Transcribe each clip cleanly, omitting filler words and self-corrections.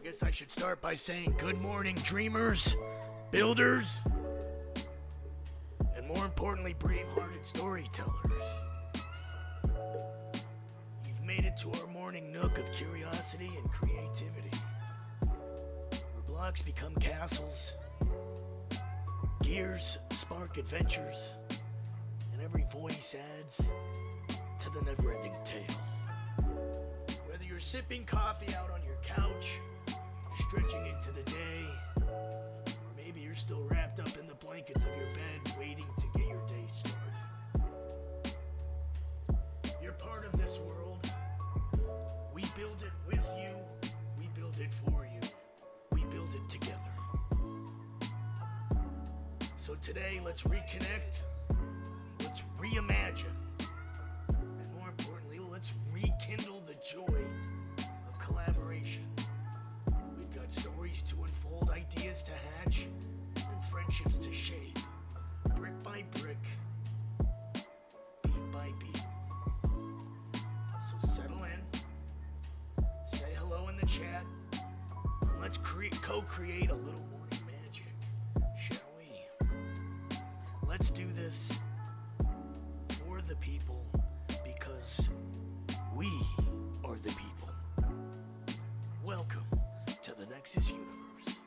guess I should start by saying good morning, dreamers, builders, and more importantly, brave-hearted storytellers. You've made it to our morning nook of curiosity and creativity, where blocks become castles, gears spark adventures, and every voice adds to the never-ending tale. Whether you're sipping coffee out on your couch, stretching into the day, or maybe you're still wrapped up in the blankets of your bed waiting to get your day started. You're part of this world. We build it with you. We build it for you. We build it together. So today, let's reconnect. Let's reimagine. And more importantly, let's rekindle the joy of collaboration. We've got stories to unfold, ideas to hatch, and friendships to shape. Brick by brick, beat by beat. So settle in, say hello in the chat, and let's co-create a little morning magic, shall we? Let's do this for the people, because we are the people. Welcome to the Nexus Universe.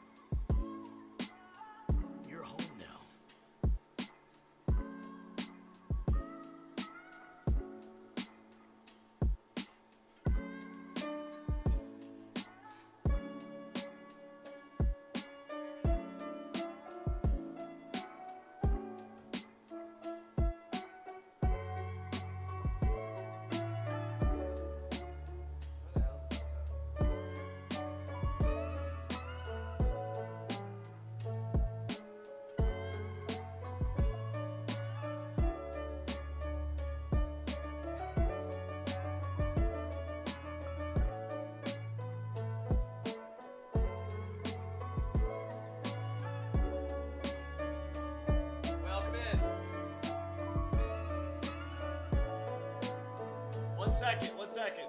You're home now. Welcome in. 1 second.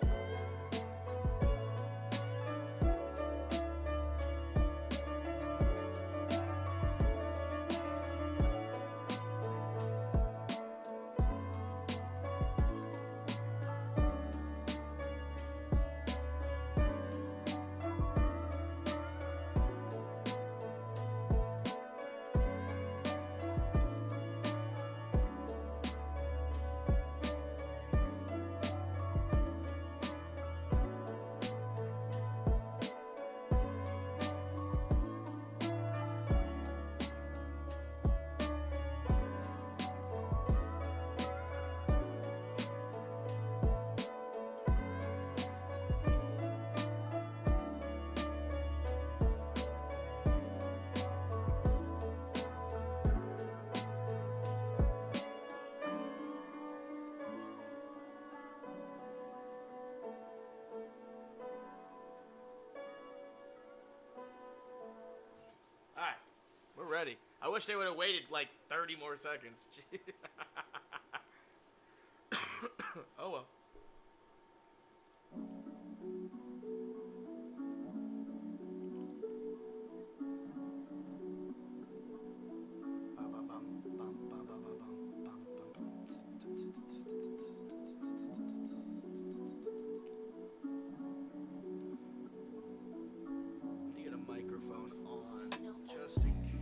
Alright, we're ready. I wish they would have waited like 30 more seconds. Oh well. Get a microphone on just in case.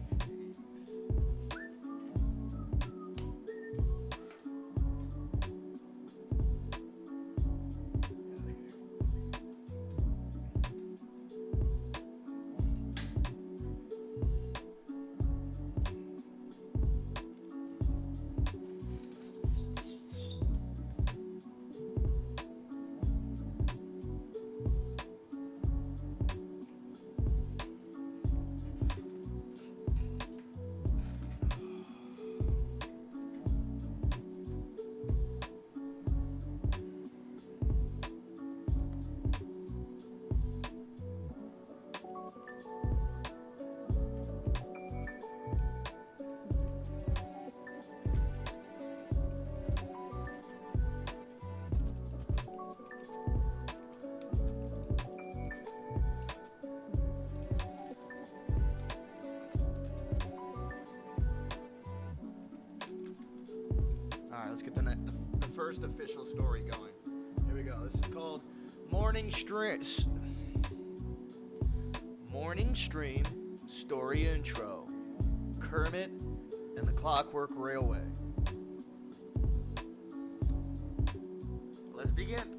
get the first official story going. Here we go. This is called Morning Stream Story Intro. Kermit and the Clockwork Railway. Let's begin.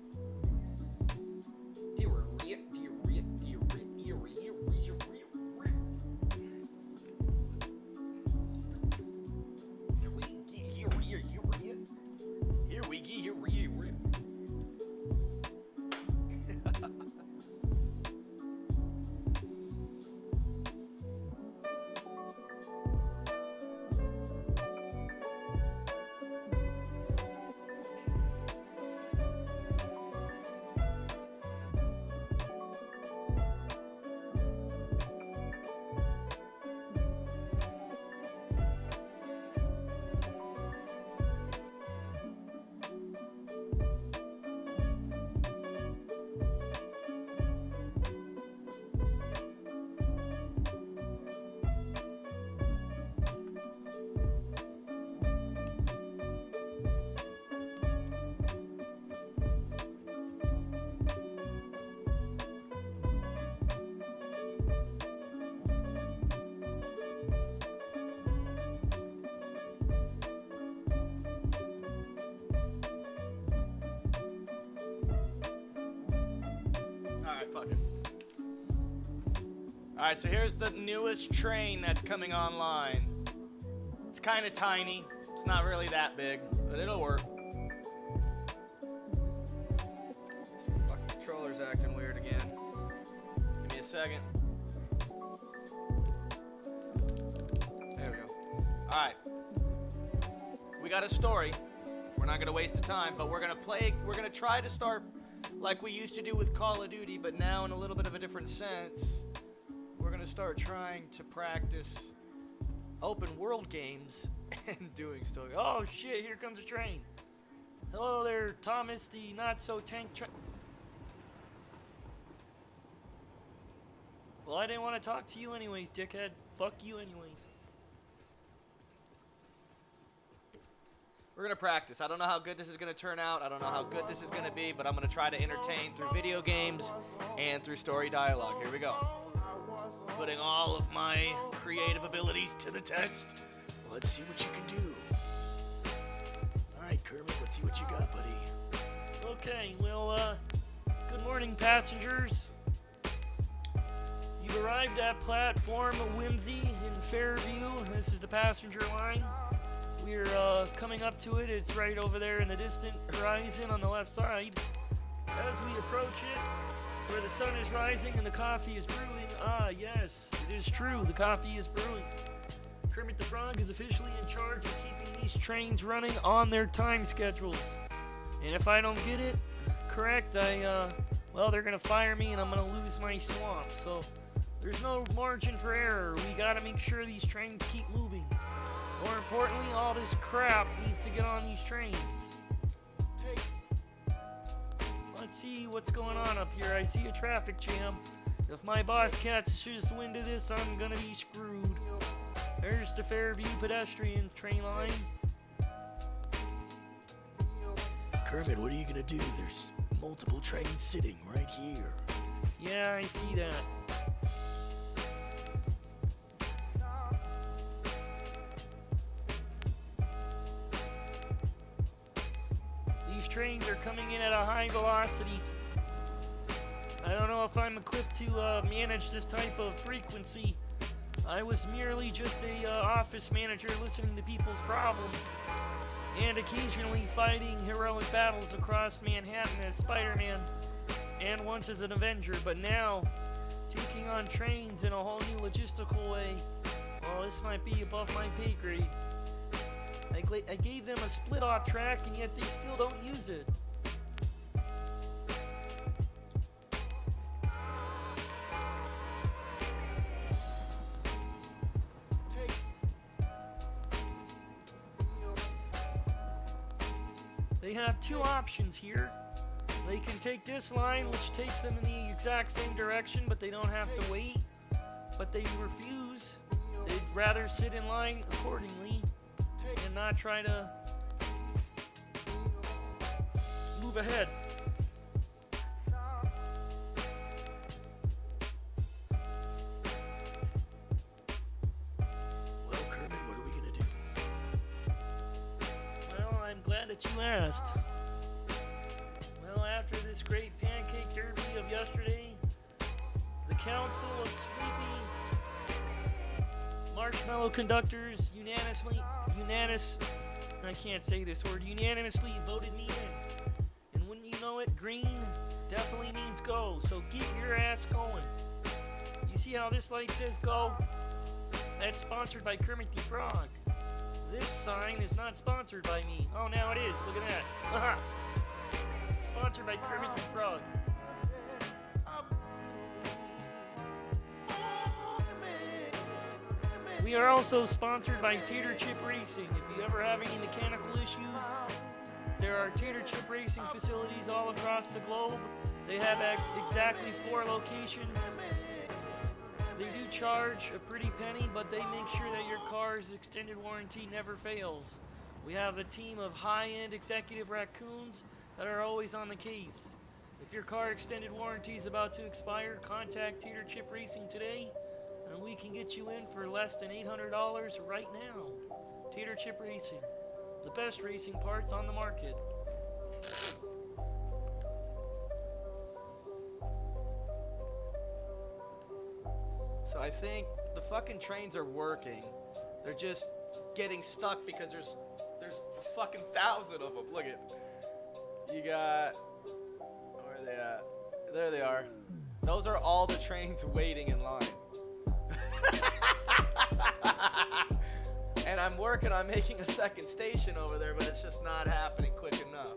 Alright, so here's the newest train that's coming online. It's kind of tiny. It's not really that big, but it'll work. Fucking controller's acting weird again. Give me a second. There we go. Alright. We got a story. We're not going to waste the time, but we're going to try to start like we used to do with Call of Duty, but now in a little bit of a different sense. We're going to start trying to practice open world games and doing stuff. Oh shit, here comes a train. Hello there, Thomas, the not-so-tank train. Well, I didn't want to talk to you anyways, dickhead. Fuck you anyways. We're going to practice. I don't know how good this is going to turn out. I don't know how good this is going to be, but I'm going to try to entertain through video games and through story dialogue. Here we go. Putting all of my creative abilities to the test. Let's see what you can do. Alright, Kermit, let's see what you got, buddy. Okay, well, good morning, passengers. You've arrived at platform Whimsy in Fairview. This is the passenger line. We're coming up to it. It's right over there in the distant horizon on the left side. As we approach it, where the sun is rising and the coffee is brewing. Ah, yes, it is true. The coffee is brewing. Kermit the Frog is officially in charge of keeping these trains running on their time schedules. And if I don't get it correct, well, they're going to fire me and I'm going to lose my swamp. So there's no margin for error. We got to make sure these trains keep moving. More importantly, all this crap needs to get on these trains. Let's see what's going on up here. I see a traffic jam. If my boss catches wind of this, I'm gonna be screwed. There's the Fairview pedestrian train line. Kermit, what are you gonna do? There's multiple trains sitting right here. Yeah, I see that. Trains are coming in at a high velocity. I don't know if I'm equipped to manage this type of frequency. I was merely just a office manager listening to people's problems and occasionally fighting heroic battles across Manhattan as Spider-Man and once as an Avenger, but now taking on trains in a whole new logistical way. Well, this might be above my pay grade. I gave them a split-off track, and yet they still don't use it. They have two options here. They can take this line, which takes them in the exact same direction, but they don't have to wait. But they refuse. They'd rather sit in line accordingly and not try to move ahead. Well, Kermit, what are we gonna do? Well, I'm glad that you asked. Well, after this great pancake derby of yesterday, the Council of Sleepy Marshmallow Conductors unanimously voted me in. And wouldn't you know it, green definitely means go, so get your ass going. You see how this light says go? That's sponsored by Kermit the Frog. This sign is not sponsored by me. Oh, now it is. Look at that. Sponsored by Kermit the Frog. We are also sponsored by Tater Chip Racing. If you ever have any mechanical issues, there are Tater Chip Racing facilities all across the globe. They have exactly 4 locations. They do charge a pretty penny, but they make sure that your car's extended warranty never fails. We have a team of high-end executive raccoons that are always on the case. If your car extended warranty is about to expire, contact Tater Chip Racing today, and we can get you in for less than $800 right now. Tater Chip Racing, the best racing parts on the market. So I think the fucking trains are working. They're just getting stuck because there's a fucking 1,000 of them. Look at, you got, where are they at? There they are. Those are all the trains waiting in line. And I'm working on making a second station over there, but it's just not happening quick enough.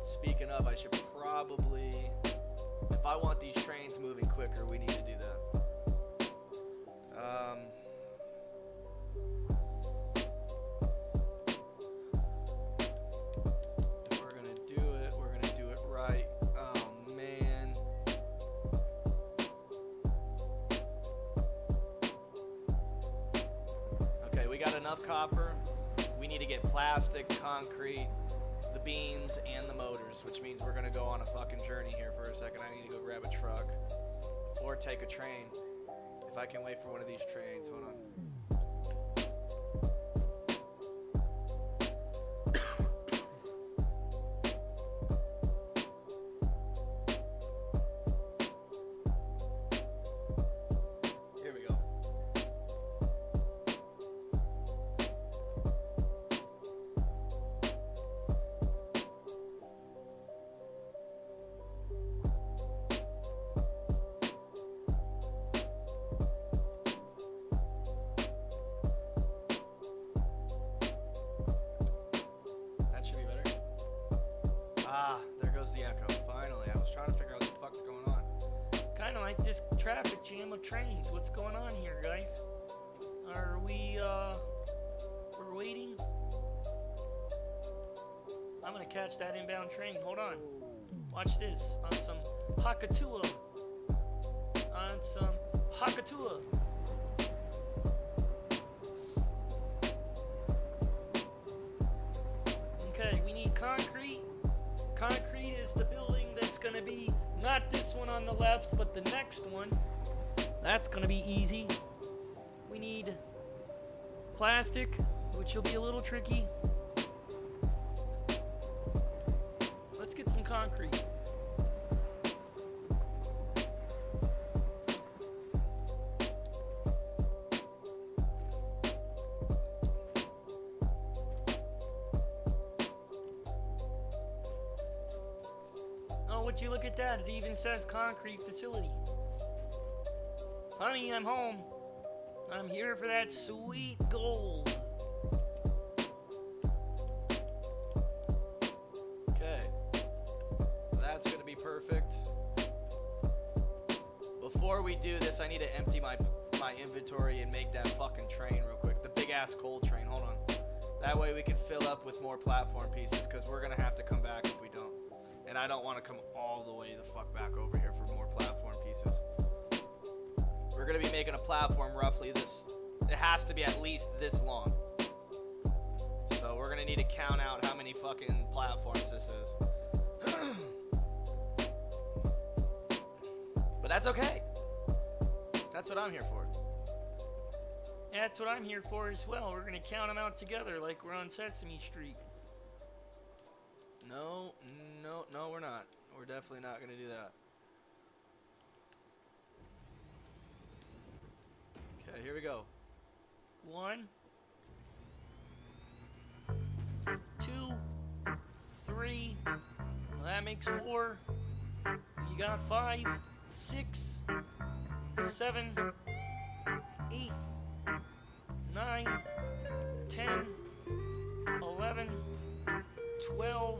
Speaking of, I should probably, if I want these trains moving quicker, we need to do that. If we're gonna do it, we're gonna do it right. Oh man. Okay, we got enough copper. We need to get plastic, concrete, the beams, and the motors, which means we're gonna go on a fucking journey here for a second. I need to go grab a truck or take a train. If I can wait for one of these trains, hold on. Here we go. That should be better. Ah, there goes the echo. Finally, I was trying to figure out what the fuck's going on. Kind of like this traffic jam of trains. What's going on here, guys? Are we, we're waiting? I'm gonna catch that inbound train. Hold on. Watch this. On some Hakatua. Okay, we need concrete. Concrete is the building that's gonna be not this one on the left, but the next one. That's gonna be easy. We need plastic, which will be a little tricky. Let's get some concrete. Oh, would you look at that? It even says concrete facility. Honey, I'm home. I'm here for that sweet gold. Okay. That's gonna be perfect. Before we do this, I need to empty my inventory and make that fucking train real quick. The big ass coal train, hold on. That way we can fill up with more platform pieces, because we're gonna have to come back if we don't. And I don't want to come all the way the fuck back over here for more platform pieces. We're gonna be making a platform roughly this, it has to be at least this long. So we're gonna gonna need to count out how many fucking platforms this is. But that's okay. That's what I'm here for. That's what I'm here for as well. We're gonna count them out together like we're on Sesame Street. No, we're not. We're definitely not gonna do that. Okay, here we go. 1, 2, 3. Well, that makes 4. You got 5, 6, 7, 8, 9, 10, 11, 12,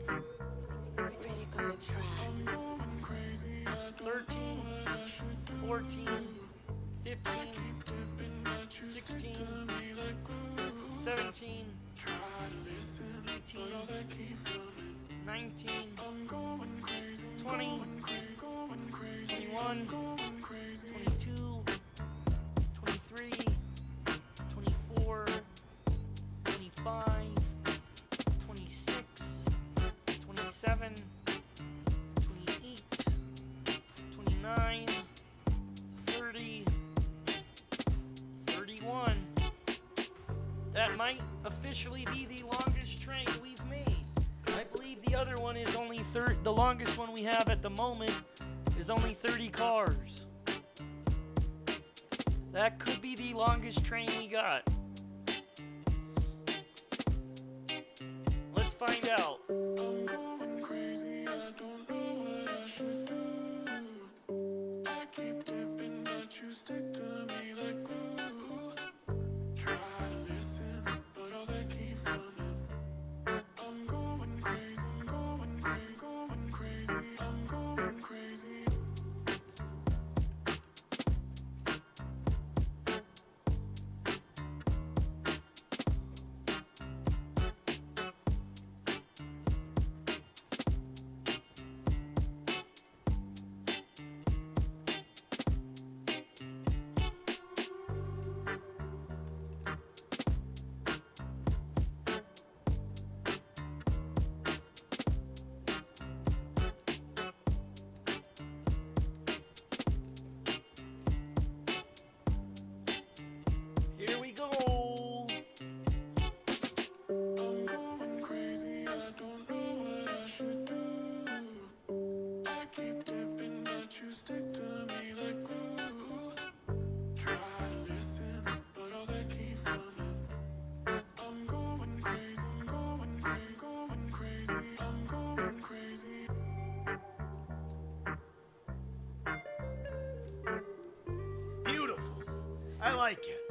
13, 14, 15, 16, 17, 18, 19, 20, 21, 22, 23, 24, 25, 26, 27, 28, 29, 30, 31. That might officially be the longest train we've made. I believe the other one is only the longest one we have at the moment is only 30 cars. That could be the longest train we got. Let's find out. I'm going crazy, I don't know what I should do. I keep dipping, but you stick to me like glue. Try to listen, but all that keep coming. I'm going crazy, going crazy, going crazy. I'm going crazy. Here we go. I'm going crazy, I don't know what I should do. I keep dipping, but you stick to me like glue. Try to listen, but all that keep coming. I'm going crazy, going crazy, going crazy. I'm going crazy. Beautiful. I like it.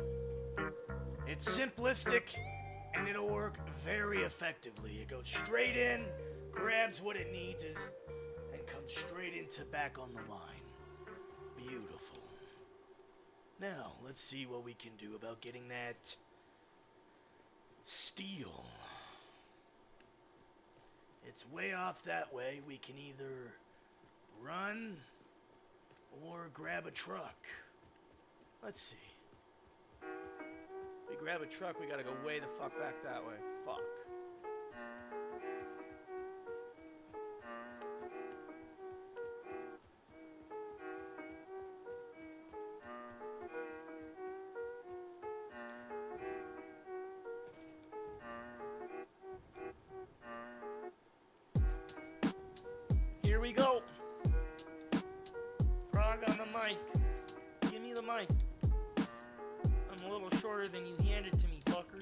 It's simplistic, and it'll work very effectively. It goes straight in, grabs what it needs, and comes straight into back on the line. Beautiful. Now, let's see what we can do about getting that steel. It's way off that way. We can either run or grab a truck. Let's see. If we grab a truck, we gotta go way the fuck back that way. Fuck. Here we go. Frog on the mic. Give me the mic. I'm a little shorter than you. Hand it to me, fucker.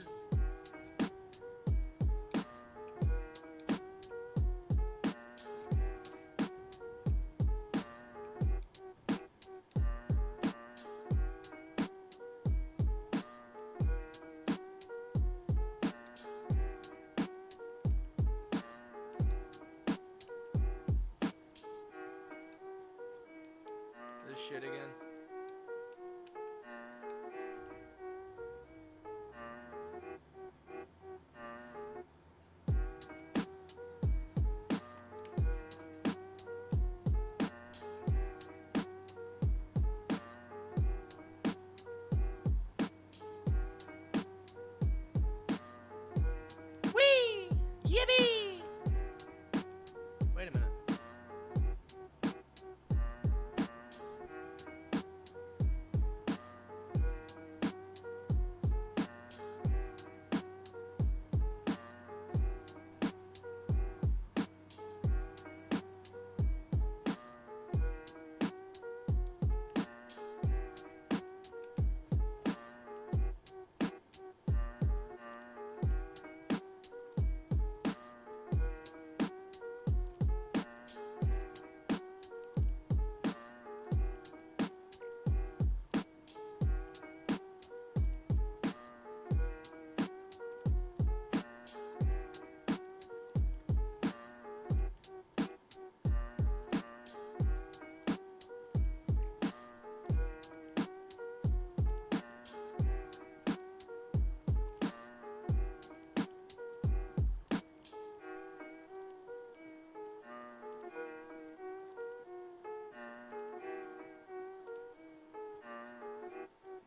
This shit again. Whee! Yippee! Wait a minute.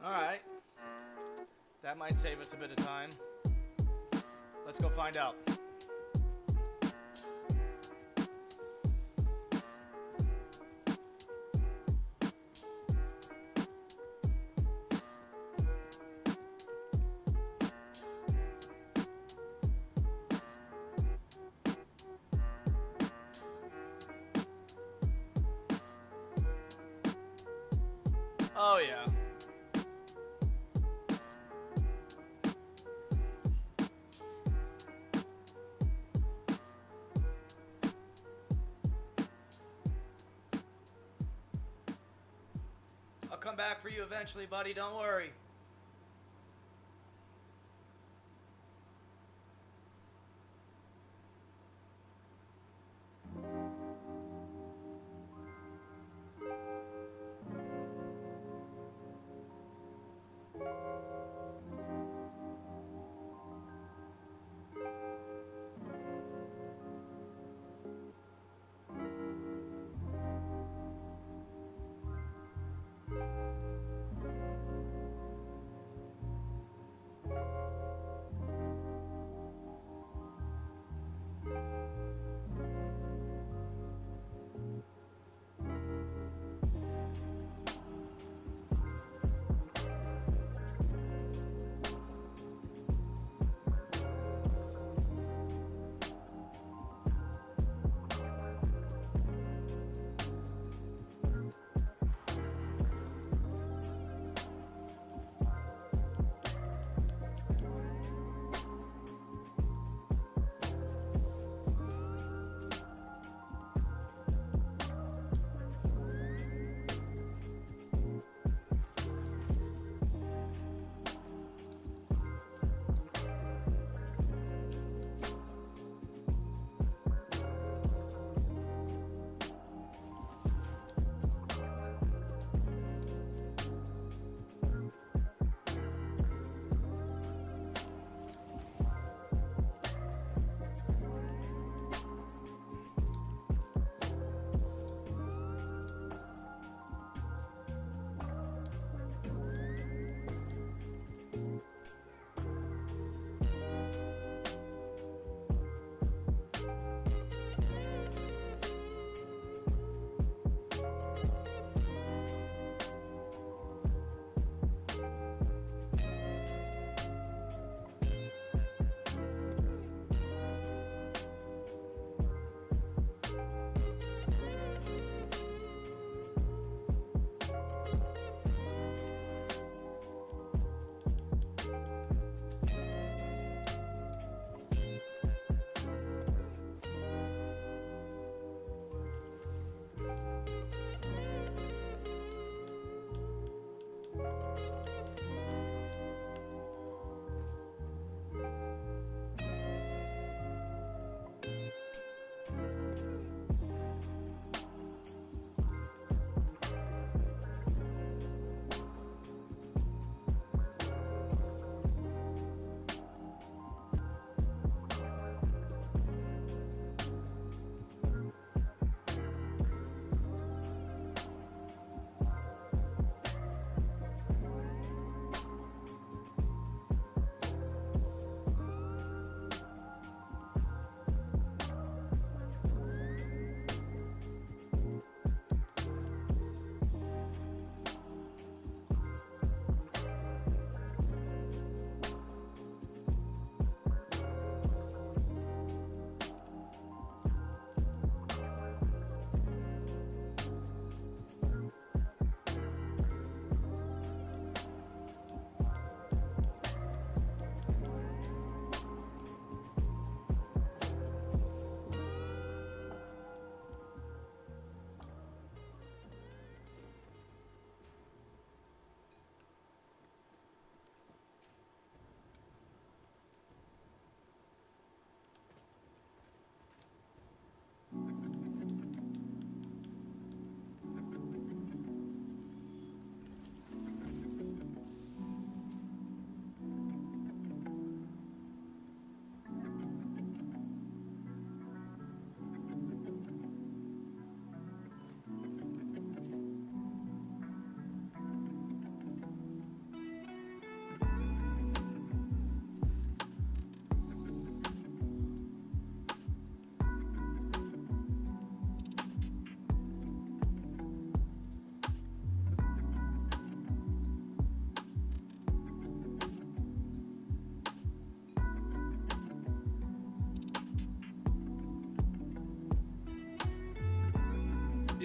Alright. That might save us a bit of time. Let's go find out. Oh yeah. I'll come back for you eventually, buddy. Don't worry.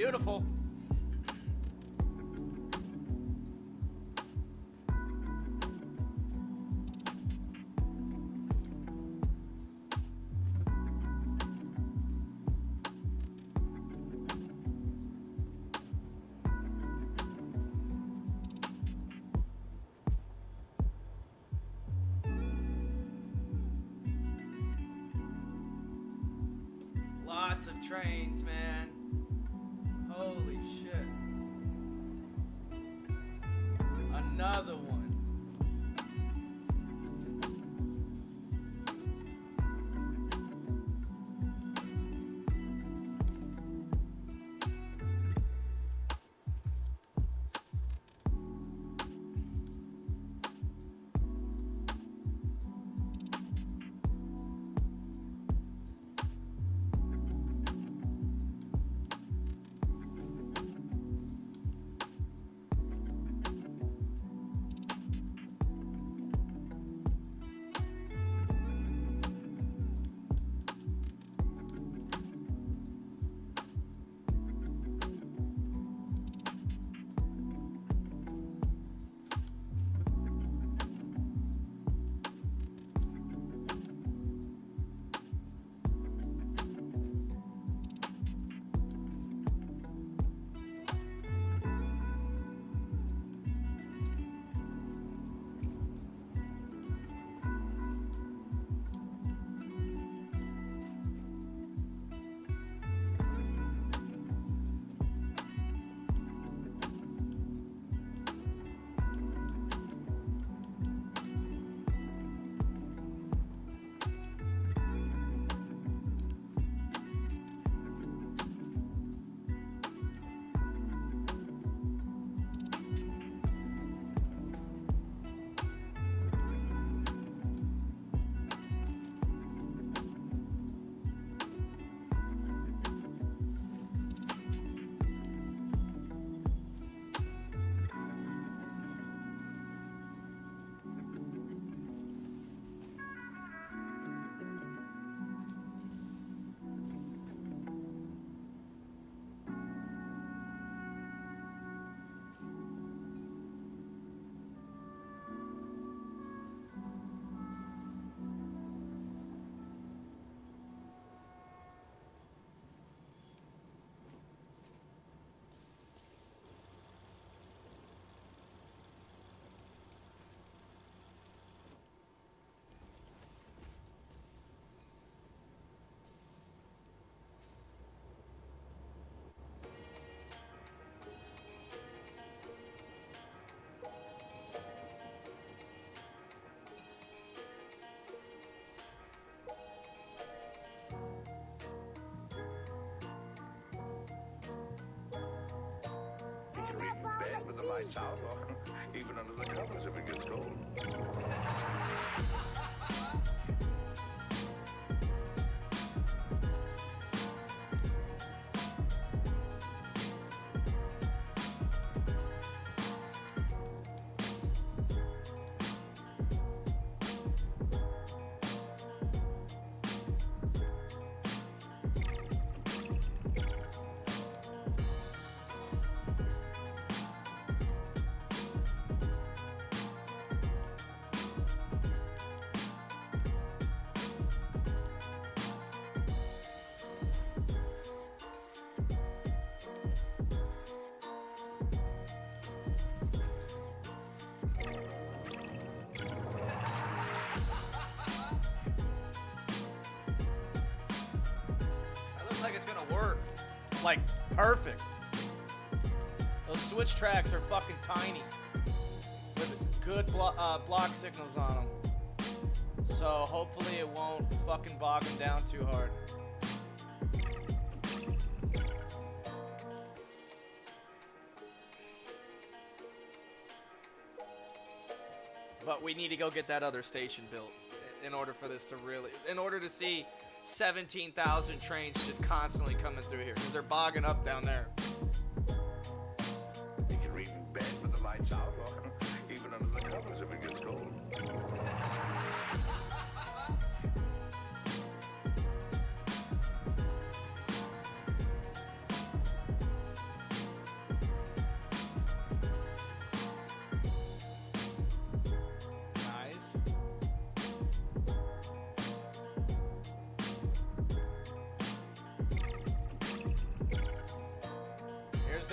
Beautiful. Lots of trains, man. Holy shit. Another one. The lights out, or even under the covers if it gets cold. Like it's gonna work. Like, perfect. Those switch tracks are fucking tiny with good block signals on them. So hopefully it won't fucking bog them down too hard. But we need to go get that other station built in order for this to really, in order to see 17,000 trains just constantly coming through here, because they're bogging up down there. You can read in bed with the lights out, or even under the covers if it gets cold.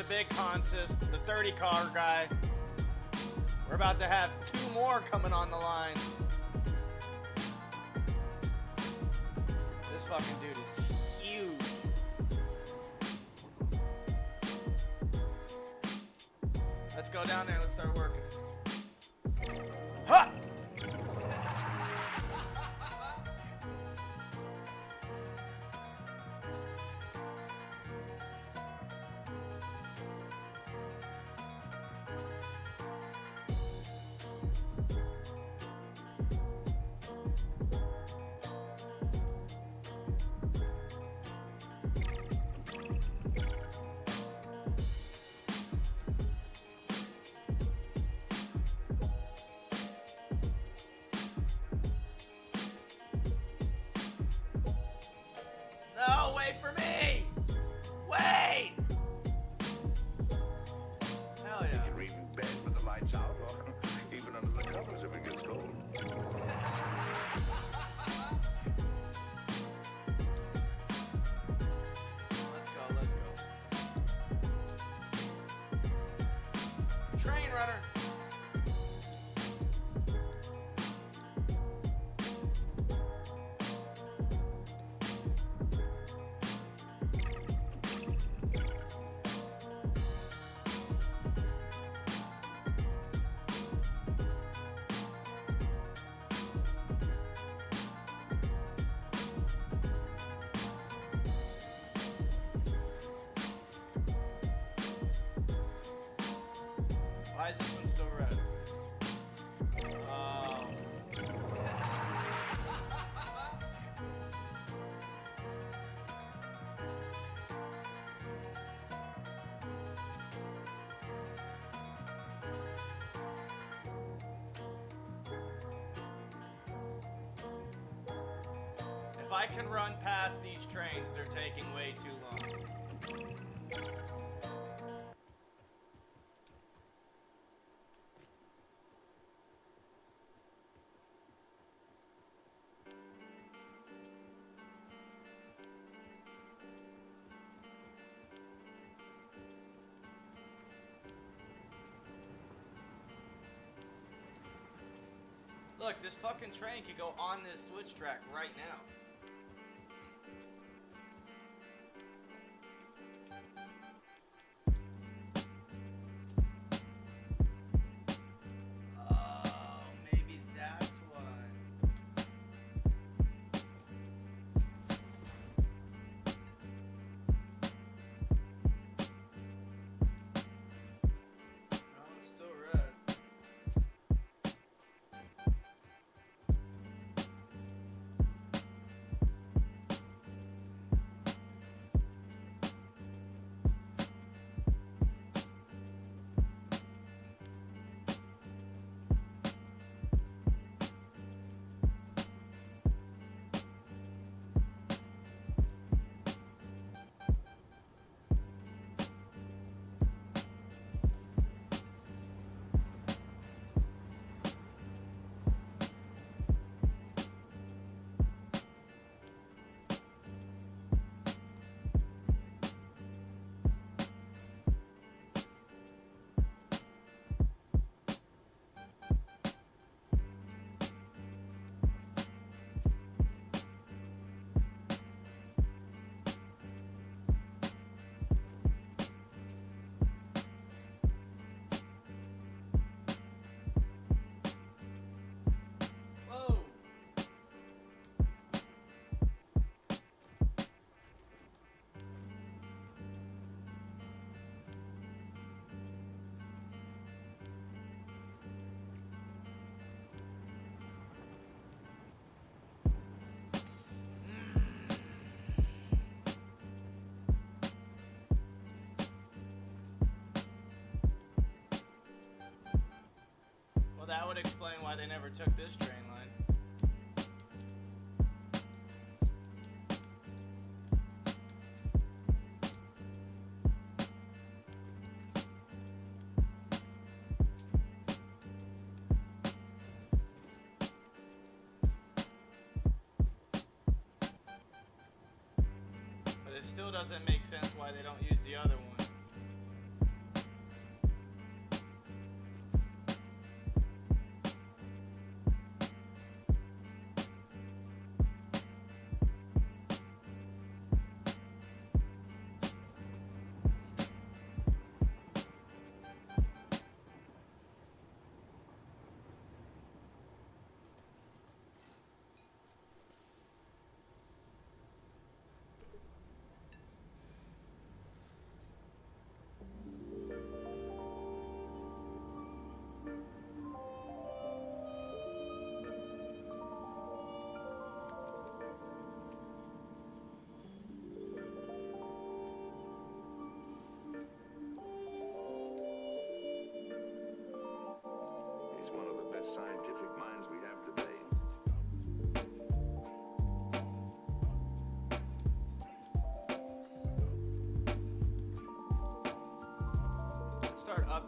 big consist, the 30 car guy. We're about to have 2 more coming on the line. This fucking dude is huge. Let's go down there. Let's start working. Ha! No, wait for me! Wait! Hell yeah. You read in bed with the lights out or even under the covers if it gets cold. Let's go, let's go. Train runner. Why is this one still red? Oh. If I can run past these trains, they're taking way too long. Look, this fucking train could go on this switch track right now. Oh, maybe that's why. No, it's still red. Whoa! Well, that would explain why they never took this train line. But it still doesn't make sense why they don't use the other one.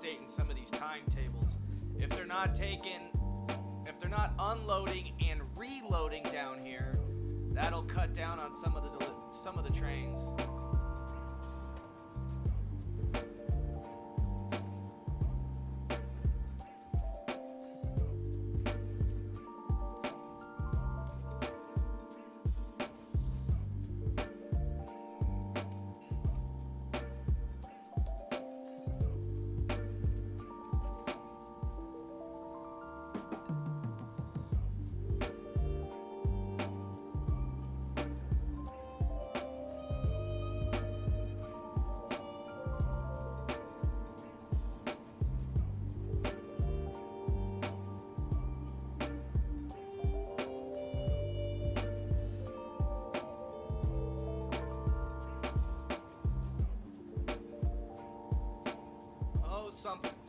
updating some of these timetables. If they're not unloading and reloading down here, that'll cut down on some of the trains.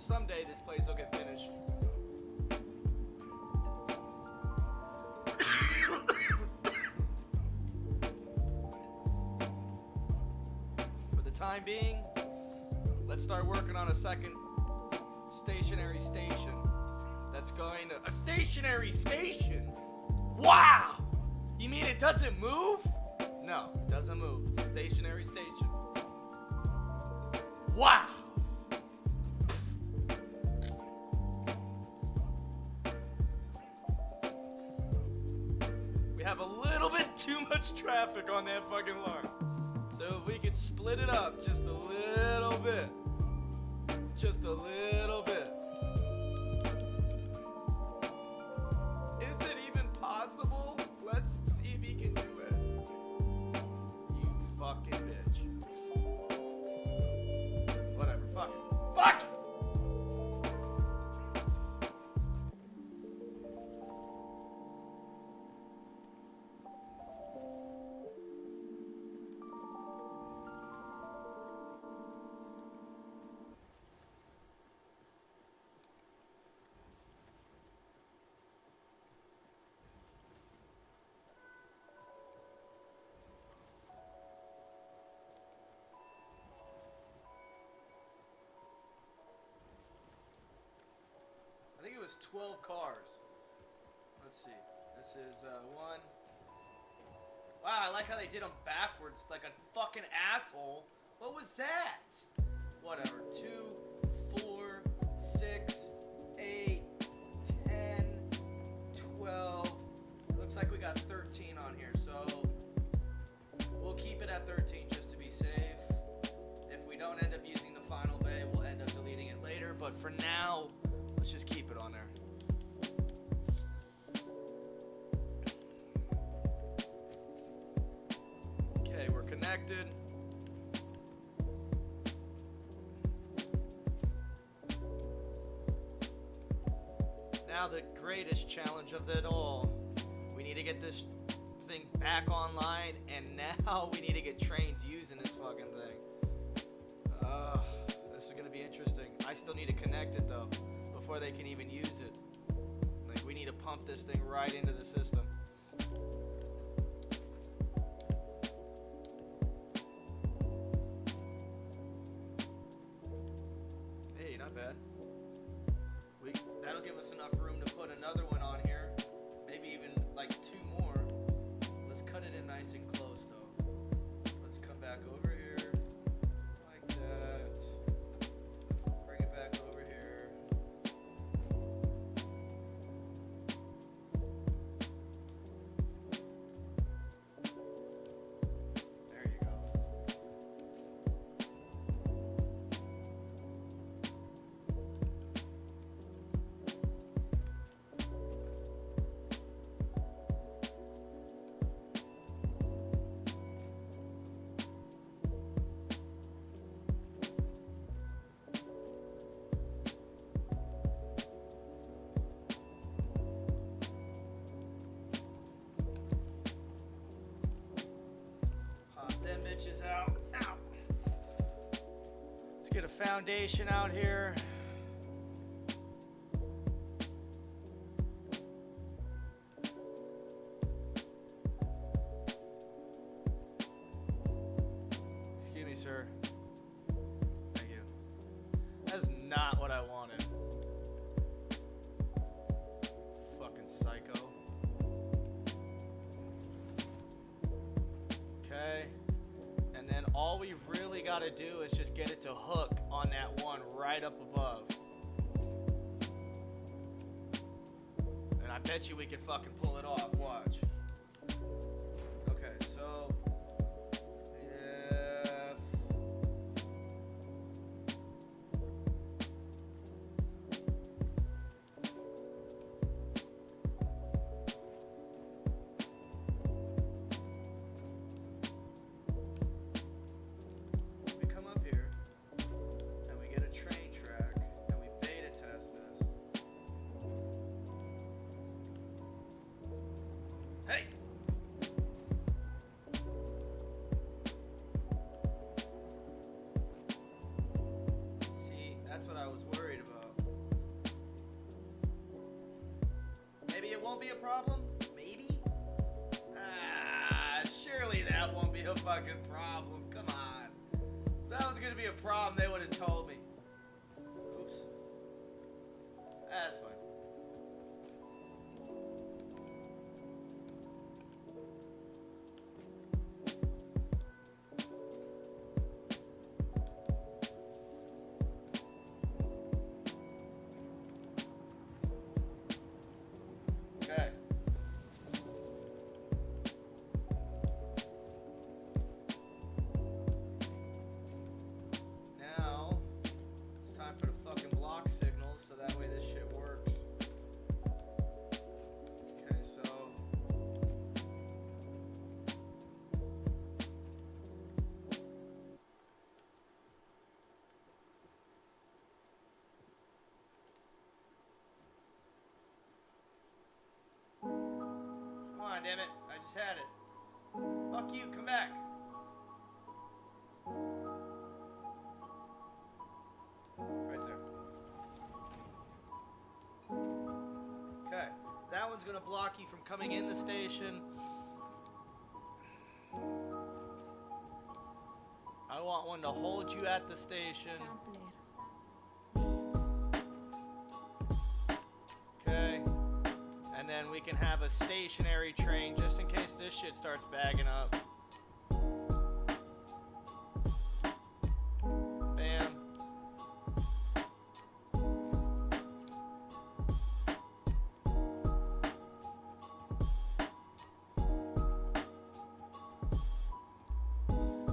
Someday this place will get finished. For the time being, let's start working on a second stationary station. That's going to a stationary station. Wow! You mean it doesn't move? No, it doesn't move. It's a stationary station. Wow! We have a little bit too much traffic on that fucking line. So if we could split it up just a little bit. Just a little bit. Is it even possible? Let's see if he can do it. You fucking bitch. Whatever, fuck it. Fuck it! I think it was 12 cars. Let's see. This is one. Wow, I like how they did them backwards like a fucking asshole. What was that? Whatever. 2, 4, 6, 8, 10, 12. It looks like we got 13 on here, so we'll keep it at 13 just to be safe. If we don't end up using the final bay, we'll end up deleting it later, but for now, let's just keep it on there. Okay, we're connected. Now the greatest challenge of it all. We need to get this thing back online, and now we need to get trains using this fucking thing. This is gonna be interesting. I still need to connect it though, before they can even use it. Like, we need to pump this thing right into the system. Hey, not bad. That'll give us enough room to put another one on here. Maybe even like 2 more. Let's cut it in nice and close though. Let's come back over here. Like that. Bring it back over here. There you go. Pop them bitches out. Ow. Let's get a foundation out here. Excuse me, sir. Thank you. That's not what I I wanted. Fucking psycho. Okay. And then all we really gotta do is just get it to hook on that one right up above. And I bet you we can fucking pull it off. Watch. Okay, so we come up here and we get a train track and we beta test this. Hey! See, that's what I was worried about. Maybe it won't be a problem? Maybe? Surely that won't be a fucking problem. Come on. If that was gonna be a problem, they would have told me. Oops. That's fine. Okay. Now, it's time for the fucking block signals so that way this shit works. Okay, so. Come on, damn it. I just had it. Fuck you, come back. Right there. Okay. That one's gonna block you from coming in the station. I want one to hold you at the station. Okay. And then we can have a stationary train just in case this shit starts bagging up. Bam.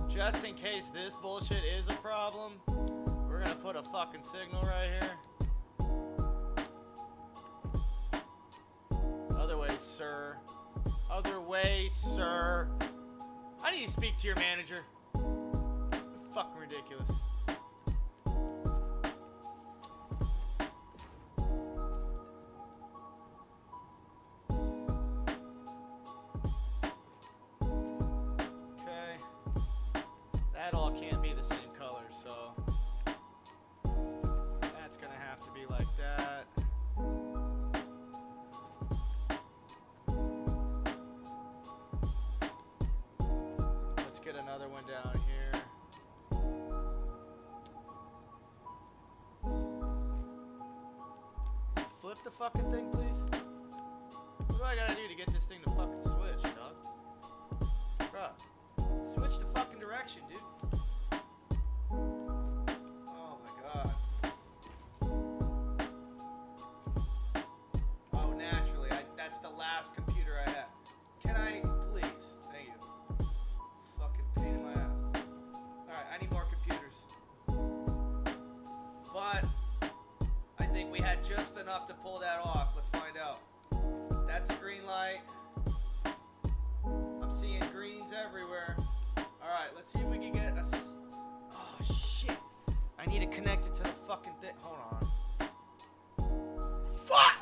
Just in case this bullshit is a problem, we're gonna put a fucking signal right here. Other way, sir. Other way, sir. I need to speak to your manager. You're fucking ridiculous. Okay. That all can't be the same color, so that's gonna have to be like that. Let's get another one down here. Flip the fucking thing, please. What do I gotta do to get this thing to fucking switch, dog? Bruh. Switch the fucking direction, dude. Oh my god. Oh, naturally. That's the last computer I have. Can I, please? Thank you. Fucking pain in my ass. Alright, I need more computers. But I think we had just enough to pull that off. Let's find out. That's a green light. I'm seeing greens everywhere. Alright, let's see if we can get a... Oh, shit. I need to connect it to the fucking thing. Hold on. Fuck!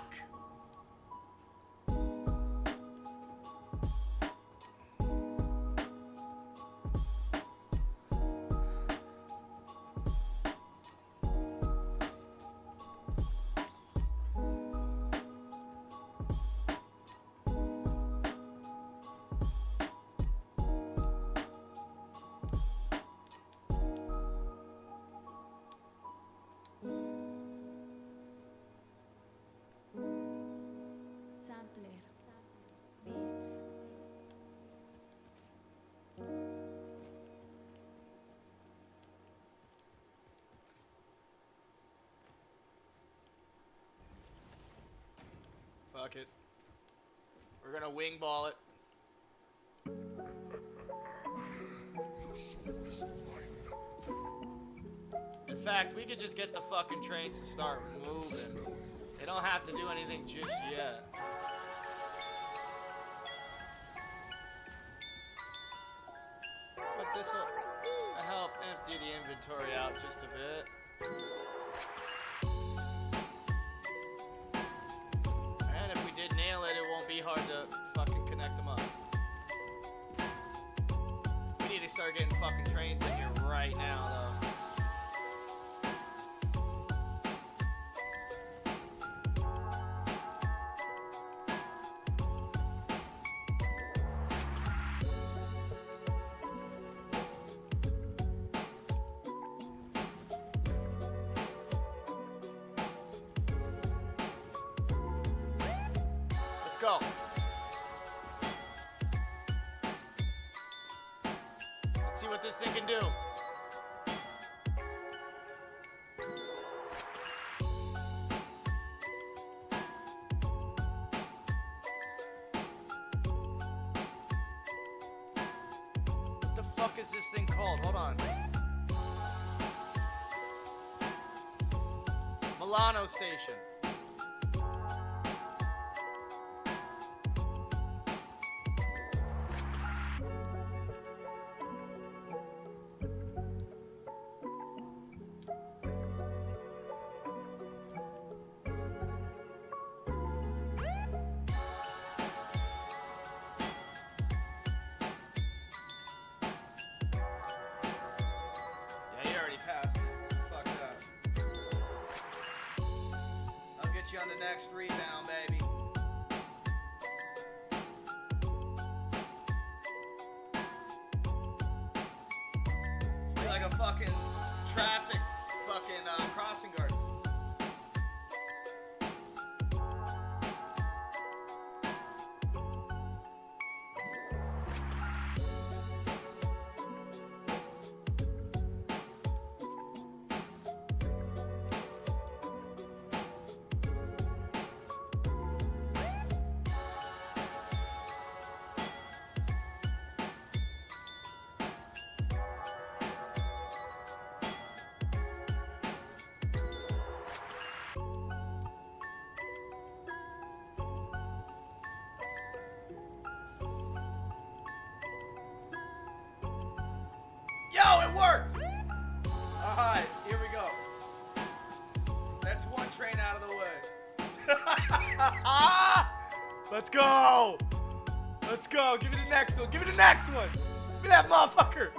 Fuck it. We're gonna wing ball it. In fact, we could just get the fucking trains to start moving. They don't have to do anything just yet. But this will help empty the inventory out just a bit. And if we did nail it, it won't be hard to fucking connect them up. We need to start getting fucking trains in here right now, though. Let's go. Let's see what this thing can do. What the fuck is this thing called? Hold on. Milano Station. Yeah, you already passed it. So fuck that. I'll get you on the next rebound, baby. Let's be like a fucking traffic fucking crossing guard. Yo, it worked! Alright, here we go. That's one train out of the way. Let's go! Let's go. Give me the next one. Give me the next one. Give me that motherfucker.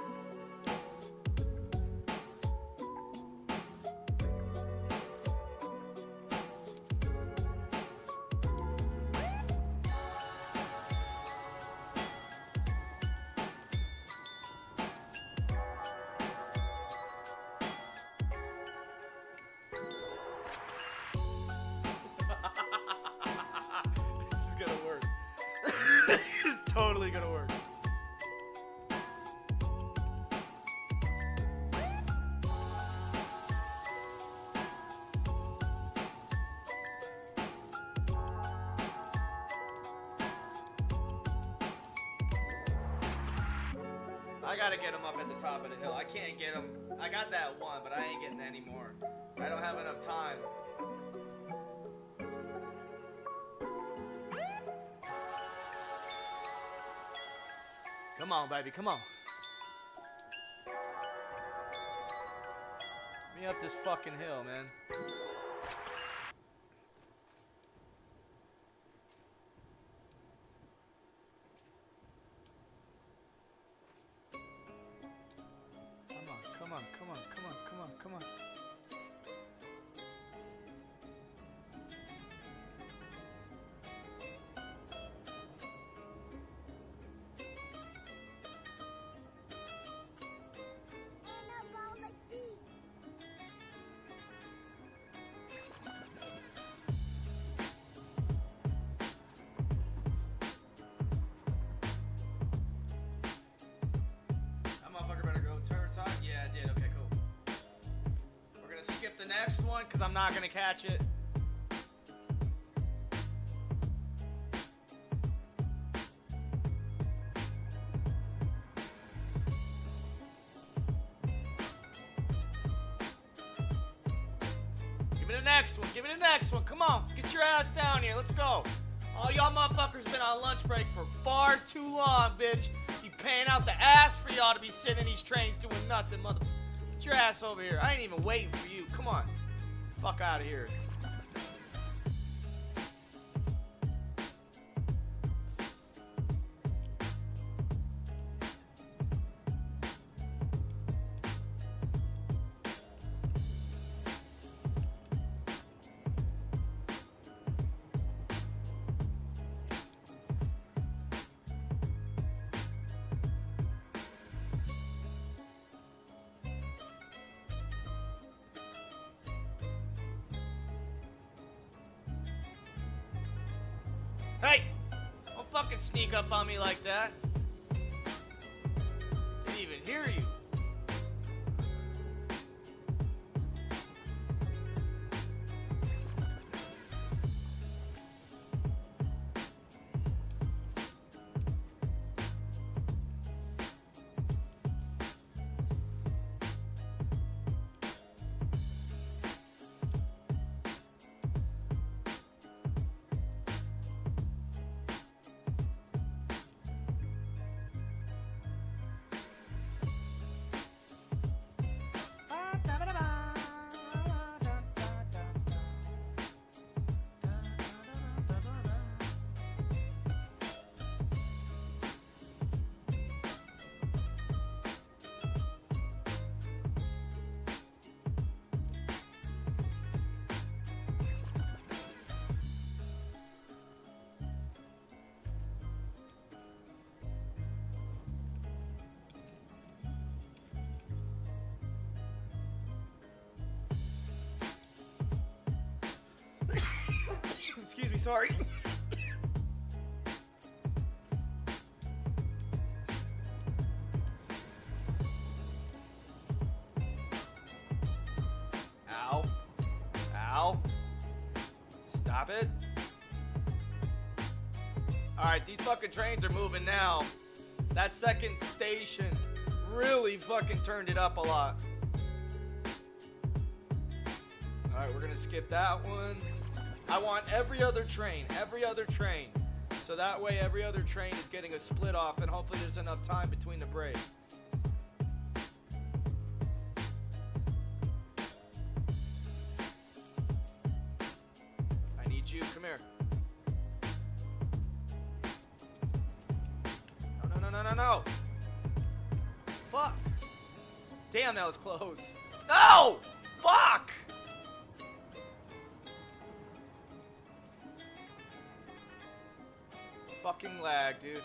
This is gonna work. It's totally gonna work. I gotta get him up at the top of the hill. I can't get him. I got that one, but I ain't getting any more. I don't have enough time. Come on, baby, come on. Get me up this fucking hill, man. Come on, come on, come on, come on, come on, come on. That motherfucker better go turns on. Yeah, it did. Okay, cool. We're gonna skip the next one because I'm not gonna catch it. next one. Give me the next one. Come on. Get your ass down here. Let's go. All y'all motherfuckers been on lunch break for far too long, bitch. You paying out the ass for y'all to be sitting in these trains doing nothing, mother. Get your ass over here. I ain't even waiting for you. Come on. Fuck out of here. Hey! Don't fucking sneak up on me like that. Didn't even hear you. Excuse me, sorry. Ow. Ow. Stop it. Alright, these fucking trains are moving now. That second station really fucking turned it up a lot. Alright, we're gonna skip that one. I want every other train. So that way every other train is getting a split off and hopefully there's enough time between the breaks. I need you. Come here. No. Fuck. Damn, that was close. No! Fuck! Fucking lag, dude.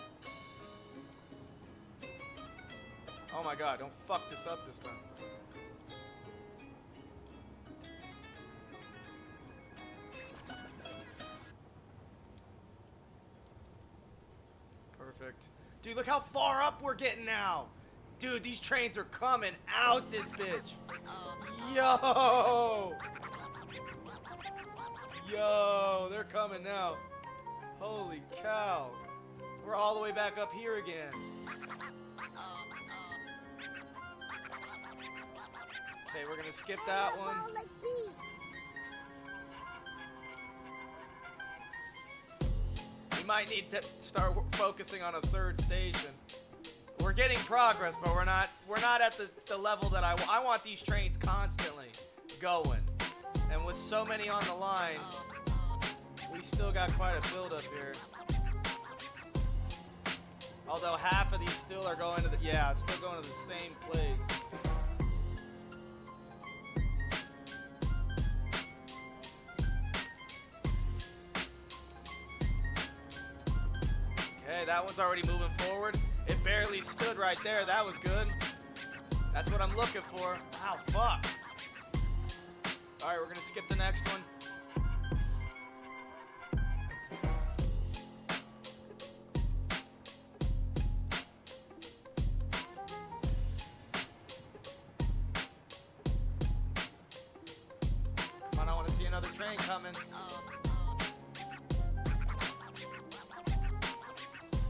Oh my god, don't fuck this up this time. Perfect. Dude, look how far up we're getting now. Dude, these trains are coming out this bitch. Yo! Yo, they're coming now. Holy cow. We're all the way back up here again. Okay, we're gonna skip that one. We might need to start focusing on a third station. We're getting progress, but we're not at the level that I want these trains constantly going. And with so many on the line, we still got quite a build up here. Although half of these still are going to the, yeah, still going to the same place. Okay, that one's already moving forward. It barely stood right there. That was good. That's what I'm looking for. Ow, fuck. All right, we're gonna skip the next one. Come on, I want to see another train coming.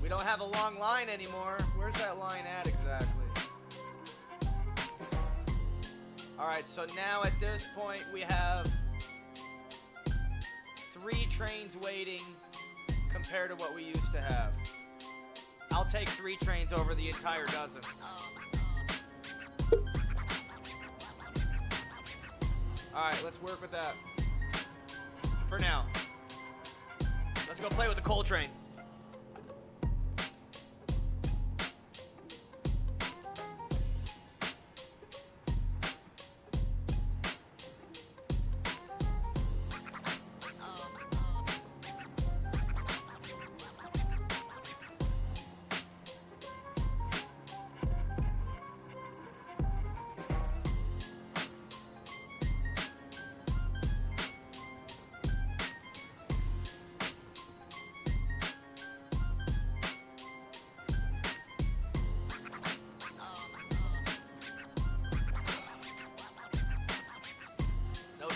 We don't have a long line anymore. Where's that line at exactly? Alright, so now at this point we have 3 trains waiting compared to what we used to have. I'll take 3 trains over the entire dozen. Alright, let's work with that. For now. Let's go play with the coal train.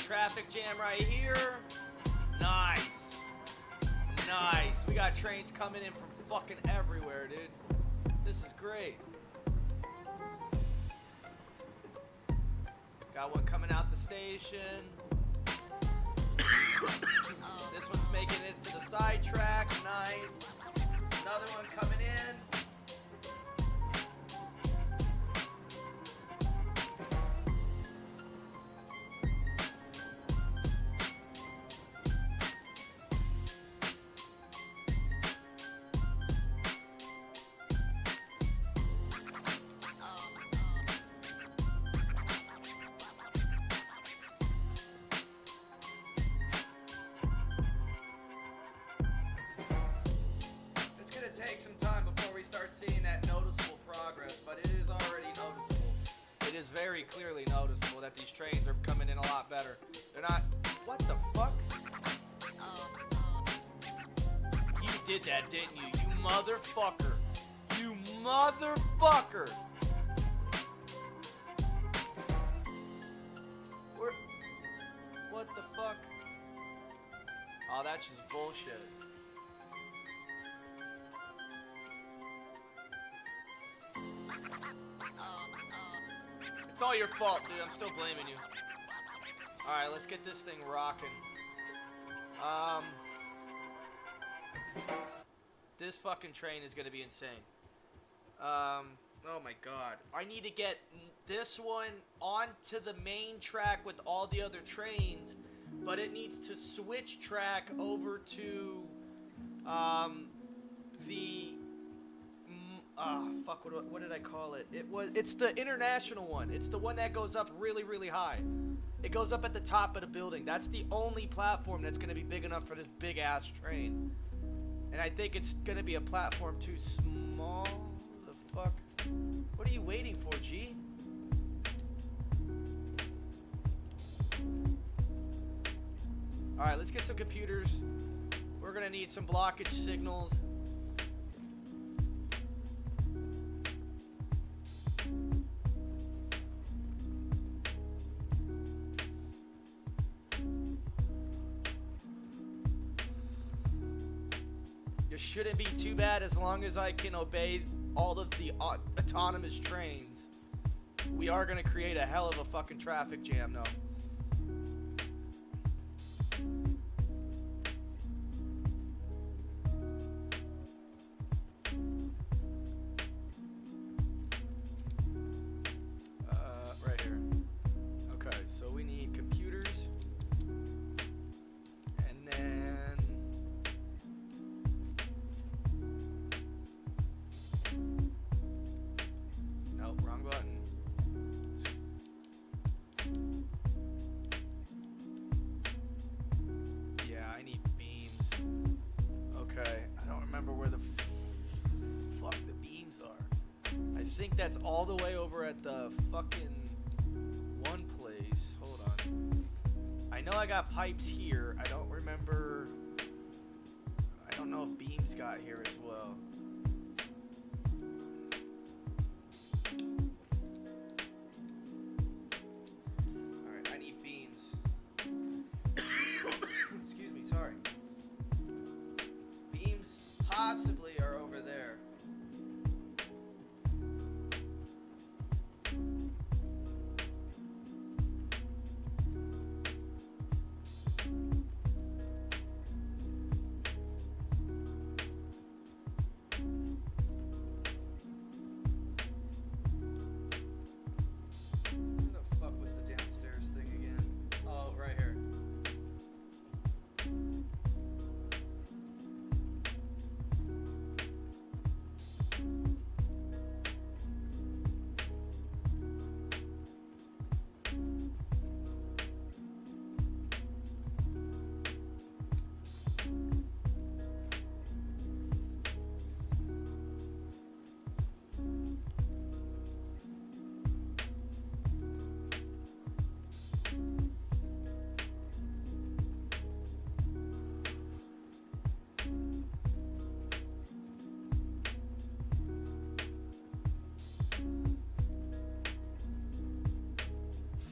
Traffic jam right here. Nice. Nice. We got trains coming in from fucking everywhere, dude. This is great. Got one coming out the station. This one's making it to the side track. Nice. Another one coming in. Take some time before we start seeing that noticeable progress, but it is already noticeable. It is very clearly noticeable that these trains are coming in a lot better. They're not... What the fuck? You did that, didn't you? You motherfucker. You motherfucker. What the fuck? Oh, that's just bullshit. It's all your fault, dude. I'm still blaming you. Alright, let's get this thing rocking. This fucking train is gonna be insane. Oh my god. I need to get this one onto the main track with all the other trains, but it needs to switch track over to, fuck, what did I call it? It's the international one. It's the one that goes up really, really high. It goes up at the top of the building. That's the only platform that's gonna be big enough for this big ass train. And I think it's gonna be a platform too small. The fuck? What are you waiting for, G? Alright, let's get some computers. We're gonna need some blockage signals. It shouldn't be too bad as long as I can obey all of the autonomous trains. We are gonna create a hell of a fucking traffic jam, though. Right here. Okay, so we need computers. And then... Nope, wrong button. Yeah, I need beams. Okay, I don't remember where the fuck the beams are. I think that's all the way over at the fucking one place. Hold on. I know I got pipes here. I don't remember. I don't know if beams got here as well. Alright, I need beams. Excuse me, sorry. Beams possibly are over there.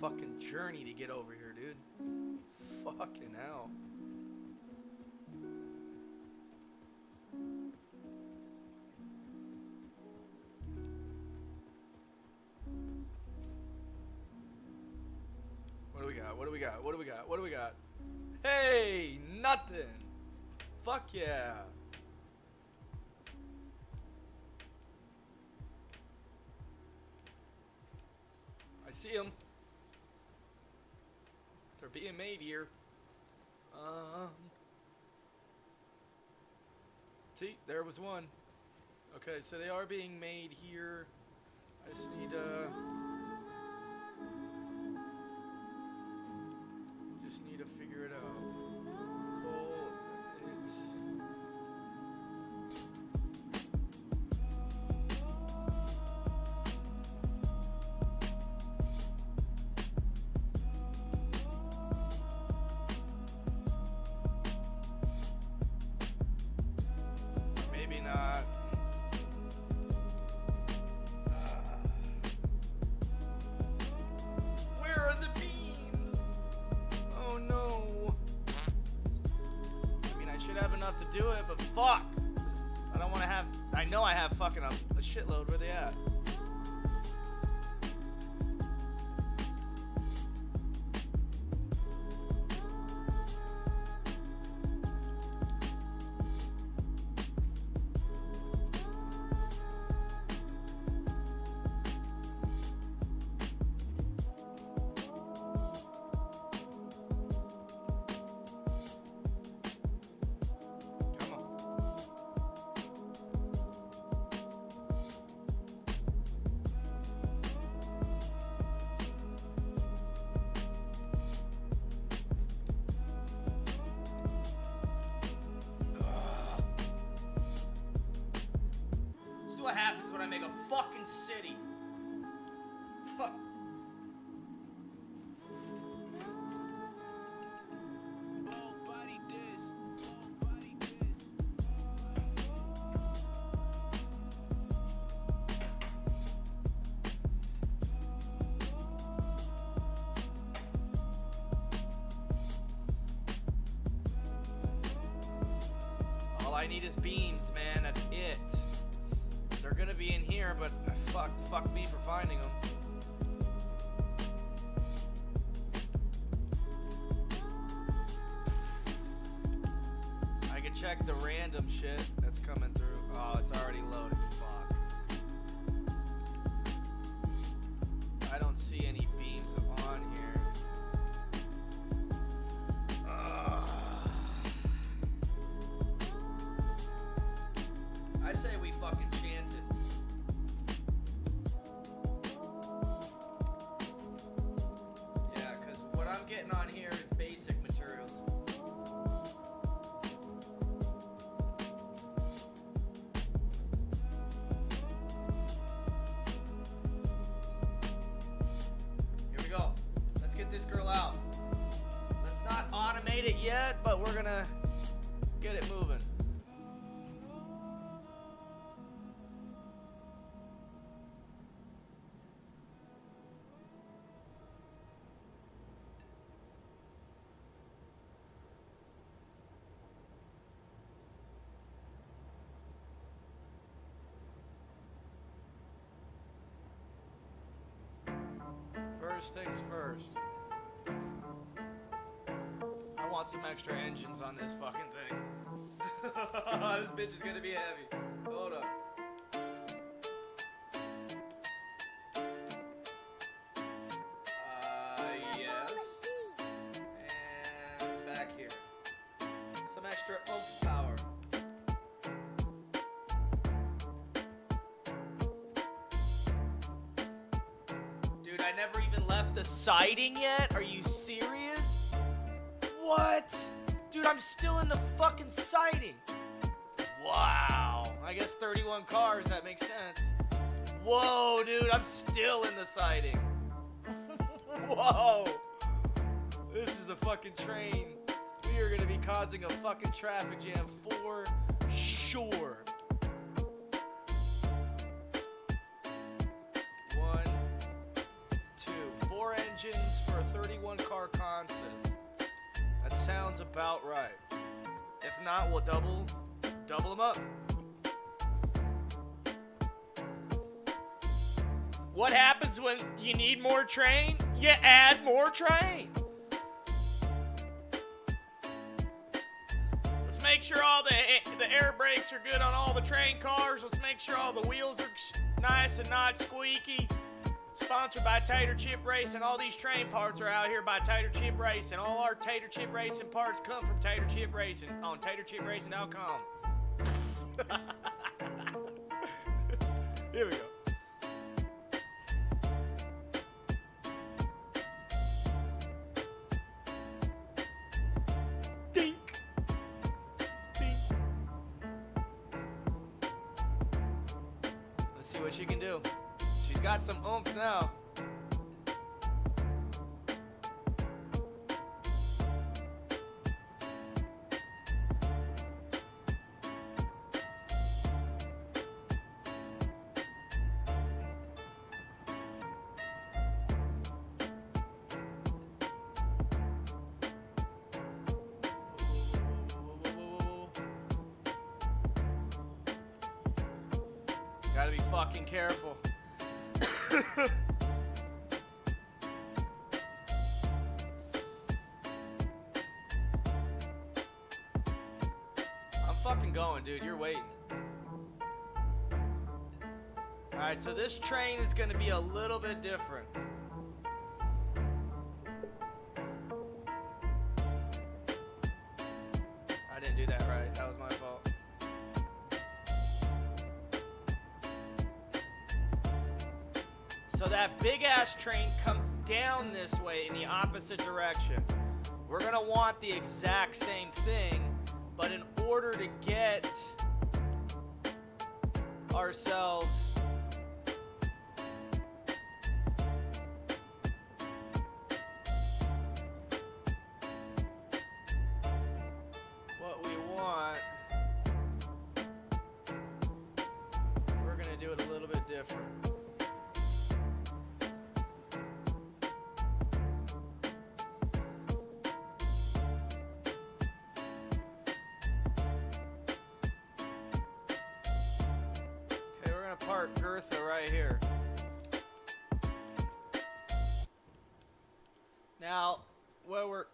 fucking journey to get over here, dude. Fucking hell. What do we got? What do we got? What do we got? What do we got? Hey, nothing. Fuck yeah. I see them. They're being made here. See, there was one. Okay, so they are being made here. I just need to figure it out. Well, it's maybe not. Where are the beams? Oh no. I mean, I should have enough to do it, but fuck. I don't want to have. I know I have fucking a shitload. Where they at? Come on. This is what happens when I make a fucking city. Fuck. All I need is beams, man. That's it. They're gonna be in here, but fuck me for finding them. I can check the random shit that's coming through. Oh, it's already loaded. Fuck. I don't see any beams on here. I say we fucking chance it. Yeah, because what I'm getting on here is basic materials. Here we go. Let's get this girl out. Let's not automate it yet, but we're gonna get it moving. First things first. I want some extra engines on this fucking thing. This bitch is gonna be heavy. Hold up. Yes. And back here. Some extra oomph power. Dude, I never even left the siding yet? Are you serious? What? Dude, I'm still in the fucking siding. Wow. I guess 31 cars, that makes sense. Whoa, dude, I'm still in the siding. Whoa. This is a fucking train. We are gonna be causing a fucking traffic jam for sure. 1, 2, 4 engines, one-car consist. That sounds about right. If not, we'll double them up. What happens when you need more train? You add more train. Let's make sure all the air brakes are good on all the train cars. Let's make sure all the wheels are nice and not squeaky. Sponsored by Tater Chip Racing. All these train parts are out here by Tater Chip Racing. All our Tater Chip Racing parts come from Tater Chip Racing on TaterChipRacing.com. Here we go. Dink. Dink. Let's see what she can do. She's got some oomph now. Gotta be fucking careful. I'm fucking going, dude. You're waiting. Alright, so this train is gonna be a little bit different. I didn't do that right. That was my fault. So that big ass train comes down this way in the opposite direction. We're gonna want the exact same thing, but in order to get ourselves what we want, we're gonna do it a little bit different. Park Gertha right here. Now, where we're...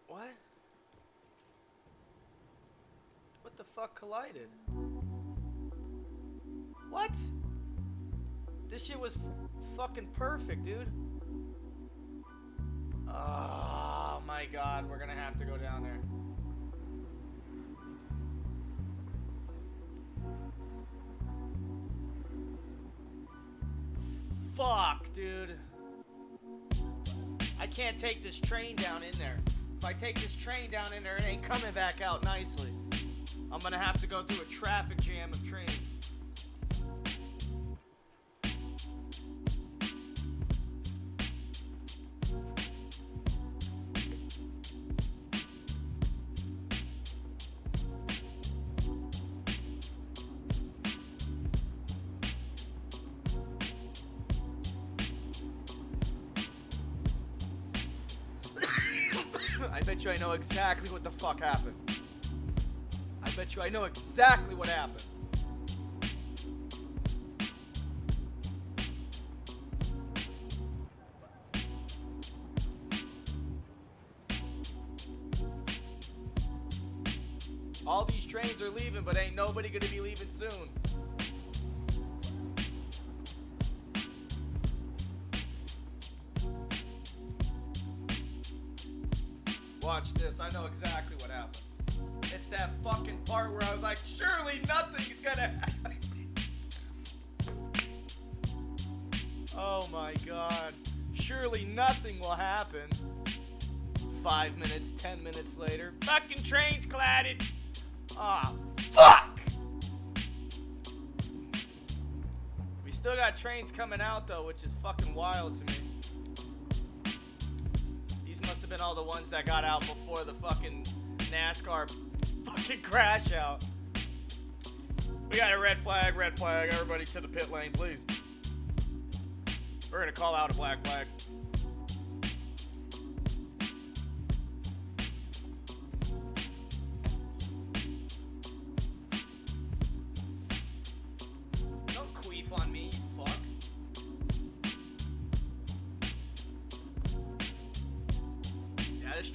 What? What the fuck collided? What? This shit was fucking perfect, dude. Oh my god, we're gonna have to go down there. Fuck, dude. I can't take this train down in there. If I take this train down in there, it ain't coming back out nicely. I'm gonna have to go through a traffic jam of trains. I bet you I know exactly what the fuck happened. I bet you I know exactly what happened. All these trains are leaving, but ain't nobody gonna be leaving soon. Watch this, I know exactly what happened. It's that fucking part where I was like, surely nothing is gonna happen. Oh my god. Surely nothing will happen. 5 minutes, 10 minutes later, fucking train's collided. Ah, fuck! We still got trains coming out though, which is fucking wild to me. Must have been all the ones that got out before the fucking NASCAR fucking crash out. We got a red flag, everybody to the pit lane, please. We're gonna call out a black flag.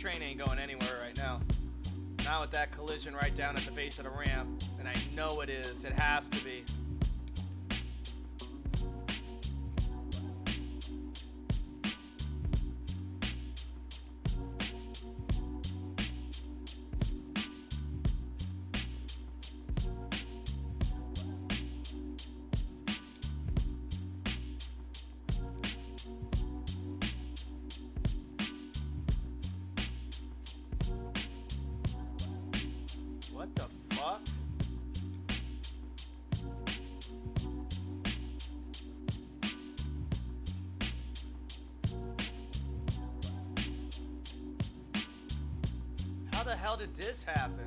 train ain't going anywhere right now. Not with that collision right down at the base of the ramp. And I know it is. It has to be. What the fuck? How the hell did this happen?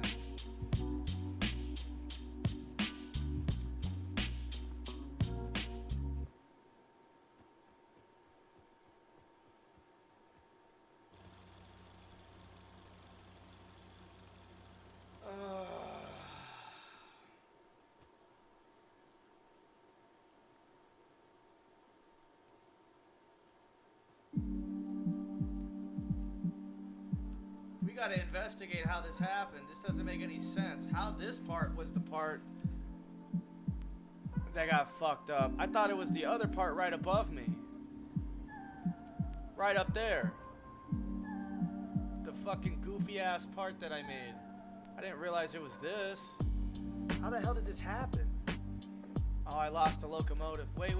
We gotta investigate how this happened. This doesn't make any sense. How this part was the part that got fucked up. I thought it was the other part right above me. Right up there. The fucking goofy ass part that I made. I didn't realize it was this. How the hell did this happen? Oh, I lost the locomotive. Wait.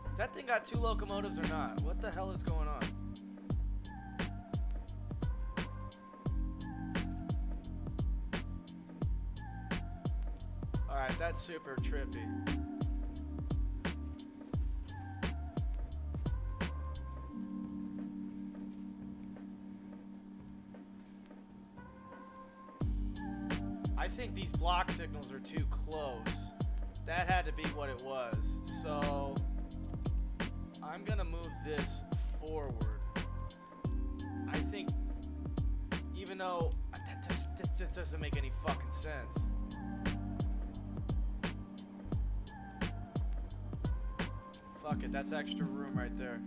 Has that thing got 2 locomotives or not? What the hell is going on? Alright, that's super trippy. I think these block signals are too close. That had to be what it was. So I'm gonna move this forward. I think, even though this just doesn't make any fucking sense. Fuck it, that's extra room right there.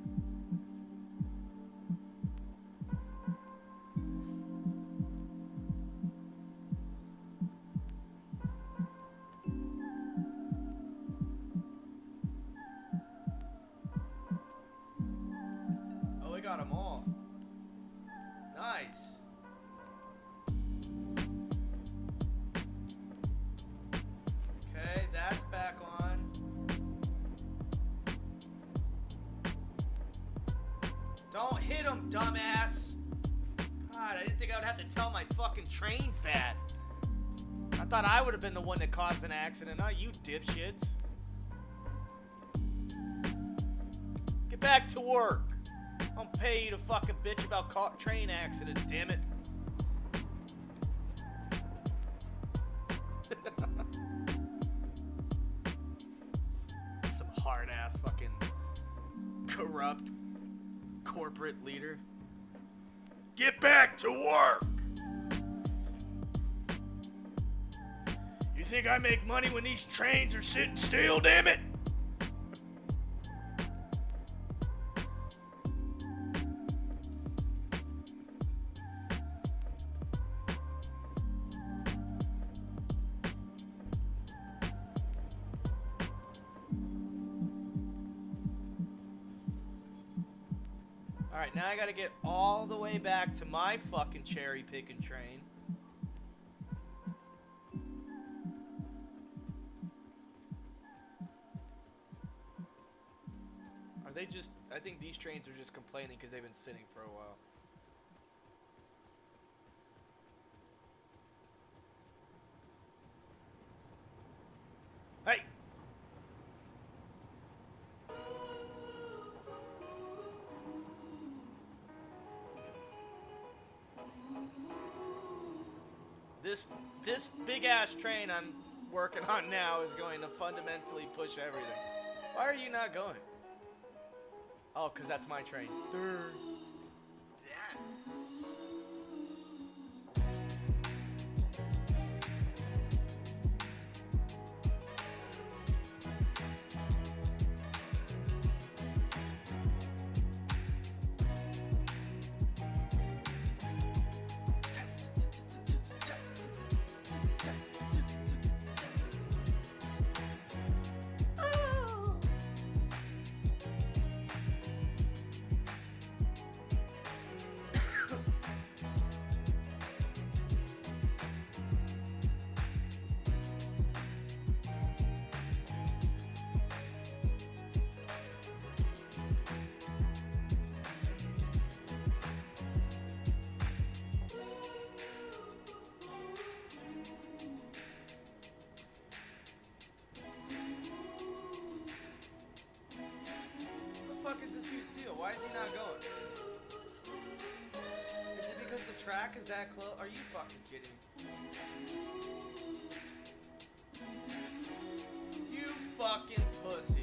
Got them all. Nice. Okay, that's back on. Don't hit him, dumbass. God, I didn't think I would have to tell my fucking trains that. I thought I would have been the one that caused an accident, not you dipshits. Get back to work. I don't pay you to fucking bitch about train accidents, damn it. Some hard ass fucking corrupt corporate leader. Get back to work! You think I make money when these trains are sitting still, damn it? Alright, now I gotta get all the way back to my fucking cherry picking train. Are they just... I think these trains are just complaining because they've been sitting for a while. Hey! This big ass train I'm working on now is going to fundamentally push everything. Why are you not going? Oh, because that's my train. Dad, is this dude's deal? Why is he not going? Is it because the track is that close? Are you fucking kidding me? You fucking pussy.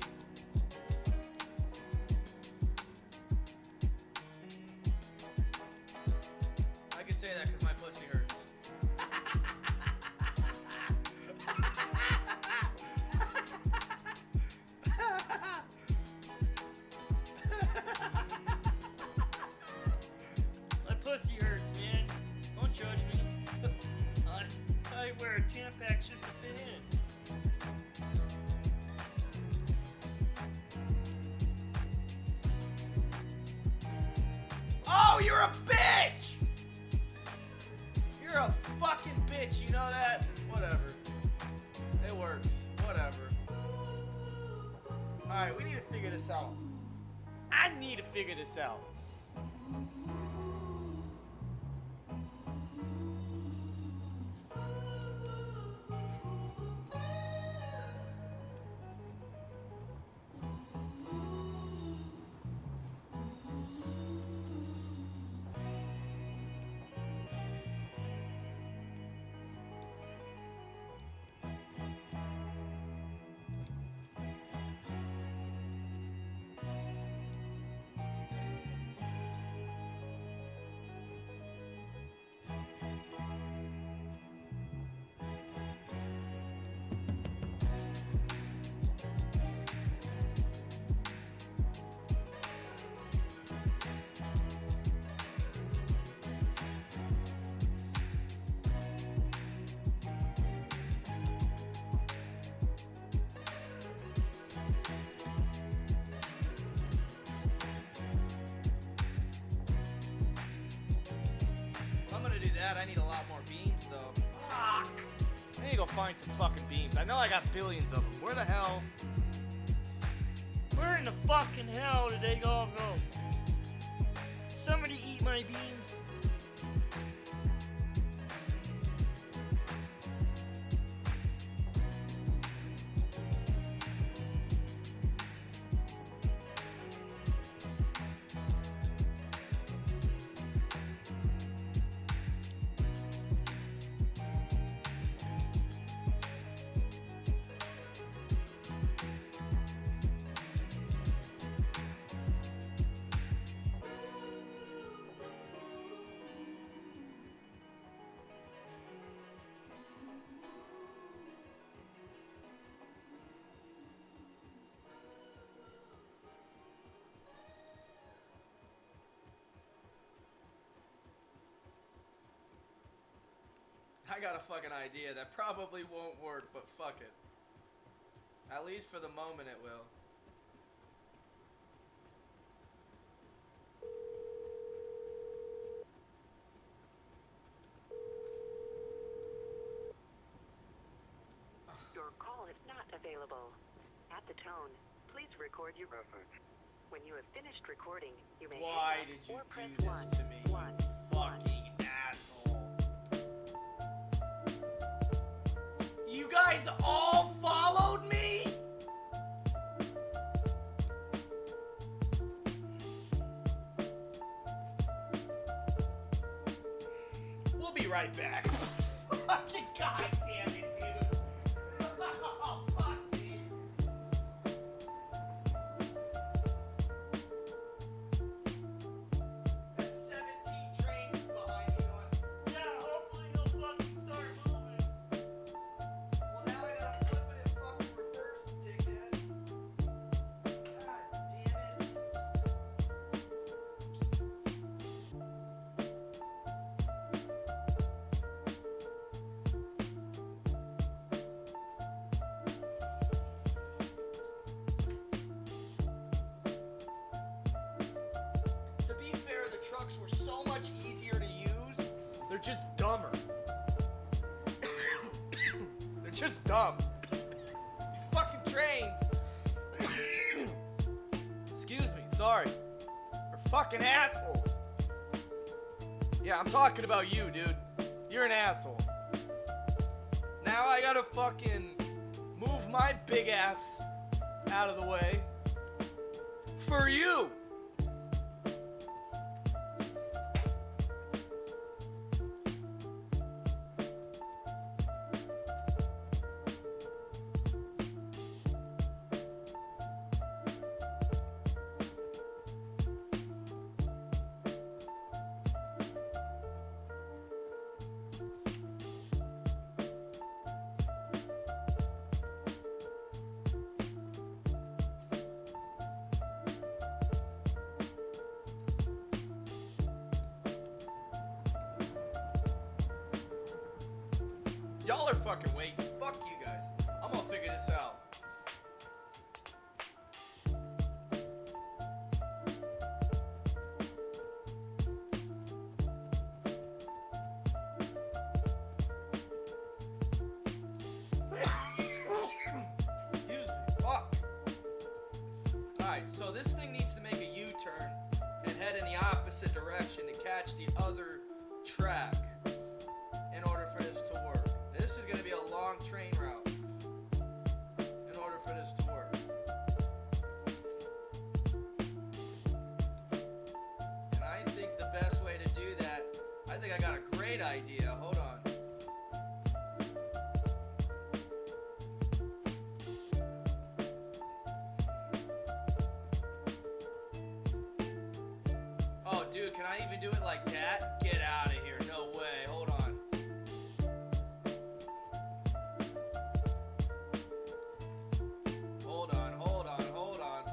I can say that because my pussy hurts. My pussy hurts, man. Don't judge me. I wear Tampax just to fit in. Oh, you're a bitch! You're a fucking bitch, you know that? Whatever. It works. Whatever. Alright, we need to figure this out. I need to figure this out. I need a lot more beams, though. Fuck! I need to go find some fucking beams. I know I got billions of them. Where the hell? Where in the fucking hell did they all go? Somebody eat my beans. I got a fucking idea that probably won't work, but fuck it. At least for the moment it will. Your call is not available. At the tone, please record your message. When you have finished recording, you may Why hang up did you or press do this to me, you 1. fucking asshole? You guys all followed me? We'll be right back. Fucking goddamn it, dude. Oh, fuck me. There's 17 trains behind me going. Yeah, hopefully he'll fucking start moving. Well, now I gotta flip it in fucking reverse, dickheads. God damn it. To be fair, the trucks were so much easier to use. They're just dumber. They're just dumb. These fucking trains. Excuse me, sorry. They're fucking assholes. Yeah, I'm talking about you, dude. You're an asshole. Now I gotta fucking move my big ass out of the way. for you. Y'all are fucking waiting. Fuck you guys. I'm gonna figure this out. Excuse me. Fuck. Alright, so this thing needs to make a U-turn and head in the opposite direction to catch the other track in order for this to work. This is going to be a long train route in order for this to work. And I think the best way to do that, I think I got a great idea. Hold on. Oh, dude, can I even do it like that? Get out of here. No way. Hold on. Hold on, hold on, hold on,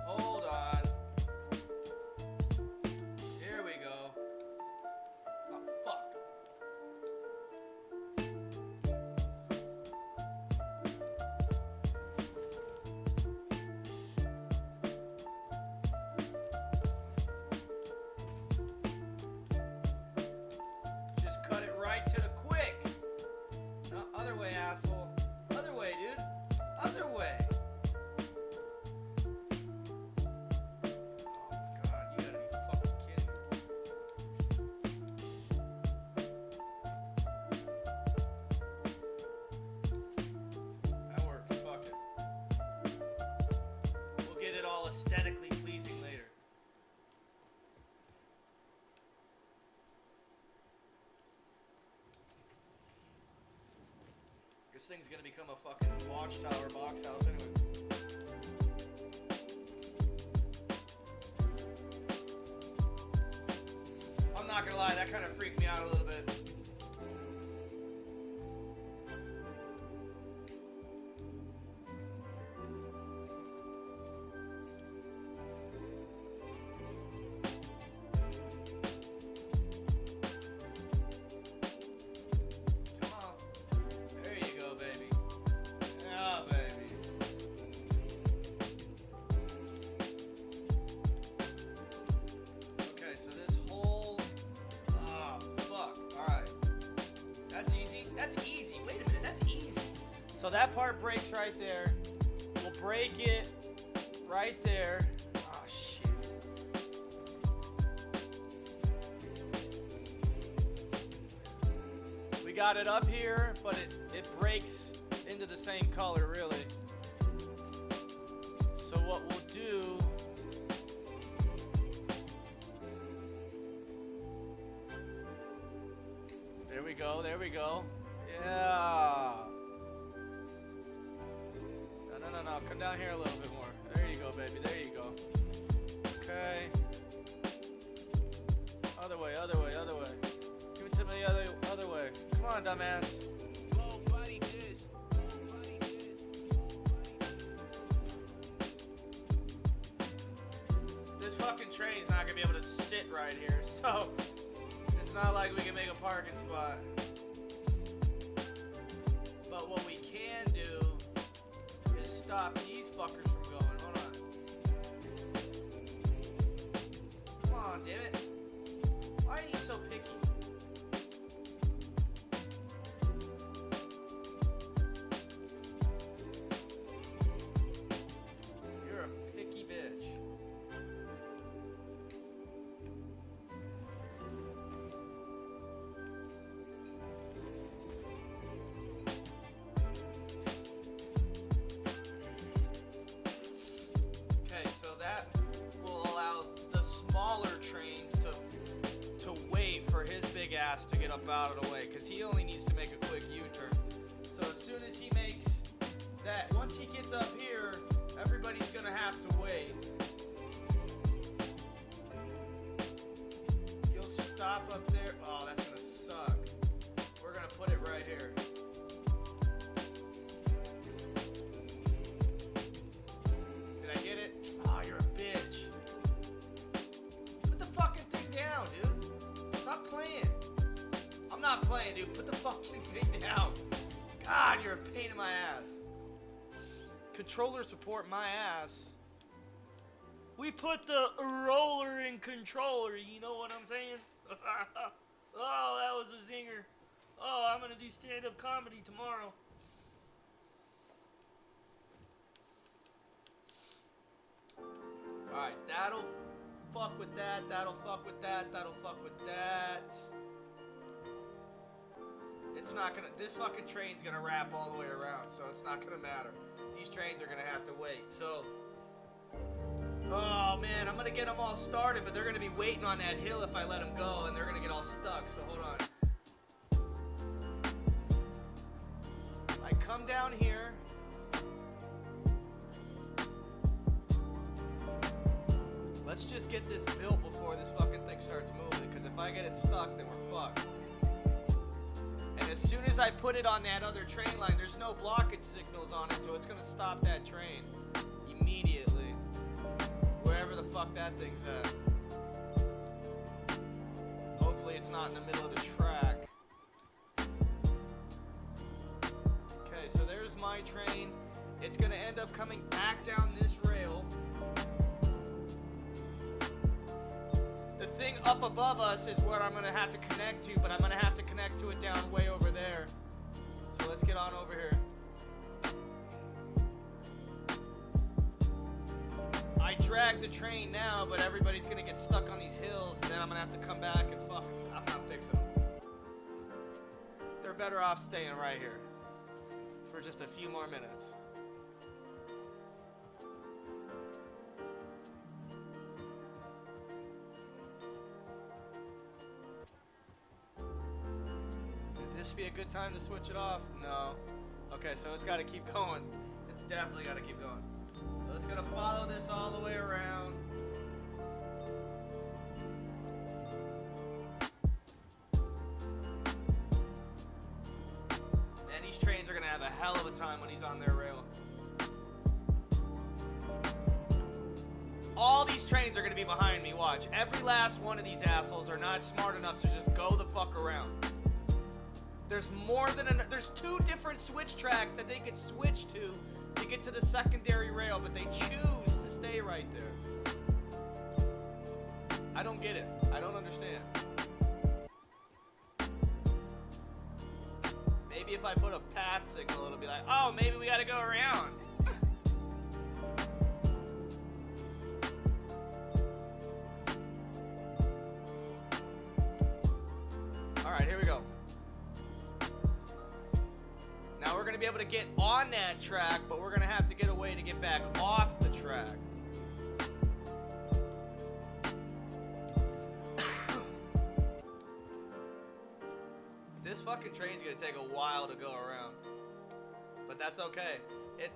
hold on. Here we go. Oh, fuck. Just cut it right to the quick. No, other way, asshole. Other way, dude. Other way. Oh god, you gotta be fucking kidding me. That works, fuck it. We'll get it all aesthetically pleasing later. This thing's gonna become a fucking watchtower box house anyway. I'm not gonna lie, that kind of freaked me out a little bit. Come on. There you go, baby. Yeah, baby. Okay, so this whole... Oh, fuck. Alright. That's easy. That's easy. Wait a minute, that's easy. So that part breaks right there. We'll break it right there. Oh, shit. We got it up here, but it breaks into the same color, really. So what we'll do... There we go, there we go. Yeah. No. Come down here a little bit more. There you go, baby. There you go. Okay. Other way, other way, other way. Give it to me the other way. Come on, dumbass. This fucking train's not gonna be able to sit right here, so it's not like we can make a parking spot. But what we can do is stop these fuckers from going. Hold on. Come on, damn it. Why are you so picky? You're a picky bitch. ass to get up out of the way, because he only needs to make a quick U-turn. So as soon as he makes that, once he gets up here, everybody's gonna have to wait. You'll stop up there. Oh, that's gonna suck. We're gonna put it right here. Did I get it? Oh, you're a bitch. Put the fucking thing down, dude. Stop playing. I'm not playing, dude. Put the fucking thing down. God, you're a pain in my ass. Controller support my ass. We put the roller in controller, you know what I'm saying? Oh, that was a zinger. Oh, I'm gonna do stand-up comedy tomorrow. Alright, that'll fuck with that, that'll fuck with that, that'll fuck with that. It's not gonna, this fucking train's gonna wrap all the way around, so it's not gonna matter. These trains are gonna have to wait, so. Oh man, I'm gonna get them all started, but they're gonna be waiting on that hill if I let them go, and they're gonna get all stuck, so hold on. I come down here. Let's just get this built before this fucking thing starts moving, because if I get it stuck, then we're fucked. And as soon as I put it on that other train line, there's no blockage signals on it, so it's gonna stop that train immediately. Wherever the fuck that thing's at. Hopefully it's not in the middle of the track. Okay, so there's my train. It's gonna end up coming back down this rail. The thing up above us is where I'm gonna have to connect to, but I'm gonna have to connect to it down way over there. So let's get on over here. I drag the train now, but everybody's gonna get stuck on these hills, and then I'm gonna have to come back and fuck. I'm not fixing them. They're better off staying right here for just a few more minutes. Would this be a good time to switch it off? No. Okay, so it's gotta keep going. It's definitely gotta keep going. So it's gonna follow this all the way around. Man, these trains are gonna have a hell of a time when he's on their rail. All these trains are gonna be behind me, watch. Every last one of these assholes are not smart enough to just go the fuck around. There's more than there's 2 different switch tracks that they could switch to get to the secondary rail, but they choose to stay right there. I don't get it. I don't understand. Maybe if I put a path signal, it'll be like, oh, maybe we gotta go around. Alright, here we go. Now we're going to be able to get on that track, but we're going to have to get a way to get back off the track. This fucking train's going to take a while to go around. But that's okay.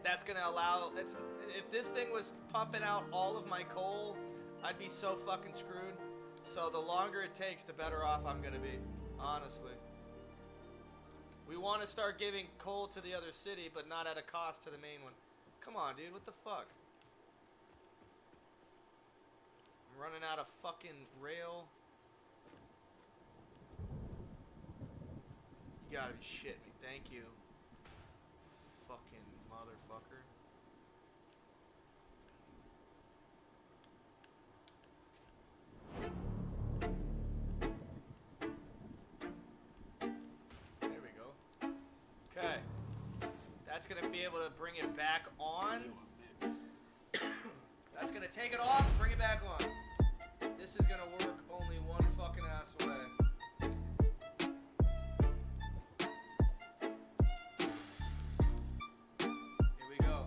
That's going to allow... if this thing was pumping out all of my coal, I'd be so fucking screwed. So the longer it takes, the better off I'm going to be. Honestly. We want to start giving coal to the other city, but not at a cost to the main one. Come on, dude. What the fuck? I'm running out of fucking rail. You gotta be shitting me. Thank you. Fucking motherfucker. Okay, that's gonna be able to bring it back on. That's gonna take it off, bring it back on. This is gonna work only one fucking ass way. Here we go.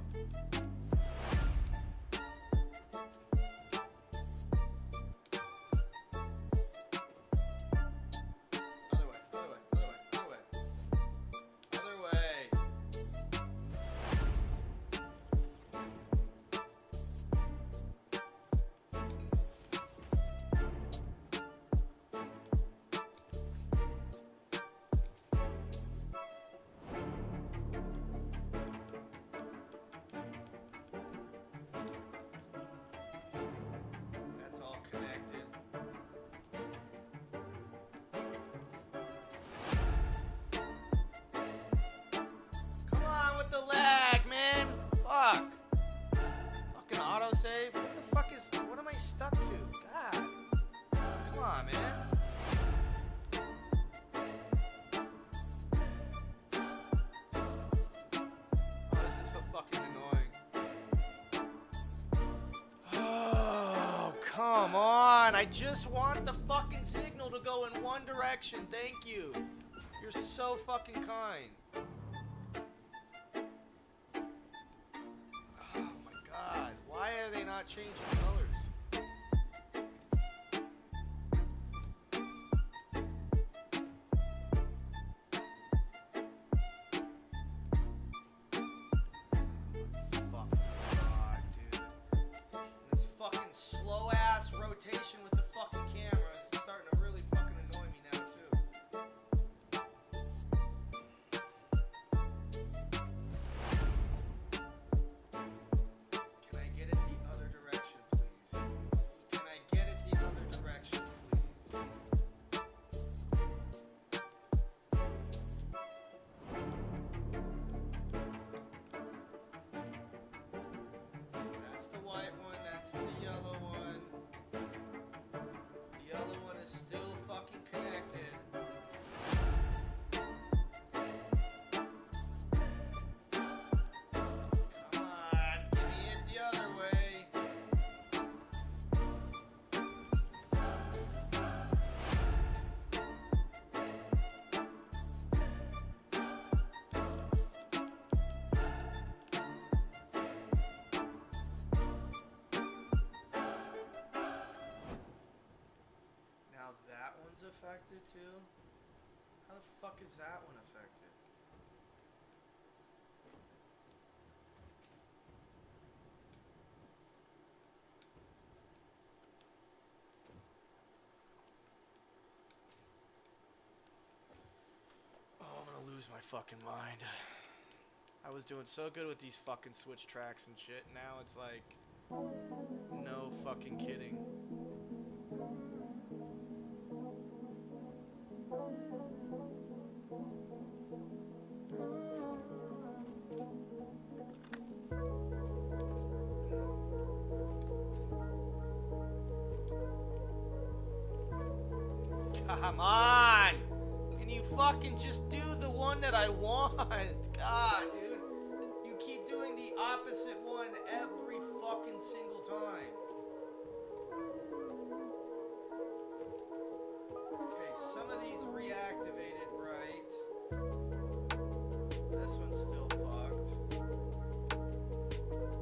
Other come on. I just want the fucking signal to go in one direction. Thank you. You're so fucking kind. Oh my god. Why are they not changing colors? Fuck god, dude. This fucking slow ass rotation with the fucking camera is starting to really fucking annoy me now too. Can I get it the other direction, please? Can I get it the other direction, please? That's the white one, that's the yellow one. The yellow one is still fucking connected. Come on, give me it the other way. Now that one's affected too? How the fuck is that one affected? Oh, I'm gonna lose my fucking mind. I was doing so good with these fucking switch tracks and shit. Now it's like, no fucking kidding. Come on! Can you fucking just do the one that I want? God, dude. You keep doing the opposite one every fucking single time. Okay, some of these reactivated, right? This one's still fucked.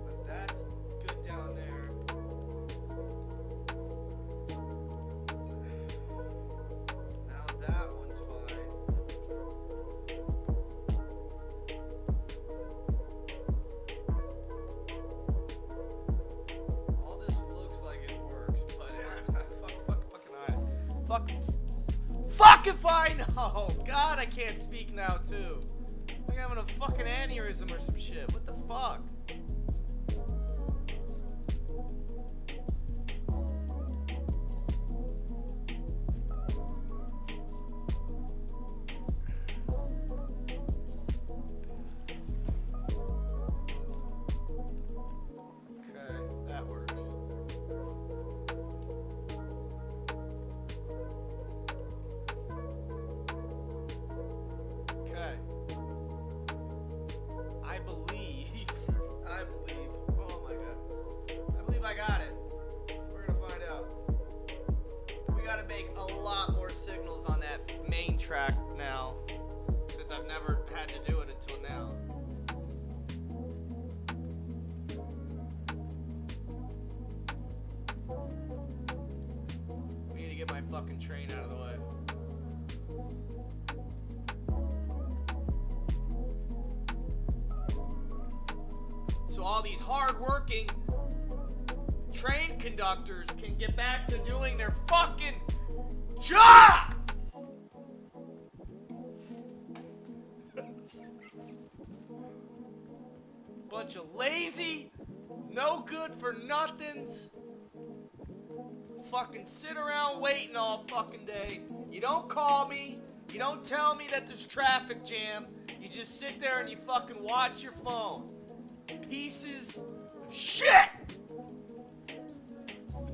But that's good down there. Now that one's fine. All this looks like it works, but fuck if I know! God, I can't speak now too. I'm having a fucking aneurysm or some shit. What the fuck? Okay, that works. Okay. I believe, oh my god. I believe I got it. We're gonna find out. We gotta make a lot more signals on that main track now, since I've never had to do it until now. We need to get my fucking train out of the way. So all these hard-working train conductors can get back to doing their fucking job! Bunch of lazy, no good for nothings. Fucking sit around waiting all fucking day. You don't call me. You don't tell me that there's traffic jam. You just sit there and you fucking watch your phone. Pieces of shit!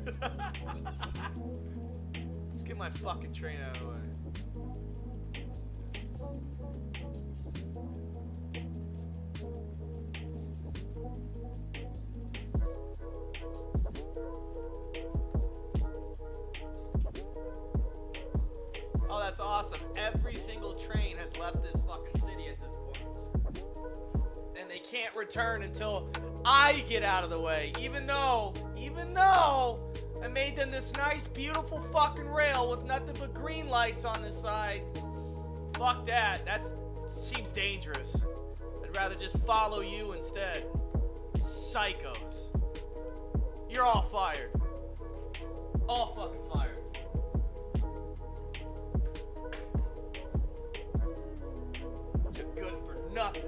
Let's get my fucking train out of the way. awesome. Every single train has left this fucking city at this point. And they can't return until I get out of the way. Even though I made them this nice, beautiful fucking rail with nothing but green lights on the side. Fuck that. That seems dangerous. I'd rather just follow you instead. Psychos. You're all fired. All fucking fired. You're good for nothing.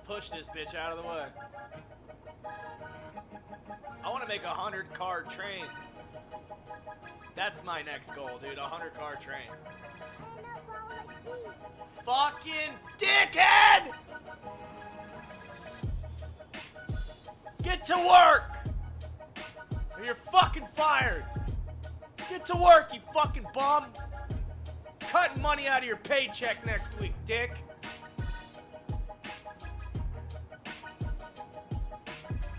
Push this bitch out of the way. I want to make a 100-car train. That's my next goal, dude. A 100-car train. Fucking dickhead! Get to work! Or you're fucking fired. Get to work, you fucking bum. Cutting money out of your paycheck next week, dick.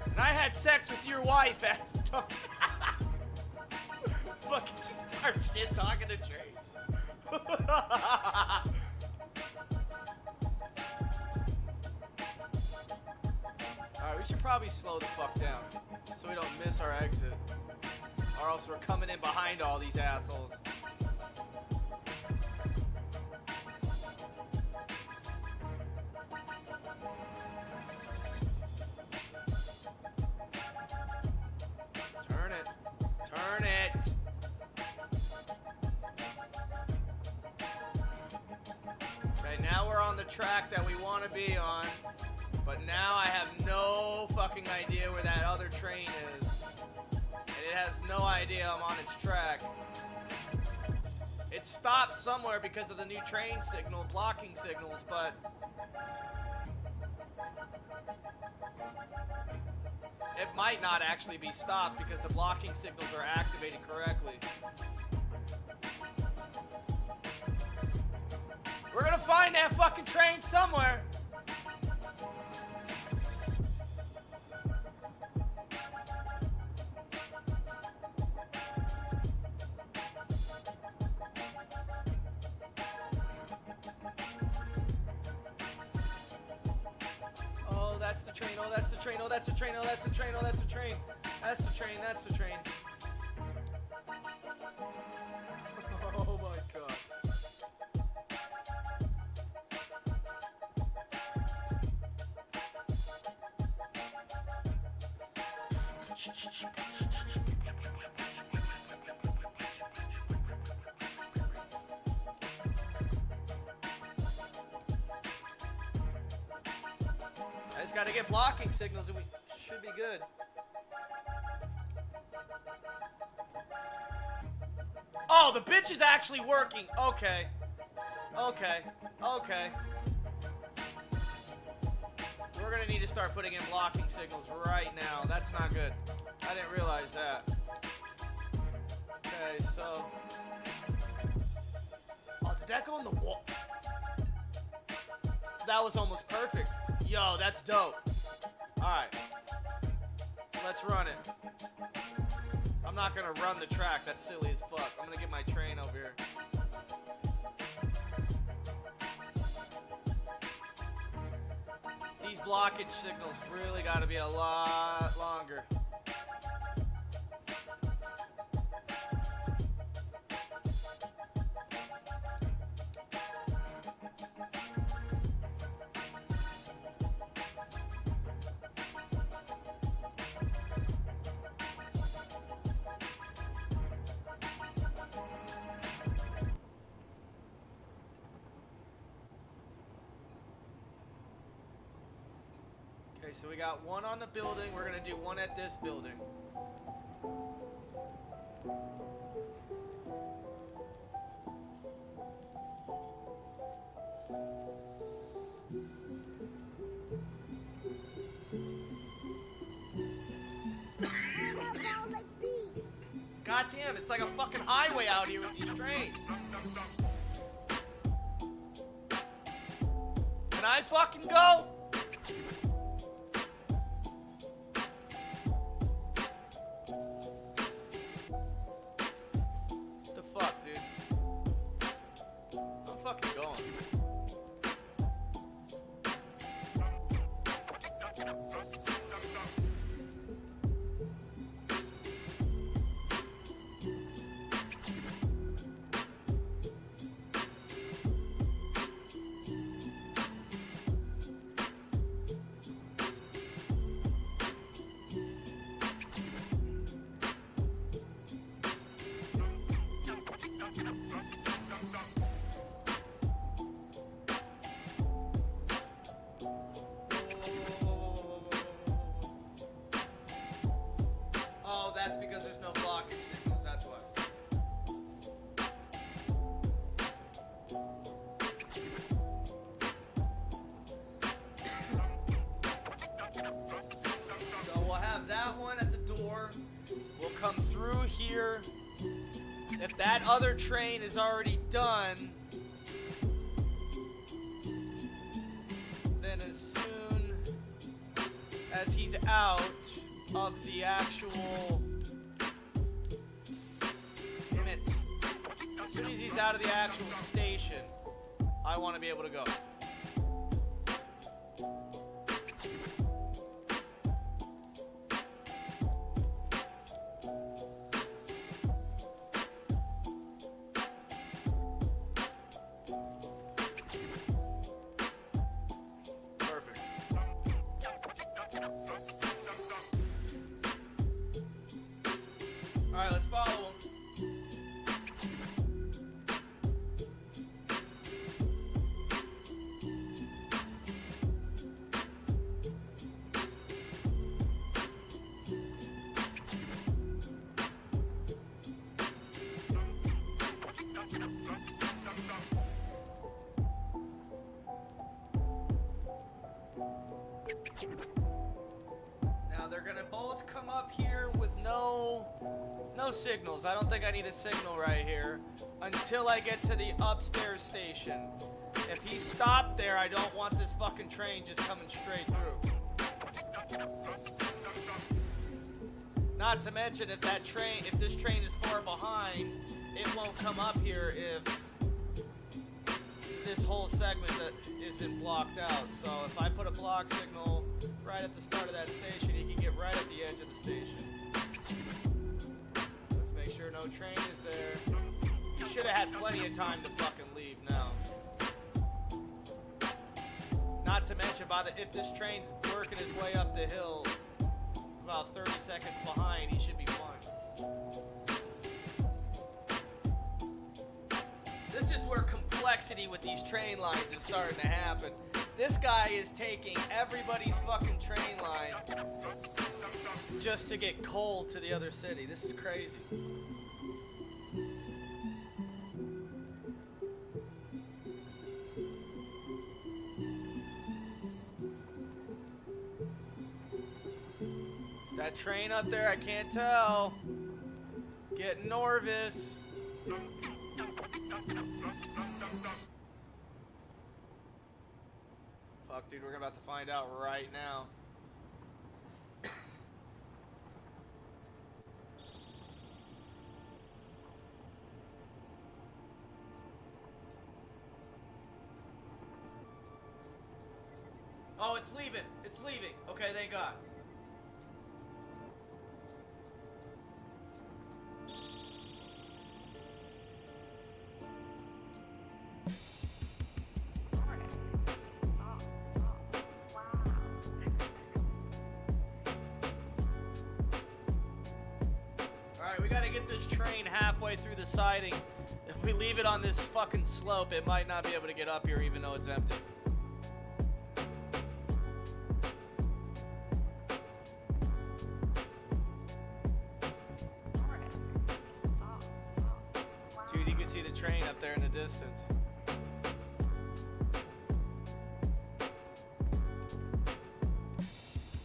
And I had sex with your wife, ass. Fucking just start shit talking to trains. Alright, we should probably slow the fuck down so we don't miss our exit. Or else we're coming in behind all these assholes. Turn it. Okay, now we're on the track that we want to be on. But now I have no fucking idea where that other train is. And it has no idea I'm on its track. It stopped somewhere because of the new train signal, blocking signals, but... it might not actually be stopped because the blocking signals are activated correctly. We're gonna find that fucking train somewhere. Oh, that's the train. Oh, that's the train. Oh, that's the train. Oh, that's the train. Oh, that's the train. That's the train. That's the train. Oh my god. I just gotta get blocking signals and we should be good. Oh, the bitch is actually working. Okay. Okay. Okay. We're gonna need to start putting in blocking signals right now. That's not good. I didn't realize that. Okay, so... oh, did that go in the wall? That was almost perfect. Yo, that's dope. Alright. Let's run it. I'm not gonna run the track. That's silly as fuck. I'm gonna get my train over here. These blockage signals really gotta be a lot longer. Okay, Okay, so we got one on the building. We're gonna do one at this building. God damn, it's like a fucking highway out here with these trains. Can I fucking go? The fuck, dude? I'm fucking going. Oh, that's because there's no blocking signals, that's why. So we'll have that one at the door. We'll come through here. If that other train is already done, then as soon as he's out of the actual... Damn it. As soon as he's out of the actual station, I want to be able to go. Perfect. Alright, let's follow him. Now they're gonna both come up here with no signals. I don't think I need a signal right here until I get to the upstairs station. If he stopped there, I don't want this fucking train just coming straight through. Not to mention if this train is far behind, it won't come up here if this whole segment that isn't blocked out. So if I put a block signal right at the start of that station, he can get right at the edge of the station. Let's make sure no train is there. He should have had plenty of time to fucking leave now. Not to mention, if this train's working his way up the hill, about 30 seconds behind, he should be fine. This is where complexity with these train lines is starting to happen. This guy is taking everybody's fucking train line just to get coal to the other city. This is crazy. Is that train up there? I can't tell. Getting nervous. Fuck, dude, we're about to find out right now. Oh, it's leaving. It's leaving. Okay, thank God. Alright, we gotta get this train halfway through the siding. If we leave it on this fucking slope, it might not be able to get up here even though it's empty. distance.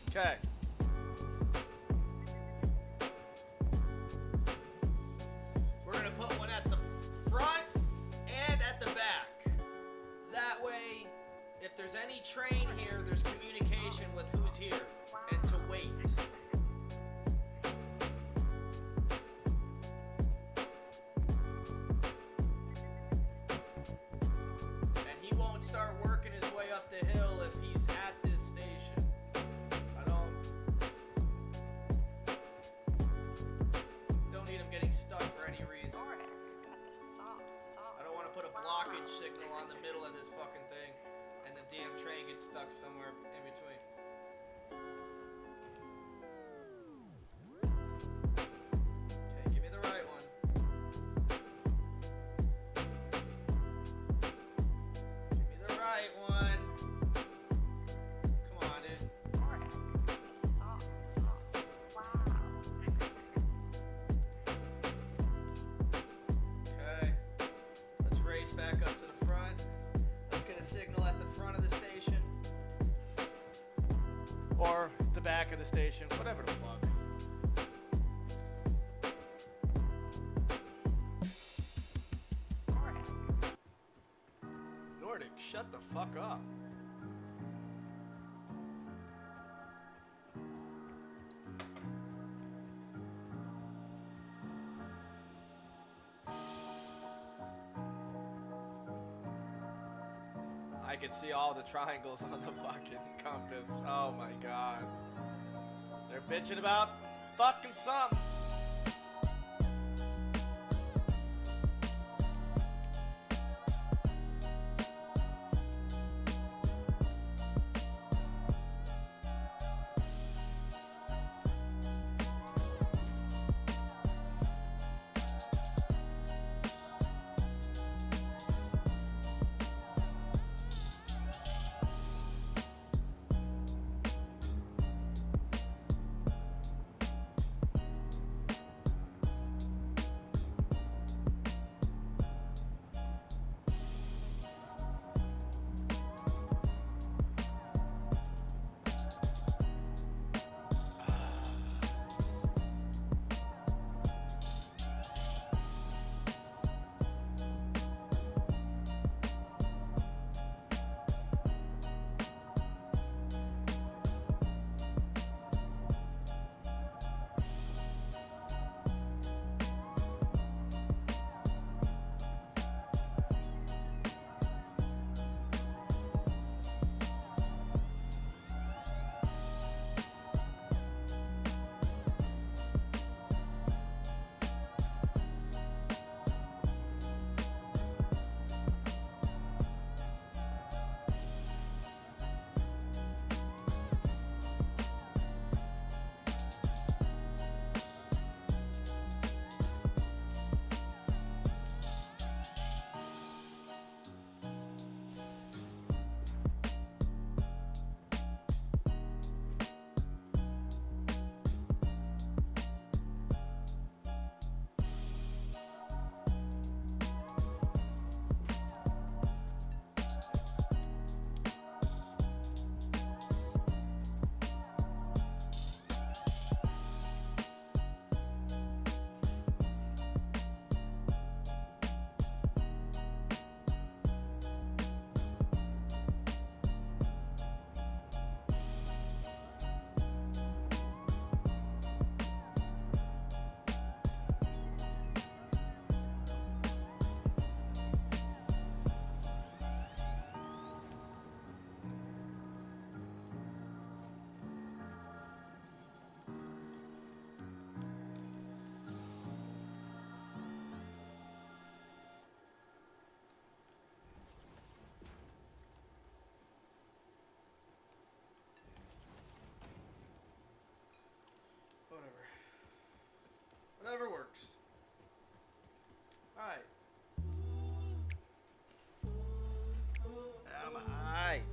Okay. We're gonna put one at the front and at the back. That way, if there's any train here, there's communication with who's here and to wait. And he won't start working his way up the hill if he's at this station. Don't need him getting stuck for any reason. I don't want to put a blockage signal on the middle of this fucking thing and the damn train gets stuck somewhere in between. Okay, give me the right one. Give me the right one. Come on, dude. Okay. Let's race back up to the front. Let's get a signal at the front of the station. Or the back of the station. Whatever the fuck. Nordic, shut the fuck up. I can see all the triangles on the fucking compass. Oh my god. They're bitching about fucking something. Whatever works. Alright. Alright.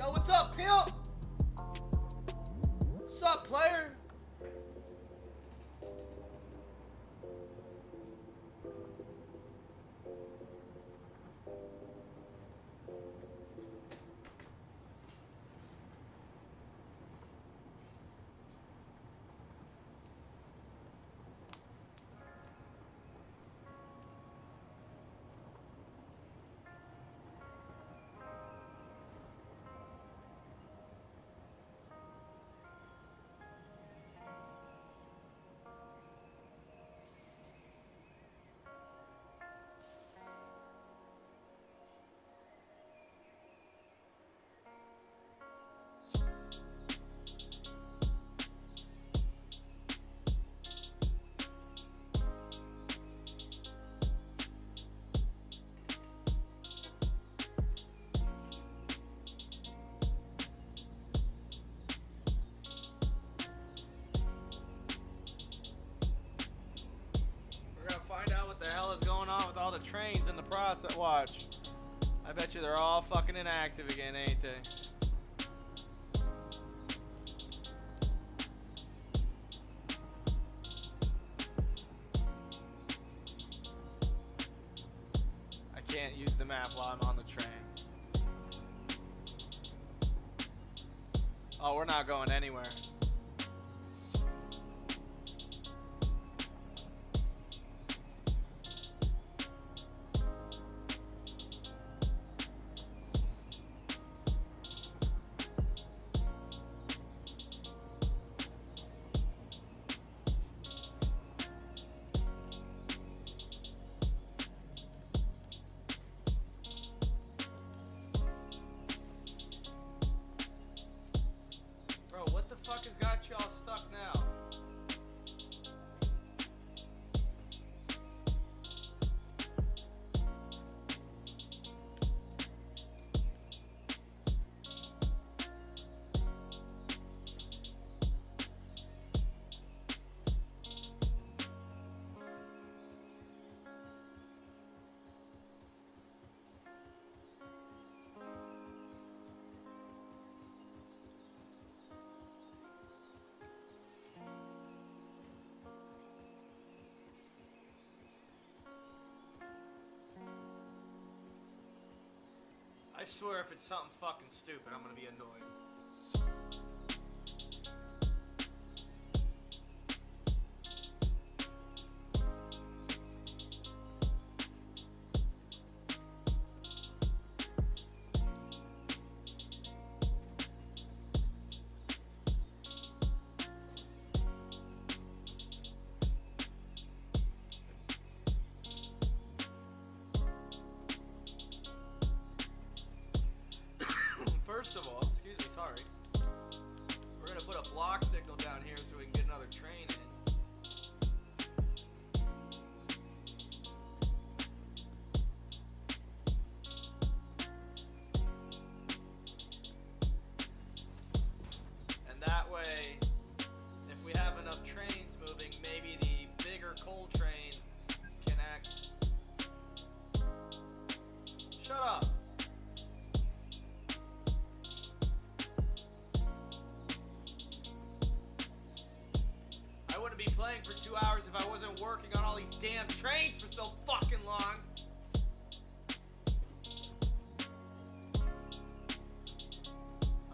Yo, what's up, pimp? What's up, player? All the trains in the process. Watch. I bet you they're all fucking inactive again, ain't they? I can't use the map while I'm on the train. Oh, we're not going anywhere. I swear if it's something fucking stupid, I'm gonna be annoyed. First of all, excuse me, sorry. We're gonna put a block signal down here so we can get another train in. And that way, if we have enough trains moving, maybe the bigger coal train can act. Shut up. I wouldn't be playing for 2 hours if I wasn't working on all these damn trains for so fucking long.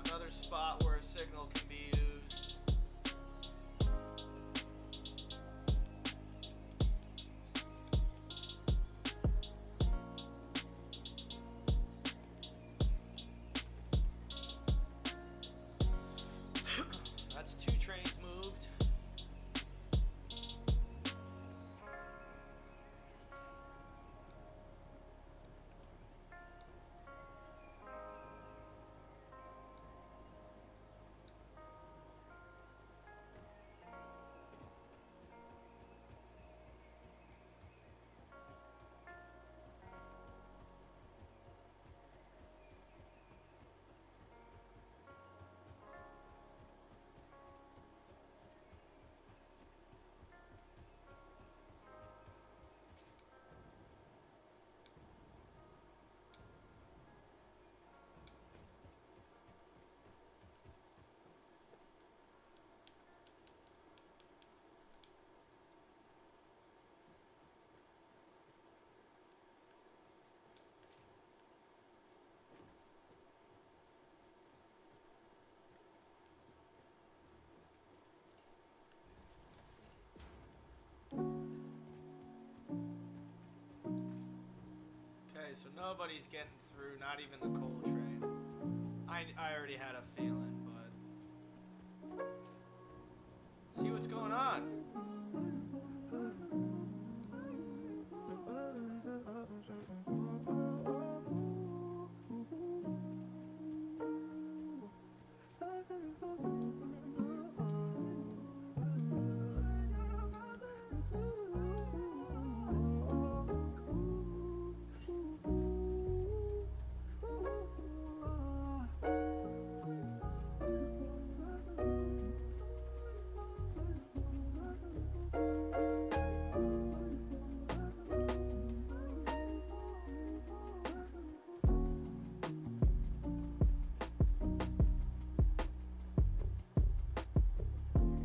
Another spot where a signal can be used. That's 2 trains moved. so nobody's getting through, not even the coal train. I already had a feeling, but... See what's going on.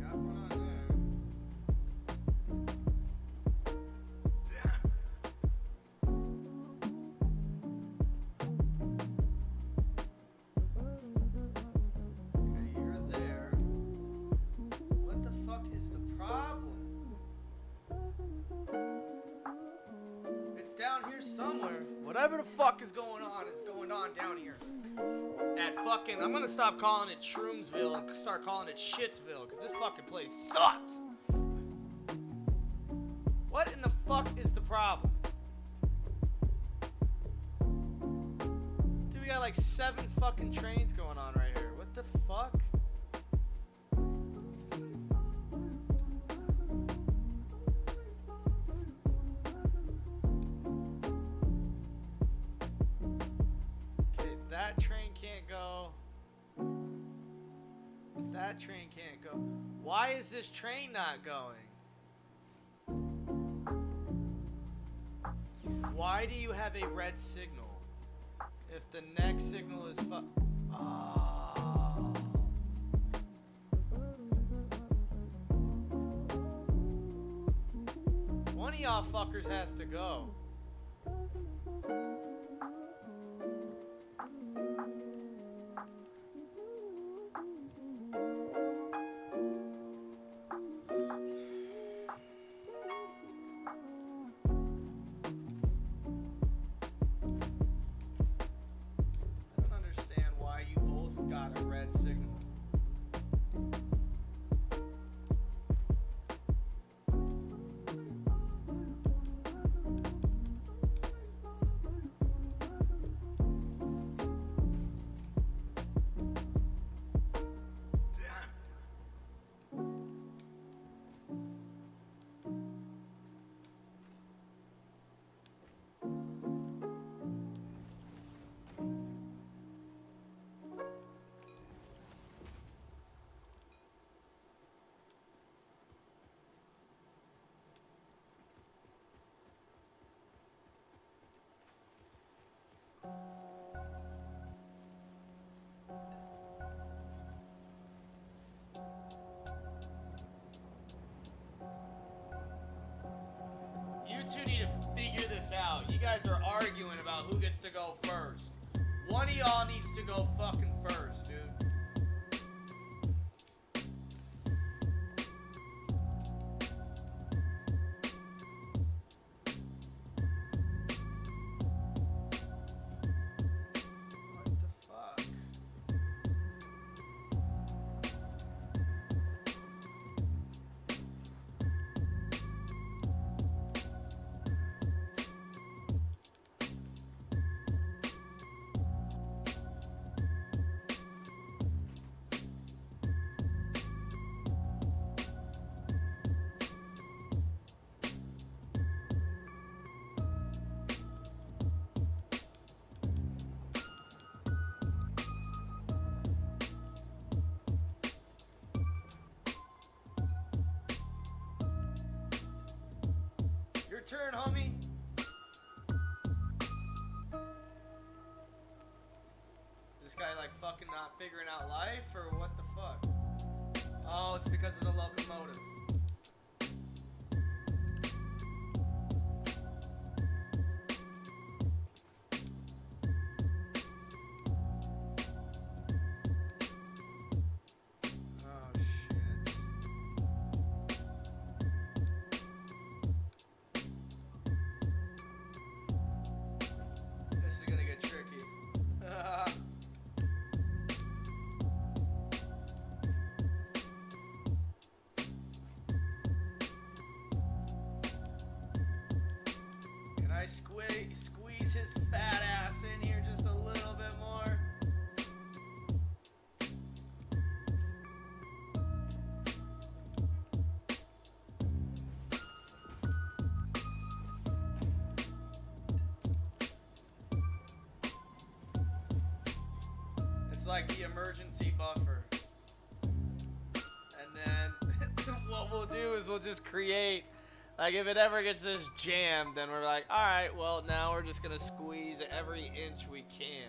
Got one on there. Okay, you're there. What the fuck is the problem? It's down here somewhere. Whatever the fuck is going on down here. At fucking, I'm gonna stop calling it Shroomsville and start calling it Shitsville, because this fucking place sucks. What in the fuck is the problem? Dude, we got like 7 fucking trains going on right here. What the fuck? Okay, that train can't go. That train can't go. Why is this train not going? Why do you have a red signal? If the next signal is oh. One of y'all fuckers has to go. I don't understand why you both got a red signal. You two need to figure this out. You guys are arguing about who gets to go first. One of y'all needs to go fucking first, dude. What the fuck? Your turn, homie. This guy like fucking not figuring out life or what the fuck? Oh, it's because of the locomotive. Oh shit. like the emergency buffer. And then what we'll do is we'll just create, like if it ever gets this jammed, then we're like, all right, well now we're just gonna squeeze every inch we can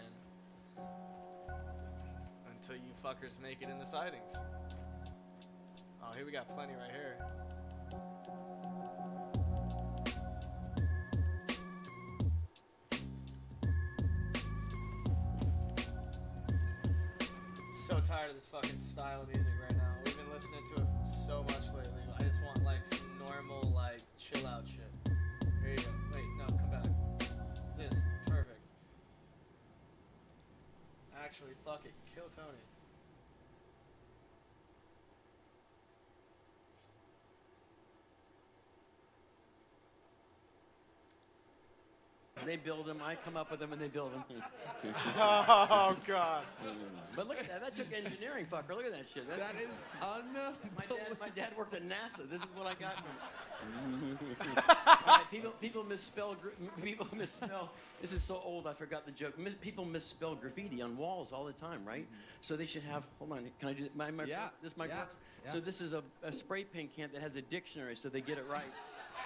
until you fuckers make it in the sidings. Oh, here we got plenty right here. So tired of this fucking style of music right now. We've been listening to it so much lately. I just want like some normal, like chill out shit. Here you go. Wait, no, come back. This, perfect. Actually, fuck it. Kill Tony. They build them. I come up with them, and they build them. Oh god. But look at that. That took engineering, fucker. Look at that shit. That is My dad worked at NASA. This is what I got from. All right, people misspell. This is so old. I forgot the joke. People misspell graffiti on walls all the time, right? So they should have. Hold on. Can I do my Yeah, this mic yeah, works? yeah. So this is a spray paint can that has a dictionary, so they get it right.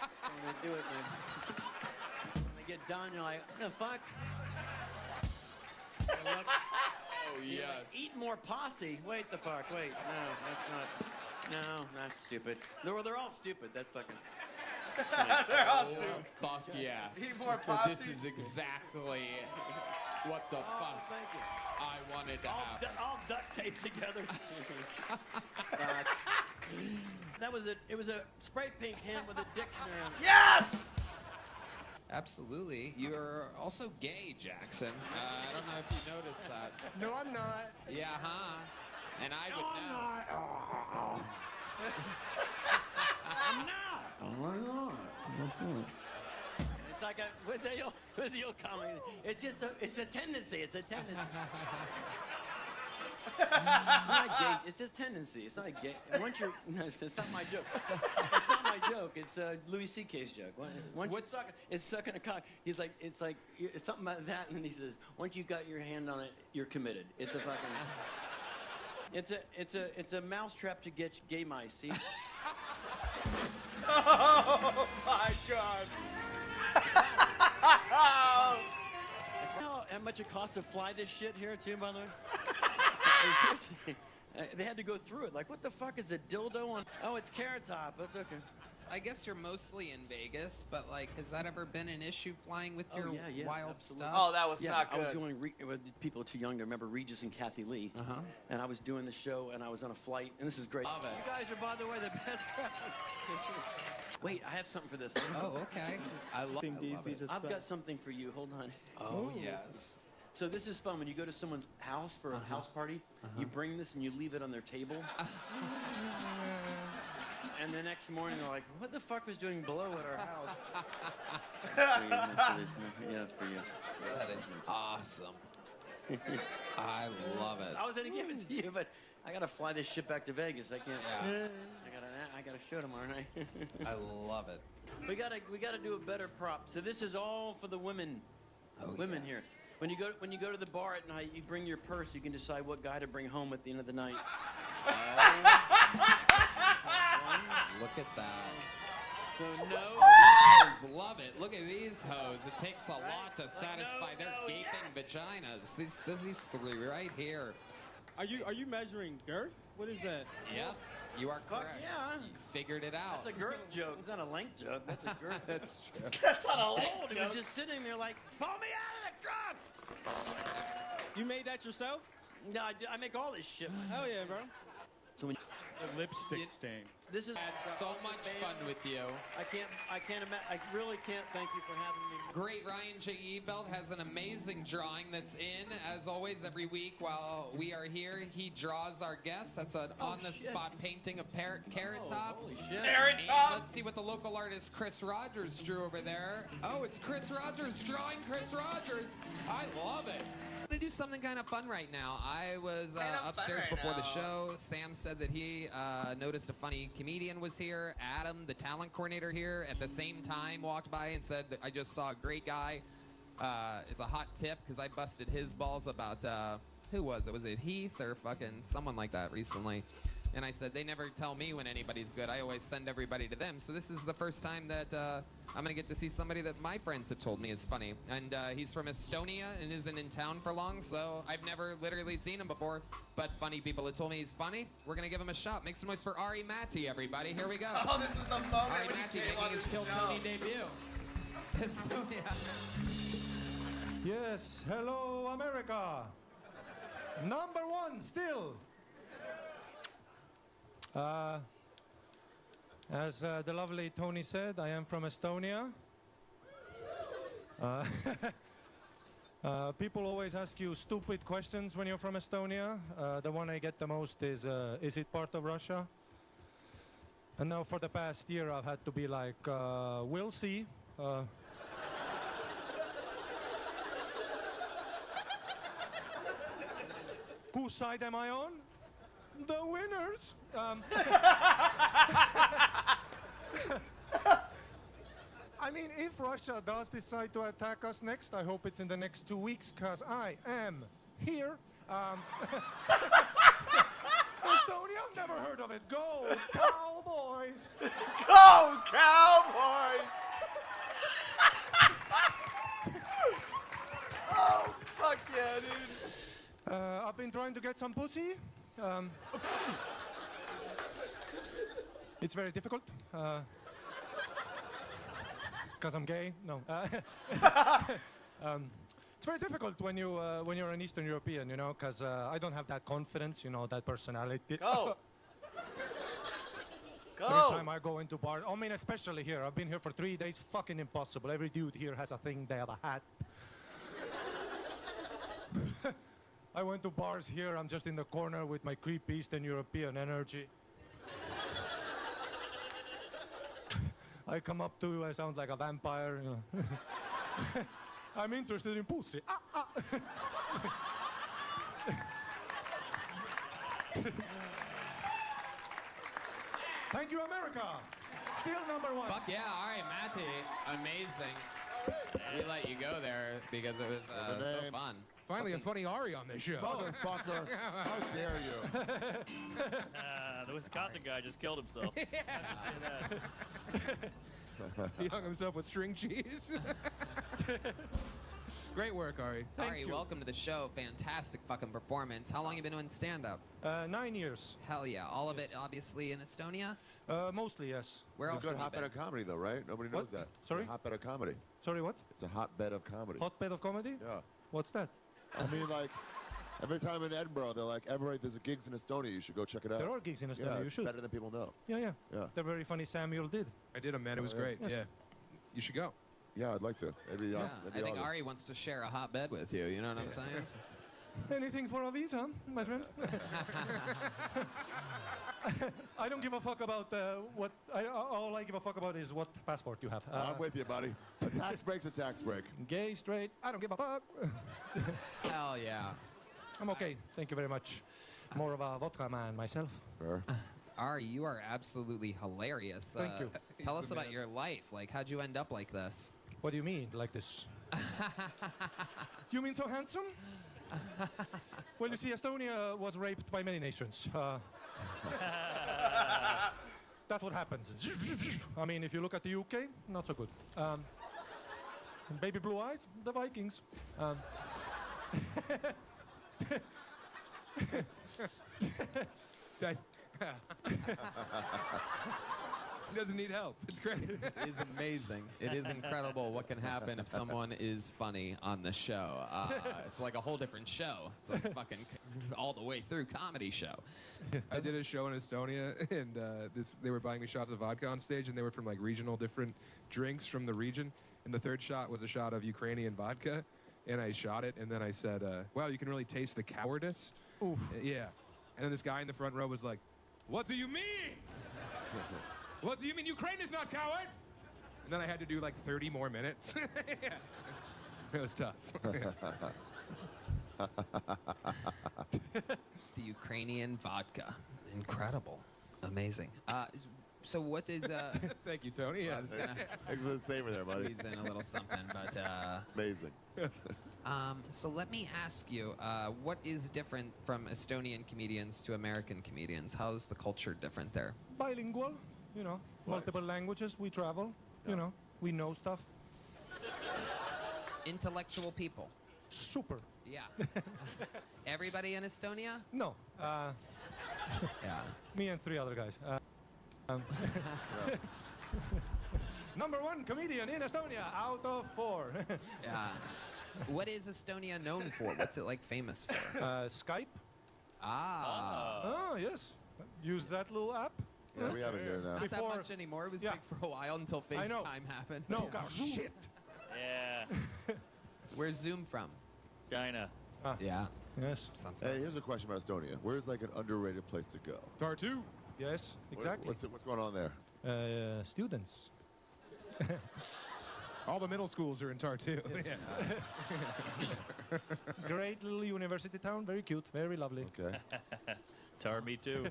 And they do it, man. Get done, you're like, what the fuck? Oh, yes. Eat more posse. Wait the fuck, wait. No, that's not. No, that's stupid. They're all stupid. That's fucking. They're all Oh, stupid. fuck yes. Eat more This posse. is exactly what the Oh, fuck thank you. I wanted to happen. All duct taped together. That was it. It was a spray paint can with a dictionary on it. Yes! Absolutely. You're also gay, Jackson. I don't know if you noticed that. No, I'm not. Yeah, huh? And I would know. I'm not. It's like a what's the old comedy? It's just it's a tendency. It's a tendency. It's not gay. It's just tendency. It's not a gay. Once you're, no, it's not my joke. It's not my joke. It's Louis C.K.'s joke. Once it's sucking a cock. He's like, it's something about that, and then he says, once you got your hand on it, you're committed. It's a fucking. It's a mousetrap to get gay mice. See? Oh my god. You know how much it costs to fly this shit here too, by the way? Seriously, they had to go through it. Like, what the fuck is a dildo on? Oh, it's Carrot Top. That's okay. I guess you're mostly in Vegas, but like, has that ever been an issue flying with your wild absolutely. stuff? Oh, that was Yeah, not I was good. doing with people too young to remember Regis and Kathy Lee. Uh-huh. And I was doing the show, and I was on a flight, and this is great. Love it. You guys are, by the way, the best. Wait, I have something for this. Oh, okay. I love it. I've got something for you. Hold on. Oh, yes. So this is fun. When you go to someone's house for a house party, you bring this and you leave it on their table. And the next morning they're like, what the fuck was doing blow at our house? Yeah, that's for you. That is awesome. I love it. I was going to give it to you, but I got to fly this shit back to Vegas. I can't. Yeah. I got a show tomorrow night. I love it. We gotta do a better prop. So this is all for the women. Women here. When you go to the bar at night, you bring your purse. You can decide what guy to bring home at the end of the night. Look at that. So no. These hoes love it. Look at these hoes. It takes a lot to satisfy their gaping vaginas. These three right here. Are you measuring girth? What is that? Yep. You are Fuck correct. yeah. You figured it out. That's a girth joke. It's not a length joke. That's a girth. That's true. That's not a link It was just sitting there like, pull me out of the truck. You made that yourself? No, I make all this shit. Hell yeah, bro. So when The lipstick You- stain. this is Had so much fun with you. I can't imagine. I really can't thank you for having me. Great Ryan J. Ebelt has an amazing drawing that's in, as always, every week while we are here. He draws our guests. That's an on-the-spot painting of Carrot Top. Holy shit. Carrot And Top. let's see what the local artist Chris Rogers drew over there. Oh, it's Chris Rogers drawing Chris Rogers. I love it. I'm gonna do something kind of fun right now. I was Kinda fun upstairs right before the now. show. Sam said that he noticed a funny comedian was here. Adam, the talent coordinator here, at the same time walked by and said that I just saw a great guy. It's a hot tip because I busted his balls about who was it? Was it Heath or fucking someone like that recently? And I said, they never tell me when anybody's good. I always send everybody to them. So this is the first time that I'm going to get to see somebody that my friends have told me is funny. And he's from Estonia and isn't in town for long, so I've never literally seen him before. But funny people have told me he's funny. We're going to give him a shot. Make some noise for Ari Matti, everybody. Here we go. Oh, this is the moment Ari when he Matti came on making his the Kill show. Tony debut. Estonia. Yes, hello America. Number one still. As the lovely Tony said, I am from Estonia. People always ask you stupid questions when you're from Estonia. The one I get the most is it part of Russia? And now for the past year I've had to be like, we'll see. Whose side am I on? The winners. I mean, if Russia does decide to attack us next, I hope it's in the next 2 weeks, because I am here. Estonia, I've never heard of it. Go, Cowboys! Go, Cowboys! Oh, fuck yeah, dude. I've been trying to get some pussy. It's very difficult. Because I'm gay. No. It's very difficult when you're an Eastern European, you know, because I don't have that confidence, you know, that personality. Go. Go. Every time I go into bars, I mean, especially here. I've been here for 3 days. Fucking impossible. Every dude here has a thing. They have a hat. I went to bars here. I'm just in the corner with my creepy Eastern European energy. I come up to you. I sound like a vampire. You know. I'm interested in pussy. Ah, ah. Thank you, America. Still number one. Fuck yeah, all right, Matty. Amazing. We let you go there because it was so fun. Finally, a funny Ari on this show. Motherfucker. How dare you? The Wisconsin guy just killed himself. He hung himself with string cheese. Great work, Ari. Ari, welcome to the show. Fantastic fucking performance. How long you been doing stand-up? 9 years. Hell yeah. All of it, obviously, in Estonia? Mostly, yes. Where else It's a have good you hotbed been? of comedy, though, right? Nobody knows What? that. Sorry? It's a hotbed of comedy. Sorry, what? It's a hotbed of comedy. Hotbed of comedy? Yeah. What's that? I mean, like, every time in Edinburgh, they're like, everybody, there's a gigs in Estonia. You should go check it out. There are gigs in Estonia. Yeah, You it's should. better than people know. Yeah, yeah. Yeah. They're very funny. Samuel did. I did them, man. It was great. Yes. Yeah. You should go. Yeah, I'd like to. Maybe, Yeah, maybe I think August. Ari wants to share a hotbed with you. You know what I'm saying? Anything for a visa, my friend. I don't give a fuck about what. All I give a fuck about is what passport you have. I'm with you, buddy. A tax break's a tax break. Gay, straight. I don't give a fuck. Hell yeah. I'm okay. Thank you very much. More of a vodka man myself. Fair. Ari, you are absolutely hilarious. Thank you. Tell us about your life. Like, how'd you end up like this? What do you mean, like this? You mean so handsome? Well, you see, Estonia was raped by many nations. That's what happens. I mean, if you look at the UK, not so good. Baby blue eyes, the Vikings. He doesn't need help. It's great. It is amazing. It is incredible what can happen if someone is funny on the show. It's like a whole different show. It's like fucking all the way through comedy show. I did a show in Estonia, and they were buying me shots of vodka on stage, and they were from like regional different drinks from the region. And the third shot was a shot of Ukrainian vodka, and I shot it, and then I said, "Wow, you can really taste the cowardice." Oof. Yeah. And then this guy in the front row was like, "What do you mean? What do you mean Ukraine is not coward?" And then I had to do like 30 more minutes. Yeah. It was tough. The Ukrainian vodka. Incredible. Amazing. So what is... Thank you, Tony. I was gonna Thanks for the saver there, buddy. squeeze in a little something, but... Amazing. So let me ask you, what is different from Estonian comedians to American comedians? How is the culture different there? Bilingual, you know, multiple languages. We travel, you know, we know stuff. Intellectual people. Super. Yeah. Everybody in Estonia? No. Yeah. Me and 3 other guys. Number 1 comedian in Estonia out of 4. Yeah. What is Estonia known for? What's it like famous for? Skype. Ah. Oh, yes. Use that little app. Yeah, we have it here now. Not that much anymore. It was big for a while until I know. FaceTime happened. No, God, shit. Yeah. Where's Zoom from? China. Yeah. Yes. Sounds Hey, here's a question about Estonia. Where's like an underrated place to go? Tartu. Yes, exactly. What's going on there? Students. All the middle schools are in Tartu. Great little university town. Very cute. Very lovely. Okay. Tar me too.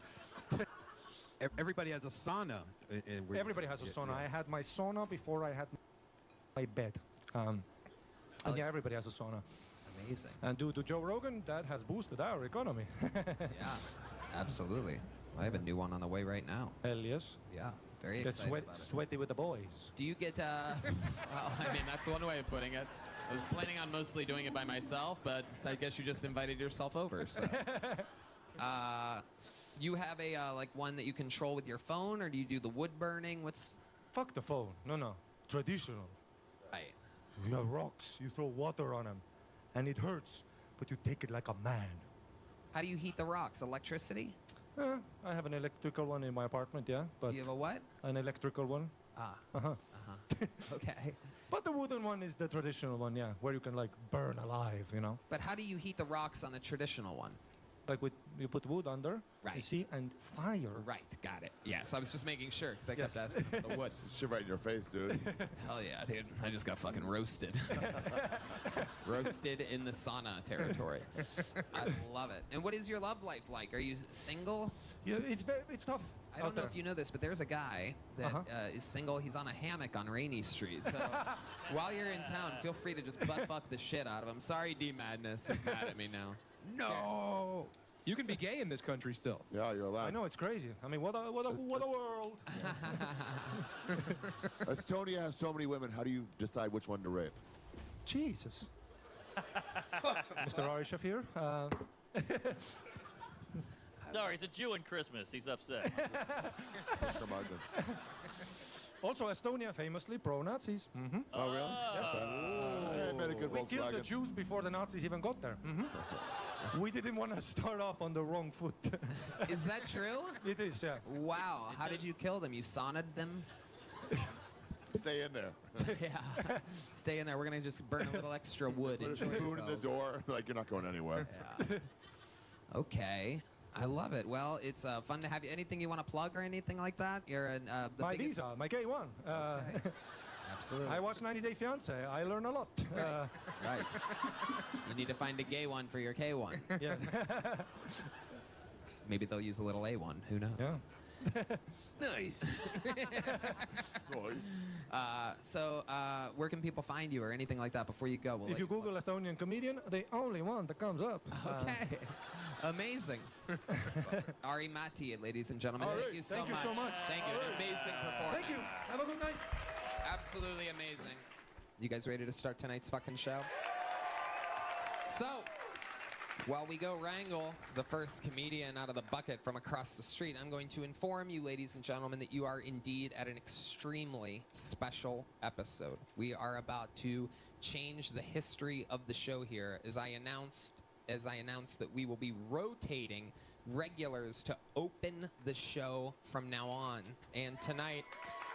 Everybody has a sauna. Everybody has a sauna. I had my sauna before I had my bed. And yeah, everybody has a sauna. Amazing. And due to Joe Rogan, that has boosted our economy. Yeah, absolutely. I have a new one on the way right now. Hell yes. Yeah, very Get excited about it. sweaty with the boys. Do you get, well, I mean, that's one way of putting it. I was planning on mostly doing it by myself, but I guess you just invited yourself over, so. You have a, like, one that you control with your phone, or do you do the wood burning? What's... Fuck the phone. No. Traditional. Right. You have rocks. You throw water on them. And it hurts, but you take it like a man. How do you heat the rocks? Electricity? I have an electrical one in my apartment, yeah. But You have a what? an electrical one. Ah. Uh-huh. Okay. But the wooden one is the traditional one, yeah, where you can like burn alive, you know. But how do you heat the rocks on the traditional one? Like you put wood under, you Right. see, and fire. Right, got it. Yes, I was just making sure, because I kept asking about the wood. Shit right in your face, dude. Hell yeah, dude. I just got fucking roasted. Roasted in the sauna territory. I love it. And what is your love life like? Are you single? Yeah, it's tough. I don't know if you know this, but there's a guy that is single. He's on a hammock on Rainy Street. So while you're in town, feel free to just butt fuck the shit out of him. Sorry, D Madness. He's mad at me now. No. You can be gay in this country still. Yeah, you're allowed. I know, it's crazy. I mean, what a world. Estonia has so many women. How do you decide which one to rape? Jesus. Mr. Ari Shafir. Sorry, he's a Jew in Christmas. He's upset. Also, Estonia famously pro-Nazis. Mm-hmm. Oh, really? Yes. Yeah, made a good We killed the Volkswagen. Jews before the Nazis even got there. Mm-hmm. We didn't want to start off on the wrong foot. Is that true? It is, yeah. Wow. How did you kill them? You sauna'd them? Stay in there. Yeah. Stay in there. We're going to just burn a little extra wood. Put a Enjoy spoon in the yourselves. door. Like, you're not going anywhere. Yeah. Okay. I love it. Well, it's fun to have you. Anything you want to plug or anything like that? You're the My biggest... visa, my gay one. Absolutely. I watch 90 Day Fiance. I learn a lot. Right. You need to find a gay one for your K1. Yeah. Maybe they'll use a little A1. Who knows? Yeah. Nice. Nice. So, where can people find you or anything like that before you go? We'll If let you Google Estonian comedian, the only one that comes up. Okay. Amazing. Ari Matti, ladies and gentlemen. All right. Thank you so Thank you much. so much. Thank you. All right. Amazing performance. Thank you. Have a good night. Absolutely amazing. You guys ready to start tonight's fucking show? So, while we go wrangle the first comedian out of the bucket from across the street, I'm going to inform you, ladies and gentlemen, that you are indeed at an extremely special episode. We are about to change the history of the show here as I announced that we will be rotating regulars to open the show from now on. And tonight,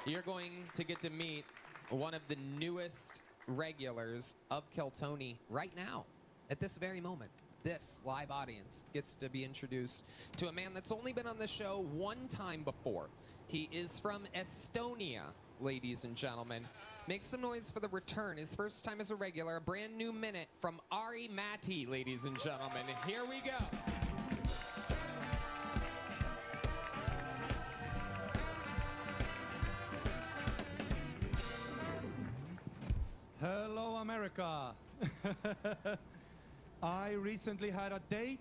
you're going to get to meet one of the newest regulars of Kiltony right now, at this very moment. This live audience gets to be introduced to a man that's only been on the show one time before. He is from Estonia, ladies and gentlemen. Make some noise for the return. His first time as a regular, a brand new minute from Ari Matti, ladies and gentlemen. Here we go. Hello, America. I recently had a date.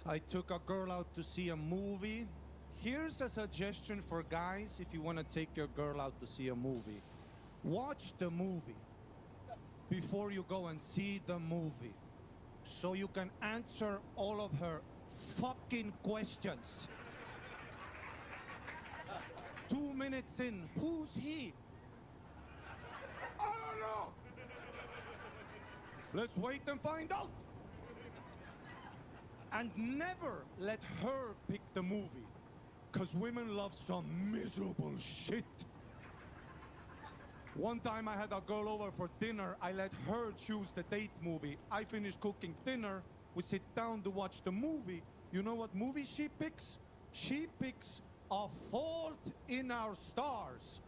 I took a girl out to see a movie. Here's a suggestion for guys if you want to take your girl out to see a movie. Watch the movie before you go and see the movie, so you can answer all of her fucking questions. 2 minutes in, who's he? I don't know. Let's wait and find out. And never let her pick the movie, because women love some miserable shit. One time I had a girl over for dinner. I let her choose the date movie. I finished cooking dinner. We sit down to watch the movie. You know what movie she picks? She picks A Fault in Our Stars.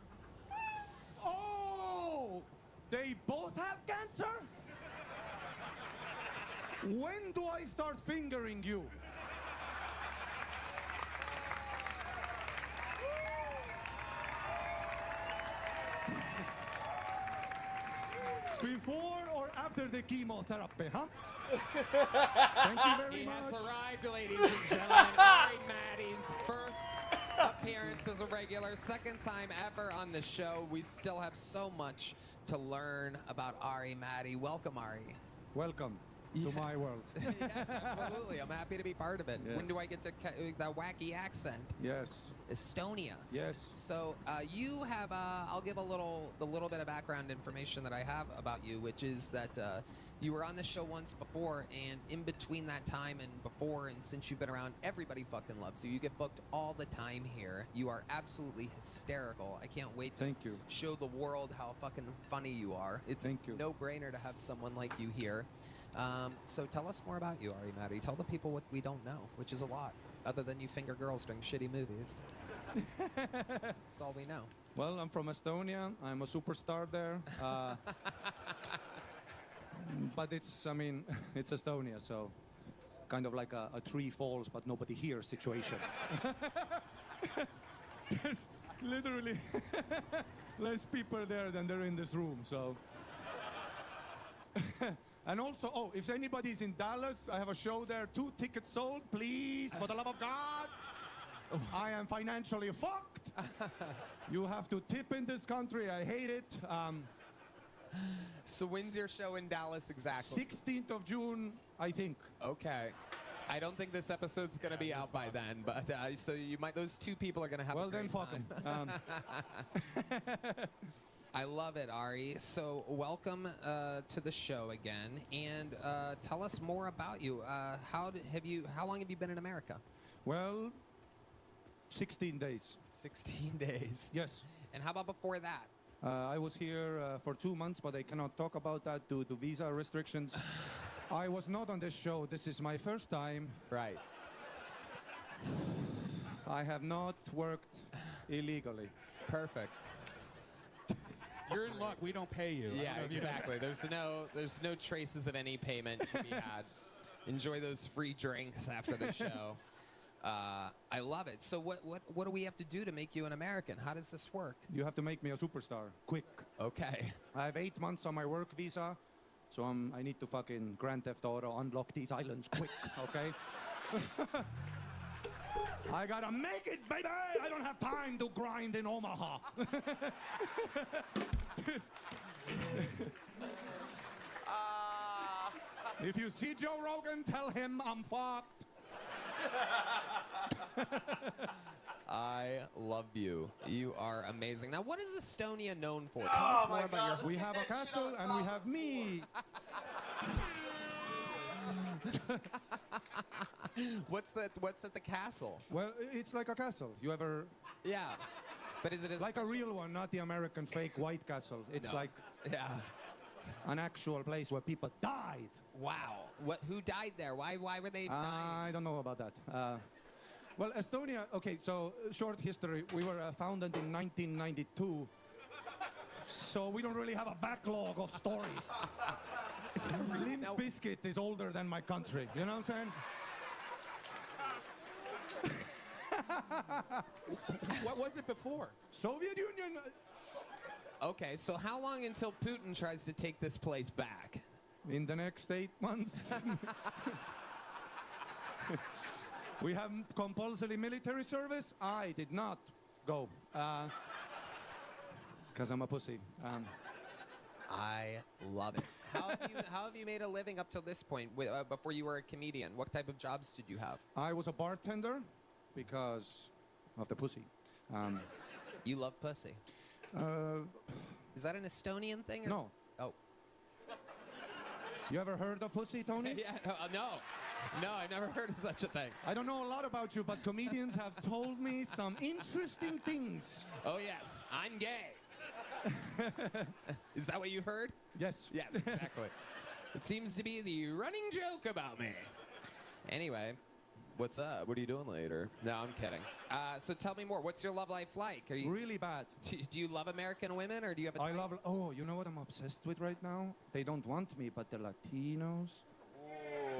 Oh! They both have cancer? When do I start fingering you? Before or after the chemotherapy, huh? Thank you very He much. has arrived, ladies and gentlemen. Ari Maddie's first appearance as a regular, second time ever on the show. We still have so much to learn about Ari Maddie. Welcome, Ari. Welcome to my world. Yes, absolutely. I'm happy to be part of it. When Yes. do I get to that wacky accent? Yes. Estonia. Yes. So you have, the little bit of background information that I have about you, which is that you were on the show once before, and in between that time and before and since you've been around, everybody fucking loves you. You get booked all the time here. You are absolutely hysterical. I can't wait to Thank you. show the world how fucking funny you are. It's Thank you. a no-brainer to have someone like you here. So tell us more about you, Ari Maddie. Tell the people what we don't know, which is a lot, other than you finger girls during shitty movies. That's all we know. Well, I'm from Estonia. I'm a superstar there. But it's Estonia, so kind of like a tree falls but nobody hears situation. There's literally less people there than there in this room, so. And also, oh, if anybody's in Dallas, I have a show there. 2 tickets sold, please, for the love of God. I am financially fucked. You have to tip in this country. I hate it. So when's your show in Dallas exactly? 16th of June, I think. Okay. I don't think this episode's gonna be out by then, but so you might. Those 2 people are gonna have. Well, a great then fuck time. 'em. I love it, Ari. So welcome to the show again, and tell us more about you. How long have you been in America? Well, 16 days. 16 days. Yes. And how about before that? I was here for 2 months, but I cannot talk about that due to visa restrictions. I was not on this show. This is my first time. Right. I have not worked illegally. Perfect. You're in luck. We don't pay you. I don't Yeah, know if you know. exactly. There's no traces of any payment to be had. Enjoy those free drinks after the show. I love it. So what do we have to do to make you an American? How does this work? You have to make me a superstar, quick. Okay. I have 8 months on my work visa, so I need to fucking Grand Theft Auto unlock these islands quick, okay? I gotta make it, baby! I don't have time to grind in Omaha. If you see Joe Rogan, tell him I'm fucked. I love you. You are amazing. Now, what is Estonia known for? Tell us more about your. We have a castle and we have me. What's at the castle? Well, it's like a castle. You ever? Yeah. But is it as like a real one, not the American fake White Castle. It's No. like Yeah. an actual place where people died. Wow. Who died there? Why were they dying? I don't know about that. Well, Estonia, okay, so short history. We were founded in 1992. So we don't really have a backlog of stories. Limp Bizkit is older than my country. You know what I'm saying? What was it before? Soviet Union. Okay, so how long until Putin tries to take this place back? In the next 8 months. We have compulsory military service. I did not go. Because I'm a pussy. I love it. How have you made a living up to this point before you were a comedian? What type of jobs did you have? I was a bartender because of the pussy. You love pussy. Is that an Estonian thing? Or No. Oh. You ever heard of pussy, Tony? Yeah, no. No, I've never heard of such a thing. I don't know a lot about you, but comedians have told me some interesting things. Oh, yes. I'm gay. Is that what you heard? Yes. Yes, exactly. It seems to be the running joke about me. Anyway, what's up? What are you doing later? No, I'm kidding. So tell me more. What's your love life like? Are you Really bad. Do you love American women, or do you have a I type? love. Oh, you know what I'm obsessed with right now? They don't want me, but the Latinos.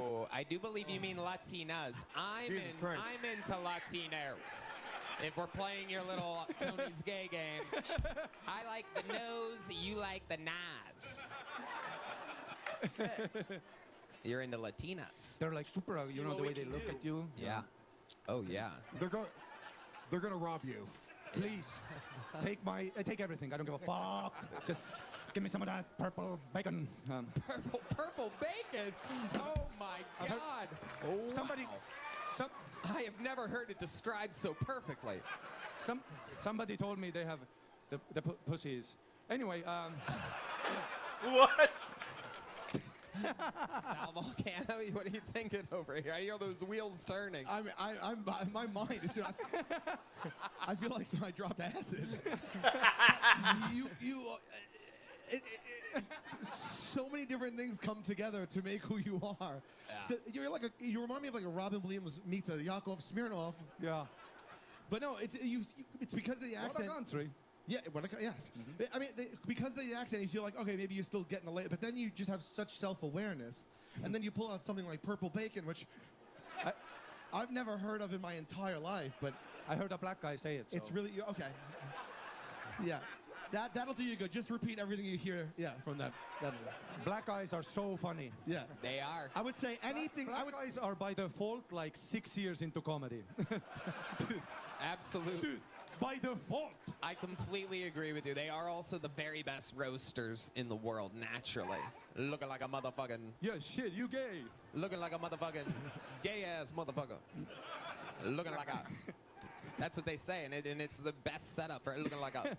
Oh, I do believe you mean Latinas. I'm into Latinos. If we're playing your little Tony's gay game, I like the nose, you like the nas. You're into Latinas. They're like super. You know the way they look at you. Yeah. Oh yeah. They're gonna rob you. Please, take everything. I don't give a fuck. Just give me some of that purple bacon. Purple bacon. Oh my God. Somebody. I have never heard it described so perfectly. Somebody told me they have the pussies. Anyway, What? Sal Volcano, what are you thinking over here? I hear those wheels turning. My mind is. I feel like I dropped acid. So many different things come together to make who you are. Yeah. So you remind me of like a Robin Williams meets a Yakov Smirnoff. Yeah. But no, it's because of the accent. What a country. Yeah, yes. I mean, because of the accent, you feel like, okay, maybe you're still getting a late, but then you just have such self-awareness, and then you pull out something like Purple Bacon, which I've never heard of in my entire life, but I heard a black guy say it. So. it's really okay. Yeah, that'll do you good. Just repeat everything you hear. Yeah, from that. Black guys are so funny. Yeah, they are. I would say anything. Black guys are by default like 6 years into comedy. Absolutely. By default. I completely agree with you. They are also the very best roasters in the world, naturally. Looking like a motherfucking... Yeah, shit, you gay. Looking like a motherfucking gay-ass motherfucker. Looking like a... That's what they say, and it's the best setup for looking like a...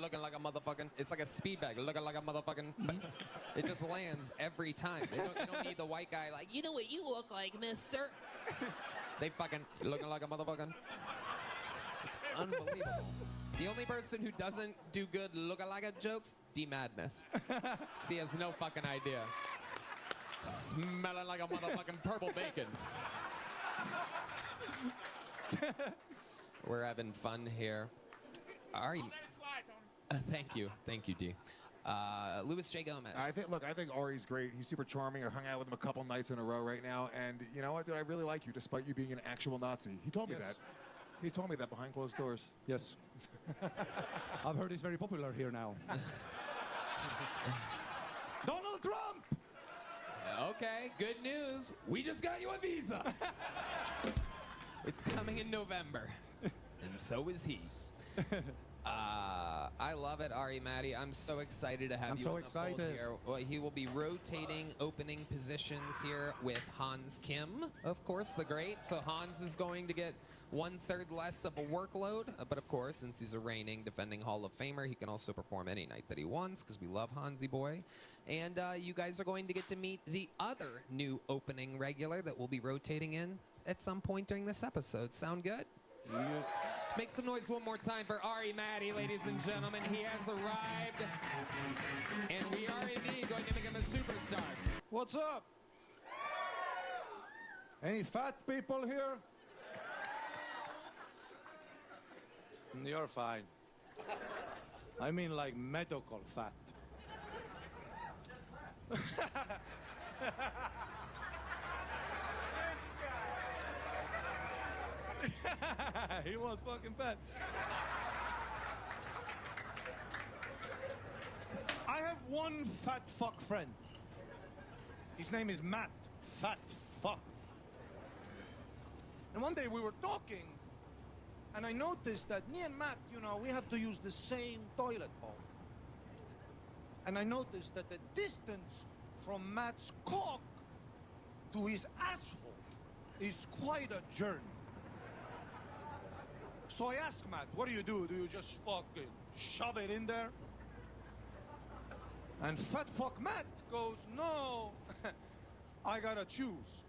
Looking like a motherfucking... It's like a speed bag. Looking like a motherfucking... It just lands every time. They don't need the white guy like, you know what you look like, mister? They fucking... Looking like a motherfucking... It's unbelievable. The only person who doesn't do good look-alike jokes, D Madness. He has no fucking idea. Smelling like a motherfucking purple bacon. We're having fun here. Ari. Thank you, D. Louis J. Gomez. I think Ari's great. He's super charming. I hung out with him a couple nights in a row right now, and you know what, dude? I really like you, despite you being an actual Nazi. He told me that. He told me that behind closed doors. Yes. I've heard he's very popular here now. Donald Trump! Okay, good news. We just got you a visa. It's coming in November. And so is he. I love it, Ari Matty. I'm so excited to have I'm you so on the fold excited. here. Well, he will be rotating opening positions here with Hans Kim, of course, the great. So Hans is going to get 1/3 less of a workload. But of course, since he's a reigning defending Hall of Famer, he can also perform any night that he wants because we love Hansy boy. And you guys are going to get to meet the other new opening regular that will be rotating in at some point during this episode. Sound good? Yes. Make some noise one more time for Ari Matty, ladies and gentlemen. He has arrived, and we are indeed going to make him a superstar. What's up? Any fat people here? You're fine. I mean like medical fat. He was fucking fat. one fat fuck friend. His name is Matt. Fat fuck. And one day we were talking, and I noticed that me and Matt, you know, we have to use the same toilet bowl. And I noticed that the distance from Matt's cock to his asshole is quite a journey. So I asked Matt, what do? Do you just fucking shove it in there? And fat fuck Matt goes, no, I gotta choose.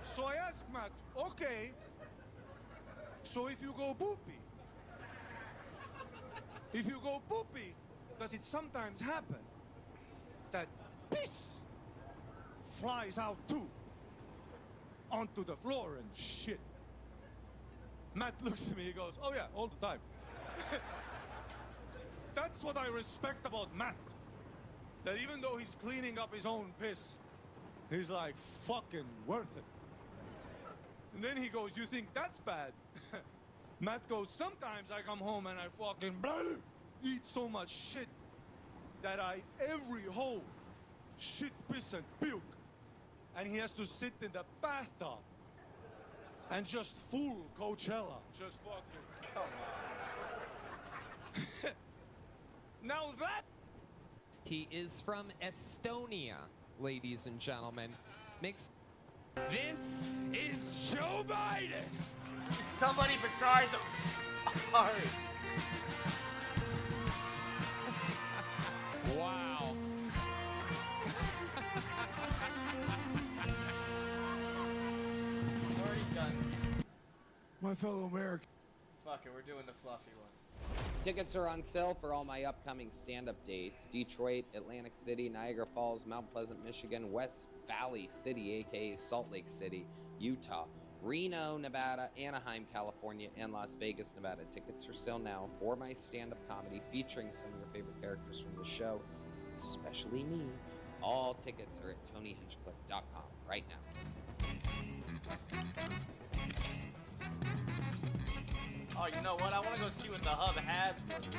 So I asked Matt, okay, so if you go poopy, does it sometimes happen that piss flies out too onto the floor and shit? Matt looks at me, he goes, oh yeah, all the time. That's what I respect about Matt. That even though he's cleaning up his own piss, he's like, fucking worth it. And then he goes, you think that's bad? Matt goes, sometimes I come home and I fucking eat so much shit that every hole, shit, piss, and puke. And he has to sit in the bathtub and just fool Coachella. Just fucking, come on. Now that... He is from Estonia, ladies and gentlemen. This is Joe Biden. Somebody besides Ari. Wow. Already done. My fellow American. Fuck it, we're doing the fluffy one. Tickets are on sale for all my upcoming stand-up dates. Detroit, Atlantic City, Niagara Falls, Mount Pleasant, Michigan, West Valley City, aka Salt Lake City, Utah, Reno, Nevada, Anaheim, California, and Las Vegas, Nevada. Tickets for sale now for my stand-up comedy featuring some of your favorite characters from the show, especially me. All tickets are at TonyHinchcliffe.com right now. Oh, you know what? I want to go see what the hub has for me.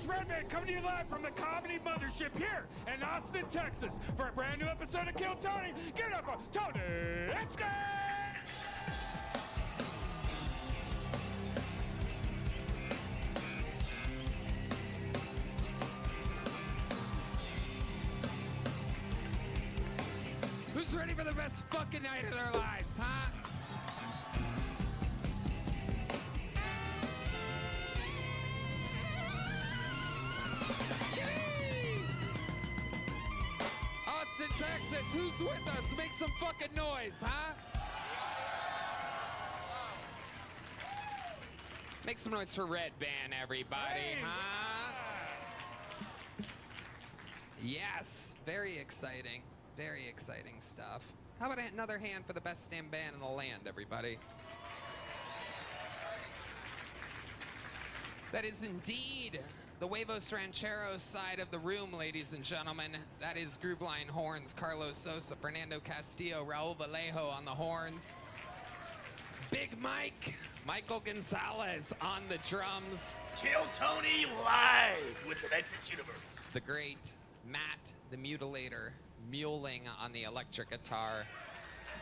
Redman coming to you live from the Comedy Mothership here in Austin, Texas for a brand new episode of Kill Tony. Give it up for Tony Hinchcliffe! Who's ready for the best fucking night of their lives, huh? Austin, Texas, who's with us? Make some fucking noise, huh? Make some noise for Red Band, everybody, huh? Yes, very exciting. Very exciting stuff. How about another hand for the best damn band in the land, everybody? That is indeed the Huevos Rancheros side of the room, ladies and gentlemen. That is Grooveline horns, Carlos Sosa, Fernando Castillo, Raul Vallejo on the horns. Big Mike, Michael Gonzalez on the drums. Kill Tony live with the Nexus Universe. The great Matt, the Mutilator, muling on the electric guitar.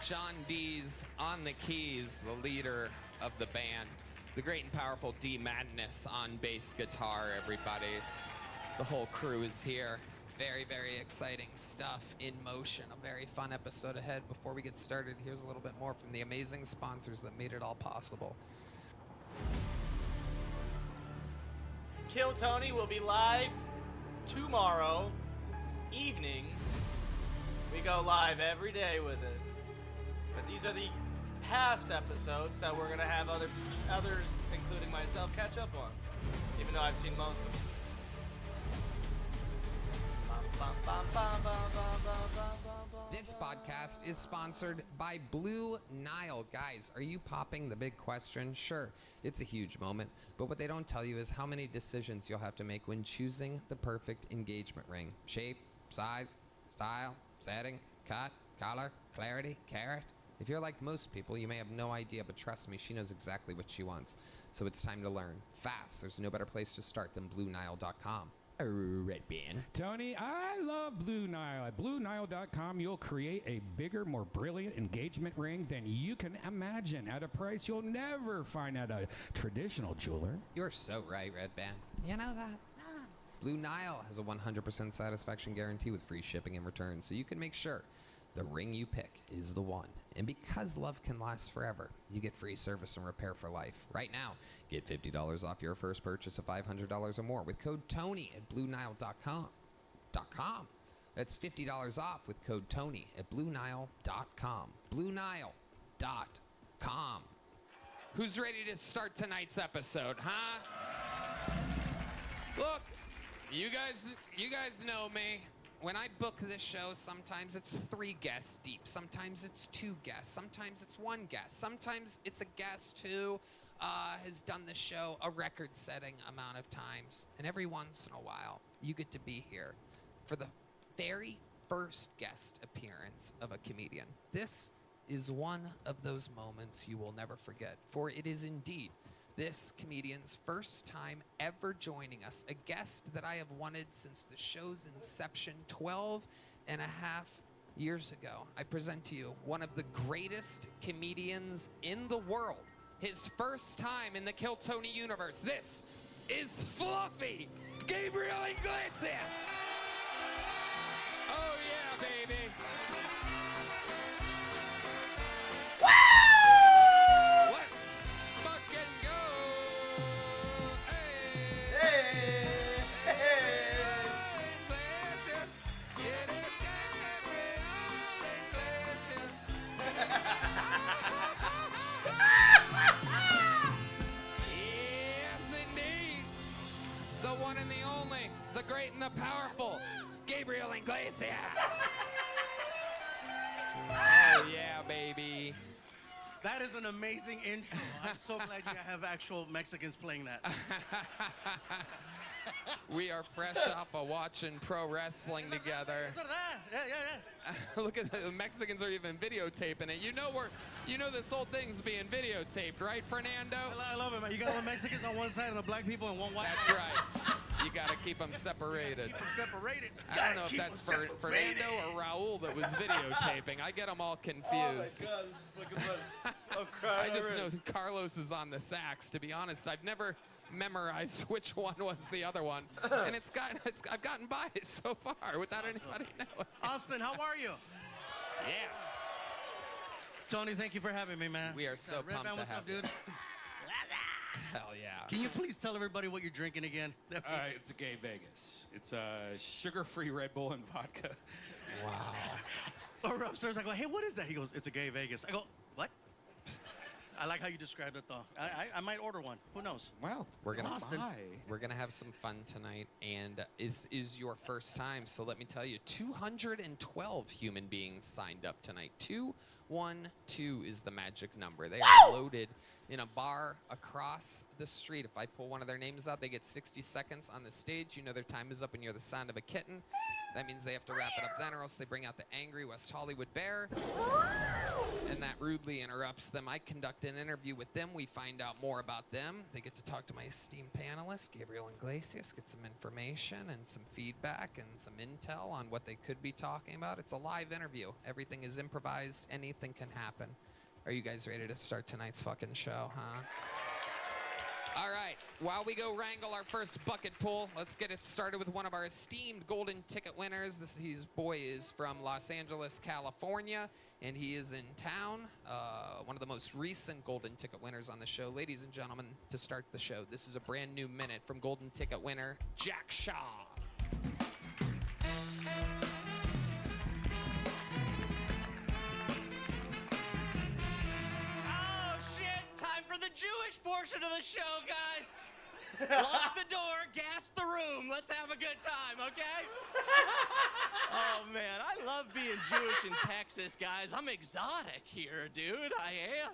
John Dees on the keys, the leader of the band. The great and powerful D Madness on bass guitar, everybody. The whole crew is here. Very, very exciting stuff in motion. A very fun episode ahead. Before we get started, here's a little bit more from the amazing sponsors that made it all possible. Kill Tony will be live tomorrow evening We go live every day with it. But these are the past episodes that we're gonna have others, including myself, catch up on. Even though I've seen most of them. This podcast is sponsored by Blue Nile. Guys, are you popping the big question? Sure, it's a huge moment, but what they don't tell you is how many decisions you'll have to make when choosing the perfect engagement ring. Shape, size, style, setting, cut, color, clarity, carat. If you're like most people, you may have no idea, but trust me, she knows exactly what she wants. So it's time to learn. Fast. There's no better place to start than BlueNile.com. Red Band. Tony, I love Blue Nile. At BlueNile.com, you'll create a bigger, more brilliant engagement ring than you can imagine at a price you'll never find at a traditional jeweler. You're so right, Red Band. You know that? Blue Nile has a 100% satisfaction guarantee with free shipping and returns, so you can make sure the ring you pick is the one. And because love can last forever, you get free service and repair for life. Right now, get $50 off your first purchase of $500 or more with code TONY at BlueNile.com. That's $50 off with code TONY at BlueNile.com. BlueNile.com. Who's ready to start tonight's episode, huh? Look, you guys know me. When I book this show, sometimes it's 3 guests deep. Sometimes it's 2 guests. Sometimes it's 1 guest. Sometimes it's a guest who has done the show a record-setting amount of times. And every once in a while, you get to be here for the very first guest appearance of a comedian. This is one of those moments you will never forget, for it is indeed this comedian's first time ever joining us, a guest that I have wanted since the show's inception 12 and a half years ago. I present to you one of the greatest comedians in the world. His first time in the Kill Tony universe. This is Fluffy Gabriel Iglesias. Oh yeah, baby. The great and the powerful, Gabriel Iglesias. Oh, yeah, baby. That is an amazing intro. I'm so glad you have actual Mexicans playing that. We are fresh off of watching pro wrestling together. Yeah. Look at the Mexicans are even videotaping it. You know this whole thing's being videotaped, right, Fernando? I love it, man. You got the Mexicans on one side and the black people on one white. That's right. You gotta keep them separated. Keep them separated. I don't know if that's Fernando or Raul that was videotaping. I get them all confused. Oh my God, this is fucking funny. I'm crying. I just know Carlos is on the sax. To be honest, I've never memorized which one was the other one, and I've gotten by it so far without anybody knowing. Austin, how are you? Yeah. Tony, thank you for having me, man. We are so Red pumped Man, to what's have up, dude? Hell yeah. Can you please tell everybody what you're drinking again? It's a Gay Vegas. It's a sugar-free Red Bull and vodka. Wow. Or upstairs, I go, hey, what is that? He goes, it's a Gay Vegas. I go, what? I like how you described it, though. I might order one. Who knows? Wow. We're gonna Austin. have some fun tonight, and this is your first time, so let me tell you, 212 human beings signed up tonight. 212 is the magic number. They are loaded in a bar across the street. If I pull one of their names out, they get 60 seconds on the stage. You know their time is up and you're the sound of a kitten. That means they have to wrap it up then, or else they bring out the angry West Hollywood bear. And that rudely interrupts them. I conduct an interview with them. We find out more about them. They get to talk to my esteemed panelist, Gabriel Iglesias, get some information and some feedback and some intel on what they could be talking about. It's a live interview. Everything is improvised. Anything can happen. Are you guys ready to start tonight's fucking show, huh? All right, while we go wrangle our first bucket pool, let's get it started with one of our esteemed golden ticket winners. His boy is from Los Angeles, California, and he is in town. One of the most recent golden ticket winners on the show. Ladies and gentlemen, to start the show, this is a brand new minute from golden ticket winner, Jack Shaw. Jewish portion of the show, guys. Lock the door, gas the room. Let's have a good time, okay? Oh, man, I love being Jewish in Texas, guys. I'm exotic here, dude. I am.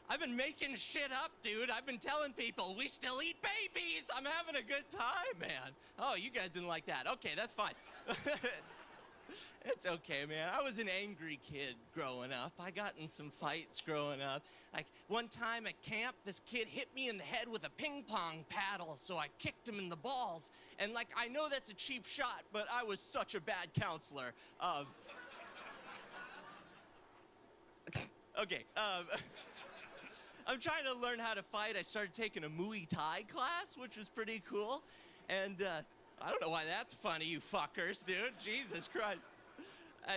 I've been making shit up, dude. I've been telling people we still eat babies. I'm having a good time, man. Oh, you guys didn't like that. Okay, that's fine. It's okay, man. I was an angry kid growing up. I got in some fights growing up. Like, one time at camp, this kid hit me in the head with a ping pong paddle, so I kicked him in the balls. And, like, I know that's a cheap shot, but I was such a bad counselor. Okay, I'm trying to learn how to fight. I started taking a Muay Thai class, which was pretty cool. And, I don't know why that's funny, you fuckers, dude. Jesus Christ.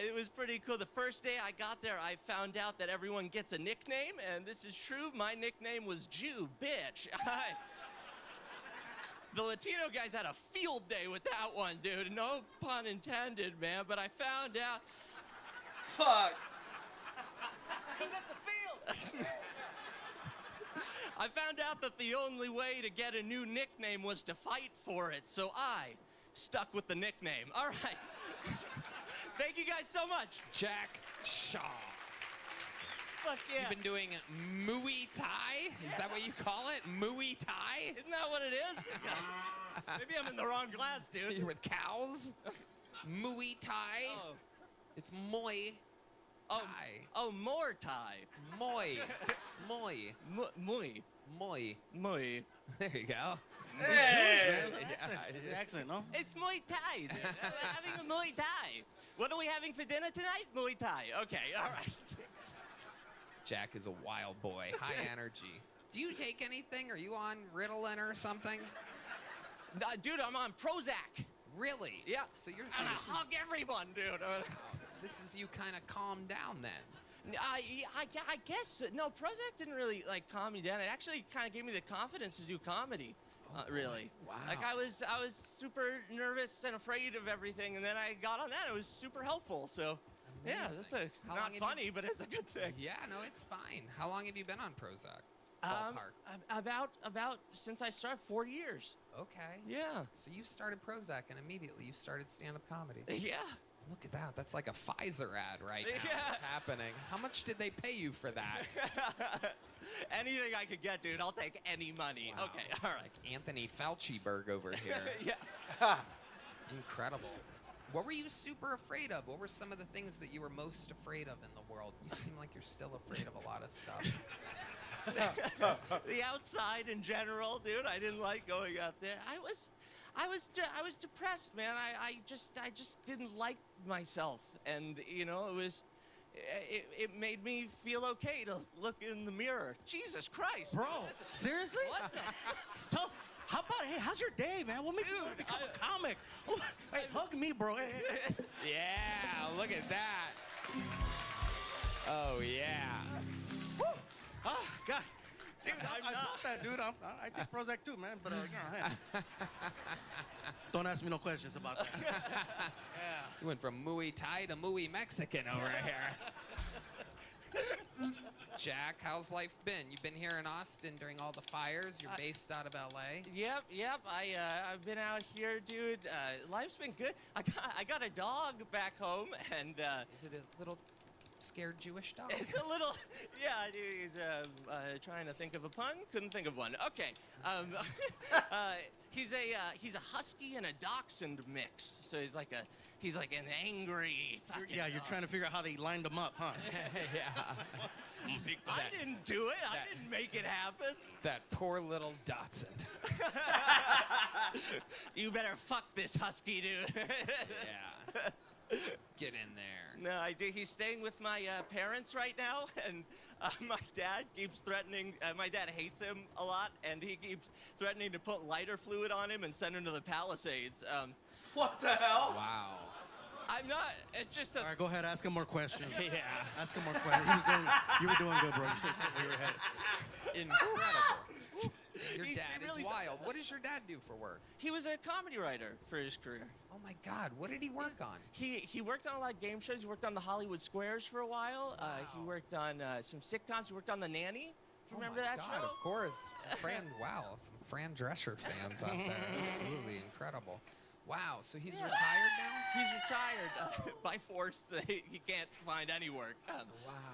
It was pretty cool. The first day I got there, I found out that everyone gets a nickname, and this is true. My nickname was Jew, bitch. The Latino guys had a field day with that one, dude. No pun intended, man, but I found out... Fuck. Because that's a field. I found out that the only way to get a new nickname was to fight for it, so I stuck with the nickname. All right. Thank you guys so much. Jack Shaw. Fuck yeah. You've been doing Muay Thai? Is that what you call it? Muay Thai? Isn't that what it is? Maybe I'm in the wrong class, dude. You're with cows? Muay Thai? Oh. It's Muay Thai. Oh, more Thai. Muay. Muay. Muay. Muay. Muay. There you go. Hey! It's the accent, no? It's Muay Thai, dude. We're having a Muay Thai. What are we having for dinner tonight? Muay Thai. Okay, all right. Jack is a wild boy. High energy. Do you take anything? Are you on Ritalin or something? Dude, I'm on Prozac. Really? Yeah. So you're... And I hug everyone, dude. This is you kind of calmed down then. I guess, no, Prozac didn't really, like, calm me down. It actually kind of gave me the confidence to do comedy, really. Wow. Like, I was super nervous and afraid of everything, and then I got on that. It was super helpful, so, Amazing. yeah, that's not funny, but it's a good thing. Yeah, no, it's fine. How long have you been on Prozac? About since I started, 4 years. Okay. Yeah. So you started Prozac, and immediately you started stand-up comedy. Yeah. Look at that. That's like a Pfizer ad right now. Yeah. It's happening. How much did they pay you for that? Anything I could get, dude. I'll take any money. Wow. Okay, all right. Like Anthony Fauciberg over here. Yeah. Incredible. What were you super afraid of? What were some of the things that you were most afraid of in the world? You seem like you're still afraid of a lot of stuff. The outside in general, dude. I didn't like going out there. I was depressed, man. I just didn't like myself, and you know, it made me feel okay to look in the mirror. Jesus Christ, Bro, listen. seriously? What the? How about, hey, how's your day, man? What made you want to become a comic? Hey, hug me, bro. Hey, hey. Yeah, look at that. Oh, yeah. Woo. Oh, God. Dude, I felt that, dude. I take Prozac too, man. But, hey. Don't ask me no questions about that. Yeah. You went from Muay Thai to Muay Mexican over here. Jack, how's life been? You've been here in Austin during all the fires. You're based out of LA. Yep. I've been out here, dude. Life's been good. I got a dog back home, and is it a little scared Jewish dog? It's a little, yeah, dude. He's trying to think of a pun. Couldn't think of one. Okay. He's a husky and a dachshund mix. So he's like an angry fucking. Yeah, you're trying to figure out how they lined them up, huh? Yeah. I didn't do it. I didn't make it happen. That poor little Dachshund. You better fuck this husky, dude. Yeah. Get in there. No, I do. He's staying with my parents right now, and my dad keeps threatening. My dad hates him a lot, and he keeps threatening to put lighter fluid on him and send him to the Palisades. What the hell? Wow. I'm not. It's just a. All right, go ahead. Ask him more questions. Yeah. Ask him more questions. You were doing good, bro. You should put your head. Incredible. Your He dad really is wild. What does your dad do for work? He was a comedy writer for his career. Oh my God, what did he work on? He worked on a lot of game shows. He worked on the Hollywood Squares for a while. He worked on some sitcoms. He worked on The Nanny Remember that God, show? of course. Fran, wow, some Fran Drescher fans out there. Absolutely incredible. Wow, so he's retired now? He's retired by force. He can't find any work. Wow.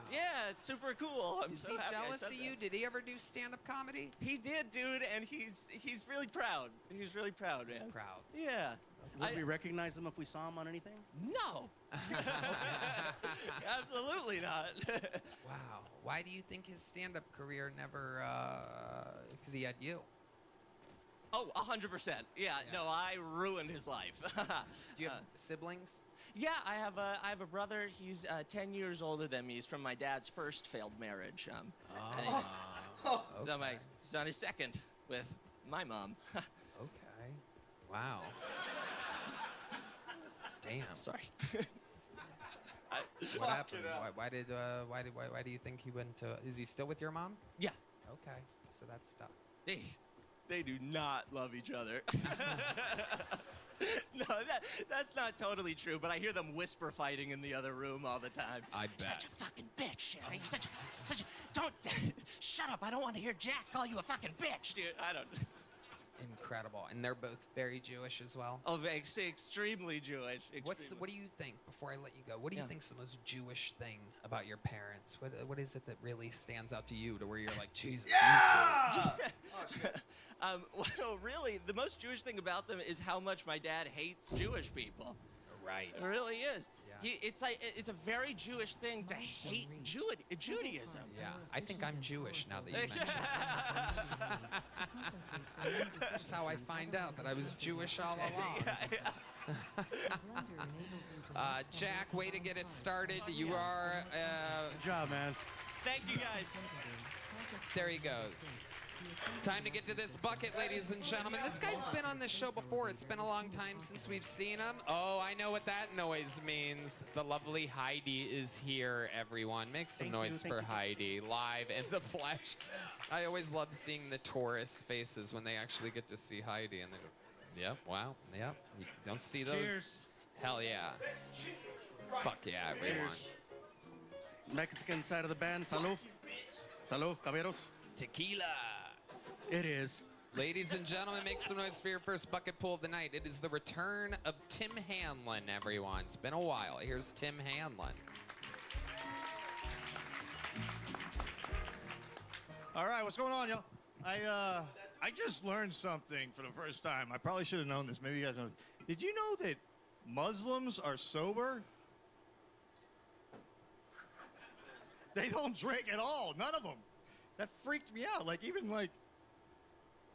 Yeah, it's super cool. I'm Is so he happy I jealous said of you? that. Did he ever do stand-up comedy? He did, dude, and he's really proud. He's really proud, man. He's proud. Yeah. Would we recognize him if we saw him on anything? No. Absolutely not. Wow. Why do you think his stand-up career never, because he had you? Oh, 100%. Yeah, no, I ruined his life. Do you have siblings? Yeah, I have a brother. He's 10 years older than me. He's from my dad's first failed marriage. And he's on his second with my mom. Okay. Wow. Damn. Sorry. What happened? Why do you think he went to? Is he still with your mom? Yeah. Okay. So that's stuff. They do not love each other. No, that's not totally true, but I hear them whisper fighting in the other room all the time. I You're bet. such a fucking bitch, Sherry. You're such a, don't, shut up. I don't want to hear Jack call you a fucking bitch, dude. I don't. Incredible. And they're both very Jewish as well? Oh, extremely Jewish. What do you think, before I let you go, what do you think's the most Jewish thing about your parents? What is it that really stands out to you to where you're like, Jesus, you two? Well, really, the most Jewish thing about them is how much my dad hates Jewish people. Right. It really is. Yeah. It's a very Jewish thing to hate Judaism. Yeah, I think I'm Jewish now that you mention it. This is how I find out that I was Jewish all along. Jack, way to get it started. You are... Good job, man. Thank you, guys. There he goes. Time to get to this bucket, ladies and gentlemen. This guy's been on this show before. It's been a long time since we've seen him. Oh, I know what that noise means. The lovely Heidi is here, everyone. Make some noise for Heidi, live in the flesh. I always love seeing the tourist faces when they actually get to see Heidi. And they go, yep, wow, yep. You don't see those. Cheers. Hell yeah. Fuck yeah, everyone. Cheers. Mexican side of the band. Salud. Salud, caballeros. Tequila. It is. Ladies and gentlemen, make some noise for your first bucket pull of the night. It is the return of Tim Hanlon, everyone. It's been a while. Here's Tim Hanlon. All right, what's going on, y'all? I just learned something for the first time. I probably should have known this. Maybe you guys know this. Did you know that Muslims are sober? They don't drink at all. None of them. That freaked me out. Like, even like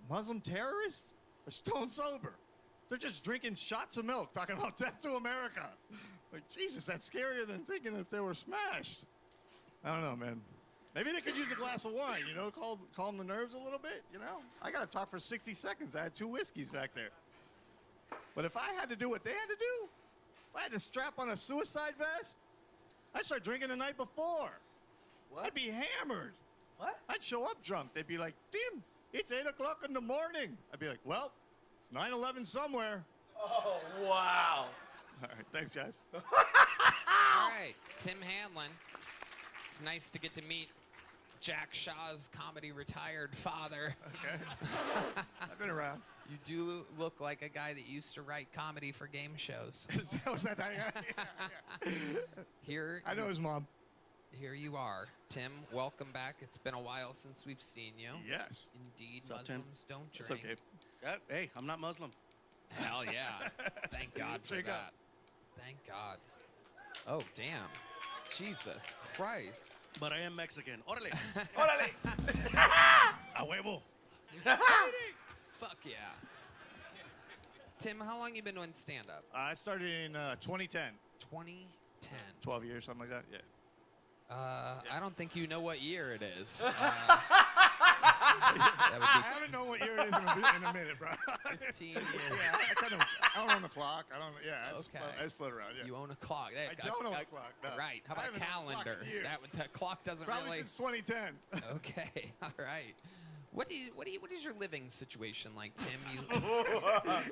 Muslim terrorists are stone sober. They're just drinking shots of milk, talking about death to America. Like, Jesus, that's scarier than thinking if they were smashed. I don't know, man. Maybe they could use a glass of wine, you know, calm the nerves a little bit, you know? I got to talk for 60 seconds. I had 2 whiskeys back there. But if I had to do what they had to do, if I had to strap on a suicide vest, I'd start drinking the night before. What? I'd be hammered. What? I'd show up drunk. They'd be like, Tim, it's 8 o'clock in the morning. I'd be like, well, it's 9/11 somewhere. Oh, wow. All right, thanks, guys. All right, Tim Hanlon. It's nice to get to meet Jack Shaw's comedy retired father. Okay. I've been around. You do look like a guy that used to write comedy for game shows. Was that yeah. Here, I know his mom. Here you are, Tim. Welcome back. It's been a while since we've seen you. Yes. Indeed, What's up, Tim? Muslims don't It's drink. okay. Hey, I'm not Muslim. Hell yeah. Thank God for Shake that. up. Thank God. Oh, damn. Jesus Christ. But I am Mexican. Órale. Órale. A huevo. Fuck yeah. Tim, how long you been doing stand-up? I started in 2010. 2010. 12 years, something like that, yeah. I don't think you know what year it is. I haven't known what year it is in a minute, bro. 15 years. Yeah, I don't own a clock. I don't. Yeah, I just float around. Yeah. You own a clock. I don't own a clock. No. Right. How I about haven't owned a clock calendar? in years. That clock doesn't Probably really. since 2010. Okay. All right. What is your living situation like, Tim?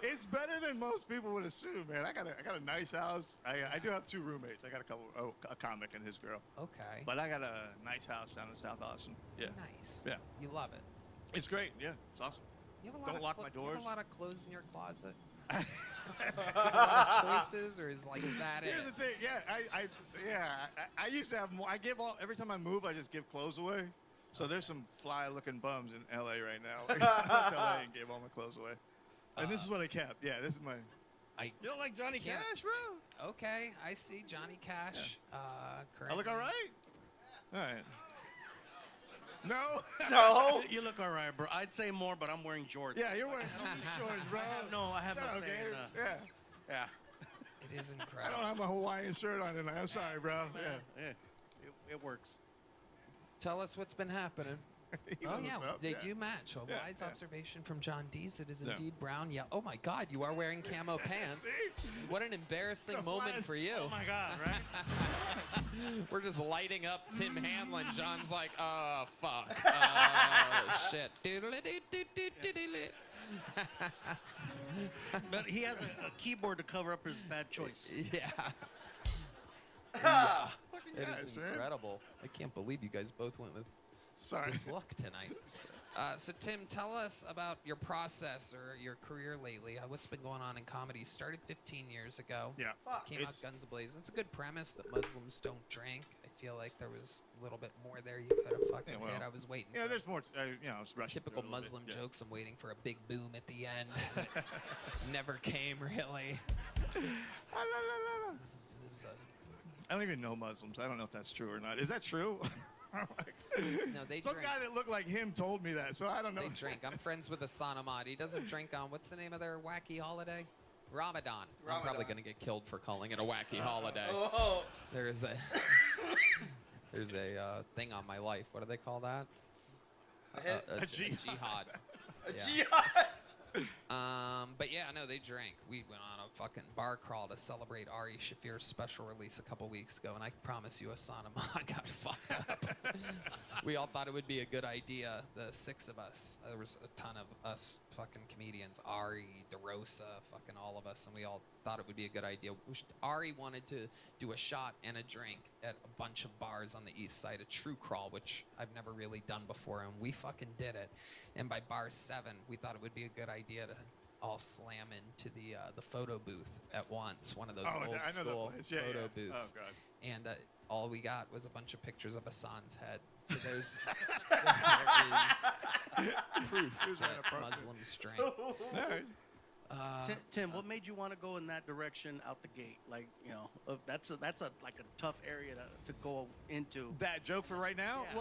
It's better than most people would assume, man. I got a nice house. I do have 2 roommates. I got a comic and his girl. Okay. But I got a nice house down in South Austin. Yeah. Nice. Yeah. You love it. It's great. Yeah. It's awesome. You have a lot Don't of lock my You doors. have a lot of clothes in your closet. You have a lot of choices, or is like that Here's it? the thing. Yeah. I used to have more. I give all every time I move. I just give clothes away. So there's some fly-looking bums in LA right now. I went to LA and gave all my clothes away. And this is what I kept. Yeah, this is my. You don't like Johnny can't- Cash, bro? Okay, I see Johnny Cash. I look all right. All right. No. No. You look all right, bro. I'd say more, but I'm wearing jorts. Yeah, you're wearing shorts, bro. I have Shut no up, say in, Gabe. Yeah. It is I incredible. don't have my Hawaiian shirt on tonight. I'm sorry, bro. Yeah. It works. Tell us what's been happening. He Oh knows yeah, what's up, they yeah. do match. A Yeah, wise yeah. observation from John Dees. It is Yeah. indeed brown. Yeah. Oh my God, you are wearing camo pants. What an embarrassing The moment flattest- for you. Oh my God, right? We're just lighting up Tim Hanlon. John's like, oh fuck, shit. But he has a keyboard to cover up his bad choice. Yeah. Fucking It guys, is man. incredible. I can't believe you guys both went with Sorry. this look tonight. So Tim, tell us about your process or your career lately. What's been going on in comedy? You started 15 years ago. Yeah. Came out guns ablazing. It's a good premise that Muslims don't drink. I feel like there was a little bit more there you could have fucking hit. I was waiting. Yeah, for there's more. It's Russian. typical Muslim jokes. I'm waiting for a big boom at the end. Never came really. I don't even know Muslims. I don't know if that's true or not. Is that true? No, they Some drink. guy that looked like him told me that, so I don't know. They drink. I'm friends with Hassan Ahmad. He doesn't drink on, what's the name of their wacky holiday? Ramadan. I'm probably Ramadan. going to get killed for calling it a wacky holiday. Oh. There's a thing on my life. What do they call that? A jihad. A Yeah. jihad. But yeah, no, they drank. We went on a fucking bar crawl to celebrate Ari Shafir's special release a couple weeks ago, and I promise you, Hassan Ahmad got fucked up. We all thought it would be a good idea. The 6 of us. There was a ton of us fucking comedians. Ari, DeRosa, fucking all of us, and we all thought it would be a good idea. Ari wanted to do a shot and a drink at a bunch of bars on the east side, a true crawl, which I've never really done before, and we fucking did it. And by bar 7, we thought it would be a good idea to all slam into the photo booth at once, one of those old I know that school place. Yeah, photo yeah. booths. Oh, God. And all we got was a bunch of pictures of Hassan's head. So there's there is proof that Muslims drink. All right. Tim, what made you want to go in that direction out the gate? Like, that's a like a tough area to go into. That joke for right now? Yeah.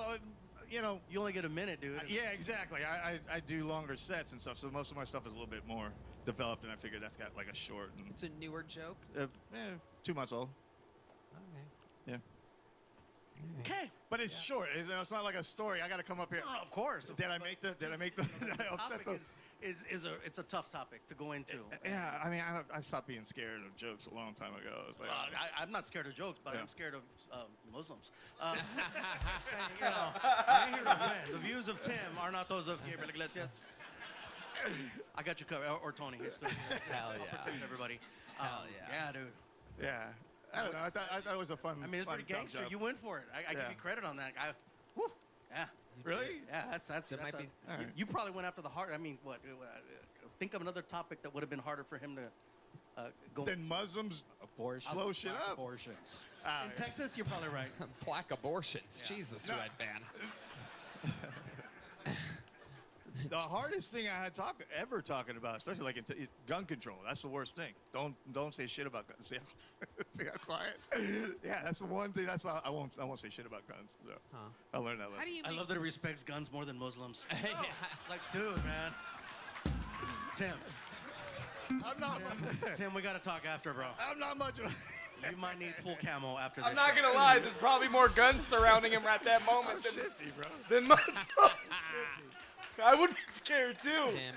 Well, you only get a minute, dude. Yeah, exactly. I do longer sets and stuff, so most of my stuff is a little bit more developed, and I figured that's got like a short. And, It's a newer joke. 2 months old. Okay. Yeah. Okay. But it's short. It's not like a story. I got to come up here. No, of course. Did I make the? Did I upset Topic the? it's a tough topic to go into. Yeah, I mean, I stopped being scared of jokes a long time ago. It's like, I'm not scared of jokes, but Yeah. I'm scared of Muslims. I'm here to offend. The views of Tim are not those of Gabriel Iglesias. I got you covered, or Tony. Hell I'll yeah. protect everybody. Hell yeah. Yeah, dude. yeah. I don't know. I thought it was a fun. I mean, it's fun pretty dumb gangster. joke. You went for it. I give Yeah. you credit on that. Yeah. Really? Yeah, that's That might be- All right. you probably went after the hard. I mean, what? Think of another topic that would have been harder for him to go. Then Muslims blow shit up. Abortions. Ah, In Texas, you're probably right. Black abortions. Yeah. Jesus, No. Red Van. The hardest thing I had ever talking about, especially like gun control. That's the worst thing. Don't say shit about guns. See how quiet? Yeah, that's the one thing. That's why I won't say shit about guns. So I learned that lesson. How do you I make love that he respects guns more than Muslims. Like, dude, man. Tim. I'm not. Tim, we gotta talk after, bro. I'm not much. You might need full camo after this. I'm not show. gonna lie. There's probably more guns surrounding him at that moment I'm shifty, bro. than Muslims. I would be scared too. Tim,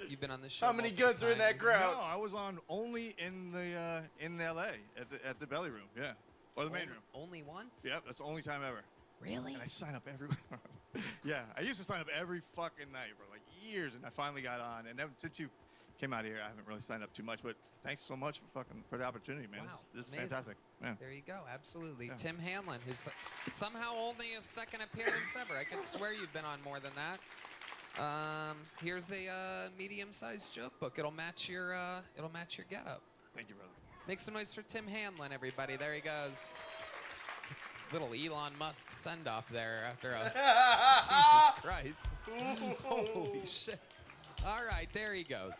you've been on the show. How many multiple guns are in that times. crowd? No, I was on only in L.A. at the belly room. Yeah, or the main room. Only once? Yep, that's the only time ever. Really? And I sign up every. Yeah, I used to sign up every fucking night for like years, and I finally got on. And then since you came out here, I haven't really signed up too much. But thanks so much for the opportunity, man. Wow, This is amazing. fantastic. Yeah. There you go. Absolutely. Yeah. Tim Hanlon, his somehow only his second appearance ever. I could swear you've been on more than that. Here's a medium-sized joke book. It'll match your getup. Thank you, brother. Make some noise for Tim Hanlon, everybody. There he goes. Little Elon Musk send-off there after a Jesus Christ. Holy shit. All right, there he goes.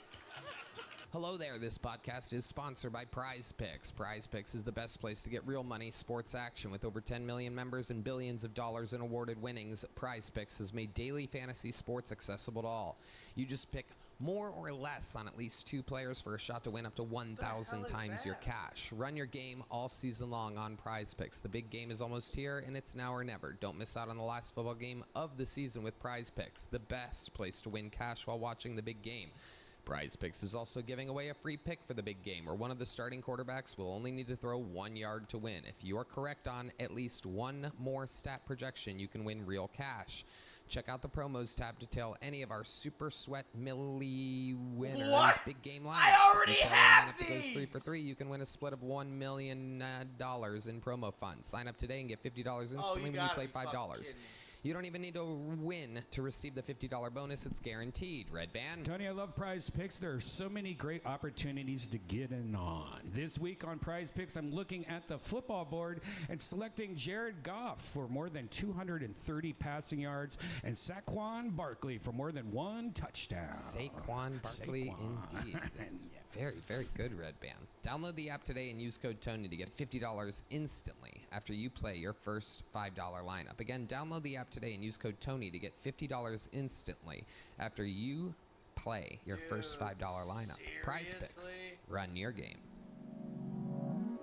Hello there. This podcast is sponsored by Prize Picks. Prize Picks is the best place to get real money sports action. With over 10 million members and billions of dollars in awarded winnings, Prize Picks has made daily fantasy sports accessible to all. You just pick more or less on at least 2 players for a shot to win up to 1,000 times your cash. Run your game all season long on Prize Picks. The big game is almost here, and it's now or never. Don't miss out on the last football game of the season with Prize Picks, the best place to win cash while watching the big game. Prize Picks is also giving away a free pick for the big game, where one of the starting quarterbacks will only need to throw 1 yard to win. If you are correct on at least one more stat projection, you can win real cash. Check out the promos tab to tell any of our Super Sweat Millie winners big game lineups. I already If you tell a have lineup that goes 3 these! for 3, you can win a split of $1 million in promo funds. Sign up today and get $50 instantly when you play $5. You don't even need to win to receive the $50 bonus. It's guaranteed. Red Band. Tony, I love Prize Picks. There are so many great opportunities to get in on. This week on Prize Picks, I'm looking at the football board and selecting Jared Goff for more than 230 passing yards and Saquon Barkley for more than 1 touchdown. Saquon Barkley, indeed. That's very, very good, Red Band. Download the app today and use code Tony to get $50 instantly after you play your first $5 lineup. Again, download the app today and use code Tony to get $50 instantly after you play your first $5 lineup. Prize Picks. Run your game.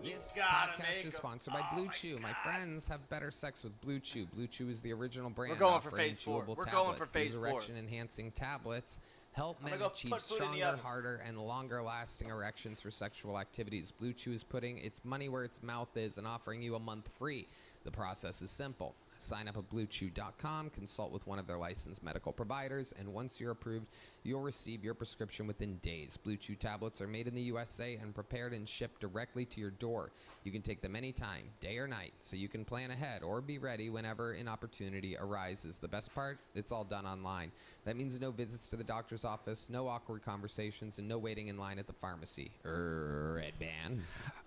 This podcast is sponsored by Blue Chew. My friends have better sex with Blue Chew. Blue Chew is the original brand going for offering phase 4. chewable We're tablets. going for phase These 4. erection-enhancing tablets help I'm men gonna go achieve put food in the stronger, oven. harder, and longer-lasting erections for sexual activities. Blue Chew is putting its money where its mouth is and offering you a month free. The process is simple. Sign up at BlueChew.com, consult with one of their licensed medical providers, and once you're approved, you'll receive your prescription within days. Blue Chew tablets are made in the USA and prepared and shipped directly to your door. You can take them anytime, day or night, so you can plan ahead or be ready whenever an opportunity arises. The best part? It's all done online. That means no visits to the doctor's office, no awkward conversations, and no waiting in line at the pharmacy. Red Band.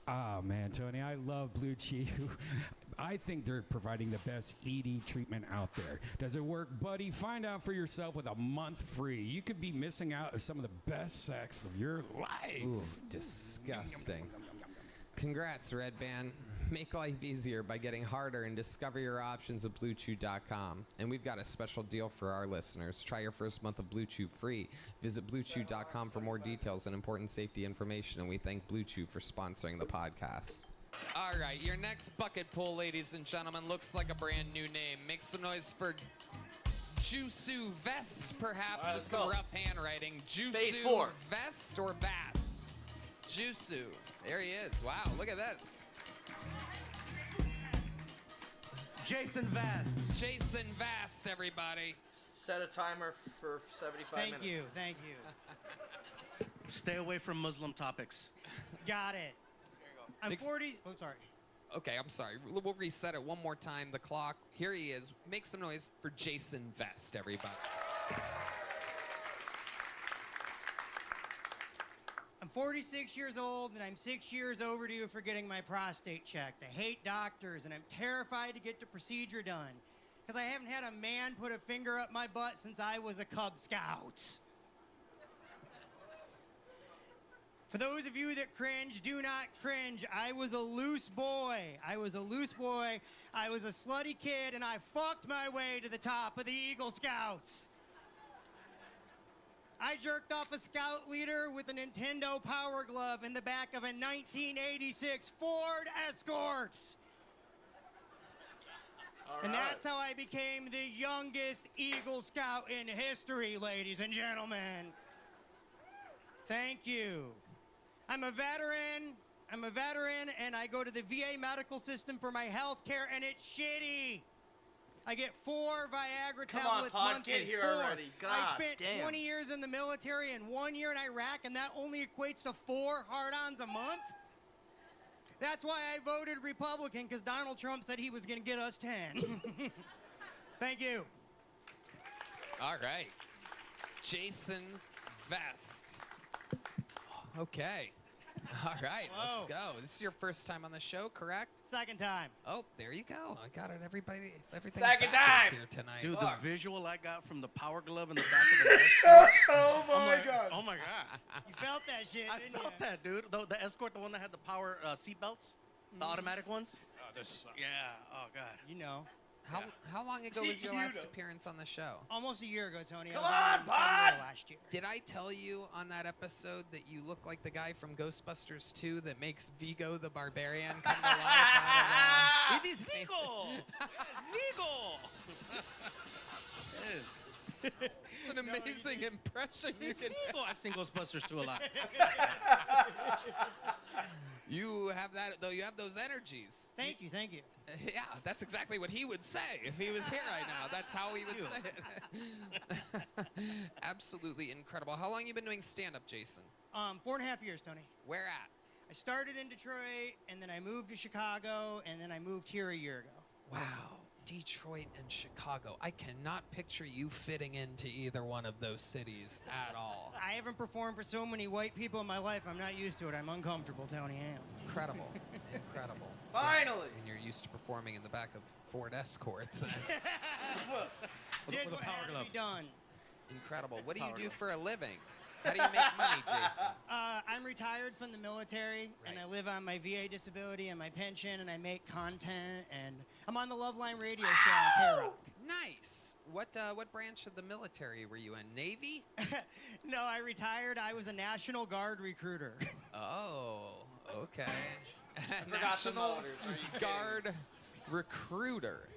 Oh, man, Tony, I love Blue Chew. I think they're providing the best ED treatment out there. Does it work, buddy? Find out for yourself with a month free. You could be missing out on some of the best sex of your life. Ooh, disgusting. Congrats, Red Band. Make life easier by getting harder and discover your options at BlueChew.com. And we've got a special deal for our listeners. Try your first month of Blue Chew free. Visit BlueChew.com for more details and important safety information. And we thank Blue Chew for sponsoring the podcast. All right, your next bucket pool, ladies and gentlemen, looks like a brand new name. Make some noise for Jusu Vest, perhaps. All right, It's some let's go. rough handwriting. Phase Jusu 4. Vest or Vast? Jusu. There he is. Wow, look at this. Jason Vast. Jason Vast, everybody. Set a timer for 75 Thank minutes. you, thank you. Stay away from Muslim topics. Got it. I'm Mix- 40s. I'm sorry. Okay, I'm sorry. We'll reset it one more time. The clock. Here he is. Make some noise for Jason Vest, everybody. I'm 46 years old and I'm 6 years overdue for getting my prostate checked. I hate doctors and I'm terrified to get the procedure done because I haven't had a man put a finger up my butt since I was a Cub Scout. For those of you that cringe, do not cringe. I was a loose boy. I was a slutty kid, and I fucked my way to the top of the Eagle Scouts. I jerked off a scout leader with a Nintendo Power Glove in the back of a 1986 Ford Escort. And that's how I became the youngest Eagle Scout in history, ladies and gentlemen. Thank you. I'm a veteran, and I go to the VA medical system for my health care, and it's shitty. I get 4 Viagra Come on, tablets Pod, monthly. get here 4. already. God I spent damn. 20 years in the military and 1 year in Iraq, and that only equates to 4 hard-ons a month. That's why I voted Republican, because Donald Trump said he was going to get us 10. Thank you. All right. Jason Vest. Okay. All right, Whoa. let's go. This is your first time on the show, correct? Second time. Oh, there you go. I got it. Everything. Second backwards time. here tonight. Dude, Fuck. the visual I got from the power glove in the back of the escort. Oh my God. Oh my God. You felt that shit, I didn't felt you? that, dude. The escort, the one that had the power seat belts, the automatic ones. Oh, this Yeah. Oh God. You know. How long ago was your You last know. appearance on the show? Almost a year ago, Tony. Come I was on, in Pod! February last year. Did I tell you on that episode that you look like the guy from Ghostbusters 2 that makes Vigo the Barbarian come to life? It is Vigo. Vigo. It's an amazing impression you It's can Vigo. I've seen Ghostbusters 2 a lot. You have that, though. You have those energies. Thank you, thank you. Yeah, that's exactly what he would say if he was here right now. That's how he would say it. Absolutely incredible. How long you been doing stand-up, Jason? 4.5 years, Tony. Where at? I started in Detroit, and then I moved to Chicago, and then I moved here a year ago. Wow. Detroit and Chicago. I cannot picture you fitting into either one of those cities at all. I haven't performed for so many white people in my life. I'm not used to it. I'm uncomfortable, Tony. I am. Incredible. Incredible. Finally. And you're used to performing in the back of Ford Escorts. Did with a what power had to glove. be done. Incredible. What do you Power do glove. for a living? How do you make money, Jason? I'm retired from the military, and I live on my VA disability and my pension, and I make content, and I'm on the Loveline radio show on K-Rock. Nice. What branch of the military were you in? Navy? No, I retired. I was a National Guard recruiter. Oh, okay. forgot the National motors. Are you kidding? Guard recruiter.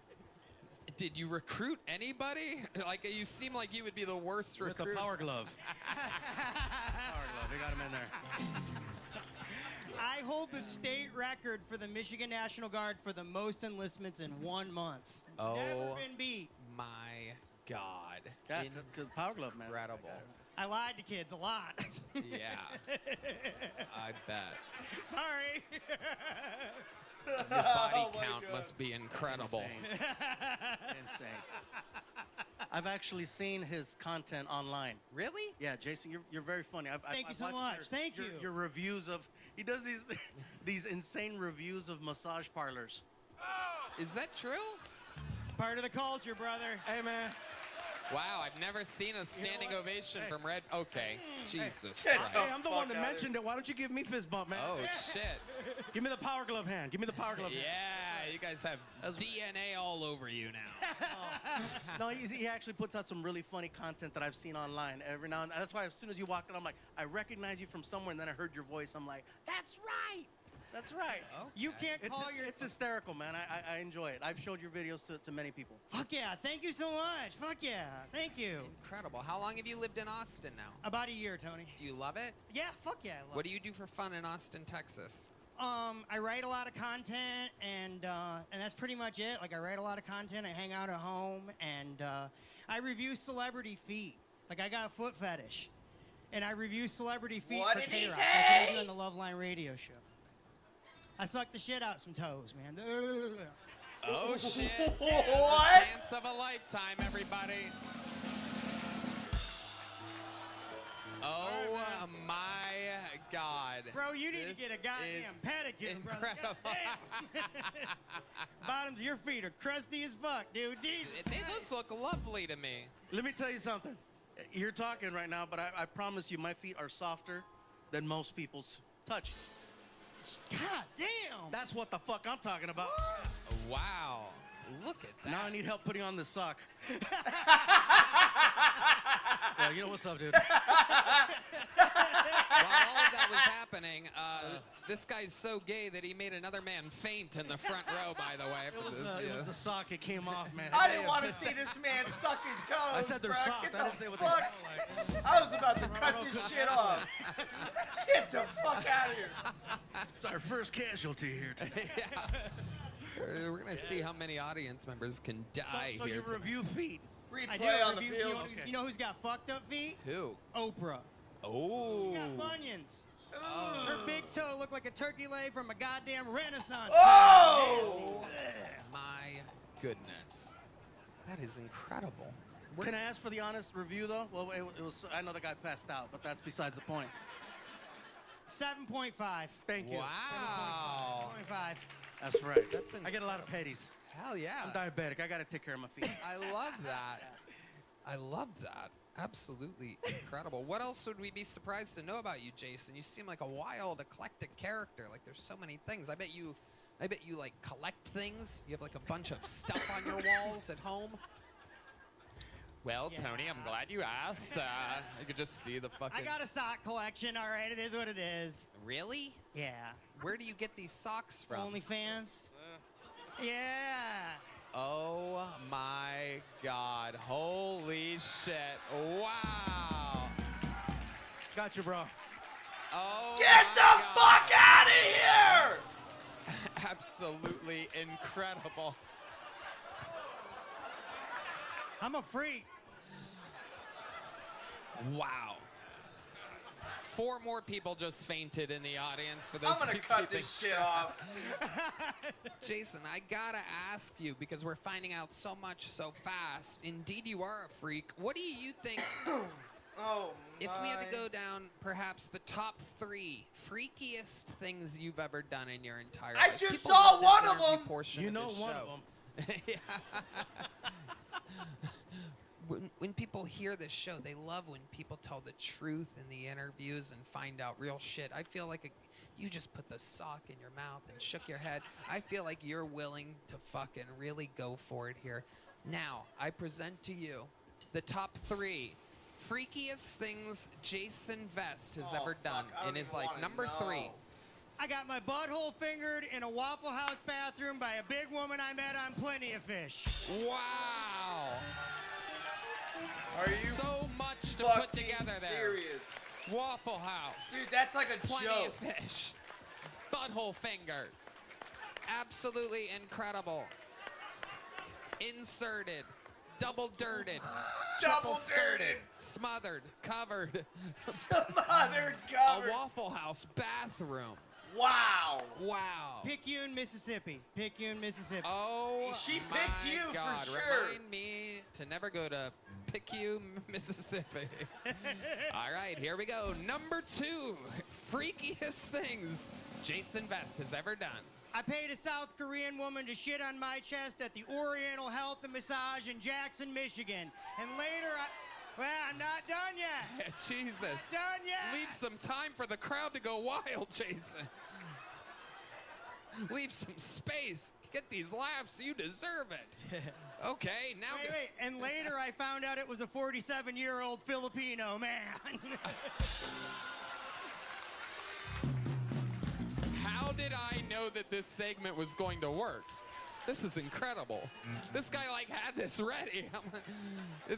Did you recruit anybody? Like, you seem like you would be the worst With recruiter. the power glove. Power glove. They got him in there. I hold the state record for the Michigan National Guard for the most enlistments in 1 month. Oh. Never been beat. My God. Yeah, because power glove, man. Incredible. I lied to kids a lot. Yeah. I bet. Sorry. The body Oh my count God. must be incredible. Insane. I've actually seen his content online. Really? Yeah, Jason, you're very funny. Thank you I've so watched much. your- Thank your- you. Your reviews of he does these insane reviews of massage parlors. Is that true? It's part of the culture, brother. Hey man, Wow, I've never seen a standing ovation from Red. Okay, Jesus Get Christ. the hey, I'm the one that fuck outta mentioned it. Why don't you give me fist bump, man? Oh shit. Give me the power glove hand. Give me the power glove hand. Yeah, you guys have DNA all over you now. No, he actually puts out some really funny content that I've seen online every now and then. That's why as soon as you walked in, I'm like, I recognize you from somewhere, and then I heard your voice. I'm like, that's right. That's right. You can't call your... It's hysterical, man. I enjoy it. I've showed your videos to many people. Fuck yeah. Thank you so much. Fuck yeah. Thank you. Incredible. How long have you lived in Austin now? About a year, Tony. Do you love it? Yeah, fuck yeah. I love What do you do for fun in Austin, Texas? I write a lot of content, and that's pretty much it. Like, I write a lot of content, I hang out at home, and I review celebrity feet. Like, I got a foot fetish, and I review celebrity feet What for did he K-Rock. That's what I say? do on the Loveline radio show. I suck the shit out some toes, man. Oh shit. What? Chance of a lifetime, everybody. Oh my God. Bro, you need This to get a goddamn is pedicure, brother. incredible. Goddamn. Bottoms of your feet are crusty as fuck, dude. Jesus. Those look lovely to me. Let me tell you something. You're talking right now, but I promise you, my feet are softer than most people's. Touch. God damn. That's what the fuck I'm talking about. Wow. Look at that. Now I need help putting on this sock. Yeah, you know what's up, dude. While all of that was happening, this guy's so gay that he made another man faint in the front row, by the way. It was the sock. It came off, man. I didn't want to see this man sucking toes. I said they're bro. soft. Get I the didn't say what they fuck. smell like. I was about to cut this shit off. Get the fuck out of here. It's our first casualty here today. We're gonna see how many audience members can die So here. you review feet. I do Replay on the review- field. You know, you know who's got fucked up feet? Who? Oprah. Oh. She got bunions. Her big toe looked like a turkey leg from a goddamn Renaissance. Oh! My goodness. That is incredible. Can I ask for the honest review though? Well, it was. I know the guy passed out, but that's besides the point. 7.5. Thank you. Wow. 7.5. That's right. I get a lot of petties. Hell yeah. I'm diabetic. I gotta take care of my feet. I love that. I love that. Absolutely incredible. What else would we be surprised to know about you, Jason? You seem like a wild, eclectic character. Like there's so many things. I bet you like collect things. You have like a bunch of stuff on your walls at home. Well, Yeah. Tony, I'm glad you asked. I could just see the fucking. I got a sock collection. All right, it is what it is. Really? Yeah. Where do you get these socks from? OnlyFans. Yeah. Oh my God! Holy shit! Wow! Got you, bro. Oh! Get the fuck out of here! Absolutely incredible. I'm a freak. Wow. 4 more people just fainted in the audience for those I'm gonna few cut keeping this shit track. off. Jason, I gotta ask you, because we're finding out so much so fast. Indeed, you are a freak. What do you think? Oh, if we had to my. go down perhaps the top 3 freakiest things you've ever done in your entire I life. just People saw love this one of interview them. portion You of know this one show. of them. Yeah. When people hear this show, they love when people tell the truth in the interviews and find out real shit. I feel like you just put the sock in your mouth and shook your head. I feel like you're willing to fucking really go for it here. Now, I present to you the top 3 freakiest things Jason Vest has Oh, ever fuck, done I don't in his even life. wanna Number 3. know. I got my butthole fingered in a Waffle House bathroom by a big woman I met on Plenty of Fish. Wow. Are you So much to put fucking together there. serious? Waffle House. Dude, that's like a Plenty joke. of fish. Butthole finger. Absolutely incredible. Inserted. Double dirted. Double Triple skirted. dirted. Smothered. Covered. Smothered, A covered. Waffle House bathroom. Wow. Wow. Picayune, Mississippi. Picayune, Mississippi. Oh, She my picked you for God. sure. Remind me to never go to Picayune, Mississippi. All right, here we go. Number 2, freakiest things Jason Vest has ever done. I paid a South Korean woman to shit on my chest at the Oriental Health and Massage in Jackson, Michigan. And later well, I'm not done yet. Jesus. Not done yet. Leave some time for the crowd to go wild, Jason. Leave some space. Get these laughs. You deserve it. Okay, now. Wait. And later I found out it was a 47-year-old Filipino man. How did I know that this segment was going to work? This is incredible. This guy like had this ready.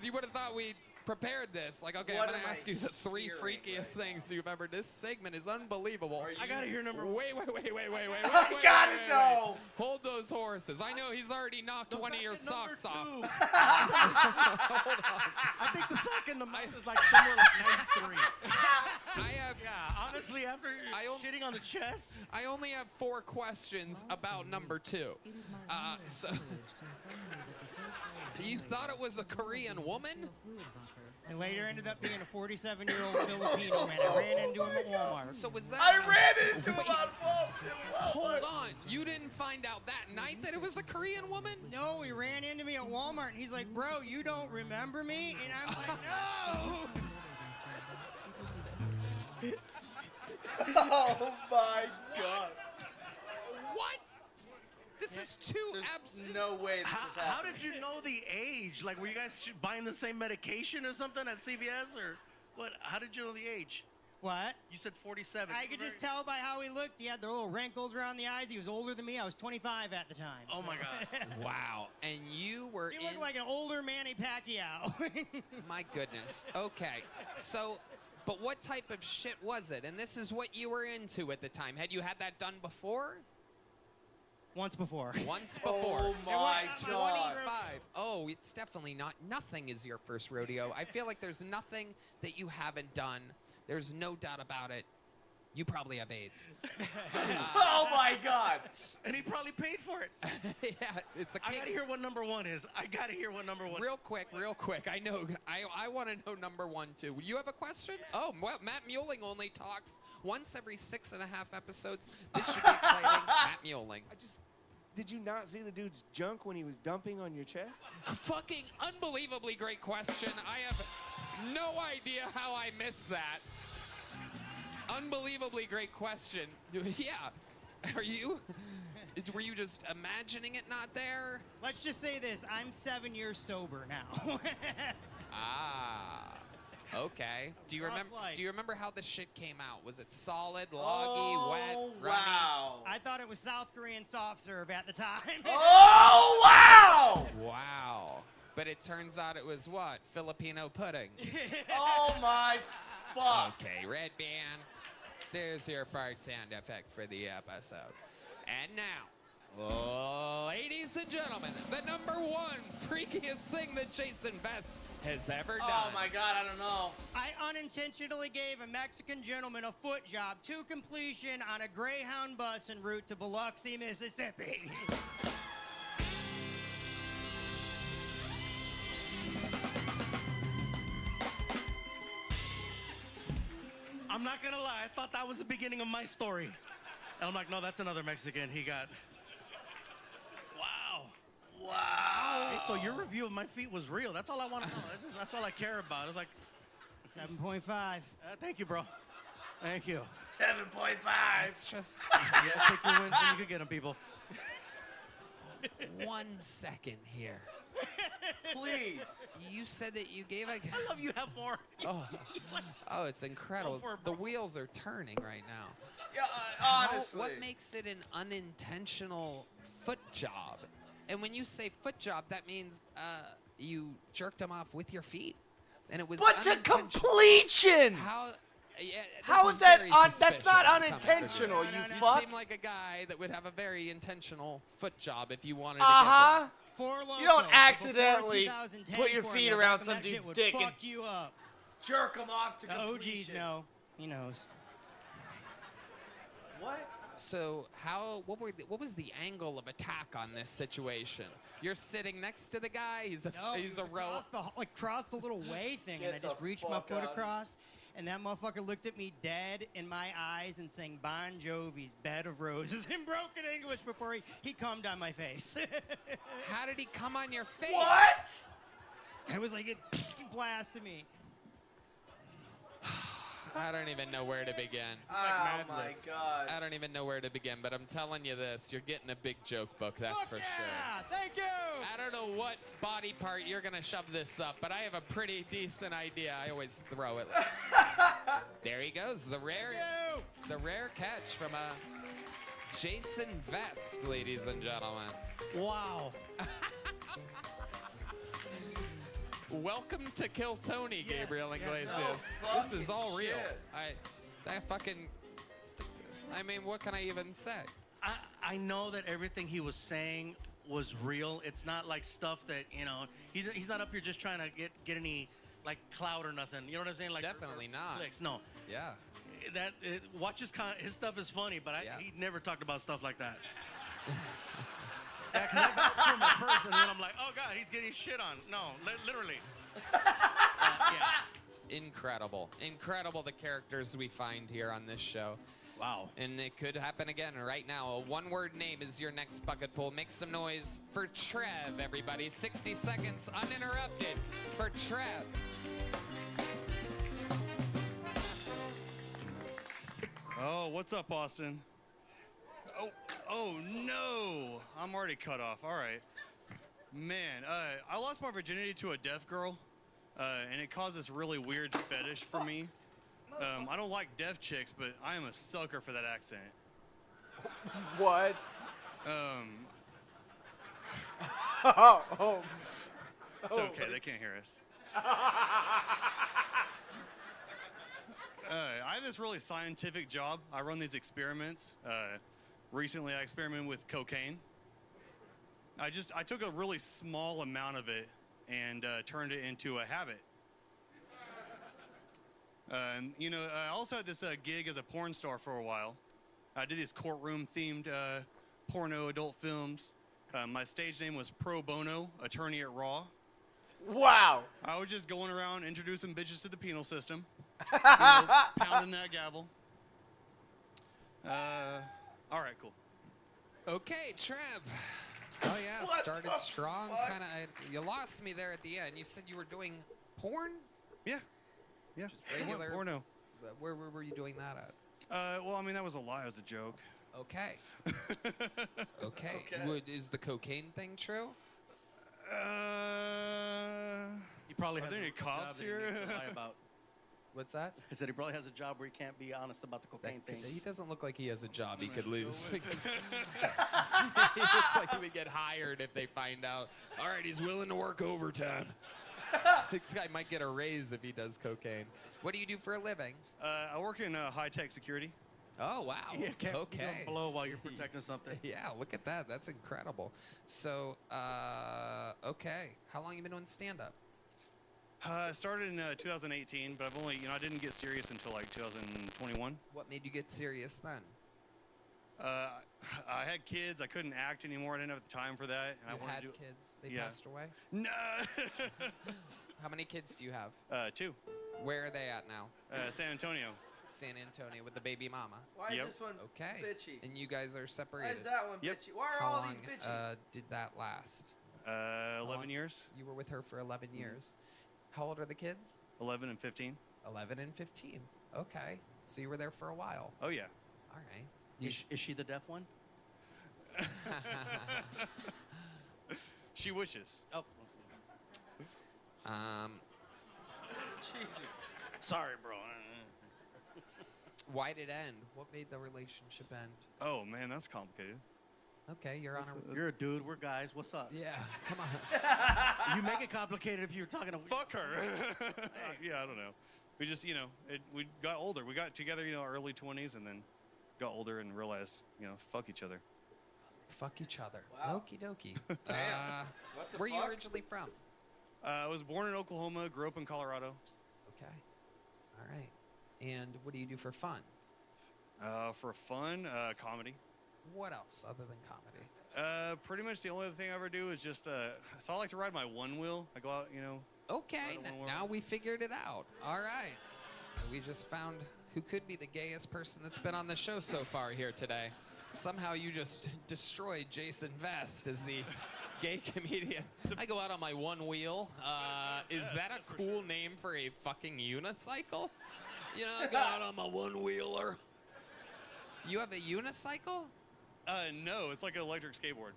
You would have thought we prepared this. Like, okay, What I'm gonna am ask I you the 3 hearing freakiest things you've ever. This segment is unbelievable. I gotta hear number 1. Wait. I gotta know. Hold those horses. I know he's already knocked one of your socks off. Hold on. I think the sock in the mouth is like somewhere like 93. I have. Yeah, honestly, after shitting on the chest. I only have 4 questions about number 2. So you thought it was a Korean woman? And later ended up being a 47-year-old Filipino man. I ran into him at Walmart. So was that? I ran into him Wait. on Walmart. Hold on. You didn't find out that night that it was a Korean woman? No, he ran into me at Walmart, and he's like, bro, you don't remember me? And I'm like, no! Oh my God. What? This is too There's absurd. no way this is How happening. did you know the age? Like, were you guys buying the same medication or something at CVS or what? How did you know the age? What? You said 47. I could just tell by how he looked. He had the little wrinkles around the eyes. He was older than me. I was 25 at the time. Oh my God. Wow. And you were He looked like an older Manny Pacquiao. My goodness. Okay. So, but what type of shit was it? And this is what you were into at the time. Had you had that done before? Once before. Once before. Oh my God. 25. Oh, it's definitely not. Nothing is your first rodeo. I feel like there's nothing that you haven't done. There's no doubt about it. You probably have AIDS. Oh my God. And he probably paid for it. Yeah, it's a I gotta hear what number 1 is. I gotta hear what number 1. Real quick. I know. I want to know number 1 too. You have a question? Oh, well, Matt Mueling only talks once every 6.5 episodes. This should be exciting. Matt Mueling. Did you not see the dude's junk when he was dumping on your chest? Fucking unbelievably great question. I have no idea how I missed that. Unbelievably great question. Yeah. Were you just imagining it not there? Let's just say this. I'm 7 years sober now. Okay. Do you Rough remember? life. Do you remember how the shit came out? Was it solid, loggy, wet, runny? I thought it was South Korean soft serve at the time. Oh, wow! Wow. But it turns out it was what? Filipino pudding. Oh my fuck. Okay, Red Band. There's your fart sound effect for the episode. And now, ladies and gentlemen, the number 1 freakiest thing that Jason Vest has ever done. Oh my God, I don't know. I unintentionally gave a Mexican gentleman a foot job to completion on a Greyhound bus en route to Biloxi, Mississippi. I'm not gonna lie, I thought that was the beginning of my story. And I'm like, no, that's another Mexican. He got... Wow. Wow. Hey, so your review of my feet was real. That's all I want to know. That's all I care about. It's like... 7.5. Thank you, bro. Thank you. 7.5. It's just... Yeah, take your wins when you can get them, people. 1 second here. Please. You said that you gave a... I love you have more. Oh, it's incredible. Go for it, The bro. wheels are turning right now. Yeah, honestly. What makes it an unintentional foot job? And when you say foot job, that means you jerked them off with your feet, and it was. But to completion. How? Yeah, How is that? That's not unintentional. You You fuck. seem like a guy that would have a very intentional foot job if you wanted Uh-huh. to Four You don't Loko, accidentally before 2010 put your feet formula, around back some when that shit dude's would dick and fuck you up. jerk him off to The completion. OGs know. He knows. What? So what was the angle of attack on this situation? You're sitting next to the guy. He's a row. Across the little way thing, and I just reached my foot across, and that motherfucker looked at me dead in my eyes and sang Bon Jovi's Bed of Roses in broken English before he cummed on my face. How did he come on your face? What? It was like it blasted me. I don't even know where to begin. Oh my God. I don't even know where to begin, but I'm telling you this, you're getting a big joke book, that's for sure. Thank you! I don't know what body part you're gonna shove this up, but I have a pretty decent idea. I always throw it. There he goes, the rare catch from Jason Vest, ladies and gentlemen. Wow. Welcome to Kill Tony, Gabriel Iglesias. No This is all real. shit. I mean, what can I even say? I know that everything he was saying was real. It's not like stuff that, he's not up here just trying to get any like clout or nothing. You know what I'm saying? Like Definitely not. Clicks. No. Yeah. Watch his stuff is funny, but he never talked about stuff like that. Yeah, 'cause I vouched for him at first, and then I'm like, oh God, he's getting shit on. No, literally. It's incredible. Incredible the characters we find here on this show. Wow. And it could happen again right now. A one-word name is your next bucket pool. Make some noise for Trev, everybody. 60 seconds uninterrupted for Trev. Oh, what's up, Austin? Oh no! I'm already cut off. All right. Man, I lost my virginity to a deaf girl, and it caused this really weird fetish for me. I don't like deaf chicks, but I am a sucker for that accent. What? It's okay. They can't hear us. I have this really scientific job. I run these experiments. Recently, I experimented with cocaine. I took a really small amount of it and turned it into a habit. And you know, I also had this gig as a porn star for a while. I did these courtroom-themed porno adult films. My stage name was Pro Bono, Attorney at Raw. Wow. I was just going around introducing bitches to the penal system, you know, pounding that gavel. All right, cool. Okay, Trev. Oh yeah, What started the strong. fuck? Kind of. You lost me there at the end. You said you were doing porn. Yeah. Yeah. Just regular porno. Where were you doing that at? Well, I mean, that was a lie. It was a joke. Okay. Okay. Is the cocaine thing true? He probably Are has there a any job cops that he here? needs to lie about. What's that? I said he probably has a job where he can't be honest about the cocaine thing. He doesn't look like he has a job he could lose. He looks like he would get hired if they find out. All right, he's willing to work overtime. This guy might get a raise if he does cocaine. What do you do for a living? I work in high-tech security. Oh, wow. Yeah, can't be Okay. going below while you're protecting something. Yeah, look at that. That's incredible. So, okay. How long you been doing stand-up? I started in 2018, but I've only, you know, I didn't get serious until like 2021. What made you get serious then? I had kids. I couldn't act anymore. I didn't have the time for that. And I You wanted had to do kids? They Yeah. passed away? No. How many kids do you have? 2. Where are they at now? San Antonio. San Antonio with the baby mama. Why Yep. is this one Okay. bitchy? And you guys are separated. Why is that one Yep. bitchy? Why are How all long these bitchy? did that last? 11 years. You were with her for 11 years. How old are the kids? 11 and 15. 11 and 15. Okay. So you were there for a while. Oh yeah. All right. Is she the deaf one? She wishes. Oh. Jesus. Sorry, bro. Why did it end? What made the relationship end? Oh man, that's complicated. Okay, you're on a. You're a dude. We're guys. What's up? Yeah, come on. You make it complicated if you're talking to. Fuck her. Yeah, I don't know. We just, you know, we got older. We got together, you know, early 20s, and then got older and realized, you know, fuck each other. Fuck each other. Wow. Okie dokie. What the Where are you fuck? originally from? I was born in Oklahoma, grew up in Colorado. Okay. All right. And what do you do for fun? For fun, comedy. What else other than comedy? Pretty much the only other thing I ever do is just, so I like to ride my one wheel. I go out, you know. Okay, ride a one-wheel. now we figured it out. All right. We just found who could be the gayest person that's been on the show so far here today. Somehow you just destroyed Jason Vest as the gay comedian. I go out on my one wheel. Is that a cool name for a fucking unicycle? You know, I go out on my one wheeler. You have a unicycle? No, it's like an electric skateboard.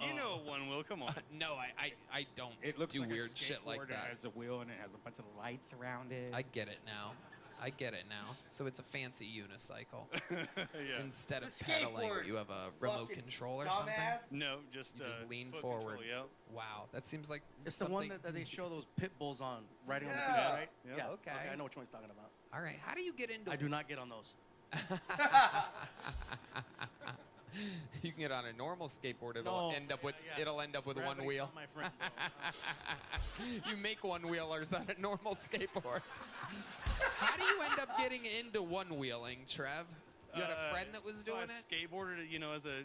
You know one wheel, come on. No, I don't It looks do like weird a shit like skateboard. that. It has a wheel and it has a bunch of lights around it. I get it now. I get it now. So it's a fancy unicycle. Yeah. Instead of It's a pedaling, skateboard, you have a remote fucking control or something? dumbass. No, just, You just lean foot forward. Control, yep. Wow, that seems like It's the one something- that they show those pit bulls on, riding on the Yeah. beach, right? Yep. Yeah. Okay. I know which one he's talking about. All right, how do you get into? I do not get on those. You can get on a normal skateboard. No, It'll end up with yeah. it'll end up with one Gravity's wheel. not my friend, You make one wheelers on a normal skateboard. How do you end up getting into one wheeling, Trev? You had a friend that was so doing I it. skateboarded, you know, as a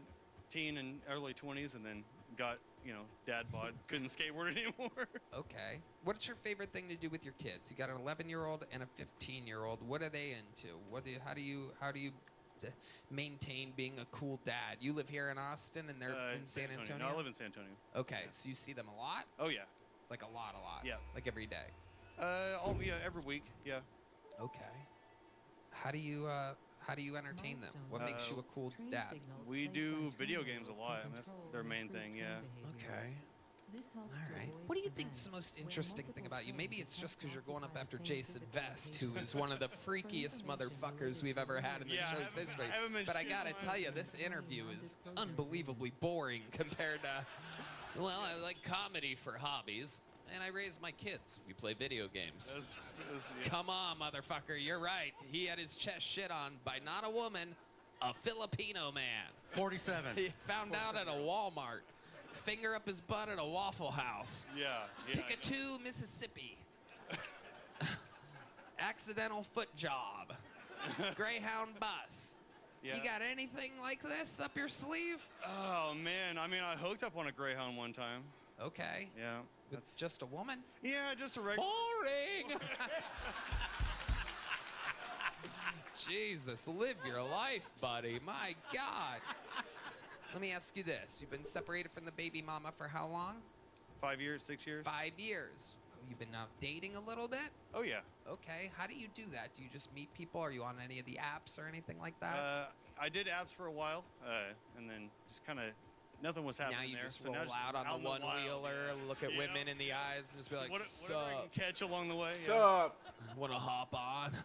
teen in early 20s, and then got, you know, dad bod. Couldn't skateboard anymore. Okay. What's your favorite thing to do with your kids? You got an 11-year-old and a 15-year-old. What are they into? How do you maintain being a cool dad? You live here in Austin, and they're in San Antonio. No, I live in San Antonio. Okay, so you see them a lot? Oh yeah. Like a lot. Yeah. Like every day. Yeah, every week. Yeah. Okay. How do you entertain them? What makes you a cool dad? We do video games a lot, and that's their main thing. Yeah. Okay. All right. What do you think's the most interesting thing about you? Maybe it's just because you're going up after Jason Vest, who is one of the freakiest motherfuckers we've ever had in the show's history. I haven't But I mentioned gotta tell you, this interview is unbelievably boring compared to, well, I like comedy for hobbies, and I raise my kids. We play video games. Yeah. Come on, motherfucker, you're right. He had his chest shit on by not a woman, A Filipino man. 47. He found out at a Walmart. Finger up his butt at a Waffle House. Yeah. Pikachu, Mississippi. Accidental foot job. Greyhound bus. Yeah. You got anything like this up your sleeve? Oh man, I mean, I hooked up on a Greyhound one time. Okay. Yeah. It's just a woman? Yeah, just a regular. Boring. Jesus, live your life, buddy. My God. Let me ask you this. You've been separated from the baby mama for how long? 5 years, 6 years. 5 years. You've been now dating a little bit? Oh yeah. Okay. How do you do that? Do you just meet people? Are you on any of the apps or anything like that? I did apps for a while, and then just kind of nothing was happening now you there. just so roll now just out on the wild, one-wheeler, look at Yeah. women in the eyes, and just be So like, whatever I sup? can catch along the way. Sup? Want to hop on?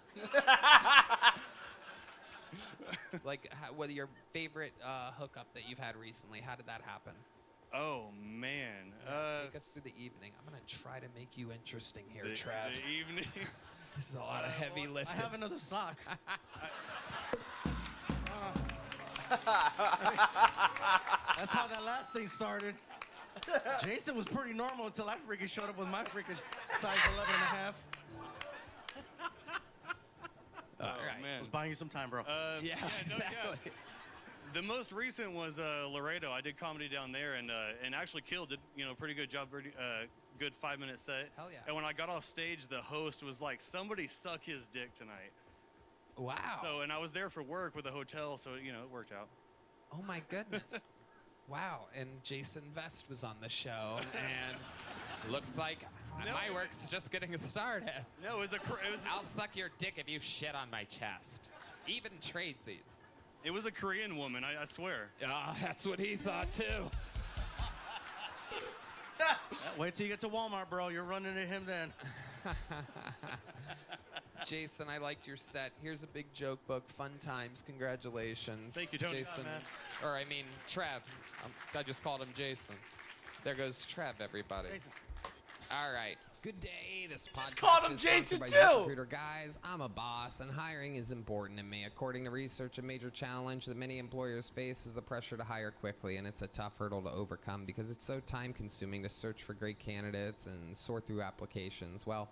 Like, what your favorite hookup that you've had recently? How did that happen? Oh man. Take us through the evening. I'm gonna try to make you interesting here, The Trav. evening. This is a lot of heavy lifting. I have another sock. That's how that last thing started. Jason was pretty normal until I freaking showed up with my freaking size 11 and a half. Oh man. I was buying you some time, bro. Yeah, exactly. The most recent was Laredo. I did comedy down there and actually killed it. You know, pretty good job, good 5-minute set. Hell yeah. And when I got off stage, the host was like, "Somebody suck his dick tonight." Wow. So, and I was there for work with a hotel, so you know it worked out. Oh my goodness. Wow. And Jason Vest was on the show, and looks like my work's just getting started. No, it was I'll suck your dick if you shit on my chest. Even tradesies. It was a Korean woman, I swear. That's what he thought too. Wait till you get to Walmart, bro. You're running into him then. Jason, I liked your set. Here's a big joke book. Fun times. Congratulations. Thank you, Tony. Jason. Oh, Or I mean, Trev. I just called him Jason. There goes Trev, everybody. Jason. All right. Good day. This podcast called him is sponsored Jason, by too. ZipRecruiter. Guys, I'm a boss, and hiring is important to me. According to research, a major challenge that many employers face is the pressure to hire quickly, and it's a tough hurdle to overcome because it's so time-consuming to search for great candidates and sort through applications. Well,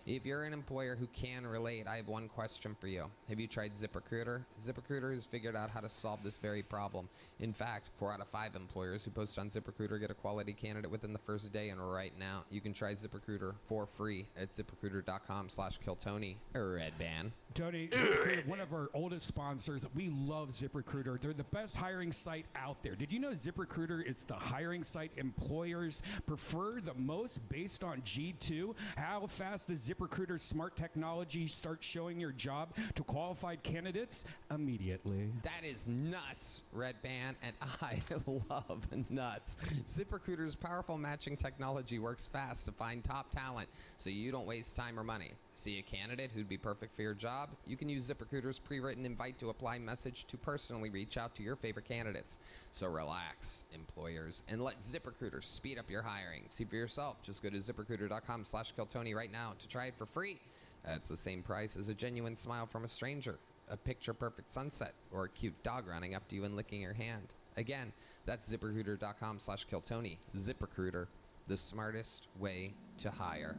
if you're an employer who can relate, I have one question for you. Have you tried ZipRecruiter? ZipRecruiter has figured out how to solve this very problem. In fact, 4 out of 5 employers who post on ZipRecruiter get a quality candidate within the first day, and right now, you can try ZipRecruiter for free at ZipRecruiter.com/KillTony. Red band. Tony, ZipRecruiter, one of our oldest sponsors. We love ZipRecruiter. They're the best hiring site out there. Did you know ZipRecruiter is the hiring site employers prefer the most based on G2? How fast does ZipRecruiter's smart technology start showing your job to qualified candidates? Immediately. That is nuts, Red Band, and I love nuts. ZipRecruiter's powerful matching technology works fast to find top talent so you don't waste time or money. See a candidate who'd be perfect for your job? You can use ZipRecruiter's pre-written invite to apply message to personally reach out to your favorite candidates. So relax, employers, and let ZipRecruiter speed up your hiring. See for yourself. Just go to ZipRecruiter.com/KillTony right now to try it for free. That's the same price as a genuine smile from a stranger, a picture-perfect sunset, or a cute dog running up to you and licking your hand. Again, that's ZipRecruiter.com/KillTony. ZipRecruiter, the smartest way to hire.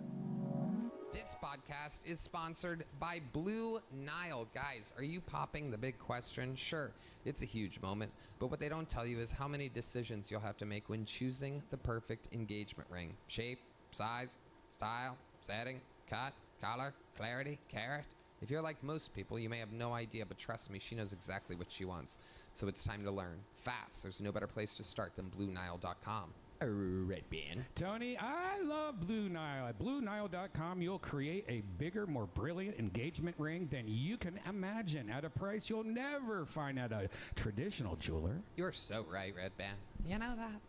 This podcast is sponsored by Blue Nile. Guys, are you popping the big question? Sure, it's a huge moment, but what they don't tell you is how many decisions you'll have to make when choosing the perfect engagement ring. Shape, size, style, setting, cut, color, clarity, carat. If you're like most people, you may have no idea, but trust me, she knows exactly what she wants. So it's time to learn. Fast. There's no better place to start than BlueNile.com. Red Band. Tony, I love Blue Nile. At BlueNile.com, you'll create a bigger, more brilliant engagement ring than you can imagine at a price you'll never find at a traditional jeweler. You're so right, Red Band. You know that?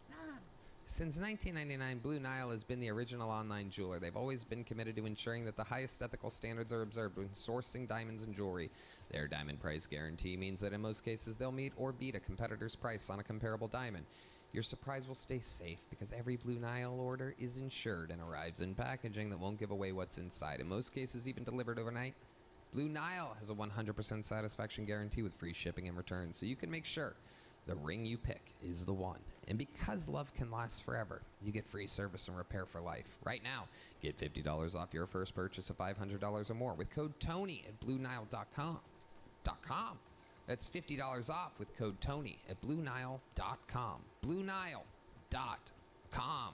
Since 1999, Blue Nile has been the original online jeweler. They've always been committed to ensuring that the highest ethical standards are observed when sourcing diamonds and jewelry. Their diamond price guarantee means that in most cases they'll meet or beat a competitor's price on a comparable diamond. Your surprise will stay safe because every Blue Nile order is insured and arrives in packaging that won't give away what's inside. In most cases, even delivered overnight. Blue Nile has a 100% satisfaction guarantee with free shipping and returns, so you can make sure the ring you pick is the one. And because love can last forever, you get free service and repair for life. Right now, get $50 off your first purchase of $500 or more with code TONY at BlueNile.com. That's $50 off with code TONY at BlueNile.com. BlueNile.com.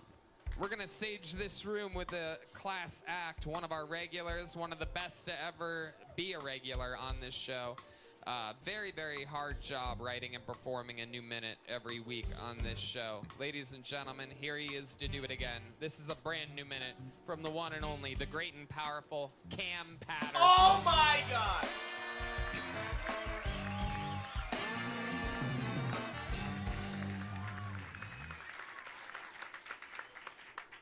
We're going to sage this room with a class act, one of our regulars, one of the best to ever be a regular on this show. Very, very hard job writing and performing a new minute every week on this show. Ladies and gentlemen, here he is to do it again. This is a brand new minute from the one and only, the great and powerful Cam Patterson. Oh my God!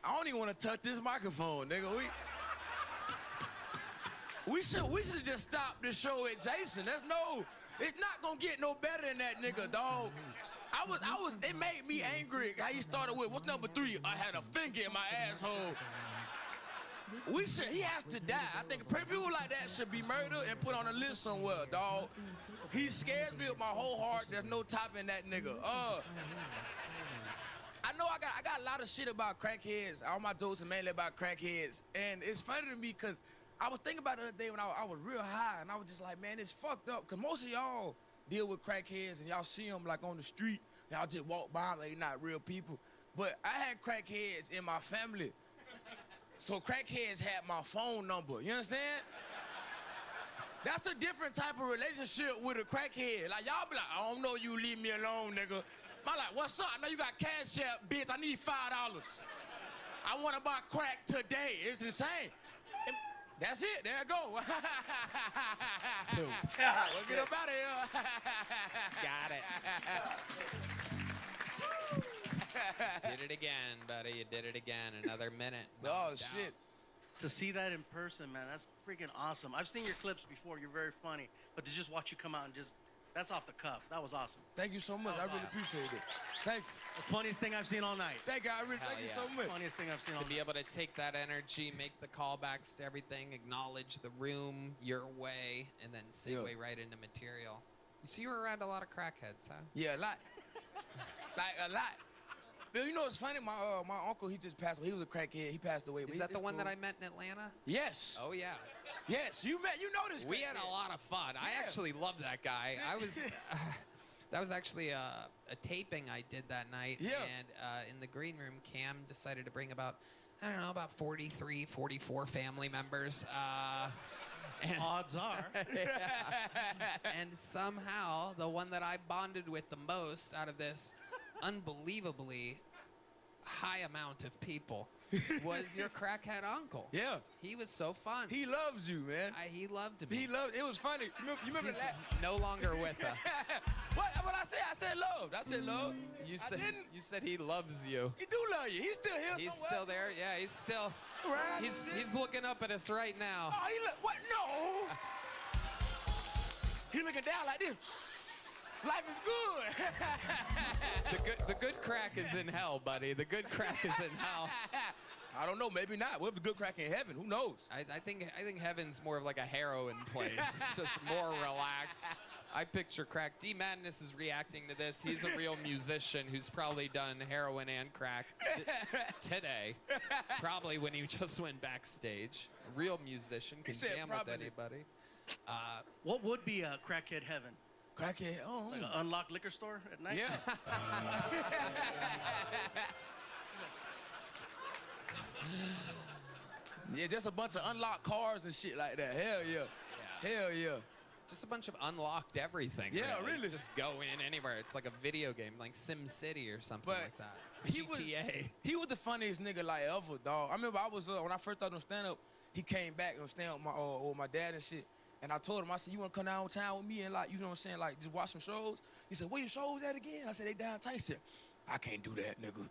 I don't even want to touch this microphone, nigga. We should just stop the show at Jason. It's not gonna get no better than that, nigga, dog. It made me angry how you started with, what's number 3? I had a finger in my asshole. He has to die. I think people like that should be murdered and put on a list somewhere, dog. He scares me with my whole heart. There's no topping that nigga. I know I got a lot of shit about crackheads. All my jokes are mainly about crackheads. And it's funny to me because I was thinking about it the other day when I was real high, and I was just like, man, it's fucked up. Because most of y'all deal with crackheads, and y'all see them like on the street. Y'all just walk by them like they're not real people. But I had crackheads in my family. So crackheads had my phone number. You understand? That's a different type of relationship with a crackhead. Like, y'all be like, I don't know you, leave me alone, nigga. I'm like, what's up? I know you got Cash App, bitch. I need $5. I want to buy crack today. It's insane. And that's it. There I go. We'll get up out of here. Got it. Did it again, buddy. You did it again. Another minute. Oh, shit. To see that in person, man, that's freaking awesome. I've seen your clips before. You're very funny. But to just watch you come out and that's off the cuff. That was awesome. Thank you so much. I really appreciate it. Thank you. The funniest thing I've seen all night. Thank you. Thank you so much. Funniest thing I've seen all To night. be able to take that energy, make the callbacks to everything, acknowledge the room your way, and then segue right into material. You see, you were around a lot of crackheads, huh? Yeah, a lot. Like, a lot. But you know what's funny? My uncle, he just passed away. He was a crackhead. He passed away. Is that the one that I met in Atlanta? Yes. Oh, yeah. Yes, you know this. We had a lot of fun. I actually loved that guy. That was actually a taping I did that night. Yeah. And in the green room, Cam decided to bring about 43, 44 family members. And odds are. And somehow, the one that I bonded with the most out of this unbelievably high amount of people was your crackhead uncle. Yeah. He was so fun. He loves you, man. He loved me. It was funny. You remember He's that? no longer with us. What I said love. I said love. You said he loves you. He do love you. He's still here He's somewhere. still there. Yeah, he's still. Right. He's looking up at us right now. Oh, what? No. He looking down like this. Life is good. The good crack is in hell, buddy. The good crack is in hell. I don't know. Maybe not. What if the good crack in heaven? Who knows? I think heaven's more of like a heroin place. It's just more relaxed. I picture crack. D Madness is reacting to this. He's a real musician who's probably done heroin and crack today. Probably when he just went backstage. A real musician can jam with anybody. What would be a crackhead heaven? Crackhead, like an unlocked liquor store at night? Yeah. Yeah, just a bunch of unlocked cars and shit like that. Hell yeah. Hell yeah. Just a bunch of unlocked everything. Yeah, really. Just go in anywhere. It's like a video game, like Sim City or something like that. He was the funniest nigga like ever, dog. I remember I was when I first started on stand up, he came back and stand up with my dad and shit. And I told him, I said, you want to come downtown with me and like, you know what I'm saying, like just watch some shows? He said, where your shows at again? I said, they downtown. He said, I can't do that, nigga.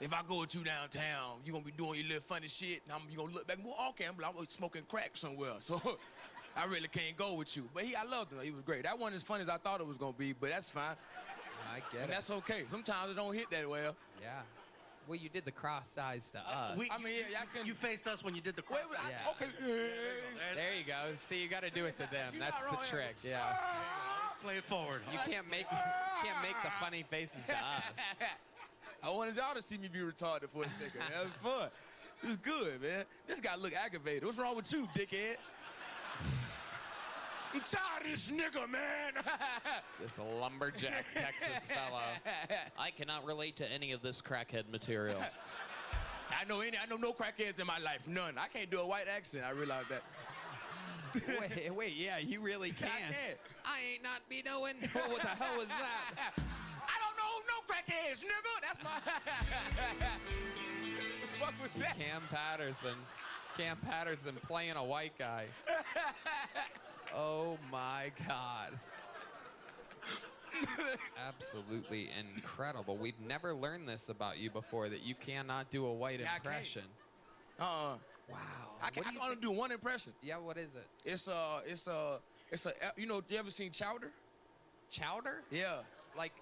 If I go with you downtown, you gonna be doing your little funny shit, and you gonna look back, well, okay, I'm smoking crack somewhere. So I really can't go with you. But I loved him. He was great. That wasn't as funny as I thought it was gonna be, but that's fine. I get it. And that's okay. Sometimes it don't hit that well. Yeah. Well, you did the crossed eyes to us. You faced us when you did the crossed eyes. Yeah. Okay. There you go. See, you got to do it to them. You're That's not the wrong. trick. Yeah. Play it forward. You can't make the funny faces to us. I wanted y'all to see me be retarded for a second. Man. That was fun. It was good, man. This guy look aggravated. What's wrong with you, dickhead? I'm tired of this nigga, man. This lumberjack Texas fellow. I cannot relate to any of this crackhead material. I know no crackheads in my life. None. I can't do a white accent. I realize that. Wait, yeah, you really can. I ain't not be knowing. What the hell was that? I don't know no crackheads, nigga. That's my. Fuck with that. Cam Patterson playing a white guy. Oh my God. Absolutely incredible. We've never learned this about you before, that you cannot do a white impression. Wow. I can only do one impression. Yeah, what is it? It's you know, you ever seen Chowder? Chowder? Yeah. Like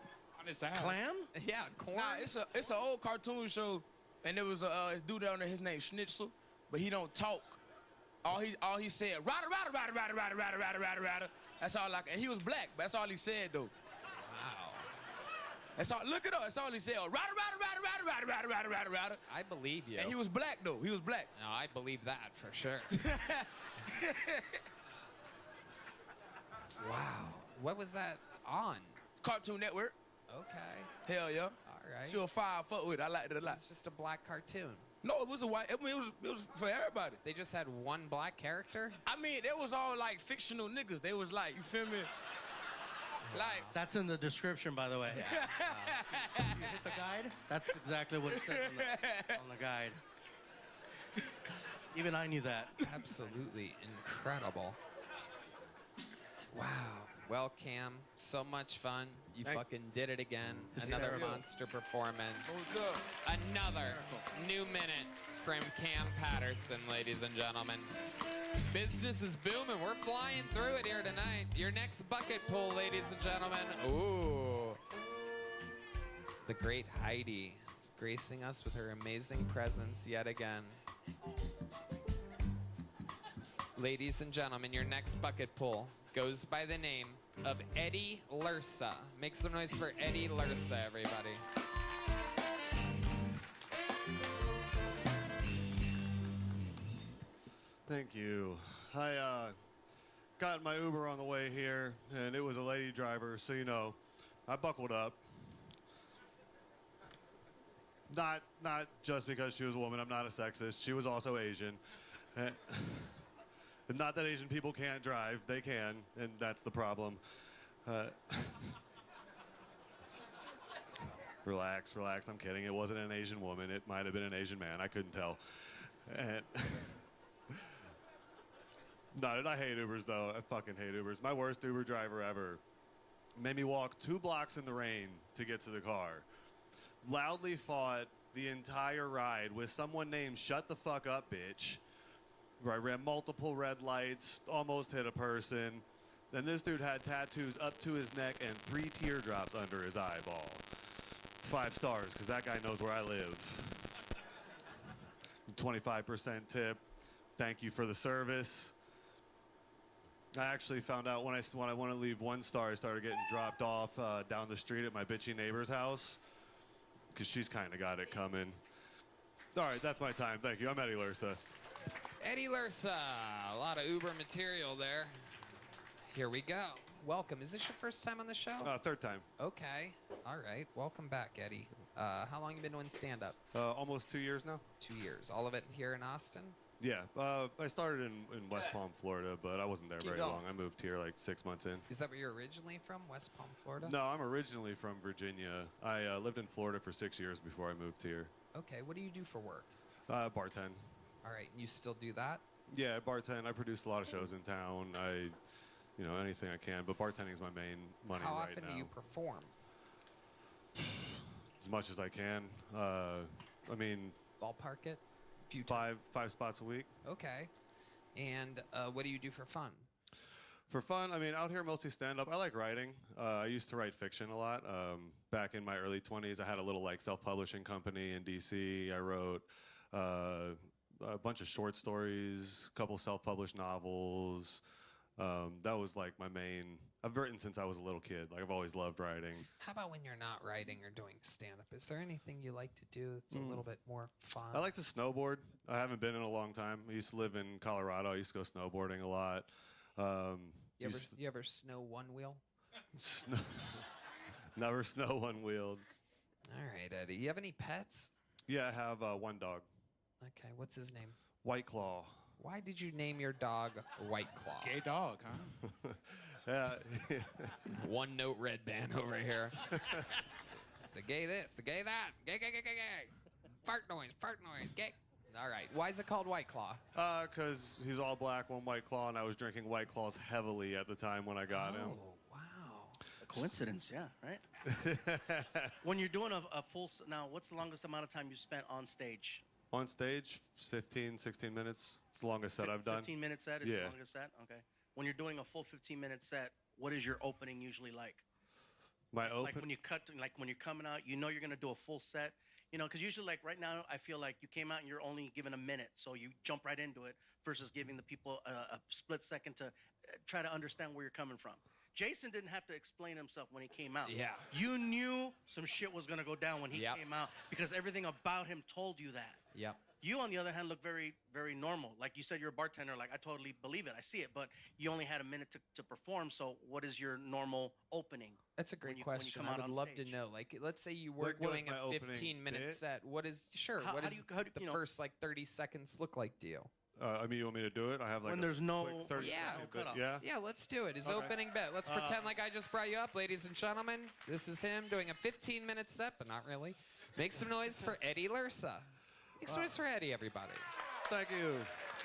on his ass. Clam? Yeah, corn. Nah, it's an old cartoon show, and there was this dude down there. His name's Schnitzel, but he don't talk. All he said, rada rada rada rada rada rada rada rada rada. That's all and he was black, but that's all he said though. Wow. That's all. Look it up. That's all he said. Rada rada rada rada rada rada rada rada. I believe you. And he was black though. He was black. No, I believe that for sure. Wow. What was that on? Cartoon Network. Okay. Hell yeah. All right. She was fire. Fuck with it. I liked it a lot. It's just a black cartoon. No, it was a white. I mean, it was for everybody. They just had one black character? I mean, they was all like fictional niggas. They was like, you feel me? Like. That's in the description, by the way. You hit the guide? That's exactly what it says on the guide. Even I knew that. Absolutely incredible. Wow. Well, Cam, so much fun. You fucking did it again. Another monster performance. Another new minute from Cam Patterson, ladies and gentlemen. Business is booming. We're flying through it here tonight. Your next bucket pool, ladies and gentlemen. Ooh. The great Heidi gracing us with her amazing presence yet again. Ladies and gentlemen, your next bucket pool goes by the name of Eddie Lursa. Make some noise for Eddie Lursa, everybody. Thank you. I got my Uber on the way here, and it was a lady driver, so you know, I buckled up. Not just because she was a woman. I'm not a sexist. She was also Asian. Not that Asian people can't drive. They can, and that's the problem. Relax. I'm kidding. It wasn't an Asian woman. It might have been an Asian man. I couldn't tell. And no, I hate Ubers, though. I fucking hate Ubers. My worst Uber driver ever made me walk 2 blocks in the rain to get to the car. Loudly fought the entire ride with someone named Shut the Fuck Up, Bitch. Where I ran multiple red lights, almost hit a person. Then this dude had tattoos up to his neck and 3 teardrops under his eyeball. 5 stars, because that guy knows where I live. 25% tip. Thank you for the service. I actually found out when I want to leave 1 star, I started getting dropped off down the street at my bitchy neighbor's house. Because she's kind of got it coming. All right, that's my time. Thank you. I'm Eddie Lursa. Eddie Lursa, a lot of Uber material there. Here we go. Welcome. Is this your first time on the show? 3rd time. Okay. All right. Welcome back, Eddie. How long you been doing stand-up? Almost 2 years now. 2 years. All of it here in Austin? Yeah. I started in West Palm, Florida, but I wasn't there very long. I moved here like 6 months in. Is that where you're originally from, West Palm, Florida? No, I'm originally from Virginia. I lived in Florida for 6 years before I moved here. Okay. What do you do for work? Bartend. All right. You still do that? Yeah, bartend. I produce a lot of shows in town. Anything I can, but bartending is my main money How right often now. do you perform? As much as I can. I mean, ballpark it? Five spots a week. Okay. And what do you do for fun? For fun, I mean, out here mostly stand-up. I like writing. I used to write fiction a lot. Back in my early 20s, I had a little like self-publishing company in DC. I wrote a bunch of short stories, a couple self-published novels. That was like my main. I've written since I was a little kid. Like I've always loved writing. How about when you're not writing or doing stand-up? Is there anything you like to do that's a little bit more fun? I like to snowboard. I haven't been in a long time. I used to live in Colorado. I used to go snowboarding a lot. You ever snow one wheel? Never snow one wheeled. All right, Eddie. You have any pets? Yeah, I have one dog. Okay, what's his name? White Claw. Why did you name your dog White Claw? Gay dog, huh? Yeah. One note red band over here. It's a gay this, a gay that, gay, gay, gay, gay, gay. Fart noise, gay. All right. Why is it called White Claw? Because he's all black, one White Claw, and I was drinking White Claws heavily at the time when I got him. Wow. A coincidence, yeah, right? When you're doing a full, now, what's the longest amount of time you spent on stage? On stage, 15, 16 minutes. It's the longest set I've done. 15-minute set is the longest set? Okay. When you're doing a full 15-minute set, what is your opening usually like? My open? Like when you cut, like when you're coming out, you know you're going to do a full set. You know, because usually like right now, I feel like you came out and you're only given a minute. So you jump right into it versus giving the people a split second to try to understand where you're coming from. Jason didn't have to explain himself when he came out. Yeah. You knew some shit was going to go down when he came out because everything about him told you that. Yep. You, on the other hand, look very, very normal. Like you said, you're a bartender. Like, I totally believe it. I see it. But you only had a minute to perform. So what is your normal opening? That's a great question. I would love to know. Like, let's say you were doing a 15-minute set. What is, what does the first, like, 30 seconds look like to you? I mean, you want me to do it? I have like when there's no, quick 30 yeah, second bit. Yeah? Yeah, let's do it. His opening bit. Let's pretend like I just brought you up, ladies and gentlemen. This is him doing a 15-minute set, but not really. Make some noise for Eddie Lursa. Make some noise for Eddie, everybody. Thank you.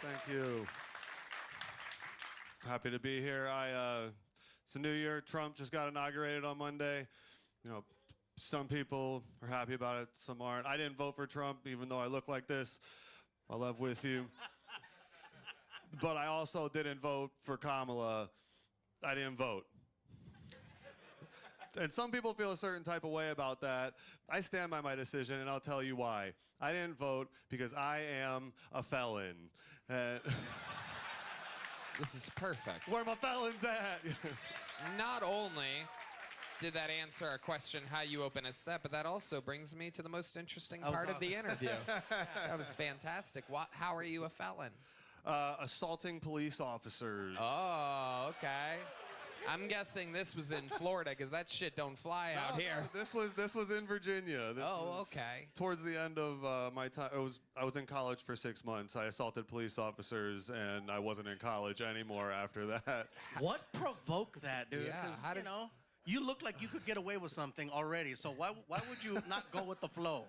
Thank you. Happy to be here. It's a new year. Trump just got inaugurated on Monday. You know, some people are happy about it, some aren't. I didn't vote for Trump, even though I look like this. I love with you. But I also didn't vote for Kamala. I didn't vote. And some people feel a certain type of way about that. I stand by my decision, and I'll tell you why. I didn't vote because I am a felon. This is perfect. Where my felons at? Not only did that answer our question, how you open a set, but that also brings me to the most interesting part of the interview. That was fantastic. How are you a felon? Assaulting police officers. Oh, okay. I'm guessing this was in Florida because that shit don't fly out here. No, this was in Virginia. This was okay. Towards the end of my time, I was in college for 6 months. I assaulted police officers, and I wasn't in college anymore after that. What provoked that, dude? Yeah, 'Cause, you know, you look like you could get away with something already. So why would you not go with the flow?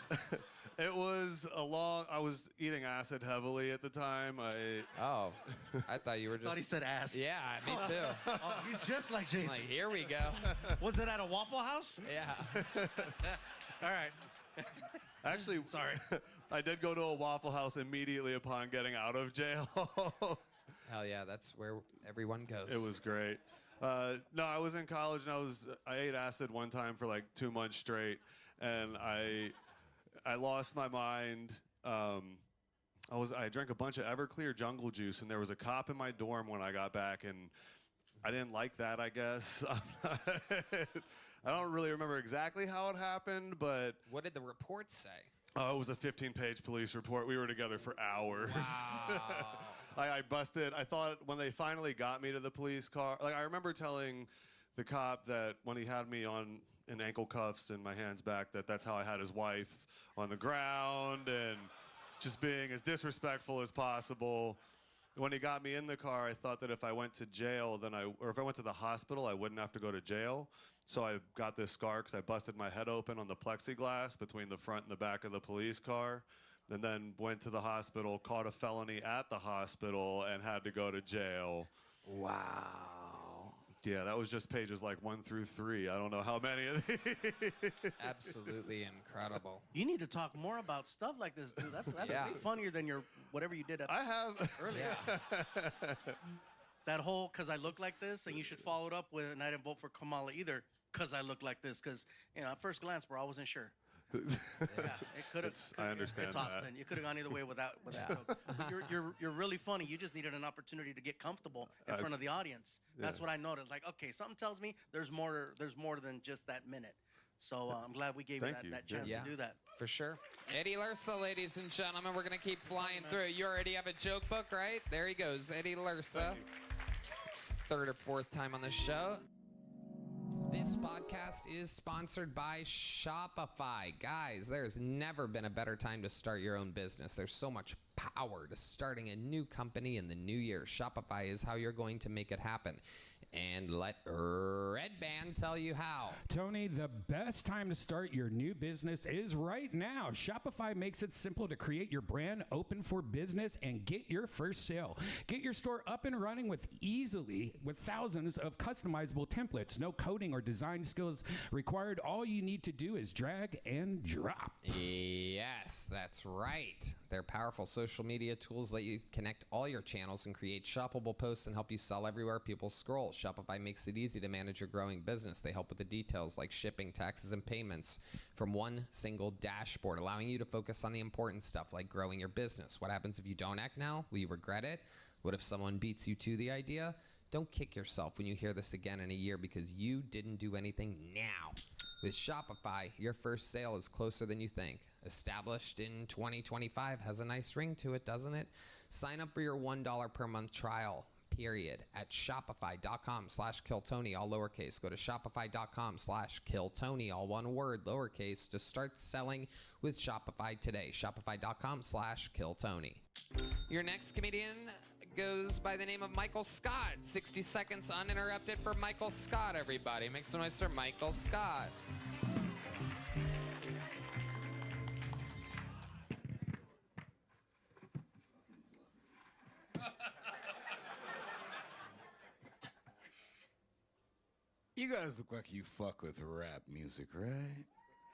Yeah. It was I was eating acid heavily at the time. I thought you were just. Thought he said ass. Yeah, me too. Oh, he's just like Jason. Like, here we go. Was it at a Waffle House? Yeah. All right. Actually, sorry. I did go to a Waffle House immediately upon getting out of jail. Hell yeah, that's where everyone goes. It was great. No, I was in college and I ate acid one time for like 2 months straight, and I lost my mind. I drank a bunch of Everclear jungle juice, and there was a cop in my dorm when I got back, and I didn't like that, I guess. I don't really remember exactly how it happened, but... What did the report say? Oh, it was a 15-page police report. We were together for hours. Wow. I busted. I thought when they finally got me to the police car, like I remember telling the cop that when he had me in ankle cuffs and my hands back, that's how I had his wife on the ground and just being as disrespectful as possible. When he got me in the car, I thought that if I went to jail, or if I went to the hospital, I wouldn't have to go to jail. So I got this scar because I busted my head open on the plexiglass between the front and the back of the police car. And then went to the hospital, caught a felony at the hospital, and had to go to jail. Wow. Yeah, that was just pages like 1 through 3. I don't know how many of these. Absolutely incredible. You need to talk more about stuff like this, dude. That's Yeah. way funnier than whatever you did earlier. That whole, because I look like this, and you should follow it up with, and I didn't vote for Kamala either, because I look like this. Because, at first glance, bro, I wasn't sure. Yeah, it could have. I understand It's that. Austin. You could have gone either way without that. But you're really funny. You just needed an opportunity to get comfortable in front of the audience. That's yeah. what I noticed. Like, okay, something tells me there's more than just that minute. So I'm glad we gave you that chance to do that. For sure. Eddie Lursa, ladies and gentlemen. We're going to keep flying through. You already have a joke book, right? There he goes. Eddie Lursa. It's third or fourth time on the show. This podcast is sponsored by Shopify. Guys, there's never been a better time to start your own business. There's so much power to starting a new company in the new year. Shopify is how you're going to make it happen. And let Red Band tell you how. Tony, the best time to start your new business is right now. Shopify makes it simple to create your brand, open for business, and get your first sale. Get your store up and running with thousands of customizable templates. No coding or design skills required. All you need to do is drag and drop. Yes, that's right. They're powerful social media tools let you connect all your channels and create shoppable posts and help you sell everywhere people scroll. Shopify makes it easy to manage your growing business. They help with the details like shipping, taxes, and payments from one single dashboard, allowing you to focus on the important stuff like growing your business. What happens if you don't act now? Will you regret it? What if someone beats you to the idea? Don't kick yourself when you hear this again in a year because you didn't do anything now. With Shopify, your first sale is closer than you think. Established in 2025 has a nice ring to it, doesn't it? Sign up for your $1 per month trial, period, at shopify.com/killtony, all lowercase. Go to shopify.com/killtony, all one word, lowercase, to start selling with Shopify today. Shopify.com/killtony. Your next comedian goes by the name of Michael Scott. 60 seconds uninterrupted for Michael Scott, everybody. Make some noise for Michael Scott. You guys look like you fuck with rap music, right?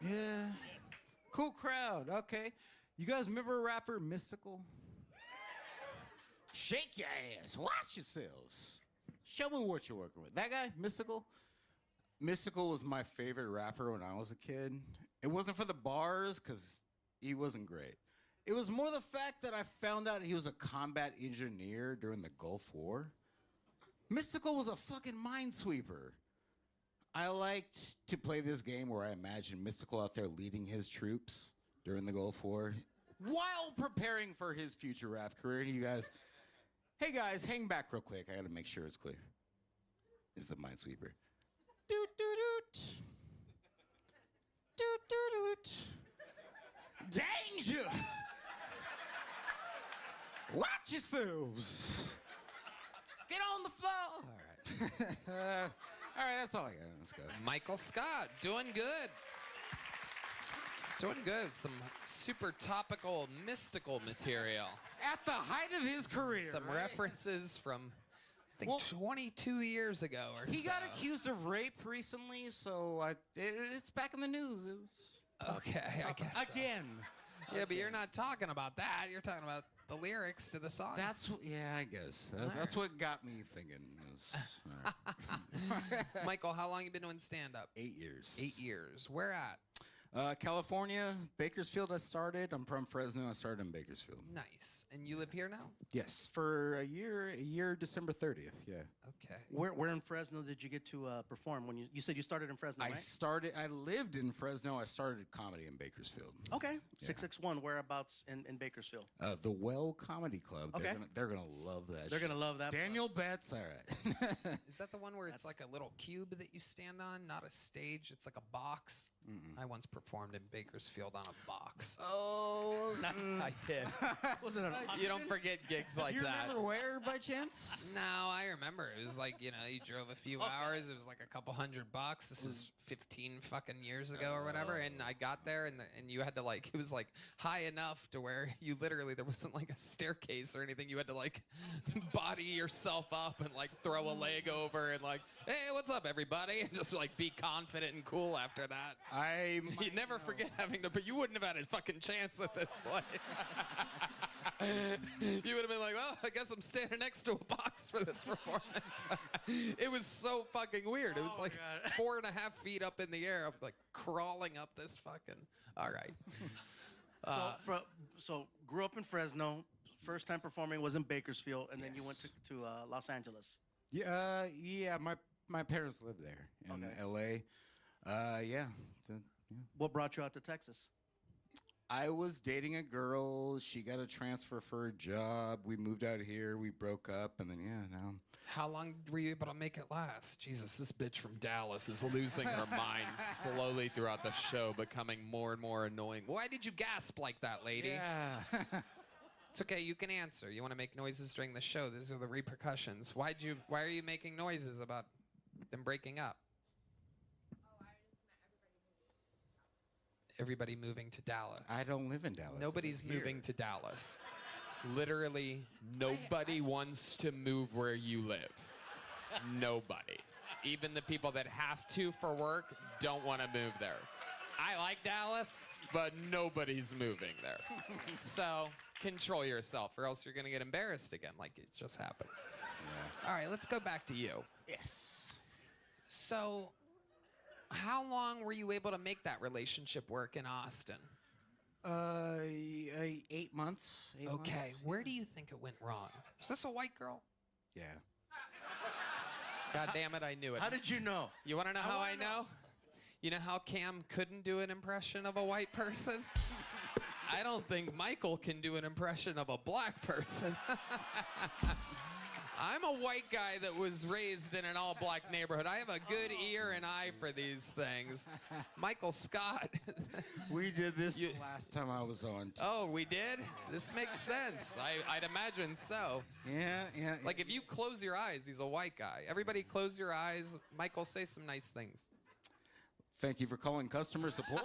Yeah. Cool crowd. Okay. You guys remember rapper Mystical? Shake your ass. Watch yourselves. Show me what you're working with. That guy, Mystical? Mystical was my favorite rapper when I was a kid. It wasn't for the bars, because he wasn't great. It was more the fact that I found out he was a combat engineer during the Gulf War. Mystical was a fucking minesweeper. I liked to play this game where I imagined Mystical out there leading his troops during the Gulf War while preparing for his future rap career. You guys, hey guys, hang back real quick. I gotta make sure it's clear. Is the minesweeper. Doot, doot, doot. Doot, doot, doot. Danger! Watch yourselves. Get on the floor. All right. All right, that's all I got. Let's go. Michael Scott, doing good. Doing good. Some super topical, mystical material. At the height of his career. Some right? references from, I think, 22 years ago or He so. got accused of rape recently, so it's back in the news. It was Okay, I guess so. again. Yeah, but you're not talking about that. You're talking about the lyrics to the song. Yeah, I guess. That's what got me thinking. Michael, how long you been doing stand-up? 8 years. 8 years. Where at? California, Bakersfield I started. I'm from Fresno. I started in Bakersfield. Nice. And you live here now? Yes, for a year, December 30th, yeah. Okay. Where in Fresno did you get to perform? When you said you started in Fresno, right? I lived in Fresno. I started comedy in Bakersfield. Okay. Yeah. 661, whereabouts in Bakersfield? The Well Comedy Club. Okay. They're gonna love that. They're shit. gonna love that. Daniel Betts, all right. Is that the one where it's like a little cube that you stand on, not a stage? It's like a box. I once performed in Bakersfield on a box. Oh, I did. Was it an You don't forget gigs like Do you that. remember where, by chance? No, I remember. It was like, you drove a few hours. It was like a couple $100. This was 15 fucking years ago or whatever. And I got there and you had to it was like high enough to where you literally, there wasn't like a staircase or anything. You had to like body yourself up and like throw a leg over and like, hey, what's up, everybody? And just like be confident and cool after that. You never forget having to, but you wouldn't have had a fucking chance at this place. You would have been like, well, I guess I'm standing next to a box for this performance. It was so fucking weird. It was like 4.5 feet up in the air. I'm like crawling up this fucking. All right. So grew up in Fresno. First time performing was in Bakersfield, and then you went to Los Angeles. Yeah, my parents lived there in L.A. Yeah. What brought you out to Texas? I was dating a girl. She got a transfer for a job. We moved out here. We broke up, and then now. How long were you able to make it last? Jesus, this bitch from Dallas is losing her mind slowly throughout the show, becoming more and more annoying. Why did you gasp like that, lady? Yeah. It's okay, you can answer. You want to make noises during the show. These are the repercussions. Why are you making noises about them breaking up? Everybody moving to Dallas. I don't live in Dallas. Nobody's moving to Dallas. Literally, nobody wants to move where you live. Nobody. Even the people that have to for work don't want to move there. I like Dallas, but nobody's moving there. So control yourself, or else you're going to get embarrassed again like it just happened. Yeah. All right, let's go back to you. Yes. So how long were you able to make that relationship work in Austin? 8 months. Okay, where do you think it went wrong? Is this a white girl? Yeah. God damn it, I knew it. How did you know? You want to know how I know? You know how Cam couldn't do an impression of a white person? I don't think Michael can do an impression of a black person. I'm a white guy that was raised in an all-black neighborhood. I have a good ear and eye for these things. Michael Scott. We did this last time I was on. Oh, we did? This makes sense. I'd imagine so. Yeah. Like, if you close your eyes, he's a white guy. Everybody close your eyes. Michael, say some nice things. Thank you for calling customer support.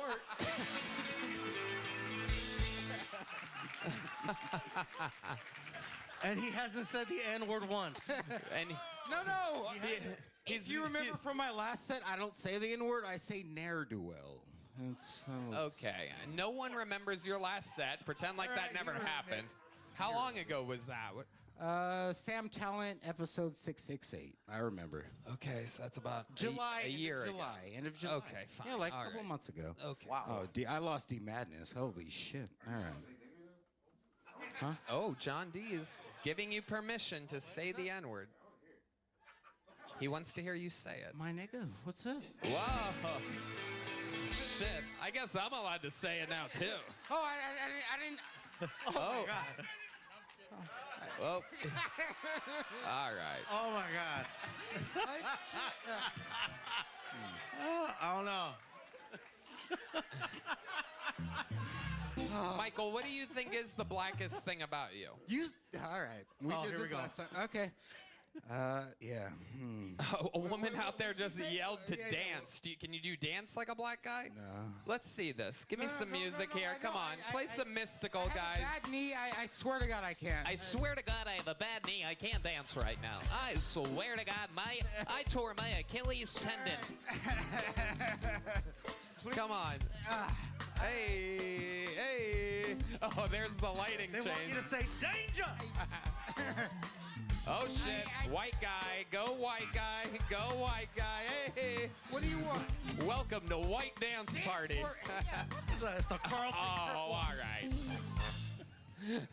And he hasn't said the N-word once. And No. If you remember from my last set, I don't say the N-word. I say ne'er-do-well. Okay. No one remembers your last set. Pretend like that never happened. How long ago was that? Sam Talent, episode 668. I remember. Okay, so that's about July. a year ago. End of July. Okay, fine. Yeah, like a All couple right. months ago. Okay. Wow. Oh, I lost D Madness. Holy shit. All right. Huh? Oh, John D is giving you permission to say the N-word. He wants to hear you say it. My nigga, what's up? Whoa. Shit. I guess I'm allowed to say it now, too. Oh, I didn't. Oh, my God. Well, all right. Oh, my God. I don't know. Michael, what do you think is the blackest thing about you? All right. We did this last time. Okay. Yeah. A woman out there just yelled to dance. Can you do dance like a black guy? No. Let's see this. Give me some music here. Come on. Play some mystical, guys. Bad knee. I swear to God I can't. I swear to God I have a bad knee. I can't dance right now. I swear to God I tore my Achilles tendon. Come on. Hey. Oh, there's the lighting They change. want you to say danger. Oh, shit. White guy. Go white guy. Go white guy. Hey. What do you want? Welcome to White Dance Party. It's the Carlton. Oh, all right.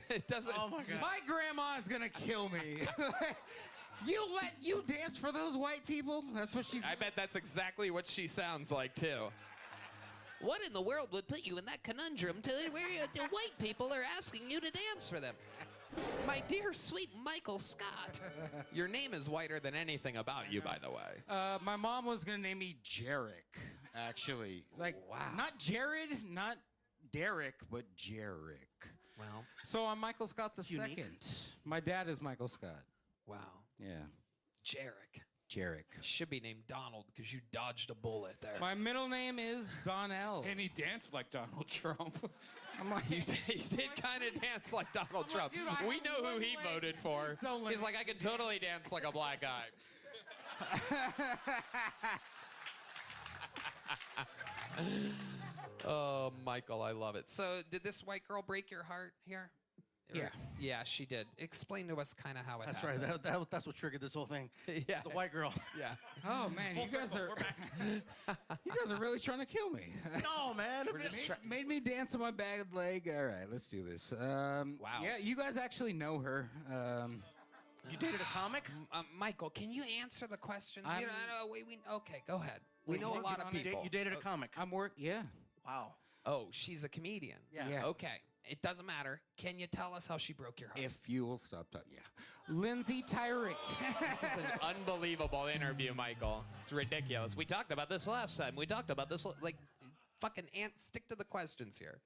It doesn't. Oh, my God. My grandma's gonna kill me. You dance for those white people? That's what she's. I bet that's exactly what she sounds like, too. What in the world would put you in that conundrum to where the white people are asking you to dance for them? My dear, sweet Michael Scott. Your name is whiter than anything about you, by the way. My mom was gonna name me Jarek, actually. Like, not Jared, not Derek, but Jarek. Well, so I'm Michael Scott the unique. second. My dad is Michael Scott. Wow. Yeah. Jarek. Should be named Donald because you dodged a bullet there. My middle name is Donnell. And he danced like Donald Trump. I'm like, He did kind of dance like Donald Trump. dude, We know who he voted for. Please don't let He's like, I can totally dance like a black guy. Oh, Michael, I love it. So, did this white girl break your heart here Yeah. Yeah, she did. Explain to us kind of how it That's happened. right. That's what triggered this whole thing. Yeah. It's the white girl. Yeah. Oh man, you guys are you guys are really trying to kill me. No, man. Made me dance on my bad leg. All right, let's do this. Wow. Yeah, you guys actually know her. You dated a comic? Michael, can you answer the questions? I'm- Okay, go ahead. We Wait, know a you- lot of you da- people. you dated a comic? Yeah. Wow. Oh, she's a comedian. Yeah. Okay. It doesn't matter. Can you tell us how she broke your heart? If you will stop that, yeah. Lindsay Tyree. This is an unbelievable interview, Michael. It's ridiculous. We talked about this last time. We talked about this, like, Fucking stick to the questions here.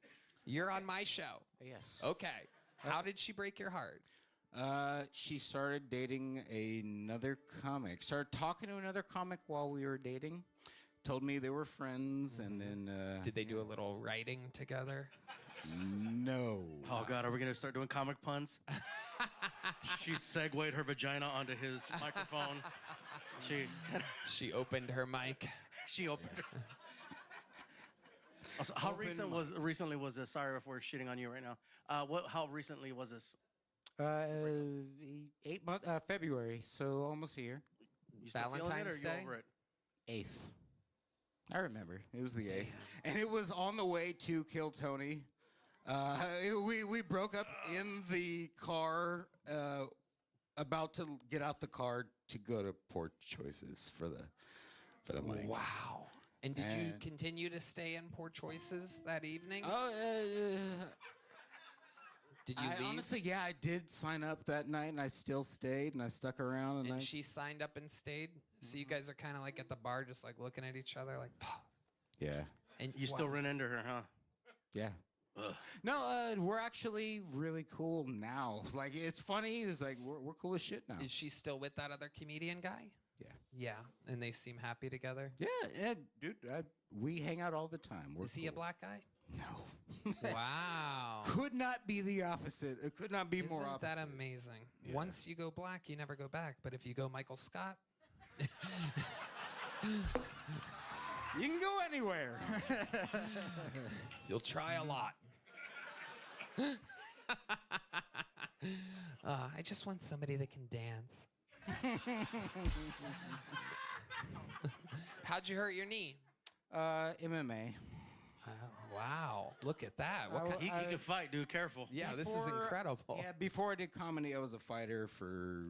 You're on my show. Yes. Okay. How did she break your heart? She started dating another comic. Started talking to another comic while we were dating. Told me they were friends, and then... Did they do a little writing together? No. Oh God, are we gonna start doing comic puns? She segued her vagina onto his microphone. She opened her mic. She opened. Also, how recently was this? Sorry if we're shitting on you right now. How recently was this? 8 months, February, so almost a year. You still feeling it, or are you over it? 8th. I remember. It was the 8th. And it was on the way to kill Tony. We broke up in the car, about to get out the car to go to Poor Choices for the money. Wow. And did you continue to stay in Poor Choices that evening? Oh, did you leave? Honestly, yeah, I did sign up that night, and I still stayed, and I stuck around. And she signed up and stayed? So you guys are kind of like at the bar, just like looking at each other like, yeah. And you still run into her, huh? Yeah. No, we're actually really cool now. Like, it's funny. It's like, we're cool as shit now. Is she still with that other comedian guy? Yeah. Yeah. And they seem happy together? Yeah, dude, we hang out all the time. Is he a black guy? No. Wow. Could not be the opposite. It could not be more Isn't opposite. that amazing? Once you go black, you never go back. But if you go Michael Scott, you can go anywhere. you'll try a lot. I just want somebody that can dance. How'd you hurt your knee? MMA. Wow. Look at that. He can fight, dude. Careful. Yeah, this is incredible. Yeah, before I did comedy, I was a fighter for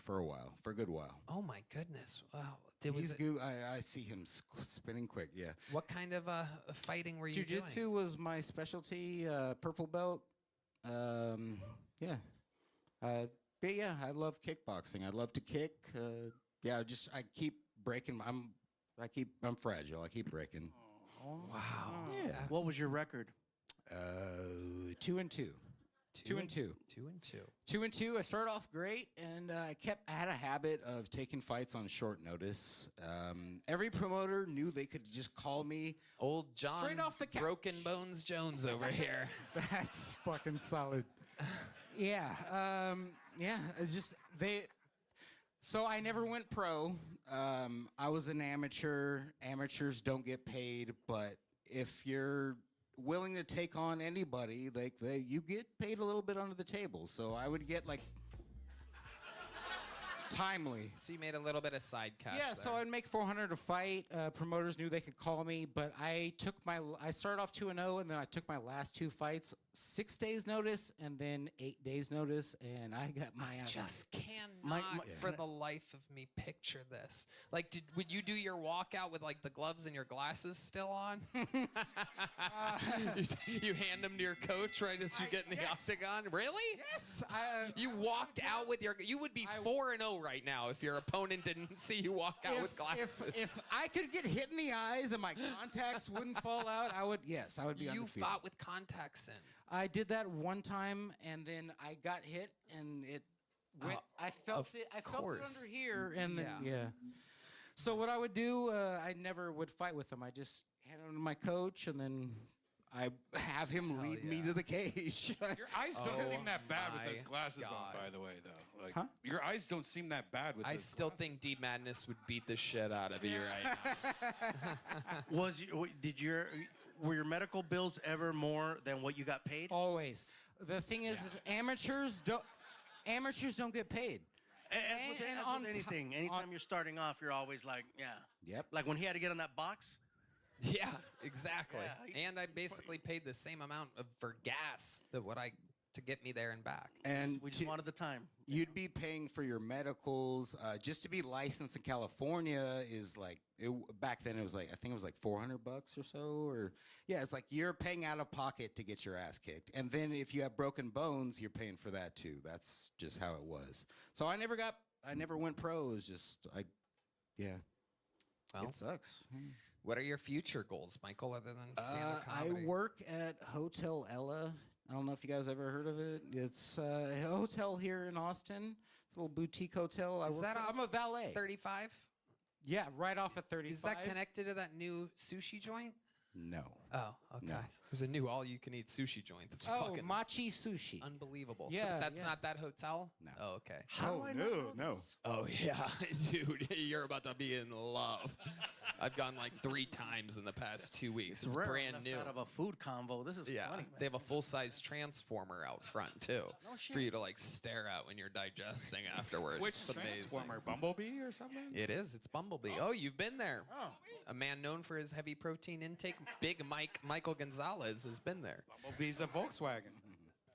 a while, for a good while. Oh my goodness. Wow. He's good. I see him spinning quick. Yeah. What kind of fighting were you doing? Jiu-jitsu was my specialty. Purple belt. Yeah. But yeah, I love kickboxing. I love to kick. I keep breaking. I'm fragile. I keep breaking. Wow. Yeah. What was your record? 2-2. 2-2. 2-2. 2-2. I started off great, and I had a habit of taking fights on short notice. Every promoter knew they could just call me. Old John straight off the couch. Broken Bones Jones over here. That's fucking solid. Yeah. It's just So I never went pro. I was an amateur. Amateurs don't get paid, but if you're willing to take on anybody, you get paid a little bit under the table. So I would get like timely. So you made a little bit of side cash. Yeah, so I'd make $400 a fight. Promoters knew they could call me, but I started off 2-0, and then I took my last 2 fights 6 days notice, and then 8 days notice, and I got my ass. Just cannot, for the life of me, picture this. Like, would you do your walkout with like the gloves and your glasses still on? You hand them to your coach right as you get in the octagon. Really? Yes. You walked out with your. You would be 4-0 right now if your opponent didn't see you walk out with glasses. If I could get hit in the eyes and my contacts wouldn't fall out, I would. Yes, I would be. You undefeated. fought with contacts in. I did that one time, and then I got hit, and it went. I felt it. I felt it under here, and then So what I would do, I never would fight with him. I just hand him to my coach, and then I have him lead me to the cage. Your eyes don't seem that bad with those glasses on, by the way, though. Like, your eyes don't seem that bad with. I those still think D Madness would beat the shit out of you right now. Were your medical bills ever more than what you got paid? Always. The thing is amateurs don't get paid. And with anything, anytime you're starting off, you're always like, yeah. Yep. Like when he had to get on that box. Yeah, exactly. Yeah, and I basically paid the same amount for gas to get me there and back. And we just wanted the time. You'd be paying for your medicals. Just to be licensed in California is like back then. It was like I think it was like $400 or so. Or yeah, it's like you're paying out of pocket to get your ass kicked. And then if you have broken bones, you're paying for that too. That's just how it was. So I never went pro. It was just Well, it sucks. What are your future goals, Michael, other than stand-up comedy? I work at Hotel Ella. I don't know if you guys ever heard of it. It's a hotel here in Austin. It's a little boutique hotel. I'm a valet. 35? Yeah, right off of 35. Is that connected to that new sushi joint? No. Oh, okay. No. There's a new all-you-can-eat sushi joint. That's Oh, fucking Machi Sushi. unbelievable. Yeah, so that's yeah. not that hotel? No. Oh, okay. No. Oh, yeah. Dude, you're about to be in love. I've gone like 3 times in the past 2 weeks. It's rare brand left new. Out of a food convo. This is funny. Man. They have a full-size transformer out front, too. No shit. For you to like stare at when you're digesting afterwards. Which It's amazing. Transformer? Bumblebee or something? It is. It's Bumblebee. Oh, you've been there. Oh. A man known for his heavy protein intake, Big Michael Gonzalez, has been there. Bumblebee's a Volkswagen.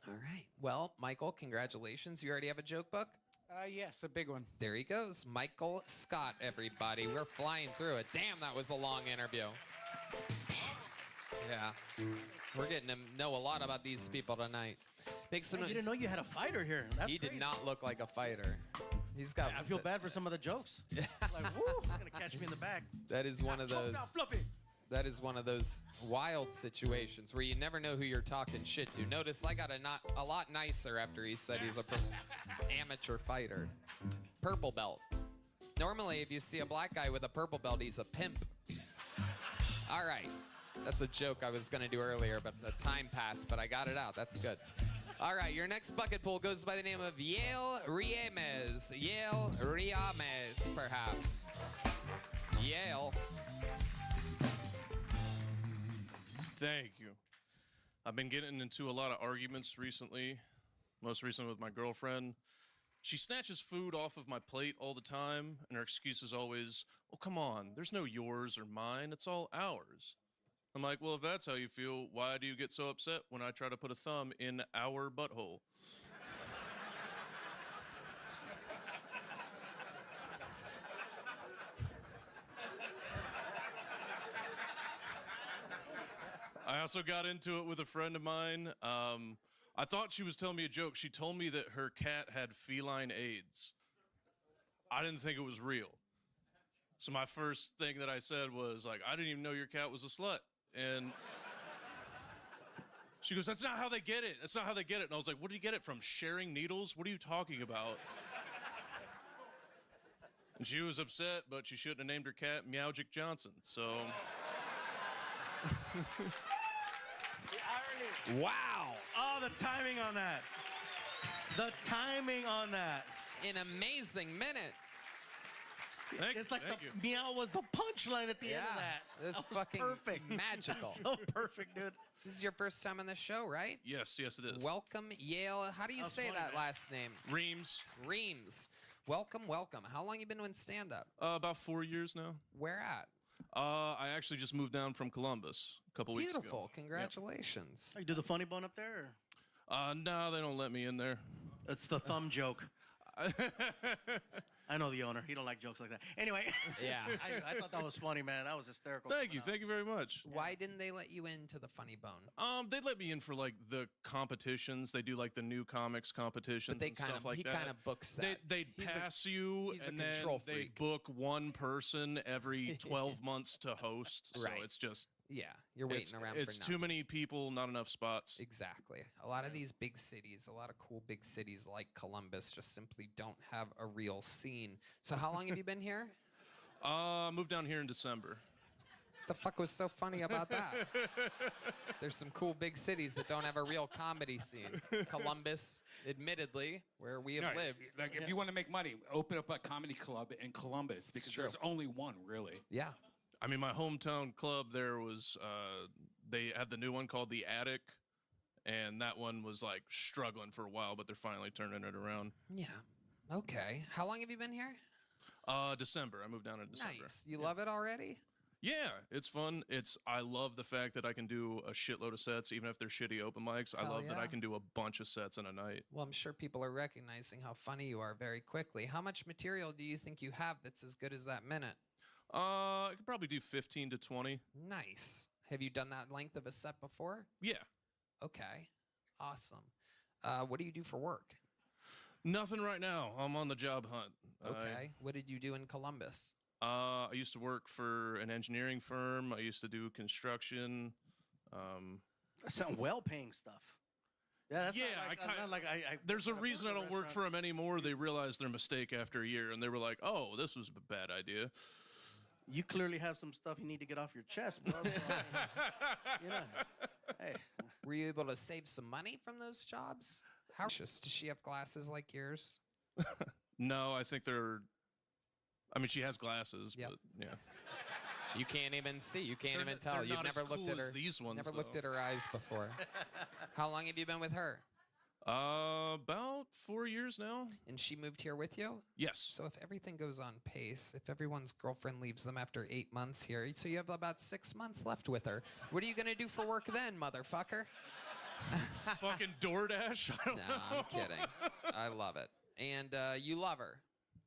All right. Well, Michael, congratulations. You already have a joke book? Yes, a big one. There he goes. Michael Scott, everybody. We're flying through it. Damn, that was a long interview. Yeah. We're getting to know a lot about these people tonight. Make some You didn't know you had a fighter here. That's He did crazy. not look like a fighter. He's got. I feel bad for some of the jokes. Like, woo, gonna catch me in the back. That is one of Choke those. down, Fluffy. That is one of those wild situations where you never know who you're talking shit to. Notice I got a lot nicer after he said he's a amateur fighter. Purple belt. Normally, if you see a black guy with a purple belt, he's a pimp. All right. That's a joke I was going to do earlier, but the time passed, but I got it out. That's good. All right, your next bucket pool goes by the name of Yale Riemes. Yale Riemes, perhaps. Yale. Thank you. I've been getting into a lot of arguments recently, most recently with my girlfriend. She snatches food off of my plate all the time, and her excuse is always, oh, come on, there's no yours or mine, it's all ours. I'm like, well, if that's how you feel, why do you get so upset when I try to put a thumb in our butthole? I also got into it with a friend of mine. I thought she was telling me a joke. She told me that her cat had feline AIDS. I didn't think it was real. So my first thing that I said was like, I didn't even know your cat was a slut. And she goes, that's not how they get it. That's not how they get it. And I was like, what do you get it from? Sharing needles? What are you talking about? And she was upset, but she shouldn't have named her cat Meowgic Johnson. So... Wow. Oh, the timing on that. The timing on that. An amazing minute. It's like the meow was the punchline at the end of that. This That was fucking perfect. magical. So perfect, dude. This is your first time on the show, right? Yes, it is. Welcome, Yale. How do you That's say funny, that man. last name? Reams. Reams. Welcome, welcome. How long you been doing stand-up? About 4 years now. Where at? I actually just moved down from Columbus a couple weeks ago. Beautiful. Congratulations. You do the funny bone up there? No, they don't let me in there. It's the thumb joke. I know the owner. He don't like jokes like that. Anyway. Yeah. I thought that was funny, man. That was hysterical. Thank you. Thank you very much. Why didn't they let you into the Funny Bone? They let me in for like the competitions. They do like the new comics competitions But they and stuff like he that. kind of books that. They'd pass you, he's a and then control they freak. book one person every 12 months to host. So Right. it's just Yeah, you're waiting around It's for too nothing. many people, not enough spots. Exactly. A lot of these big cities, a lot of cool big cities like Columbus just simply don't have a real scene. So how long have you been here? Moved down here in December. The fuck was so funny about that? There's some cool big cities that don't have a real comedy scene. Columbus, admittedly, where we have lived. Like, if you want to make money, open up a comedy club in Columbus because true. there's only one, really. Yeah. I mean, my hometown club there was, they had the new one called The Attic, and that one was like struggling for a while, but they're finally turning it around. Yeah. Okay. How long have you been here? December. I moved down in December. Nice. You love it already? Yeah, it's fun. I love the fact that I can do a shitload of sets, even if they're shitty open mics. I Hell love that I yeah. can do a bunch of sets in a night. Well, I'm sure people are recognizing how funny you are very quickly. How much material do you think you have that's as good as that minute? I could probably do 15 to 20. Nice. Have you done that length of a set before? Yeah. Okay. Awesome. What do you do for work? Nothing right now. I'm on the job hunt. Okay. What did you do in Columbus? I used to work for an engineering firm. I used to do construction. That sounds well-paying stuff. Yeah, that's Yeah, not like, there's a I've reason I worked in a don't work for restaurant. them anymore. They realized their mistake after a year, and they were like, "Oh, this was a bad idea." You clearly have some stuff you need to get off your chest, bro. So, you know, hey. Were you able to save some money from those jobs? How does she have glasses like yours? No, I think they're. I mean, she has glasses, but yeah. You can't even see. You can't They're even not- tell. they're You've not as never looked cool at as her. these ones, Never looked though. at her eyes before. How long have you been with her? About 4 years now. And she moved here with you? Yes. So if everything goes on pace, if everyone's girlfriend leaves them after 8 months here, so you have about 6 months left with her. What are you gonna do for work then, motherfucker? Fucking DoorDash. I don't No, know. I'm kidding. I love it. And you love her.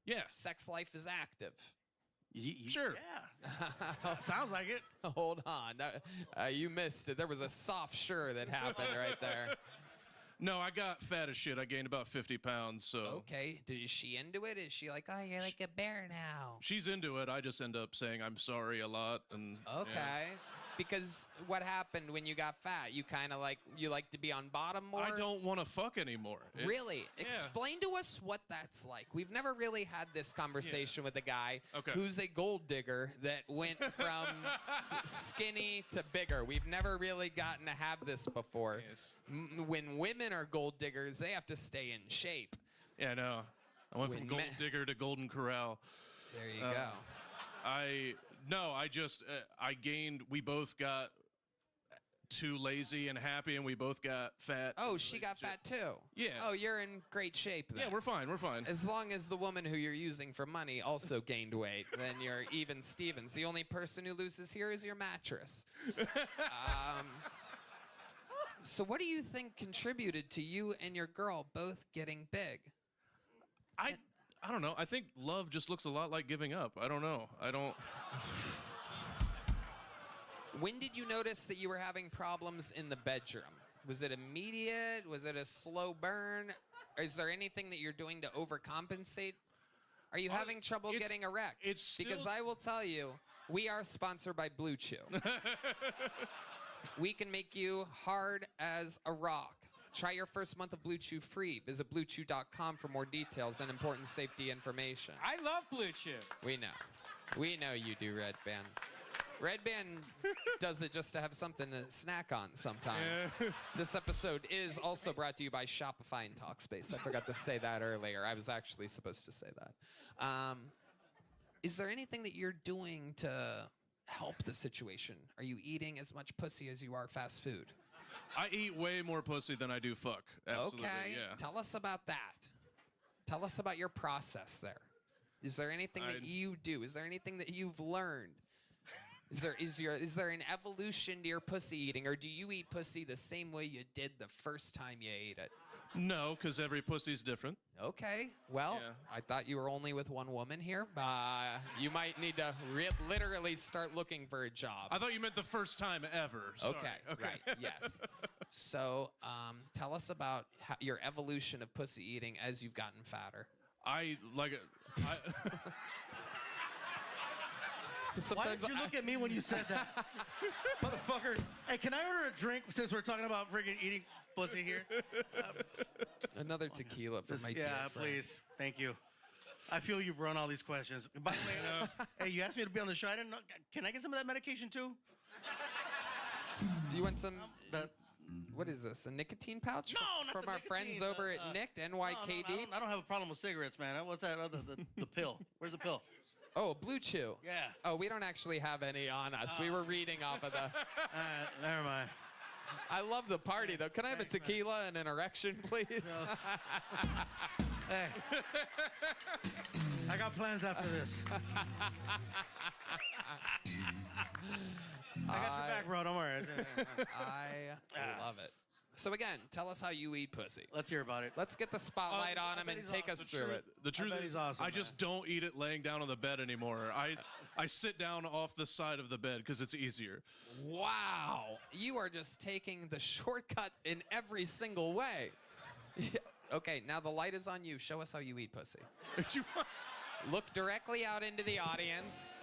Yeah. Sex life is active. Sure. Yeah. Sounds like it. Hold on. You missed it. There was a soft sure that happened right there. No, I got fat as shit. I gained about 50 pounds. So Okay. Is she into it? Is she like, oh, you're like a bear now? she's into it. I just end up saying I'm sorry a lot. And Okay. yeah. Because what happened when you got fat? You kind of like to be on bottom more? I don't want to fuck anymore. It's- Really? yeah. Explain to us what that's like. We've never really had this conversation with a guy Okay. who's a gold digger that went from skinny to bigger. We've never really gotten to have this before. When women are gold diggers, they have to stay in shape. Yeah, no. I went from When Gold men- Digger to Golden Corral. There you go. I gained, we both got too lazy and happy, and we both got fat. Oh, she got fat too. Yeah. Oh, you're in great shape then. Yeah, we're fine. We're fine. As long as the woman who you're using for money also gained weight, then you're even Stevens. The only person who loses here is your mattress. So what do you think contributed to you and your girl both getting big? I don't know. I think love just looks a lot like giving up. I don't know. I don't. When did you notice that you were having problems in the bedroom? Was it immediate? Was it a slow burn? Is there anything that you're doing to overcompensate? Are you having trouble getting erect? Because still- I will tell you, we are sponsored by Blue Chew. We can make you hard as a rock. Try your first month of Blue Chew free. Visit BlueChew.com for more details and important safety information. I love Blue Chew. We know. We know you do, Red Band. Red Band does it just to have something to snack on sometimes. This episode is also brought to you by Shopify and Talkspace. I forgot to say that earlier. I was actually supposed to say that. Is there anything that you're doing to help the situation? Are you eating as much pussy as you are fast food? I eat way more pussy than I do fuck. Absolutely. Okay. Yeah. Tell us about that. Tell us about your process there. Is there anything that you do? Is there anything that you've learned? Is there an evolution to your pussy eating, or do you eat pussy the same way you did the first time you ate it? No, because every pussy's different. Okay. Well, I thought you were only with one woman here. You might need to literally start looking for a job. I thought you meant the first time ever. Sorry. Okay. Right. Yes. So, tell us about your evolution of pussy eating as you've gotten fatter. Why did you look at me when you said that? Motherfucker. Hey, can I order a drink since we're talking about freaking eating pussy here? Another tequila for my dear Yeah, friend. please. Thank you. I feel you run all these questions. By the way, hey, you asked me to be on the show. I didn't know. Can I get some of that medication too? You want some? What is this? A nicotine pouch? No, not from the our friends nicotine, over at Nicked NYKD. No, I don't have a problem with cigarettes, man. What's that other the pill? Where's the pill? Oh, Blue Chew. Yeah. Oh, we don't actually have any on us. We were reading off of the. Never mind. I love the party, though. Can I have a tequila and an erection, please? Hey. I got plans after this. I got your back, bro. Don't worry. I love it. So again, tell us how you eat pussy. Let's hear about it. Let's get the spotlight on him and take us through it. The truth bet is, he's awesome, I just don't eat it laying down on the bed anymore. I sit down off the side of the bed because it's easier. Wow. You are just taking the shortcut in every single way. Okay, now the light is on you. Show us how you eat pussy. Look directly out into the audience.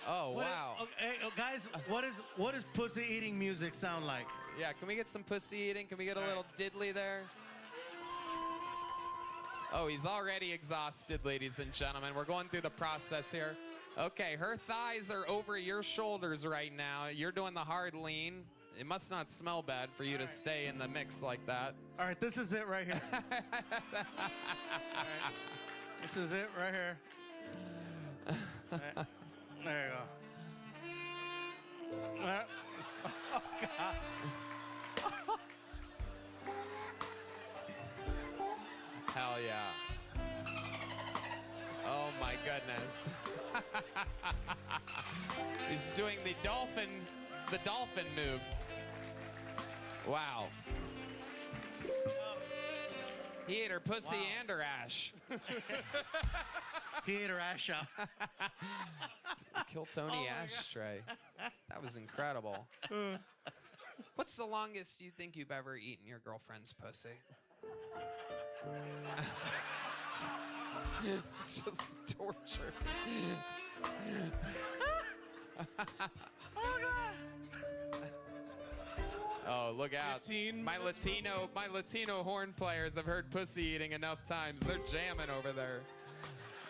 Oh, wow. Hey, guys, what does pussy eating music sound like? Yeah, can we get some pussy eating? Can we get a little diddly there? Oh, he's already exhausted, ladies and gentlemen. We're going through the process here. Okay, her thighs are over your shoulders right now. You're doing the hard lean. It must not smell bad for you to stay in the mix like that. All right, this is it right here. All right. This is it right here. All right. There you go. Oh, God. Hell yeah. Oh my goodness. He's doing the dolphin move. Wow. He ate her pussy and her ash. He ate her ash out. Kill Tony ashtray. That was incredible. What's the longest you think you've ever eaten your girlfriend's pussy? It's just torture. Oh, look out. My Latino horn players have heard pussy eating enough times. They're jamming over there.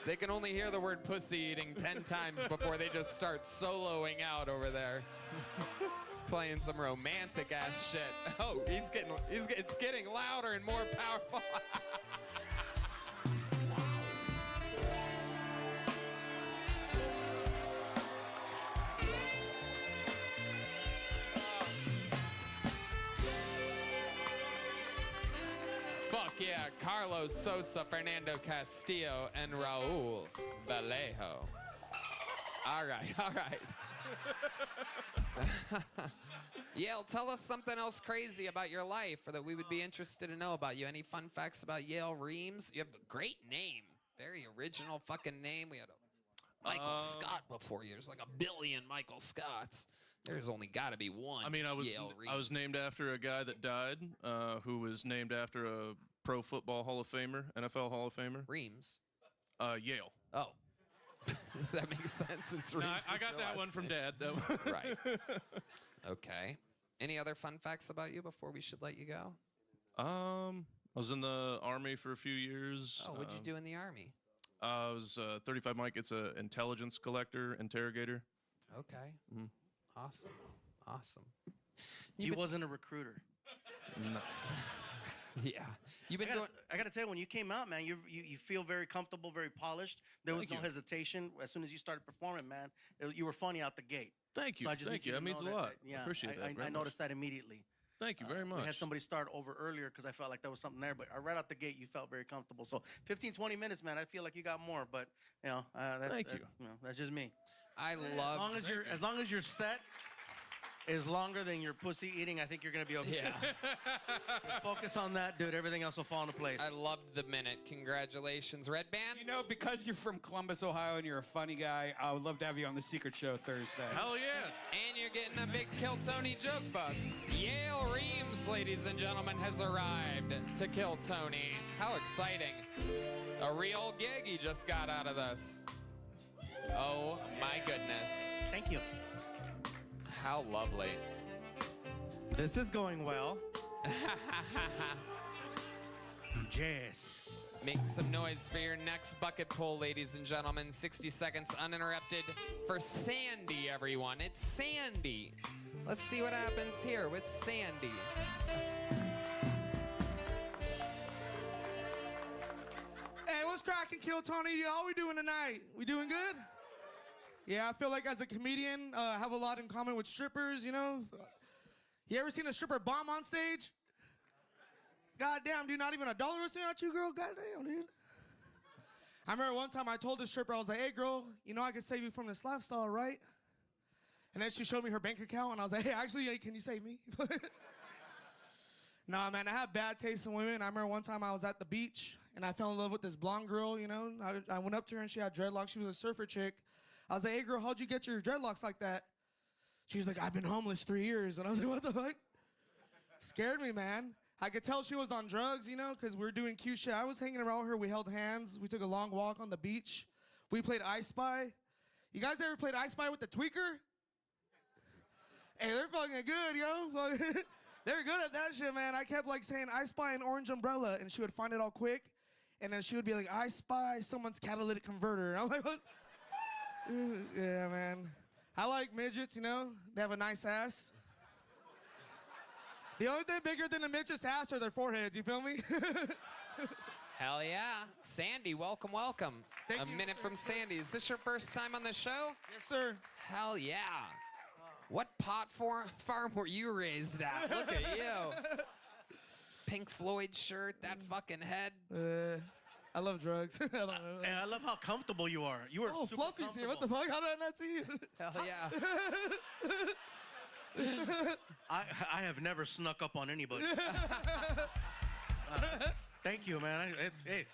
They can only hear the word pussy eating 10 times before they just start soloing out over there. Playing some romantic ass shit. Oh, it's getting louder and more powerful. Fuck yeah, Carlos Sosa, Fernando Castillo, and Raul Vallejo. All right. Yale, tell us something else crazy about your life or that we would be interested to know about you. Any fun facts about Yale Reams? You have a great name. Very original fucking name. We had a Michael Scott before you. There's like a billion Michael Scotts. There's only got to be one. I mean, I Yale was named after a guy that died, who was named after a Pro Football Hall of Famer, NFL Hall of Famer. Reams. Yale. Oh. That makes sense since Reams I is got your that last one from name. Dad. Right. Okay. Any other fun facts about you before we should let you go? I was in the Army for a few years. Oh, what'd you do in the Army? I was 35 Mike. It's an intelligence collector, interrogator. Okay. Mm-hmm. Awesome. He wasn't a recruiter. No. Yeah. You've been I gotta tell you, when you came out, man, you feel very comfortable, very polished. There was Thank no you. hesitation. As soon as you started performing, man, you were funny out the gate. Thank you. So I just Thank need you. to That means know a lot. Yeah, I appreciate that. I very noticed much. that immediately. Thank you very much. We had somebody start over earlier because I felt like there was something there, but right out the gate, you felt very comfortable. So 15, 20 minutes, man, I feel like you got more, but you know, Thank you. That's just me. I love. As long as your set is longer than your pussy eating, I think you're gonna be okay. Yeah. Focus on that, dude. Everything else will fall into place. I loved the minute. Congratulations, Red Band. You know, because you're from Columbus, Ohio, and you're a funny guy, I would love to have you on The Secret Show Thursday. Hell yeah. And you're getting a big Kill Tony joke book. Yale Reams, ladies and gentlemen, has arrived to Kill Tony. How exciting. A real gig he just got out of this. Oh my goodness. Thank you. How lovely. This is going well. Yes. Make some noise for your next bucket pull, ladies and gentlemen. 60 seconds uninterrupted for Sandy, everyone. It's Sandy. Let's see what happens here with Sandy. Hey, what's cracking, Kill Tony? How we doing tonight? We doing good? Yeah, I feel like as a comedian, I have a lot in common with strippers, you know? You ever seen a stripper bomb on stage? Goddamn, dude, not even $1 was thrown at you, girl? Goddamn, dude. I remember one time I told the stripper, I was like, hey, girl, you know I can save you from this lifestyle, right? And then she showed me her bank account, and I was like, hey, actually, can you save me? Nah, man, I have bad taste in women. I remember one time I was at the beach, and I fell in love with this blonde girl, you know? I went up to her, and she had dreadlocks. She was a surfer chick. I was like, hey, girl, how'd you get your dreadlocks like that? She was like, I've been homeless 3 years. And I was like, what the fuck? Scared me, man. I could tell she was on drugs, you know, because we were doing cute shit. I was hanging around with her. We held hands. We took a long walk on the beach. We played I Spy. You guys ever played I Spy with the tweaker? Hey, they're fucking good, yo. They're good at that shit, man. I kept like saying I Spy an orange umbrella, and she would find it all quick. And then she would be like, I spy someone's catalytic converter. And I was like, what? Yeah, man. I like midgets, you know. They have a nice ass. The only thing bigger than a midget's ass are their foreheads, you feel me? Hell yeah. Sandy, welcome, welcome. Thank a you, minute sir. from Sandy. Is this your first time on the show? Yes, sir. Hell yeah. What pot farm were you raised at? Look at you. Pink Floyd shirt, that fucking head. I love drugs. I don't know. And I love how comfortable you are. You are super Fluffy's here. What the fuck? How did I not see you? Hell yeah. I have never snuck up on anybody. Thank you, man. Hey,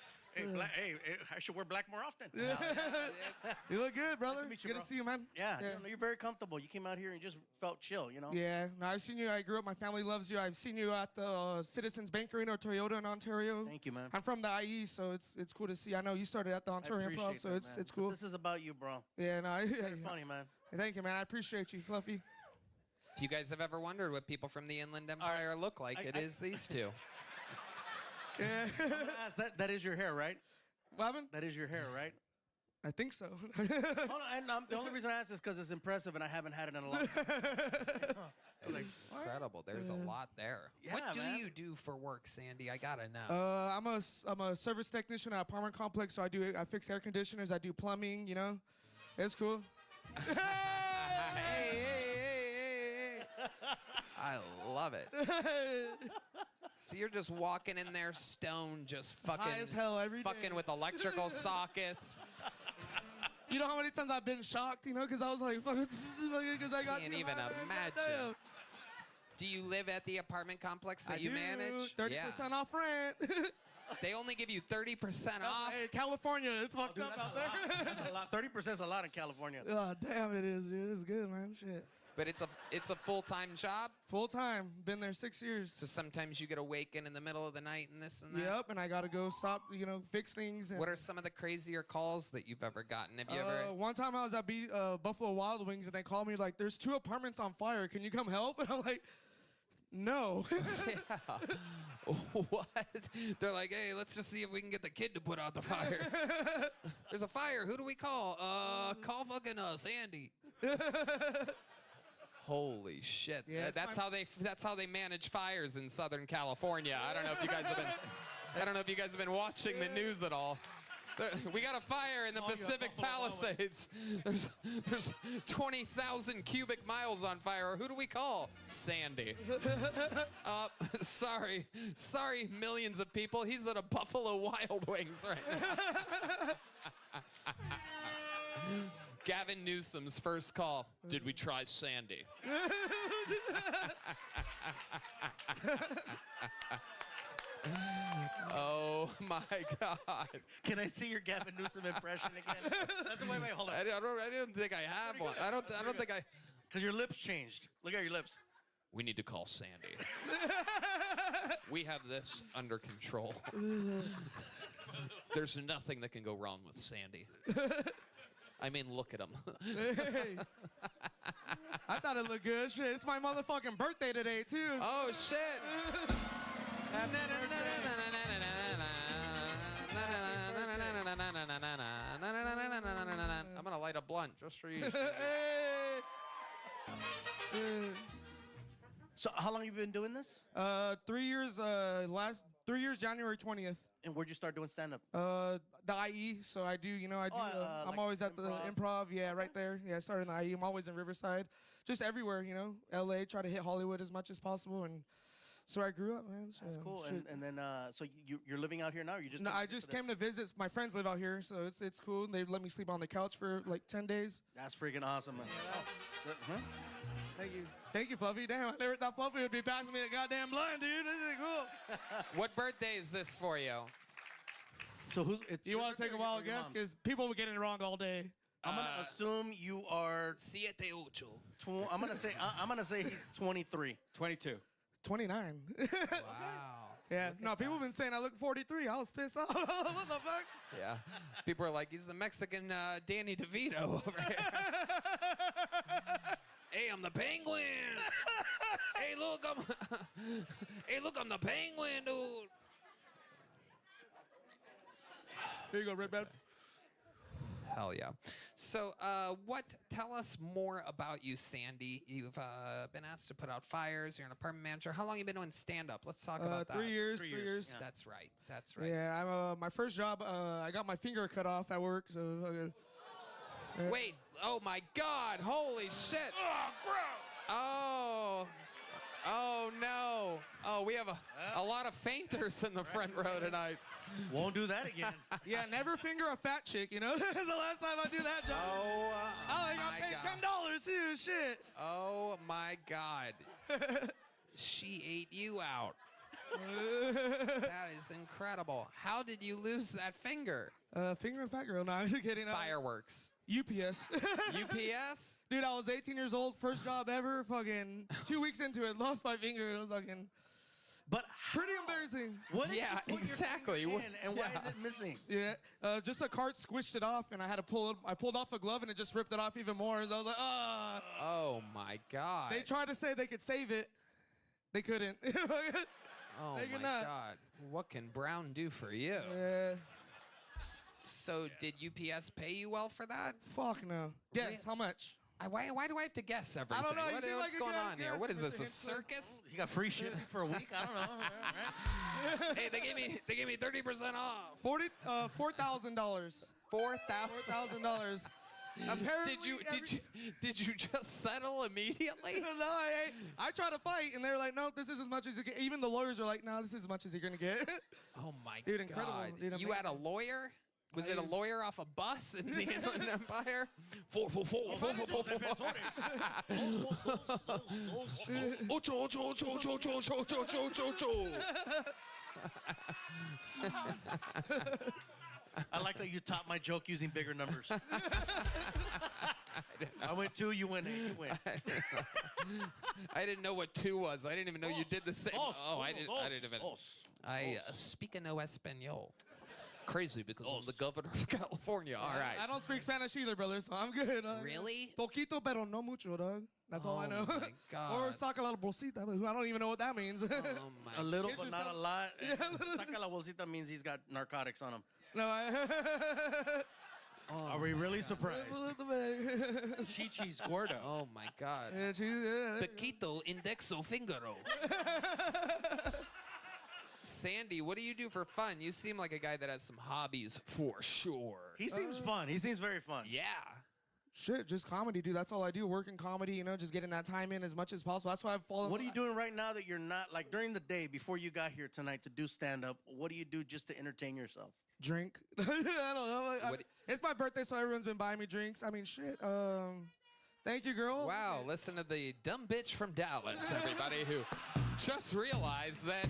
I should wear black more often. You look good, brother. Nice to meet you, Good bro. to see you, man. Yeah, you're very comfortable. You came out here and just felt chill, you know? Yeah, no, I've seen you. I grew up. My family loves you. I've seen you at the Citizens Bank Arena or Toyota in Ontario. Thank you, man. I'm from the IE, so it's cool to see. I know you started at the Ontario Improv, appreciate so that, it's man. it's cool. This is about you, bro. Yeah, no, You're funny, man. Thank you, man. I appreciate you, Fluffy. If you guys have ever wondered what people from the Inland Empire look like, it is these two. Yeah. That is your hair, right? What happened? That is your hair, right? I think so. Hold on, and the only reason I asked is because it's impressive and I haven't had it in a long time. Incredible. There's a lot there. Yeah, what do man. you do for work, Sandy? I gotta know. I'm a service technician at an apartment complex, so I fix air conditioners. I do plumbing. You know, it's cool. Hey. I love it. So you're just walking in there stoned, just fucking High as hell every fucking day. with electrical sockets. You know how many times I've been shocked, you know, because I was like, because I got Can't too even high. imagine. Do you live at the apartment complex that I you do. manage? 30% off rent. They only give you 30% off. Hey, California, it's fucked up out there. That's a lot. 30% is a lot in California. Oh, damn, it is, dude. It's good, man. Shit. But it's a full-time job? Full time. Been there 6 years. So sometimes you get awakened in the middle of the night and this and that? Yep, and I got to go stop, you know, fix things. And What are some of the crazier calls that you've ever gotten? Have you ever... One time I was at Buffalo Wild Wings, and they called me like, there's 2 apartments on fire. Can you come help? And I'm like, no. What? They're like, hey, let's just see if we can get the kid to put out the fire. There's a fire. Who do we call? Call fucking Sandy. Holy shit. Yeah, that's how they manage fires in Southern California. I don't know if you guys have been watching the news at all. We got a fire in the Pacific Palisades. There's 20,000 cubic miles on fire. Who do we call? Sandy. Sorry, millions of people. He's at a Buffalo Wild Wings right now. Gavin Newsom's first call. Did we try Sandy? Oh my God! Can I see your Gavin Newsom impression again? Wait, hold on. I don't think I have one. I don't think I. Because your lips changed. Look at your lips. We need to call Sandy. We have this under control. There's nothing that can go wrong with Sandy. I mean, look at him. Hey. I thought it looked good. Shit, it's my motherfucking birthday today, too. Oh, shit. I'm gonna light a blunt just for you. So how long have you been doing this? 3 years, 3 years, January 20th. And where'd you start doing stand-up? the IE, so I do, I do. I'm like always at the improv. Yeah, right there. Yeah, I started in the IE. I'm always in Riverside, just everywhere. LA. Try to hit Hollywood as much as possible, and so I grew up, man. So, That's cool. shit. And then, so you're living out here now? Or you just No, came I here just for came this? to visit. My friends live out here, so it's cool. They let me sleep on the couch for like 10 days. That's freaking awesome, man. Huh? Thank you, Fluffy. Damn, I never thought Fluffy would be passing me a goddamn blunt, dude. This is cool. What birthday is this for you? So You want to take a wild guess? Because people will get it wrong all day. I'm gonna assume you are. I'm gonna say he's 23. 22. 29. Wow. Yeah. No, people have been saying I look 43. I was pissed off. What the fuck? Yeah. People are like, he's the Mexican Danny DeVito over here. Hey, I'm the Penguin. Hey, look, I'm the Penguin, dude. Here you go, Red Bad. Hell yeah. So, tell us more about you, Sandy. You've been asked to put out fires. You're an apartment manager. How long have you been doing stand-up? Let's talk about that. 3 years. 3 years. Yeah. That's right. That's right. Yeah, my first job, I got my finger cut off at work, so. Wait. Oh, my God. Holy shit. Oh, gross. Oh, no. Oh, we have a lot of fainters in the front row tonight. Won't do that again. Yeah, never finger a fat chick, This is the last time I do that job. Oh, I got paid $10 too, shit. Oh, my God. She ate you out. That is incredible. How did you lose that finger? Finger and fat girl. No, I'm just kidding. Fireworks. UPS. UPS? Dude, I was 18 years old, first job ever. Fucking 2 weeks into it, lost my finger. It was fucking. But pretty embarrassing. What did Yeah, you put exactly. Your finger in, and why is it missing? Yeah, just a cart squished it off, and I had to pull it. I pulled off a glove, and it just ripped it off even more. So I was like, ah. Oh, my God. They tried to say they could save it. They couldn't. Oh, they my could not. God. What can Brown do for you? Yeah. So, did UPS pay you well for that? Fuck no. Guess how much? Why do I have to guess everything? I don't know. You seem What's like a going good on here? guesser, What is this, Mr. a Hinchcliffe. circus? You got free shipping for a week? I don't know. Hey, they gave me 30% off. $4,000. $4,000. Apparently, Did you just settle immediately? No, I try to fight, and they're like, no, this is as much as you get. Even the lawyers are like, no, this is as much as you're gonna get. Oh my Dude, incredible. God! Dude, You had a lawyer? Was it a lawyer off a bus in the Inland Empire? I like that you topped my joke using bigger numbers. I went 2, you went 8, you win. I didn't know what 2 was. I didn't even know you did the same. I didn't even. I speak no Espanol. Crazy because I'm the governor of California. All right. I don't speak Spanish either, brother, so I'm good. Really? Poquito, pero no mucho, dog. That's all I know. Oh my God. Or saca la bolsita, but I don't even know what that means. Oh my. A little, Get but not a yourself- lot. Yeah, a little- Saca la bolsita means he's got narcotics on him. No, Are we really surprised? Chi-Chi's Gordo. Oh my God. Yeah, Taquito indexo fingero. Sandy, what do you do for fun? You seem like a guy that has some hobbies for sure. He seems fun. He seems very fun. Yeah. Shit, just comedy, dude. That's all I do. Work in comedy, just getting that time in as much as possible. That's why I've fallen. What are you doing right now that you're not, like during the day before you got here tonight to do stand-up, what do you do just to entertain yourself? Drink. I don't know. It's my birthday, so everyone's been buying me drinks. I mean, shit. Thank you, girl. Wow, listen to the dumb bitch from Dallas, everybody, who just realized that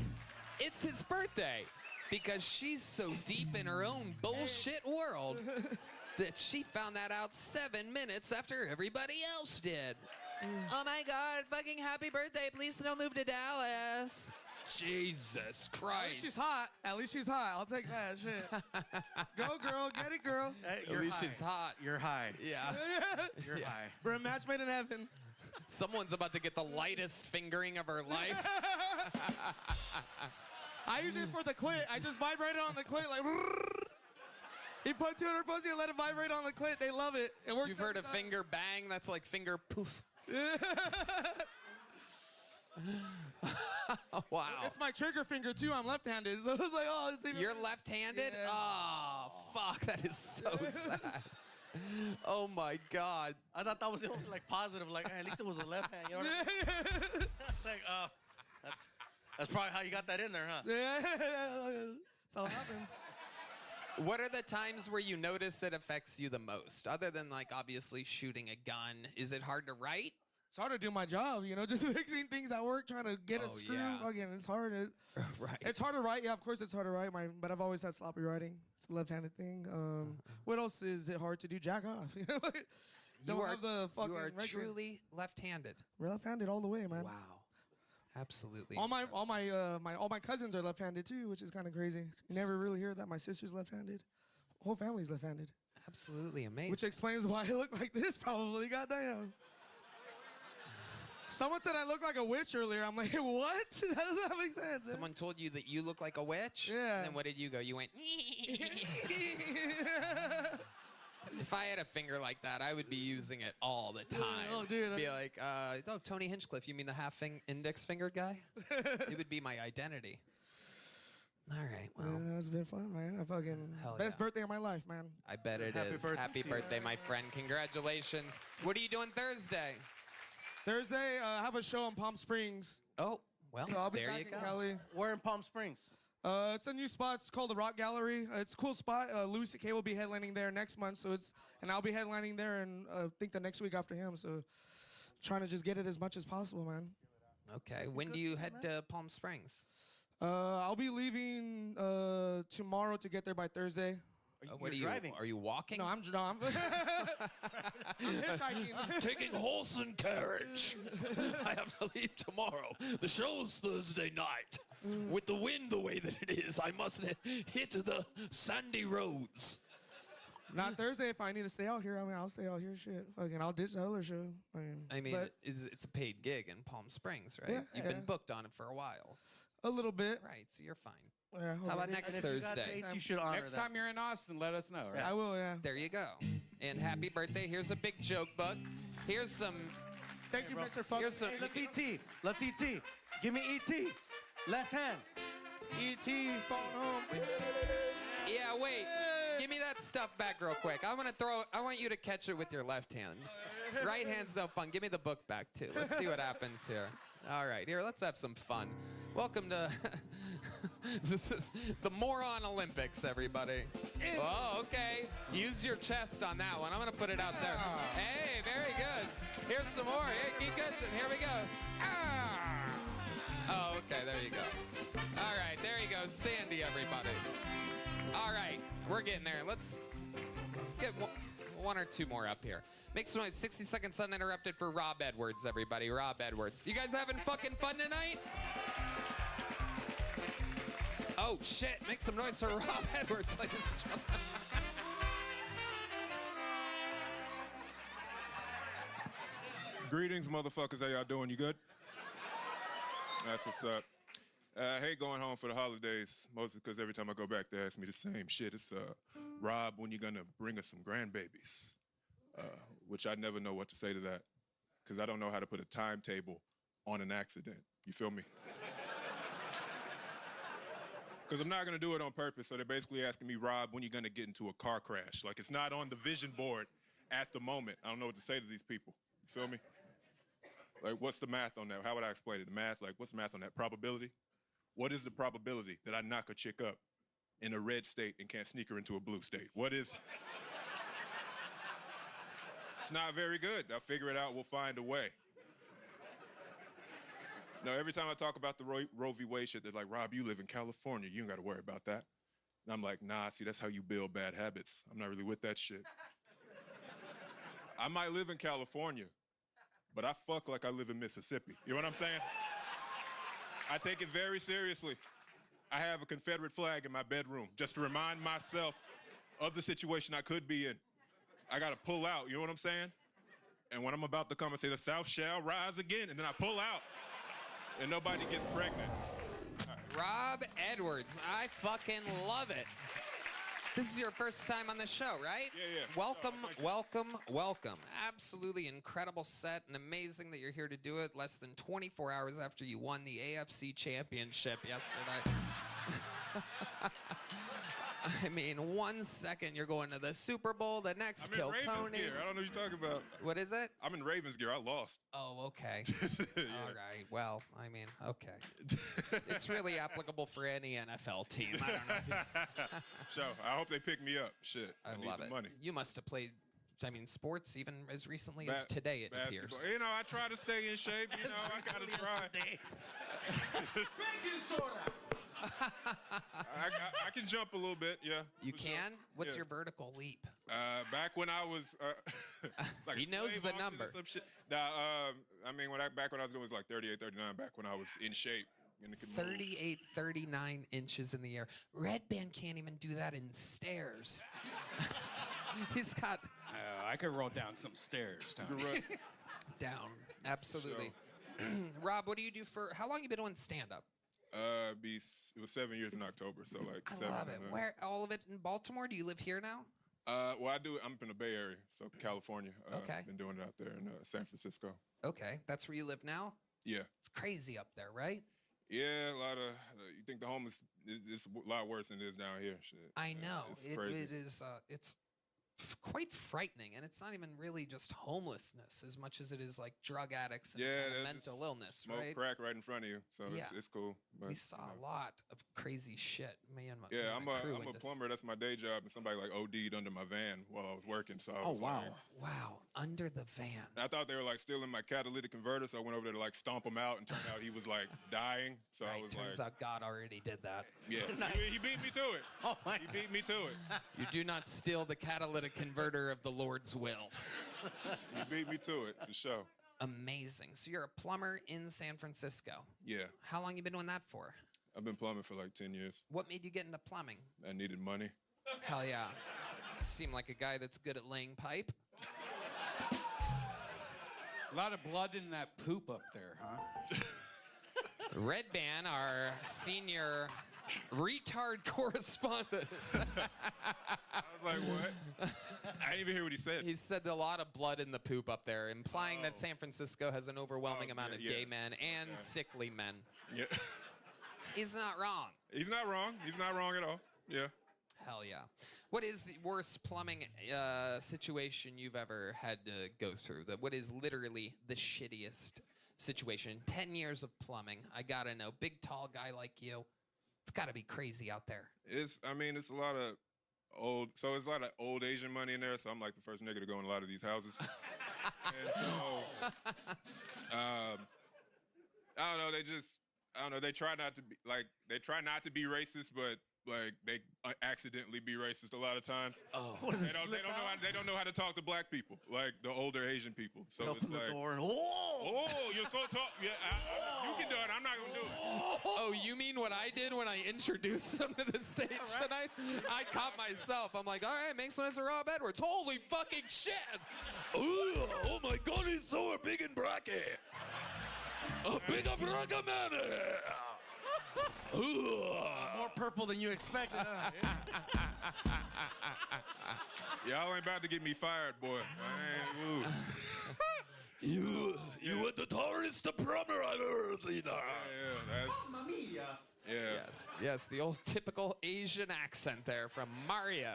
it's his birthday because she's so deep in her own bullshit world that she found that out 7 minutes after everybody else did. Oh my God, fucking happy birthday. Please don't move to Dallas. Jesus At least Christ. she's hot. At least she's hot. I'll take that shit. Go, girl. Get it, girl. At least she's hot. You're high. Yeah. You're Yeah. high. We're a match made in heaven. Someone's about to get the lightest fingering of her life. I use it for the clit. I just vibrate it on the clit like. You put 2 in her pussy and let it vibrate on the clit. They love it. It works. You've heard of every time. finger bang? That's like finger poof. Wow. It's my trigger finger too. I'm left-handed, so I was like, oh, it's even. You're left-handed? Yeah. Oh, fuck. That is so sad. Oh my God. I thought that was the only, like positive. Like at least it was a left hand. You know what I mean? Like, that's probably how you got that in there, huh? Yeah, that's how it happens. What are the times where you notice it affects you the most? Other than like obviously shooting a gun, is it hard to write? It's hard to do my job, you know, just fixing things at work, trying to get a Oh, screw. yeah. Again, it's hard. Right. It's hard to write. Yeah, of course it's hard to write, but I've always had sloppy writing. It's a left-handed thing. What else is it hard to do? Jack off. You know? Don't have the fucking you are regular- truly left-handed. We're left-handed all the way, man. Wow. Absolutely. All my cousins are left-handed too, which is kind of crazy. You never really hear that. My sister's left-handed. Whole family's left-handed. Absolutely amazing. Which explains why I look like this, probably. Goddamn. Someone said I look like a witch earlier. I'm like, what? That doesn't make sense. Someone told you that you look like a witch? Yeah. And then what did you go? You went. If I had a finger like that, I would be using it all the time. Oh, dude. Be like, oh, Tony Hinchcliffe, you mean the index fingered guy? It would be my identity. All right, well. Yeah, it's been fun, man. Best birthday of my life, man. I bet it Happy is. birthday Happy to you. birthday, my friend. Congratulations. What are you doing Thursday? Thursday, I have a show in Palm Springs. Oh, well, so I'll be there back you in go. Cali. Where in Palm Springs? It's a new spot. It's called the Rock Gallery. It's a cool spot. Louis C.K. will be headlining there next month, and I'll be headlining there, and I think the next week after him. So, trying to just get it as much as possible, man. Okay. When do you head to Palm Springs? I'll be leaving tomorrow to get there by Thursday. What are you driving? Are you walking? No, I'm hitchhiking. I'm taking horse and carriage. I have to leave tomorrow. The show's Thursday night. With the wind the way that it is, I must hit the sandy roads. Not Thursday. If I need to stay out here, I mean, I'll stay out here. Shit, fucking, I'll ditch that other show. But it's a paid gig in Palm Springs, right? Yeah, You've been booked on it for a while. a little bit. Right, so you're fine. Yeah, How about next Thursday? You should honor Next time you're in Austin, let us know. Right? I will, yeah. There you go. And happy birthday. Here's a big joke book. Here's some. Thank you, Mr. Fuck. Here's some. Hey, let's ET. Let's ET. Give me ET. Left hand. E.T. phone home. Yeah, wait. Give me that stuff back real quick. I want you to catch it with your left hand. Right hand's no fun. Give me the book back too. Let's see what happens here. All right, here, let's have some fun. Welcome to the Moron Olympics, everybody. Oh, okay. Use your chest on that one. I'm gonna put it out there. Hey, very good. Here's some more. Hey, keep catching. Here we go. Ah. Oh, okay, there you go. All right, there you go. Sandy, everybody. All right, we're getting there. Let's get one or two more up here. Make some noise. 60 seconds uninterrupted for Rob Edwards, everybody. Rob Edwards. You guys having fucking fun tonight? Oh, shit. Make some noise for Rob Edwards, ladies and gentlemen. Greetings, motherfuckers. How y'all doing? You good? That's what's up. I hate going home for the holidays, mostly because every time I go back, they ask me the same shit. It's, Rob, when you gonna bring us some grandbabies? Which I never know what to say to that, because I don't know how to put a timetable on an accident. You feel me? Because I'm not gonna do it on purpose, so they're basically asking me, Rob, when you gonna get into a car crash? Like, it's not on the vision board at the moment. I don't know what to say to these people. You feel me? Like, what's the math on that? How would I explain it? The math, like, what's the math on that? Probability? What is the probability that I knock a chick up in a red state and can't sneak her into a blue state? What is it? It's not very good. I'll figure it out. We'll find a way. No, every time I talk about the Roe v. Wade shit, they're like, Rob, you live in California. You don't got to worry about that. And I'm like, nah, see, that's how you build bad habits. I'm not really with that shit. I might live in California, but I fuck like I live in Mississippi. You know what I'm saying? I take it very seriously. I have a Confederate flag in my bedroom just to remind myself of the situation I could be in. I gotta pull out, you know what I'm saying? And when I'm about to come and say, the South shall rise again, and then I pull out, and nobody gets pregnant. Rob Edwards. I fucking love it. This is your first time on the show, right? Yeah. Welcome. Absolutely incredible set and amazing that you're here to do it less than 24 hours after you won the AFC Championship yesterday. I mean, 1 second you're going to the Super Bowl, the next I'm kill in Ravens Tony. gear. I don't know what you're talking about. What is it? I'm in Ravens gear. I lost. Oh, okay. Yeah. All right. Well, I mean, okay. It's really applicable for any NFL team. I don't know. So I hope they pick me up. Shit. I need love the it. money. You must have played, I mean, sports even as recently as today, it appears. Basketball. You know, I try to stay in shape. You know, I gotta try. Baking soda. I can jump a little bit, yeah. You for sure. can? What's Yeah. your vertical leap? Back when I was, like He a knows slave the auction or number. some shit. Nah, I mean, back when I was doing it was like 38, 39. Back when I was in shape. And it could move. 38, 39 inches in the air. Red Band can't even do that in stairs. He's got I could roll down some stairs, Tony. down. Absolutely. Rob, what do you do for, how long you been doing stand-up? It was 7 years in October, so like I 7. love it. Where, all of it in Baltimore? Do you live here now? Well, I do. I'm from the Bay Area, so California. Okay. Been doing it out there in San Francisco. Okay, that's where you live now? Yeah. It's crazy up there, right? Yeah, a lot of. You think the homeless is a lot worse than it is down here? Shit. I know. It's crazy. It is. It's quite frightening, and it's not even really just homelessness as much as it is like drug addicts and kind of they mental just illness, smoke right? crack right in front of you, so Yeah. it's cool. But, We saw a lot of crazy shit. Me and my me Yeah, and my crew I'm a went to plumber. That's my day job, and somebody like OD'd under my van while I was working. So I Oh was wow! like, Wow, under the van. I thought they were like stealing my catalytic converter, so I went over there to like stomp him out, and turned out he was like dying. So I was Turns like, out God already did that. yeah, he beat me to it. Oh my! He beat me to it. You do not steal the catalytic converter of the Lord's will. He beat me to it for sure. Amazing. So you're a plumber in San Francisco. Yeah, How long you been doing that for? I've been plumbing for like 10 years. What made you get into plumbing? I needed money. Hell yeah. Seem like a guy that's good at laying pipe. A lot of blood in that poop up there, huh? Red Band, our senior retard correspondent. I was like, what? I didn't even hear what he said. He said a lot of blood in the poop up there, implying that San Francisco has an overwhelming amount of gay men and sickly men. Yeah. He's not wrong. He's not wrong. He's not wrong at all. Yeah. Hell yeah. What is the worst plumbing situation you've ever had to go through? What is literally the shittiest situation? 10 years of plumbing. I gotta know. Big, tall guy like you. It's gotta be crazy out there. It's a lot of it's a lot of old Asian money in there, so I'm like the first nigga to go in a lot of these houses. And so, I don't know, they try not to be racist, but like they accidentally be racist a lot of times. Oh, they don't know how to talk to black people, like the older Asian people. So Open it's the like, door and you're so tall. Yeah, you can do it. I'm not gonna do it. Oh, you mean what I did when I introduced them to the stage tonight? I caught myself. I'm like, all right, make some Mr. Rob Edwards. Holy fucking shit! Ooh, oh my God, he's so big and bracky. A big braca man. More purple than you expected, huh? Y'all ain't about to get me fired, boy. I ain't, You were the tallest plumber I've ever seen. Mamma mia. Yeah. Yes, the old typical Asian accent there from Mario.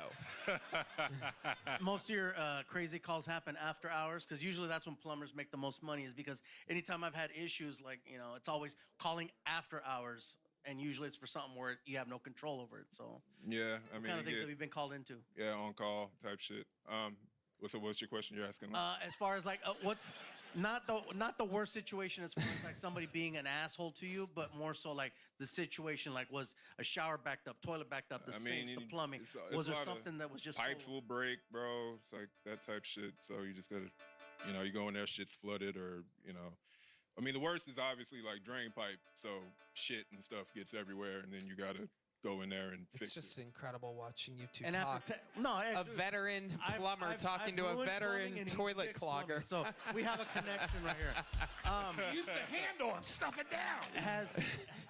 Most of your crazy calls happen after hours because usually that's when plumbers make the most money is because anytime I've had issues, like, you know, it's always calling after hours. And usually it's for something where you have no control over it. So Yeah, I mean, what kind of things yeah, have you been called into? yeah, on call type shit. What's your question you're asking? As far as like what's not the worst situation as far as like somebody being an asshole to you, but more so like the situation like was a shower backed up, toilet backed up, the sinks, the plumbing. Was there something that was just pipes will break, bro? It's like that type shit. So you just gotta, you go in there, shit's flooded, or I mean, the worst is obviously like drain pipe, so shit and stuff gets everywhere, and then you gotta go in there and It's fix just it. incredible watching you two And talk. after no, hey, a dude, veteran I've- plumber I've- talking I've to a ruined veteran plumbing and he's toilet fixed clogger. plumbing, so we have a connection right here. Use the handle and stuff it down. Has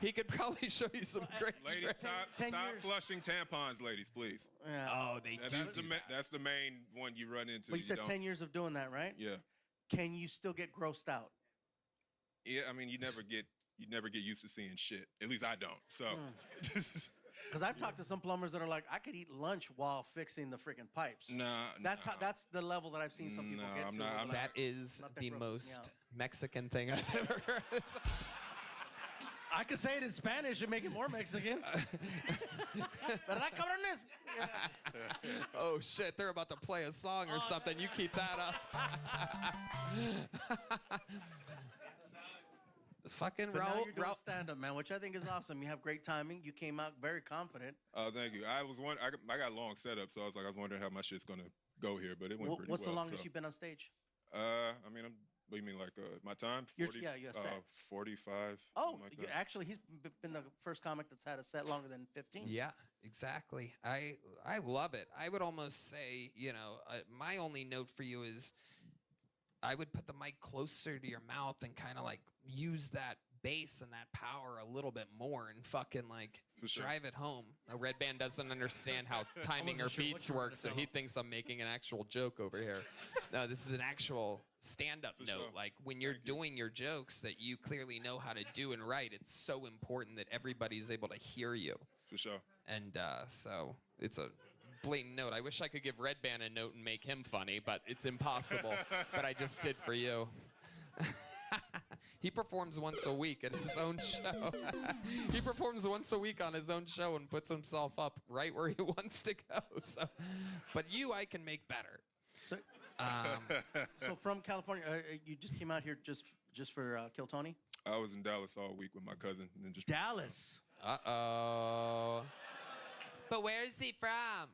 he could probably show you some great Ladies, tricks. stop flushing tampons, ladies, please. Yeah. Oh, they do. That's the main one you run into. Well, you said don't- 10 years of doing that, right? Yeah. Can you still get grossed out? Yeah, I mean, you never get used to seeing shit. At least I don't. So, Because I've talked to some plumbers that are like, I could eat lunch while fixing the freaking pipes. That's the level that I've seen some people get to. Like, That is not that the grosses me most out. Mexican thing I've ever heard. I could say it in Spanish and make it more Mexican. ¿Verdad, cabrones? Oh shit, they're about to play a song or something. You keep that up. Fucking But now Raul. you're doing stand-up, man, which I think is awesome. You have great timing. You came out very confident. oh, thank you. I got long setup, so I was wondering how my shit's gonna go here, but it went pretty What's well. the longest so. you've been on stage? I mean, what do you mean, like my time? Your set. 45. Oh, something like that. actually, he's been the first comic that's had a set longer than 15. Yeah, exactly. I love it. I would almost say, my only note for you is I would put the mic closer to your mouth and kind of like use that bass and that power a little bit more and fucking like sure. drive it home. A Red Band doesn't understand how timing or wasn't sure what beats you were work, gonna so tell he him. thinks I'm making an actual joke over here. No, this is an actual stand-up For note. sure. Like when you're doing your jokes that you clearly know how to do and write, it's so important that everybody's able to hear you. For sure. And so it's a blatant note. I wish I could give Red Band a note and make him funny, but it's impossible. But I just did for you. He performs once a week at his own show. He performs once a week on his own show and puts himself up right where he wants to go. So, but you, I can make better. So, so from California, you just came out here just for Kill Tony? I was in Dallas all week with my cousin, and then just Dallas. Uh-oh. But where's he from?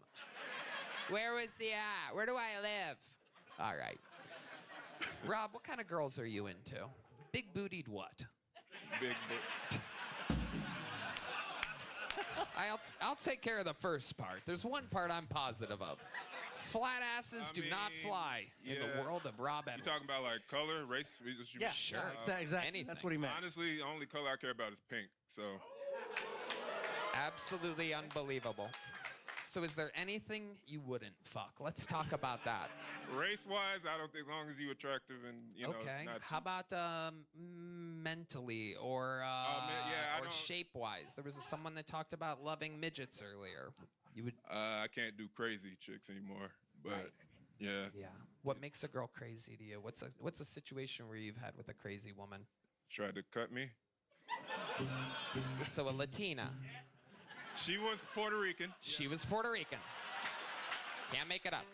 Where was he at? Where do I live? All right. Rob, what kind of girls are you into? Big bootied what? big. I'll take care of the first part. There's one part I'm positive of. Flat asses do not fly in the world of Rob You Edwards. talking about like color, race? Yeah, sure. Exactly. Anything. That's what he meant. Honestly, the only color I care about is pink. So Absolutely unbelievable. So is there anything you wouldn't fuck? Let's talk about that. race-wise, I don't think, as long as you attractive and Okay. not How about mentally or I or don't- shape-wise? There was someone that talked about loving midgets earlier. You would. I can't do crazy chicks anymore. But yeah. Yeah. What makes a girl crazy to you? What's a situation where you've had with a crazy woman? Tried to cut me. So a Latina. She was Puerto Rican. She was Puerto Rican. Can't make it up.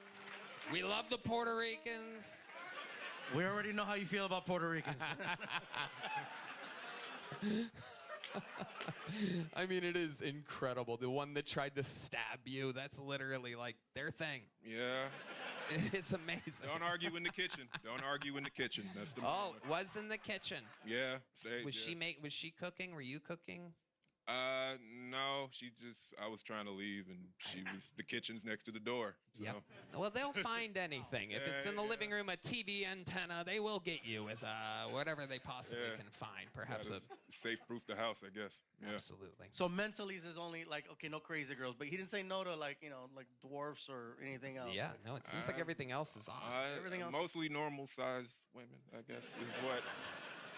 We love the Puerto Ricans. We already know how you feel about Puerto Ricans. I mean, it is incredible. The one that tried to stab you, that's literally like their thing. Yeah. It is amazing. Don't argue in the kitchen. Don't argue in the kitchen. That's the Oh, was in the kitchen. Yeah. Was she cooking? Were you cooking? No, I was trying to leave, and the kitchen's next to the door. So. Yep. Well, they'll find anything. If it's in the living room, a TV antenna, they will get you with whatever they possibly can find. Perhaps Gotta safe-proof the house, I guess. Yeah. Absolutely. So mentally is only like, okay, no crazy girls, but he didn't say no to like dwarfs or anything else. Yeah, no, it seems like everything else is on. Everything else- Mostly normal-sized women, I guess, is what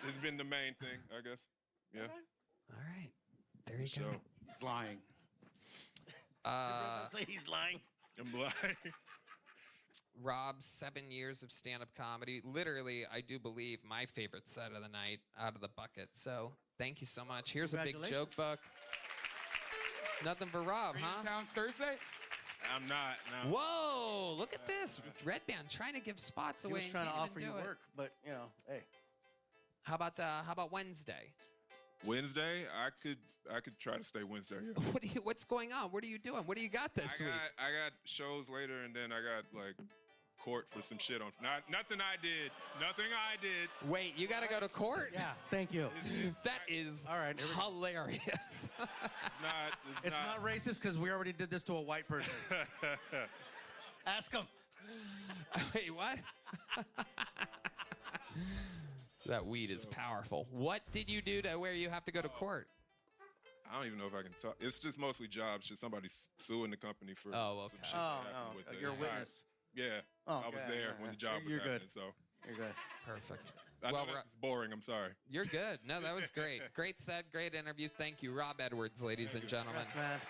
has been the main thing, I guess. Yeah. All right. There you go. So, He's lying. Say he's lying. I'm lying. Rob's 7 years of stand-up comedy. Literally, I do believe my favorite set of the night out of the bucket. So thank you so much. Here's a big joke book. Nothing for Rob, huh? Town Thursday? I'm not. No. Whoa! Look at this. Red Band trying to give spots He away. was and trying to can't offer even you do it. work, but hey. How about Wednesday? Wednesday, I could try to stay Wednesday. Yeah. What's going on? What are you doing? What do you got this week? I got shows later, and then I got like court for some shit on. Nothing I did. Nothing I did. Wait, you got to go to court? Yeah, thank you. That is all right. Hilarious. It's not racist because we already did this to a white person. Ask him. Wait, what? That weed is powerful. What did you do to where you have to go to court? I don't even know if I can talk. It's just mostly jobs. Just somebody suing the company for okay. some shit that happened with You're a it's witness. not- Yeah, I was there when the job was You're happening. good. So You're good. Perfect. I know Well, that's boring. I'm sorry. You're good. No, that was great. Great set, great interview. Thank you, Rob Edwards, ladies and gentlemen. Thanks, man.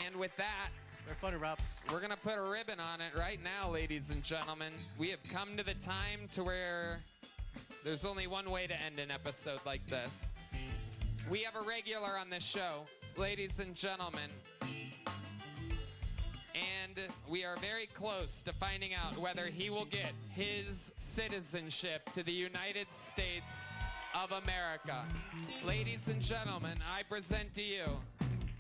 And with that, they're funny, Rob. We're gonna put a ribbon on it right now, ladies and gentlemen. We have come to the time to where there's only one way to end an episode like this. We have a regular on this show, ladies and gentlemen. And we are very close to finding out whether he will get his citizenship to the United States of America. Ladies and gentlemen, I present to you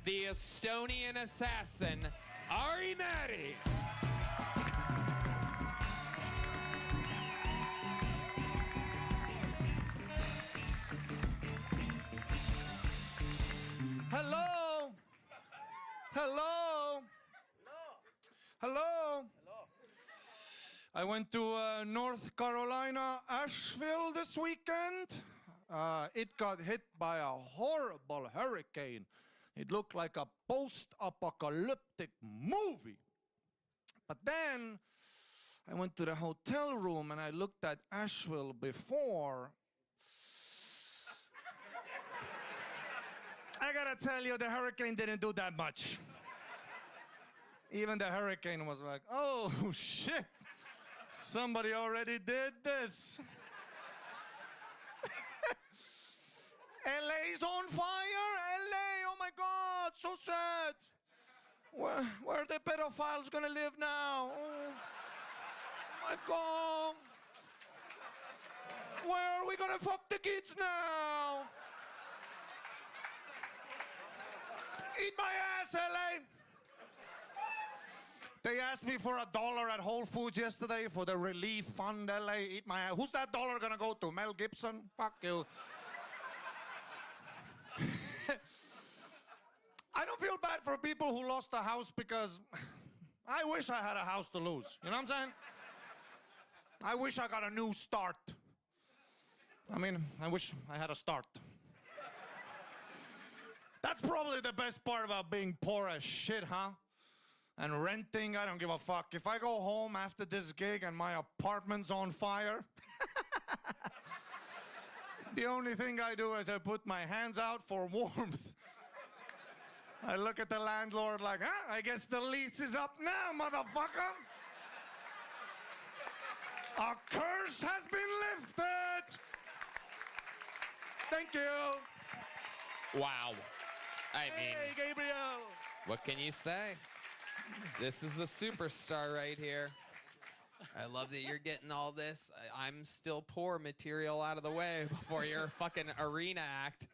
the Estonian assassin, Ari Matti. Hello. Hello. Hello. I went to North Carolina, Asheville this weekend. It got hit by a horrible hurricane. It looked like a post-apocalyptic movie. But then I went to the hotel room and I looked at Asheville before. I gotta tell you, the hurricane didn't do that much. Even the hurricane was like, oh, shit. Somebody already did this. LA's on fire. LA, oh my God, so sad. Where are the pedophiles gonna live now? Oh my God. Where are we gonna fuck the kids now? Eat my ass, LA. They asked me for $1 at Whole Foods yesterday for the relief fund, LA. Eat my ass. Who's that dollar gonna go to? Mel Gibson? Fuck you. I don't feel bad for people who lost a house because I wish I had a house to lose. You know what I'm saying? I wish I got a new start. I mean, I wish I had a start. That's probably the best part about being poor as shit, huh? And renting, I don't give a fuck. If I go home after this gig and my apartment's on fire, the only thing I do is I put my hands out for warmth. I look at the landlord like, huh? I guess the lease is up now, motherfucker. A curse has been lifted. Thank you. Wow. I mean, Hey, Gabriel. what can you say? This is a superstar right here. I love that you're getting all this I'm still poor material out of the way before your fucking arena act.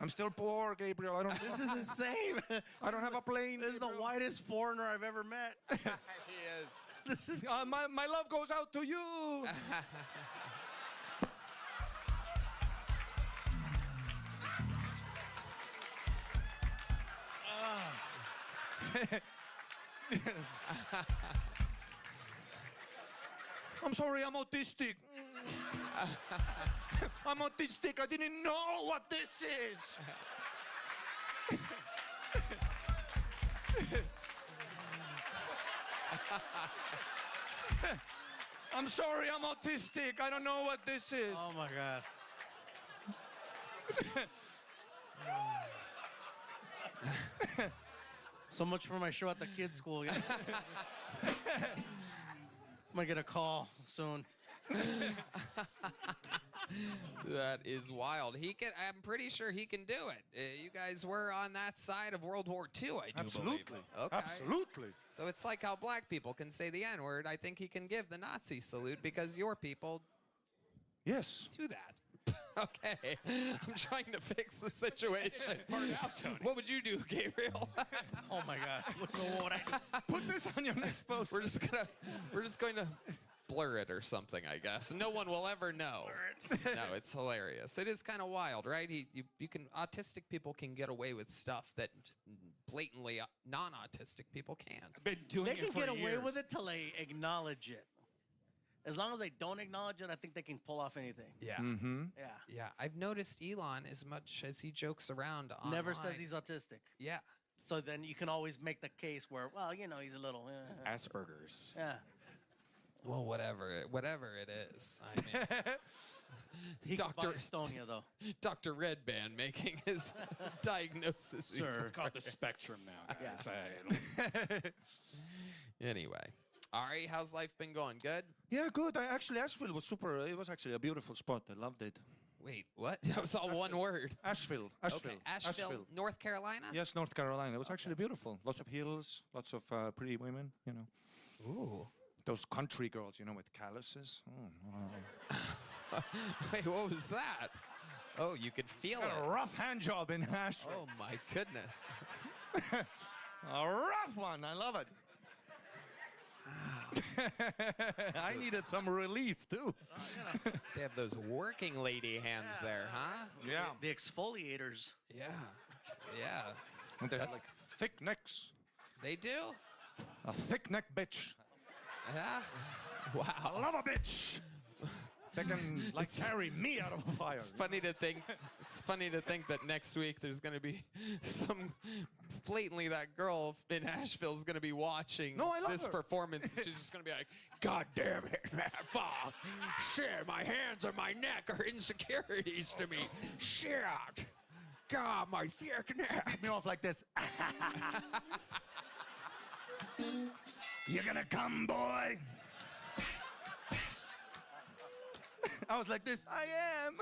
I'm still poor, Gabriel. I don't. This is insane. I don't have a plane. This is the whitest foreigner I've ever met. He is. This is my love goes out to you. Yes. I'm sorry, I'm autistic. I'm autistic. I didn't know what this is. I'm sorry, I'm autistic. I don't know what this is. Oh my God. So much for my show at the kids' school. I'm gonna get a call soon. That is wild. I'm pretty sure he can do it. You guys were on that side of World War II, I do Absolutely. believe. Okay. Absolutely. So it's like how black people can say the N-word. I think he can give the Nazi salute because your people Yes. do that. Okay, I'm trying to fix the situation. What would you do, Gabriel? Oh my God! Look at what I do. Put this on your next post. We're just going to blur it or something, I guess. No one will ever know. No, it's hilarious. It is kind of wild, right? Autistic people can get away with stuff that blatantly non-autistic people can't. Been doing They it can for get away years. with it till they acknowledge it. As long as they don't acknowledge it, I think they can pull off anything. Yeah. Mm-hmm. Yeah. Yeah, I've noticed Elon, as much as he jokes around online. Never says he's autistic. Yeah. So then you can always make the case where, well, you know, he's a little. Asperger's. Yeah. Well, whatever it is. I mean, He can buy Estonia, though. Dr. Redband making his diagnosis. Sir, it's called the spectrum now, guys. Anyway, Ari, how's life been going? Good? Yeah, good. Actually, Asheville was super. It was actually a beautiful spot. I loved it. Wait, what? That was all one word. Asheville. Okay, Asheville, North Carolina? Yes, North Carolina. It was actually beautiful. Lots of hills, lots of pretty women, you know. Ooh. Those country girls, you know, with calluses. Oh, wow. Wait, what was that? Oh, you could feel it. A rough hand job in Asheville. Oh, my goodness. A rough one. I love it. I needed some relief, too. They have those working lady hands there, huh? Yeah. The exfoliators. Yeah. Yeah. And they have like thick necks. They do? A thick neck bitch. Yeah? Wow. I love a bitch. They can like carry me out of a fire. It's funny to think. It's funny to think that next week there's going to be some blatantly that girl in Asheville is going to be watching this performance. She's just going to be like, "God damn it, man! Fuck! Shit, my hands and my neck are insecurities to me. Shit! God, my thick neck." Beat me off like this. You gonna come, boy? I was like this. I am.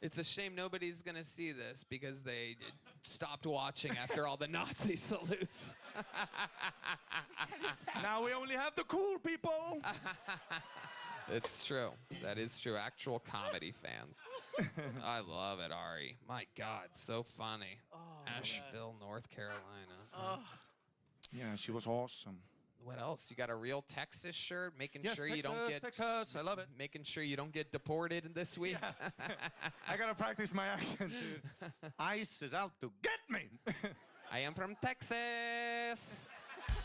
It's a shame nobody's gonna see this because they stopped watching after all the Nazi salutes. Now we only have the cool people. It's true. That is true. Actual comedy fans. I love it, Ari. My God, so funny. Asheville, North Carolina. Yeah, she was awesome. What else? You got a real Texas shirt, making sure you don't get Texas. I love it. making sure you don't get deported this week. I gotta practice my accent, dude. ICE is out to get me. I am from Texas.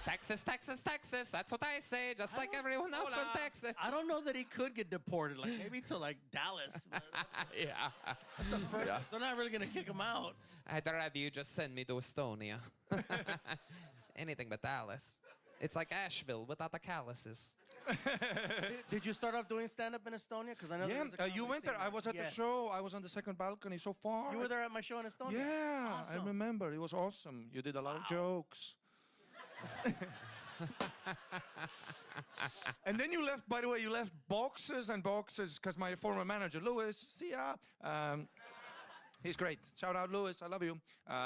Texas, Texas, Texas. That's what I say, just like everyone else from Texas. I don't know that he could get deported, like maybe to like Dallas. Yeah. That's the first. Yeah. They're not really gonna kick him out. I'd rather you just send me to Estonia. Anything but Dallas. It's like Asheville without the calluses. Did you start off doing stand-up in Estonia? Because I know Yeah, there was a you comedy went there. scene. I was at the Yes. show. I was on the second balcony so far. You were there at my show in Estonia. Yeah, Awesome. I remember. It was awesome. You did a lot of jokes. And then you left, by the way, you left boxes and boxes because my former manager, Louis, see ya. He's great. Shout out, Louis. I love you.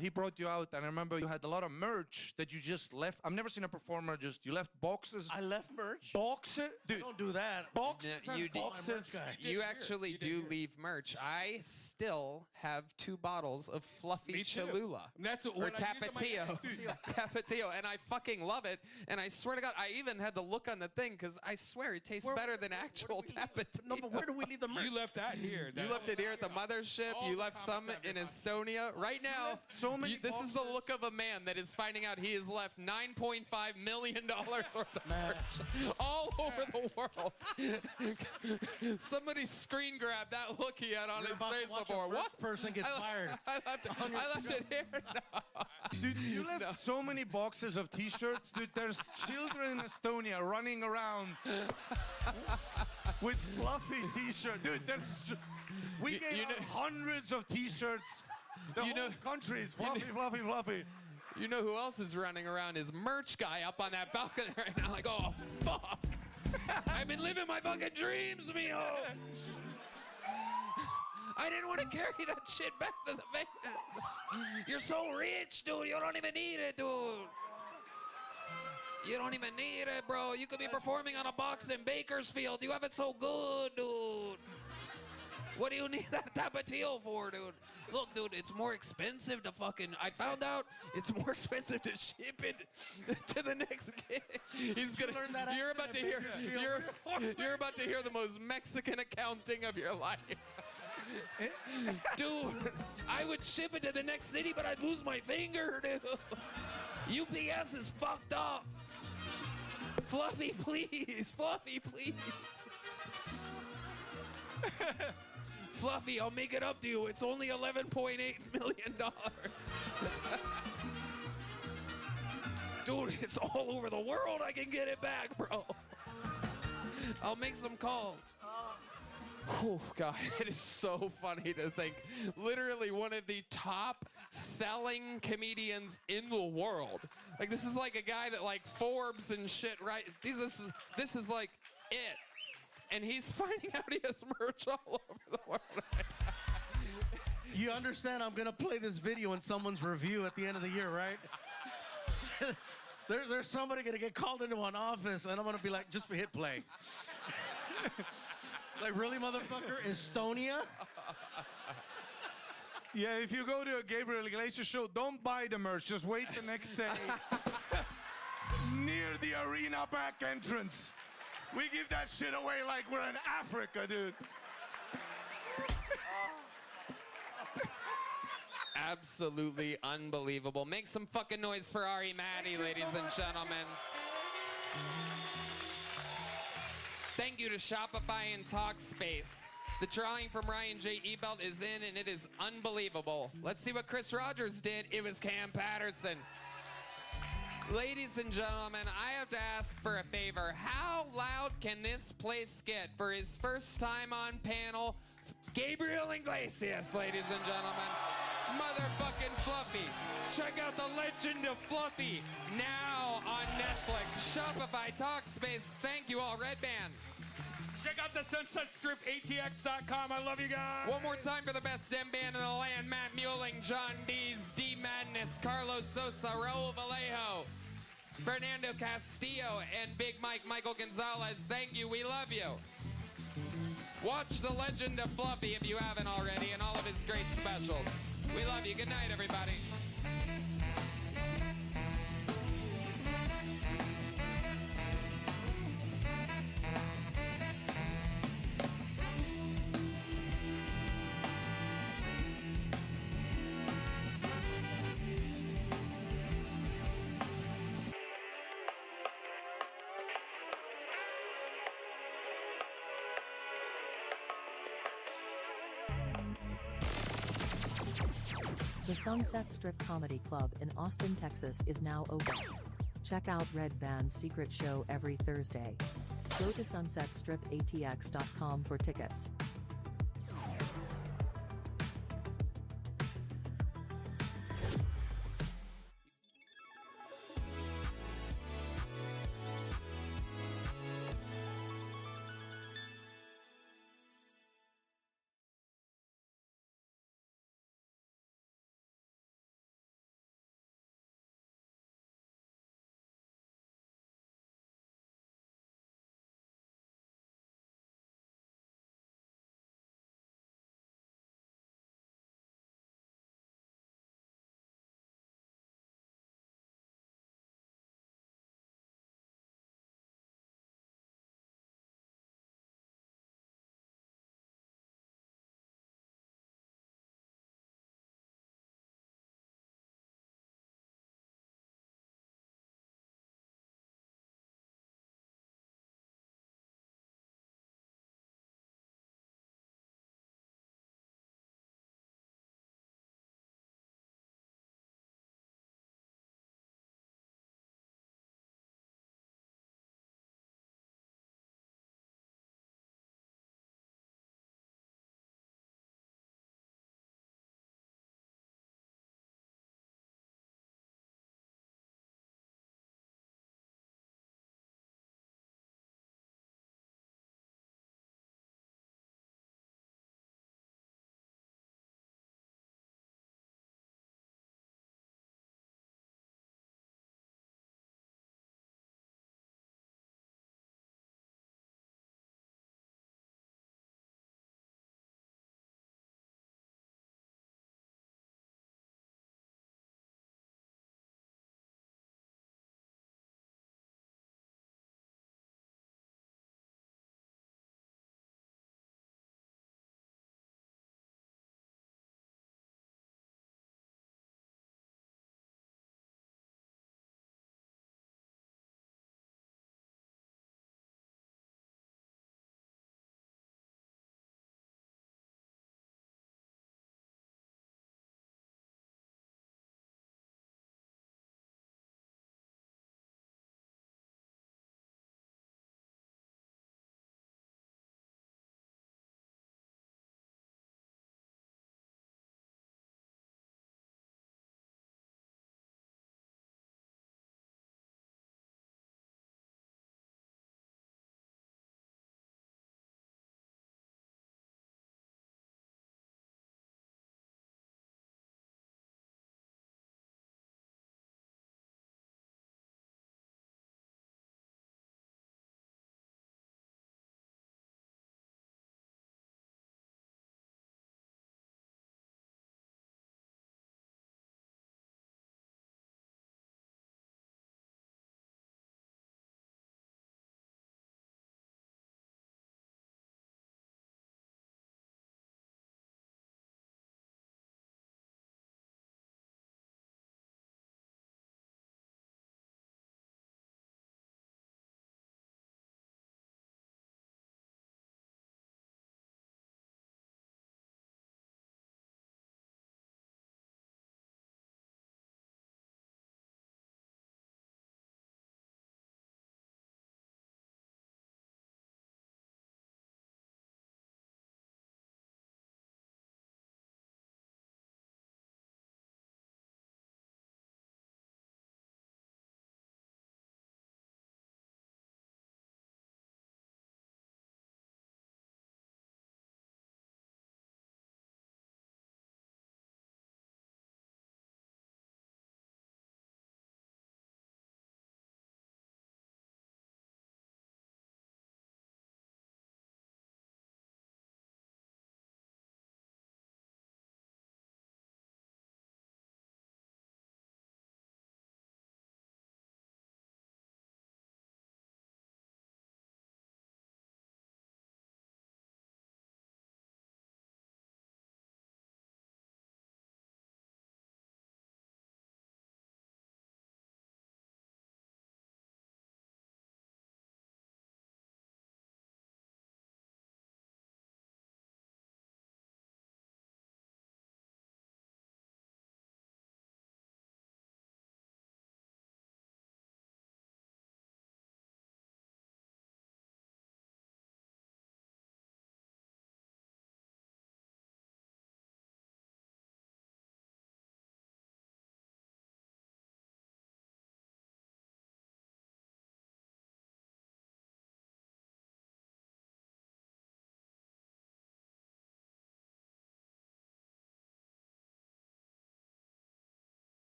He brought you out, and I remember you had a lot of merch that you just left. I've never seen a performer you left boxes. I left merch? Boxes? Dude, Don't do that. boxes No, and you did- boxes. You actually do leave merch. I still have 2 bottles of Fluffy Me too. Cholula. That's what or I use on my Tapatio. Tapatio. And I fucking love it. And I swear to God, I even had to look on the thing because I swear it tastes better than actual Tapatio. No, but where do we leave the merch? You left that here. You left it here at the mothership. You left some in Estonia. Right now, so many this is the look of a man that is finding out he has left $9.5 million worth of merch all over the world. Somebody screen grabbed that look he had on You're his about to face watch before. a What? person get fired. I left it here. No. Dude, you left so many boxes of T-shirts. Dude, there's children in Estonia running around with fluffy T-shirts. Dude, we gave out hundreds of T-shirts. The whole country is fluffy, fluffy, fluffy. You know who else is running around? Is merch guy up on that balcony right now. Like, oh, fuck. I've been living my fucking dreams, mijo. I didn't want to carry that shit back to the van. You're so rich, dude. You don't even need it, dude. You don't even need it, bro. You could be performing on a box in Bakersfield. You have it so good, dude. What do you need that type of teal for, dude? Look, dude, it's more expensive to fucking... I found out it's more expensive to ship it to the next gig. He's gonna... You're about to hear... You're about to hear the most Mexican accounting of your life. Dude, I would ship it to the next city, but I'd lose my finger, dude. UPS is fucked up. Fluffy, please. Fluffy, please. Fluffy, I'll make it up to you. It's only $11.8 million. Dude, it's all over the world. I can get it back, bro. I'll make some calls. Oh, God, it is so funny to think literally one of the top selling comedians in the world. Like, this is like a guy that, like, Forbes and shit, right? This is like it. And he's finding out he has merch all over the world. You understand I'm going to play this video in someone's review at the end of the year, right? There's somebody going to get called into an office, and I'm going to be like, just hit play. Like, really, motherfucker? Estonia? Yeah, if you go to a Gabriel Iglesias show, don't buy the merch. Just wait the next day. Near the arena back entrance. We give that shit away like we're in Africa, dude. Absolutely unbelievable. Make some fucking noise for Ari Maddie, ladies and gentlemen. Thank you to Shopify and Talkspace. The drawing from Ryan J. Ebelt is in, and it is unbelievable. Let's see what Chris Rogers did. It was Cam Patterson. Ladies and gentlemen, I have to ask for a favor. How loud can this place get for his first time on panel? Gabriel Iglesias, ladies and gentlemen. Motherfucking Fluffy. Check out The Legend of Fluffy now on Netflix. Shopify, Talkspace. Thank you all. Red Band. Check out the Sunset Strip, ATX.com. I love you guys. One more time for the best M band in the land. Matt Mueling, John Dees, D Madness, Carlos Sosa, Raul Vallejo, Fernando Castillo, and Big Mike, Michael Gonzalez. Thank you. We love you. Watch The Legend of Fluffy if you haven't already, and all of his great specials. We love you. Good night, everybody. The Sunset Strip Comedy Club in Austin, Texas is now open. Check out Red Band's secret show every Thursday. Go to sunsetstripatx.com for tickets.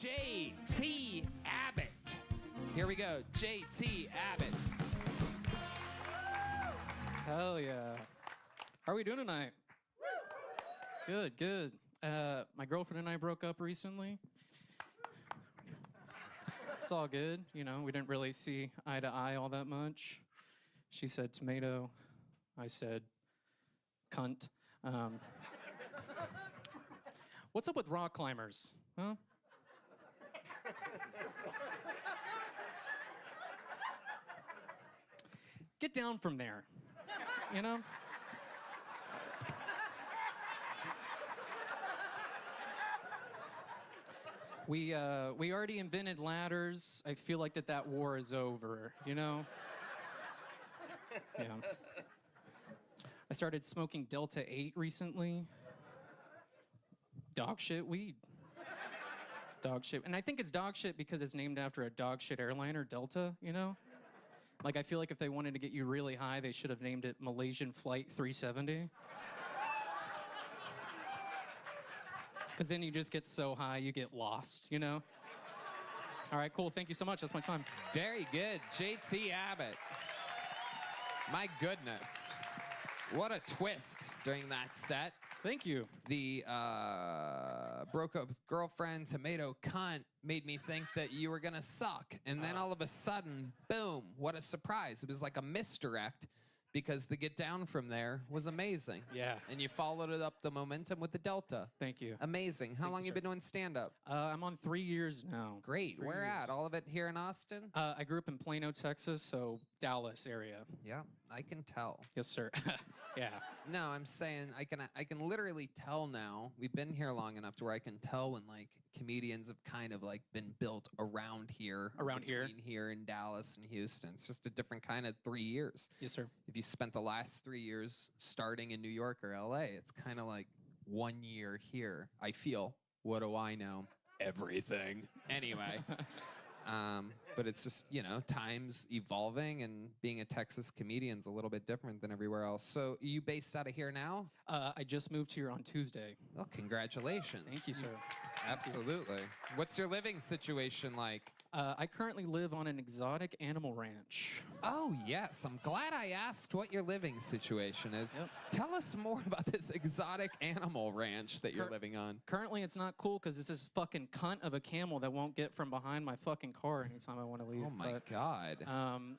J.T. Abbott. Here we go, J.T. Abbott. Hell yeah. How are we doing tonight? Good, good. My girlfriend and I broke up recently. It's all good. You know, we didn't really see eye to eye all that much. She said tomato. I said cunt. What's up with rock climbers? Huh? Get down from there. You know? We already invented ladders. I feel like that war is over, you know? Yeah. I started smoking Delta 8 recently. Dog shit weed. Dog shit. And I think it's dog shit because it's named after a dog shit airliner, Delta, you know? Like, I feel like if they wanted to get you really high, they should have named it Malaysian Flight 370. Because then you just get so high, you get lost, you know? All right, cool. Thank you so much. That's my time. Very good, J.T. Abbott. My goodness. What a twist during that set. Thank you. The broke up girlfriend, tomato cunt made me think that you were gonna suck. And then all of a sudden, boom, what a surprise. It was like a misdirect because the get down from there was amazing. Yeah. And you followed it up the momentum with the Delta. Thank you. Amazing. How Thank long you, you sir. been doing stand-up? I'm on 3 years now. Great. 3 Where years. at? All of it here in Austin? I grew up in Plano, Texas, so Dallas area. Yeah, I can tell. Yes, sir. Yeah. No, I'm saying I can literally tell now. We've been here long enough to where I can tell when like comedians have kind of like been built around here. Around here. Between here in Dallas and Houston. It's just a different kind of 3 years. Yes, sir. If you spent the last 3 years starting in New York or LA, it's kind of like 1 year here. I feel. What do I know? Everything. Anyway. But it's just, you know, times evolving and being a Texas comedian's a little bit different than everywhere else. So you based out of here now? I just moved here on Tuesday. Well, congratulations. Thank you, sir. Absolutely. What's your living situation like? I currently live on an exotic animal ranch. Oh, yes. I'm glad I asked what your living situation is. Yep. Tell us more about this exotic animal ranch that you're living on. Currently, it's not cool because it's this fucking cunt of a camel that won't get from behind my fucking car anytime I want to leave. Oh, my God.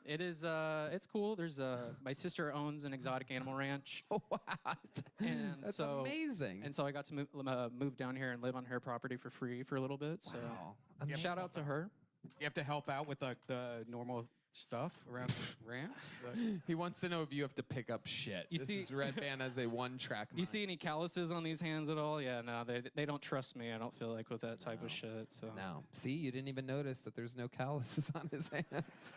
It is, it's cool. There's, my sister owns an exotic animal ranch. What? And That's so, amazing. And so I got to move down here and live on her property for free for a little bit. So Wow. shout out to her. You have to help out with like the normal stuff around the ranch. Like, He wants to know if you have to pick up shit. You This see- is Red Band as a one-track Do you see any calluses on these hands at all? Yeah, no, they don't trust me. I don't feel like with that type of shit. So No. See, you didn't even notice that there's no calluses on his hands.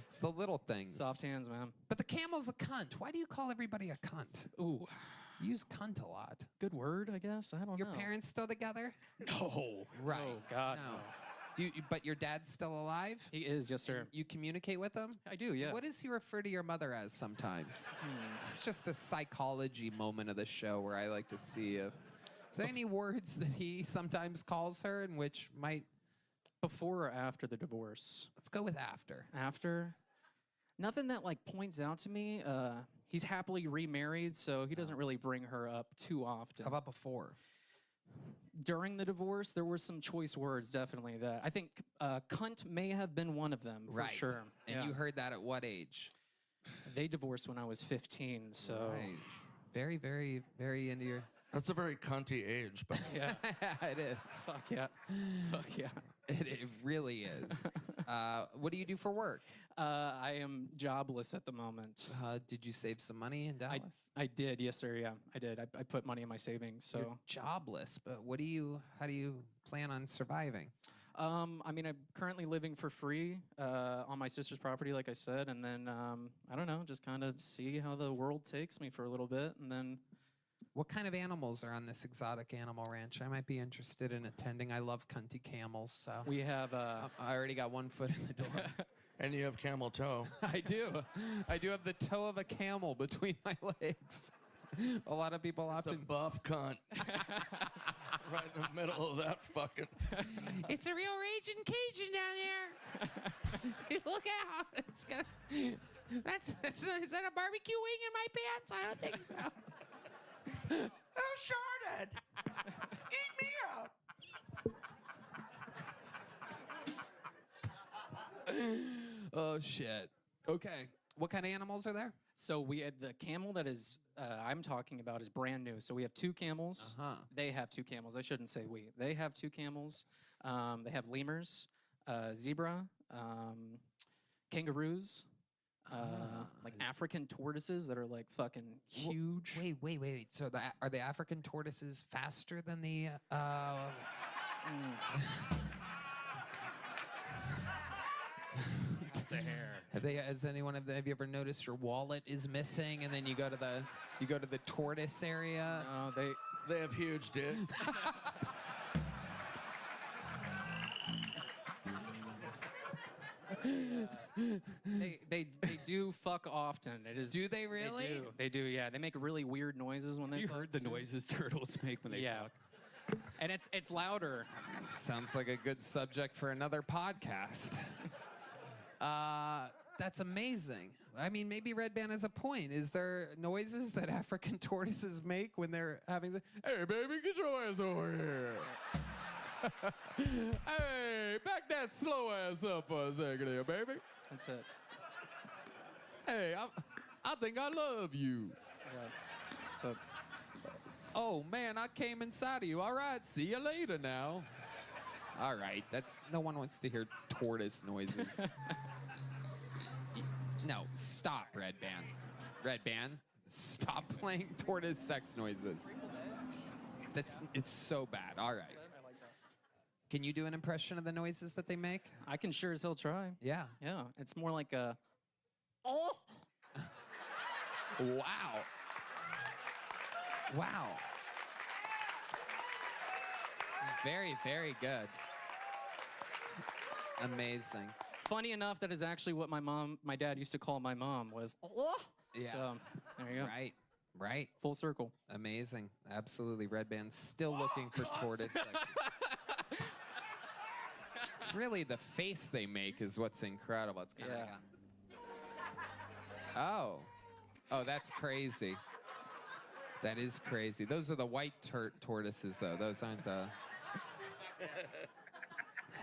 It's the little things. soft hands, man. But the camel's a cunt. Why do you call everybody a cunt? Ooh, You use cunt a lot. good word, I guess. I don't Your know. parents still together? No. Right. Oh God. No. No. But your dad's still alive? He is, yes, sir. And you communicate with him? I do, yeah. What does he refer to your mother as sometimes? It's just a psychology moment of the show where I like to see if... Is there any words that he sometimes calls her and which might... Before or after the divorce? Let's go with after. After? Nothing that like points out to me. He's happily remarried, so he doesn't really bring her up too often. How about before? During the divorce, there were some choice words, definitely. That I think cunt may have been one of them, for Right. sure. And Yeah. you heard that at what age? They divorced when I was 15, so Right. Very, very, very into your... That's a very cunty age, but yeah. It is. Fuck yeah. Fuck yeah. It really is. What do you do for work? I am jobless at the moment. Did you save some money in Dallas? I did, yes, sir. Yeah, I did. I put money in my savings. So You're jobless, but how do you plan on surviving? I mean, I'm currently living for free on my sister's property, like I said, and then I don't know, just kind of see how the world takes me for a little bit, and then. What kind of animals are on this exotic animal ranch? I might be interested in attending. I love cunty camels, so We have. I already got one foot in the door. and you have camel toe. I do. I do have the toe of a camel between my legs. A lot of people It's a often buff cunt. right in the middle of that fucking. It's a real raging Cajun down there. Look out! It's gonna. Is that a barbecue wing in my pants? I don't think so. Oh, Chardon! Eat me out! Oh shit. Okay. What kind of animals are there? So we had the camel that is I'm talking about is brand new. So we have 2 camels. They have 2 camels. I shouldn't say we. They have 2 camels. They have lemurs, zebra, kangaroos, like African tortoises that are like fucking huge. Wait. So are the African tortoises faster than the? It's the hair. Have you ever noticed your wallet is missing, and then you go to the tortoise area? No, they have huge dicks. they do fuck often. It is. Do they really? They do. Yeah. They make really weird noises when they. You fuck, heard the too. noises turtles make when they fuck. And it's louder. Sounds like a good subject for another podcast. That's amazing. I mean, maybe Red Band has a point. Is there noises that African tortoises make when they're having? Hey, baby, get your ass over here. Hey, back that slow ass up for a second here, baby. That's it. Hey, I think I love you. So. Oh man, I came inside of you. All right, see you later now. All right, no one wants to hear tortoise noises. No, stop, Red Band. Red Band, stop playing tortoise sex noises. It's so bad. All right. Can you do an impression of the noises that they make? I can sure as hell try. Yeah. Yeah. It's more like a. Oh. Wow. Wow. Very, very good. Amazing. Funny enough, that is actually what my dad used to call my mom was. Yeah. So there you go. Right. Full circle. Amazing. Absolutely. Red Band's still looking for tortoise sex. It's really the face they make is what's incredible. It's kind of Oh, that's crazy. That is crazy. Those are the white tortoises, though. Those aren't the.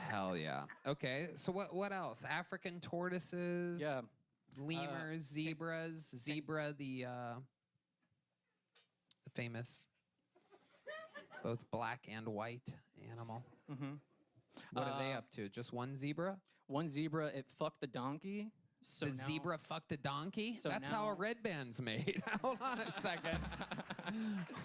Hell yeah. Okay, so what else? African tortoises. Yeah. Lemurs, zebras. Zebra, the famous, both black and white animal. Mm-hmm. What are they up to? Just one zebra? One zebra. It fucked the donkey. So the now, zebra fucked a donkey? So That's now, how a Red Band's made. Hold on a second.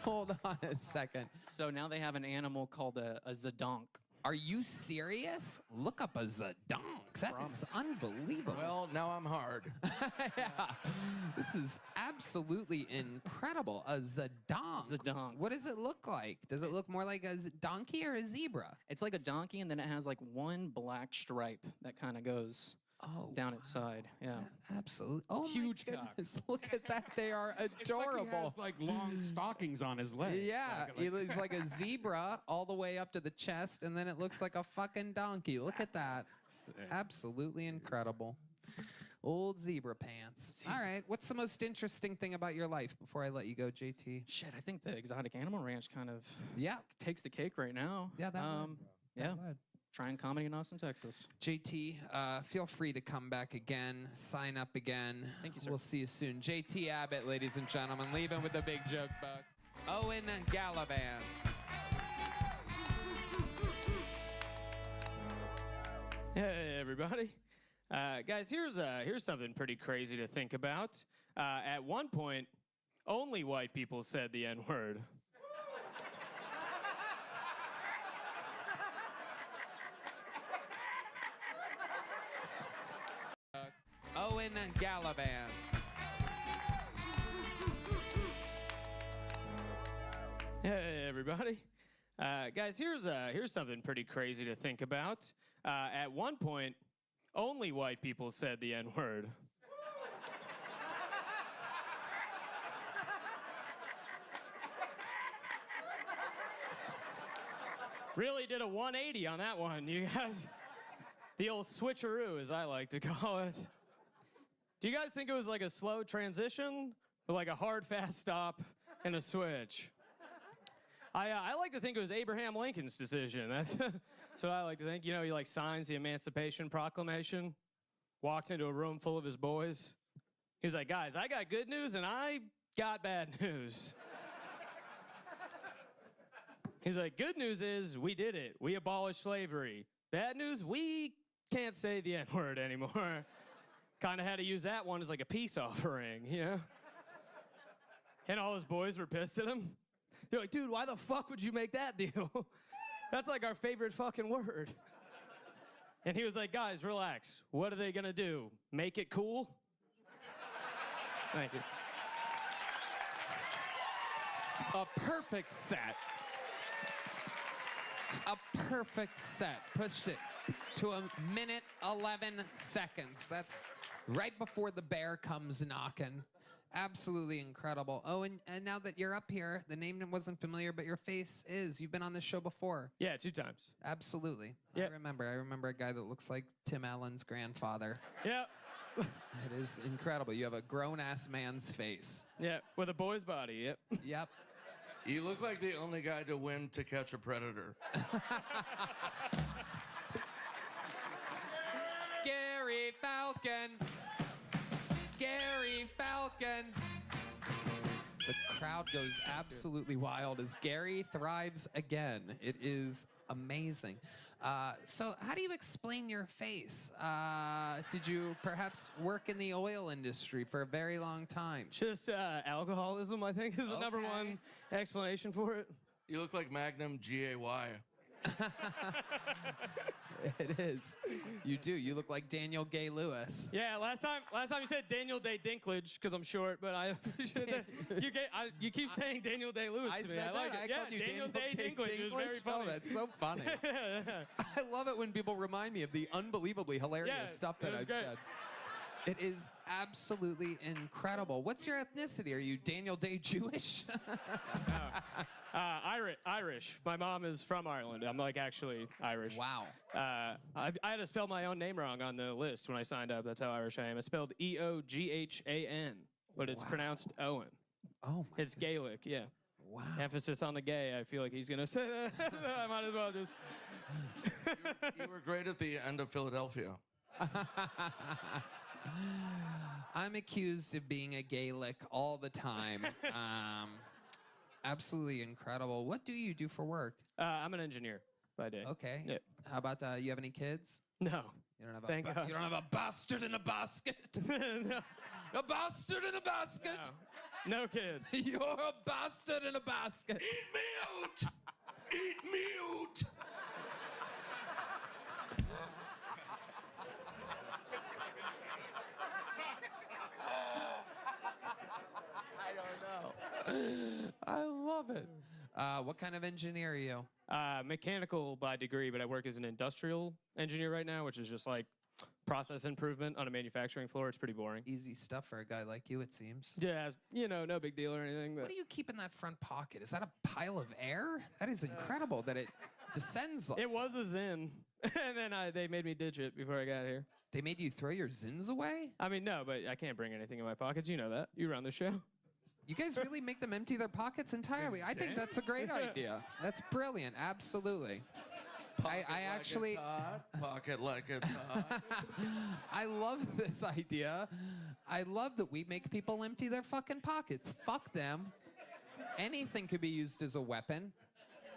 Hold on a second. So now they have an animal called a zadonk. Are you serious? Look up a zadonk. That's unbelievable. Well, now I'm hard. Yeah. This is absolutely incredible. A zadonk. Zadonk. What does it look like? Does it look more like a donkey or a zebra? It's like a donkey, and then it has like one black stripe that kind of goes down its side. Yeah. Absolutely. Oh, huge my cock. goodness. Look at that. They are adorable. He has like long stockings on his legs. Yeah, he's like a zebra all the way up to the chest, and then it looks like a fucking donkey. Look at that. Absolutely incredible. Old zebra pants. All right, what's the most interesting thing about your life before I let you go, JT? Shit, I think the Exotic Animal Ranch kind of takes the cake right now. Yeah, that would. Yeah. Trying comedy in Austin, Texas. JT, feel free to come back again, sign up again. Thank you, sir. We'll see you soon. JT Abbott, ladies and gentlemen, leaving with a big joke book. Owen Galavan. Hey, everybody. Guys, here's something pretty crazy to think about. At one point, only white people said the N-word. Owen Galavan. Hey, everybody. Guys, here's something pretty crazy to think about. At one point, only white people said the N-word. Really did a 180 on that one, you guys. The old switcheroo, as I like to call it. Do you guys think it was like a slow transition or like a hard, fast stop and a switch? I like to think it was Abraham Lincoln's decision. That's what I like to think. You know, he like signs the Emancipation Proclamation, walks into a room full of his boys. He was like, guys, I got good news and I got bad news. He's like, good news is we did it. We abolished slavery. Bad news, we can't say the N-word anymore. Kind of had to use that one as like a peace offering, you know? And all his boys were pissed at him. They're like, dude, why the fuck would you make that deal? That's like our favorite fucking word. And he was like, guys, relax. What are they gonna do? Make it cool? Thank you. A perfect set. A perfect set. Pushed it to 1:11 seconds. That's right before the bear comes knocking. Absolutely incredible. Oh, and now that you're up here, the name wasn't familiar, but your face is. You've been on this show before. Yeah, 2 times. Absolutely. Yeah. I remember a guy that looks like Tim Allen's grandfather. Yeah. It is incredible. You have a grown-ass man's face. Yeah, with a boy's body, yep. Yep. You look like the only guy to win To Catch a Predator. Gary Falcon. Gary Falcon. The crowd goes absolutely wild as Gary thrives again. It is amazing. So how do you explain your face? Did you perhaps work in the oil industry for a very long time? Just alcoholism, I think, is the number one explanation for it. You look like Magnum G.A.Y. It is. You do. You look like Daniel Gay Lewis. Yeah, last time you said Daniel Day Dinklage because I'm short, but I appreciate that. You keep saying Daniel Day Lewis I to me. said I like that. it. I Yeah, called you Daniel Day Dinklage. It was very Oh, funny. that's so funny. I love it when people remind me of the unbelievably hilarious Yeah, stuff it that was I've great. said. It is absolutely incredible. What's your ethnicity? Are you Daniel Day Jewish? Irish. My mom is from Ireland. I'm like actually Irish. Wow. I had to spell my own name wrong on the list when I signed up. That's how Irish I am. It's spelled Eoghan, but it's pronounced Owen. Oh, it's Gaelic. Yeah. Wow. Emphasis on the gay. I feel like he's gonna say that. I might as well just. You were great at the end of Philadelphia. I'm accused of being a Gaelic all the time. Absolutely incredible. What do you do for work? I'm an engineer by day. Okay. Yeah. How about you have any kids? No. You don't have Thank God. You don't have a bastard in a basket. No. A bastard in a basket. No kids. You're a bastard in a basket. Eat me out! Eat me out! I don't know. I love it. What kind of engineer are you? Mechanical by degree, but I work as an industrial engineer right now, which is just like process improvement on a manufacturing floor. It's pretty boring. Easy stuff for a guy like you, it seems. Yeah, you know, no big deal or anything. But What do you keep in that front pocket? Is that a pile of air? That is incredible that it descends like it was a Zin, and then they made me ditch it before I got here. They made you throw your Zins away? I mean, no, but I can't bring anything in my pockets. You know that. You run the show. You guys really make them empty their pockets entirely. I think that's a great idea. That's brilliant. Absolutely. I actually Pocket like it's hot. I love this idea. I love that we make people empty their fucking pockets. Fuck them. Anything could be used as a weapon.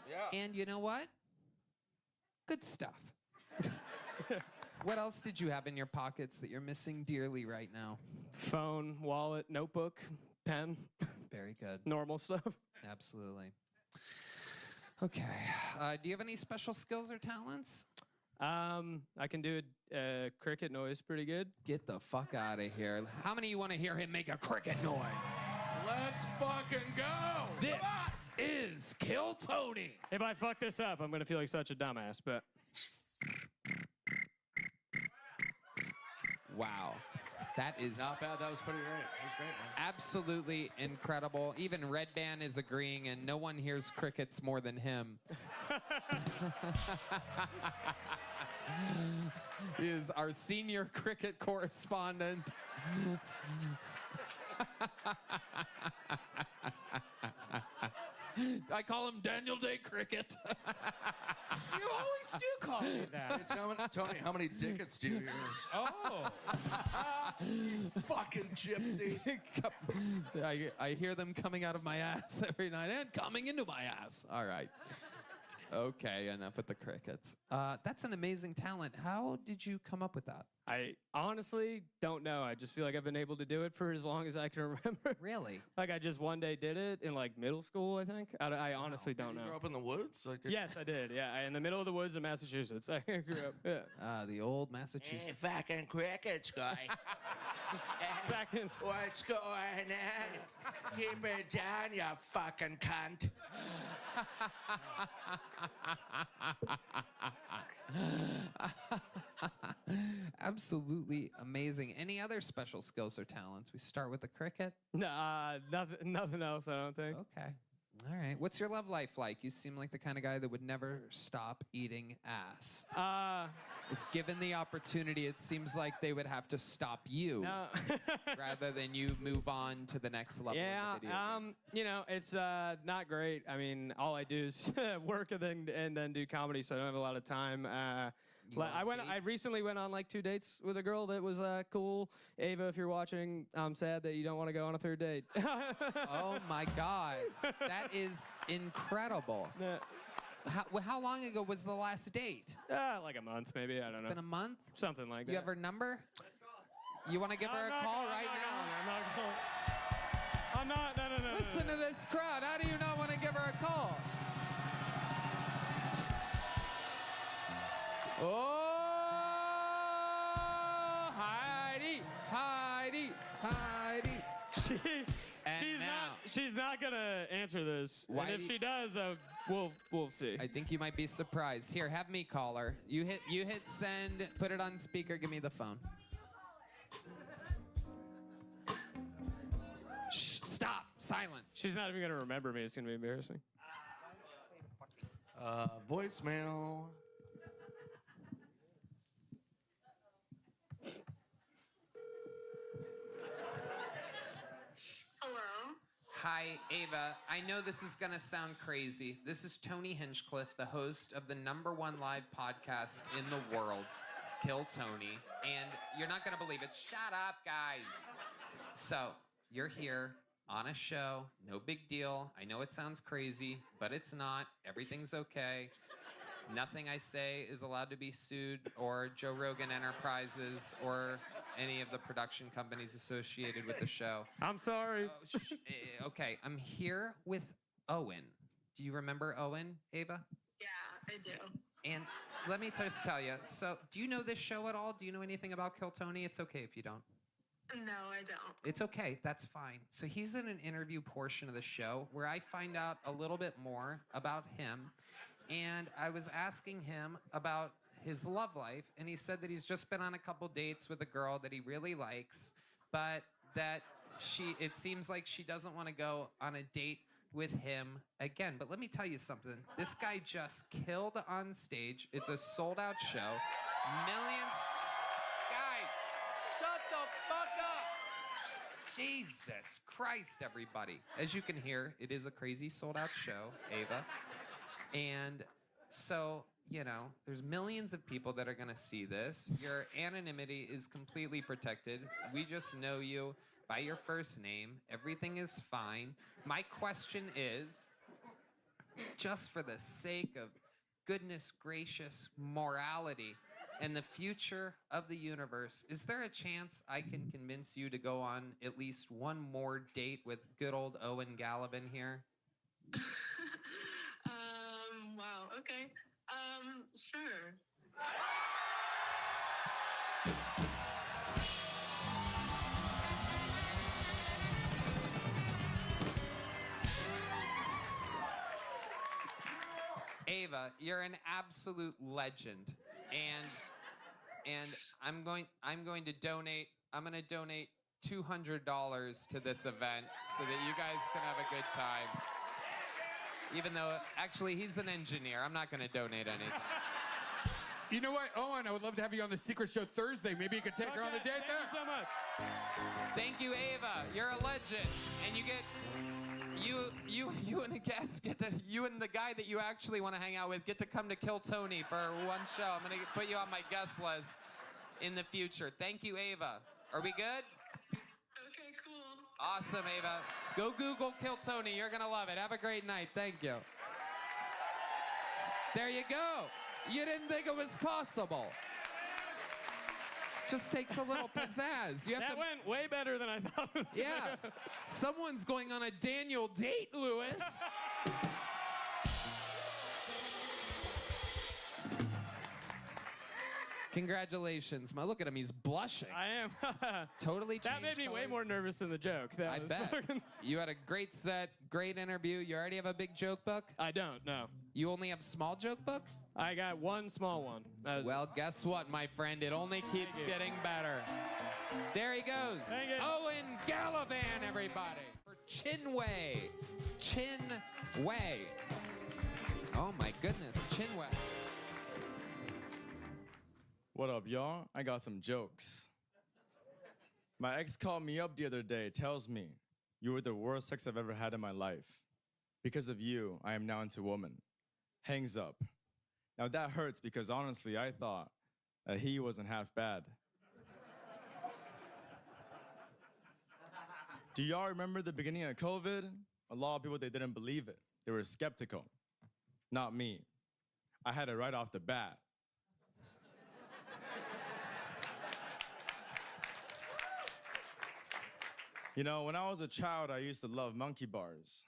Yeah. And you know what? Good stuff. What else did you have in your pockets that you're missing dearly right now? Phone, wallet, notebook, pen. Very good. Normal stuff. Absolutely. Okay. Do you have any special skills or talents? I can do a cricket noise pretty good. Get the fuck out of here. How many of you want to hear him make a cricket noise? Let's fucking go! This is Kill Tony. If I fuck this up, I'm gonna feel like such a dumbass, but Wow. That is Not bad. That was pretty great. That was great, man. absolutely incredible. Even Red Band is agreeing, and no one hears crickets more than him. He is our senior cricket correspondent. I call him Daniel Day Cricket. You always do call me that. Tell me, how many tickets do you hear? Oh. You fucking gypsy. I hear them coming out of my ass every night and coming into my ass. All right. Okay, enough with the crickets. That's an amazing talent. How did you come up with that? I honestly don't know. I just feel like I've been able to do it for as long as I can remember. Really? Like I just one day did it in like middle school, I think. I honestly don't know. You grew up in the woods? Like, Yes, I did. Yeah, in the middle of the woods in Massachusetts. I grew up. Yeah. The old Massachusetts. Hey, fucking crickets, guy. What's going on? Keep it down, you fucking cunt. Absolutely amazing. Any other special skills or talents? We start with the cricket. No, nothing else, I don't think. Okay. All right. What's your love life like? You seem like the kind of guy that would never stop eating ass. If given the opportunity, it seems like they would have to stop you No. rather than you move on to the next level Yeah, of the video game. you know, it's not great. I mean, all I do is work and then do comedy, so I don't have a lot of time. I recently went on like 2 dates with a girl that was cool. Ava, if you're watching, I'm sad that you don't want to go on a third date. Oh my God, that is incredible. How long ago was the last date? Like a month, maybe. I don't know. It's been a month? Something like that. You have her number? You want to give her a call right now? I'm not. No. Listen to this crowd. How do you not want to give her a call? Oh, Heidi. She's not gonna answer this. Why And if do she does, we'll see. I think you might be surprised. Here, have me call her. You hit send, put it on speaker, give me the phone. Shh, stop, silence. She's not even gonna remember me. It's gonna be embarrassing. Voicemail. Hi, Ava. I know this is going to sound crazy. This is Tony Hinchcliffe, the host of the #1 live podcast in the world, Kill Tony. And you're not going to believe it. Shut up, guys. So, you're here on a show. No big deal. I know it sounds crazy, but it's not. Everything's okay. Nothing I say is allowed to be sued, or Joe Rogan Enterprises, or any of the production companies associated with the show. I'm sorry. Okay, I'm here with Owen. Do you remember Owen, Ava? Yeah, I do. And let me just tell you, so do you know this show at all? Do you know anything about Kill Tony? It's okay if you don't. No, I don't. It's okay, that's fine. So he's in an interview portion of the show where I find out a little bit more about him. And I was asking him about his love life, and he said that he's just been on a couple dates with a girl that he really likes, but that it seems like she doesn't want to go on a date with him again. But let me tell you something. This guy just killed on stage. It's a sold-out show. Millions. Guys, shut the fuck up. Jesus Christ, everybody. As you can hear, it is a crazy sold-out show, Ava. And so, you know, there's millions of people that are going to see this. Your anonymity is completely protected. We just know you by your first name. Everything is fine. My question is, just for the sake of goodness gracious morality and the future of the universe, is there a chance I can convince you to go on at least one more date with good old Owen Gallivan here? Wow, okay. Sure. Ava, you're an absolute legend. And I'm going to donate I'm gonna donate $200 to this event so that you guys can have a good time. Even though, actually, he's an engineer. I'm not gonna donate anything. You know what, Owen? I would love to have you on the Secret Show Thursday. Maybe you could take her on the date there. Thank you so much. Thank you, Ava. You're a legend, and you get you and a guest get to you and the guy that you actually want to hang out with get to come to Kill Tony for one show. I'm gonna put you on my guest list in the future. Thank you, Ava. Are we good? Okay, cool. Awesome, Ava. Go Google Kill Tony. You're gonna love it. Have a great night. Thank you. There you go. You didn't think it was possible. Just takes a little pizzazz. You have That to went way better than I thought it was gonna Yeah. go. Someone's going on a Daniel date, Lewis. Congratulations. Look at him. He's blushing. I am. Totally That made changed me way colors. more nervous than the joke. That I was bet. fucking- You had a great set, great interview. You already have a big joke book? I don't, no. You only have small joke book? I got one small one. Well, guess what, my friend? It only keeps Thank you. getting better. There he goes. Thank you. Owen Galavan, everybody. For Chinway. Chinway. Oh, my goodness. Chinway. What up, y'all? I got some jokes. My ex called me up the other day, tells me, "You were the worst sex I've ever had in my life. Because of you, I am now into woman." Hangs up. Now that hurts because honestly, I thought that he wasn't half bad. Do y'all remember the beginning of COVID? A lot of people, they didn't believe it. They were skeptical. Not me. I had it right off the bat. You know, when I was a child, I used to love monkey bars.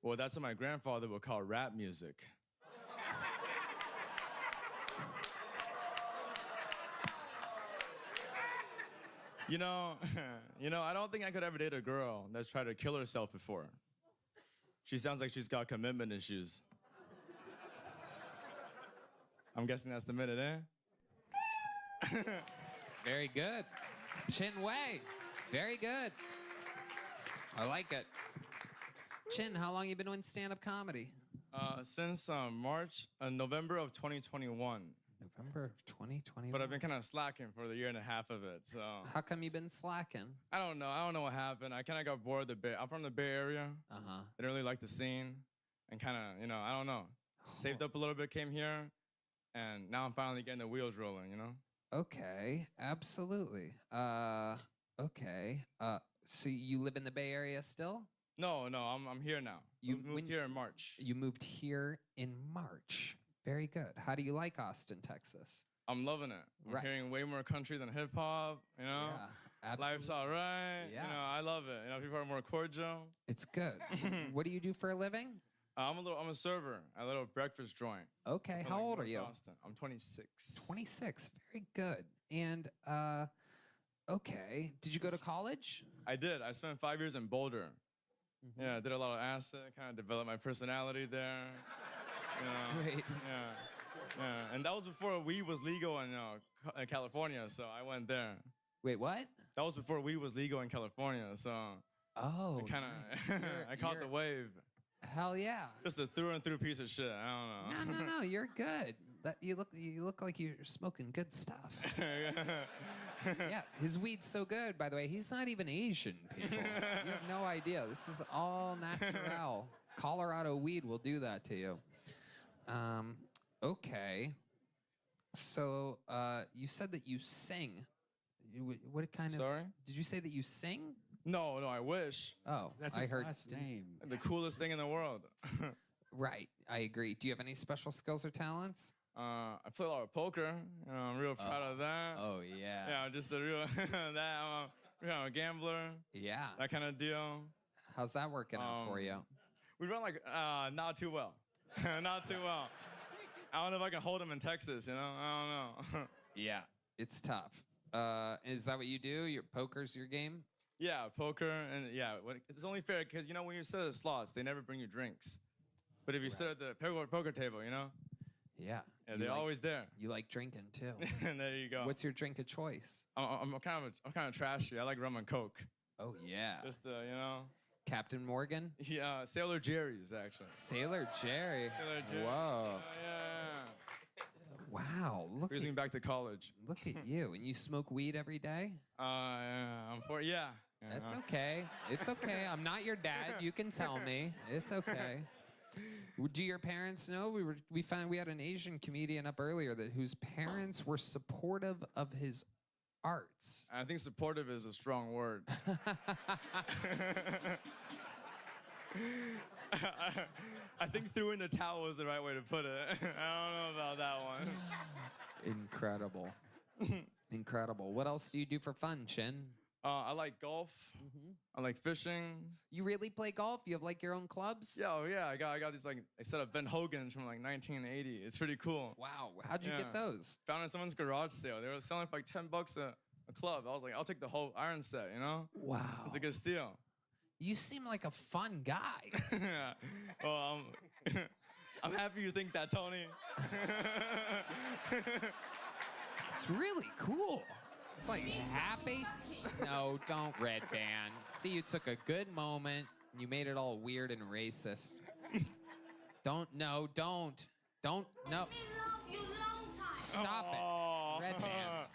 Well, that's what my grandfather would call rap music. You know, I don't think I could ever date a girl that's tried to kill herself before. She sounds like she's got commitment issues. I'm guessing that's the minute, eh? Very good. Chin Wei. Very good. I like it. Chin, how long you been doing stand-up comedy? Since November of 2021. November of 2021. But I've been kind of slacking for the year and a half of it, so. How come you been slacking? I don't know what happened. I kind of got bored of the Bay. I'm from the Bay Area. Uh-huh. I didn't really like the scene. And kind of, I don't know. Saved up a little bit, came here. And now I'm finally getting the wheels rolling, Okay, absolutely. Okay. So you live in the Bay Area still? No, I'm here now. You moved here in March. You moved here in March. Very good. How do you like Austin, Texas? I'm loving it. I'm Right. hearing way more country than hip hop, Yeah, absolutely. Life's all right. Yeah. I love it. People are more cordial. It's good. What do you do for a living? I'm a server at a little breakfast joint. Okay, in, how like, old are North you? Austin. I'm 26. 26. Very good. And okay, did you go to college? I did. I spent 5 years in Boulder. Mm-hmm. Yeah, I did a lot of acid, kind of developed my personality there. Great. Yeah. And that was before weed was legal in California, so I went there. Wait, what? That was before weed was legal in California, so. Oh. I kind of, I caught the wave. Hell yeah. Just a through and through piece of shit. I don't know. No, you're good. You look like you're smoking good stuff. Yeah, his weed's so good, by the way. He's not even Asian, people. You have no idea. This is all natural. Colorado weed will do that to you. Okay. So, you said that you sing. What kind of... Sorry? Did you say that you sing? No, I wish. Oh, That's I his heard last name. The coolest thing in the world. Right, I agree. Do you have any special skills or talents? I play a lot of poker. I'm real proud of that. Oh, yeah. Yeah, just a real I'm a gambler. Yeah. That kind of deal. How's that working out for you? We run not too well. Not too well. I don't know if I can hold him in Texas, I don't know. Yeah. It's tough. Is that what you do? Your poker's your game? Yeah, poker, and it's only fair because when you sit at the slots, they never bring you drinks. But if you sit at the poker table, Yeah. Yeah, You they're like- always there. You like drinking too. And there you go. What's your drink of choice? I'm kind of trashy. I like rum and coke. Oh yeah. Just you know. Captain Morgan? Yeah, Sailor Jerry's actually. Sailor Jerry. Sailor Jerry. Whoa. Yeah. Wow. Look Brings me at, back to college. look at you. And you smoke weed every day? Yeah. That's okay. It's okay. I'm not your dad. You can tell me. It's okay. Do your parents know? We found we had an Asian comedian up earlier whose parents were supportive of his arts. I think supportive is a strong word. I think threw in the towel was the right way to put it. I don't know about that one. Incredible. Incredible. What else do you do for fun, Chin? I like golf. I like fishing. You really play golf? You have like your own clubs? Yeah, oh yeah. I got these like I set up Ben Hogan's from like 1980. It's pretty cool. Wow. How'd you get those? Found in someone's garage sale. They were selling for like $10 a club. I was like, I'll take the whole iron set. You know? Wow. It's a good steal. You seem like a fun guy. Yeah. Well, I'm happy you think that, Tony. It's really cool. It's like happy. No, don't, Red Band. See, you took a good moment and you made it all weird and racist. Don't. Stop it. Red Band.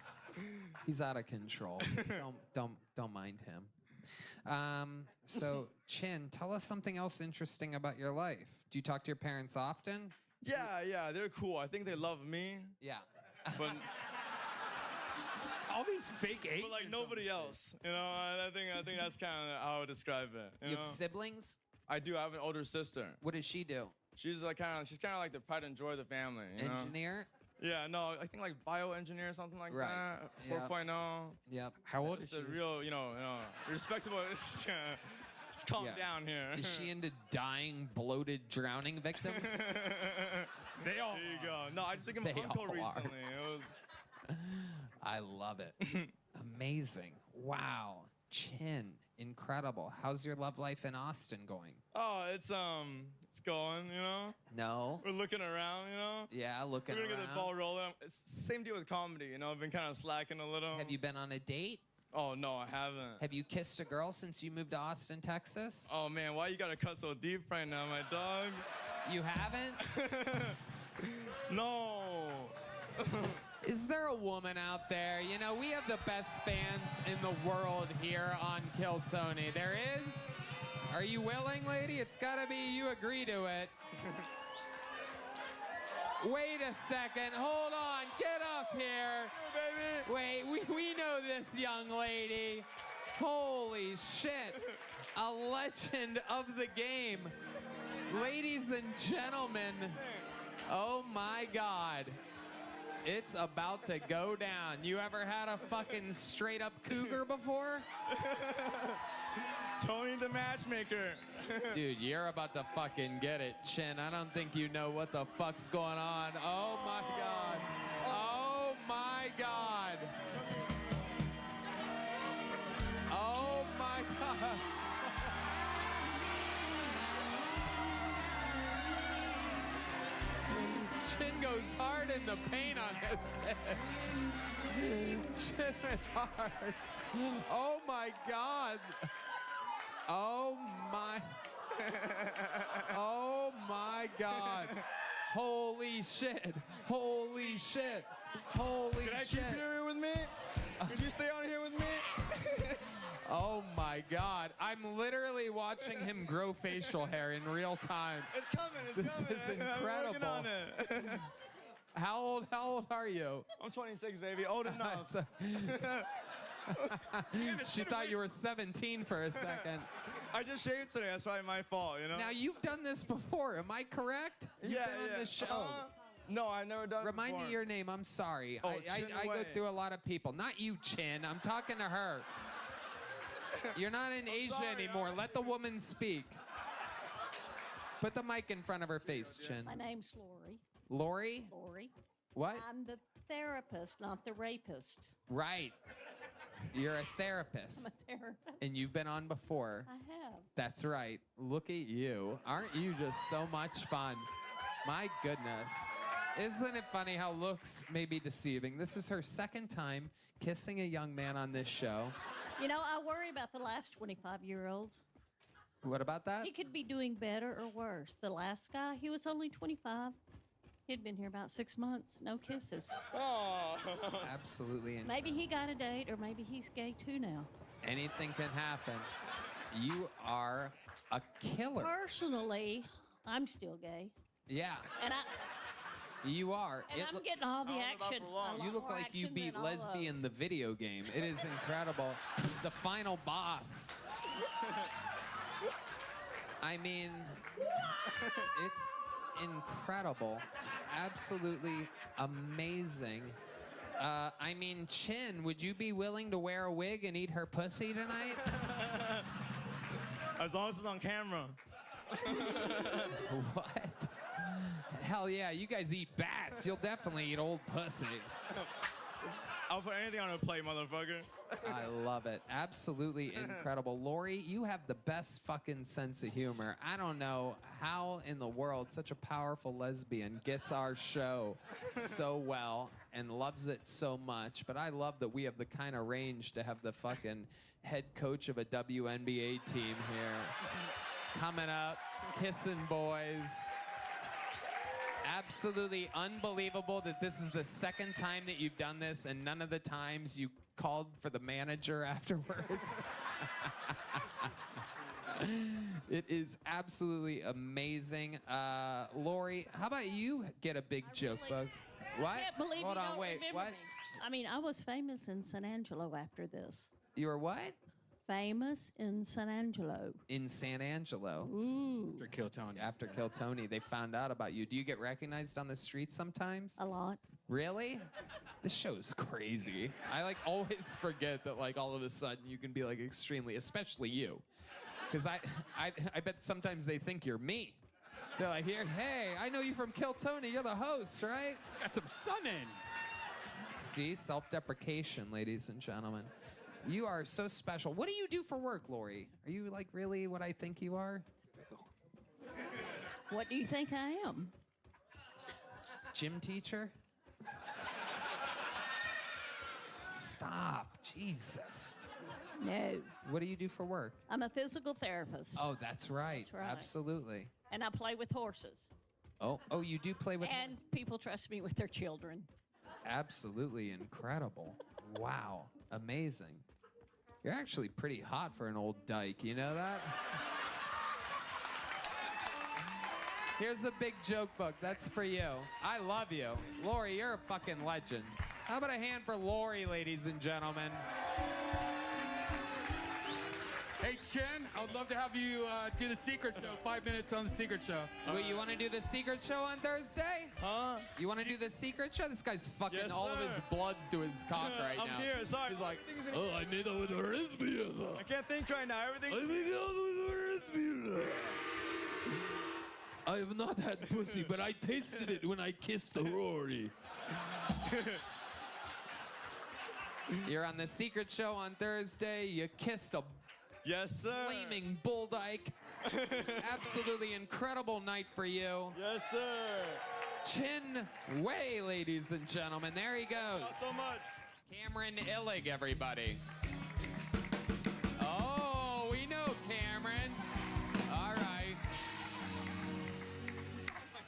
He's out of control. Don't mind him. So, Chin, tell us something else interesting about your life. Do you talk to your parents often? Yeah, they're cool. I think they love me. Yeah. But all these fake Asians. But like nobody else. You know, I think that's kind of how I would describe it. You have siblings? I do. I have an older sister. What does she do? She's kind of like the pride and joy of the family. You know? Engineer? Yeah, no, I think like bioengineer or something like Right. that. Yeah. 4.0. Yep. How old is It's she? a real, respectable. Just calm Yeah. down here. Is she into dying, bloated, drowning victims? They all. There you go. No, I just took him They a Funko all are. recently. I love it. Amazing. Wow. Chin. Incredible. How's your love life in Austin going? Oh, it's going. You know. No. We're looking around. You know. Yeah, looking We're gonna get the around. ball rolling. It's the same deal with comedy. You know, I've been kind of slacking a little. Have you been on a date? Oh no, I haven't. Have you kissed a girl since you moved to Austin, Texas? Oh man, why you gotta cut so deep right now, my dog? You haven't? No. Is there a woman out there? You know, we have the best fans in the world here on Kill Tony. There is? Are you willing, lady? It's gotta be you agree to it. Wait a second. Hold on. Get up here. Wait, we know this young lady. Holy shit. A legend of the game. Ladies and gentlemen, oh my God. It's about to go down. You ever had a fucking straight up cougar before? Tony the matchmaker. Dude, you're about to fucking get it, Chin. I don't think you know what the fuck's going on. Oh my God. Oh my God. Oh my God. Chin goes hard in the paint on this thing. Chin went hard. Oh my God. Oh my. Oh my God. Holy shit. Holy shit. Holy Can I shit. keep you here with me? Could you stay on here with me? Oh my God. I'm literally watching him grow facial hair in real time. It's coming. It's coming. This is I'm incredible. working on it. How old are you? I'm 26, baby. Old enough. She thought you were 17 for a second. I just shaved today. That's probably my fault, you know? Now, you've done this before. Am I correct? You've Yeah, been on yeah. the show. No, I've never done it Remind before. me your name. I'm sorry. Oh, I Chin go Wei. through a lot of people. Not you, Chin. I'm talking to her. You're not in Asia sorry, anymore. Let the woman speak. Put the mic in front of her face, Chin. My name's Lori. Lori? Lori. What? I'm the therapist, not the rapist. Right. You're a therapist. I'm a therapist. And you've been on before. I have. That's right. Look at you. Aren't you just so much fun? My goodness. Isn't it funny how looks may be deceiving? This is her second time kissing a young man on this show. You know, I worry about the last 25-year-old. What about that? He could be doing better or worse. The last guy, he was only 25. He'd been here about 6 months. No kisses. Oh. Absolutely. Maybe he got a date, or maybe he's gay too now. Anything can happen. You are a killer. Personally, I'm still gay. Yeah. And You are. I'm getting all the action. a lot You look more like you action beat than all Lesbian those. the video game. It is incredible. The final boss. I mean, it's incredible. Absolutely amazing. I mean, Chin, would you be willing to wear a wig and eat her pussy tonight? As long as it's on camera. What? Hell yeah, you guys eat bats. You'll definitely eat old pussy. I'll put anything on a plate, motherfucker. I love it. Absolutely incredible. Lori, you have the best fucking sense of humor. I don't know how in the world such a powerful lesbian gets our show so well and loves it so much. But I love that we have the kind of range to have the fucking head coach of a WNBA team here. Coming up, kissing boys. Absolutely unbelievable that this is the second time that you've done this and none of the times you called for the manager afterwards. It is absolutely amazing. Lori, how about you get a big joke bug? What? I can't believe Hold you on, don't wait, remember what? me. I mean, I was famous in San Angelo after this. You were what? Famous in San Angelo. In San Angelo. Ooh. After Kill Tony. After Kill Tony, they found out about you. Do you get recognized on the street sometimes? A lot. Really? This show's crazy. I like always forget that like all of a sudden you can be like extremely, especially you. Because I bet sometimes they think you're me. They're like, here, hey, I know you from Kill Tony. You're the host, right? Got some sun in. See, self-deprecation, ladies and gentlemen. You are so special. What do you do for work, Lori? Are you like really what I think you are? What do you think I am? Gym teacher? Stop, Jesus. No. What do you do for work? I'm a physical therapist. Oh, that's right. That's right. Absolutely. And I play with horses. Oh, you do play with And people trust me with their children. Absolutely incredible. Wow. Amazing. You're actually pretty hot for an old dyke, you know that? Here's a big joke book. That's for you. I love you. Lori, you're a fucking legend. How about a hand for Lori, ladies and gentlemen? Hey, Chin, I would love to have you do the Secret Show. 5 minutes on the Secret Show. Wait, you want to do the Secret Show on Thursday? Huh? You want to do the Secret Show? This guy's fucking Yes, all of his sir. blood's to his cock right I'm now. here, sorry. He's like, Everything's oh, I made out with a lesbian. I can't think right now. Everything. I made out with a lesbian. I have not had pussy, but I tasted it when I kissed Rory. You're on the Secret Show on Thursday. You kissed a Yes, sir. flaming bull dyke. Absolutely incredible night for you. Yes, sir. Chin Wei, ladies and gentlemen. There he goes. Thank you so much. Cameron Illig, everybody. Oh, we know Cameron. All right.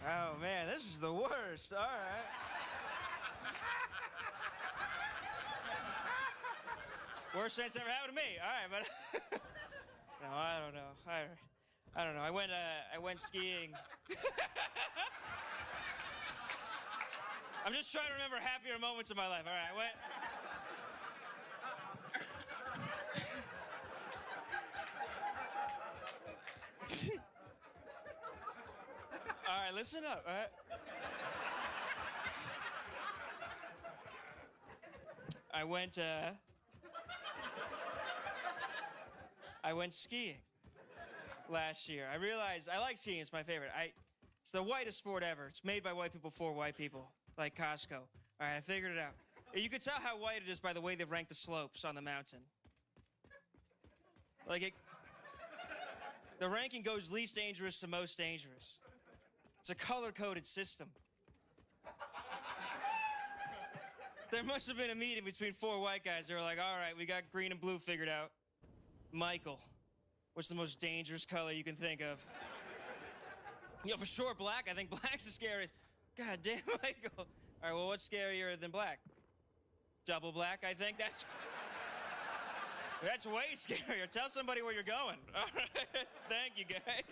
Oh man, this is the worst. All right. Worst thing's ever happened to me. All right, but no, I don't know. I don't know. I went skiing. I'm just trying to remember happier moments of my life. All right, I went. All right, listen up. All right. I went skiing last year. I realized I like skiing. It's my favorite. It's the whitest sport ever. It's made by white people for white people, like Costco. All right, I figured it out. You can tell how white it is by the way they've ranked the slopes on the mountain. The ranking goes least dangerous to most dangerous. It's a color-coded system. There must have been a meeting between 4 white guys. They were like, all right, we got green and blue figured out. Michael, what's the most dangerous color you can think of? You know, for sure, black. I think black's the scariest. God damn, Michael. All right, well, what's scarier than black? Double black, I think. That's way scarier. Tell somebody where you're going. All right. Thank you, guys.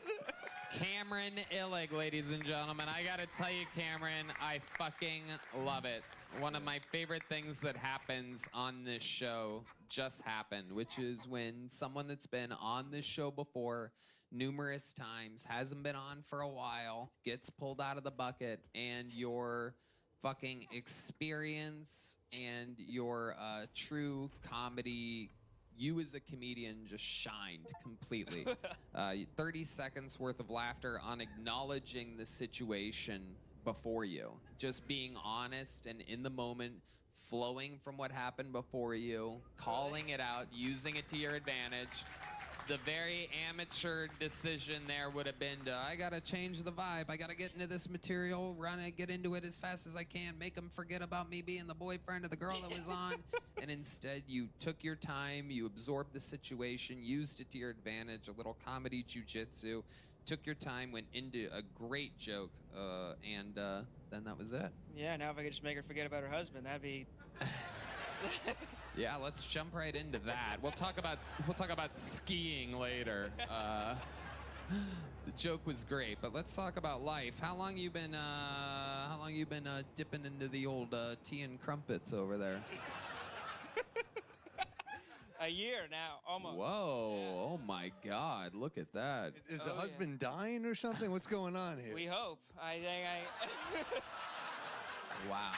Cameron Illig, ladies and gentlemen. I gotta tell you, Cameron, I fucking love it. One of my favorite things that happens on this show just happened, which is when someone that's been on this show before numerous times, hasn't been on for a while, gets pulled out of the bucket, and your fucking experience and your true comedy, you as a comedian just shined completely. 30 seconds worth of laughter on acknowledging the situation before you. Just being honest and in the moment, flowing from what happened before you, calling it out, using it to your advantage. The very amateur decision there would have been to, I gotta change the vibe, I gotta get into this material, run it, get into it as fast as I can, make them forget about me being the boyfriend of the girl that was on. And instead you took your time, you absorbed the situation, used it to your advantage, a little comedy jujitsu, took your time, went into a great joke, and then that was it. Yeah, now if I could just make her forget about her husband, that'd be... Yeah, let's jump right into that. We'll talk about skiing later. The joke was great, but let's talk about life. How long you been dipping into the old tea and crumpets over there? A year now, almost. Whoa! Oh my God! Look at that. Is the husband dying or something? What's going on here? We hope. I think Wow.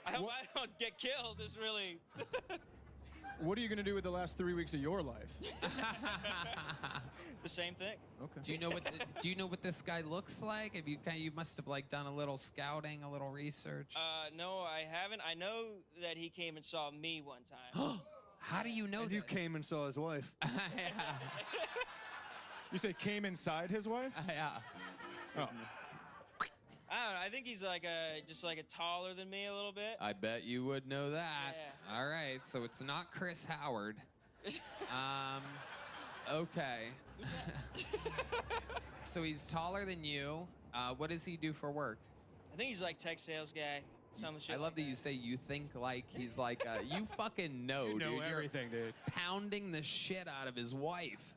I hope I don't get killed. Is really. What are you gonna do with the last 3 weeks of your life? The same thing. Okay. Do you know what this guy looks like? Have you must have like done a little scouting, a little research. No, I haven't. I know that he came and saw me one time. How do you know that? You came and saw his wife. You say came inside his wife? Yeah. Oh. I don't know. I think he's like just like a taller than me a little bit. I bet you would know that. Yeah. All right, so it's not Chris Howard. Okay. So he's taller than you. What does he do for work? I think he's like tech sales guy. Some shit. I love that you say you think like he's like you fucking know, You know dude. everything, You're dude. pounding the shit out of his wife.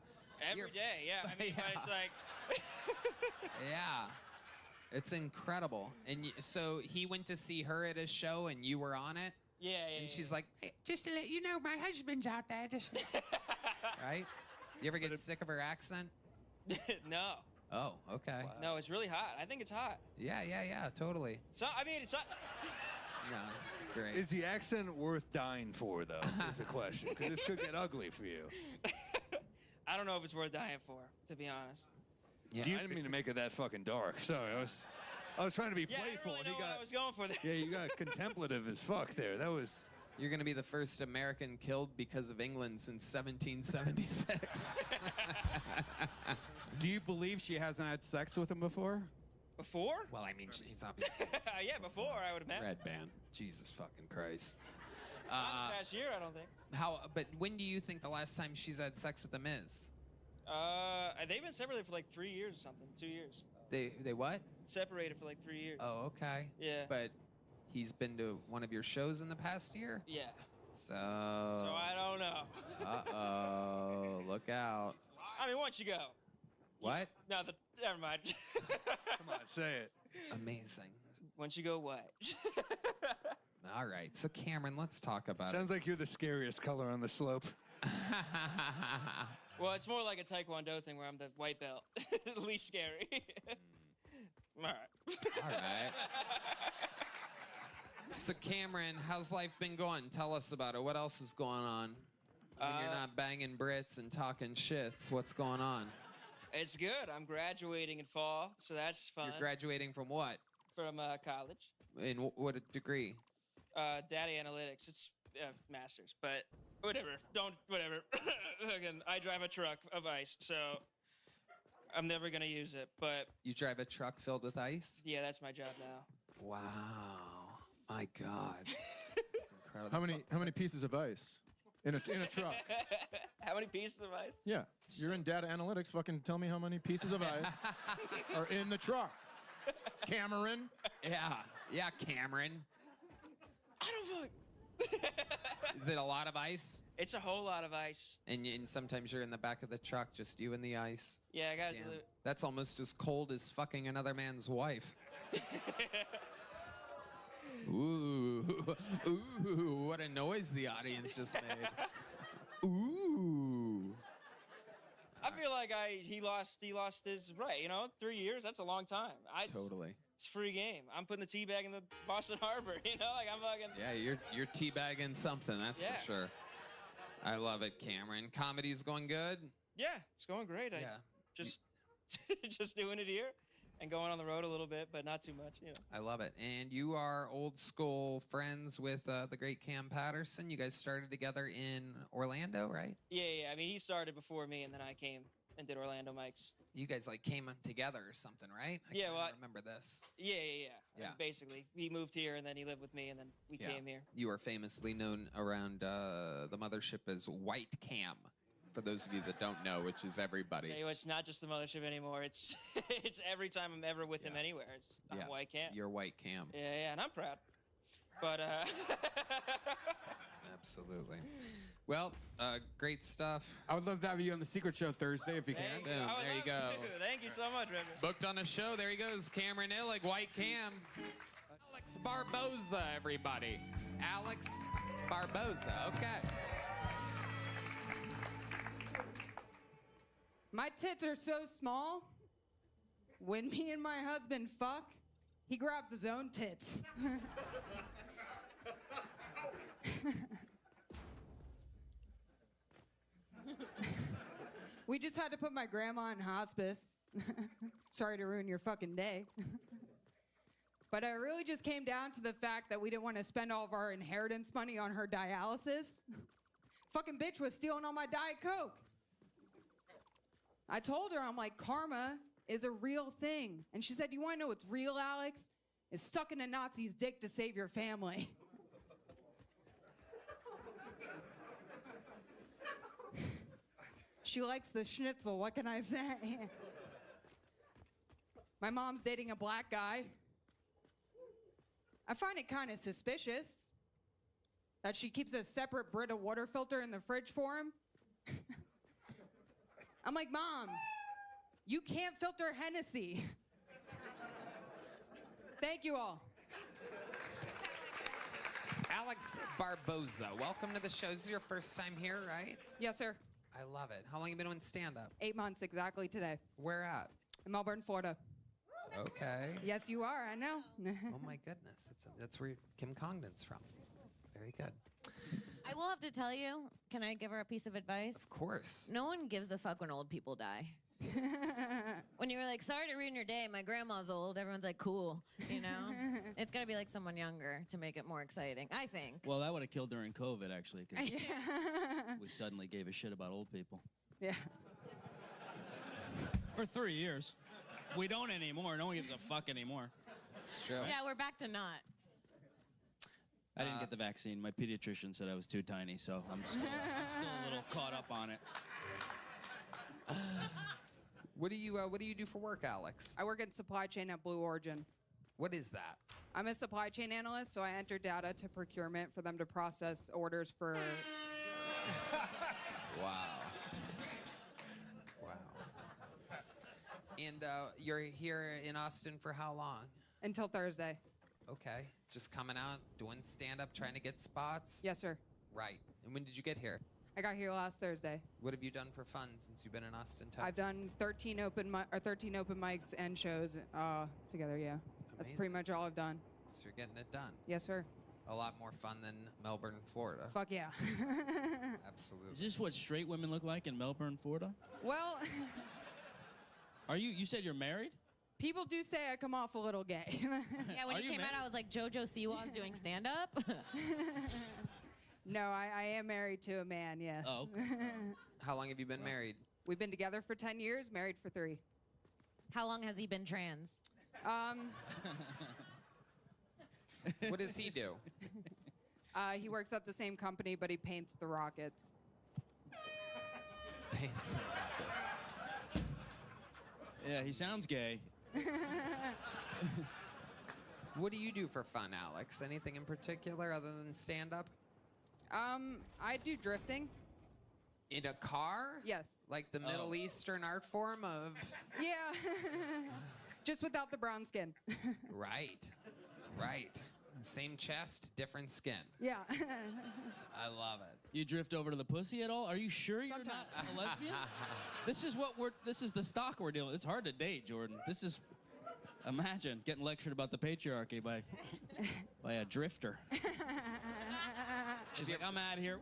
Every day, yeah. I mean, but it's like. Yeah. It's incredible. And so he went to see her at a show and you were on it? Yeah. And she's like, hey, just to let you know, my husband's out there. Right? You ever get sick of her accent? No. Oh, okay. Wow. No, it's really hot. I think it's hot. Yeah, totally. So I mean, it's not. No, it's great. Is the accent worth dying for, though? Is the question. Because this could get ugly for you. I don't know if it's worth dying for, to be honest. Yeah, I didn't mean to make it that fucking dark. Sorry, I was trying to be Yeah, playful. I didn't really know and what I was going for there. Yeah, you got contemplative as fuck there. That was. You're going to be the first American killed because of England since 1776. Do you believe she hasn't had sex with him before? Before? Well, I mean, he's obviously Yeah, before I would imagine. red band. Jesus fucking Christ. Not the past year, I don't think. But when do you think the last time she's had sex with him is? They've been separated for like 3 years or something. 2 years. They what? Separated for like 3 years. Oh, okay. Yeah. But he's been to one of your shows in the past year? Yeah. So I don't know. Uh-oh. Look out. I mean, once you go. What? No, never mind. Come on, say it. Amazing. Once you go what? All right. So Cameron, let's talk about Sounds like you're the scariest color on the slope. Well, it's more like a Taekwondo thing where I'm the white belt. Least scary. All right. All right. So Cameron, how's life been going? Tell us about it. What else is going on? When you're not banging Brits and talking shits, what's going on? It's good. I'm graduating in fall, so that's fun. You're graduating from what? From college. In what degree? Data analytics. It's master's, but whatever. Whatever. Again, I drive a truck of ice, so I'm never gonna use it. But You drive a truck filled with ice? yeah, that's my job now. Wow. My God. That's incredible. How many pieces of ice in a truck? How many pieces of ice? Yeah, you're in data analytics. Fucking tell me how many pieces of ice are in the truck. Cameron. Yeah, Cameron. I don't fuck. Is it a lot of ice? It's a whole lot of ice. And sometimes you're in the back of the truck, just you and the ice. Yeah, I gotta Damn. do it. That's almost as cold as fucking another man's wife. Ooh, ooh, what a noise the audience just made. Ooh. I feel like he lost his right. 3 years, that's a long time. Totally. It's free game. I'm putting the tea bag in the Boston Harbor, like I'm fucking. Yeah, you're teabagging something, that's Yeah. for sure. I love it, Cameron. Comedy's going good? Yeah, it's going great. Yeah. Just just doing it here and going on the road a little bit, but not too much, I love it. And you are old school friends with the great Cam Patterson. You guys started together in Orlando, right? Yeah. I mean, he started before me, and then I came and did Orlando mics. You guys came together or something, right? I remember this. Yeah. Yeah. Basically, he moved here, and then he lived with me, and then we came here. You are famously known around the mothership as White Cam, for those of you that don't know, which is everybody. Tell you what, it's not just the mothership anymore. It's it's every time I'm ever with him anywhere. I'm White Cam. You're White Cam. Yeah, and I'm proud. But Absolutely. Well, great stuff. I would love to have you on the Secret Show Thursday if you can. Boom, there you go. Thank you so much, River. Booked on a show. There he goes, Cameron Illick, White Cam. Alex Barboza, everybody. Alex Barboza. Okay. My tits are so small, when me and my husband fuck, he grabs his own tits. We just had to put my grandma in hospice. Sorry to ruin your fucking day. But it really just came down to the fact that we didn't want to spend all of our inheritance money on her dialysis. Fucking bitch was stealing all my Diet Coke. I told her, I'm like, karma is a real thing. And she said, you want to know what's real, Alex? Is sucking a Nazi's dick to save your family. She likes the schnitzel, what can I say? My mom's dating a black guy. I find it kind of suspicious that she keeps a separate Brita water filter in the fridge for him. I'm like, Mom, you can't filter Hennessy. Thank you all. Alex Barboza, welcome to the show. This is your first time here, right? Yes, sir. I love it. How long have you been doing stand-up? 8 months exactly today. Where at? In Melbourne, Florida. Okay. Yes, you are, I know. Oh my goodness, that's where Kim Congdon's from. Very good. I will have to tell you, can I give her a piece of advice? Of course. No one gives a fuck when old people die. When you were like, sorry to ruin your day, my grandma's old, everyone's like, cool, you know? It's gotta be like someone younger to make it more exciting, I think. Well, that would have killed during COVID, actually, because we suddenly gave a shit about old people. Yeah. For 3 years. We don't anymore. No one gives a fuck anymore. It's true. Yeah, we're back to not. I didn't get the vaccine. My pediatrician said I was too tiny, so I'm still a little caught up on it. What do you do for work, Alex? I work in supply chain at Blue Origin. What is that? I'm a supply chain analyst, so I enter data to procurement for them to process orders for... Wow. And you're here in Austin for how long? Until Thursday. Okay. Just coming out, doing stand-up, trying to get spots? Yes, sir. Right. And when did you get here? I got here last Thursday. What have you done for fun since you've been in Austin, Texas? I've done 13 open mics and shows together, yeah. That's Amazing. pretty much all I've done. So you're getting it done. Yes, sir. A lot more fun than Melbourne, Florida. Fuck yeah. Absolutely. Is this what straight women look like in Melbourne, Florida? Well... You said you're married? People do say I come off a little gay. Yeah, when you came out, I was like, JoJo Siwa's doing stand-up? No, I am married to a man, yes. Oh, okay. How long have you been married? We've been together for 10 years, married for 3. How long has he been trans? What does he do? He works at the same company, but he paints the rockets. Paints the rockets. Yeah, he sounds gay. What do you do for fun, Alex? Anything in particular other than stand-up? I do drifting. In a car? Yes. Like the Middle Eastern art form of... Yeah. Just without the brown skin. Right. Right. Same chest, different skin. Yeah. I love it. You drift over to the pussy at all? Are you sure you're not a lesbian? This is the stock we're dealing with. It's hard to date, Jordan. This is, imagine getting lectured about the patriarchy by a drifter. She's like, I'm out of here.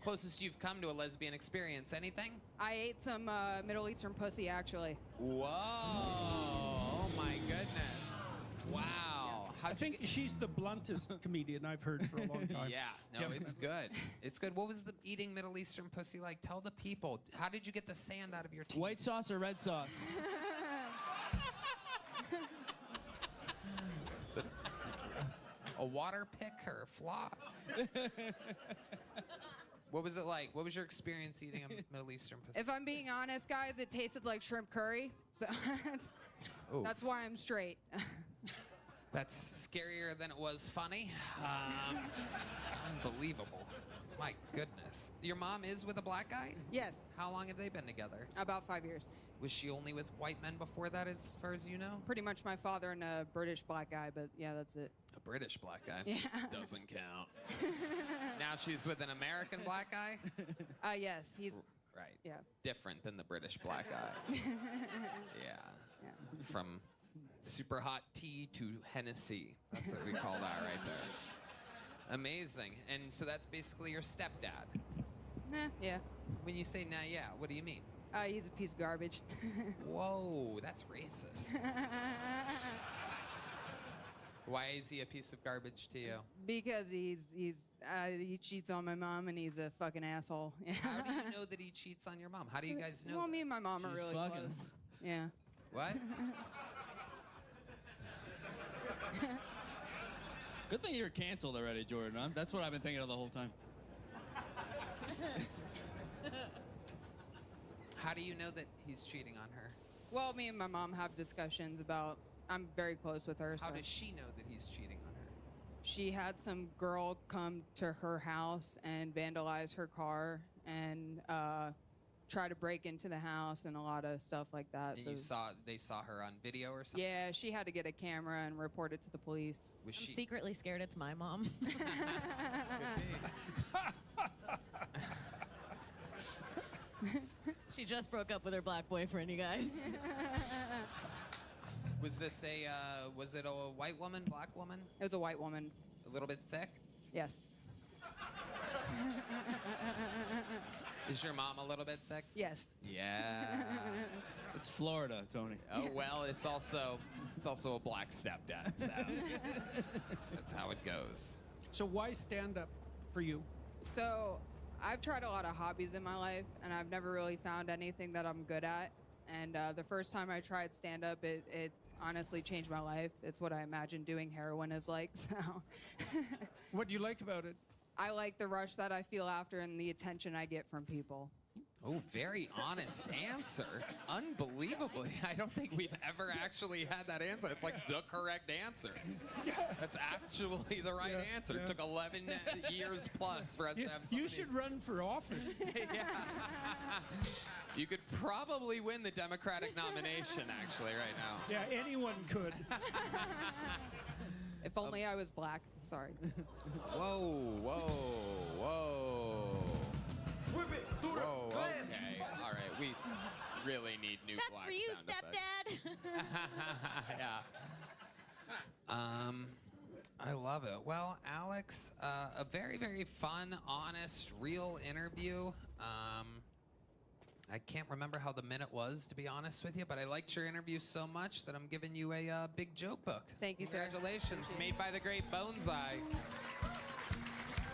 Closest you've come to a lesbian experience, anything? I ate some Middle Eastern pussy, actually. Whoa. Oh, my goodness. Wow. I think she's the bluntest comedian I've heard for a long time. Yeah, no, it's good. It's good. What was the eating Middle Eastern pussy like? Tell the people. How did you get the sand out of your teeth? White sauce or red sauce? Is it a water pick or floss? What was it like? What was your experience eating a Middle Eastern pussy? If I'm being honest, guys, it tasted like shrimp curry. So that's why I'm straight. That's scarier than it was funny. Unbelievable. My goodness. Your mom is with a black guy? Yes. How long have they been together? About 5 years. Was she only with white men before that, as far as you know? Pretty much my father and a British black guy, but yeah, that's it. A British black guy? Yeah. Doesn't count. Now she's with an American black guy? Yes, he's... Right. Yeah. Different than the British black guy. Yeah. From super hot tea to Hennessy. That's what we call that right there. Amazing. And so that's basically your stepdad? Yeah. When you say, nah, yeah, what do you mean? He's a piece of garbage. Whoa, that's racist. Why is he a piece of garbage to you? Because he cheats on my mom and he's a fucking asshole. How do you know that he cheats on your mom? How do you guys know? Well, me and my mom are She's really fucking close. Yeah. What? Good thing you're canceled already, Jordan. That's what I've been thinking of the whole time. How do you know that he's cheating on her? Well, me and my mom have discussions about... I'm very close with her. How so. does she know that he's cheating on her? She had some girl come to her house and vandalize her car and try to break into the house and a lot of stuff like that. And they saw her on video or something? Yeah, she had to get a camera and report it to the police. Was I'm she secretly scared it's my mom. She just broke up with her black boyfriend, you guys. Was this was it a white woman, black woman? It was a white woman. A little bit thick? Yes. Is your mom a little bit thick? Yes. Yeah. It's Florida, Tony. Oh well, it's also a black stepdad. So that's how it goes. So why stand up for you? So I've tried a lot of hobbies in my life, and I've never really found anything that I'm good at. And the first time I tried stand-up, it honestly changed my life. It's what I imagine doing heroin is like. So What do you like about it? I like the rush that I feel after and the attention I get from people. Oh, very honest answer. Unbelievably. I don't think we've ever actually had that answer. It's like the correct answer. That's actually the right answer. It took 11 years plus for us to have somebody. You should run for office. Yeah. You could probably win the Democratic nomination, actually, right now. Yeah, anyone could. If only I was black. Sorry. Whoa, whoa, whoa. Whoa, okay. All right, we really need new That's black for you, sound effects. stepdad. Yeah. I love it. Well, Alex, a very, very fun, honest, real interview. I can't remember how the minute was, to be honest with you, but I liked your interview so much that I'm giving you a big joke book. Thank you, sir. Congratulations, made by the great Bonsai,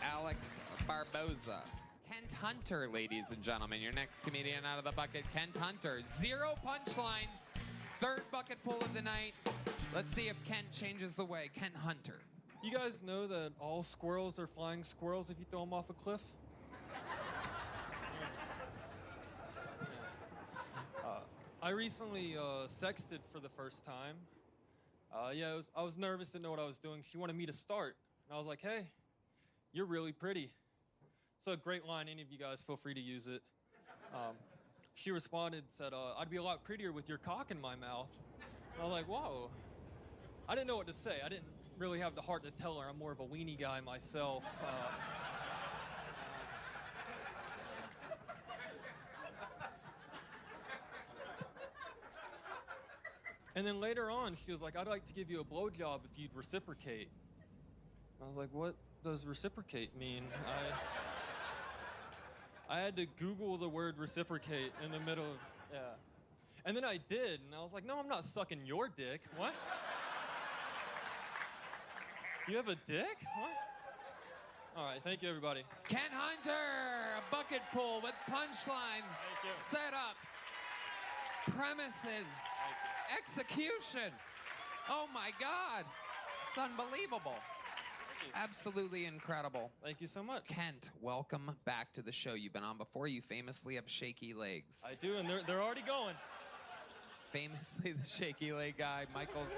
Alex Barboza. Kent Hunter, ladies and gentlemen, your next comedian out of the bucket, Kent Hunter. 0 punchlines, third bucket pull of the night. Let's see if Kent changes the way. Kent Hunter. You guys know that all squirrels are flying squirrels if you throw them off a cliff? I recently sexted for the first time. I was nervous, didn't know what I was doing. She wanted me to start. And I was like, hey, you're really pretty. It's a great line. Any of you guys, feel free to use it. She responded, said, I'd be a lot prettier with your cock in my mouth. And I was like, whoa. I didn't know what to say. I didn't really have the heart to tell her. I'm more of a weenie guy myself. And then later on, she was like, I'd like to give you a blowjob if you'd reciprocate. I was like, what does reciprocate mean? I had to Google the word reciprocate in the middle of, yeah. And then I did, and I was like, no, I'm not sucking your dick. What? You have a dick? What? All right, thank you, everybody. Kent Hunter, a bucket pool with punchlines, setups, premises, execution. Oh my God, it's unbelievable. Absolutely incredible. Thank you so much. Kent, welcome back to the show. You've been on before. You famously have shaky legs. I do, and they're already going. Famously the shaky leg guy, Michael's.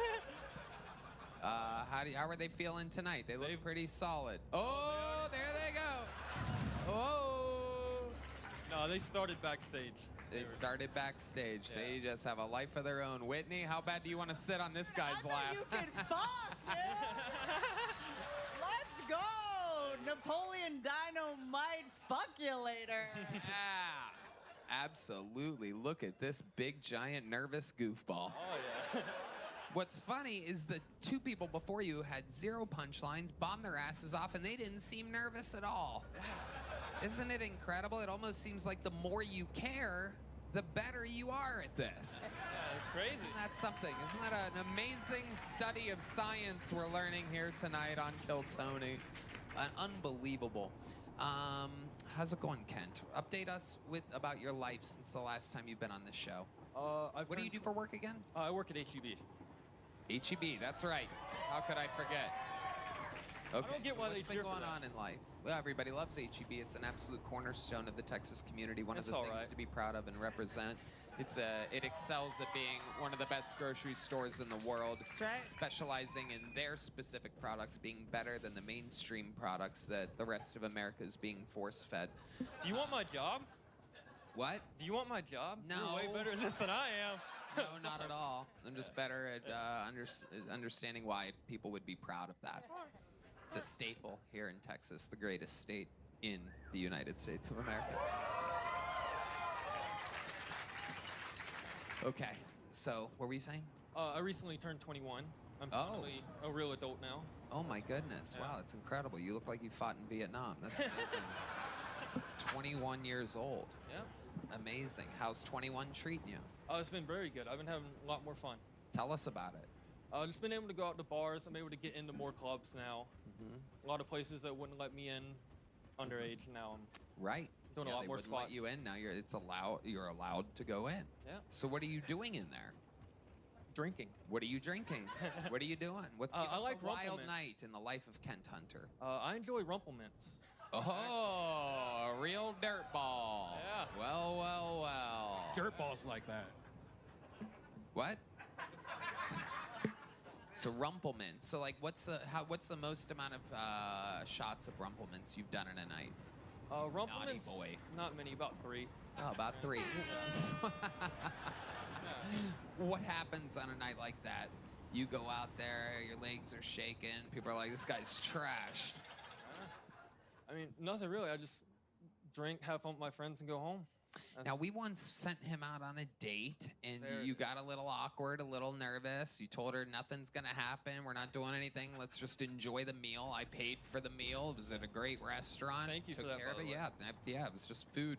How are they feeling tonight? They look pretty solid. Oh, there they go. Oh. No, they started backstage. They started backstage. Yeah. They just have a life of their own. Whitney, how bad do you want to sit on this guy's lap? You can fuck, yeah. Let's go. Napoleon Dynamite fuck you later. Yeah, absolutely. Look at this big, giant, nervous goofball. Oh, yeah. What's funny is the two people before you had zero punchlines, bombed their asses off, and they didn't seem nervous at all. Isn't it incredible? It almost seems like the more you care, the better you are at this. Yeah, it's crazy. Isn't that something? Isn't that an amazing study of science we're learning here tonight on Kill Tony? Unbelievable. How's it going, Kent? Update us about your life since the last time you've been on this show. What do you do for work again? I work at HEB. HEB, that's right. How could I forget? Okay, I don't get so why what's they been cheer for going that. on in life? Well, everybody loves HEB. It's an absolute cornerstone of the Texas community. One It's of the all things right. to be proud of and represent. It excels at being one of the best grocery stores in the world. That's right. Specializing in their specific products being better than the mainstream products that the rest of America is being force-fed. Do you want my job? What? Do you want my job? No. You're way better at this than I am. No, not at all. I'm just better at understanding why people would be proud of that. It's a staple here in Texas, the greatest state in the United States of America. Okay, so what were you saying? I recently turned 21. I'm finally a real adult now. Oh my goodness, wow, that's incredible. You look like you fought in Vietnam. That's amazing. 21 years old. Yeah. Amazing. How's 21 treating you? It's been very good. I've been having a lot more fun. Tell us about it. I've just been able to go out to bars. I'm able to get into more clubs now. A lot of places that wouldn't let me in underage now. I'm Right. doing Yeah, a lot they more wouldn't spots. let you in. Now you're allowed to go in. Yeah. So what are you doing in there? Drinking. What are you drinking? What are you doing? Give I us like a wild Rumplemans. night in the life of Kent Hunter. I enjoy Rumplemints. Oh, a real dirtball. Yeah. Well, well, well. Dirtballs like that. What? So Rumplemint. So like, what's the most amount of shots of Rumplemints you've done in a night? Rumplemints, Naughty boy. not many, about 3. Oh, about 3. What happens on a night like that? You go out there, your legs are shaking. People are like, this guy's trashed. I mean, nothing really. I just drink, have fun with my friends, and go home. Now, we once sent him out on a date, and you got a little awkward, a little nervous. You told her nothing's going to happen. We're not doing anything. Let's just enjoy the meal. I paid for the meal. It was at a great restaurant. Thank you Took for that, care by of the it. way. Yeah, it was just food.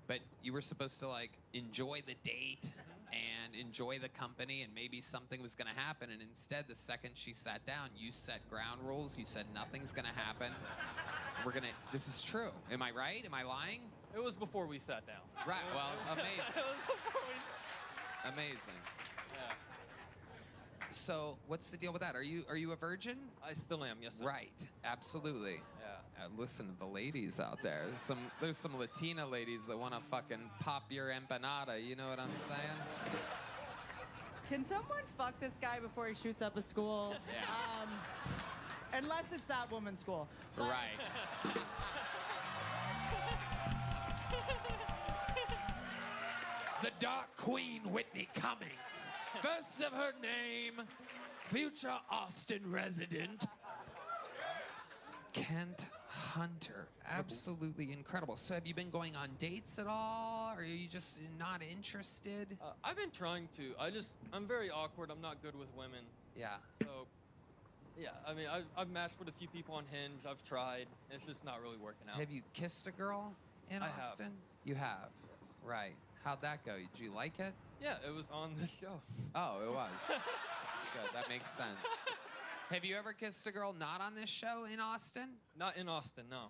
But you were supposed to, like, enjoy the date and enjoy the company, and maybe something was going to happen. And instead, the second she sat down, you set ground rules. You said nothing's going to happen. This is true. Am I right? Am I lying? It was before we sat down. Right, well, amazing. It was before we... Amazing. Yeah. So what's the deal with that? Are you a virgin? I still am. Yes. Sir. Right. Absolutely. Yeah. Listen to the ladies out there. There's some Latina ladies that want to fucking pop your empanada. You know what I'm saying? Can someone fuck this guy before he shoots up a school? Yeah. Unless it's that woman's school. But- Right. The Dark Queen Whitney Cummings. First of her name, future Austin resident. Kent Hunter. Absolutely incredible. So have you been going on dates at all? Or are you just not interested? I've been trying to. I'm very awkward. I'm not good with women. Yeah. So, yeah. I mean, I've matched with a few people on Hinge. I've tried. It's just not really working out. Have you kissed a girl in I have. Austin? You have. Right. How'd that go? Did you like it? Yeah, it was on the show. Oh, it was. Good. That makes sense. Have you ever kissed a girl not on this show in Austin? Not in Austin, no.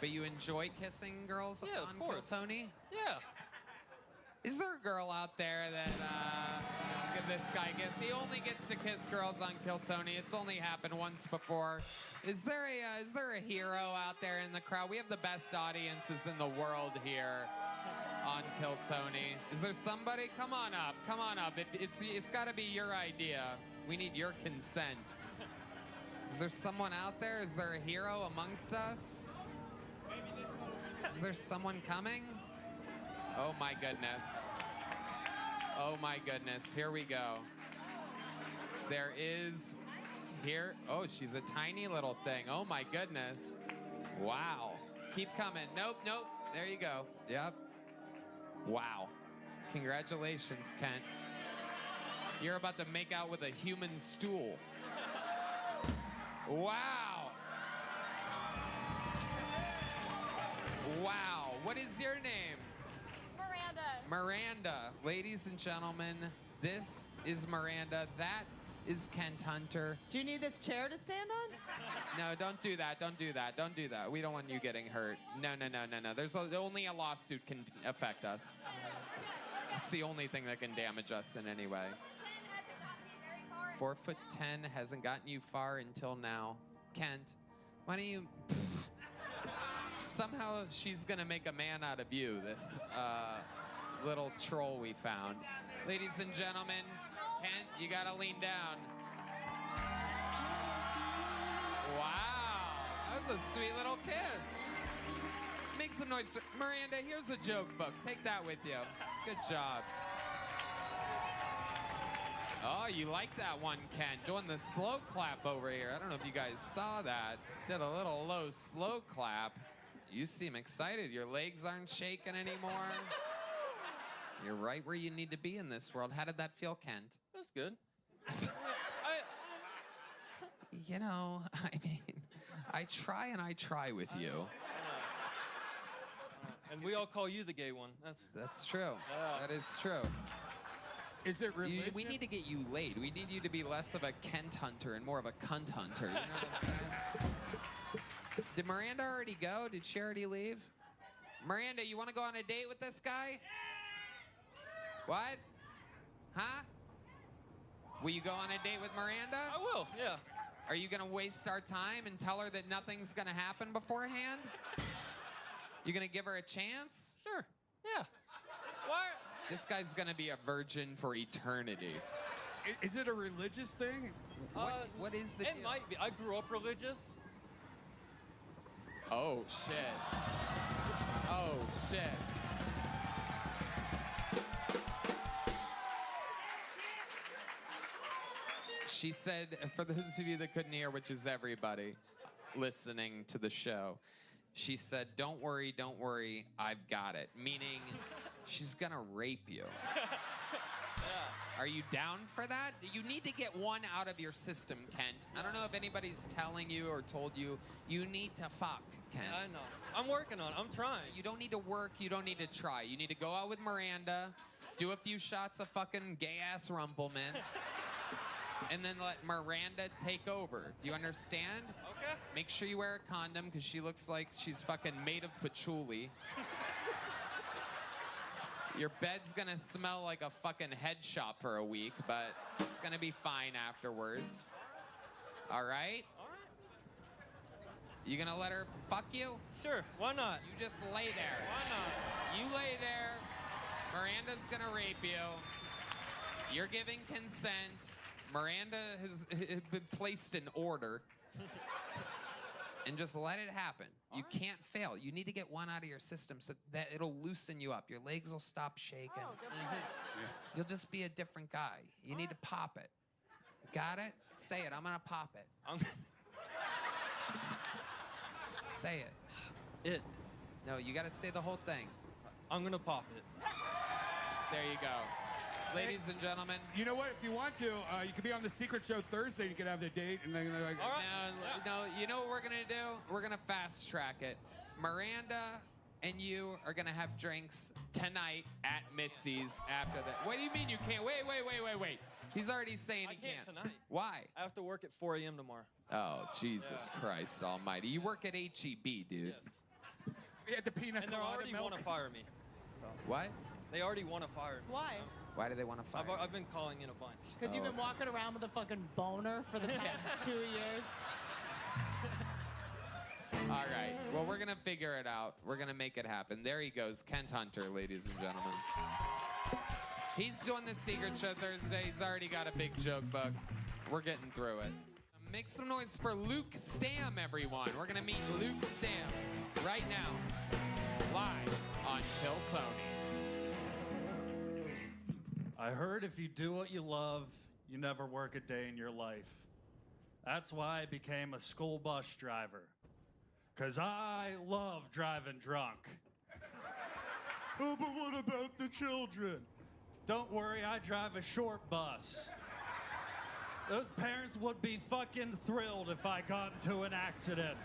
But you enjoy kissing girls Yeah, of on course. Kill Tony? Yeah. Is there a girl out there that give this guy kiss? He only gets to kiss girls on Kill Tony. It's only happened once before. Is there a hero out there in the crowd? We have the best audiences in the world here on Kill Tony. Is there somebody? Come on up. Come on up. It's got to be your idea. We need your consent. Is there someone out there? Is there a hero amongst us? Is there someone coming? Oh my goodness. Oh my goodness. Here we go. There is here. Oh, she's a tiny little thing. Oh my goodness. Wow. Keep coming. Nope, nope. There you go. Yep. Wow. Congratulations, Kent. You're about to make out with a human stool. Wow. Wow. What is your name? Miranda. Miranda. Ladies and gentlemen, this is Miranda. That is Kent Hunter. Do you need this chair to stand on? No, don't do that. Don't do that. Don't do that. We don't want you getting hurt. No, no, no, no, no. Only a lawsuit can affect us. It's the only thing that can damage us in any way. 4'10" hasn't gotten you far until now. Kent, why don't you... Somehow she's gonna make a man out of you, this little troll we found. Ladies and gentlemen, Kent, you gotta lean down. Wow, that was a sweet little kiss. Make some noise. Miranda, here's a joke book. Take that with you. Good job. Oh, you like that one, Kent. Doing the slow clap over here. I don't know if you guys saw that. Did a little low slow clap. You seem excited. Your legs aren't shaking anymore. You're right where you need to be in this world. How did that feel, Kent? That's good. You know, I mean, I try with you. And we all call you the gay one. That's true. Yeah. That is true. Is it religion? We need to get you laid. We need you to be less of a Kent hunter and more of a cunt hunter. You know what I'm saying? Did Miranda already go? Did she already leave? Miranda, you want to go on a date with this guy? What? Huh? Will you go on a date with Miranda? I will, yeah. Are you going to waste our time and tell her that nothing's going to happen beforehand? You going to give her a chance? Sure, yeah. Why? This guy's going to be a virgin for eternity. Is it a religious thing? What is the It deal? might be. I grew up religious. Oh, shit. Oh, shit. She said, for those of you that couldn't hear, which is everybody listening to the show, she said, don't worry, I've got it. Meaning, she's gonna rape you. Are you down for that? You need to get one out of your system, Kent. I don't know if anybody's telling you or told you, you need to fuck, Kent. Yeah, I know. I'm working on it. I'm trying. You don't need to work. You don't need to try. You need to go out with Miranda, do a few shots of fucking gay-ass rumplements, and then let Miranda take over. Do you understand? Okay. Make sure you wear a condom because she looks like she's fucking made of patchouli. Your bed's gonna smell like a fucking head shop for a week, but it's gonna be fine afterwards. All right? You gonna let her fuck you? Sure, why not? You just lay there. Why not? You lay there. Miranda's gonna rape you. You're giving consent. Miranda has been placed in order. And just let it happen. You can't fail. You need to get one out of your system so that it'll loosen you up. Your legs will stop shaking. You'll just be a different guy. You need to pop it. Got it? Say it. I'm gonna pop it. Say it. It. No, you gotta say the whole thing. I'm gonna pop it. There you go. Ladies and gentlemen. You know what? If you want to, you could be on the Secret Show Thursday. You could have the date, and then they're like, All right. No, you know what we're gonna do? We're gonna fast track it. Miranda and you are gonna have drinks tonight at Mitzi's after that. What do you mean you can't? Wait. He's already saying he can't. Tonight. Why? I have to work at 4 a.m. tomorrow. Oh, Jesus Christ Almighty! You work at HEB, dude. Yes. We had the pina And they colada already milk. want to fire me. So. What? They already want to fire me. Why? Why do they want to fire? I've been calling in a bunch. Because you've been walking around with a fucking boner for the past 2 years. All right. Well, we're gonna figure it out. We're gonna make it happen. There he goes, Kent Hunter, ladies and gentlemen. He's doing the Secret Show Thursday. He's already got a big joke book. We're getting through it. Make some noise for Luke Stam, everyone. We're gonna meet Luke Stam right now, live on Kill Tony. I heard if you do what you love, you never work a day in your life. That's why I became a school bus driver. 'Cause I love driving drunk. Oh, but what about the children? Don't worry, I drive a short bus. Those parents would be fucking thrilled if I got into an accident.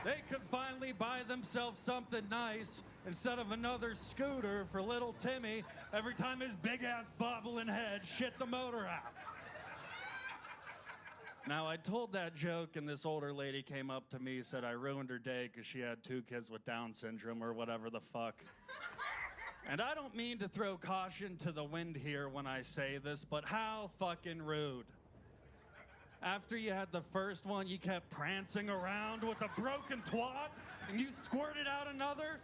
They could finally buy themselves something nice instead of another scooter for little Timmy every time his big-ass bobbling head shit the motor out. Now, I told that joke, and this older lady came up to me, said I ruined her day because she had 2 kids with Down syndrome or whatever the fuck. And I don't mean to throw caution to the wind here when I say this, but how fucking rude. After you had the first one, you kept prancing around with a broken twat, and you squirted out another?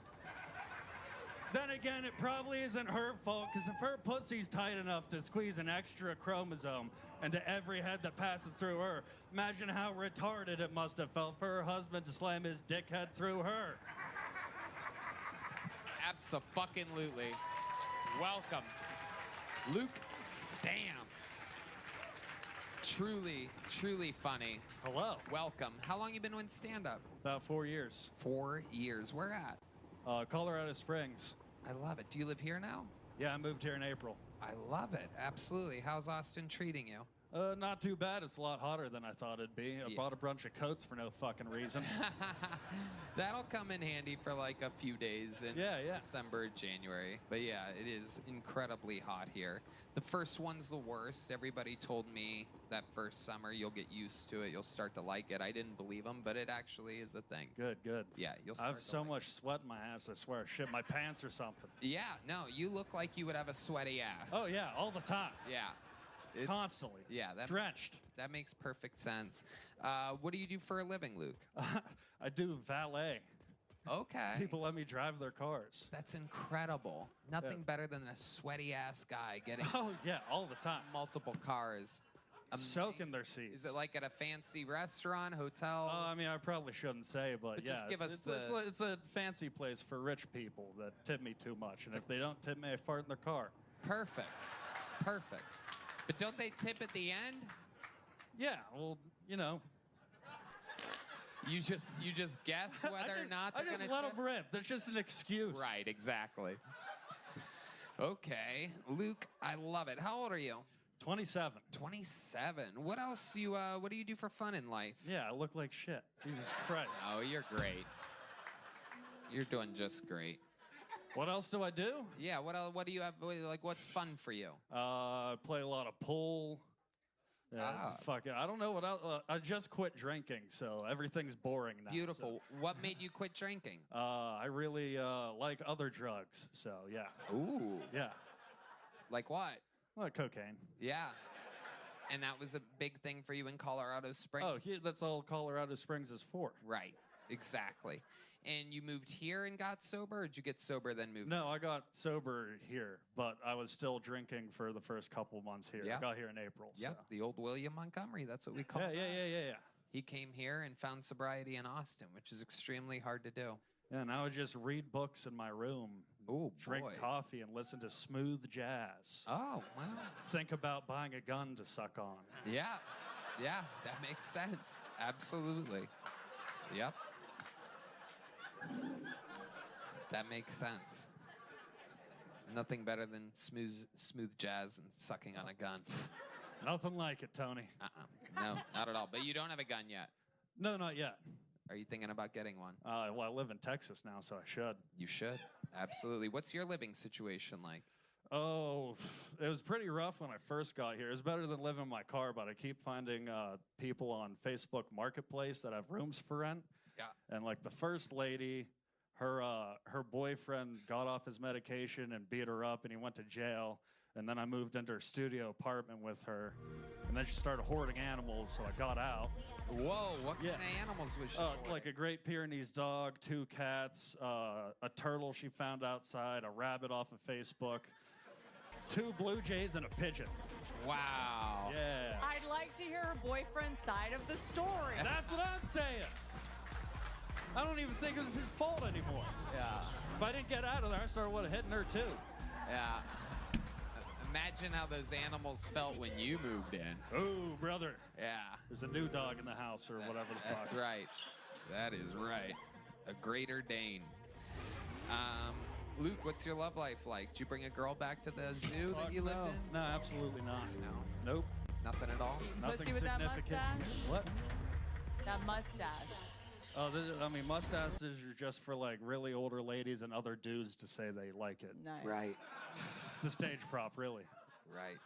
Then again, it probably isn't her fault, because if her pussy's tight enough to squeeze an extra chromosome into every head that passes through her, imagine how retarded it must have felt for her husband to slam his dickhead through her. Abso-fucking-lutely. Welcome, Luke Stam. Truly, truly funny. Hello. Welcome. How long you been doing stand-up? About 4 years. 4 years. Where at? Colorado Springs. I love it. Do you live here now? Yeah, I moved here in April. I love it. Absolutely. How's Austin treating you? Not too bad. It's a lot hotter than I thought it'd be. I bought a bunch of coats for no fucking reason. That'll come in handy for like a few days in December, January. But yeah, it is incredibly hot here. The first one's the worst. Everybody told me that first summer you'll get used to it. You'll start to like it. I didn't believe them, but it actually is a thing. Good. Yeah, you'll I start have so much sweat in my ass, I swear. Shit, my pants or something. Yeah, no, you look like you would have a sweaty ass. Oh, yeah, all the time. Yeah. Constantly. Yeah, drenched. That makes perfect sense. What do you do for a living, Luke? I do valet. Okay. People let me drive their cars. That's incredible. Nothing better than a sweaty ass guy getting oh yeah, all the time. Multiple cars. Soaking their seats. Is it like at a fancy restaurant, hotel? I mean, I probably shouldn't say, but yeah, just give us it's a fancy place for rich people that tip me too much, and if they don't tip me, I fart in their car. Perfect. But don't they tip at the end? Yeah, well, you know. You just guess whether or not they're I just gonna let tip? them rip. That's just an excuse. Right, exactly. Okay, Luke, I love it. How old are you? 27. 27. What else what do you do for fun in life? Yeah, I look like shit. Jesus Christ. Oh, you're great. You're doing just great. What else do I do? Yeah, what do you have, like, what's fun for you? I play a lot of pool. Yeah, Ah. fuck it. I don't know what else. I just quit drinking, so everything's boring now. Beautiful. What made you quit drinking? I really like other drugs, so yeah. Ooh. Yeah. Like what? Like cocaine. Yeah. And that was a big thing for you in Colorado Springs? Oh, that's all Colorado Springs is for. Right. Exactly. And you moved here and got sober, or did you get sober then move? No, I got sober here, but I was still drinking for the first couple months here. Yeah. I got here in April. Yep, So. the old William Montgomery. That's what we call him. Yeah. He came here and found sobriety in Austin, which is extremely hard to do. Yeah, now I just read books in my room, drink boy. coffee, and listen to smooth jazz. Oh, wow. Think about buying a gun to suck on. Yeah, that makes sense. Absolutely. Yep. That makes sense. Nothing better than smooth jazz and sucking on a gun. Nothing like it, Tony. No, not at all. But you don't have a gun yet. No, not yet. Are you thinking about getting one? Well, I live in Texas now, so I should. You should. Absolutely. What's your living situation like? Oh, it was pretty rough when I first got here. It was better than living in my car, but I keep finding people on Facebook Marketplace that have rooms for rent. Yeah. And like the first lady, her boyfriend got off his medication and beat her up, and he went to jail. And then I moved into her studio apartment with her, and then she started hoarding animals, so I got out. Whoa, what kind of animals was she hoarding? Like a Great Pyrenees dog, 2 cats, a turtle she found outside, a rabbit off of Facebook, 2 blue jays, and a pigeon. Wow. Yeah. I'd like to hear her boyfriend's side of the story. That's what I'm saying. I don't even think it was his fault anymore. Yeah. If I didn't get out of there, I started hitting her too. Yeah. Imagine how those animals felt when you moved in. Ooh, brother. Yeah. There's a new dog in the house or whatever the fuck. That's right. That is right. A Greater Dane. Luke, what's your love life like? Did you bring a girl back to the zoo that you lived in? No, absolutely not. No? Nope. Nothing at all? Nothing Pussy with that significant. mustache? What? That mustache. Oh, mustaches are just for like really older ladies and other dudes to say they like it. Nice. Right. It's a stage prop, really. Right.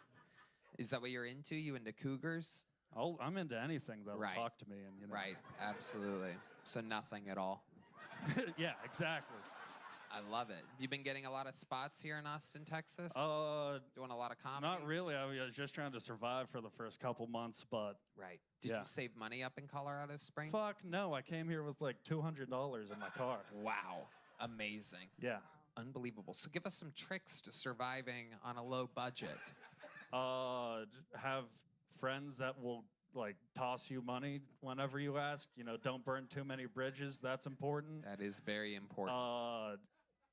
Is that what you're into? You into cougars? I'm into anything that'll talk to me, and Right. Absolutely. So nothing at all. Yeah, exactly. I love it. You been getting a lot of spots here in Austin, Texas? Doing a lot of comedy? Not really. I was just trying to survive for the first couple months, but Right. Did you save money up in Colorado Springs? Fuck no. I came here with like $200 in my car. Wow. Amazing. Yeah. Unbelievable. So give us some tricks to surviving on a low budget. Have friends that will like toss you money whenever you ask. Don't burn too many bridges. That's important. That is very important.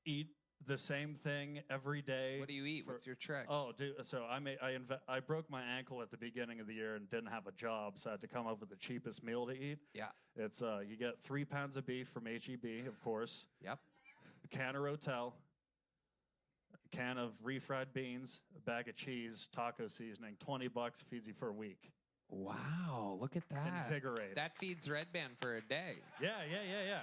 Eat the same thing every day. What do you eat? What's your trick? Oh, dude. So I broke my ankle at the beginning of the year and didn't have a job, so I had to come up with the cheapest meal to eat. Yeah. It's you get 3 pounds of beef from HEB, of course. Yep. A can of Rotel. A can of refried beans. A bag of cheese. Taco seasoning. $20 feeds you for a week. Wow, look at that. Invigorating. That feeds Red Band for a day. Yeah.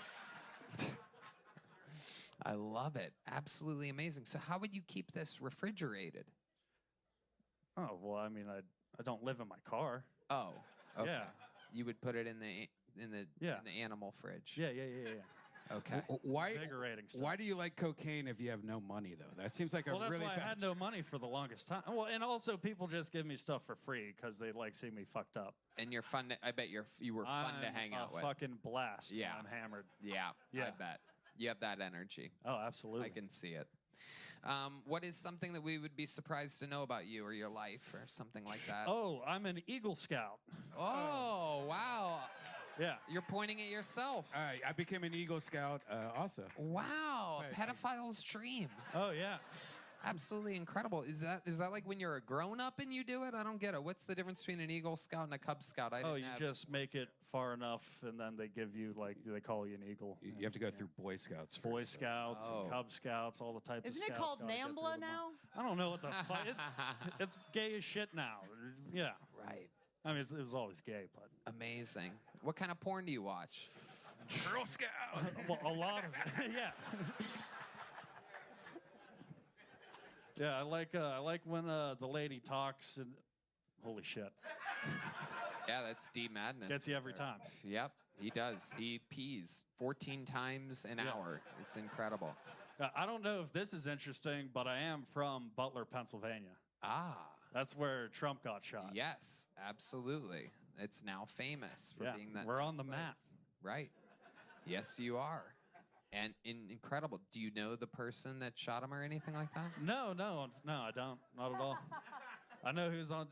I love it. Absolutely amazing. So how would you keep this refrigerated? Oh, well, I mean, I don't live in my car. Oh, okay. Yeah. You would put it in the animal fridge. Yeah. Okay. Why do you like cocaine if you have no money, though? That seems like Well, a that's really why bad... I had no money for the longest time. Well, and also people just give me stuff for free because they like see me fucked up. And you're fun. I bet you were fun to hang out with. Fucking blast. Yeah. When I'm hammered. Yeah. Yeah. I bet. You have that energy. Oh, absolutely. I can see it. What is something that we would be surprised to know about you or your life or something like that? Oh, I'm an Eagle Scout. Oh, wow. Yeah. You're pointing at yourself. All right, I became an Eagle Scout also. Wow. Right. Pedophile's dream. Oh, yeah. Absolutely incredible. Is that like when you're a grown-up and you do it? I don't get it. What's the difference between an Eagle Scout and a Cub Scout? You just make it far enough, and then they give you, they call you an Eagle. You have to go through Boy Scouts Boy first. Scouts, and Cub Scouts, all the types of Isn't scouts. it called gotta get through NAMBLA them all. now? I don't know what the fuck. It's gay as shit now. Yeah. Right. I mean, it was always gay, but. Amazing. What kind of porn do you watch? Girl Scout. Well, a lot of it. Yeah. Yeah, I like when the lady talks and holy shit. Yeah, that's D madness. Gets you every time. Yep, he does. He pees 14 times an hour. It's incredible. I don't know if this is interesting, but I am from Butler, Pennsylvania. Ah. That's where Trump got shot. Yes, absolutely. It's now famous for being that. We're on the map. Right. Yes, you are. And incredible. Do you know the person that shot him or anything like that? No, I don't. Not at all. I know who's on.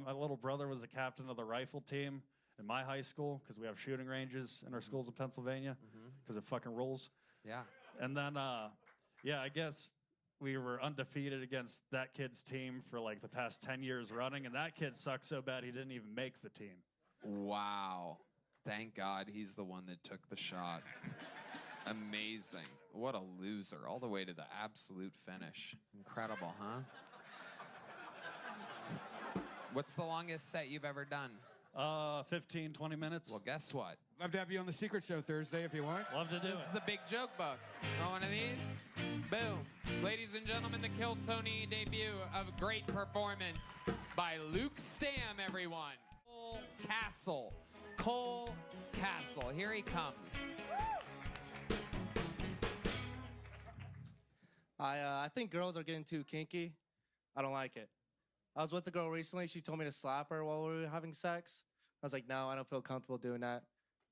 My little brother was the captain of the rifle team in my high school because we have shooting ranges in our schools in Pennsylvania because it fucking rules. Yeah. And then, I guess we were undefeated against that kid's team for like the past 10 years running, and that kid sucked so bad he didn't even make the team. Wow. Thank God he's the one that took the shot. Amazing. What a loser. All the way to the absolute finish. Incredible, huh? What's the longest set you've ever done? 15, 20 minutes. Well, guess what? Love to have you on the Secret Show Thursday if you want. Love to do This is a big joke book. Want one of these? Boom. Ladies and gentlemen, the Kill Tony debut of a great performance by Luke Stamm, everyone. Cole Castle. Cole Castle. Here he comes. I think girls are getting too kinky. I don't like it. I was with a girl recently. She told me to slap her while we were having sex. I was like, no, I don't feel comfortable doing that.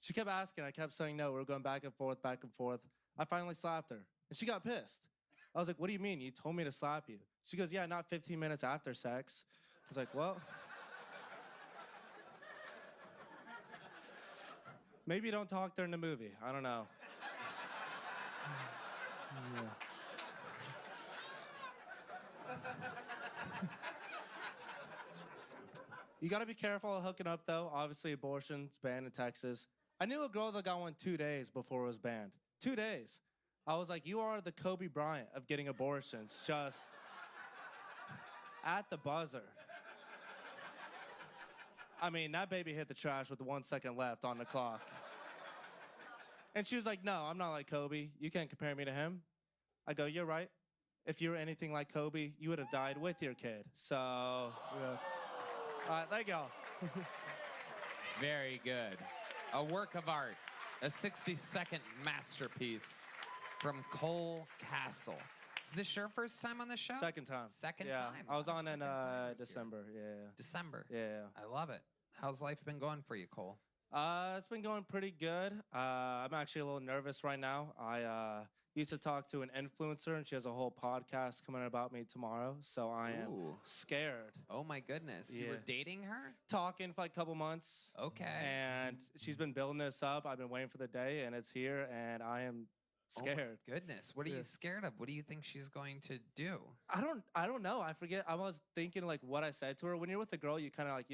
She kept asking. I kept saying no. We were going back and forth, back and forth. I finally slapped her, and she got pissed. I was like, what do you mean? You told me to slap you. She goes, yeah, not 15 minutes after sex. I was like, well, maybe don't talk during the movie. I don't know. Yeah. You gotta be careful of hooking up, though. Obviously, abortion's banned in Texas. I knew a girl that got one 2 days before it was banned. 2 days. I was like, you are the Kobe Bryant of getting abortions, just at the buzzer. I mean, that baby hit the trash with 1 second left on the clock. And she was like, no, I'm not like Kobe. You can't compare me to him. I go, you're right. If you were anything like Kobe, you would have died with your kid. So, yeah. All right, thank y'all. Very good. A work of art. A 60-second masterpiece from Cole Castle. Is this your first time on the show? Second time. Second yeah, time. I was on in Second time this December. year. Yeah. December. Yeah. I love it. How's life been going for you, Cole? It's been going pretty good. I'm actually a little nervous right now. I used to talk to an influencer, and she has a whole podcast coming about me tomorrow. So I am scared. Oh my goodness! You were dating her? Talking for like a couple months. Okay. And she's been building this up. I've been waiting for the day, and it's here, and I am scared. Oh my goodness! What are you scared of? What do you think she's going to do? I don't know. I forget. I was thinking like what I said to her. When you're with a girl, you kind of like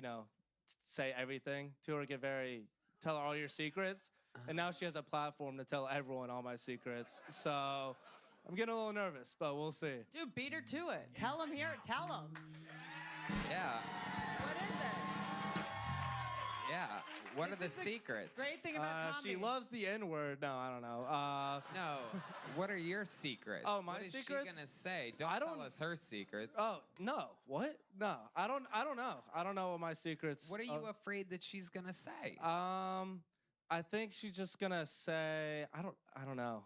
say everything to her, tell her all your secrets. And now she has a platform to tell everyone all my secrets. So I'm getting a little nervous, but we'll see. Dude, beat her to it. Tell him here. Tell him. Yeah. What is it? Yeah. What are the secrets? Great thing about comedy. She loves the N-word. No, I don't know. No. What are your secrets? Oh, my what is secrets? she gonna say? Don't tell us her secrets. Oh, no. What? No. I don't know. I don't know what my secrets. What are you afraid that she's gonna say? I think she's just gonna say, I don't know.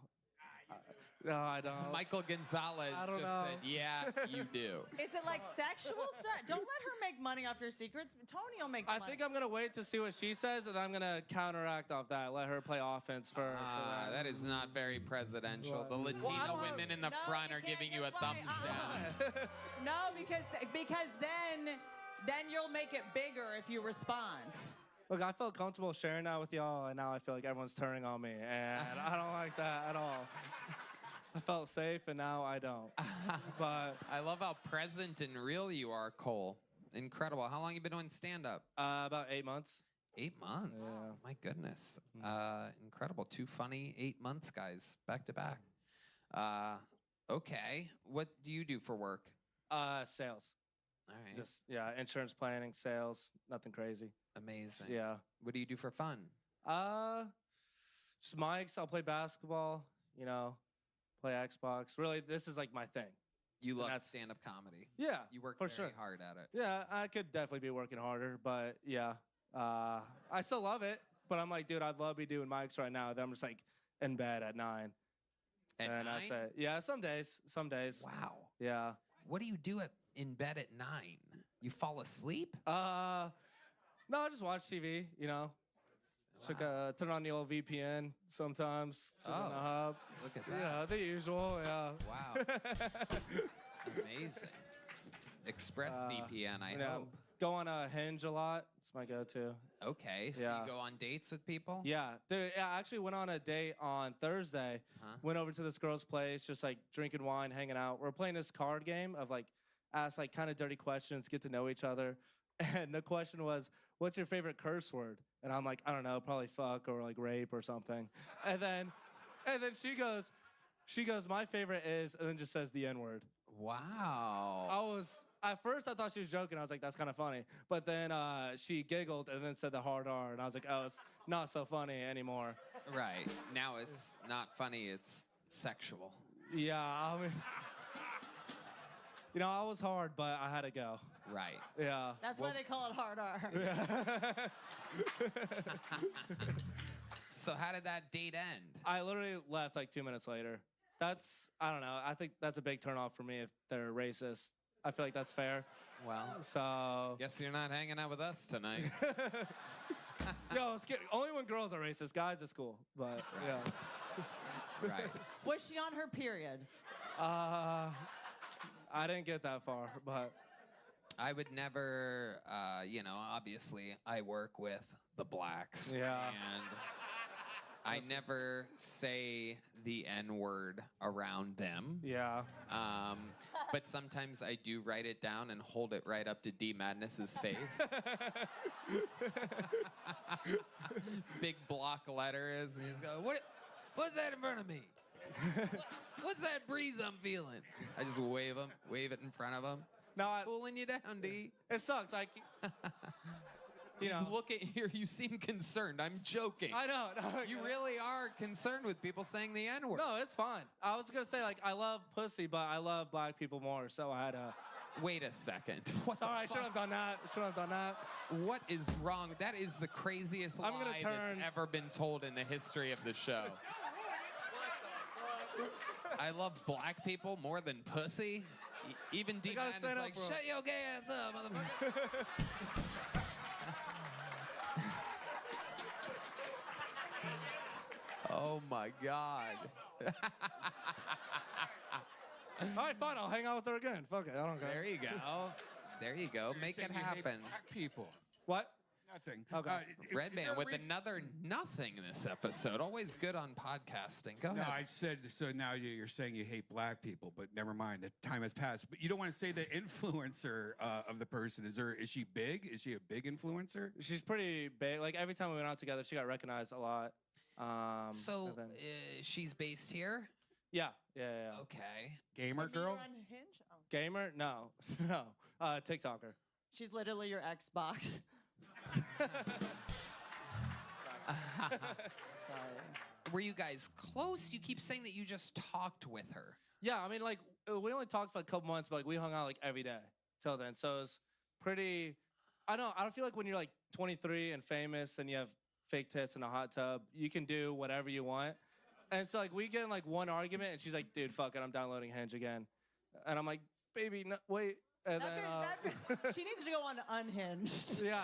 No, I don't. Michael Gonzalez I don't just know. said, yeah, you do. Is it like sexual stuff? Don't let her make money off your secrets. Tony will make money. I think I'm gonna wait to see what she says, and I'm gonna counteract off that. Let her play offense for That is not very presidential. The Latino women in the front are giving you a thumbs down. No, because then you'll make it bigger if you respond. Look, I felt comfortable sharing that with y'all, and now I feel like everyone's turning on me, and I don't like that at all. I felt safe, and now I don't. But I love how present and real you are, Cole. Incredible. How long you been doing stand-up? About 8 months. 8 months? Yeah. My goodness. Incredible. 2 funny 8 months, guys, back to back. Okay. What do you do for work? Sales. All right. Just, insurance planning, sales, nothing crazy. Amazing. Yeah. What do you do for fun? Just mics. I'll play basketball, play Xbox. Really, this is like my thing. You love stand-up comedy. Yeah. You work for very sure. hard at it. Yeah, I could definitely be working harder, but yeah. I still love it, but I'm like, dude, I'd love to be doing mics right now. Then I'm just like in bed at 9. At and 9? that's it. Yeah, some days. Some days. Wow. Yeah. What do you do in bed at 9? You fall asleep? No, I just watch TV, you know. Turn on the old VPN sometimes. Sit on the hub. Look at that. Yeah, the usual, yeah. Wow. Amazing. ExpressVPN, I hope. Go on a Hinge a lot. It's my go-to. Okay, so Yeah. you go on dates with people? Yeah, dude, yeah, I actually went on a date on Thursday. Went over to this girl's place, just like drinking wine, hanging out. We're playing this card game of like ask like kind of dirty questions, get to know each other. And the question was, what's your favorite curse word? And I'm like, I don't know, probably fuck or like rape or something. And then she goes, my favorite is, and then just says the N-word. Wow. At first I thought she was joking. I was like, that's kind of funny. But then she giggled and then said the hard R. And I was like, oh, it's not so funny anymore. Right. Now it's not funny, it's sexual. Yeah, I mean, you know, I was hard, but I had to go. Right. Yeah. That's why they call it hard R. So how did that date end? I literally left like 2 minutes later. I don't know. I think that's a big turnoff for me if they're racist. I feel like that's fair. Well, so guess you're not hanging out with us tonight. No, it's kidding. Only when girls are racist. Guys, it's cool. But yeah. Right. Was she on her period? I didn't get that far, but I would never, you know, obviously I work with the blacks. Yeah. And I never say the N-word around them. Yeah. But sometimes I do write it down and hold it right up to D Madness's face. Big block letters, and he's going, what's that in front of me? What's that breeze I'm feeling? I just wave it in front of him. No, Pulling you down, D. It sucked. Like, you know. Look at here. You seem concerned. I'm joking. I know. No, You really are concerned with people saying the N-word. No, it's fine. I was gonna say like I love pussy, but I love black people more. So I had to. Wait a second. What Sorry, I should have done that. What is wrong? That is the craziest lie that's ever been told in the history of the show. I love black people more than pussy. Even D Man is like, shut your gay ass up, motherfucker. Oh my God. All right, fine. I'll hang out with her again. Fuck it. I don't care. There you go. There you go. Make it happen. Black people. What? Nothing. Okay. Red Man with another nothing this episode. Always good on podcasting. Go No, ahead. I said, so now you're saying you hate black people, but never mind, the time has passed. But you don't want to say the influencer of the person. Is she big? Is she a big influencer? She's pretty big. Like every time we went out together, she got recognized a lot. So and then- she's based here? yeah. Okay. Gamer girl? On Hinge? Oh. Gamer? No, no. TikToker. She's literally your Xbox. Were you guys close? You keep saying that you just talked with her. Yeah, I mean, like we only talked for a couple months, but like we hung out like every day till then. So it's pretty. I don't feel like when you're like 23 and famous and you have fake tits in a hot tub, you can do whatever you want. And so like we get in like one argument, and she's like, "Dude, fuck it, I'm downloading Hinge again." And I'm like, "Baby, no, wait." And She needs to go on Unhinged. yeah.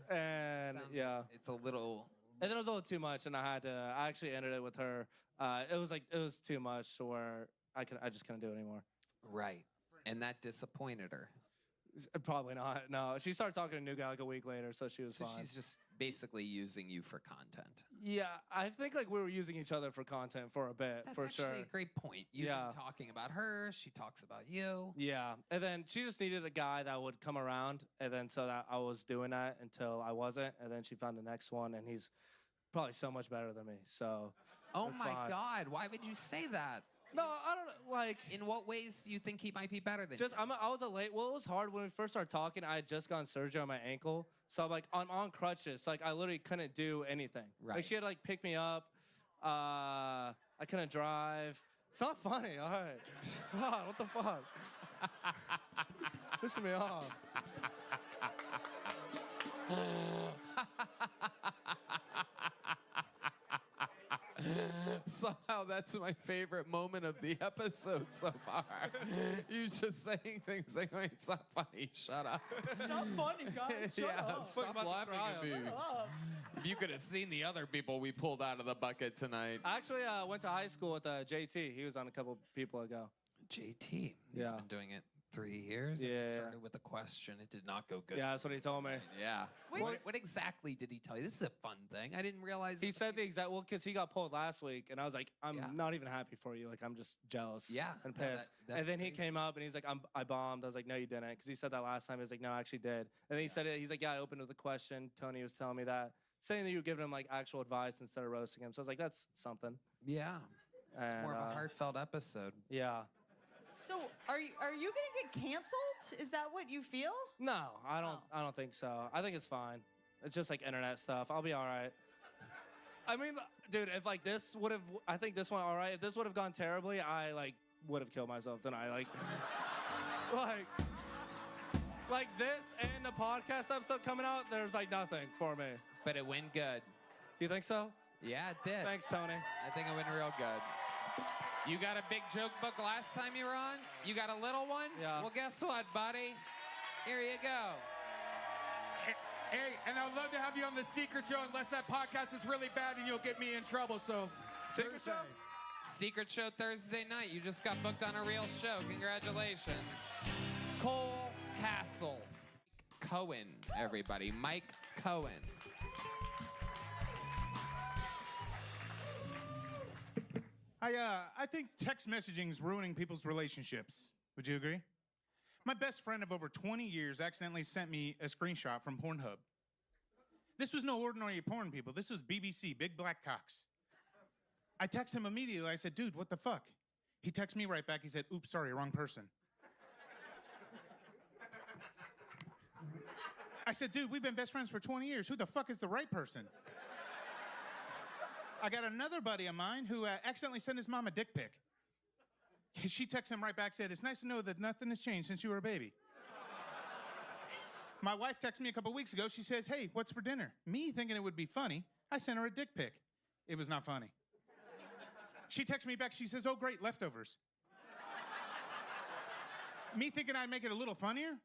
And yeah, it's a little. And then it was a little too much, and I actually ended it with her. It was too much, to where I just couldn't do it anymore. Right, and that disappointed her. Probably not. No, she started talking to a new guy like a week later, so she was So fine. she's just basically using you for content. Yeah, I think like we were using each other for content for a bit, That's for actually sure. a great point. You've been talking about her. She talks about you. Yeah, and then she just needed a guy that would come around, and then so that I was doing that until I wasn't, and then she found the next one, and he's probably so much better than me. So. Oh it's my fine. God! Why would you say that? No, I don't know. Like, in what ways do you think he might be better than just you? I was a late. Well, it was hard when we first started talking. I had just gotten surgery on my ankle, so I'm like I'm on crutches. Like I literally couldn't do anything. Right. Like she had to like pick me up. I couldn't drive. It's not funny. All right. God, what the fuck? Pissing me off. Somehow that's my favorite moment of the episode so far. You just saying things like, "Wait, it's not funny. Shut up." It's not funny, guys. Shut yeah, up. stop laughing at me. Shut up. If you could have seen the other people we pulled out of the bucket tonight. I actually went to high school with JT. He was on a couple people ago. JT. He's Yeah. been doing it 3 years. And Yeah. he started with a question. It did not go good. Yeah, that's what he told me. Yeah. Wait, What exactly did he tell you? This is a fun thing. I didn't realize. He said the exact because he got pulled last week, and I was like, I'm not even happy for you. Like, I'm just jealous. Yeah, and no, that- pissed. that's and then he crazy. came up and he's like, I bombed. I was like, no, you didn't, because he said that last time. He was like, no, I actually did. And then he said it. He's like, yeah, I opened with a question. Tony was telling me that, saying that you were giving him like actual advice instead of roasting him. So I was like, that's something. Yeah. It's more of And, a heartfelt episode. Yeah. So are you gonna get canceled? Is that what you feel? No, I don't think so. I think it's fine. It's just like internet stuff. I'll be all right. I mean, dude, if like this would have, I think this one all right. If this would have gone terribly, I like would have killed myself tonight. Like this and the podcast episode coming out, there's like nothing for me. But it went good. You think so? Yeah, it did. Thanks, Tony. I think it went real good. You got a big joke book last time you were on? You got a little one? Yeah. Well, guess what, buddy? Here you go. Hey, and I'd love to have you on the Secret Show unless that podcast is really bad and you'll get me in trouble. So, Secret Show? Secret Show Thursday night. You just got booked on a real show. Congratulations. Cole Castle. Cohen, everybody. Mike Cohen. I think text messaging is ruining people's relationships. Would you agree? My best friend of over 20 years accidentally sent me a screenshot from Pornhub. This was no ordinary porn, people. This was BBC, Big Black Cocks. I texted him immediately. I said, dude, what the fuck? He texted me right back. He said, oops, sorry, wrong person. I said, dude, we've been best friends for 20 years. Who the fuck is the right person? I got another buddy of mine who accidentally sent his mom a dick pic. She texted him right back, said, it's nice to know that nothing has changed since you were a baby. My wife texted me a couple weeks ago. She says, hey, what's for dinner? Me thinking it would be funny, I sent her a dick pic. It was not funny. She texted me back. She says, oh, great, leftovers. Me thinking I'd make it a little funnier.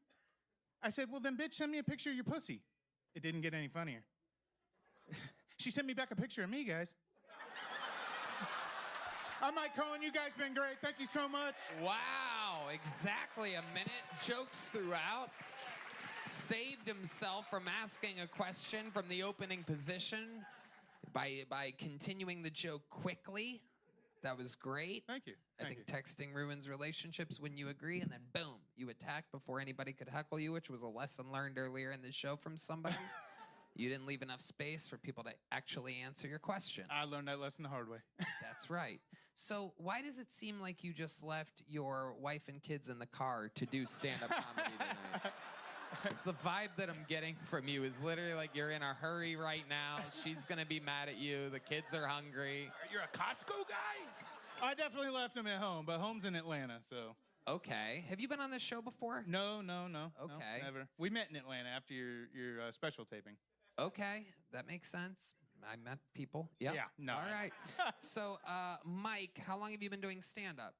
I said, well, then, bitch, send me a picture of your pussy. It didn't get any funnier. She sent me back a picture of me, guys. I'm Mike Cohen. You guys been great. Thank you so much. Wow, exactly a minute. Jokes throughout. Saved himself from asking a question from the opening position by continuing the joke quickly. That was great. Thank you. I think texting ruins relationships when you agree, and then boom, you attack before anybody could heckle you, which was a lesson learned earlier in the show from somebody. You didn't leave enough space for people to actually answer your question. I learned that lesson the hard way. That's right. So why does it seem like you just left your wife and kids in the car to do stand-up comedy tonight? It's the vibe that I'm getting from you is literally like you're in a hurry right now. She's gonna be mad at you. The kids are hungry. You're a Costco guy? I definitely left him at home, but home's in Atlanta, so. Okay. Have you been on this show before? No. Okay. No, never. We met in Atlanta after your special taping. Okay, that makes sense. I met people. Yep. Yeah, no. All right. So, Mike, how long have you been doing stand-up?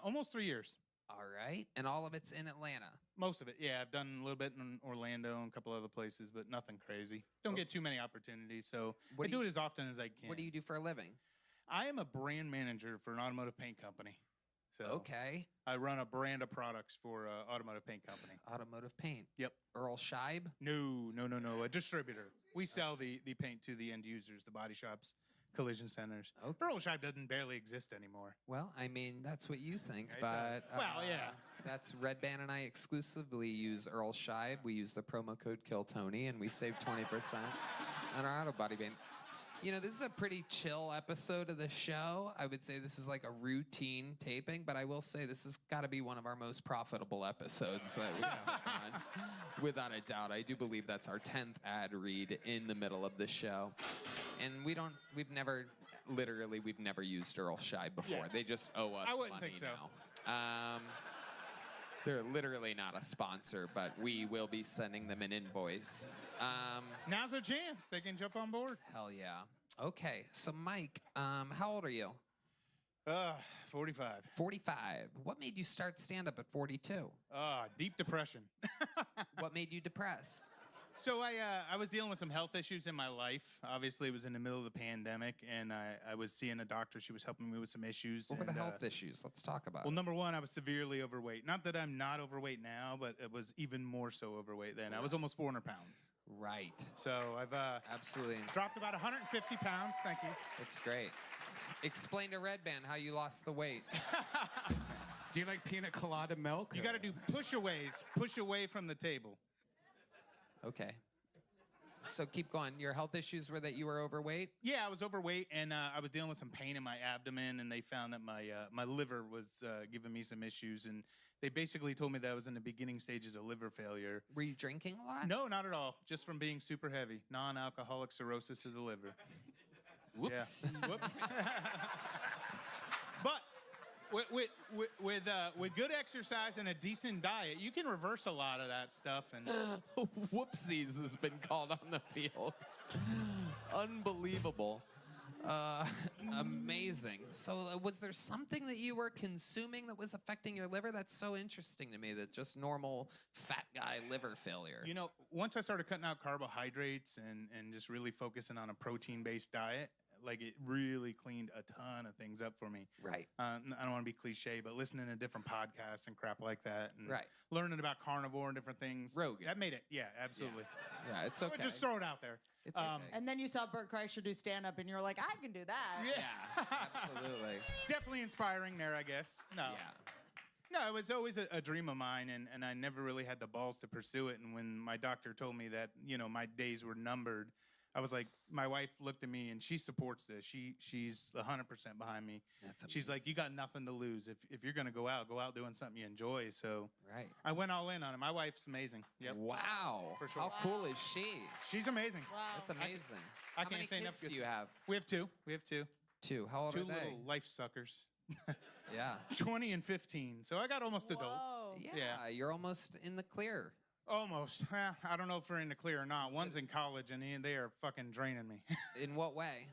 Almost 3 years. All right. And all of it's in Atlanta? Most of it, yeah. I've done a little bit in Orlando and a couple other places, but nothing crazy. Don't get too many opportunities, so I do it as often as I can. What do you do for a living? I am a brand manager for an automotive paint company. So Okay. I run a brand of products for an automotive paint company. Automotive paint? Yep. Earl Scheib? No. A distributor. We sell the paint to the end users, the body shops, collision centers. Okay. Earl Scheib doesn't barely exist anymore. Well, I mean, that's what you think, It but... does. Well, yeah. That's Red Band and I exclusively use Earl Scheib. We use the promo code KillTony, and we save 20% on our auto body paint. You know, this is a pretty chill episode of the show. I would say this is like a routine taping, but I will say this has got to be one of our most profitable episodes that we've ever done. Without a doubt. I do believe that's our 10th ad read in the middle of the show. And we've never used Earl Scheib before. Yeah. They just owe us I wouldn't money think so. now. They're literally not a sponsor, but we will be sending them an invoice. Now's their chance. They can jump on board. Hell yeah. Okay, so Mike, how old are you? 45. 45. What made you start stand-up at 42? Deep depression. What made you depressed? So I was dealing with some health issues in my life. Obviously, it was in the middle of the pandemic, and I was seeing a doctor. She was helping me with some issues. What were the health issues? Let's talk about Well, it. number one, I was severely overweight. Not that I'm not overweight now, but it was even more so overweight then. I was almost 400 pounds. Right. So I've absolutely dropped about 150 pounds. Thank you. That's great. Explain to Red Band how you lost the weight. Do you like pina colada milk? You got to do push-aways. Push away from the table. Okay. So keep going. Your health issues were that you were overweight? Yeah, I was overweight, and I was dealing with some pain in my abdomen, and they found that my liver was giving me some issues, and they basically told me that I was in the beginning stages of liver failure. Were you drinking a lot? No, not at all. Just from being super heavy. Non-alcoholic cirrhosis of the liver. Whoops. Yeah. Whoops. But with good exercise and a decent diet, you can reverse a lot of that stuff. And Whoopsies has been called on the field. Unbelievable. Amazing. So was there something that you were consuming that was affecting your liver? That's so interesting to me, that just normal fat guy liver failure. you know, once I started cutting out carbohydrates and just really focusing on a protein-based diet, like it really cleaned a ton of things up for me. Right. I don't want to be cliche, but listening to different podcasts and crap like that, and Right. learning about carnivore and different things. Rogan. That made it. Yeah, absolutely. Yeah, it's I would okay. just throw it out there. It's okay. And then you saw Bert Kreischer do stand-up, and you're like, I can do that. Yeah. Absolutely. Definitely inspiring there, I guess. No. Yeah. No, it was always a dream of mine, and I never really had the balls to pursue it. And when my doctor told me that, you know, my days were numbered, I was like, my wife looked at me, and she supports this. She's 100% behind me. She's like, you got nothing to lose. If you're gonna go out doing something you enjoy. So Right. I went all in on it. My wife's amazing. Yep. Wow. For sure. How cool is she? She's amazing. Wow. That's amazing. I How can't many say enough kids good do you have? We have two. Two. How old Two are they? little life suckers. Yeah. 20 and 15. So I got almost adults. Yeah, you're almost in the clear. Almost. I don't know if we're in the clear or not. One's in college, and they are fucking draining me. In what way?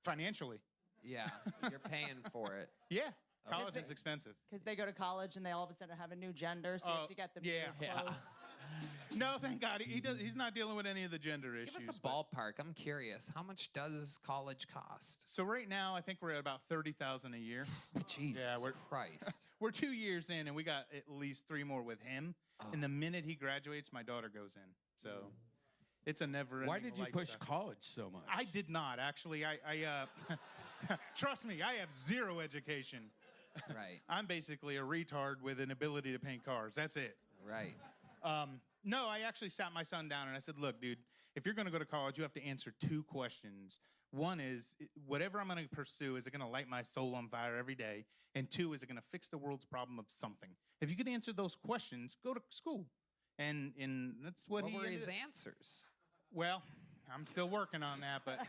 Financially. Yeah, you're paying for it. Yeah. Okay. College is expensive. Because they go to college and they all of a sudden have a new gender, so you have to get them new clothes. No, thank God. He's not dealing with any of the gender issues. Give us a ballpark. I'm curious. How much does college cost? So right now, I think we're at about $30,000 a year. Jesus Christ. We're 2 years in, and we got at least 3 more with him. And the minute he graduates, my daughter goes in. So it's a never-ending Why did you push lifestyle. college so much? I did not, actually. I trust me, I have zero education. Right. I'm basically a retard with an ability to paint cars. That's it. Right. No, I actually sat my son down and I said, look, dude, if you're going to go to college, you have to answer 2 questions. One is, whatever I'm going to pursue, is it going to light my soul on fire every day? And 2, is it going to fix the world's problem of something? If you can answer those questions, go to school. And that's what What he were his ended- answers? Well, I'm still working on that, but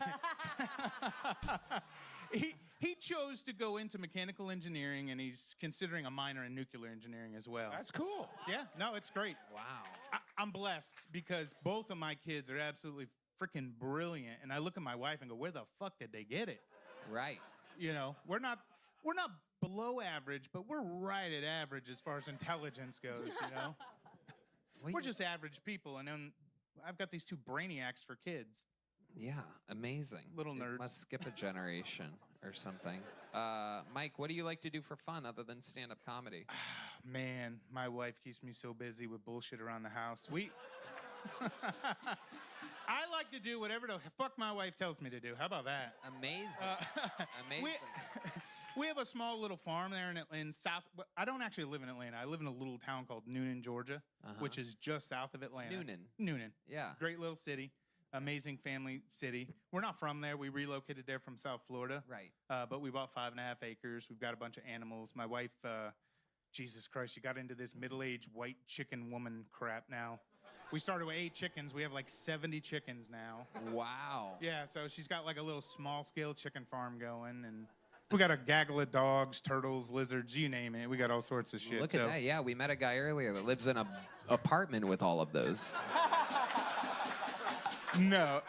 he chose to go into mechanical engineering, and he's considering a minor in nuclear engineering as well. That's cool. Yeah, no, it's great. Wow. I'm blessed because both of my kids are absolutely freaking brilliant, and I look at my wife and go, where the fuck did they get it? Right. You know, we're not below average, but we're right at average as far as intelligence goes, you know? We're just average people, and then I've got these 2 brainiacs for kids. Yeah, amazing. Little It nerds. must skip a generation or something. Mike, what do you like to do for fun other than stand-up comedy? Man, my wife keeps me so busy with bullshit around the house. I like to do whatever the fuck my wife tells me to do. How about that? Amazing. Amazing. We have a small little farm there in South. I don't actually live in Atlanta. I live in a little town called Noonan, Georgia, which is just south of Atlanta. Noonan. Yeah. Great little city. Amazing family city. We're not from there. We relocated there from South Florida. Right. But we bought 5.5 acres. We've got a bunch of animals. My wife, Jesus Christ, she got into this middle-aged white chicken woman crap now. We started with 8 chickens. We have like 70 chickens now. Wow. Yeah, so she's got like a little small-scale chicken farm going, and We got a gaggle of dogs, turtles, lizards, you name it. We got all sorts of shit. Look at that. Yeah, we met a guy earlier that lives in a apartment with all of those. No.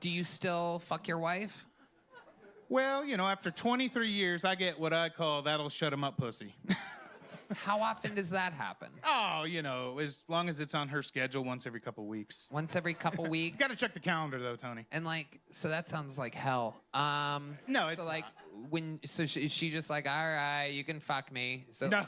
Do you still fuck your wife? Well, you know, after 23 years, I get what I call that'll shut 'em up pussy. How often does that happen? Oh, you know, as long as it's on her schedule once every couple weeks. Once every couple weeks? Got to check the calendar, though, Tony. And, like, so that sounds like hell. No, it's so, like, is she just like, all right, you can fuck me? So No.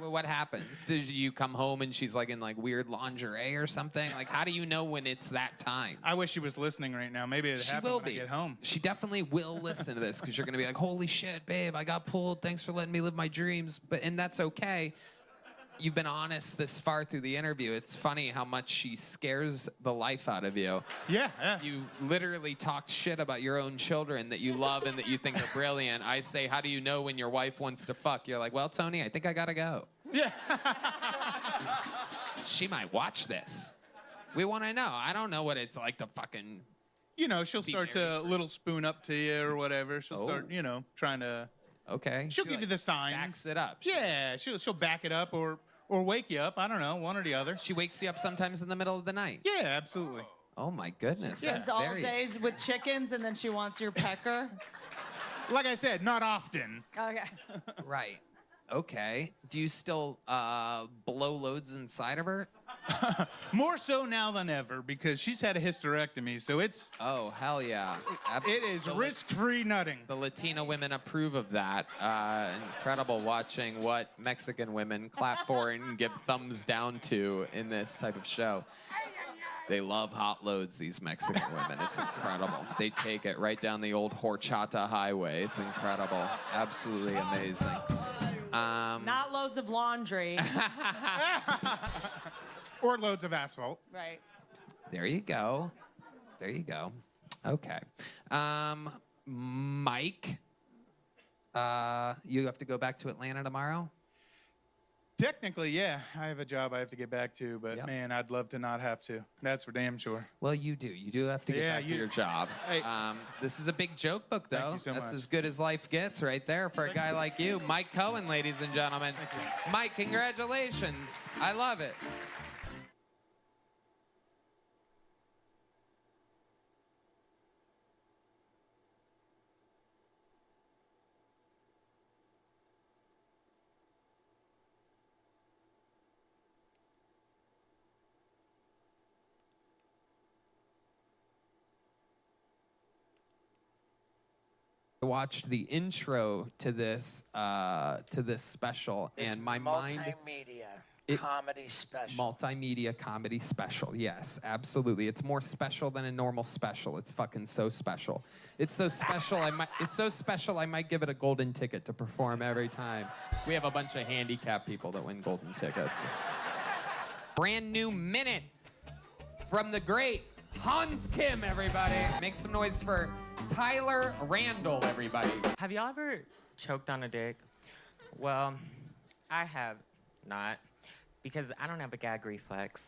What happens? Did you come home and she's, like, in, like, weird lingerie or something? Like, how do you know when it's that time? I wish she was listening right now. Maybe it She happens will when be. I get home. She definitely will listen to this because you're gonna be like, "Holy shit, babe! I got pulled. Thanks for letting me live my dreams." And that's okay. You've been honest this far through the interview. It's funny how much she scares the life out of you. Yeah. You literally talked shit about your own children that you love and that you think are brilliant. I say, "How do you know when your wife wants to fuck?" You're like, "Well, Tony, I think I gotta go." Yeah. She might watch this. We want to know. I don't know what it's like to fucking. You know, she'll start to little spoon up to you or whatever. She'll start, Oh. you know, trying to. Okay. She'll give you the signs. Backs it up. Yeah, she'll back it up or wake you up. I don't know, one or the other. She wakes you up sometimes in the middle of the night. Yeah, absolutely. Oh my goodness. Spends all days with chickens and then she wants your pecker. Like I said, not often. Okay. Right. Okay. Do you still blow loads inside of her? More so now than ever because she's had a hysterectomy, so it's. Oh, hell yeah. It is risk-free nutting. The Latina women approve of that. Incredible watching what Mexican women clap for and give thumbs down to in this type of show. They love hot loads, these Mexican women. It's incredible. They take it right down the old Horchata highway. It's incredible. Absolutely amazing. Not loads of laundry. Or loads of asphalt. Right. There you go. There you go. Okay. Mike, you have to go back to Atlanta tomorrow? Technically, yeah. I have a job I have to get back to, but man, I'd love to not have to. That's for damn sure. Well, you do. You do have to get back to your job. Hey. This is a big joke book, though. Thank you so That's much. as good as life gets right there for a guy like you. Mike Cohen, ladies and gentlemen. Mike, congratulations. I love it. I watched the intro to this special, This and my mind. multimedia comedy special. Multimedia comedy special. Yes, absolutely. It's more special than a normal special. It's fucking so special. It's so special. It's so special. I might give it a golden ticket to perform every time. We have a bunch of handicapped people that win golden tickets. Brand new minute from the great Hans Kim, everybody. Make some noise for Tyler Randall, everybody. Have y'all ever choked on a dick? Well, I have not, because I don't have a gag reflex.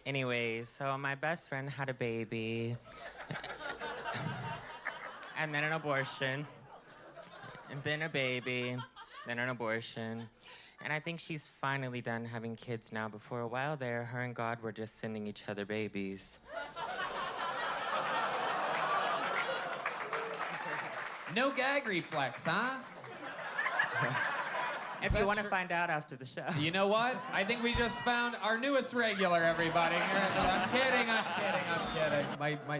Anyways, so my best friend had a baby, and then an abortion, and then a baby, then an abortion. And I think she's finally done having kids now, but for a while there, her and God were just sending each other babies. No gag reflex, huh? If you want to find out after the show. You know what? I think we just found our newest regular, everybody. I'm kidding.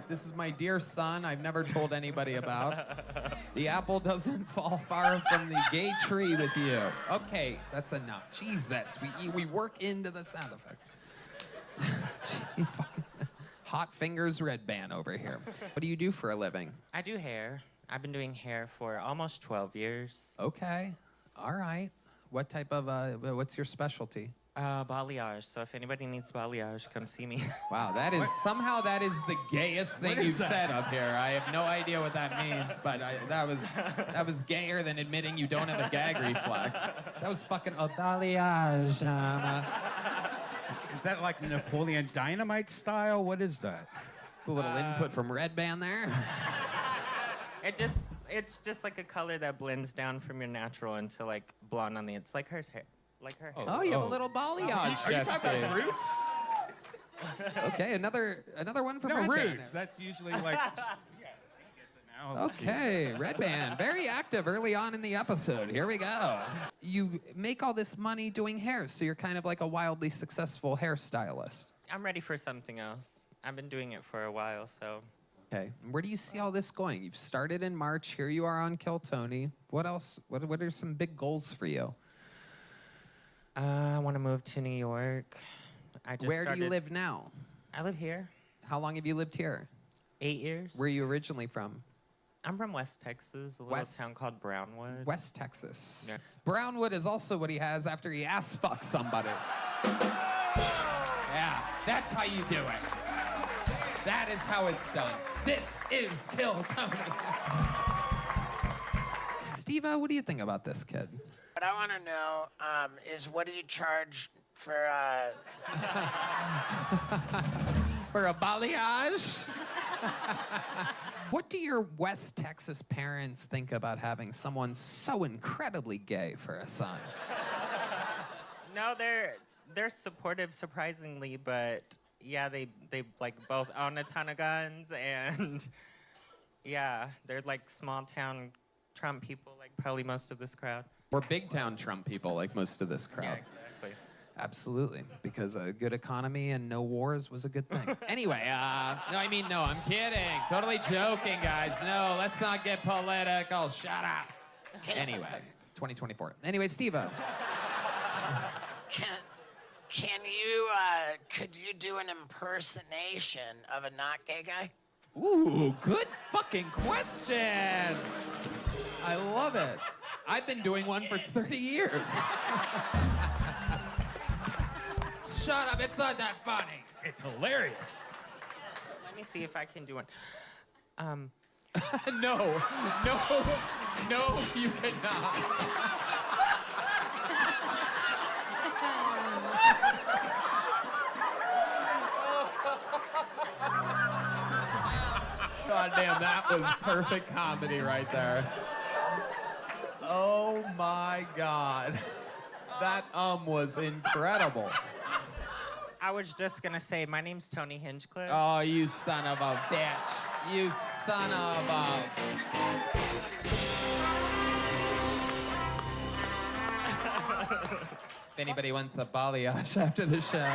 This is my dear son I've never told anybody about. The apple doesn't fall far from the gay tree with you. Okay, that's enough. Jesus, we work into the sound effects. Hot fingers red band over here. What do you do for a living? I do hair. I've been doing hair for almost 12 years. Okay, all right. What type of, what's your specialty? Balayage. So if anybody needs balayage, come see me. Wow, somehow that is the gayest thing you've said up here. I have no idea what that means, but that was gayer than admitting you don't have a gag reflex. That was fucking a balayage. Is that like Napoleon Dynamite style? What is that? A little input from Red Band there. It's just like a color that blends down from your natural into like blonde on the. It's like her hair. Like her hair. Oh, you have a little balayage. Are you talking about roots? Okay, another one from No, Red Band. roots. That's usually like. Okay, Red Band, very active early on in the episode. Here we go. You make all this money doing hair, so you're kind of like a wildly successful hairstylist. I'm ready for something else. I've been doing it for a while, so. Okay, and where do you see all this going? You've started in March. Here you are on Kill Tony. What else? What are some big goals for you? I want to move to New York. Where do you live now? I live here. How long have you lived here? 8 years. Where are you originally from? I'm from West Texas, a little town called Brownwood. West Texas. Yeah. Brownwood is also what he has after he ass fucks somebody. Yeah, that's how you do it. That is how it's done. This is Kill Tony. Steve, what do you think about this kid? What I want to know is what do you charge for For a balayage? What do your West Texas parents think about having someone so incredibly gay for a son? No, they're supportive surprisingly, but yeah, they like both own a ton of guns and yeah, they're like small town Trump people, like probably most of this crowd. Or big town Trump people like most of this crowd. Yeah, exactly. Absolutely, because a good economy and no wars was a good thing. Anyway, no, I'm kidding. Totally joking, guys. No, let's not get political. Shut up. Anyway, 2024. Anyway, Steve-O. Can you could you do an impersonation of a not gay guy? Ooh, good fucking question. I love it. I've been doing one for 30 years. Shut up, it's not that funny. It's hilarious. Let me see if I can do one. No, you cannot. God damn, that was perfect comedy right there. Oh my God. That was incredible. I was just gonna say, my name's Tony Hinchcliffe. Oh, you son of a bitch. You son of a... If anybody wants a balayage after the show.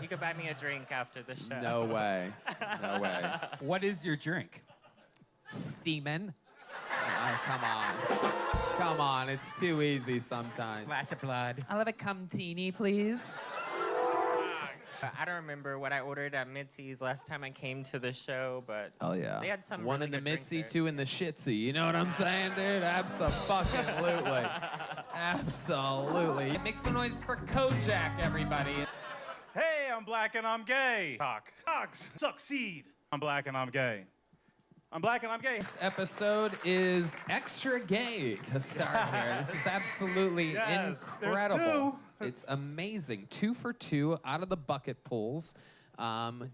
You could buy me a drink after the show. No way. No way. What is your drink? Semen. Oh, come on. Come on, it's too easy sometimes. Splash of blood. I'll have a cum-tini, please. I don't remember what I ordered at Mitzi's last time I came to the show, but Oh yeah. they had some one really in the good drink Mitzi, there. two in the Shitsy. You know what I'm saying, dude? Abso-fucking-lutely. Absolutely. Make some noise for Kojak, everybody. Hey, I'm black and I'm gay. Cox, succeed. I'm black and I'm gay. I'm black and I'm gay. This episode is extra gay to start here. This is absolutely Yes, there's incredible. It's amazing. 2 for 2 out of the bucket pulls.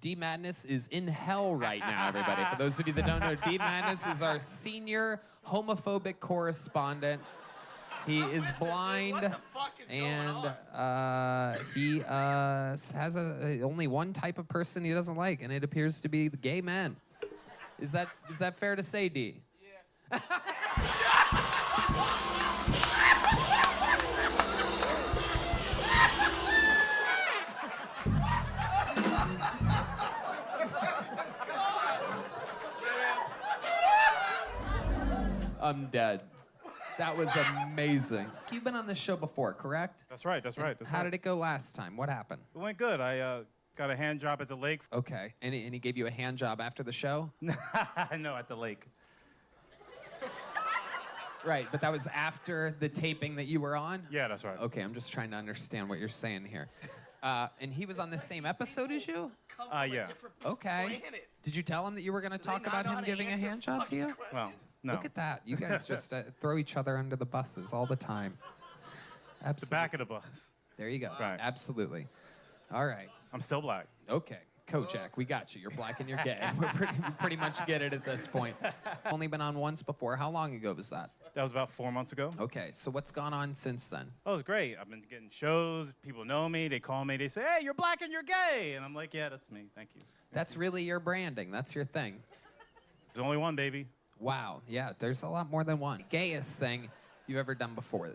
D Madness is in hell right now, everybody. For those of you that don't know, D Madness is our senior homophobic correspondent. He is blind, and he has only one type of person he doesn't like, and it appears to be the gay men. Is that fair to say, D? Yeah. I'm dead. That was amazing. You've been on this show before, correct? That's right. That's right. How did it go last time? What happened? It went good. I got a hand job at the lake. Okay. And he gave you a hand job after the show? No, at the lake. Right, but that was after the taping that you were on? Yeah, that's right. Okay, I'm just trying to understand what you're saying here. And he was on the same episode as you? Yeah. Okay. Did you tell him that you were going to talk about him giving a hand job to you? Well, no. Look at that. You guys just throw each other under the buses all the time. Absolutely. The back of the bus. There you go. Right. Absolutely. All right. I'm still black. Okay. Kojak, we got you. You're black and you're gay. We pretty much get it at this point. Only been on once before. How long ago was that? That was about 4 months ago. Okay, so what's gone on since then? Oh, it was great. I've been getting shows. People know me. They call me. They say, hey, you're black and you're gay. And I'm like, yeah, that's me. Thank you. That's really your branding. That's your thing. There's only one, baby. Wow. Yeah, there's a lot more than one. Gayest thing you've ever done before.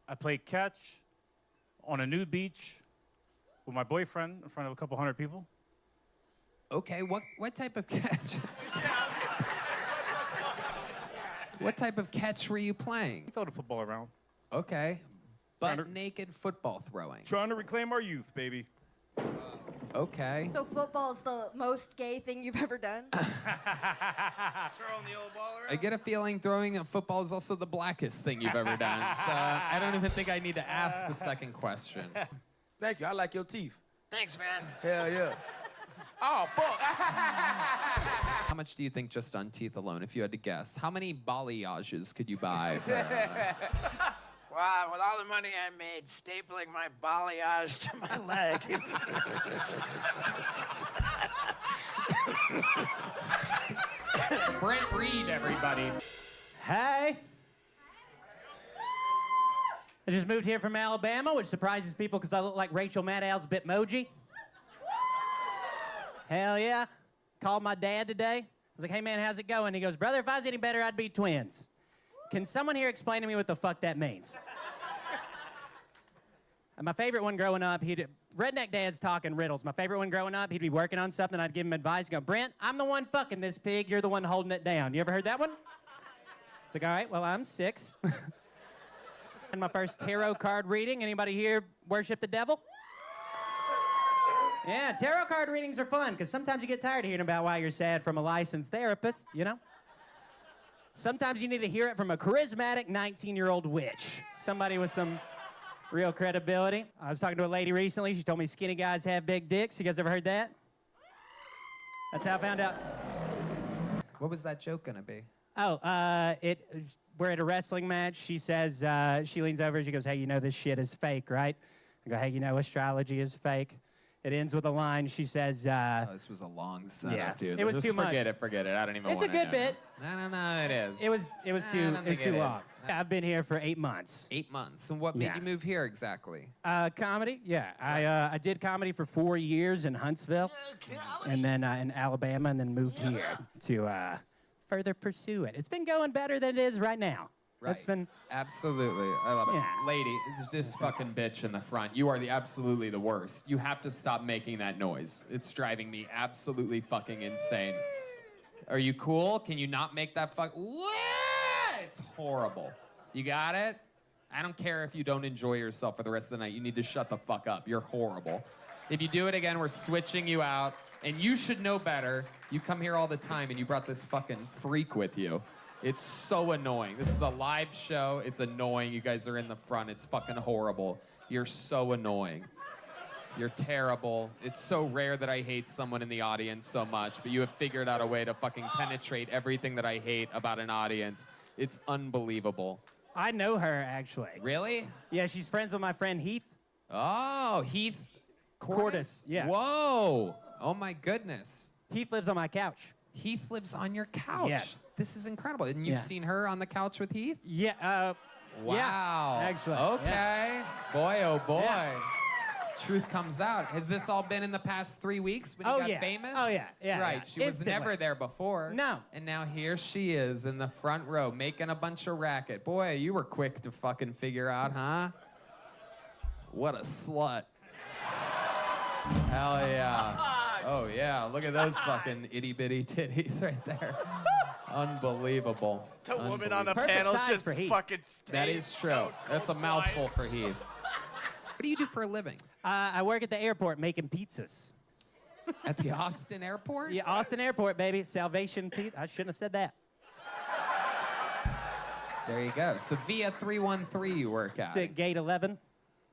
I played catch on a nude beach with my boyfriend in front of a couple hundred people. Okay, what type of catch? What type of catch were you playing? We throw the football around. Okay. Butt-naked football throwing. Trying to reclaim our youth, baby. Okay. So football's the most gay thing you've ever done? Throwing the old ball around. I get a feeling throwing a football is also the blackest thing you've ever done. So I don't even think I need to ask the second question. Thank you. I like your teeth. Thanks, man. Hell yeah. Oh, fuck. How much do you think just on teeth alone, if you had to guess? How many balayages could you buy? Wow, with all the money I made stapling my balayage to my leg. Brent Reed, everybody. Hey. I just moved here from Alabama, which surprises people because I look like Rachel Maddow's Bitmoji. Hell yeah. Called my dad today. I was like, hey man, how's it going? He goes, brother, if I was any better, I'd be twins. Can someone here explain to me what the fuck that means? And my favorite one growing up, redneck dad's talking riddles. My favorite one growing up, he'd be working on something, I'd give him advice, go, Brent, I'm the one fucking this pig, you're the one holding it down. You ever heard that one? It's like, all right, well, I'm 6. And my first tarot card reading, anybody here worship the devil? Yeah, tarot card readings are fun, because sometimes you get tired of hearing about why you're sad from a licensed therapist, you know? Sometimes you need to hear it from a charismatic 19-year-old witch. Somebody with some real credibility. I was talking to a lady recently. She told me skinny guys have big dicks. You guys ever heard that? That's how I found out. What was that joke gonna be? Oh, we're at a wrestling match. She says, she leans over and she goes, hey, you know this shit is fake, right? I go, hey, you know astrology is fake. It ends with a line. She says, this was a long setup, yeah, dude. it was Just too much. Forget it. I don't even It's want a good bit. No, it is. It was too long. I've been here for 8 months. 8 months. And what made you move here exactly? Comedy, yeah. I did comedy for 4 years in Huntsville, and then in Alabama, and then moved here to further pursue it. It's been going better than it is right now. Right. It's been Absolutely. I love it. Yeah. Lady, this fucking bitch in the front, you are absolutely the worst. You have to stop making that noise. It's driving me absolutely fucking insane. Are you cool? Can you not make that It's horrible. You got it? I don't care if you don't enjoy yourself for the rest of the night. You need to shut the fuck up. You're horrible. If you do it again, we're switching you out. And you should know better. You come here all the time and you brought this fucking freak with you. It's so annoying. This is a live show. It's annoying. You guys are in the front. It's fucking horrible. You're so annoying. You're terrible. It's so rare that I hate someone in the audience so much, but you have figured out a way to fucking penetrate everything that I hate about an audience. It's unbelievable. I know her, actually. Really? Yeah, she's friends with my friend Heath. Oh, Heath Cordis, yeah. Whoa. Oh, my goodness. Heath lives on my couch. Heath lives on your couch? Yes. This is incredible. And you've seen her on the couch with Heath? Yeah. Wow. Yeah, actually. Okay. Yeah. Boy, oh boy. Yeah. Truth comes out. Has this all been in the past 3 weeks when you got famous? Oh, yeah. Yeah. Right. yeah. She was Instantly. never there before. No. And now here she is in the front row making a bunch of racket. Boy, you were quick to fucking figure out, huh? What a slut. Hell yeah. Oh, yeah. Look at those fucking itty-bitty titties right there. Unbelievable. The woman on the Perfect panel size just for Heath. fucking That is true. That's a mouthful for Heath. What do you do for a living? I work at the airport making pizzas. At the Austin airport? Yeah, Austin Airport, baby. Salvation Pizza. I shouldn't have said that. There you go. So via 313 you work at. It's at Gate 11.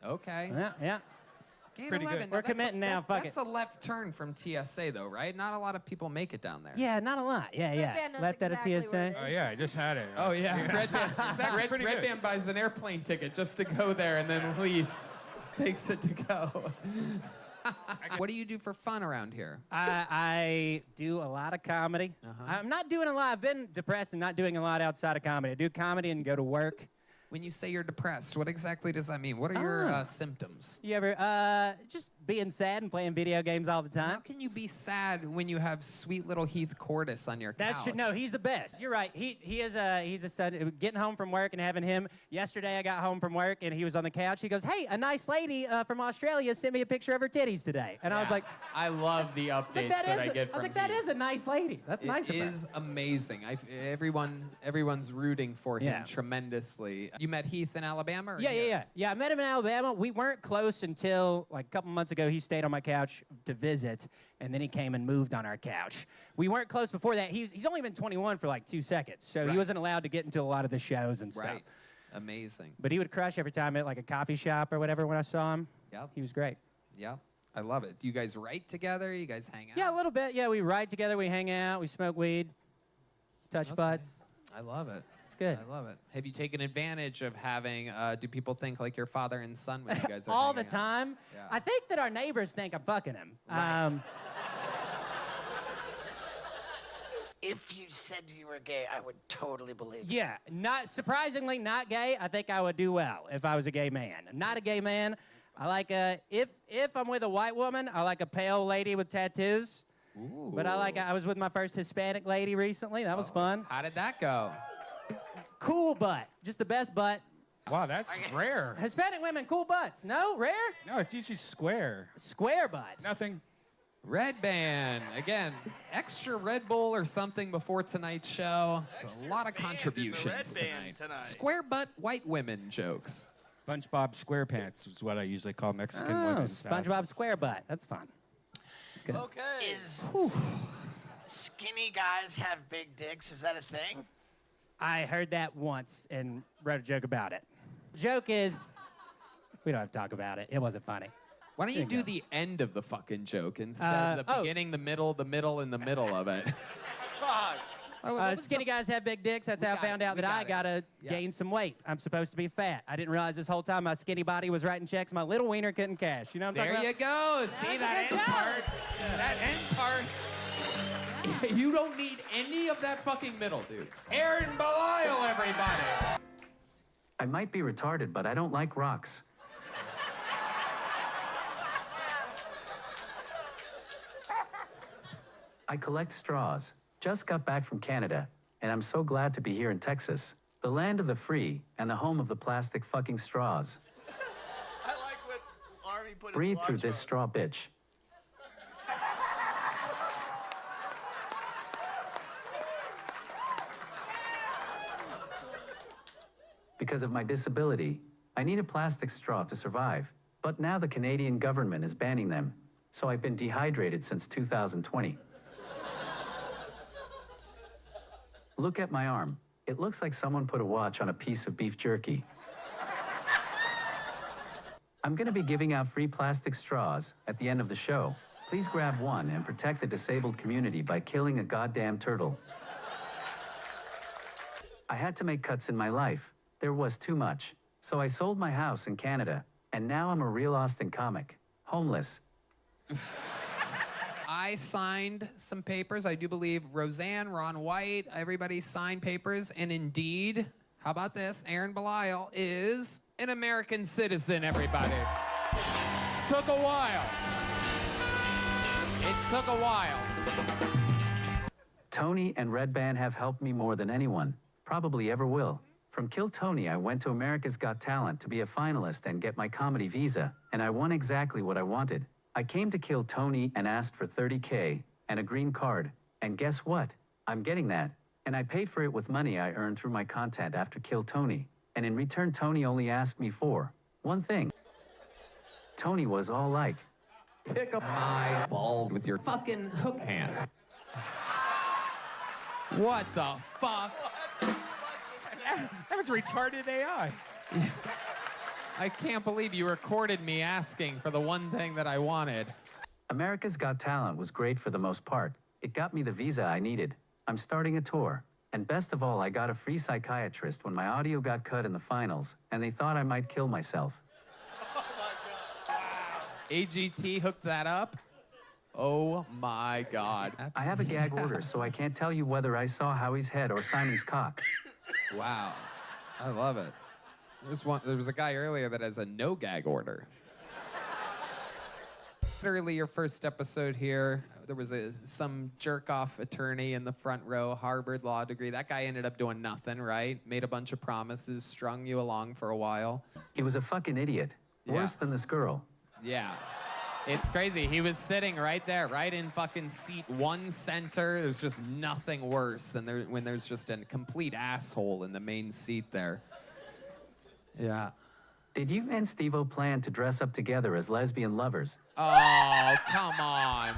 Okay. Yeah, yeah. Gate Pretty 11. good. Now, We're committing now. Fuck That's it. a left turn from TSA, though, right? Not a lot of people make it down there. Yeah, not a lot. Yeah, yeah. Band knows Left exactly at a TSA. where it Oh, yeah, I just had it. Oh, yeah. Red Band, It's actually pretty Red good. Band buys an airplane ticket just to go there and then leaves. Takes it to go. What do you do for fun around here? I do a lot of comedy. I'm not doing a lot. I've been depressed and not doing a lot outside of comedy. I do comedy and go to work. When you say you're depressed, what exactly does that mean? What are your symptoms? You ever just being sad and playing video games all the time? How can you be sad when you have sweet little Heath Cordes on your couch? That's true. No, he's the best. You're right. He's a son. Getting home from work and having him. Yesterday I got home from work and he was on the couch. He goes, "Hey, a nice lady from Australia sent me a picture of her titties today." And I was like, I love the updates I get from that is a nice lady. That's nice of her. It is amazing. Everyone's rooting for him tremendously. You met Heath in Alabama? Or Yeah. I met him in Alabama. We weren't close until like a couple months ago. He stayed on my couch to visit, and then he came and moved on our couch. We weren't close before that. He's only been 21 for like 2 seconds, so he wasn't allowed to get into a lot of the shows and stuff. Right. Amazing. But he would crush every time at like a coffee shop or whatever when I saw him. Yep. He was great. Yeah. I love it. Do you guys write together? You guys hang out? Yeah, a little bit. Yeah, we ride together. We hang out. We smoke weed. Touch butts. I love it. It's good. I love it. Have you taken advantage of having, do people think like you're father and son when you guys are all the hanging out? time. Yeah. I think that our neighbors think I'm fucking him. If you said you were gay, I would totally believe it. Yeah, not surprisingly not gay. I think I would do well if I was a gay man. I'm not a gay man. I like if I'm with a white woman, I like a pale lady with tattoos. Ooh. But I was with my first Hispanic lady recently. That was fun. How did that go? Cool butt. Just the best butt. Wow, that's rare. Hispanic women, cool butts. No, rare? No, it's usually square. Square butt. Nothing. Red Band. Again, extra Red Bull or something before tonight's show. It's a lot of contributions tonight. Square butt white women jokes. SpongeBob SquarePants is what I usually call Mexican Oh, women's SpongeBob Square butt. That's fun. That's good. Okay. Skinny guys have big dicks? Is that a thing? I heard that once and wrote a joke about it. Joke is, we don't have to talk about it. It wasn't funny. Why don't you There you do go. the end of the fucking joke instead of the beginning, the middle, and the middle of it? Skinny guys have big dicks. That's how I found out that I gotta gain some weight. I'm supposed to be fat. I didn't realize this whole time my skinny body was writing checks. My little wiener couldn't cash. You know what I'm There talking you go. See that end part? That end part. You don't need any of that fucking middle, dude. Aaron Belial, everybody. I might be retarded, but I don't like rocks. I collect straws. Just got back from Canada, and I'm so glad to be here in Texas, the land of the free and the home of the plastic fucking straws. I like what Army put his Breathe watch through this on. straw, bitch. Because of my disability, I need a plastic straw to survive. But now the Canadian government is banning them, so I've been dehydrated since 2020. Look at my arm. It looks like someone put a watch on a piece of beef jerky. I'm gonna be giving out free plastic straws at the end of the show. Please grab one and protect the disabled community by killing a goddamn turtle. I had to make cuts in my life. There was too much. So I sold my house in Canada, and now I'm a real Austin comic. Homeless. I signed some papers. I do believe Roseanne, Ron White, everybody signed papers. And indeed, how about this? Aaron Belial is an American citizen, everybody. Took a while. It took a while. Tony and Red Band have helped me more than anyone, probably ever will. From Kill Tony, I went to America's Got Talent to be a finalist and get my comedy visa, and I won exactly what I wanted. I came to Kill Tony and asked for $30K and a green card, and guess what? I'm getting that, and I paid for it with money I earned through my content after Kill Tony, and in return, Tony only asked me for one thing. Tony was all like, Pick up my ball with your fucking hook hand. What the fuck? That was retarded AI. I can't believe you recorded me asking for the one thing that I wanted. America's Got Talent was great for the most part. It got me the visa I needed. I'm starting a tour. And best of all, I got a free psychiatrist when my audio got cut in the finals, and they thought I might kill myself. AGT hooked that up? Oh my God. I have a gag order, so I can't tell you whether I saw Howie's head or Simon's cock. Wow. I love it. There was a guy earlier that has a no gag order. Literally your first episode here, there was some jerk-off attorney in the front row, Harvard law degree. That guy ended up doing nothing, right? Made a bunch of promises, strung you along for a while. He was a fucking idiot. Worse than this girl. Yeah. It's crazy. He was sitting right there, right in fucking seat 1 center. There's just nothing worse than when there's just a complete asshole in the main seat there. Yeah. Did you and Steve-O plan to dress up together as lesbian lovers? Oh, come on.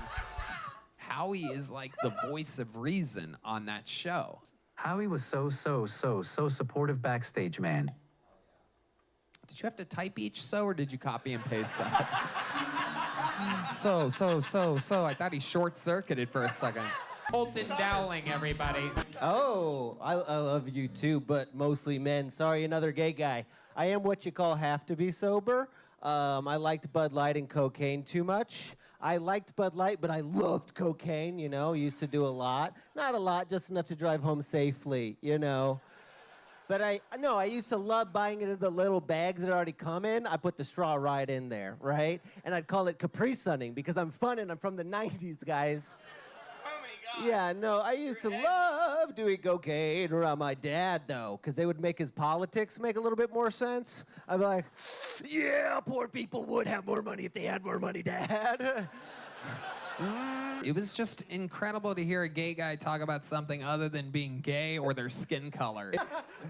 Howie is like the voice of reason on that show. Howie was so supportive backstage, man. Did you have to type each so, or did you copy and paste that? So. I thought he short-circuited for a second. Colton Dowling, everybody. Oh, I love you too, but mostly men. Sorry, another gay guy. I am what you call have to be sober. I liked Bud Light and cocaine too much. I liked Bud Light, but I loved cocaine, you know. Used to do a lot. Not a lot, just enough to drive home safely, you know. But I used to love buying it in the little bags that already come in. I put the straw right in there, right? And I'd call it Capri Sunning because I'm fun and I'm from the 90s, guys. Yeah, no, I used to love doing cocaine around my dad, though, because they would make his politics make a little bit more sense. I'd be like, yeah, poor people would have more money if they had more money, Dad. It was just incredible to hear a gay guy talk about something other than being gay or their skin color.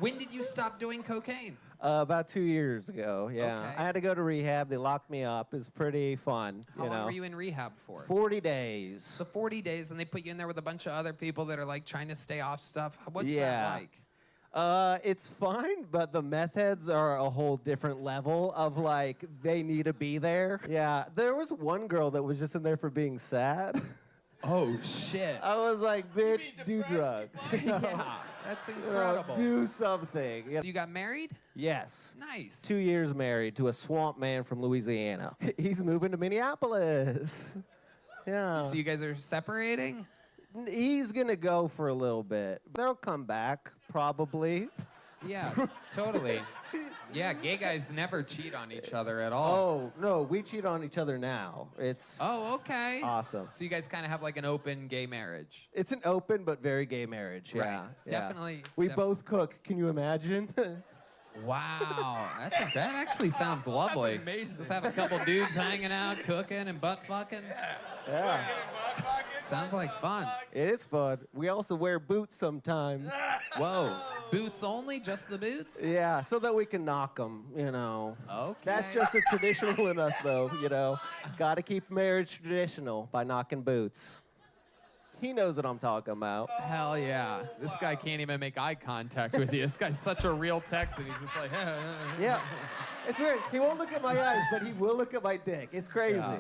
When did you stop doing cocaine? About 2 years ago, yeah. Okay. I had to go to rehab. They locked me up. It was pretty fun. How long were you in rehab for? 40 days. So 40 days, and they put you in there with a bunch of other people that are like trying to stay off stuff. What's Yeah. that like? It's fine, but the meth heads are a whole different level of like, they need to be there. Yeah, there was one girl that was just in there for being sad. Oh, shit. I was like, bitch, do drugs. Yeah, that's incredible. Do something. You got married? Yes. Nice. 2 years married to a swamp man from Louisiana. He's moving to Minneapolis. Yeah. So you guys are separating? He's gonna go for a little bit. They'll come back, probably. Yeah, totally. Yeah, gay guys never cheat on each other at all. Oh, no, we cheat on each other now. It's okay. Awesome. So you guys kind of have like an open gay marriage. It's an open but very gay marriage. Yeah. Right. Yeah. Definitely. We both cook. Can you imagine? Wow, that actually sounds lovely. amazing. Just have a couple dudes hanging out, cooking and butt fucking. Yeah. Sounds like fun. It is fun. We also wear boots sometimes. Whoa. Boots only? Just the boots? Yeah, so that we can knock them, you know. Okay. That's just a traditional in us, though, you know. Got to keep marriage traditional by knocking boots. He knows what I'm talking about. Hell yeah. This guy can't even make eye contact with you. This guy's such a real Texan. He's just like, Yeah. It's weird. He won't look at my eyes, but he will look at my dick. It's crazy. Yeah.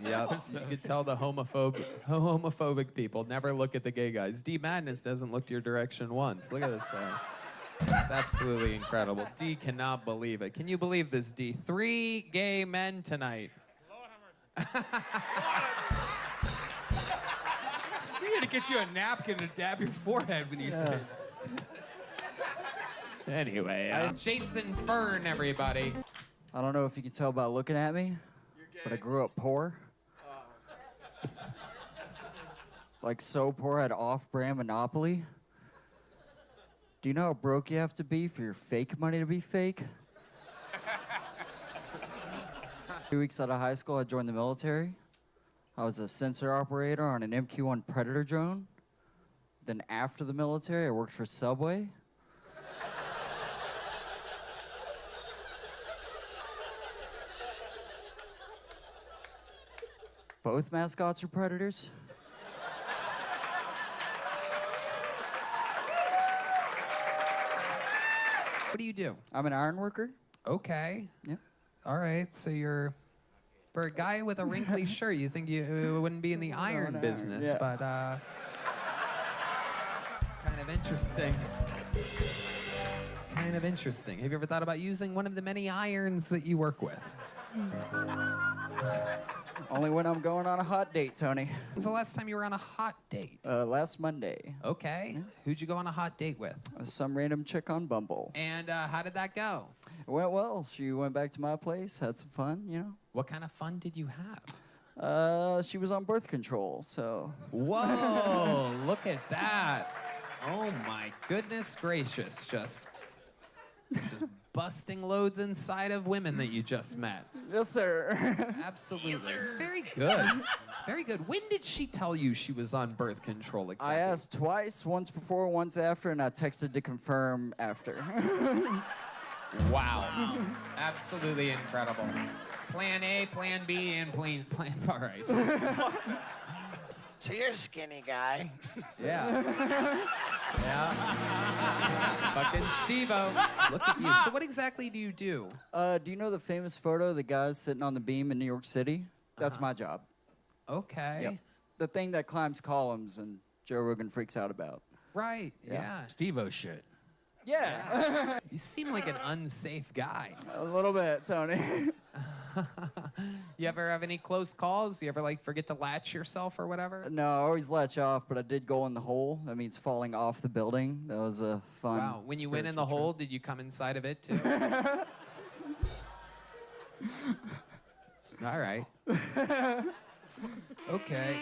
Yep. You can tell the homophobic people never look at the gay guys. D Madness doesn't look your direction once. Look at this guy. It's absolutely incredible. D cannot believe it. Can you believe this, D? 3 gay men tonight. We had to get you a napkin to dab your forehead when you say it. Anyway, Jason Fern, everybody. I don't know if you can tell by looking at me, but I grew up poor. Like so poor I had off-brand Monopoly. Do you know how broke you have to be for your fake money to be fake? 2 weeks out of high school, I joined the military. I was a sensor operator on an MQ-1 Predator drone. Then after the military, I worked for Subway. Both mascots are predators. What do you do? I'm an iron worker. Okay. Yeah. All right. So you're, for a guy with a wrinkly shirt, you think you wouldn't be in the iron business, yeah. but kind of interesting. Kind of interesting. Have you ever thought about using one of the many irons that you work with? Only when I'm going on a hot date, Tony. When's the last time you were on a hot date? Last Monday. Okay. Who'd you go on a hot date with? Some random chick on Bumble. And how did that go? It went well. She went back to my place, had some fun, you know. What kind of fun did you have? She was on birth control, so. Whoa, look at that. Oh my goodness gracious. Just busting loads inside of women that you just met. Yes, sir. Absolutely. Very good. Very good. When did she tell you she was on birth control exactly? I asked twice, once before, once after, and I texted to confirm after. Wow. Absolutely incredible. Plan A, Plan B, and plan. All right. So you're a skinny guy. Yeah. Yeah. Fucking Steve-O. Look at you. So what exactly do you do? Do you know the famous photo of the guys sitting on the beam in New York City? That's my job. Okay. Yep. The thing that climbs columns and Joe Rogan freaks out about. Right. Yeah. Steve-O shit. Yeah. You seem like an unsafe guy. A little bit, Tony. You ever have any close calls? You ever like forget to latch yourself or whatever? No, I always latch off, but I did go in the hole. That means falling off the building. That was a fun. Wow. When you went in the spiritual hole, did you come inside of it too? All right. Okay.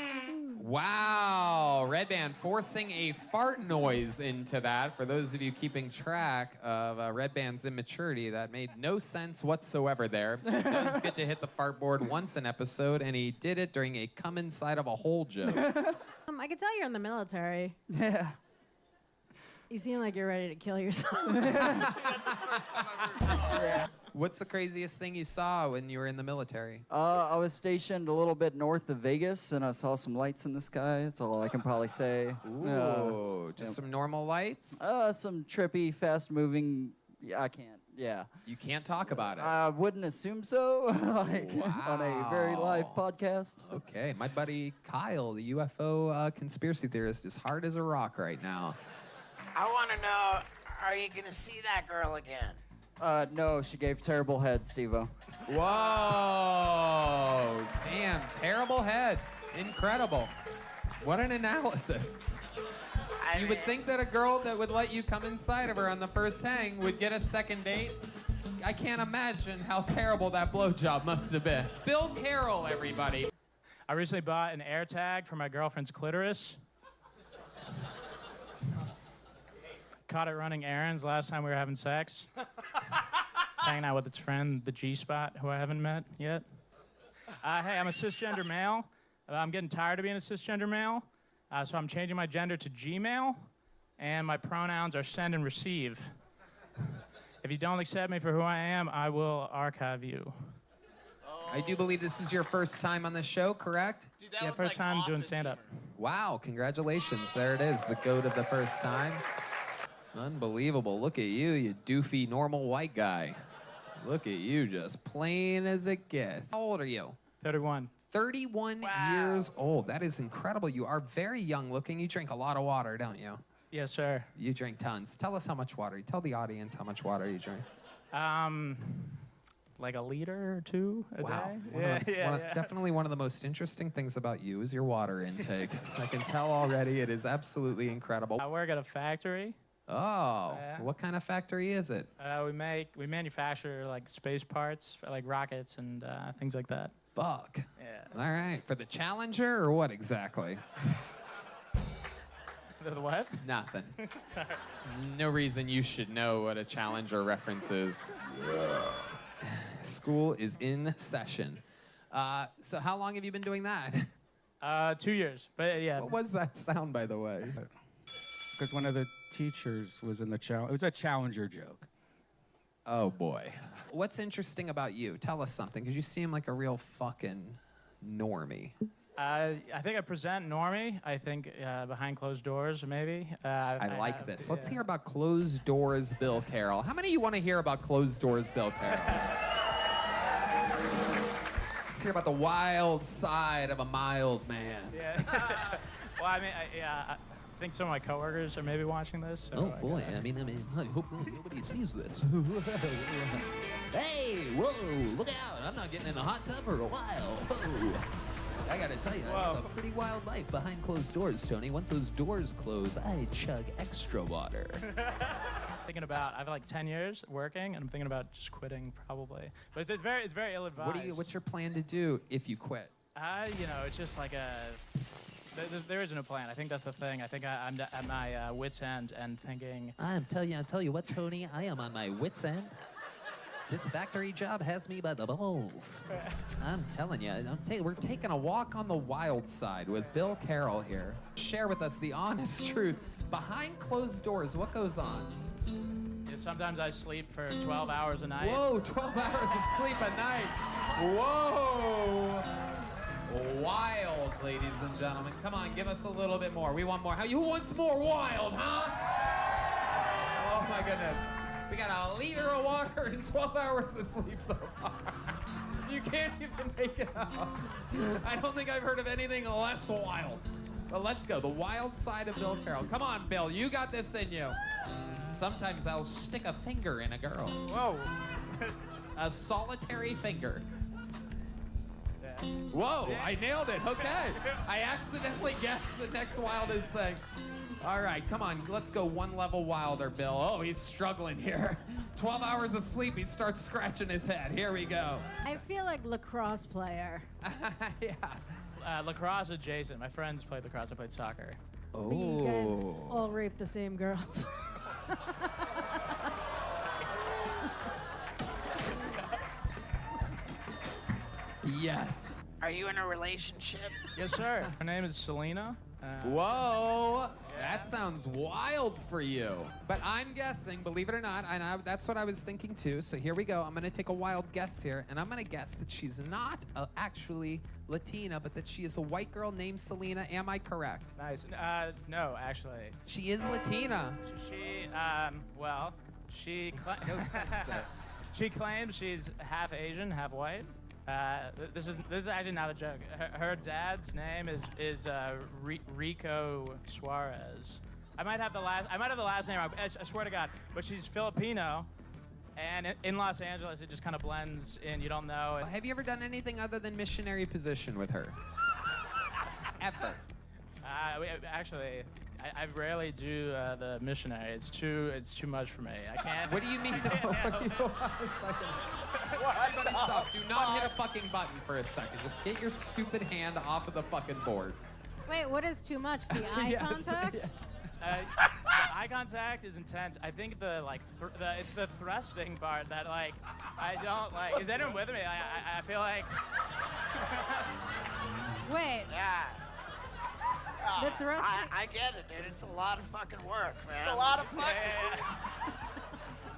Wow. Red Band forcing a fart noise into that. For those of you keeping track of Red Band's immaturity, that made no sense whatsoever there. He does get to hit the fart board once an episode, and he did it during a come inside of a hole joke. I can tell you're in the military. Yeah. You seem like you're ready to kill yourself. What's the craziest thing you saw when you were in the military? I was stationed a little bit north of Vegas, and I saw some lights in the sky. That's all I can probably say. Ooh, just some normal lights? Some trippy, fast-moving. I can't. Yeah. You can't talk about it. I wouldn't assume so. Like, on a very live podcast. Okay, my buddy Kyle, the UFO conspiracy theorist, is hard as a rock right now. I want to know, are you going to see that girl again? No, she gave terrible head, Steve-O. Whoa! Damn, terrible head. Incredible. What an analysis. You would think that a girl that would let you come inside of her on the first hang would get a second date. I can't imagine how terrible that blowjob must have been. Bill Carroll, everybody. I recently bought an AirTag for my girlfriend's clitoris. Caught it running errands last time we were having sex. It's hanging out with its friend, the G-Spot, who I haven't met yet. Hey, I'm a cisgender male. I'm getting tired of being a cisgender male, so I'm changing my gender to Gmail, and my pronouns are send and receive. If you don't accept me for who I am, I will archive you. I do believe this is your first time on the show, correct? Dude, yeah, first time doing stand-up. Wow, congratulations. There it is, the goat of the first time. Unbelievable. Look at you, you doofy, normal white guy. Look at you, just plain as it gets. How old are you? 31. 31 years old. That is incredible. You are very young looking. You drink a lot of water, don't you? Yes, sir. You drink tons. Tell us how much water. Tell the audience how much water you drink. Like a liter or two a day. Definitely one of the most interesting things about you is your water intake. I can tell already. It is absolutely incredible. I work at a factory. Oh, what kind of factory is it? We manufacture like space parts for like rockets and things like that. Fuck. Yeah. All right. For the Challenger or what exactly? The what? Nothing. Sorry. No reason you should know what a Challenger reference is. School is in session. So how long have you been doing that? 2 years. But yeah. What was that sound, by the way? Because one of the teachers was in the challenge. It was a Challenger joke. Oh, boy. What's interesting about you? Tell us something, because you seem like a real fucking normie. I think I present normie. I think behind closed doors, maybe. I like this. Let's hear about closed doors, Bill Carroll. How many of you want to hear about closed doors, Bill Carroll? Let's hear about the wild side of a mild man. Yeah. Well, I mean, think some of my coworkers are maybe watching this. So Oh boy, I mean, I hope nobody sees this. Hey, whoa, look out. I'm not getting in the hot tub for a while. Whoa. I gotta tell you, I have a pretty wild life behind closed doors, Tony. Once those doors close, I chug extra water. Thinking about, I have like 10 years working, and I'm thinking about just quitting probably. But it's very ill-advised. What's your plan to do if you quit? You know, it's just like there isn't a plan. I think that's the thing. I think I'm at my wit's end and thinking. I'll tell you what, Tony, I am on my wit's end. This factory job has me by the balls. I'm telling you, we're taking a walk on the wild side with Bill Carroll here. Share with us the honest truth. Behind closed doors, what goes on? Yeah, sometimes I sleep for 12 hours a night. Whoa, 12 hours of sleep a night. Whoa. Wild, ladies and gentlemen. Come on, give us a little bit more. We want more. Who wants more wild, huh? Oh my goodness. We got a liter of water and 12 hours of sleep so far. You can't even make it out. I don't think I've heard of anything less wild. But let's go. The wild side of Bill Carroll. Come on, Bill. You got this in you. Sometimes I'll stick a finger in a girl. Whoa. A solitary finger. Yeah. Whoa, I nailed it. Okay. I accidentally guessed the next wildest thing. All right, come on. Let's go one level wilder, Bill. Oh, he's struggling here. 12 hours of sleep. He starts scratching his head. Here we go. I feel like lacrosse player. Yeah. Lacrosse adjacent. My friends played lacrosse. I played soccer. But you guys all rape the same girls. Yes. Are you in a relationship? Yes, sir. Her name is Selena. Whoa, that sounds wild for you. But I'm guessing, believe it or not, that's what I was thinking too. So here we go. I'm gonna take a wild guess here, and I'm gonna guess that she's not actually Latina, but that she is a white girl named Selena. Am I correct? Nice. No, actually. She is Latina. She No sense there. she claims she's half Asian, half white. This is actually not a joke. Her dad's name is Rico Suarez. I might have the last name. I swear to God. But she's Filipino, and in Los Angeles, it just kind of blends in. You don't know. Have you ever done anything other than missionary position with her? Ever? Actually, I rarely do the missionary. It's too much for me. I can't. What do you mean? Everybody stop. Do not hit a fucking button for a second. Just get your stupid hand off of the fucking board. Wait, what is too much? The eye contact? Yes. The eye contact is intense. I think it's the thrusting part that I don't like. Is anyone with me? I feel like. Wait. Yeah. The thrusting. I get it, dude. It's a lot of fucking work, man. It's a lot of fucking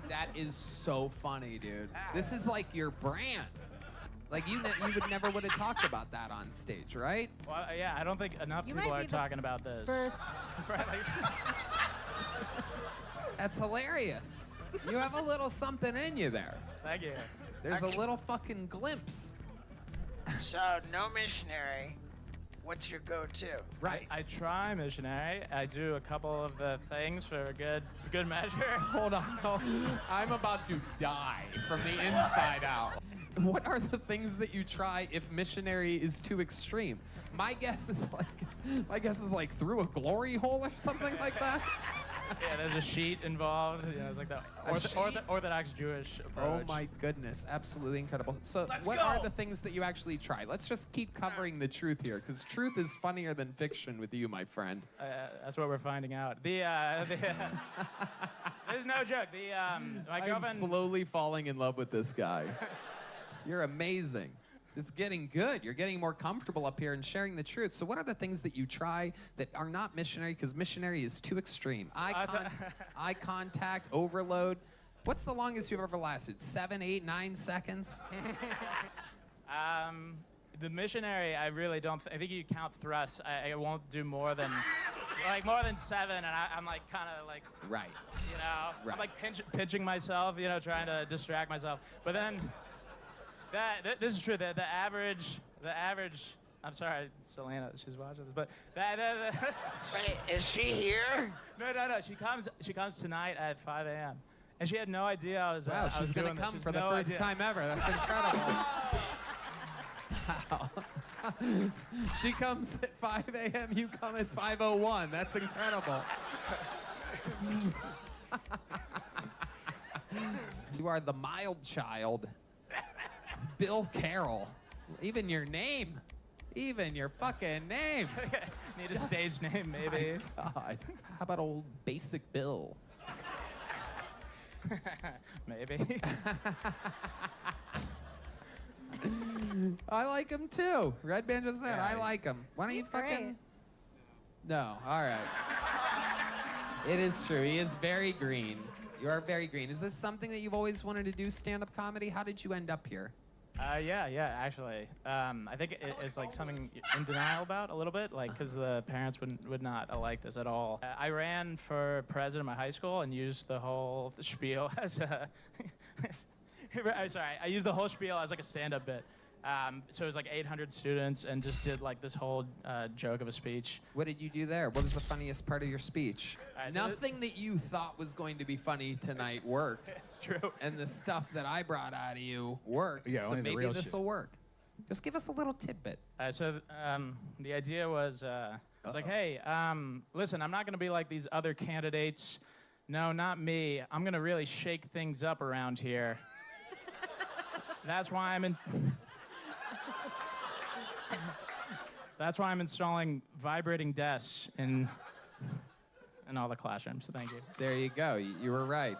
That is so funny, dude. This is like your brand. Like you would never would have talked about that on stage, right? Well, yeah, I don't think enough You people might are be the talking about this. First. That's hilarious. You have a little something in you there. Thank you. There's a little fucking glimpse. So, no missionary. What's your go-to? Right. I try missionary. I do a couple of the things for a good measure. Hold on. I'm about to die from the inside out. What are the things that you try if missionary is too extreme? My guess is like through a glory hole or something like that. Yeah, there's a sheet involved. Yeah, it's like the Orthodox Jewish approach. Oh my goodness, absolutely incredible. So what are the things that you actually try? Let's just keep covering the truth here, because truth is funnier than fiction with you, my friend. That's what we're finding out. There's no joke. My girlfriend. I'm slowly falling in love with this guy. You're amazing. It's getting good. You're getting more comfortable up here and sharing the truth. So what are the things that you try that are not missionary? Because missionary is too extreme. Eye contact, overload. What's the longest you've ever lasted? 7, 8, 9 seconds? The missionary, I really don't. I think you count thrusts. I won't do more than 7, and I'm like kind of like. Right. You know. Right. I'm like pinching myself. You know, trying to distract myself. But then. This is true. The average I'm sorry, Selena, she's watching this, but Wait, is she here? No. She comes tonight at 5 a.m. And she had no idea I was. Wow, I was she's gonna doing this. come She's for the no first idea. time ever. That's incredible. Wow. She comes at 5 a.m. You come at 5:01. That's incredible. You are the mild child, Bill Carroll. Even your name. Even your fucking name. Need a stage name, maybe. My God. How about old Basic Bill? Maybe. I like him too. Red Band just said, I like him. Why don't you fucking... great. No, all right. It is true. He is very green. You are very green. Is this something that you've always wanted to do, stand-up comedy? How did you end up here? Yeah, actually. I think it's like something in denial about a little bit, like because the parents would not like this at all. I ran for president of my high school and used the whole spiel as a. I used the whole spiel as like a stand-up bit. So it was like 800 students and just did like this whole joke of a speech. What did you do there? What was the funniest part of your speech? Alright, so Nothing that you thought was going to be funny tonight worked. It's true. And the stuff that I brought out of you worked. Yeah, so only the maybe real this shit. will work. Just give us a little tidbit. So the idea was, I was like, hey, listen, I'm not going to be like these other candidates. No, not me. I'm going to really shake things up around here. That's why I'm in. That's why I'm installing vibrating desks in all the classrooms. So thank you. There you go. You were right.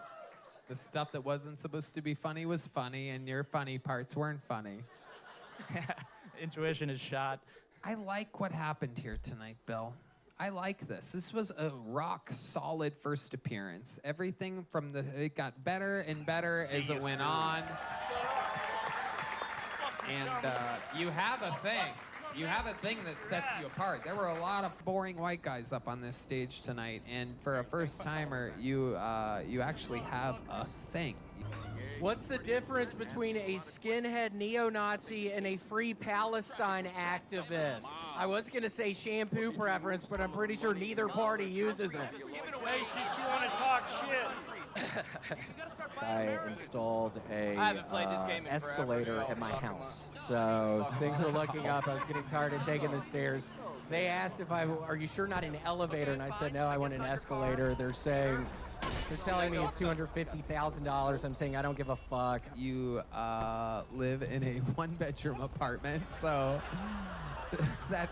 The stuff that wasn't supposed to be funny was funny, and your funny parts weren't funny. Intuition is shot. I like what happened here tonight, Bill. I like this. This was a rock solid first appearance. Everything from it got better and better as it went on. And you have a thing. You have a thing that sets you apart. There were a lot of boring white guys up on this stage tonight, and for a first timer, you actually have a thing. What's the difference between a skinhead neo-Nazi and a free Palestine activist? I was gonna say shampoo preference, but I'm pretty sure neither party uses them. Hey, since you want to talk shit. I installed a I haven't played this game in escalator forever, so at my fuck 'em house. So Things are looking up. I was getting tired of taking the stairs. They asked if are you sure not an elevator? And I said, no, I want an escalator. They're telling me it's $250,000. I'm saying I don't give a fuck. You live in a one-bedroom apartment, so that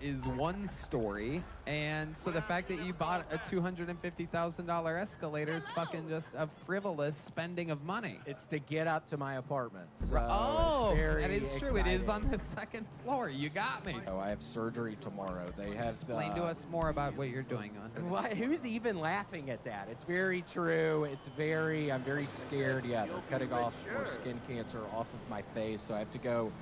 is one story. And so the fact that you bought a $250,000 escalator is fucking just a frivolous spending of money. It's to get up to my apartment. So Oh, it's very that is true. It is exciting. on the second floor. You got me. Oh, I have surgery tomorrow. They have Explain to us more about what you're doing on. Why, who's even laughing at that? It's very true. I'm very scared. Yeah, they're cutting off more skin cancer off of my face, so I have to go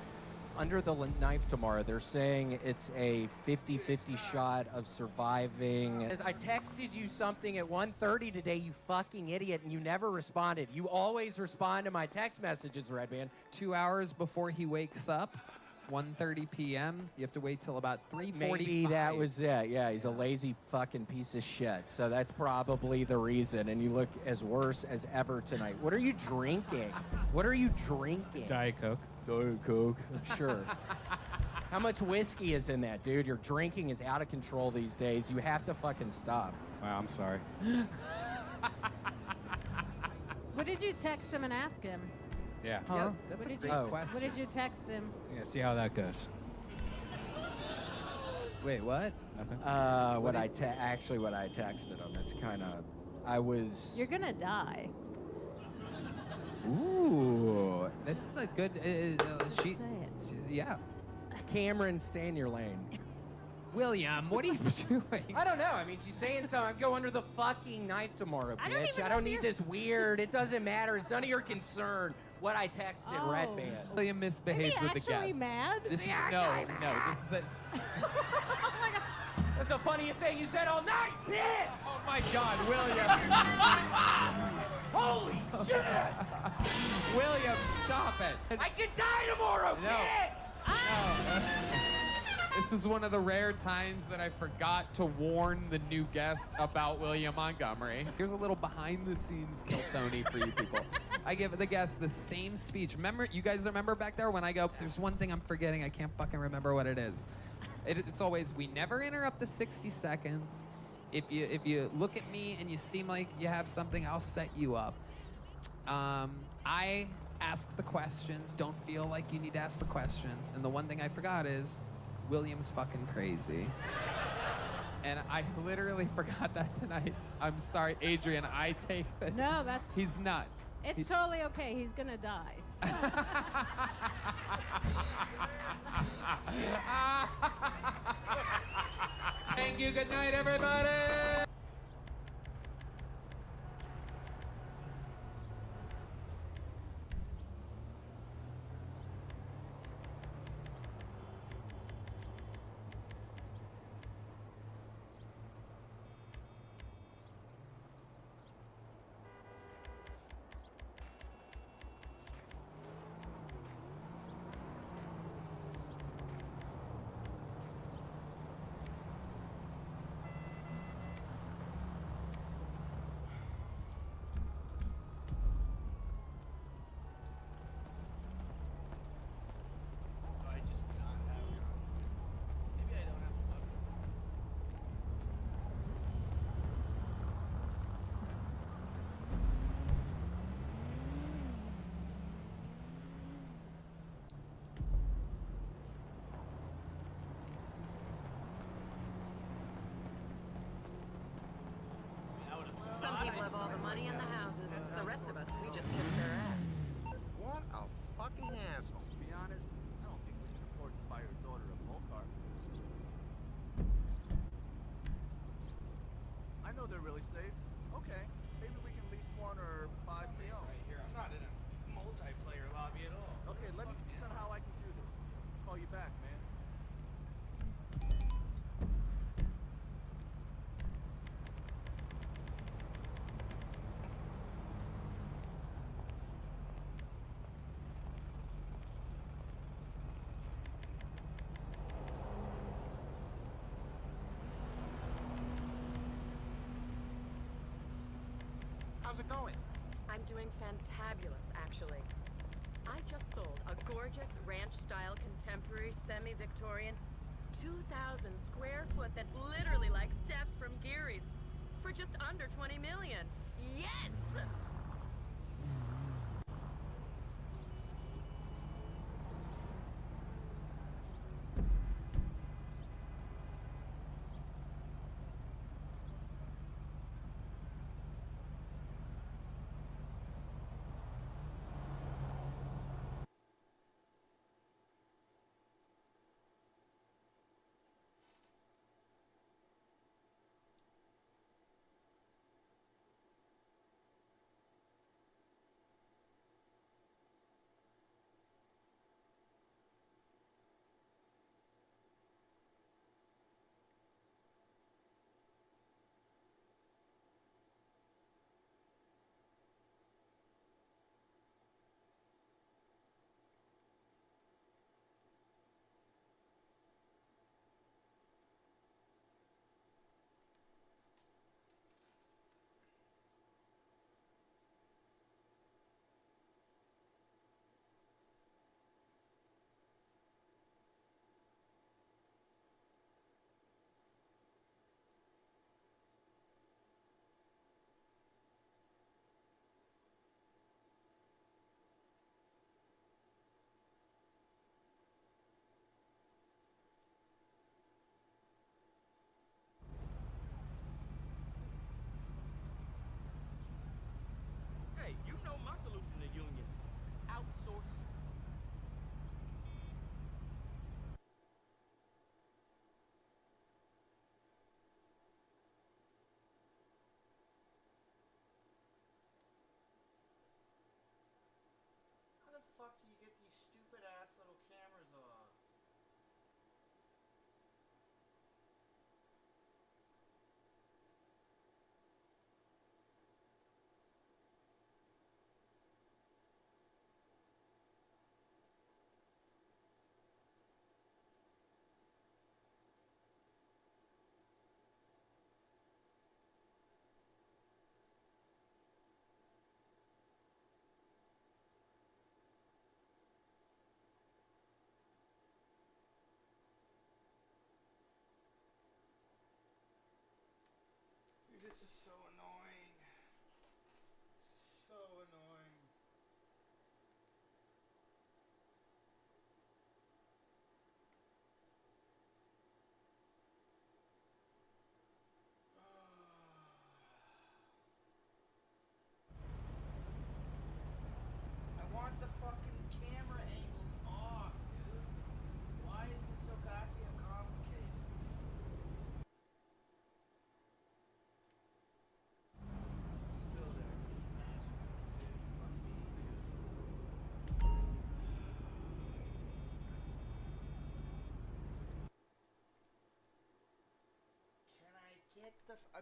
under the knife tomorrow. They're saying it's a 50-50 shot of surviving. I texted you something at 1:30 today, you fucking idiot, and you never responded. You always respond to my text messages, Redman. 2 hours before he wakes up, 1:30 p.m. You have to wait till about 3:45. Maybe that was it. Yeah, he's a lazy fucking piece of shit. So that's probably the reason. And you look as worse as ever tonight. What are you drinking? What are you drinking? Diet Coke. Diet Coke, I'm sure. How much whiskey is in that, dude? Your drinking is out of control these days. You have to fucking stop. Wow, I'm sorry. What did you text him and ask him? Yeah. Huh? Yeah, that's What a did great you, question. What did you text him? Yeah, see how that goes. Wait, what? Nothing? What I texted him. It's kind of, I was. You're gonna die. Ooh, this is a good. Yeah. Cameron, stay in your lane. William, what are you doing? I don't know. I mean, she's saying so. I'm go under the fucking knife tomorrow, I don't bitch. even I know don't if need you're this weird. It doesn't matter. It's none of your concern what I texted Oh. Red Band. William misbehaves Is he with the actually guests. mad? This is no. This is a. That's the funniest thing you said all night, bitch! Oh my God, William! Holy shit! William, stop it! I could die tomorrow, No. bitch! This is one of the rare times that I forgot to warn the new guest about William Montgomery. Here's a little behind the scenes Kill Tony for you people. I give the guests the same speech. Remember, you guys remember back there when I go, there's one thing I'm forgetting, I can't fucking remember what it is. It's always, we never interrupt the 60 seconds. If you look at me and you seem like you have something, I'll set you up. I ask the questions, don't feel like you need to ask the questions. And the one thing I forgot is, William's fucking crazy. And I literally forgot that tonight. I'm sorry, Adrian, I take that. No, that's... He's nuts. It's totally okay. He's going to die. So. Thank you, good night, everybody! Some people have all the money and the houses. The rest of us, we just kiss their ass. What a fucking asshole. To be honest, I don't think we can afford to buy your daughter a Volcar. I know they're really safe. Okay, maybe we can lease one or buy pre-owned. Right here. I'm not in a multiplayer lobby at all. Okay, let me think on how I can do this. Call you back, man. How's it going? I'm doing fantabulous, actually. I just sold a gorgeous ranch-style contemporary semi-Victorian 2,000 square foot that's literally like steps from Geary's for just under 20 million. Yes!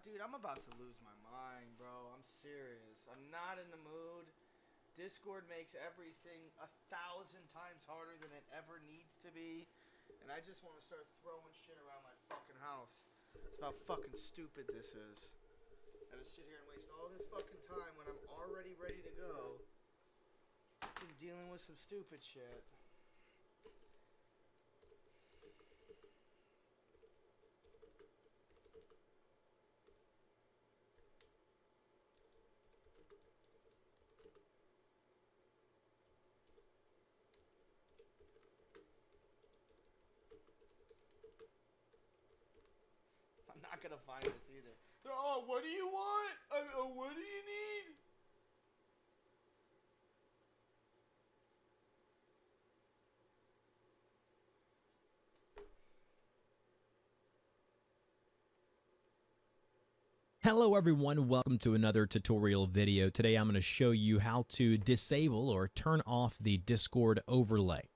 Dude, I'm about to lose my mind, bro. I'm serious. I'm not in the mood. Discord makes everything 1,000 times harder than it ever needs to be. And I just want to start throwing shit around my fucking house. That's how fucking stupid this is. And to sit here and waste all this fucking time when I'm already ready to go. I'm dealing with some stupid shit. I'm not gonna find this either. Oh, what do you want? What do you need? Hello everyone, welcome to another tutorial video. Today I'm going to show you how to disable or turn off the Discord overlay,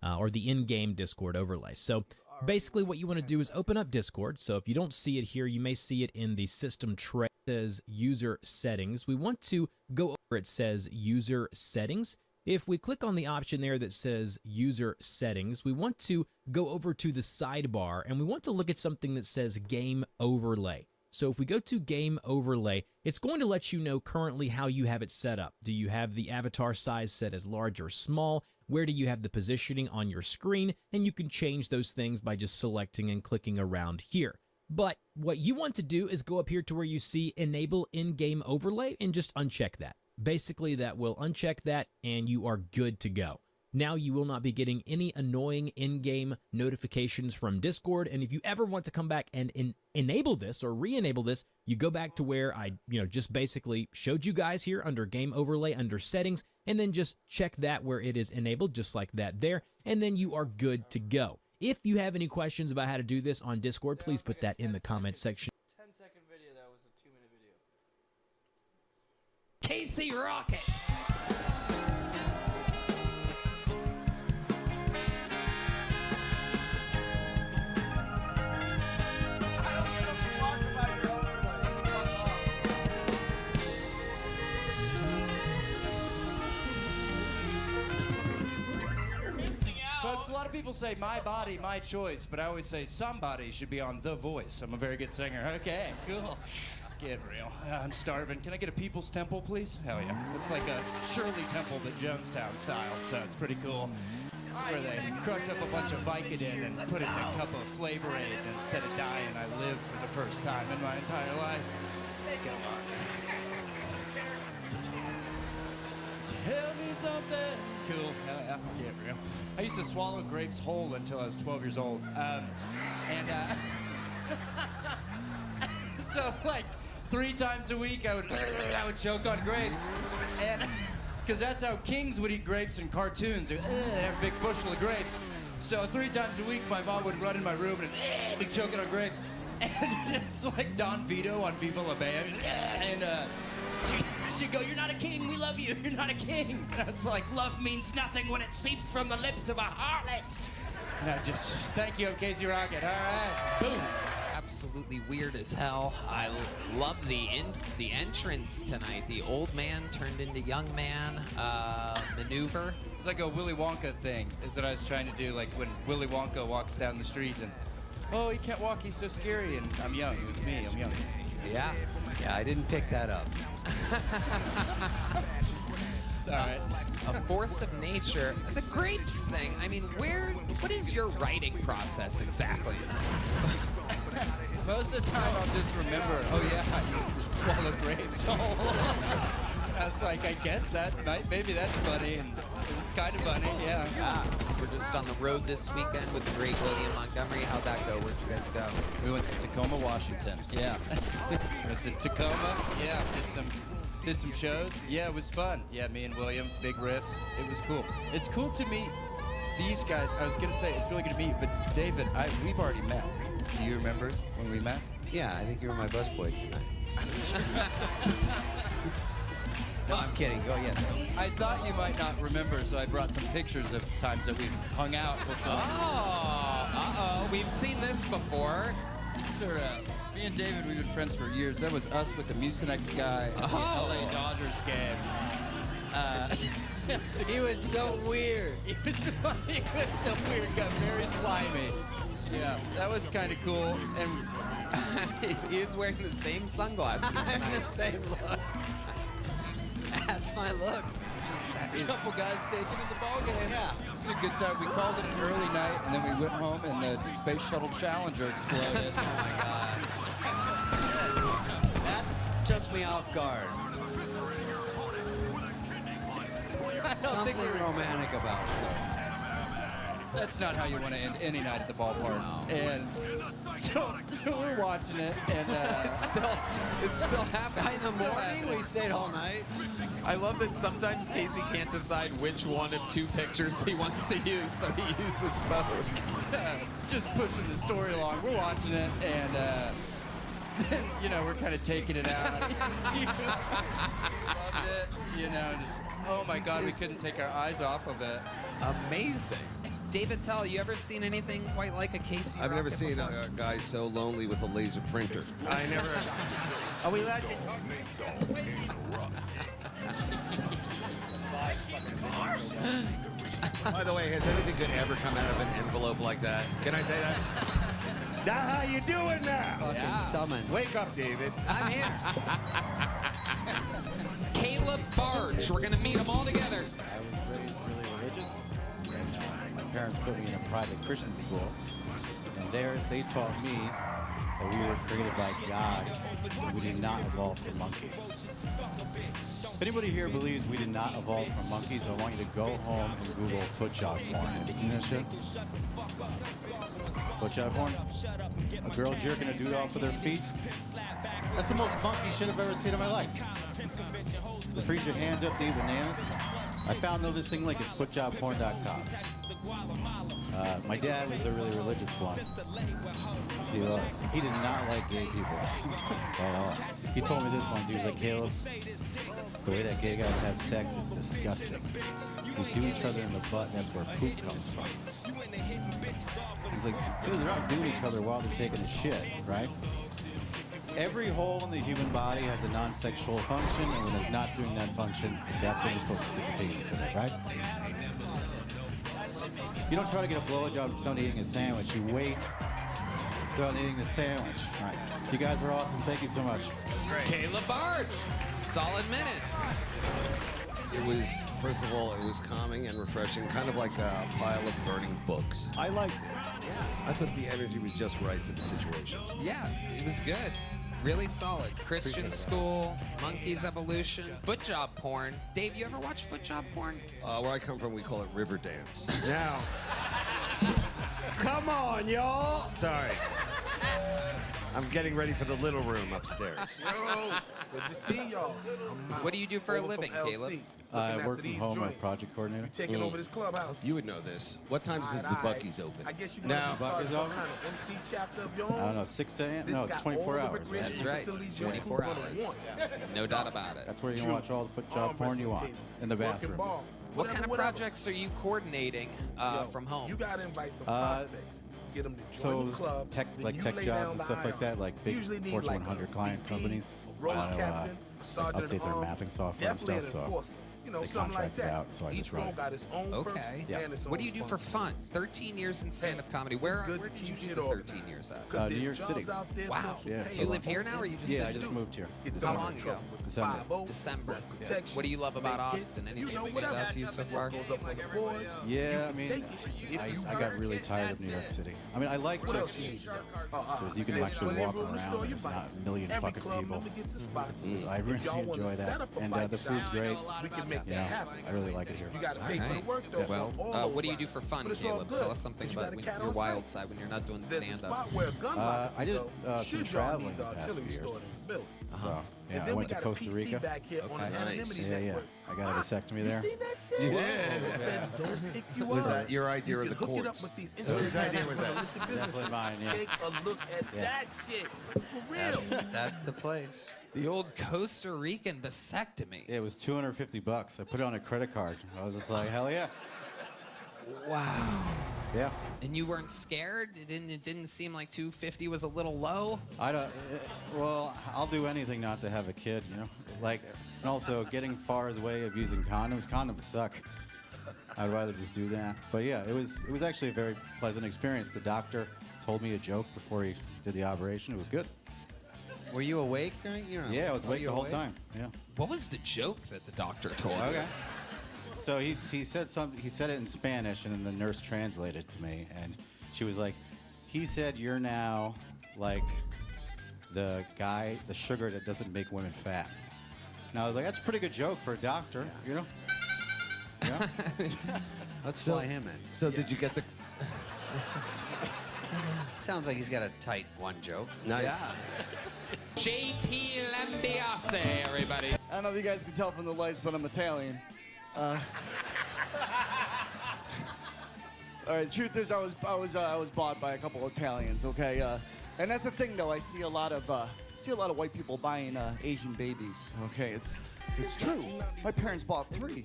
or the in-game Discord overlay. So basically what you want to do is open up Discord. So if you don't see it here, you may see it in the system tray. It says user settings. We want to go over, it says user settings. If we click on the option there that says user settings, we want to go over to the sidebar and we want to look at something that says game overlay. So if we go to game overlay, it's going to let you know currently how you have it set up. Do you have the avatar size set as large or small? Where do you have the positioning on your screen? And you can change those things by just selecting and clicking around here. But what you want to do is go up here to where you see enable in-game overlay and just uncheck that. Basically that will uncheck that and you are good to go. Now you will not be getting any annoying in-game notifications from Discord, and if you ever want to come back and enable this or re-enable this, you go back to where I just basically showed you guys here under game overlay, under settings, and then just check that where it is enabled, just like that there, and then you are good to go. If you have any questions about how to do this on Discord, please put that in the comment section. 10-second video, that was a 2-minute video. Casey Rocket. Folks, a lot of people say my body, my choice, but I always say somebody should be on The Voice. I'm a very good singer. Okay, cool. Get real. I'm starving. Can I get a People's Temple, please? Hell yeah. It's like a Shirley Temple, but Jonestown style, so it's pretty cool. It's where they crush up a bunch of Vicodin and put it in a cup of Flavor Aid, and instead of dying, I live for the first time in my entire life. Come on. Tell me something. Cool. Hell yeah. Get real. I used to swallow grapes whole until I was 12 years old. So like 3 times a week I would choke on grapes. And because that's how kings would eat grapes in cartoons. They'd have a big bushel of grapes. So 3 times a week my mom would run in my room and be choking on grapes. And it's like Don Vito on Viva La Bam. And she'd go, "You're not a king, we love you, you're not a king." And I was like, "Love means nothing when it seeps from the lips of a harlot." And I just, thank you, I'm Casey Rocket, all right, boom. Absolutely weird as hell. I love the entrance tonight. The old man turned into young man maneuver. It's like a Willy Wonka thing, is what I was trying to do, like when Willy Wonka walks down the street and, oh, he can't walk, he's so scary, and I'm young, it was me, I'm young. Yeah, I didn't pick that up. It's all right. A force of nature. The grapes thing, I mean, what is your writing process exactly? Most of the time I'll just remember, oh yeah, I used to swallow grapes. I was like, I guess maybe that's funny, and it's kind of funny, yeah. We're just on the road this weekend with the great William Montgomery. How'd that go? Where'd you guys go? We went to Tacoma, Washington. Yeah. Went to Tacoma. Yeah. Did some shows. Yeah, it was fun. Yeah, me and William, big riffs. It was cool. It's cool to meet these guys. I was gonna say it's really good to meet you, but David, we've already met. Do you remember when we met? Yeah, I think you were my busboy tonight. No, I'm kidding. Go ahead. I thought you might not remember, so I brought some pictures of times that we've hung out before. Oh, we've seen this before. Me and David, we've been friends for years. That was us with the Mucinex guy at the LA Dodgers game. He was so weird. He was so weird, got very slimy. Yeah, that was kind of cool. And he was wearing the same sunglasses. I'm the same look. That's my look. A couple guys taking in the ball game. Yeah, it was a good time. We called it an early night, and then we went home, and the Space Shuttle Challenger exploded. Oh my God. That took me off guard. I don't think Something romantic about it. That's not how you want to end any night at the ballpark. And so we're watching it, and it's still happening. In the morning, we stayed all night. I love that sometimes Casey can't decide which one of two pictures he wants to use, so he uses both. Just pushing the story along. We're watching it, and then, you know, we're kind of taking it out. Loved it, you know, just, oh my God, we couldn't take our eyes off of it. Amazing. David Tell, you ever seen anything quite like a Casey I've never Rocket seen before? a guy so lonely with a laser printer. I never. Are we allowed to? By the way, has anything good ever come out of an envelope like that? Can I say that? Now how you doing now? Fucking summons. Wake up, David. I'm here. Caleb Barge. We're going to meet them all together. I was raised really religious, and my parents put me in a private Christian school, and there they taught me that we were created by God, and we did not evolve from monkeys. If anybody here believes we did not evolve from monkeys, I want you to go home and Google foot job porn. Have you seen that shit? Foot job porn? A girl jerking a dude off with her feet? That's the most monkey shit I've ever seen in my life. The freeze your hands up, the bananas. I found this thing like it's footjobporn.com. My dad was a really religious one. He was. He did not like gay people at all. He told me this once. He was like, Caleb, the way that gay guys have sex is disgusting. They do each other in the butt, and that's where poop comes from. He's like, dude, they're not doing each other while they're taking a shit, right? Every hole in the human body has a non-sexual function, and when it's not doing that function, that's when you're supposed to stick a penis in it, right? You don't try to get a blowjob from somebody eating a sandwich. You wait they're on eating the sandwich. All right. You guys are awesome. Thank you so much. Caleb Barge. Solid minute. It was, first of all, it was calming and refreshing, kind of like a pile of burning books. I liked it. Yeah. I thought the energy was just right for the situation. Yeah, it was good. Really solid. Christian school, monkeys evolution, foot job porn. Dave, you ever watch foot job porn? Where I come from, we call it river dance. Now, come on, y'all. Sorry. I'm getting ready for the little room upstairs. Yo, good to see y'all. What do you do for a living, Caleb? I work from home. I'm a project coordinator. You taking over this clubhouse? You would know this. What time does the Buc-ee's open? I guess you now, start some kind of MC chapter of your own. I don't know, 6 a.m.? This No, it's got 24 all the hours. recreation That's right. facilities your 24 people gonna hours. want. No doubt about it. That's where you can watch all the foot job porn you want in the bathrooms. What kind of projects are you coordinating from home? You gotta invite some prospects. Get them to join the club. Tech, then like you tech lay jobs down and the stuff like aisle. that, like big Usually need Fortune like 100 a client VP, companies. a road I know, captain, a like sergeant update their at mapping software and definitely stuff, an so enforcer. You know, they something like contract it that. out, so I Each just run role it. got its own perks Okay. and its own What do you do for fun? 13 years in stand-up comedy. Where good did to you keep do shit the organized. 13 years at? Because New there's York jobs City. out there Wow. folks will Yeah. pay Do you live here now, or you just Yeah, I visited? just moved here. Get How December. long ago? December. December. Protection. What do you love about Make Austin? hits, Anything you know, stand whatever. out to you so far? Goes up on the board. Yeah, I mean, take it. If you I got really tired of New York City. I mean, I like What else just you need? because you can There's actually plenty of walk room to around store and your there's not bikes. a million Every fucking club people. member gets a spot. I If really y'all wanna enjoy set that. up a And bike the food's shop, great. we can make You that know, happen. I really like it here. You got to pay for the work though. Well, on all those what do you do rides. for fun, But it's all Caleb? good, Tell us something 'cause you about got a cat your on wild site. side when you're not doing There's a stand-up. spot where a gun lot I did go, some should y'all traveling need the the past few artillery years. stored in the building. So, yeah, And I then we went to got a Costa PC Rica. back here on the Anonymity Yeah, yeah. Network. I got a vasectomy there. You seen that shit? Yeah. The feds don't pick you Was up. that your idea You or can the hook it courts? up with these Whose internet idea was that? illicit Definitely businesses. mine, yeah. Take a look at Yeah. that shit. For real. That's the place. The old Costa Rican vasectomy. It was $250. I put it on a credit card. I was just like, hell yeah. Wow. Yeah. And you weren't scared? It didn't seem like 250 was a little low? I don't. Well, I'll do anything not to have a kid, you know. Like, and also getting Far's way of using condoms. Condoms suck. I'd rather just do that. But yeah, it was actually a very pleasant experience. The doctor told me a joke before he did the operation. It was good. Were you awake during? Yeah, I was awake the whole time. Yeah. What was the joke that the doctor told you? Okay. So he said something. He said it in Spanish, and then the nurse translated it to me, and she was like, "He said you're now like the sugar that doesn't make women fat." And I was like, "That's a pretty good joke for a doctor, you know." Yeah. Let's fly him in. So did you get the? Sounds like he's got a tight one joke. Nice. Yeah. JP Lambiase, everybody. I don't know if you guys can tell from the lights, but I'm Italian. All right, the truth is, I was bought by a couple of Italians. Okay, and that's the thing, though. I see a lot of white people buying Asian babies. Okay, it's true. My parents bought 3.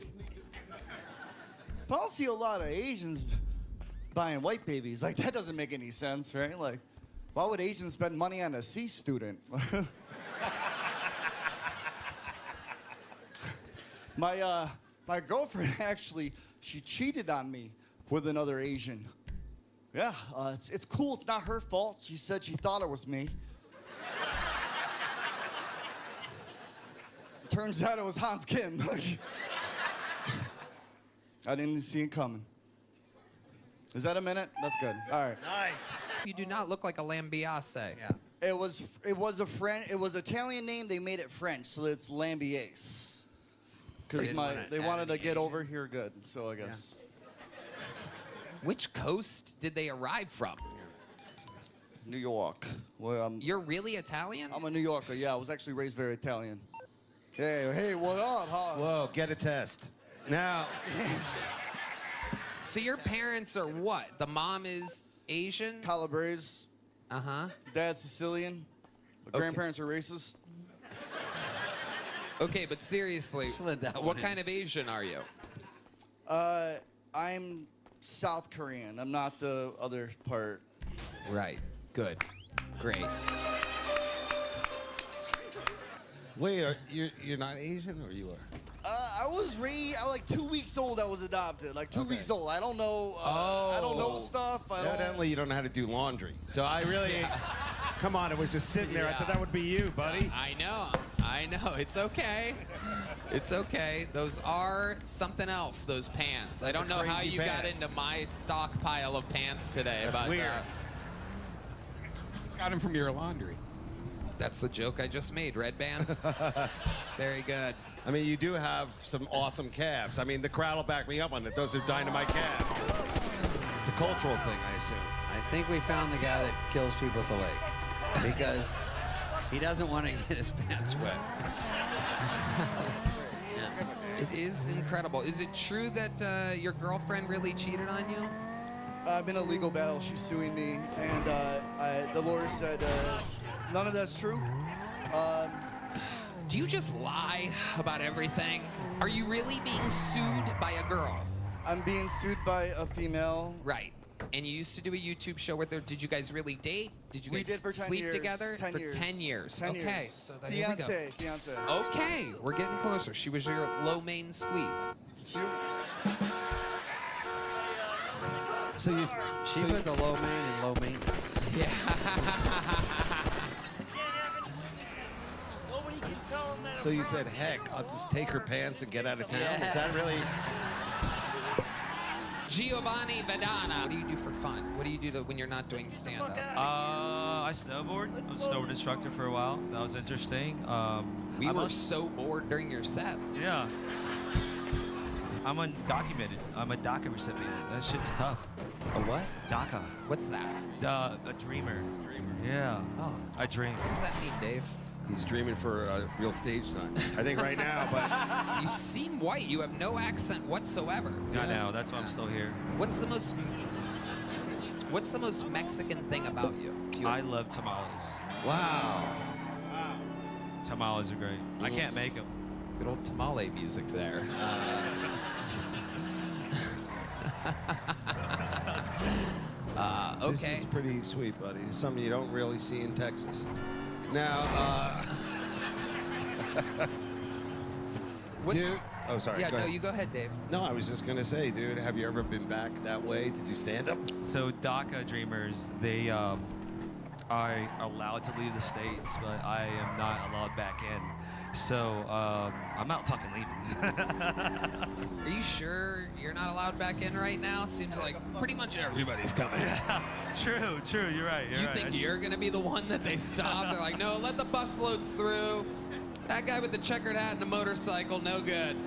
But I don't see a lot of Asians buying white babies. Like, that doesn't make any sense, right? Like, why would Asians spend money on a C student? My girlfriend actually, she cheated on me with another Asian. Yeah, it's cool. It's not her fault. She said she thought it was me. Turns out it was Hans Kim. I didn't see it coming. Is that a minute? That's good. All right. Nice. You do not look like a Lambiase. Yeah. It was a French. It was Italian name. They made it French, so it's Lambiase. Because they wanted to get over here good. So I guess. Which coast did they arrive from? New York. Well, You're really Italian? I'm a New Yorker. Yeah, I was actually raised very Italian. Hey, what up? Huh? Whoa, get a test. Now. So your parents are what? The mom is Asian? Calabrese. Uh-huh. Dad's Sicilian. The grandparents are racist. Okay, but seriously, Slid that what one in. kind of Asian are you? I'm South Korean. I'm not the other part. Right. Good. Great. Wait, you're not Asian, or you are? I was like 2 weeks old. I was adopted. Like 2 weeks old. I don't know. I don't know stuff. Evidently, you don't know how to do laundry. So I really, come on, it was just sitting there. I thought that would be you, buddy. I know. It's okay. It's okay. Those are something else, those pants. I don't know how you got into my stockpile of pants today. That's but weird. Got him from your laundry. That's the joke I just made, Red Band. Very good. I mean, you do have some awesome calves. I mean, the crowd will back me up on it. Those are dynamite calves. It's a cultural thing, I assume. I think we found the guy that kills people at the lake because he doesn't want to get his pants wet. It is incredible. Is it true that your girlfriend really cheated on you? I'm in a legal battle. She's suing me, and the lawyer said none of that's true. Do you just lie about everything? Are you really being sued by a girl? I'm being sued by a female. Right. And you used to do a YouTube show with her. Did you guys really date? Did you guys did for 10 sleep years. together? 10 for years. 10 years. 10 okay. years. So then here we go. Fiance. Okay, we're getting closer. She was your low main squeeze. She put the low main in low maintenance. Yeah. So you said, heck, I'll just take her pants and get out of town? Yeah. Is that really? Giovanni Vedana. What do you do for fun? What do you do when you're not doing stand-up? I snowboard. I was a snowboard instructor for a while. That was interesting. We were so bored during your set. Yeah. I'm undocumented. I'm a DACA recipient. That shit's tough. A what? DACA. What's that? A dreamer. Yeah. Oh. I dream. What does that mean, Dave? He's dreaming for a real stage time. I think right now, but... You seem white. You have no accent whatsoever. I know. That's why I'm still here. What's the most Mexican thing about you? I love tamales. Wow. Tamales are great. I can't make them. Good old tamale music there. This Okay. is pretty sweet, buddy. It's something you don't really see in Texas. Now, dude. Oh, sorry. Yeah, go no, ahead. you go ahead, Dave. No, I was just gonna say, dude, have you ever been back that way to do stand-up? So DACA dreamers, they are allowed to leave the states, but I am not allowed back in. So I'm not fucking leaving. Are you sure you're not allowed back in right now? Seems like pretty much everybody's coming. True. You're right. You think you're gonna be the one that they stop? They're like, no, let the bus loads through. That guy with the checkered hat and a motorcycle, no good.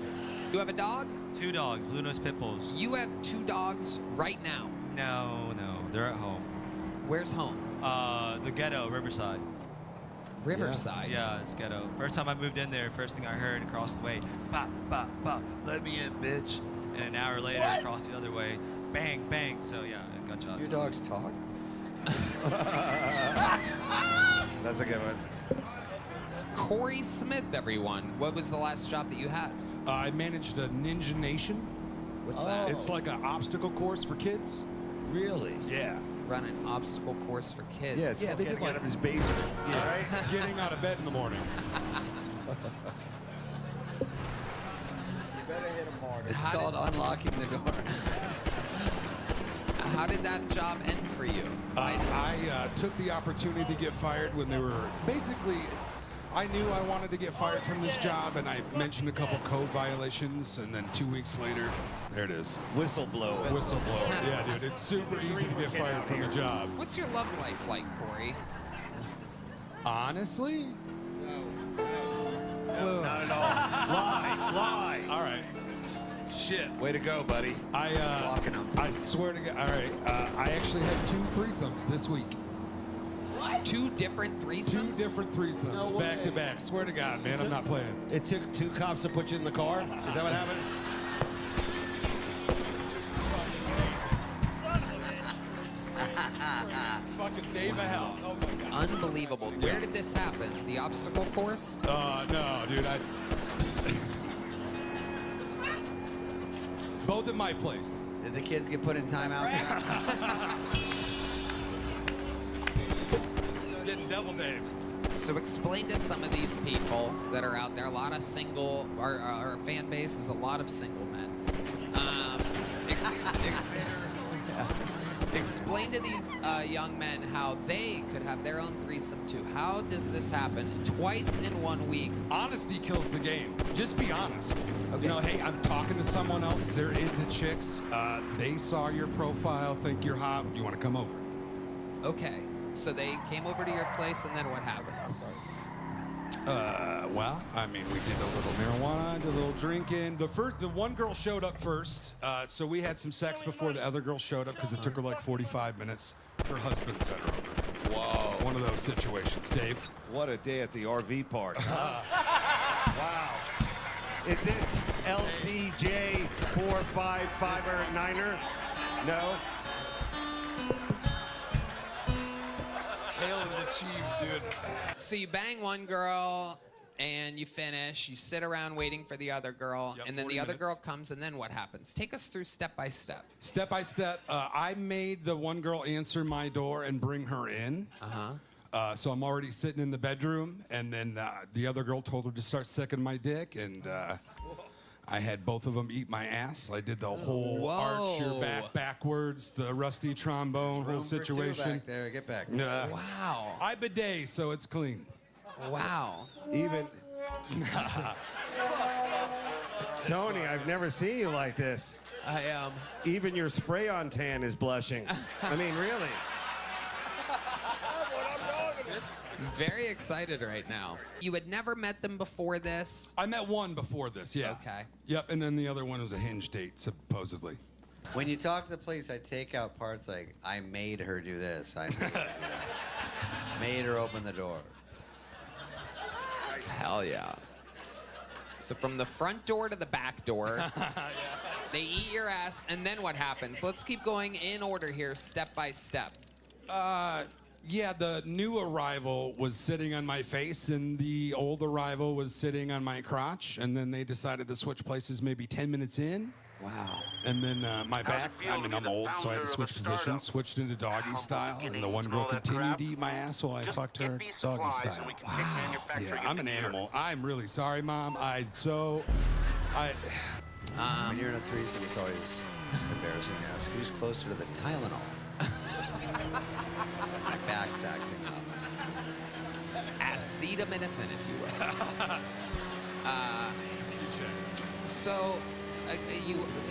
You have a dog? 2 dogs, blue nose pit bulls. You have 2 dogs right now. No, they're at home. Where's home? The ghetto, Riverside. Riverside? Yeah, it's ghetto. First time I moved in there, first thing I heard across the way, pop, pop, pop, let me in, bitch. And an hour later, across the other way, bang, bang. So yeah, I got shots. Your dogs talk? That's a good one. Corey Smith, everyone. What was the last job that you had? I managed a Ninja Nation. What's that? It's like an obstacle course for kids. Really? Yeah. Run an obstacle course for kids. Yeah, it's Yeah, they getting did out like- of his basement. Yeah, right? Getting out of bed in the morning. It's How called did- unlocking the door. How did that job end for you? I took the opportunity to get fired when they were basically. I knew I wanted to get fired from this job, and I mentioned a couple code violations, and then 2 weeks later, there it is. Whistleblower. Whistleblower. Yeah, dude, it's super easy to get fired from the job. What's your love life like, Corey? Honestly? No, not at all. Lie. All right. Shit. Way to go, buddy. I swear to God. All right. I actually had 2 threesomes this week. What? 2 different threesomes? 2 different threesomes, No back to way. back. Swear to God, man, I'm not playing. It took 2 cops to put you in the car? Is that what happened? Fucking Dave of hell. Oh my God. Unbelievable. Where did this happen? The obstacle course? No, dude. Both at my place. Did the kids get put in timeout? Getting double Dave. So explain to some of these people that are out there, a lot of single, our fan base is a lot of single men. Explain to these young men how they could have their own threesome too. How does this happen twice in 1 week? Honesty kills the game. Just be honest. Okay. You know, hey, I'm talking to someone else. They're into chicks. They saw your profile, think you're hot. You want to come over? Okay. So they came over to your place, and then what happened? Well, I mean, we did a little marijuana, did a little drinking. The one girl showed up first, so we had some sex before the other girl showed up because it took her like 45 minutes. Her husband sent her over. Whoa. One of those situations, Dave. What a day at the RV park. Wow. Is this LCJ 455er 9er? No? Hail to the chief, dude. So you bang one girl, and you finish. You sit around waiting for the other girl, Yep, and then 40 the other minutes. girl comes, and then what happens? Take us through step by step. Step by step, I made the one girl answer my door and bring her in. So I'm already sitting in the bedroom, and then the other girl told her to start sucking my dick, and I had both of them eat my ass. I did the whole arch your back backwards, the rusty trombone, whole Room for 2 situation. back there. Get back. Wow. I bidet, so it's clean. Wow. Even. Tony, I've never seen you like this. I am. Even your spray-on tan is blushing. I mean, really. I'm very excited right now. You had never met them before this? I met one before this, yeah. Okay. Yep, and then the other one was a hinge date, supposedly. When you talk to the police, I take out parts like, I made her do this. I made her do that. Made her open the door. Hell yeah. So from the front door to the back door, they eat your ass, and then what happens? Let's keep going in order here, step by step. Yeah, the new arrival was sitting on my face, and the old arrival was sitting on my crotch, and then they decided to switch places maybe 10 minutes in. Wow. And then my back, I mean, I'm old, so I had to switch positions, switched into doggy style, and the one girl continued to eat my ass while I fucked her doggy style. Wow. Yeah, I'm an animal. I'm really sorry, Mom. When you're in a threesome, it's always embarrassing to ask who's closer to the Tylenol. My back's acting up. Acetaminophen, if you will. So,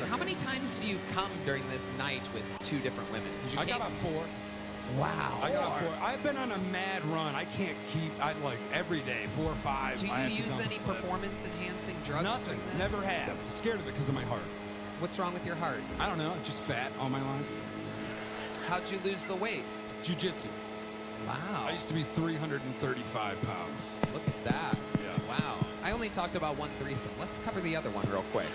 how many times do you come during this night with 2 different women? I got a 4. Wow. I got a 4. I've been on a mad run. I can't keep, like every day, 4 or 5. Do you use any performance-enhancing drugs? Nothing. During this? Never have. Scared of it because of my heart. What's wrong with your heart? I don't know. Just fat all my life. How'd you lose the weight? Jiu-jitsu. Wow. I used to be 335 pounds. Look at that. Yeah. Wow. I only talked about one threesome. Let's cover the other one real quick.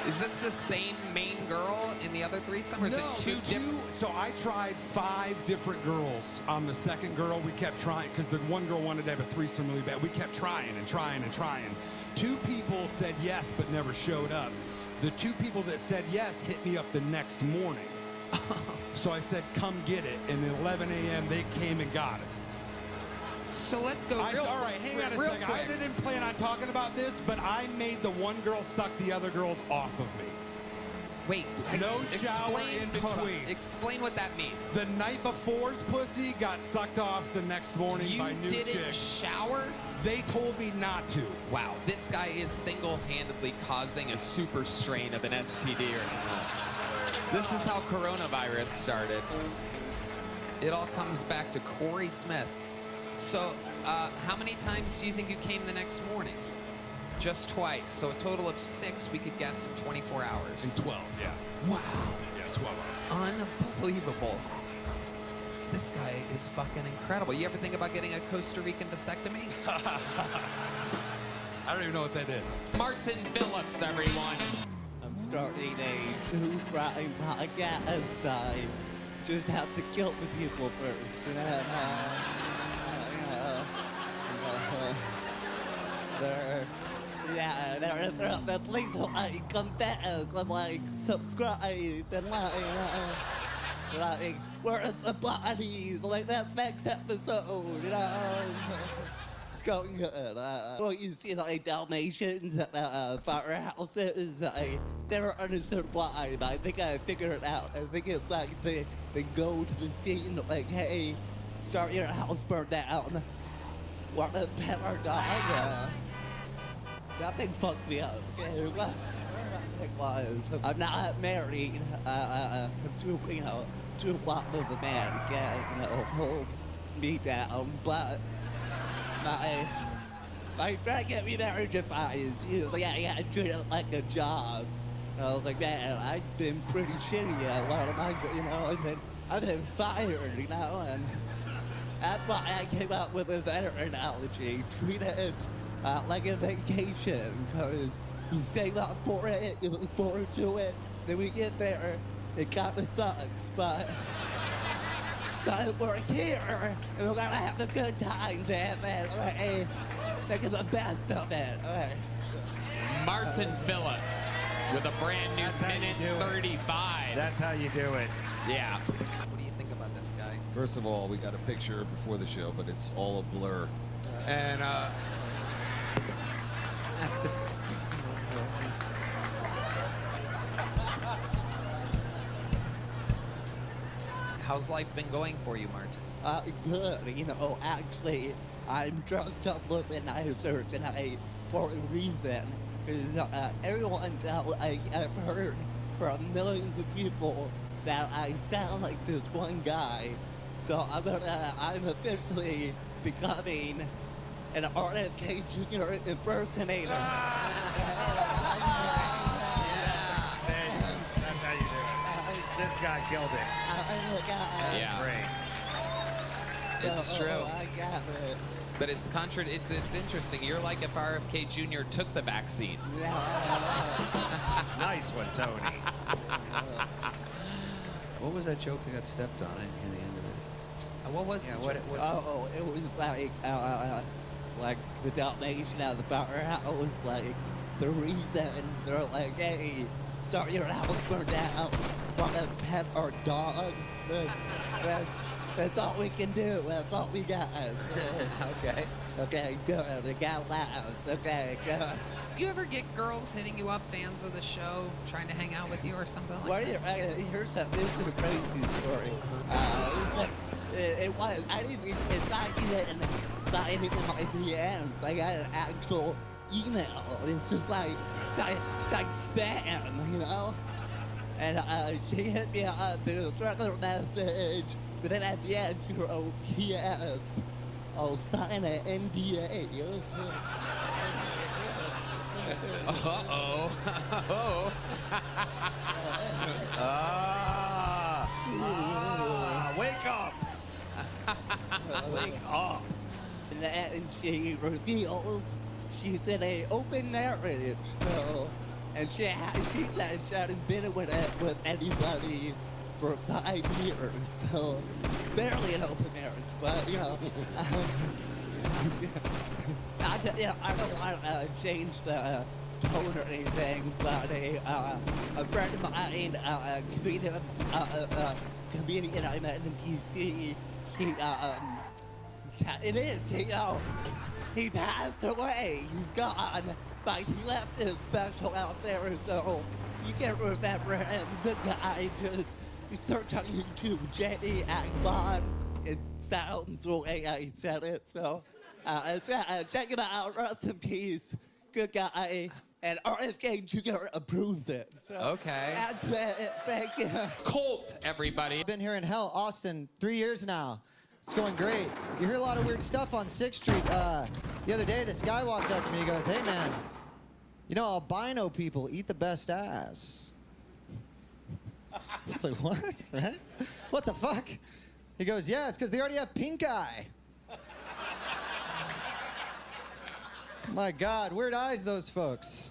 Is this the same main girl in the other threesome, or is it 2 different? So I tried 5 different girls. On the second girl, we kept trying, because the one girl wanted to have a threesome really bad. We kept trying and trying and trying. 2 people said yes, but never showed up. The 2 people that said yes hit me up the next morning. So I said, come get it. And at 11 a.m., they came and got it. So let's go All right, hang on a second. quick. I didn't plan on talking about this, but I made the one girl suck the other girls off of me. Wait, no shower in between. Explain what that means. The night before's pussy got sucked off the next morning by new chicks. You didn't shower? They told me not to. Wow, this guy is single-handedly causing a super strain of an STD right now. This is how coronavirus started. It all comes back to Corey Smith. So, how many times do you think you came the next morning? Just twice. So a total of 6 we could guess in 24 hours. In 12, yeah. Wow. Yeah, 12 hours. Unbelievable. This guy is fucking incredible. You ever think about getting a Costa Rican vasectomy? I don't even know what that is. Martin Phillips, everyone. I'm starting a true crime podcast. I just have to kill the people first. They're please like, confess, and like, subscribe, and like, where are the bodies? Like, that's next episode, you know? It's going good. Well, you see, like, Dalmatians at firehouses, I never understood why, but I think I figured it out. I think it's like they go to the scene, like, hey, sorry your house burned down. Want to pet our dog? That thing fucked me up. Okay, what it was. I'm not married. I'm too wild of a man. Can't hold me down. But my friend gave me marriage advice. He was like, yeah, treat it like a job. And I was like, man, I've been pretty shitty at a lot of my, you know, I've been fired, you know, and that's why I came up with a better analogy. Treat it like a vacation, because you save up for it, you look forward to it, then we get there, it kind of sucks, but we're here, and we're gonna have a good time, damn it. Okay, taking the best of it. Okay. Martin Phillips with a brand new minute 35. That's how you do it. Yeah. What do you think about this guy? First of all, we got a picture before the show, but it's all a blur. And that's it. How's life been going for you, Martin? Good. You know, actually, I'm dressed up looking nicer tonight for a reason. Because everyone I've heard from millions of people that I sound like this one guy. So I'm officially becoming an RFK Jr. impersonator. That's how you do it. This guy killed it. Yeah. Great. It's true. I got it. But it's it's interesting. You're like if RFK Jr. took the vaccine. Nice one, Tony. What was that joke that got stepped on at the end of it? What was Yeah, the what, joke? oh, it was like the Dalmatian out of the firehouse was like the reason they're like, hey, sorry your house burned down. Want to pet our dog? That's all we can do. That's all we got. Okay. Okay, good. The gal laughs. Okay, good. Do you ever get girls hitting you up, fans of the show, trying to hang out with you or something like that? Here's a crazy story. It was. I didn't. It's not even my DMs. I got an actual email. It's just like spam, you know. And she hit me up. It was a regular message, but then at the end she wrote, "P.S. I'll sign an NDA." Uh-oh. Wake up. Wake up. And she reveals she's in an open marriage, so, and she said she hadn't been with anybody for 5 years, so barely an open marriage, but you know, I don't want to change the tone or anything, but a friend of mine, comedian I met in DC, he passed away. He's gone, but he left his special out there, so you can remember him. Good guy. Just search on YouTube, Jenny Agbon. It sounds the way I said it. So check him out. Rest in peace. Good guy. And RFK Jr. approves it. So, okay. Thank you. Colt, everybody. I've been here in hell, Austin, 3 years now. It's going great. You hear a lot of weird stuff on 6th Street. The other day, this guy walked up to me. He goes, "Hey, man, you know, albino people eat the best ass." I was like, what? Right? What the fuck? He goes, "Yeah, it's because they already have pink eye." My God, weird eyes, those folks.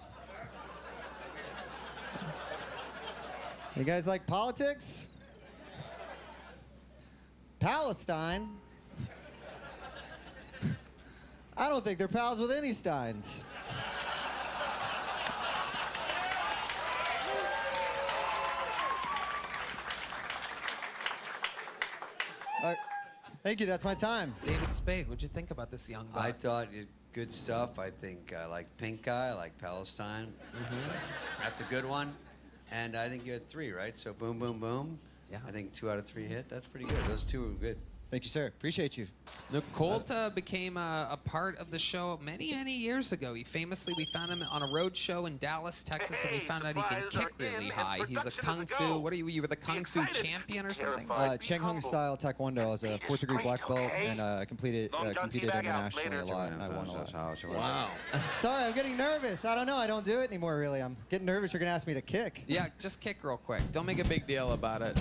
You guys like politics? Palestine? I don't think they're pals with any Steins. Thank you, that's my time. David Spade, what'd you think about this young buck? I thought good stuff. I think I like Pink Eye, I like Palestine. So that's a good one. And I think you had 3, right? So boom, boom, boom. Yeah. I think 2 out of 3 hit. That's pretty good. Those 2 were good. Thank you, sir. Appreciate you. Look, Colt became a part of the show many, many years ago. We found him on a road show in Dallas, Texas, and we found out he can kick really high. He's a kung fu. What are you? You were the kung fu champion or something? Cheng Hung style Taekwondo. I was a 4th degree black belt, and I competed internationally a lot, and I won a lot. Wow. Sorry, I'm getting nervous. I don't know. I don't do it anymore, really. I'm getting nervous. You're gonna ask me to kick. Yeah, just kick real quick. Don't make a big deal about it.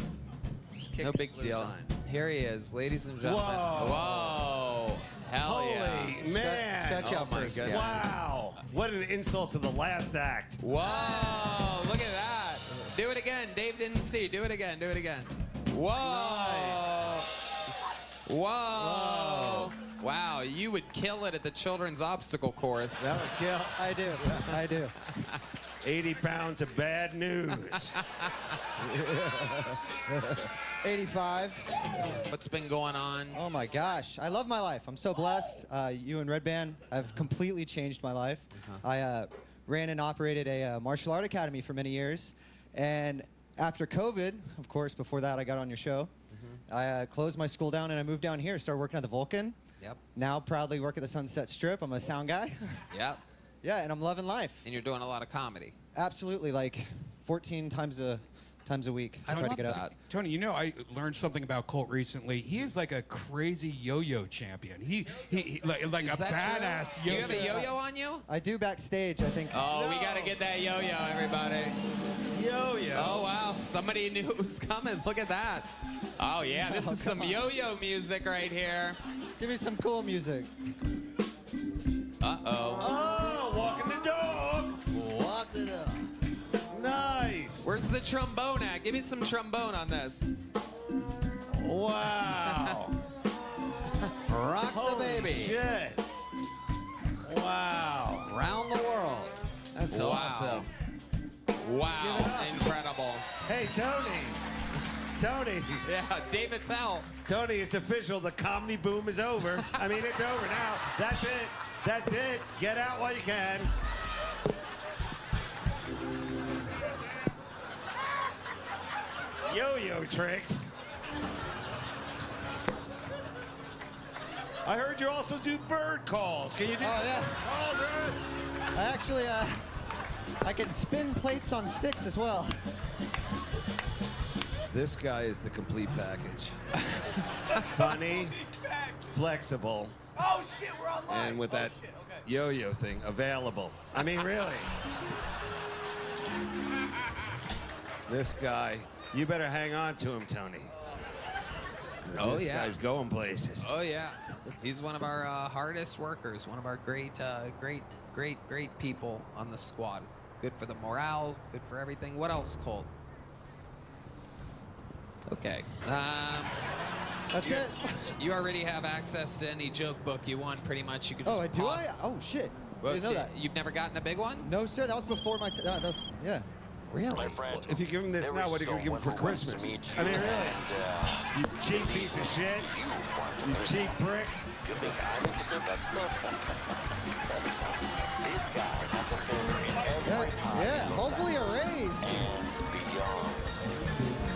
No big deal. Here he is, ladies and gentlemen. Whoa. Whoa. Hell Holy yeah. man. Stretch out my first. goodness. Wow. What an insult to the last act. Whoa. Look at that. Do it again. Dave didn't see. Do it again. Do it again. Whoa. Nice. Whoa. Wow, you would kill it at the children's obstacle course. That would kill. I do. I do. 80 pounds of bad news. 85. What's been going on? Oh my gosh, I love my life. I'm so blessed. You and Red Band have completely changed my life. I ran and operated a martial art academy for many years, and after COVID, of course, before that I got on your show, I closed my school down and I moved down here, started working at the Vulcan. Yep. Now proudly work at the Sunset Strip. I'm a sound guy. Yep. Yeah, and I'm loving life. And you're doing a lot of comedy. Absolutely, like 14 times a week. I try to get out. Tony, you know, I learned something about Colt recently. He is like a crazy yo-yo champion. He like a badass yo-yo. Do you have a yo-yo on you? I do backstage, I think. Oh, no. We gotta get that yo-yo, everybody. Yo-yo. Oh, wow. Somebody knew it was coming. Look at that. Oh, yeah. This is some yo-yo music right here. Give me some cool music. Uh-oh. Oh, walking the dog. Walk it up. Nice. Where's the trombone at? Give me some trombone on this. Wow. Rock the baby. Shit. Wow. Around the world. That's awesome. Wow, incredible. Hey, Tony. Tony. Yeah, David Tell. Tony, it's official. The comedy boom is over. I mean, it's over now. That's it. That's it. Get out while you can. Yo-yo tricks. I heard you also do bird calls. Can you do yeah. calls, right? I actually, I can spin plates on sticks as well. This guy is the complete package. Funny, flexible, Oh shit, we're on live. and with that yo-yo thing available. I mean, really. This guy, you better hang on to him, Tony. 'Cause Oh, this yeah. guy's going places. Oh yeah, he's one of our hardest workers. One of our great people on the squad. Good for the morale. Good for everything. What else, Colt? Okay. That's it. You already have access to any joke book you want, pretty much. You can just Do pop- I? Oh shit. Well, I didn't know that. You've never gotten a big one? No, sir. That was before my. That was, yeah. Really? Well, if you give him this now, what are you going to give him for Christmas? I mean, really? You cheap piece of shit. You cheap prick. Yeah. Hopefully a raise.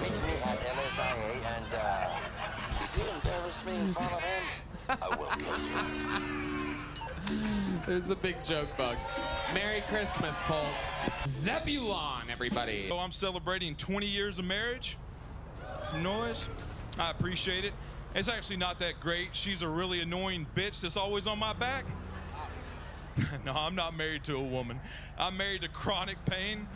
Meet me at LSIA, and if you embarrass me in front of him, I will kill you. This is a big joke bug. Merry Christmas, Colt. Zebulon, everybody. So I'm celebrating 20 years of marriage. Some noise. I appreciate it. It's actually not that great. She's a really annoying bitch that's always on my back. No, I'm not married to a woman. I'm married to chronic pain.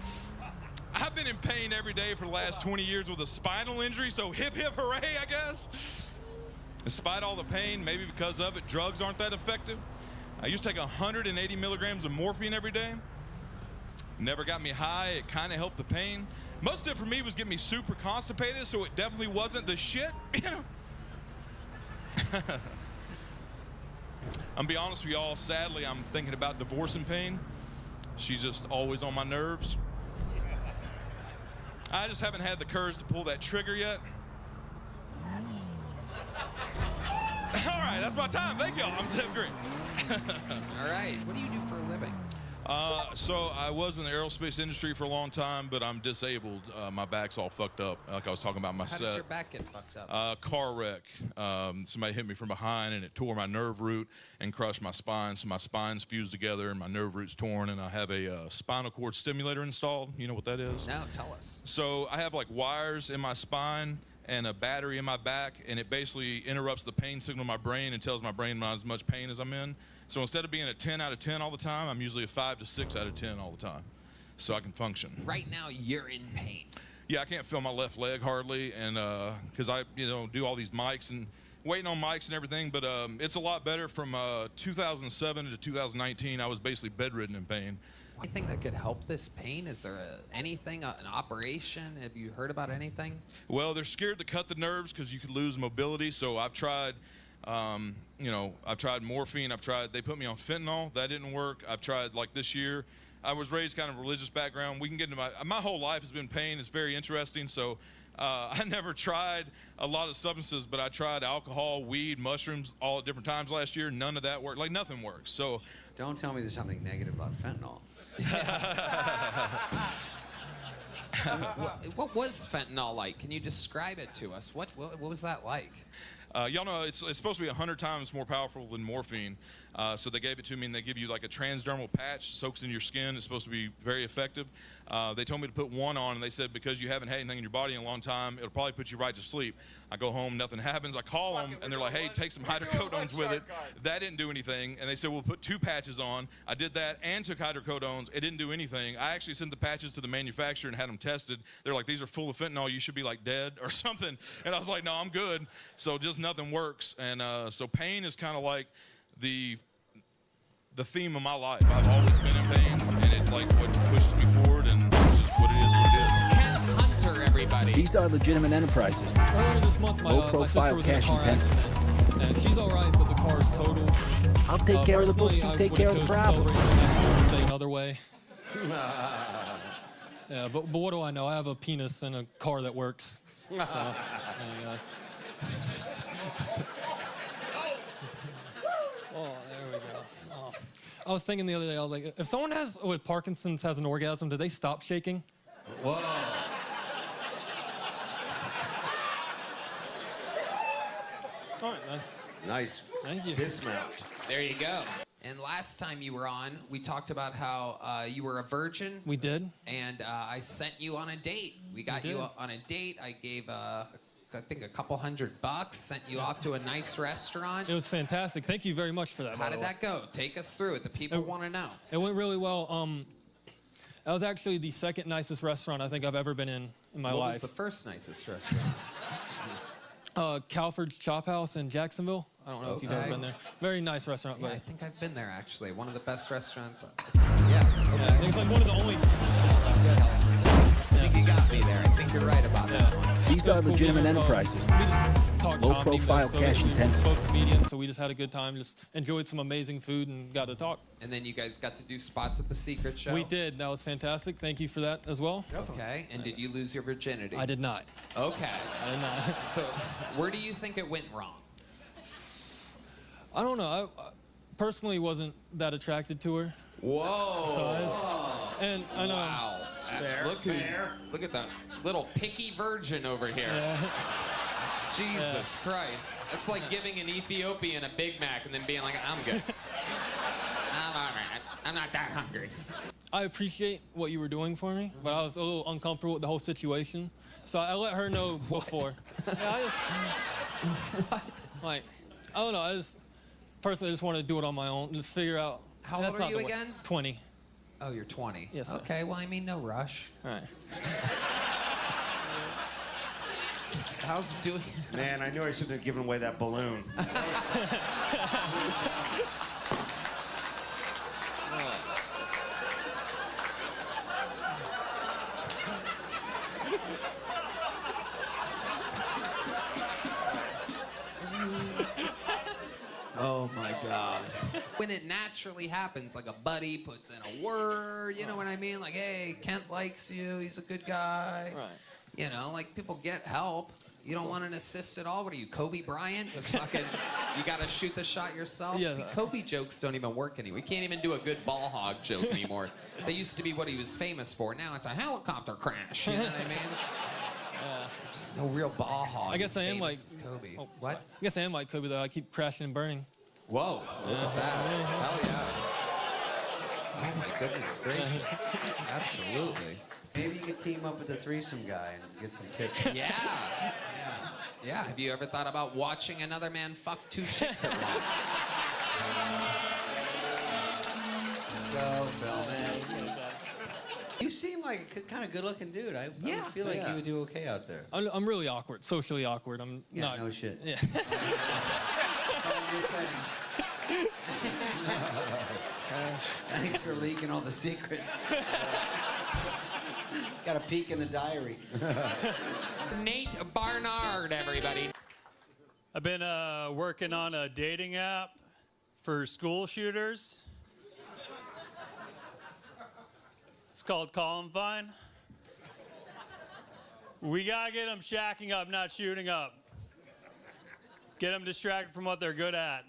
I've been in pain every day for the last 20 years with a spinal injury, so hip, hip, hooray, I guess. Despite all the pain, maybe because of it, drugs aren't that effective. I used to take 180 milligrams of morphine every day. Never got me high. It kind of helped the pain. Most of it for me was getting me super constipated, so it definitely wasn't the shit, you know? I'm gonna be honest with y'all, sadly, I'm thinking about divorcing Pain. She's just always on my nerves. I just haven't had the courage to pull that trigger yet. All right, that's my time. Thank y'all. I'm Jeff Green. All right, what do you do for a living? So I was in the aerospace industry for a long time, but I'm disabled. My back's all fucked up, like I was talking about my How set. did your back get fucked up? Car wreck. Somebody hit me from behind, and it tore my nerve root and crushed my spine. So my spine's fused together, and my nerve root's torn, and I have a spinal cord stimulator installed. You know what that is? No, tell us. So I have like wires in my spine and a battery in my back, and it basically interrupts the pain signal in my brain and tells my brain not as much pain as I'm in. So instead of being a 10 out of 10 all the time, I'm usually a 5 to 6 out of 10 all the time, so I can function. Right now, you're in pain. Yeah, I can't feel my left leg hardly, and because I, do all these mics and waiting on mics and everything. But it's a lot better. From 2007 to 2019, I was basically bedridden in pain. Anything that could help this pain? Is there anything, an operation? Have you heard about anything? Well, they're scared to cut the nerves because you could lose mobility. So I've tried. I've tried morphine. They put me on fentanyl. That didn't work. I've tried, like this year, I was raised kind of religious background. We can get into my whole life has been pain. It's very interesting. So I never tried a lot of substances, but I tried alcohol, weed, mushrooms, all at different times last year. None of that worked. Like nothing works. So don't tell me there's something negative about fentanyl. What was fentanyl like? Can you describe it to us? What was that like? Y'all know it's supposed to be 100 times more powerful than morphine. So they gave it to me, and they give you like a transdermal patch, soaks into your skin. It's supposed to be very effective. They told me to put one on, and they said because you haven't had anything in your body in a long time, it'll probably put you right to sleep. I go home, nothing happens. I call them, and they're like, hey, take some hydrocodones with it. That didn't do anything. And they said, we'll put 2 patches on. I did that and took hydrocodones. It didn't do anything. I actually sent the patches to the manufacturer and had them tested. They're like, these are full of fentanyl. You should be like dead or something. And I was like, no, I'm good. So just nothing works. And so pain is kind of like the theme of my life. I've always been in pain, and it's like what pushes me forward, and it's just what it is, what it is. Ken Hunter, everybody. These are legitimate enterprises. Earlier this month, my sister was in a car accident, And she's all right, but the car's totaled. I'll take care of the books. You take care of the problem. Another way. Yeah, but what do I know? I have a penis and a car that works. So, anyways. Oh, there we go. Oh. I was thinking the other day, I was like, if someone with Parkinson's has an orgasm, do they stop shaking? Whoa. All right, man. Nice. Thank you. Dismount. There you go. And last time you were on, we talked about how you were a virgin. We did. And I sent you on a date. We got you on a date. I gave, I think, a couple $100. Sent you off to a nice restaurant. It was fantastic. Thank you very much for that. How did that go? Take us through it. The people want to know. It went really well. That was actually the second nicest restaurant I think I've ever been in my life. What was the first nicest restaurant? Calford's Chop House in Jacksonville. I don't know if you've ever been there. Very nice restaurant. Yeah, but I think I've been there, actually. One of the best restaurants. Yeah, I think it's like one of the only. I think you got me there. I think you're right about that one. These are legitimate enterprises. Low profile, cash intensive. Both comedians, so we just had a good time, just enjoyed some amazing food and got to talk. And then you guys got to do spots at the Secret Show. We did. That was fantastic. Thank you for that as well. Okay. And did you lose your virginity? I did not. Okay. I did not. So, where do you think it went wrong? I don't know. I personally wasn't that attracted to her. Whoa. So and I know. Wow. Look at that little picky virgin over here. Yeah. Jesus Christ. It's like giving an Ethiopian a Big Mac and then being like, I'm good. I'm all right. I'm not that hungry. I appreciate what you were doing for me, but I was a little uncomfortable with the whole situation. So I let her know before. Yeah, What? Like, I don't know. I just personally just want to do it on my own. Just figure out. How that's old are not you the way. again? 20. Oh, you're 20. Yes, sir. Okay, well, I mean, no rush. All right. How's it doing? Man, I knew I shouldn't have given away that balloon. Oh my God. When it naturally happens, like a buddy puts in a word, you know what I mean? Like, hey, Kent likes you, he's a good guy. Right. You know, like people get help. You don't want an assist at all? What are you, Kobe Bryant? Just fucking, you gotta shoot the shot yourself? Yeah. See, Kobe jokes don't even work anymore. We can't even do a good ball hog joke anymore. They used to be what he was famous for. Now it's a helicopter crash, you know what I mean? No real ball hog. I guess I am like Kobe. Oh, What? I guess I am like Kobe though. I keep crashing and burning. Whoa, look at that. Hell yeah. Oh my goodness gracious. Absolutely. Maybe you could team up with the threesome guy and get some tips. Yeah. Yeah. Have you ever thought about watching another man fuck two chicks at once? Go, Phil, man. You seem like a kind of good-looking dude. I feel like you would do okay out there. I'm really awkward, socially awkward. I'm Yeah, not. no shit. Yeah. I'm just saying. Thanks for leaking all the secrets. Got a peek in the diary. Nate Barnard, everybody. I've been working on a dating app for school shooters. It's called Columbine. We gotta get them shacking up, not shooting up. Get them distracted from what they're good at.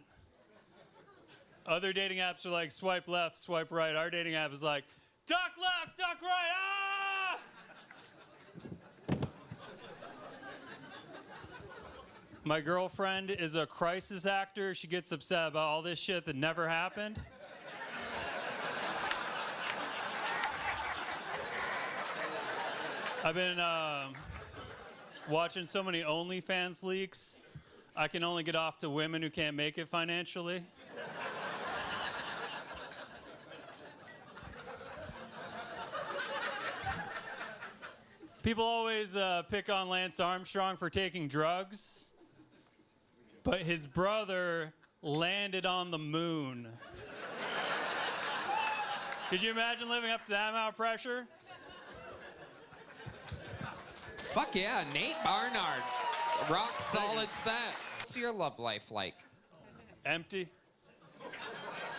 Other dating apps are like swipe left, swipe right. Our dating app is like duck left, duck right, ah! My girlfriend is a crisis actor. She gets upset about all this shit that never happened. I've been watching so many OnlyFans leaks. I can only get off to women who can't make it financially. People always pick on Lance Armstrong for taking drugs, but his brother landed on the moon. Could you imagine living up to that amount of pressure? Fuck yeah, Nate Barnard. Rock solid set. What's your love life like? Empty.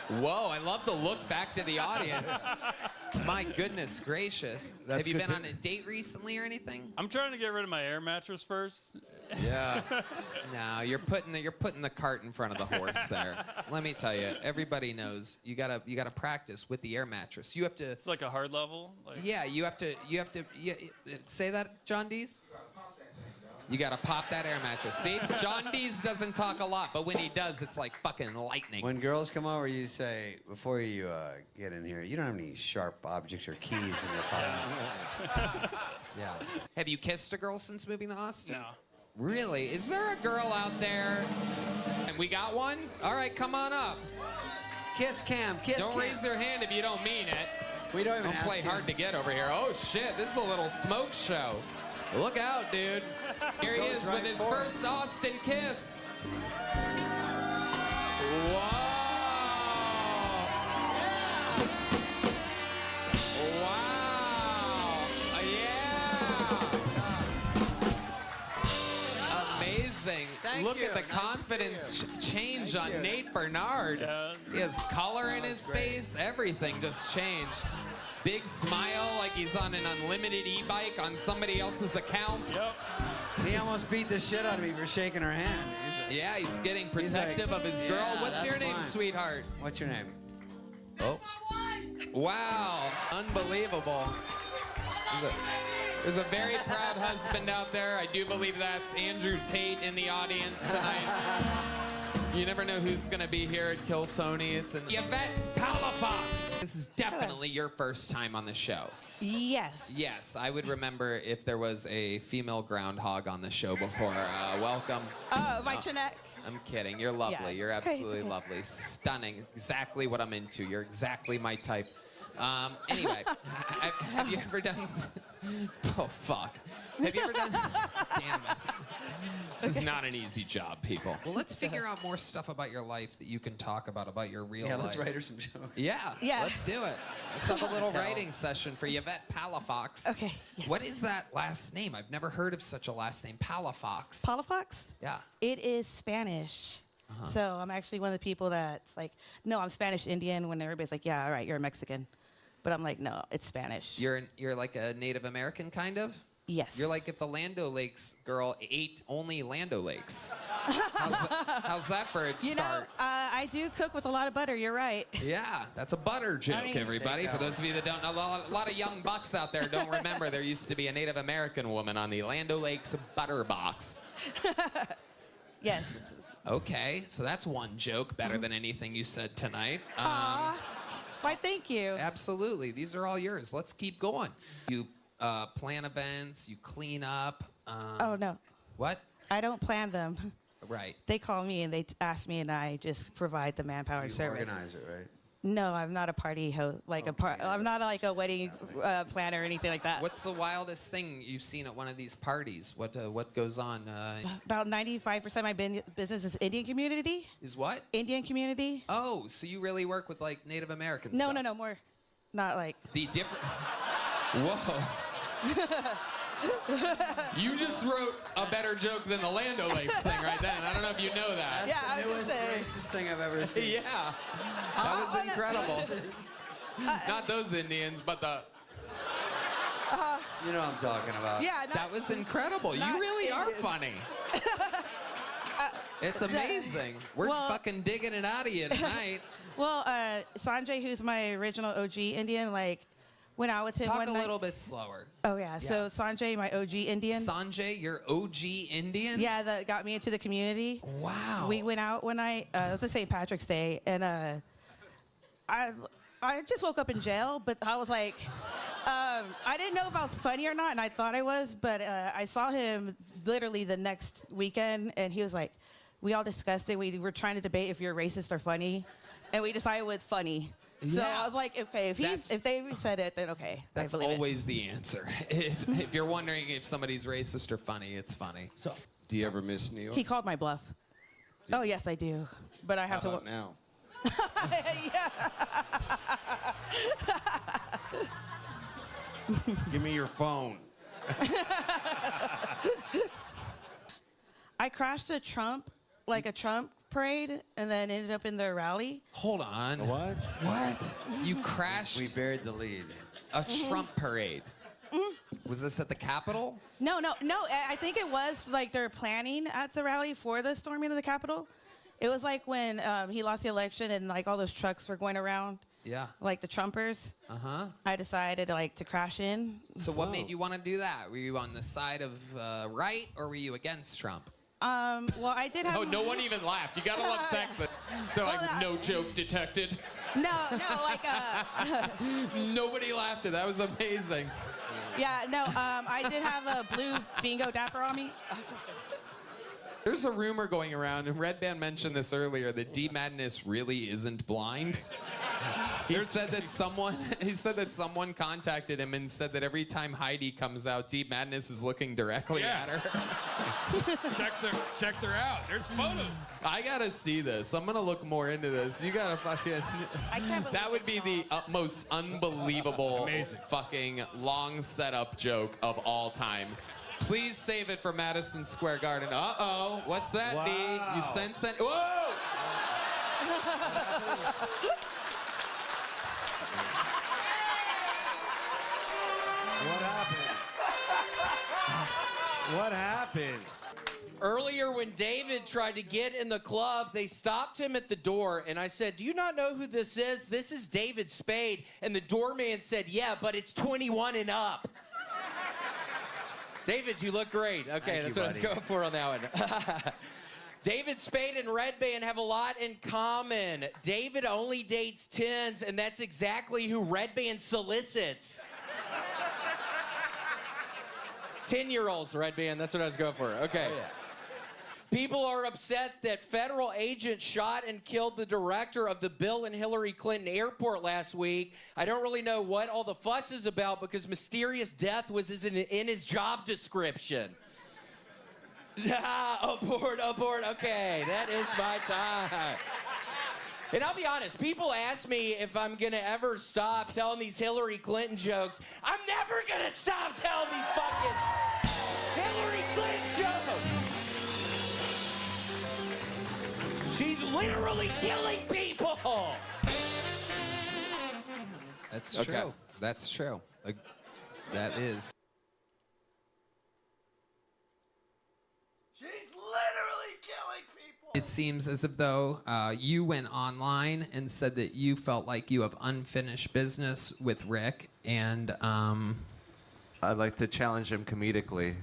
Whoa, I love the look back to the audience. My goodness gracious. That's Have you good been to- on a date recently or anything? I'm trying to get rid of my air mattress first. Yeah. No, you're putting the cart in front of the horse there. Let me tell you, everybody knows you gotta practice with the air mattress. You have to. It's like a hard level. Like, Yeah, you have to. Say that, John Dees. You gotta pop that air mattress. See, John Dees doesn't talk a lot, but when he does, it's like fucking lightning. When girls come over, you say, before you get in here, you don't have any sharp objects or keys in your pocket. Yeah. Have you kissed a girl since moving to Austin? No. Really? Is there a girl out there? And we got one? All right, come on up. Kiss Cam, kiss Don't Cam. raise your hand if you don't mean it. We don't even play ask you. hard to get over here. Oh shit, this is a little smoke show. Look out, dude. Here he Goes is right with his for it. first Austin kiss. Whoa. Wow. Yeah. Amazing. Look at the confidence change on Nate Bernard. He has color in his face. Everything just changed. Big smile like he's on an unlimited e-bike on somebody else's account. Yep. He almost beat the shit out of me for shaking her hand. Yeah, he's getting He's like, protective of his girl. "Yeah, What's your that's name, fine." sweetheart? What's your name? Oh. Wow. Unbelievable. There's a very proud husband out there. I do believe that's Andrew Tate in the audience tonight. You never know who's going to be here at Kill Tony. It's an Yvette Palafox. This is definitely your first time on the show. Yes. Yes, I would remember if there was a female groundhog on the show before. Welcome. Oh, my Trinette. I'm kidding. You're lovely. Yeah, You're it's okay, absolutely it's okay. lovely. Stunning. Exactly what I'm into. You're exactly my type. Anyway, have you ever done... Oh, fuck. Have you ever done... Damn it. This is not an easy job, people. Well, let's figure out more stuff about your life that you can talk about your real life. Yeah, let's write her some jokes. Yeah, Yeah. let's do it. Let's have a little Tell. writing session for Yvette Palafox. Okay, yes. What is that last name? I've never heard of such a last name. Palafox. Palafox? Yeah. It is Spanish. So I'm actually one of the people that's like, no, I'm Spanish Indian, when everybody's like, yeah, all right, you're a Mexican. But I'm like, no, it's Spanish. You're like a Native American, kind of? Yes. You're like if the Lando Lakes girl ate only Lando Lakes. How's that for a You know, start? I do cook with a lot of butter. You're right. Yeah, that's a butter joke, I mean- everybody. For those of you that don't know, a lot of young bucks out there don't remember there used to be a Native American woman on the Lando Lakes butter box. Yes. Okay, so that's one joke better than anything you said tonight. Aw. Why, thank you. Absolutely. These are all yours. Let's keep going. You plan events, you clean up. Oh, no. What? I don't plan them. Right. They call me and they ask me, and I just provide the manpower You service. organize it, right? No, I'm not a party host. I'm not like a wedding planner or anything like that. What's the wildest thing you've seen at one of these parties? What goes on? About 95% of my business is Indian community. Is what? Indian community. Oh, so you really work with like Native Americans? No, no, more. Not like. The different. Whoa. You just wrote a better joke than the Lando Lakes thing right then. I don't know if you know that. Yeah, I was Newest, just saying. racist thing I've ever seen. Yeah. That was incredible. Not those Indians, but the. You know what I'm talking about. Yeah, That was incredible. You not really are Indian. funny. It's amazing. We're fucking digging it out of you tonight. Well, Sanjay, who's my original OG Indian, like, went out with him Talk one a night. little bit slower. Oh, yeah. So Sanjay, my OG Indian. Sanjay, your OG Indian? Yeah, that got me into the community. Wow. We went out one night. It was a St. Patrick's Day, and I just woke up in jail, but I was like, I didn't know if I was funny or not, and I thought I was, but I saw him literally the next weekend, and he was like, we all discussed it. We were trying to debate if you're racist or funny, and we decided with funny. So Yeah. I was like, okay, if they said it, then okay. That's I believe it. always the answer. If you're wondering if somebody's racist or funny, it's funny. So, do you ever miss New York? He called my bluff. Oh, yes, I do. But I have How to. about now? Give me your phone. I crashed a Trump like a Trump parade and then ended up in their rally. Hold on. What? What? You crashed We buried the lead. a Trump parade. Was this at the Capitol? No. I think it was like they're planning at the rally for the storming of the Capitol. It was like when he lost the election and like all those trucks were going around. Yeah. Like the Trumpers. Uh-huh. I decided like to crash in. So what made you want to do that? Were you on the side of right, or were you against Trump? Well, I did have. Oh, no one even laughed. You gotta love Texas. They're like, no joke detected. No, like Nobody laughed at that. Was amazing. Yeah, no. I did have a blue bingo dapper on me. There's a rumor going around, and Red Band mentioned this earlier, that D Madness really isn't blind. He said that someone contacted him and said that every time Heidi comes out, D Madness is looking directly at her. Checks her out. There's photos. I gotta see this. I'm gonna look more into this. You gotta fucking. I can't believe that would be the most unbelievable, fucking long setup joke of all time. Please save it for Madison Square Garden. Uh-oh. What's that, D? You sense it? Whoa! What happened? What happened? Earlier, when David tried to get in the club, they stopped him at the door, and I said, "Do you not know who this is? This is David Spade." And the doorman said, "Yeah, but it's 21 and up." David, you look great. Okay, that's what I was going for on that one. David Spade and Red Band have a lot in common. David only dates 10s, and that's exactly who Red Band solicits. 10-year-olds, Red Band, that's what I was going for. Okay. Oh, yeah. People are upset that federal agents shot and killed the director of the Bill and Hillary Clinton airport last week. I don't really know what all the fuss is about because mysterious death was in his job description. Abort. Okay, that is my time. And I'll be honest, people ask me if I'm gonna ever stop telling these Hillary Clinton jokes. I'm never gonna stop telling these fucking Hillary Clinton jokes. She's literally killing people. That's true. That's true. That is. She's literally killing people. It seems as if though you went online and said that you felt like you have unfinished business with Rick, and I'd like to challenge him comedically.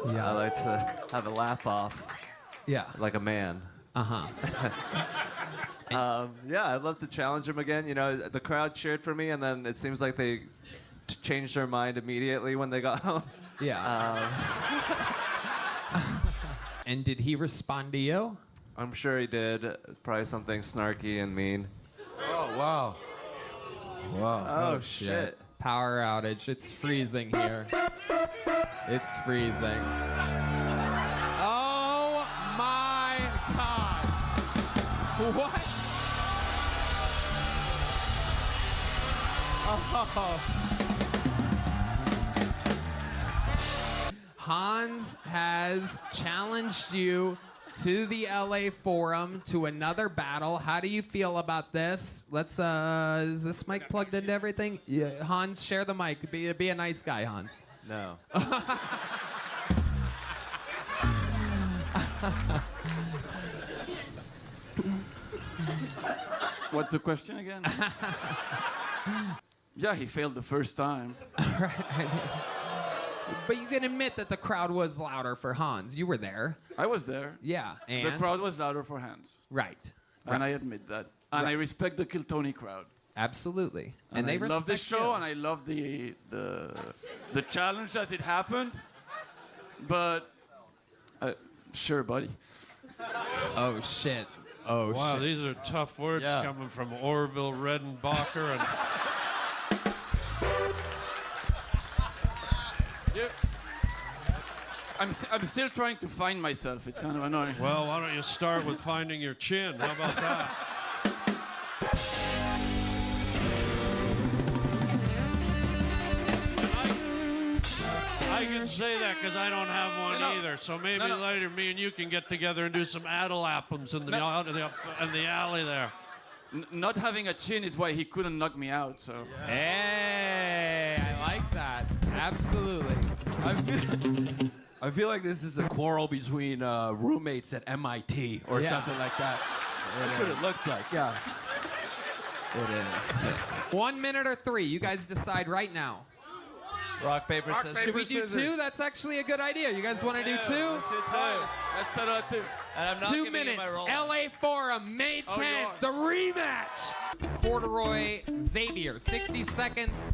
Yeah. I like to have a laugh off. Yeah. Like a man. Uh-huh. Yeah, I'd love to challenge him again. You know, the crowd cheered for me, and then it seems like they changed their mind immediately when they got home. Yeah. And did he respond to you? I'm sure he did. Probably something snarky and mean. Oh, wow. Wow. Oh, shit. Power outage. It's freezing here. It's freezing. Oh, my God. What? Oh. Hans has challenged you to the LA Forum to another battle. How do you feel about this? Let's, is this mic plugged into everything? Yeah. Hans, share the mic. Be a nice guy, Hans. No. What's the question again? Yeah, he failed the first time. But you can admit that the crowd was louder for Hans. You were there. I was there. Yeah, and? The crowd was louder for Hans. Right. And I admit that. And I respect the Kill Tony crowd. Absolutely. And they I love the respect show, you. and I love the challenge as it happened. But sure, buddy. Oh shit. Oh wow, shit. These are tough words Yeah. coming from Orville Redenbacher and. I'm still trying to find myself. It's kind of annoying. Well, why don't you start with finding your chin? How about that? I I can say that because I don't have one either. So maybe later me and you can get together and do some adelappums in the alley there. Not having a chin is why he couldn't knock me out. So. Hey, I like that. Absolutely. I feel like this is a quarrel between roommates at MIT or something like that. That's what it looks like. Yeah. It is. 1 minute or 3? You guys decide right now. Rock, paper, scissors. Should we do 2? That's actually a good idea. You guys want to do 2? Let's do 2. Let's settle at 2. And I'm not 2 giving you minutes. my roll. LA Forum, May 10th, the rematch. Corduroy Xavier, 60 seconds.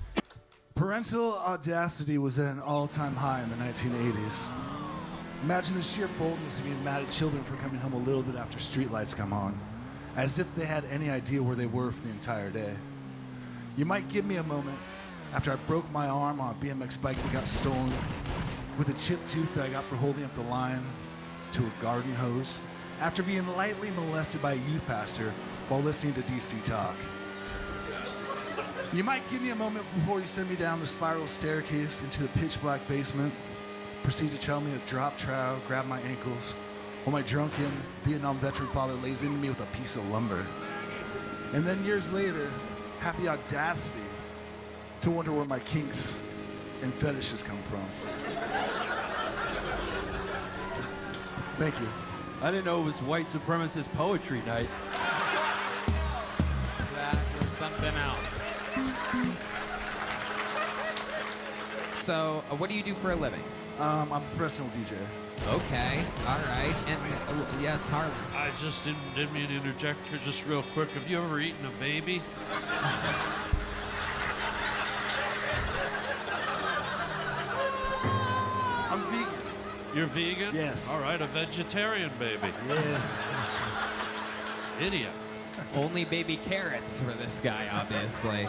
Parental audacity was at an all-time high in the 1980s. Imagine the sheer boldness of being mad at children for coming home a little bit after streetlights come on, as if they had any idea where they were for the entire day. You might give me a moment after I broke my arm on a BMX bike that got stolen, with a chipped tooth that I got for holding up the line to a garden hose, after being lightly molested by a youth pastor while listening to DC Talk. You might give me a moment before you send me down the spiral staircase into the pitch black basement, proceed to tell me to drop trow, grab my ankles, while my drunken Vietnam veteran father lays into me with a piece of lumber. And then years later, have the audacity to wonder where my kinks and fetishes come from. Thank you. I didn't know it was white supremacist poetry night. That was something else. So, what do you do for a living? I'm a professional DJ. Okay, all right. And yes, Harlan. I just didn't mean to interject here just real quick. Have you ever eaten a baby? I'm vegan. You're vegan? Yes. All right, a vegetarian baby. Yes. Idiot. Only baby carrots for this guy, obviously.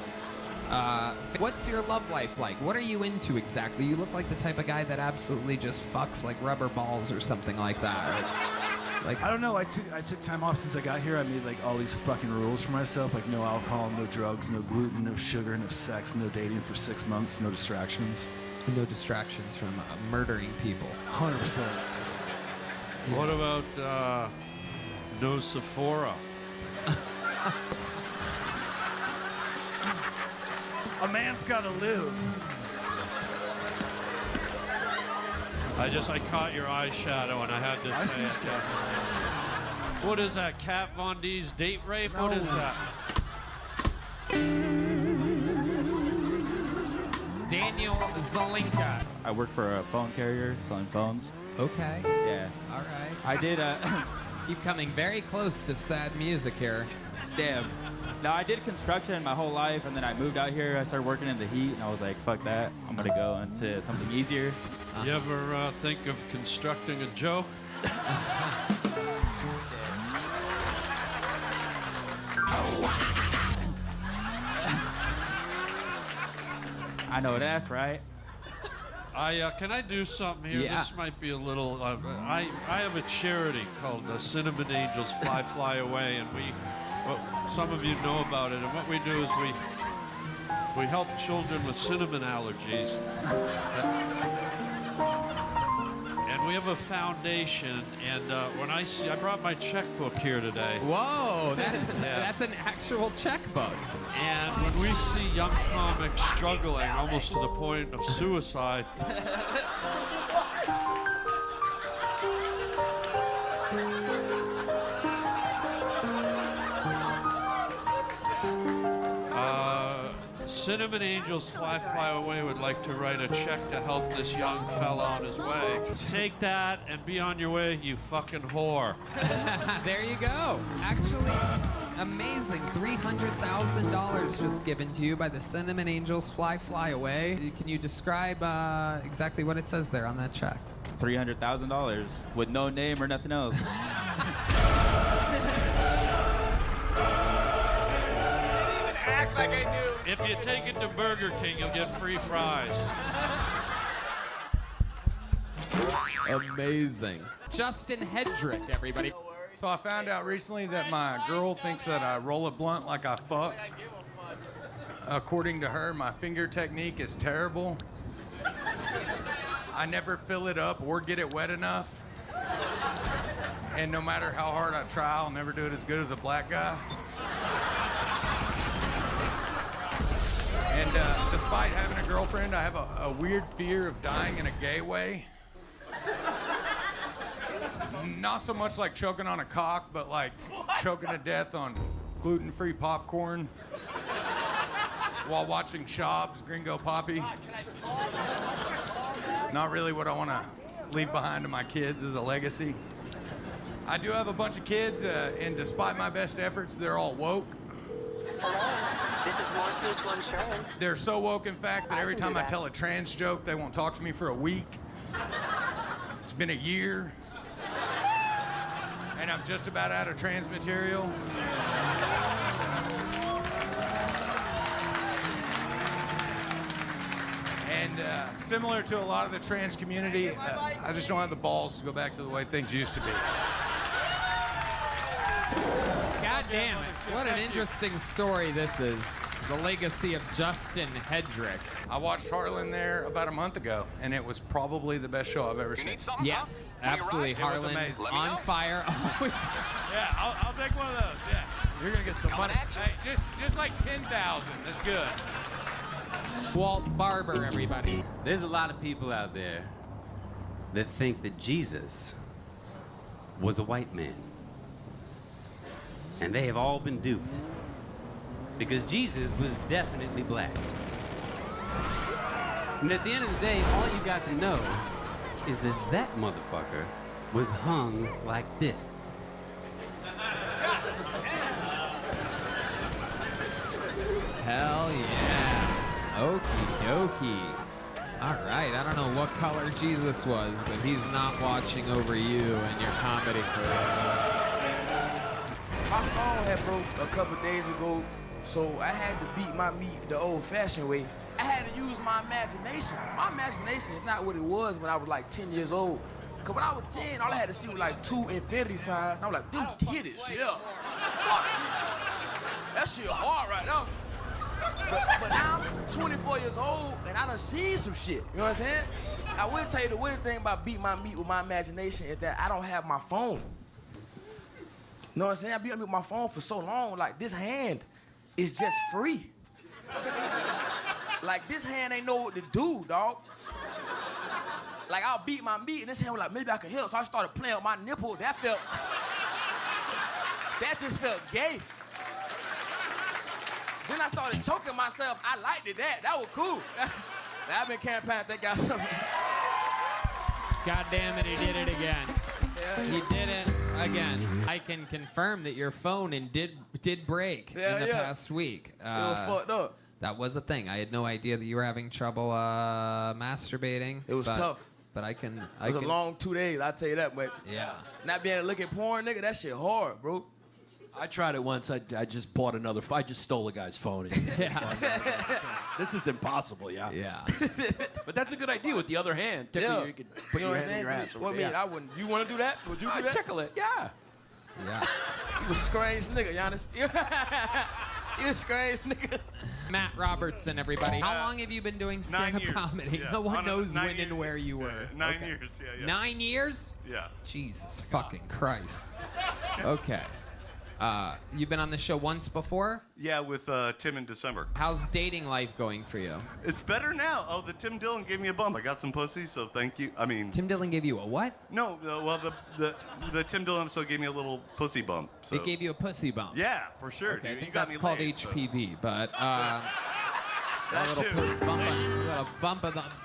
What's your love life like? What are you into exactly? You look like the type of guy that absolutely just fucks like rubber balls or something like that. Like I don't know. I took time off since I got here. I made like all these fucking rules for myself, like no alcohol, no drugs, no gluten, no sugar, no sex, no dating for 6 months, no distractions. No distractions from murdering people. 100%. What about no Sephora? A man's gotta live. I caught your eyeshadow and I had to say it. What is that, Kat Von D's date rape? No. What is that? Daniel Zelinka. I work for a phone carrier selling phones. Okay. Yeah. All right. I did Keep coming very close to sad music here. Damn. No, I did construction my whole life, and then I moved out here. I started working in the heat, and I was like, fuck that. I'm going to go into something easier. You ever think of constructing a joke? I know that's right. Can I do something here? Yeah. This might be a little. I have a charity called Cinnamon Angels Fly Fly Away, and some of you know about it. And what we do is we help children with cinnamon allergies. And we have a foundation. And when I brought my checkbook here today. Whoa, that's an actual checkbook. And when we see young comics struggling almost to the point of suicide, Cinnamon Angels Fly Fly Away would like to write a check to help this young fella on his way. Take that and be on your way, you fucking whore. There you go. Actually, amazing. $300,000 just given to you by the Cinnamon Angels Fly Fly Away. Can you describe exactly what it says there on that check? $300,000 with no name or nothing else. Act like I do. If you take it to Burger King, you'll get free fries. Amazing. Justin Hedrick, everybody. So I found out recently that my girl thinks that I roll a blunt like I fuck. According to her, my finger technique is terrible. I never fill it up or get it wet enough. And no matter how hard I try, I'll never do it as good as a black guy. And despite having a girlfriend, I have a weird fear of dying in a gay way. Not so much like choking on a cock, but like choking to death on gluten-free popcorn while watching Schaub's Gringo Poppy. Not really what I want to leave behind to my kids as a legacy. I do have a bunch of kids, and despite my best efforts, they're all woke. Hello, this is Morse Mutual Insurance. They're so woke, in fact, that every time I tell a trans joke, they won't talk to me for a week. It's been a year. And I'm just about out of trans material. And similar to a lot of the trans community, I just don't have the balls to go back to the way things used to be. God damn it. What an interesting story this is. The legacy of Justin Hedrick. I watched Harlan there about a month ago, and it was probably the best show I've ever seen. Yes, absolutely. Harlan on fire. Yeah, I'll take one of those. Yeah, you're gonna get some money. Hey, just like 10,000. That's good. Walt Barber, everybody. There's a lot of people out there that think that Jesus was a white man. And they have all been duped. Because Jesus was definitely black. And at the end of the day, all you got to know is that that motherfucker was hung like this. Hell yeah. Okie dokie. All right, I don't know what color Jesus was, but he's not watching over you and your comedy career. My phone had broke a couple days ago, so I had to beat my meat the old-fashioned way. I had to use my imagination. My imagination is not what it was when I was like 10 years old. Because when I was 10, all I had to see was like 2 infinity signs. And I was like, dude, titties, yeah. That shit hard right now. But now I'm 24 years old, and I done seen some shit. You know what I'm saying? I will tell you the weird thing about beating my meat with my imagination is that I don't have my phone. You know what I'm saying? I beat my phone for so long, like this hand is just free. Like this hand ain't know what to do, dog. Like I'll beat my meat and this hand was like, maybe I can help. So I started playing with my nipple. That just felt gay. Then I started choking myself. I liked it. That was cool. I've been campaigning, I think I got something. God damn it, he did it again. He did it again. I can confirm that your phone did break in the past week. It was fucked up. That was a thing. I had no idea that you were having trouble masturbating. It was tough. But it was a long 2 days, I'll tell you that much. Yeah. Not being able to look at porn, nigga, that shit hard, bro. I tried it once. I just bought another. I just stole a guy's phone. This is impossible. Yeah. Yeah. But that's a good idea with the other hand. Tickle you could put your hand in your ass. What I mean? I wouldn't. You want to do that? Would you do that? Tickle it. Yeah. Yeah. You a strange nigga, Giannis. You a strange nigga. Matt Robertson, everybody. How long have you been doing stand-up comedy? Yeah. No one knows when years. and where you were. 9 years, yeah. 9 years? Yeah. Jesus fucking Christ. Okay. You've been on the show once before? Yeah, with Tim in December. How's dating life going for you? It's better now. Oh, the Tim Dillon gave me a bump. I got some pussy, so thank you. I mean... Tim Dillon gave you a what? No, well, the Tim Dillon episode gave me a little pussy bump. So. It gave you a pussy bump? Yeah, for sure, Okay, dude. I think You got that's me called laid, HPV, but... That a little too.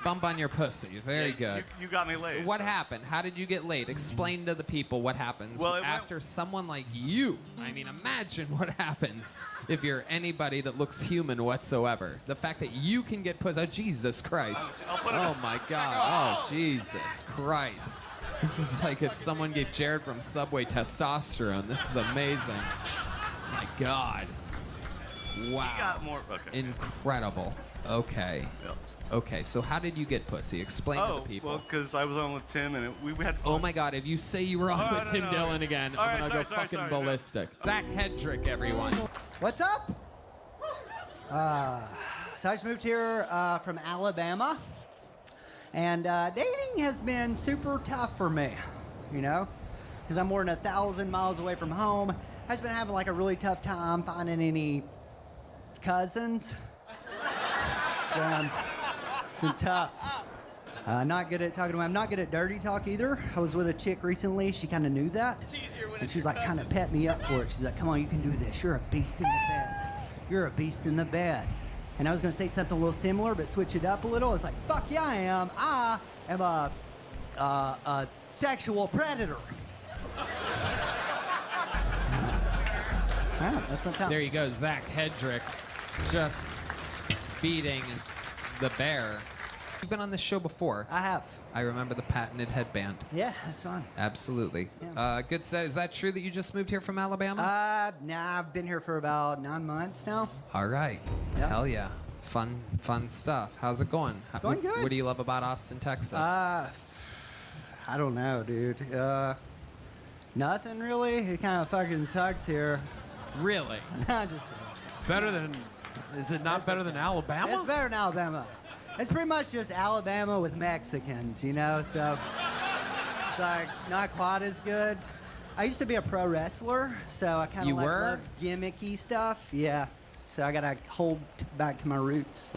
bump on your pussy. Very good. You got me laid. So what happened? How did you get laid? Explain to the people what happens Well, it after someone like you. I mean, imagine what happens if you're anybody that looks human whatsoever. The fact that you can get pussy. Oh, Jesus Christ. Oh, my God. Oh, Jesus Christ. This is like if someone gave Jared from Subway testosterone. This is amazing. My God. Wow. You got more. Okay. Incredible. Okay. Yep. Okay, so how did you get pussy? Explain to the people. well, because I was on with Tim, and we had fun. Oh my God! If you say you were on with Tim Dillon again, I'm gonna go fucking ballistic. Zach Hedrick, everyone. What's up? So I just moved here from Alabama, And dating has been super tough for me, you know, because I'm more than 1,000 miles away from home. I've just been having like a really tough time finding any cousins. It's been tough. Not good at talking to him. I'm not good at dirty talk either. I was with a chick recently. She kind of knew that. And she was like trying to pet me up for it. She's like, come on, you can do this. You're a beast in the bed. You're a beast in the bed. And I was going to say something a little similar, but switch it up a little. I was like, fuck yeah, I am. I am a sexual predator. That's my time. There you go, Zach Hedrick, just beating the bear. You've been on this show before. I have. I remember the patented headband. Yeah, that's fine. Absolutely. Good set. Is that true that you just moved here from Alabama? Nah, I've been here for about 9 months now. All right. Yeah. Hell yeah. Fun stuff. How's it going? It's going good. What do you love about Austin, Texas? I don't know, dude. Nothing really. It kind of fucking sucks here. Really? Nah, just Better than, is it not better than Alabama? It's better than Alabama. It's pretty much just Alabama with Mexicans, you know? So it's like not quite as good. I used to be a pro wrestler, so I kind of like love gimmicky stuff. Yeah. So I got to hold back to my roots.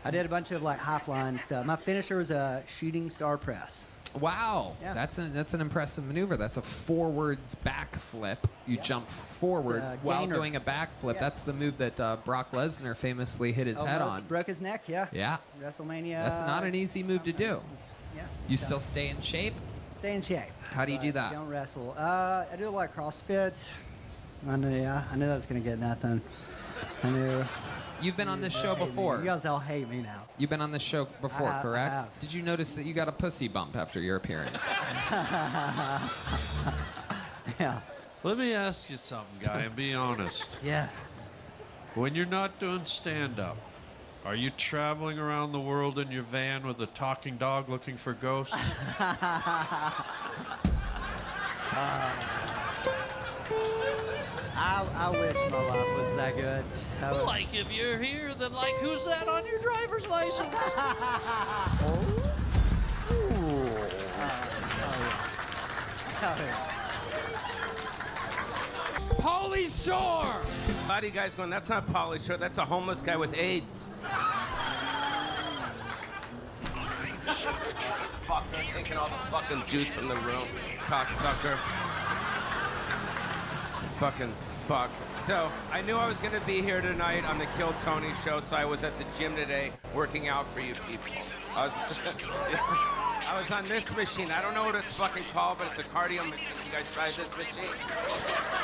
I did a bunch of like high flying stuff. My finisher was a shooting star press. Wow, Yeah. that's an impressive maneuver. That's a forwards backflip. You jump forward while gainer. doing a backflip. Yeah. That's the move that Brock Lesnar famously hit his head Almost on. broke his neck, yeah. Yeah. WrestleMania. That's not an easy move to do. Yeah. You still stay in shape? Stay in shape. How do you do But that? Don't wrestle. I do a lot of CrossFit. I knew that was gonna get nothing. I knew. You've been on this show hate me. before. You guys all hate me now. You've been on this show before, I correct? have. Did you notice that you got a pussy bump after your appearance? Yeah. Let me ask you something, guy, and be honest. Yeah. When you're not doing stand-up, are you traveling around the world in your van with a talking dog looking for ghosts? I wish my life was that good. Like if you're here, then like who's that on your driver's license? Pauly Shore! A lot of you guys going, that's not Pauly Shore, that's a homeless guy with AIDS. Fucker, taking all the fucking juice from the room. Cocksucker. Fucking fuck. So, I knew I was gonna be here tonight on the Kill Tony show, so I was at the gym today working out for you people. I was on this machine. I don't know what it's fucking called, but it's a cardio machine. You guys try this machine?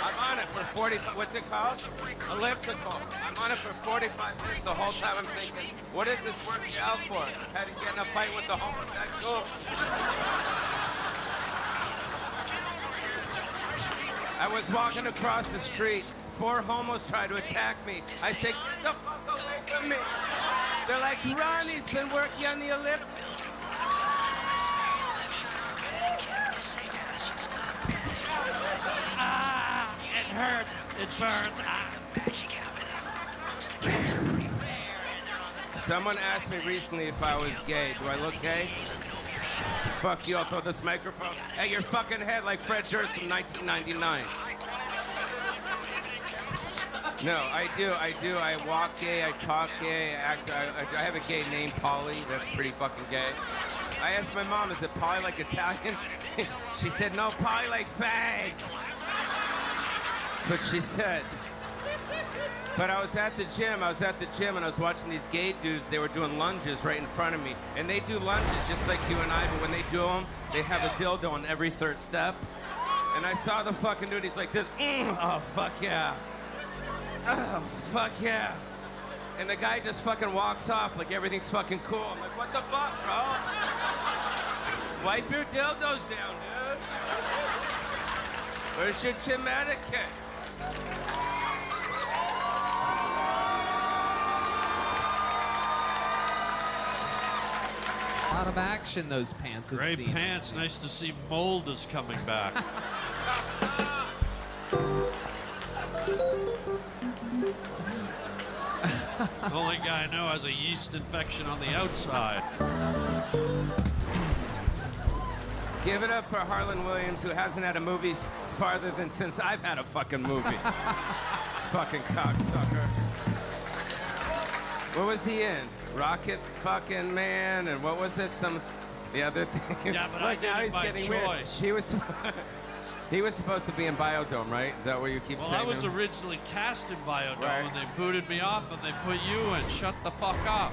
I'm on it for 45, what's it called? Elliptical. I'm on it for 45 minutes. The whole time I'm thinking, what is this working out for? Had to get in a fight with the homosexual. I was walking across the street. 4 homos tried to attack me. I said, get the fuck away from me. They're like, Ronnie's been working on the elliptical. Ah, it hurts. It burns. Ah. Someone asked me recently if I was gay. Do I look gay? Fuck you, I'll throw this microphone at your fucking head like Fred Durst from 1999. No, I do. I walk gay, I talk gay, I act. I have a gay name, Pauly. That's pretty fucking gay. I asked my mom, is it Pauly like Italian? She said, no, Pauly like fag. That's what she said. But I was at the gym and I was watching these gay dudes. They were doing lunges right in front of me. And they do lunges just like you and I, but when they do them, they have a dildo on every third step. And I saw the fucking dude, he's like this, oh, fuck yeah. Oh, fuck yeah. And the guy just fucking walks off like everything's fucking cool. I'm like, what the fuck, bro? Wipe your dildos down, dude. Where's your gym etiquette? A lot of action, those pants. it Great seems. pants. Nice to see mold is coming back. The only guy I know has a yeast infection on the outside. Give it up for Harlan Williams, who hasn't had a movie farther than since I've had a fucking movie. Fucking cocksucker. What was he in? Rocket fucking Man, and what was it? The other thing. Yeah, but Look, I did now it he's by getting choice. weird. He was supposed to be in Biodome, right? Is that what you keep Well, saying? I was him? originally cast in Biodome, Right. and they booted me off, and they put you in. Shut the fuck up.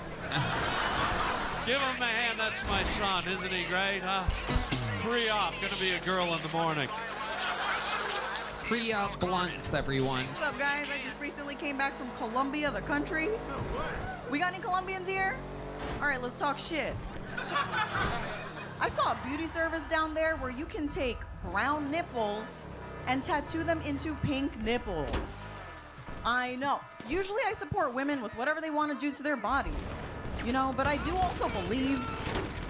Give him a hand. That's my son. Isn't he great, huh? Pre-op. Gonna be a girl in the morning. Pre-op blunts, everyone. What's up, guys? I just recently came back from Colombia, the country. We got any Colombians here? All right, let's talk shit. I saw a beauty service down there where you can take brown nipples and tattoo them into pink nipples. I know. Usually I support women with whatever they want to do to their bodies. You know, but I do also believe,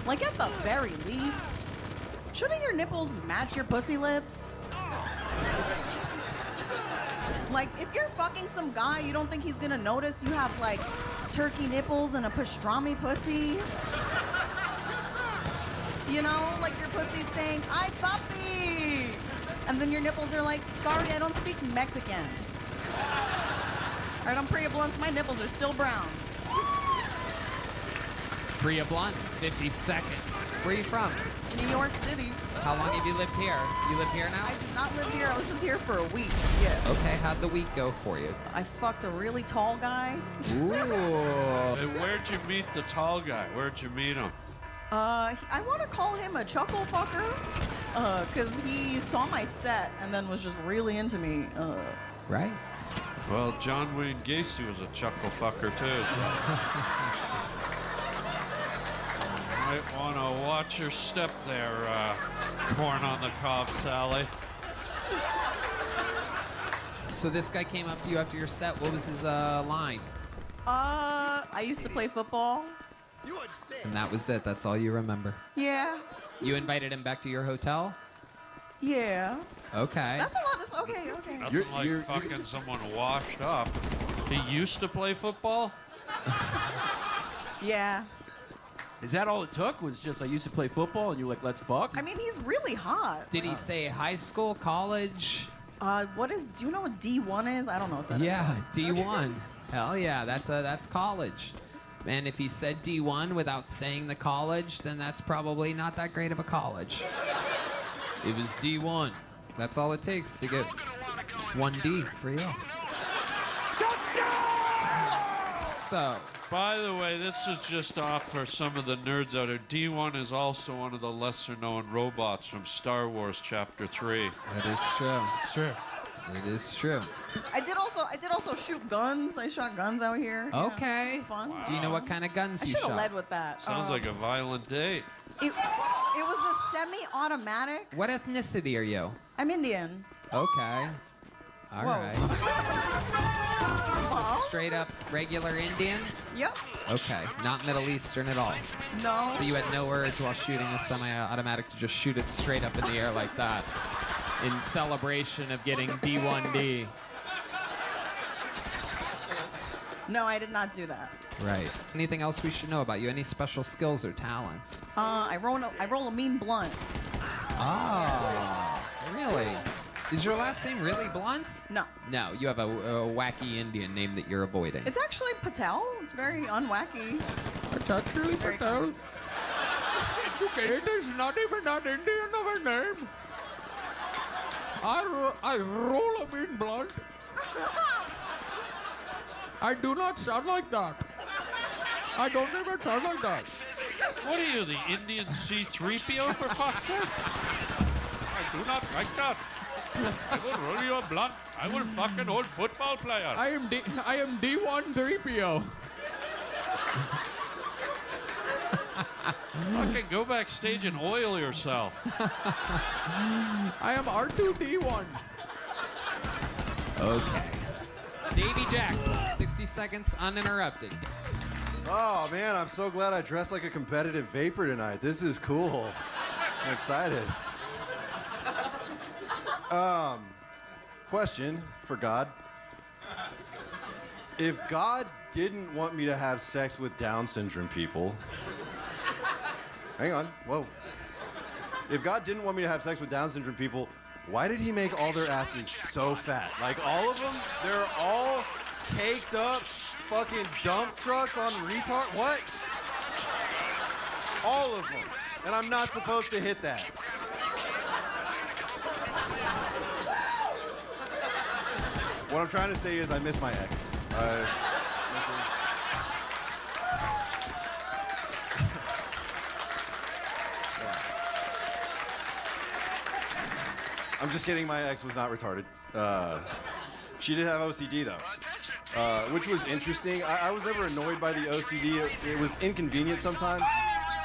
like at the very least, shouldn't your nipples match your pussy lips? Like, if you're fucking some guy, you don't think he's gonna notice you have, like, turkey nipples and a pastrami pussy? You know, like your pussy's saying, "Ay, papi!" And then your nipples are like, "Sorry, I don't speak Mexican." All right, I'm Priya Blunts. My nipples are still brown. Priya Blunts, 50 seconds. Where are you from? New York City. How long have you lived here? You live here now? I do not live here. I was just here for a week. Yeah. Okay, how'd the week go for you? I fucked a really tall guy. Ooh. Hey, where'd you meet the tall guy? Where'd you meet him? I want to call him a chuckle fucker, cause he saw my set and then was just really into me. Right. Well, John Wayne Gacy was a chuckle fucker too. Might want to watch your step there, corn on the cob, Sally. So this guy came up to you after your set. What was his line? I used to play football. And that was it. That's all you remember. Yeah. You invited him back to your hotel? Yeah. Okay. That's a lot. That's okay. Okay. Nothing like fucking someone washed up. He used to play football? Yeah. Is that all it took? Was just I used to play football, and you were like, let's fuck? I mean, he's really hot. Did he say high school, college? Do you know what D1 is? I don't know what that is. Yeah, D1. Hell yeah, that's college. And if he said D1 without saying the college, then that's probably not that great of a college. It was D1. That's all it takes to get 1D for you. So. By the way, this is just off for some of the nerds out there. D1 is also one of the lesser-known robots from Star Wars Chapter 3. That is true. It's true. It is true. I did also shoot guns. I shot guns out here. Yeah, Okay. it was fun. Do you know what kind of guns I you should have shot? led with that. Sounds like a violent date. It was a semi-automatic. What ethnicity are you? I'm Indian. Okay. All Whoa. right. Straight up regular Indian? Yep. Okay. Not Middle Eastern at all. No. So you had no urge while shooting the semi-automatic to just shoot it straight up in the air like that in celebration of getting D1D. No, I did not do that. Right. Anything else we should know about you? Any special skills or talents? I roll a mean blunt. Oh, really? Is your last name really Blunts? No. No, you have a wacky Indian name that you're avoiding. It's actually Patel. It's very unwacky. It's actually Patel. It is not even that Indian of a name. I roll a mean blunt. I do not sound like that. I don't even sound like that. What are you, the Indian C-3PO, for fuck's sake? I do not like that. I will roll you a blunt. I will fuck an old football player. I am D1 3PO. Fucking go backstage and oil yourself. I am R2D1. Okay. Davey Jackson, 60 seconds uninterrupted. Oh man, I'm so glad I dressed like a competitive vapor tonight. This is cool. I'm excited. Question for God. If God didn't want me to have sex with Down syndrome people, hang on, whoa. if God didn't want me to have sex with Down syndrome people, why did he make all their asses so fat? Like all of them, they're all caked up fucking dump trucks on retard. What? All of them. And I'm not supposed to hit that. What I'm trying to say is I miss my ex. I'm just kidding, my ex was not retarded. She did have OCD though, which was interesting. I was never annoyed by the OCD. It was inconvenient sometimes.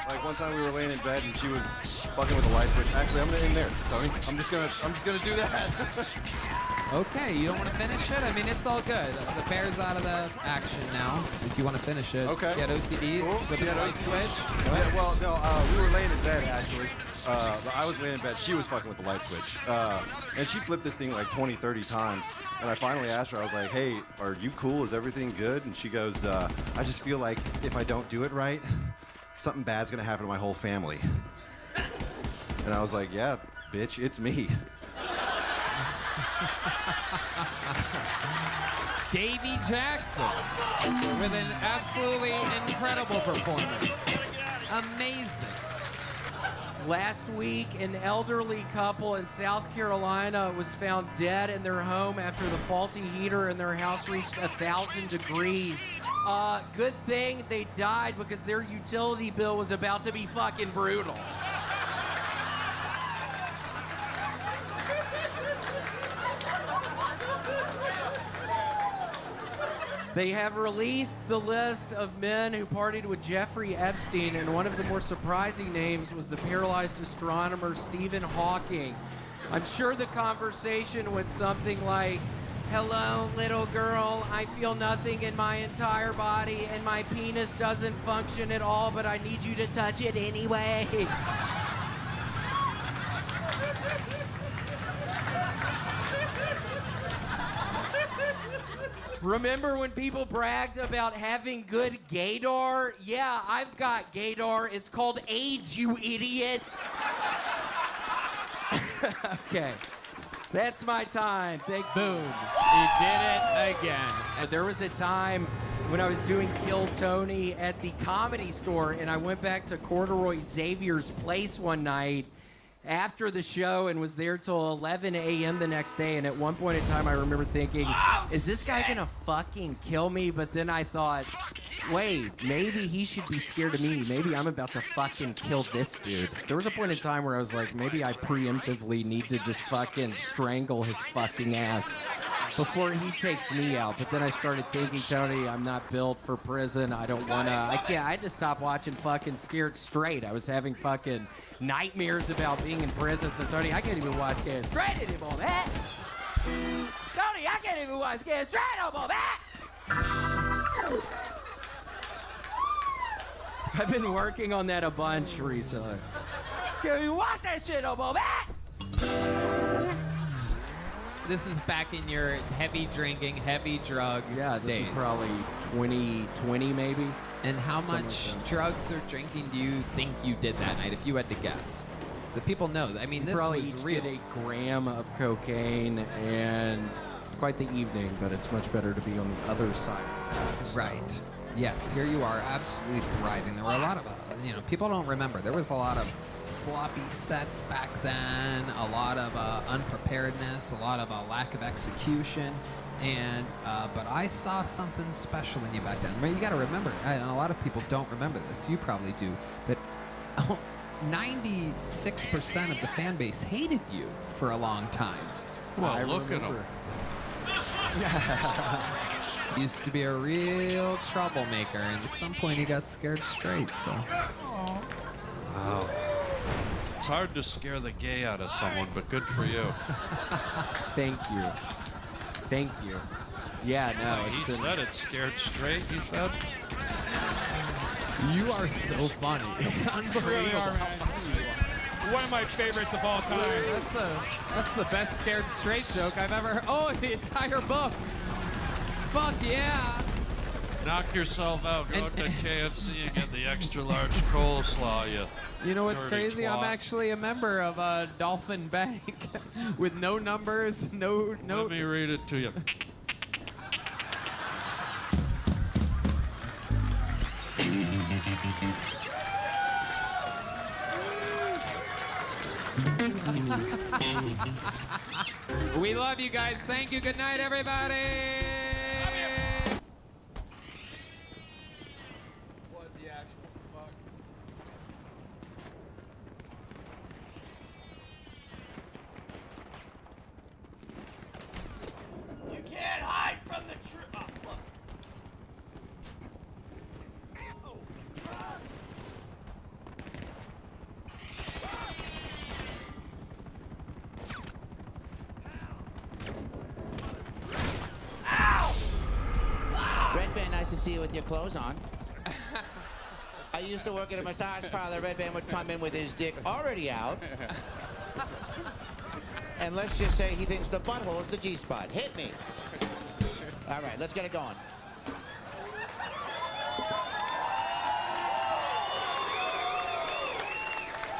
Like one time we were laying in bed and she was fucking with the light switch. Actually, I'm gonna end there, Tony. I'm just gonna do that. Okay, you don't want to finish it? I mean, it's all good. The bear's out of the action now. If you want to finish it. Okay. You had OCD, Cool. the She had light OCD. switch. Yeah, well, no, we were laying in bed actually. I was laying in bed. She was fucking with the light switch. And she flipped this thing like 20, 30 times. And I finally asked her, I was like, hey, are you cool? Is everything good? And she goes, I just feel like if I don't do it right, something bad's gonna happen to my whole family. And I was like, yeah, bitch, it's me. Davey Jackson with an absolutely incredible performance. Amazing. Last week, an elderly couple in South Carolina was found dead in their home after the faulty heater in their house reached 1,000 degrees. Good thing they died because their utility bill was about to be fucking brutal. They have released the list of men who partied with Jeffrey Epstein, and one of the more surprising names was the paralyzed astronomer Stephen Hawking. I'm sure the conversation went something like, "Hello, little girl, I feel nothing in my entire body, and my penis doesn't function at all, but I need you to touch it anyway." Remember when people bragged about having good gaydar? Yeah, I've got gaydar. It's called AIDS, you idiot. Okay. That's my time. Thank you. Boom. He did it again. There was a time when I was doing Kill Tony at the Comedy Store, and I went back to Corduroy Xavier's place one night after the show and was there till 11 a.m. the next day. And at one point in time, I remember thinking, is this guy gonna fucking kill me? But then I thought, wait, maybe he should be scared of me. Maybe I'm about to fucking kill this dude. There was a point in time where I was like, maybe I preemptively need to just fucking strangle his fucking ass before he takes me out. But then I started thinking, Tony, I'm not built for prison. I don't wanna, I had to stop watching fucking Scared Straight. I was having fucking nightmares about being in prison. So Tony, I can't even watch Scared Straight anymore, man. Tony, I can't even watch Scared Straight anymore, man. I've been working on that a bunch recently. Can't even watch that shit no more, man. This is back in your heavy drinking, heavy drug Yeah, this days. is probably 2020 maybe. And how Something much like that. drugs or drinking do you think you did that night, if you had to guess? The people know. I mean, this Probably was each real. did a gram of cocaine, and quite the evening, but it's much better to be on the other side of that. So. Right. Yes, here you are, absolutely thriving. There were a lot of, people don't remember. There was a lot of sloppy sets back then, a lot of unpreparedness, a lot of lack of execution, and but I saw something special in you back then. Well, you got to remember, and a lot of people don't remember this. You probably do, but 96% of the fan base hated you for a long time. Well, look at him. Used to be a real troublemaker, and at some point he got scared straight. So. Wow. It's hard to scare the gay out of someone, but good for you. Thank you. Thank you. Yeah, no, He it's been... said it scared straight, he said. You are so funny. It's unbelievable. One of my favorites of all time. That's the best scared straight joke I've ever heard. Oh, the entire book. Fuck yeah. Knock yourself out. Go to KFC and get the extra large coleslaw. You know what's dirty crazy? I'm twat. actually a member of Dolphin Bank with no numbers, no. Let me read it to you. We love you guys. Thank you. Good night, everybody. What the actual fuck? You can't hide from the truth. Oh, fuck. Red Band, nice to see you with your clothes on. I used to work at a massage parlor. Red Band would come in with his dick already out. And let's just say he thinks the butthole is the G-spot. Hit me. All right, let's get it going.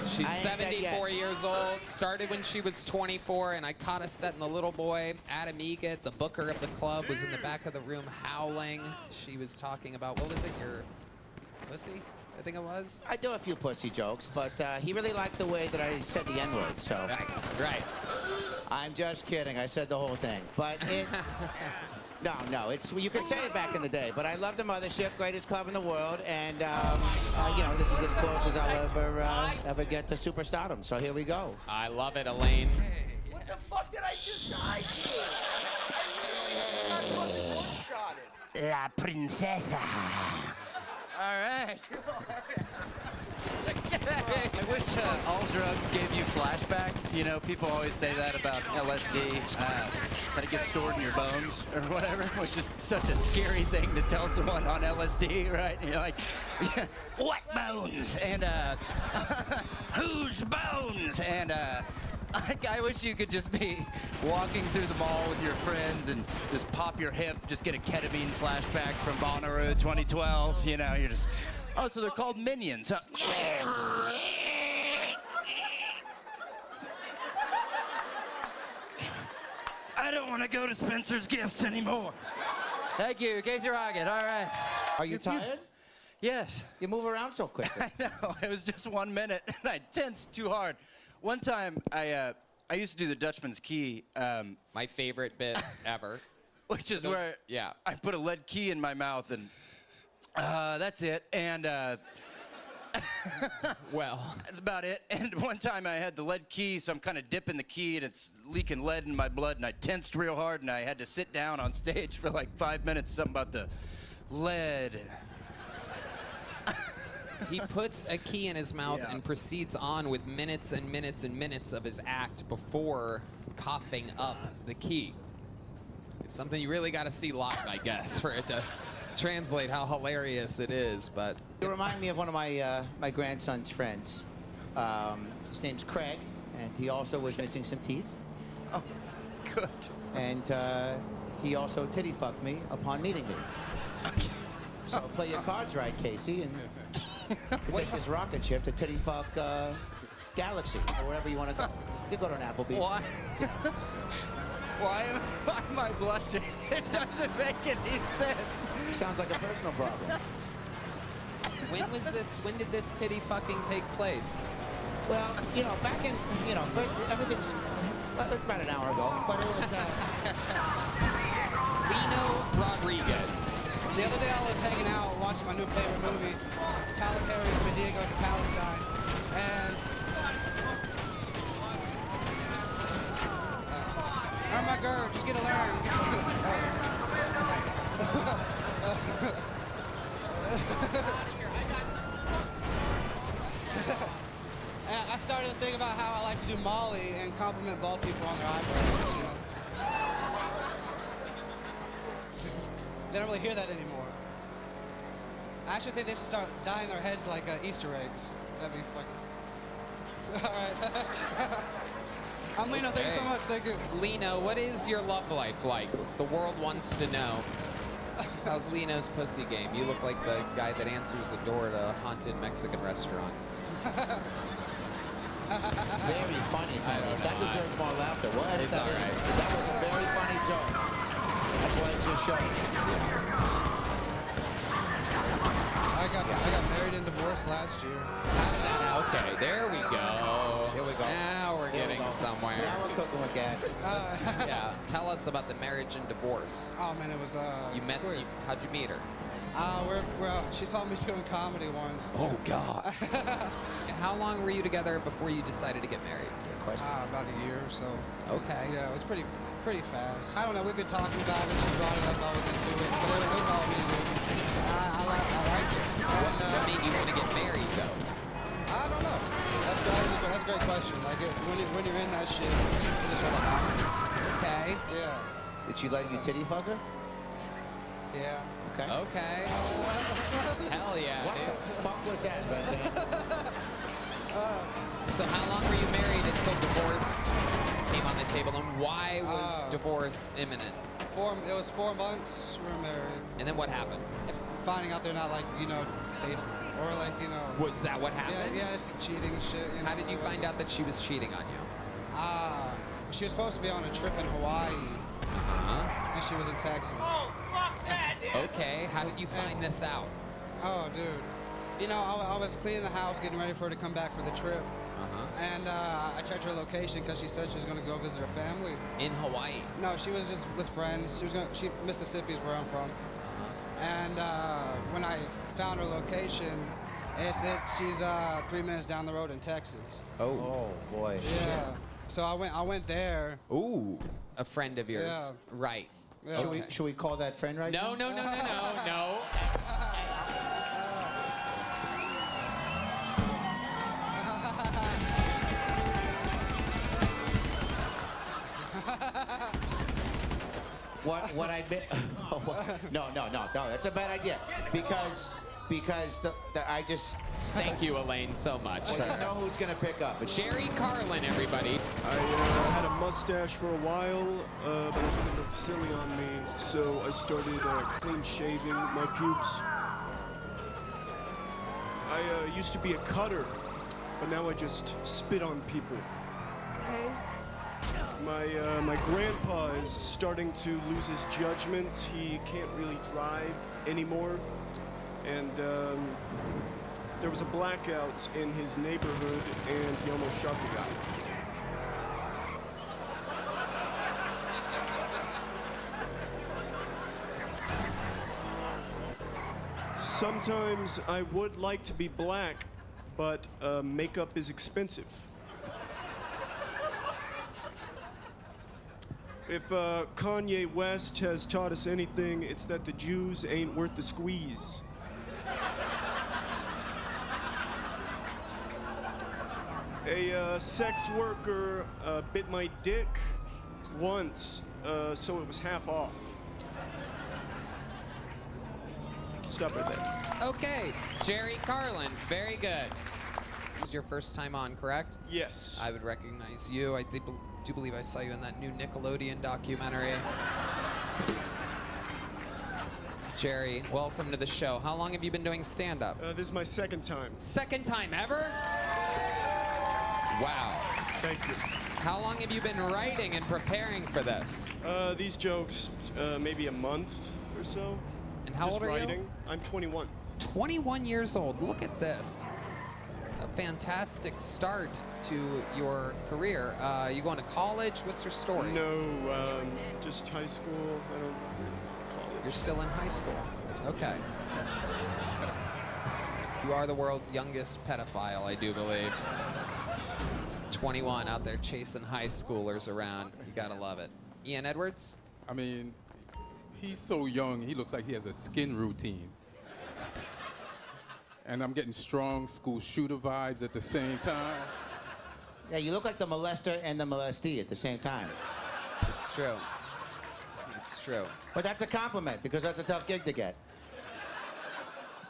She's I ain't dead 74 yet. years old, started when she was 24, and I caught us setting the little boy. Adam Egget, the booker of the club, was in the back of the room howling. She was talking about, what was it, your pussy? I think it was. I do a few pussy jokes, but he really liked the way that I said the N-word, so. Right. I'm just kidding. I said the whole thing. But it... No, it's you could say it back in the day, but I love the Mothership, greatest club in the world, and you know, this is as close as I'll ever get to superstardom. So here we go. I love it, Elaine. What the fuck did I just die to? I literally just got fucking one-shotted. La princesa. All right. I wish all drugs gave you flashbacks. You know, people always say that about LSD, that it gets stored in your bones or whatever, which is such a scary thing to tell someone on LSD, right? And you're like, what bones? And whose bones? And I wish you could just be walking through the mall with your friends and just pop your hip, just get a ketamine flashback from Bonnaroo 2012. You know, you're just, oh, so they're called minions, huh? I don't want to go to Spencer's Gifts anymore. Thank you, Casey Rocket. All right. Are you tired? Yes. You move around so quickly. I know. It was just 1 minute, and I tensed too hard. One time, I used to do the Dutchman's Key. My favorite bit ever. Which is where I put a lead key in my mouth, and that's it. And well, that's about it. And one time I had the lead key, so I'm kind of dipping the key, and it's leaking lead in my blood, and I tensed real hard, and I had to sit down on stage for like 5 minutes. Something about the lead. He puts a key in his mouth and proceeds on with minutes and minutes and minutes of his act before coughing up the key. It's something you really got to see live, I guess, for it to translate how hilarious it is. But You remind me of one of my grandson's friends. His name's Craig, and he also was missing some teeth. Oh, good. And he also titty fucked me upon meeting me. So play your cards right, Casey, and take this rocket ship to titty fuck Galaxy or wherever you want to go. You go to an Applebee's. Why? Why am I blushing? It doesn't make any sense. Sounds like a personal problem. When did this titty fucking take place? Well, you know, back in, you know, everything's, well, it's about an hour ago, but it was, Lino Rodriguez. The other day I was hanging out watching my new favorite movie, Tyler Perry's Medea Goes to Palestine, and oh my God, just get along. And I started to think about how I like to do Molly and compliment bald people on their eyebrows, you know. They don't really hear that anymore. I actually think they should start dyeing their heads like Easter eggs. That'd be fucking... All right. I'm Lino, thank you so much, thank you. Lino, what is your love life like? The world wants to know. How's Lino's pussy game? You look like the guy that answers the door at a haunted Mexican restaurant. Very funny, Tony. That deserves more laughter. We'll edit It's that all in. right. That was a very funny joke. That's what it just showed. I got married and divorced last year. How did that? Okay, there we go. Here we go. Now we're Here we getting go. somewhere. Now we're cooking with gas. Yeah. Tell us about the marriage and divorce. Oh man, it was You met. How'd you meet her? She saw me doing comedy once. Oh God. How long were you together before you decided to get married? About a year or so. Okay. Yeah, it was pretty fast. I don't know. We've been talking about it. She brought it up. I was into it, but it was all me. I liked it. What made you want to get married though? I don't know. That's a great question. Like when you're in that shit, it just sort of happens. Okay. Yeah. Did she let you titty fuck her? Yeah. Okay. Okay. Hell yeah, What dude. the fuck was that, Brendan? So how long were you married until divorce came on the table, and why was divorce imminent? It was 4 months we were married. And then what happened? Finding out they're not faithful, or Was that what happened? Yeah, it's cheating and shit. How did you find out that she was cheating on you? She was supposed to be on a trip in Hawaii, and she was in Texas. Oh, fuck that, dude. Okay, how did you find this out? Oh, dude. You know, I was cleaning the house, getting ready for her to come back for the trip. And I checked her location because she said she was going to go visit her family. In Hawaii? No, she was just with friends. Mississippi is where I'm from. And when I found her location, it said she's 3 minutes down the road in Texas. Oh boy. Yeah. So I went there. Ooh, a friend of yours. Yeah. Right. Yeah. Should we call that friend right now? No. What I meant? No, that's a bad idea because I just. Thank you, Elaine, so much. Well, you know who's gonna pick up? It's Jerry Carlin, everybody. I had a mustache for a while, but it was gonna look silly on me, so I started clean shaving my pubes. I used to be a cutter, but now I just spit on people. My grandpa is starting to lose his judgment. He can't really drive anymore, and there was a blackout in his neighborhood, and he almost shot the guy. Sometimes I would like to be black, but makeup is expensive. If Kanye West has taught us anything, it's that the Jews ain't worth the squeeze. A sex worker bit my dick once, so it was half off. Stop right there. Okay, Jerry Carlin, very good. This is your first time on, correct? Yes. I would recognize you. I do believe I saw you in that new Nickelodeon documentary. Jerry, welcome to the show. How long have you been doing stand-up? This is my second time. Second time ever? Wow. Thank you. How long have you been writing and preparing for this? These jokes, maybe a month or so. And how Just old are writing. you? I'm 21. 21 years old. Look at this. A fantastic start to your career. You going to college? What's your story? No, just high school. I don't really college. You're still in high school. Okay. You are the world's youngest pedophile, I do believe. 21 out there chasing high schoolers around. You gotta love it. Ian Edwards? I mean, he's so young, he looks like he has a skin routine. And I'm getting strong school shooter vibes at the same time. Yeah, you look like the molester and the molestee at the same time. It's true. It's true. But that's a compliment because that's a tough gig to get.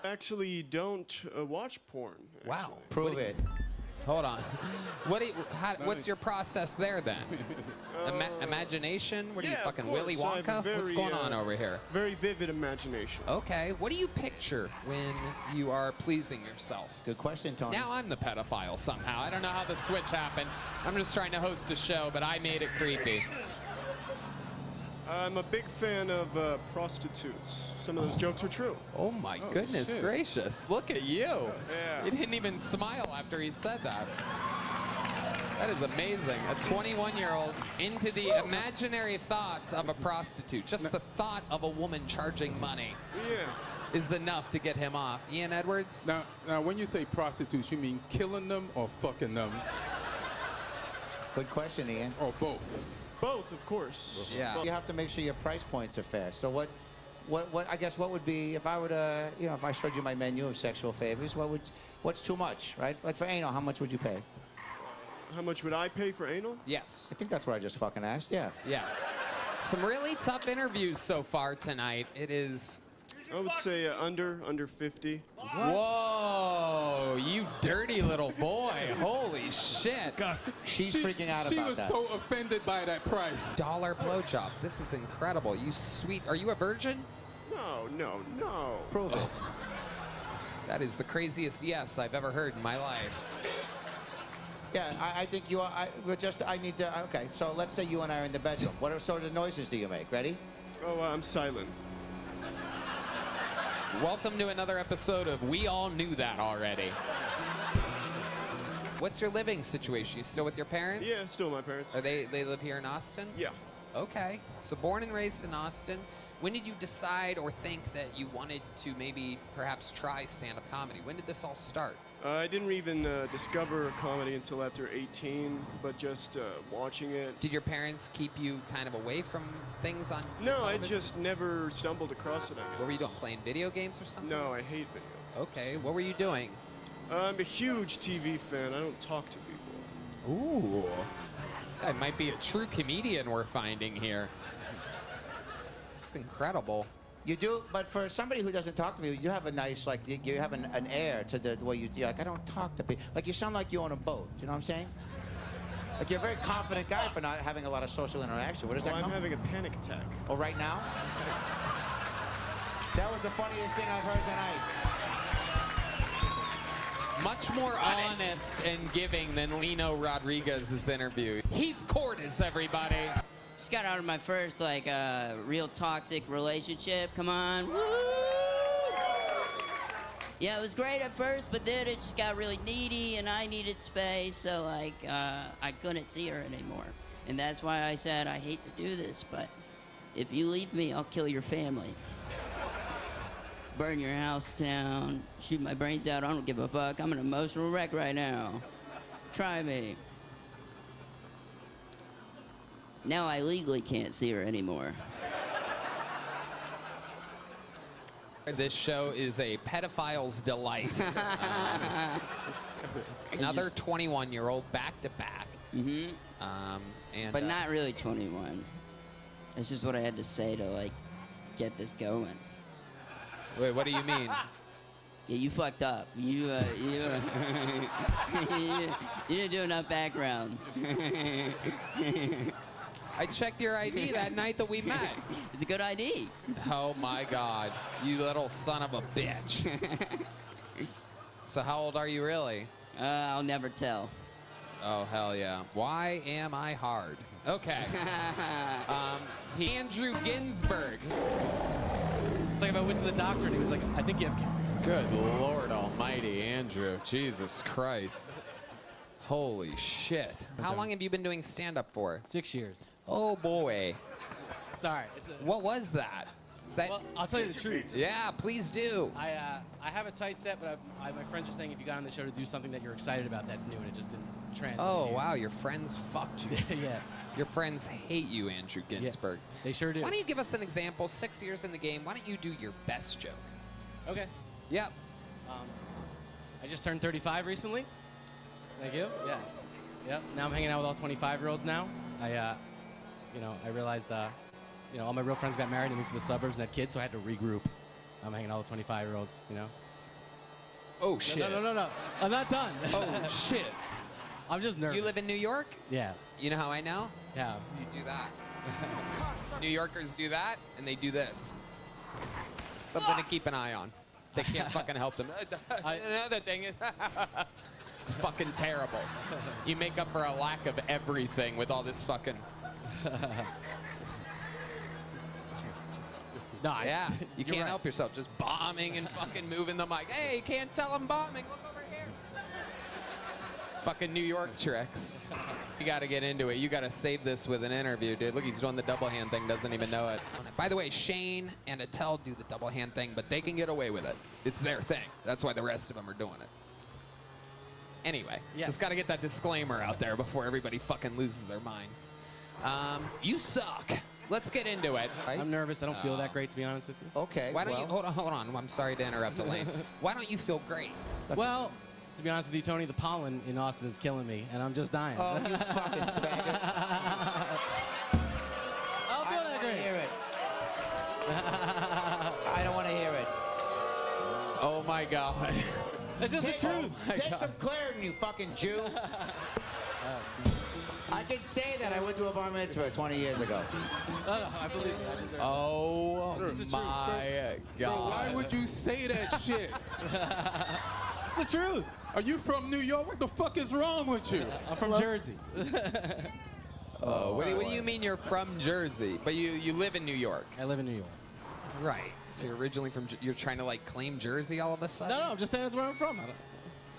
Actually, don't watch porn. Wow. Prove it. Hold on. What's your process there then? Imagination? What are you, Yeah, of fucking course. Willy I have a Wonka? What's very, going on over here? Very vivid imagination. Okay, what do you picture when you are pleasing yourself? Good question, Tony. Now I'm the pedophile somehow. I don't know how the switch happened. I'm just trying to host a show, but I made it creepy. I'm a big fan of prostitutes. Some of those jokes are true. Oh my goodness shit. gracious. Look at you. Yeah. He didn't even smile after he said that. That is amazing. A 21-year-old into the imaginary thoughts of a prostitute. Just the thought of a woman charging money is enough to get him off. Ian Edwards? Now, when you say prostitutes, you mean killing them or fucking them? Good question, Ian. Or both? Both, of course. Yeah. You have to make sure your price points are fair. So what I guess what would be if I were to, if I showed you my menu of sexual favors, what's too much, right? Like for anal, how much would you pay? How much would I pay for anal? Yes. I think that's what I just fucking asked. Yeah. Yes. Some really tough interviews so far tonight. It is. I would say under 50. Whoa, you dirty little boy. Holy shit. She's freaking out She about was that. so offended by that price. $1 blowjob. This is incredible. You sweet. Are you a virgin? No. Prove it. That is the craziest yes I've ever heard in my life. Yeah, I think you are. I need to. Okay, so let's say you and I are in the bedroom. What sort of noises do you make? Ready? Oh, I'm silent. Welcome to another episode of We All Knew That Already. What's your living situation? You still with your parents? Yeah, still my parents. Are they live here in Austin? Yeah. Okay. So born and raised in Austin. When did you decide or think that you wanted to maybe perhaps try stand-up comedy? When did this all start? I didn't even discover comedy until after 18, but just watching it. Did your parents keep you kind of away from things on No, I television? just never stumbled across it, I guess. What were you doing, playing video games or something? No, I hate video. Okay, what were you doing? I'm a huge TV fan. I don't talk to people. Ooh. This guy might be a true comedian we're finding here. This is incredible. You do, but for somebody who doesn't talk to me, you have a nice, like, you have an air to the way you're like, I don't talk to people. Like, you sound like you own a boat. You know what I'm saying? Like, you're a very confident guy for not having a lot of social interaction. Where does that come I'm from? having a panic attack. Oh, right now? That was the funniest thing I've heard tonight. Much more honest and giving than Lino Rodriguez's interview. Heath Cordes, everybody. Just got out of my first, real toxic relationship. Come on. Woo! Yeah, it was great at first, but then it just got really needy, and I needed space, so, I couldn't see her anymore. And that's why I said, I hate to do this, but if you leave me, I'll kill your family. Burn your house down, shoot my brains out, I don't give a fuck. I'm an emotional wreck right now. Try me. Now I legally can't see her anymore. This show is a pedophile's delight. Another 21-year-old back-to-back. Mm-hmm. But not really 21. That's just what I had to say to, get this going. Wait, what do you mean? Yeah, you fucked up. You didn't do enough background. I checked your ID that night that we met. It's a good ID. Oh my God, you little son of a bitch. So how old are you really? I'll never tell. Oh, hell yeah. Why am I hard? Okay. Andrew Ginsberg. It's like if I went to the doctor and he was like, I think you have cancer. Good Lord almighty, Andrew. Jesus Christ. Holy shit. How long have you been doing stand-up for? 6 years. Oh, boy. Sorry. What was that? Is that? Well, I'll tell you the truth. Yeah, please do. I have a tight set, but my friends are saying if you got on the show to do something that you're excited about, that's new, and it just didn't translate. Oh, wow, your friends fucked you. Yeah. Your friends hate you, Andrew Ginsberg. Yeah, they sure do. Why don't you give us an example? 6 years in the game, why don't you do your best joke? Okay. Yep. I just turned 35 recently. Thank you. Yeah. Yep. Now I'm hanging out with all 25-year-olds now. I realized, all my real friends got married and moved to the suburbs and had kids, so I had to regroup. I'm hanging out with 25-year-olds, Oh, shit. No. I'm not done. Oh, shit. I'm just nervous. You live in New York? Yeah. You know how I know? Yeah. You do that. New Yorkers do that, and they do this. Something to keep an eye on. They can't fucking help them. Another thing is, it's fucking terrible. You make up for a lack of everything with all this fucking. No, yeah, you you're can't right. help yourself. Just bombing and fucking moving the mic. Hey, you can't tell I'm bombing. Look over here. Fucking New York tricks. You got to get into it. You got to save this with an interview, dude. Look, he's doing the double hand thing, doesn't even know it. By the way, Shane and Attell do the double hand thing, but they can get away with it. It's their thing. That's why the rest of them are doing it. Anyway, just got to get that disclaimer out there before everybody fucking loses their minds. You suck. Let's get into it. I'm nervous. I don't feel that great, to be honest with you. Okay. Why don't you hold on? I'm sorry to interrupt, Elaine. Why don't you feel great? Well, to be honest with you, Tony, the pollen in Austin is killing me, and I'm just dying. Oh, you fucking faggot. I'll feel that great. Hear it. I don't want to hear it. Oh my God. It's just the truth. Take some Claritin, you fucking Jew. I can say that I went to a bar mitzvah 20 years ago. I believe it. I deserve it. Oh my God. Bro, why would you say that shit? It's the truth. Are you from New York? What the fuck is wrong with you? I'm from Jersey. What do you mean you're from Jersey? But you live in New York. I live in New York. Right. So you're originally from. You're trying to like claim Jersey all of a sudden? No, I'm just saying that's where I'm from.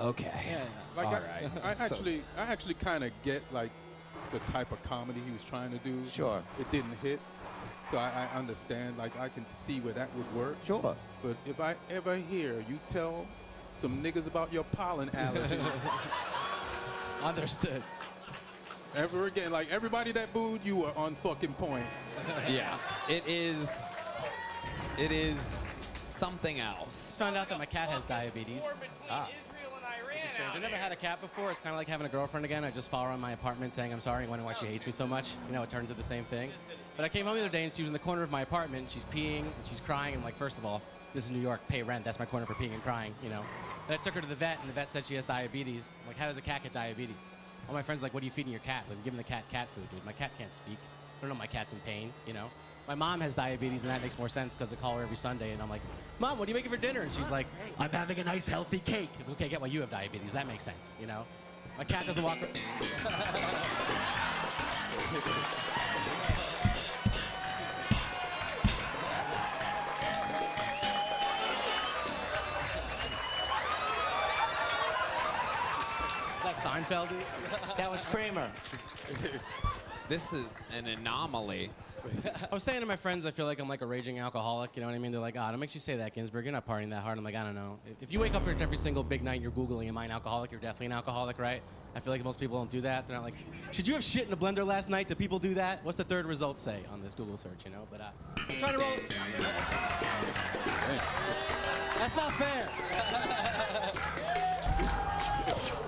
Okay. Yeah. Like All right. I actually kind of get like the type of comedy he was trying to do. Sure. It didn't hit, so I understand. Like I can see where that would work. Sure. But if I ever hear you tell some niggas about your pollen allergies, Understood. ever again, like everybody that booed you were on fucking point. Yeah. It is something else. Just found out that my cat has diabetes. Strange. I've never had a cat before. It's kind of like having a girlfriend again. I just follow her in my apartment saying I'm sorry and wondering why she hates me so much. You know, it turns into the same thing. But I came home the other day and she was in the corner of my apartment. And she's peeing and she's crying. I'm like, first of all, this is New York. Pay rent. That's my corner for peeing and crying, you know. Then I took her to the vet and the vet said she has diabetes. I'm like, how does a cat get diabetes? All my friends are like, what are you feeding your cat? Like, I'm giving the cat food, dude. My cat can't speak. I don't know my cat's in pain, you know. My mom has diabetes, and that makes more sense because I call her every Sunday, and I'm like, Mom, what are you making for dinner? And she's like, I'm having a nice, healthy cake. Okay, get why you have diabetes. That makes sense, you know? My cat doesn't walk... Is that Seinfeld, dude? That was Kramer. This is an anomaly. I was saying to my friends, I feel like I'm like a raging alcoholic. You know what I mean? They're like, "Ah, oh, it makes you say that, Ginsburg. You're not partying that hard." I'm like, I don't know. If you wake up every single big night, you're Googling, am I an alcoholic? You're definitely an alcoholic, right? I feel like most people don't do that. They're not like, should you have shit in a blender last night? Do people do that? What's the third result say on this Google search, you know? But I'm trying to roll. That's not fair.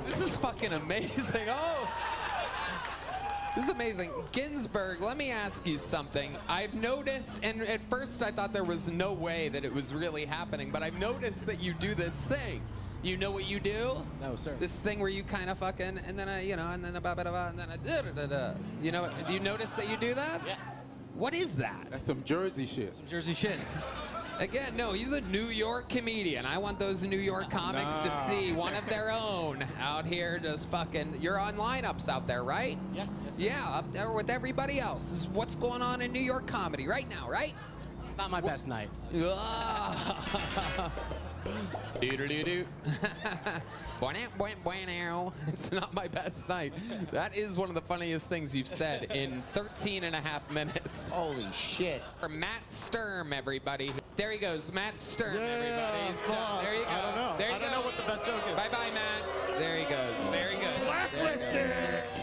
This is fucking amazing. Oh. This is amazing. Ginsburg, let me ask you something. I've noticed, and at first I thought there was no way that it was really happening, but I've noticed that you do this thing. You know what you do? No, sir. This thing where you kind of fucking, and then and then a ba-ba-da-ba, and then a da-da-da-da. You know, have you noticed that you do that? Yeah. What is that? That's some Jersey shit. Some Jersey shit. Again, no, he's a New York comedian. I want those New York comics to see one of their own out here just fucking... You're on lineups out there, right? Yeah. Yes, sir. Yeah, up there with everybody else. This is what's going on in New York comedy right now, right? It's not my best night. Doo-doo-doo-doo. It's not my best night. That is one of the funniest things you've said in 13 and a half minutes. Holy shit. For Matt Sturm, everybody. There he goes, Matt Sturm, everybody. So, there you go. I don't know. There you I don't go. know what the best joke is. Bye-bye, Matt. There he goes. Very good. Blacklisted.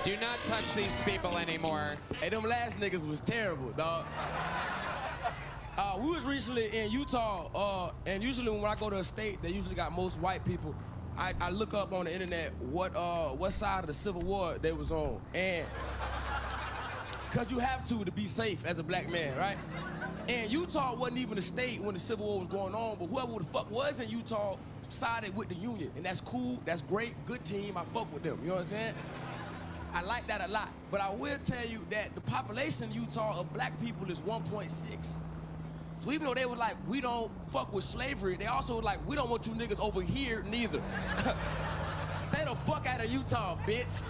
Do not touch these people anymore. Hey, them last niggas was terrible, dog. We was recently in Utah, and usually when I go to a state, they usually got most white people. I look up on the internet what side of the Civil War they was on, and cause you have to be safe as a black man, right? And Utah wasn't even a state when the Civil War was going on, but whoever the fuck was in Utah sided with the Union, and that's cool, that's great, good team, I fuck with them, you know what I'm saying? I like that a lot. But I will tell you that the population in Utah of black people is 1.6. So even though they were like, we don't fuck with slavery, they also were like, we don't want you niggas over here neither. Stay the fuck out of Utah, bitch.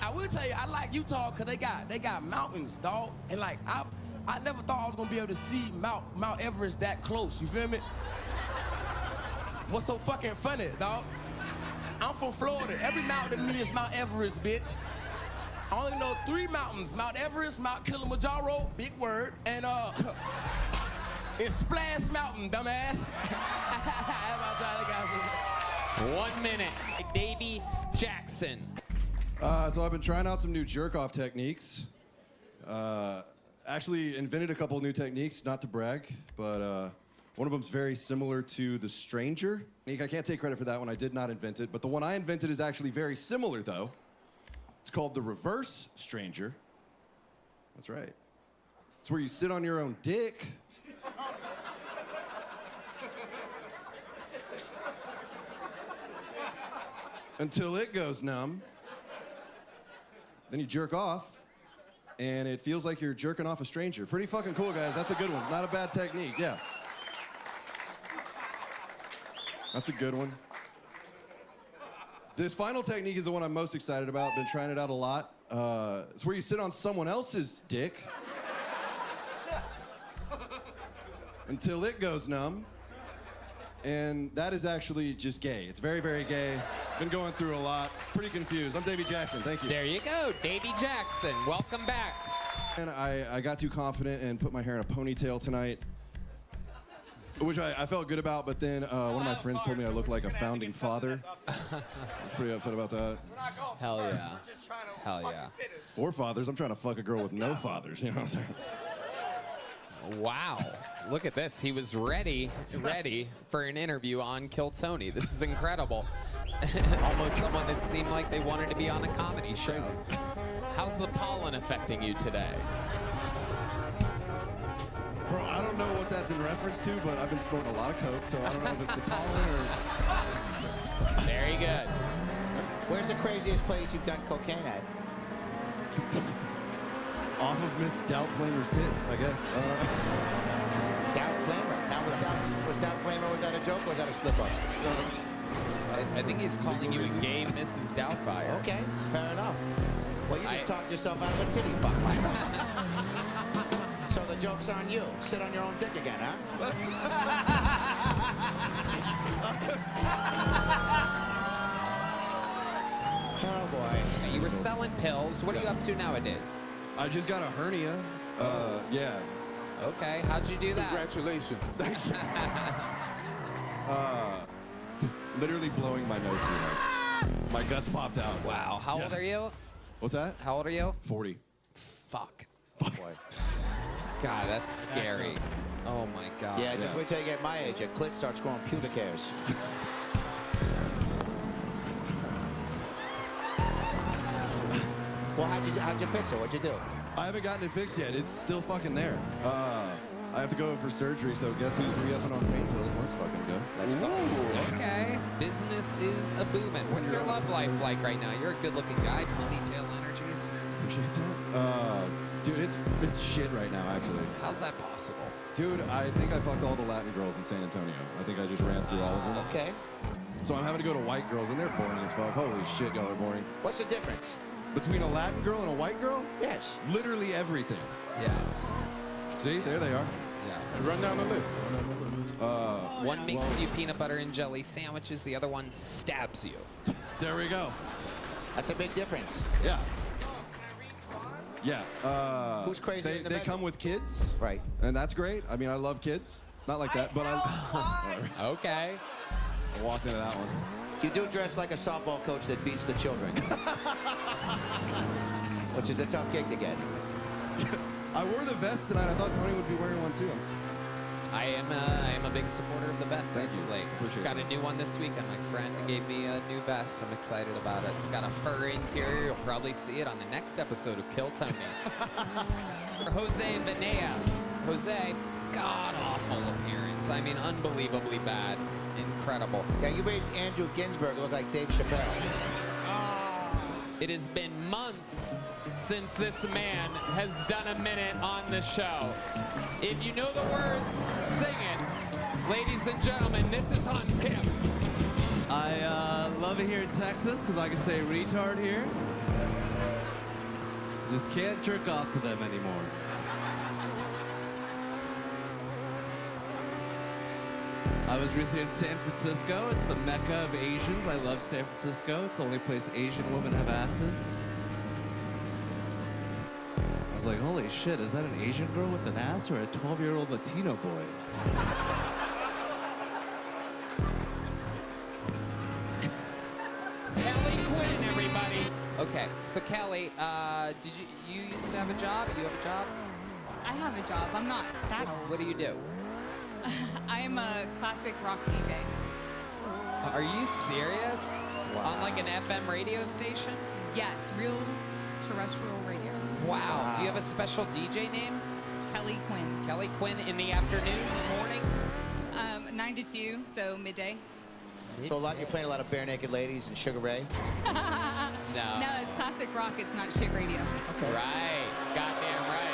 I will tell you, I like Utah because they got mountains, dog. And like, I never thought I was gonna be able to see Mount Everest that close, you feel me? What's so fucking funny, dog? I'm from Florida. Every mountain to me is Mount Everest, bitch. I only know 3 mountains: Mount Everest, Mount Kilimanjaro, big word, and it's Splash Mountain, dumbass. 1 minute. Davey Jackson. So I've been trying out some new jerk-off techniques. Actually invented a couple new techniques, not to brag, but one of them's very similar to the Stranger. I can't take credit for that one, I did not invent it, but the one I invented is actually very similar though. It's called the Reverse Stranger. That's right. It's where you sit on your own dick. Until it goes numb. Then you jerk off, and it feels like you're jerking off a stranger. Pretty fucking cool, guys. That's a good one. Not a bad technique, yeah. That's a good one. This final technique is the one I'm most excited about. Been trying it out a lot. It's where you sit on someone else's dick until it goes numb. And that is actually just gay. It's very, very gay. Been going through a lot. Pretty confused. I'm Davey Jackson. Thank you. There you go, Davey Jackson. Welcome back. And I got too confident and put my hair in a ponytail tonight, which I felt good about, but then one of my friends told me I looked like a founding father. I was pretty upset about that. Hell yeah. Hell yeah. Forefathers? I'm trying to fuck a girl with no fathers, you know what I'm saying? Wow. Look at this. He was ready for an interview on Kill Tony. This is incredible. Almost someone that seemed like they wanted to be on a comedy show. How's the pollen affecting you today? Bro, I don't know what that's in reference to, but I've been snorting a lot of coke, so I don't know if it's the pollen or... Very good. Where's the craziest place you've done cocaine at? Off of Miss Doubtflamer's tits, I guess. Doubtflamer? Now, was Doubtflamer, was that a joke or was that a slip-up? I think he's calling you a gay Mrs. Doubtfire. Okay, fair enough. Well, you just talked yourself out of a titty fuck. So the joke's on you. Sit on your own dick again, huh? Oh, boy. You were selling pills. What are you up to nowadays? I just got a hernia. Yeah. Okay, how'd you do that? Congratulations. Thank you. Literally blowing my nose too hard. My guts popped out. Wow. How old are you? What's that? How old are you? 40. Fuck. Boy. God, that's scary. Oh my God. Yeah, just wait till you get my age. Your clit starts growing pubic hairs. Well, how'd you fix it? What'd you do? I haven't gotten it fixed yet. It's still fucking there. I have to go for surgery, so guess who's re-upping on pain pills? Let's fucking go. Let's go. Okay. Business is a booming. What's your love life like right now? You're a good-looking guy. Ponytail energies. Appreciate that. Dude, it's shit right now, actually. How's that possible? Dude, I think I fucked all the Latin girls in San Antonio. I think I just ran through all of them. Okay. So I'm having to go to white girls, and they're boring as fuck. Holy shit, y'all are boring. What's the difference? Between a Latin girl and a white girl? Yes. Literally everything. Yeah. See, there they are. Yeah. Run down the list. One makes you peanut butter and jelly sandwiches. The other one stabs you. There we go. That's a big difference. Yeah. Yeah. Who's crazy? They come with kids. Right. And that's great. I mean, I love kids. Not like that, but I... Okay. I walked into that one. You do dress like a softball coach that beats the children. Which is a tough gig to get. I wore the vest tonight. I thought Tony would be wearing one too. I am a big supporter of the vest as of late. Just got a new one this week, and my friend gave me a new vest. I'm excited about it. It's got a fur interior. You'll probably see it on the next episode of Kill Tony. Jose Veneas. Jose, god-awful appearance. I mean, unbelievably bad. Incredible. Yeah, you made Andrew Ginsberg look like Dave Chappelle. It has been months since this man has done a minute on the show. If you know the words, sing it. Ladies and gentlemen, this is Hans Kemp. I love it here in Texas because I can say retard here. Just can't jerk off to them anymore. I was recently in San Francisco. It's the mecca of Asians. I love San Francisco. It's the only place Asian women have asses. I was like, holy shit, is that an Asian girl with an ass or a 12-year-old Latino boy? Kelly Quinn, everybody. Okay, so Kelly, did you used to have a job? You have a job? I have a job. I'm not that old. What do you do? I am a classic rock DJ. Are you serious? Wow. On like an FM radio station? Yes, real terrestrial radio. Wow. Do you have a special DJ name? Kelly Quinn. Kelly Quinn in the afternoons, mornings? 9 to 2, so midday. So you're playing a lot of Bare Naked Ladies and Sugar Ray? No. No, it's classic rock. It's not shit radio. Okay. Right. Goddamn right.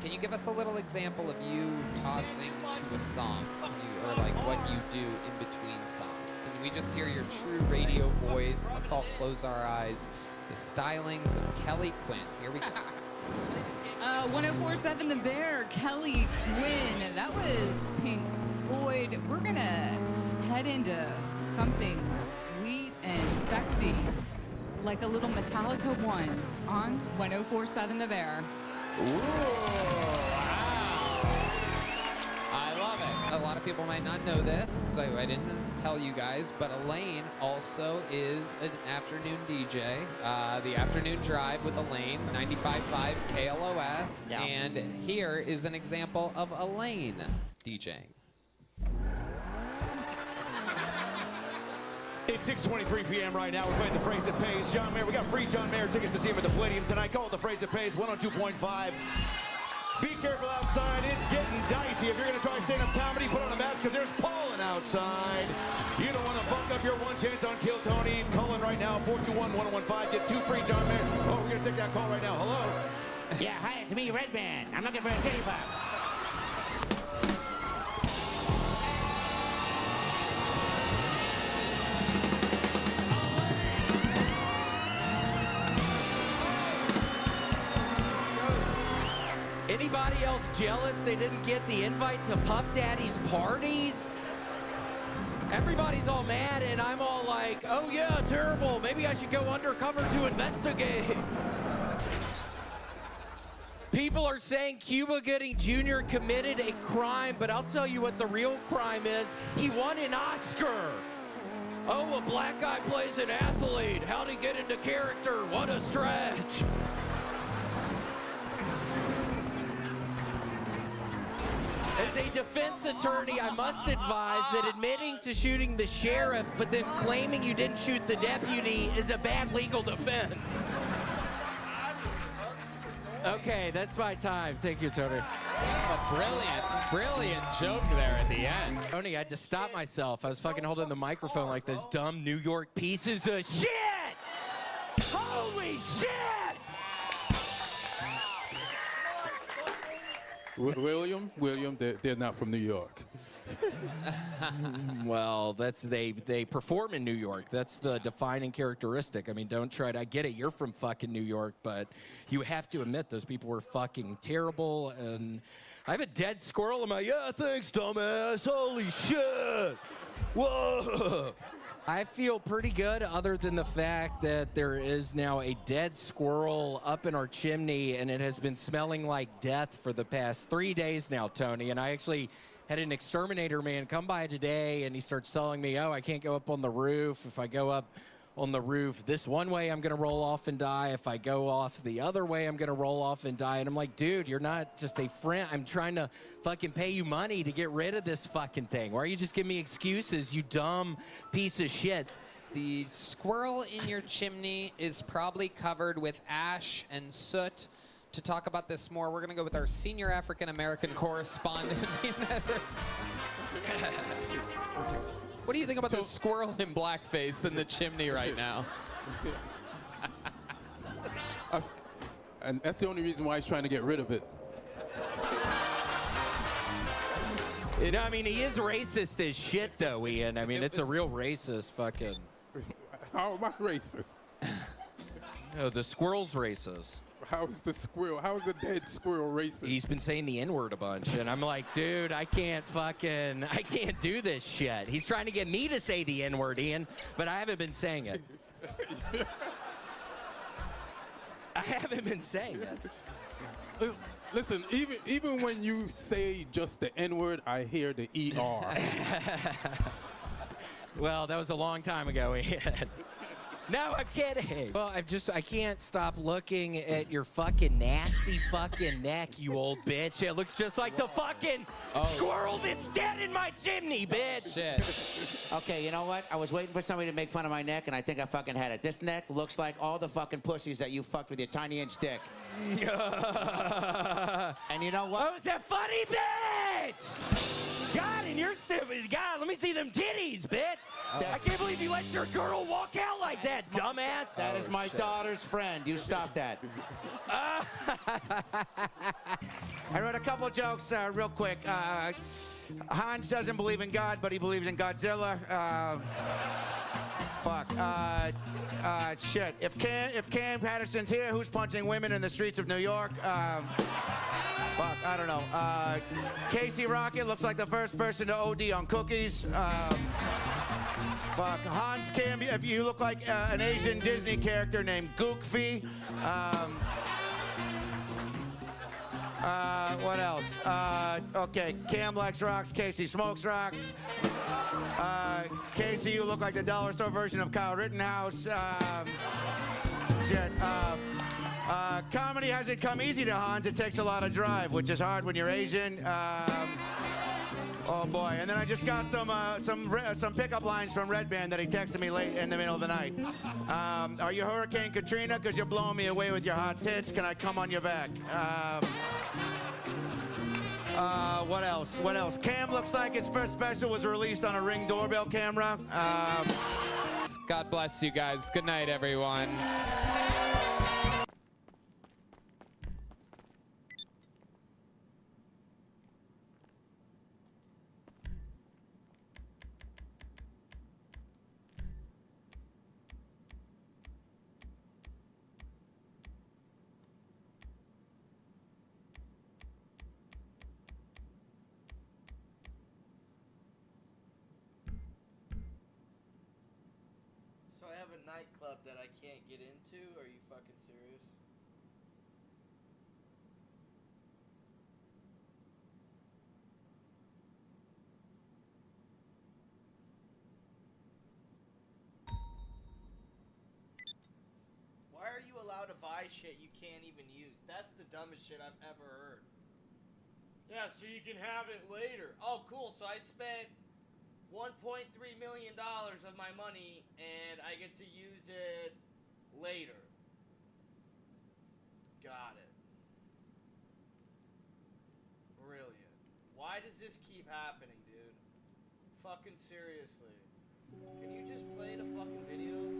Can you give us a little example of you tossing to a song? Or like what you do in between songs? Can we just hear your true radio voice? Let's all close our eyes. The stylings of Kelly Quinn. Here we go. 1047 The Bear, Kelly Quinn. That was Pink Floyd. We're gonna head into something sweet and sexy, like a little Metallica 1 on 1047 The Bear. Ooh, wow. I love it. A lot of people might not know this, so I didn't tell you guys, but Elaine also is an afternoon DJ. The Afternoon Drive with Elaine, 95.5 KLOS. Yeah. And here is an example of Elaine DJing. It's 6:23 p.m. right now. We're playing The Phrase That Pays. John Mayer, we got free John Mayer tickets to see him at the Palladium tonight. Call it The Phrase That Pays, 102.5. Be careful outside. It's getting dicey. If you're going to try stand-up comedy, put on a mask because there's pollen outside. You don't want to fuck up your one chance on Kill Tony. Call in right now, 421-1015. Get 2 free John Mayer. Oh, we're going to take that call right now. Hello? Yeah, hi, it's me, Redman. I'm looking for a kitty pop. Anybody else jealous they didn't get the invite to Puff Daddy's parties? Everybody's all mad and I'm all like, oh yeah, terrible. Maybe I should go undercover to investigate. People are saying Cuba Gooding Jr. committed a crime, but I'll tell you what the real crime is. He won an Oscar. Oh, a black guy plays an athlete. How'd he get into character? What a stretch. As a defense attorney, I must advise that admitting to shooting the sheriff but then claiming you didn't shoot the deputy is a bad legal defense. Okay, that's my time. Thank you, Tony. A brilliant joke there at the end. Tony, I had to stop myself. I was fucking holding the microphone like those dumb New York pieces of shit! Holy shit! William, they're not from New York. Well, they perform in New York. That's the defining characteristic. I mean, don't try to, I get it, you're from fucking New York, but you have to admit those people were fucking terrible. And I have a dead squirrel in my, yeah, thanks, dumbass. Holy shit. Whoa. I feel pretty good other than the fact that there is now a dead squirrel up in our chimney and it has been smelling like death for the past 3 days now, Tony. And I actually had an exterminator man come by today and he starts telling me, oh, I can't go up on the roof. If I go up on the roof this one way, I'm going to roll off and die. If I go off the other way, I'm going to roll off and die. And I'm like, dude, you're not just a friend. I'm trying to fucking pay you money to get rid of this fucking thing. Why are you just giving me excuses, you dumb piece of shit? The squirrel in your chimney is probably covered with ash and soot. To talk about this more, we're going to go with our senior African-American correspondent. What do you think about the squirrel in blackface in the chimney right now? And that's the only reason why he's trying to get rid of it. You know, I mean, he is racist as shit, though, Ian. I mean, it's a real racist fucking... How am I racist? Oh, the squirrel's racist. How's the squirrel? How's a dead squirrel racist? He's been saying the N-word a bunch, and I'm like, dude, I can't do this shit. He's trying to get me to say the N-word, Ian, but I haven't been saying it. I haven't been saying it. Listen, even when you say just the N-word, I hear the ER. Well, that was a long time ago, Ian. No, I'm kidding. Well, I can't stop looking at your fucking nasty fucking neck, you old bitch. It looks just like the fucking squirrel that's dead in my chimney, bitch. Shit. Okay, you know what? I was waiting for somebody to make fun of my neck, and I think I fucking had it. This neck looks like all the fucking pussies that you fucked with your tiny inch dick. And you know what? Oh, is that funny, bitch? God, and you're stupid. God, let me see them titties, bitch. I can't believe you let your girl walk out like that, dumbass. That is my daughter's friend. You stop that. I wrote a couple jokes real quick. Hans doesn't believe in God, but he believes in Godzilla. Fuck. Shit. If Cam Patterson's here, who's punching women in the streets of New York? Fuck, I don't know. Casey Rocket looks like the first person to OD on cookies. Fuck, Hans Cam, if you look like an Asian Disney character named Gookfy. What else? Okay, Cam likes rocks, Casey smokes rocks. Casey, you look like the dollar store version of Kyle Rittenhouse. Shit. Comedy hasn't come easy to Hans. It takes a lot of drive, which is hard when you're Asian. Oh boy! And then I just got some pickup lines from Red Band that he texted me late in the middle of the night. Are you Hurricane Katrina? Because you're blowing me away with your hot tits. Can I come on your back? What else? What else? Cam looks like his first special was released on a Ring doorbell camera. God bless you guys. Good night, everyone. So I have a nightclub that I can't get into? Are you fucking serious? Why are you allowed to buy shit you can't even use? That's the dumbest shit I've ever heard. Yeah, so you can have it later. Oh, cool. So I spent $1.3 million of my money, and I get to use it later. Got it. Brilliant. Why does this keep happening, dude? Fucking seriously. Can you just play the fucking videos?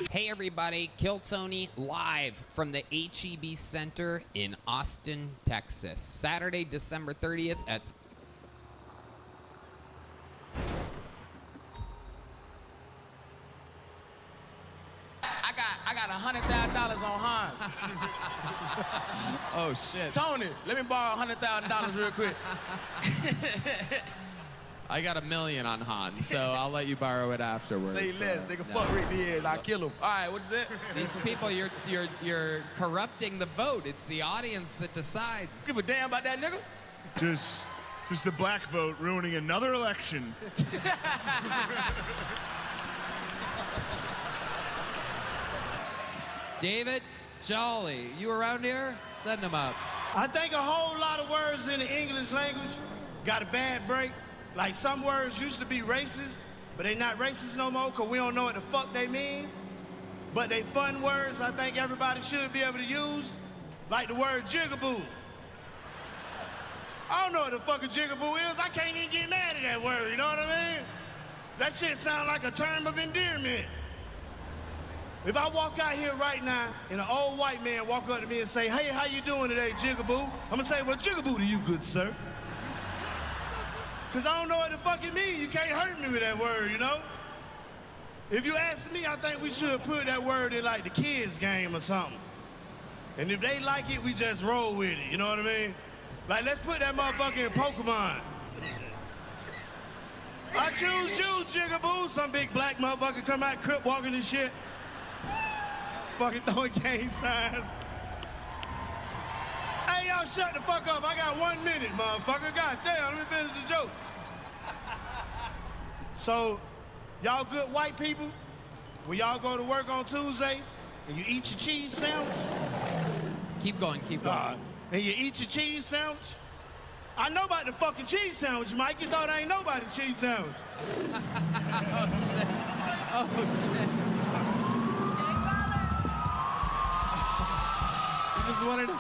Hey everybody, Kill Tony live from the HEB Center in Austin, Texas. Saturday, December 30th at... I got $100,000 on Hans. Oh shit. Tony, let me borrow $100,000 real quick. I got $1 million on Hans, so I'll let you borrow it afterwards. Say less, nigga. Fuck Rick Diaz. I'll kill him. All right, what's that? These people, you're corrupting the vote. It's the audience that decides. Give a damn about that nigga? Just the black vote ruining another election. David Jolly, you around here? Send him up. I think a whole lot of words in the English language got a bad break. Like some words used to be racist, but they not racist no more because we don't know what the fuck they mean. But they fun words I think everybody should be able to use, like the word jigaboo. I don't know what the fuck a jigaboo is. I can't even get mad at that word, you know what I mean? That shit sounds like a term of endearment. If I walk out here right now and an old white man walk up to me and say, hey, how you doing today, jigaboo? I'm gonna say, well, jigaboo to you, good sir. Cause I don't know what the fuck it means. You can't hurt me with that word, you know? If you ask me, I think we should put that word in like the kids game or something. And if they like it, we just roll with it, you know what I mean? Like, let's put that motherfucker in Pokemon. I choose you, jigaboo. Some big black motherfucker come out crip walking and shit. Fucking throwing gang signs. Hey, y'all shut the fuck up. I got 1 minute, motherfucker. God damn, let me finish the joke. So, y'all good white people, when y'all go to work on Tuesday and you eat your cheese sandwich. Keep going, keep going. And you eat your cheese sandwich. I know about the fucking cheese sandwich, Mike. You thought I ain't know about the cheese sandwich. Oh, shit. Oh, shit. You just wanted to...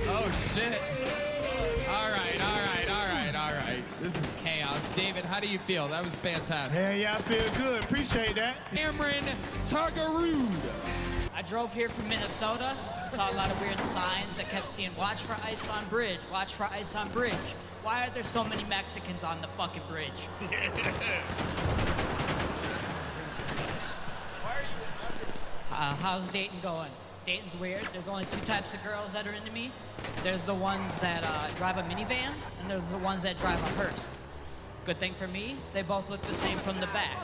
Oh, shit. All right, all right, all right, all right. This is chaos. David, how do you feel? That was fantastic. Hell yeah, I feel good. Appreciate that. Cameron Targarood. I drove here from Minnesota. Saw a lot of weird signs that kept saying, watch for ice on bridge, watch for ice on bridge. Why are there so many Mexicans on the fucking bridge? How's Dayton going? Dayton's weird. There's only two types of girls that are into me. There's the ones that drive a minivan, and there's the ones that drive a hearse. Good thing for me, they both look the same from the back.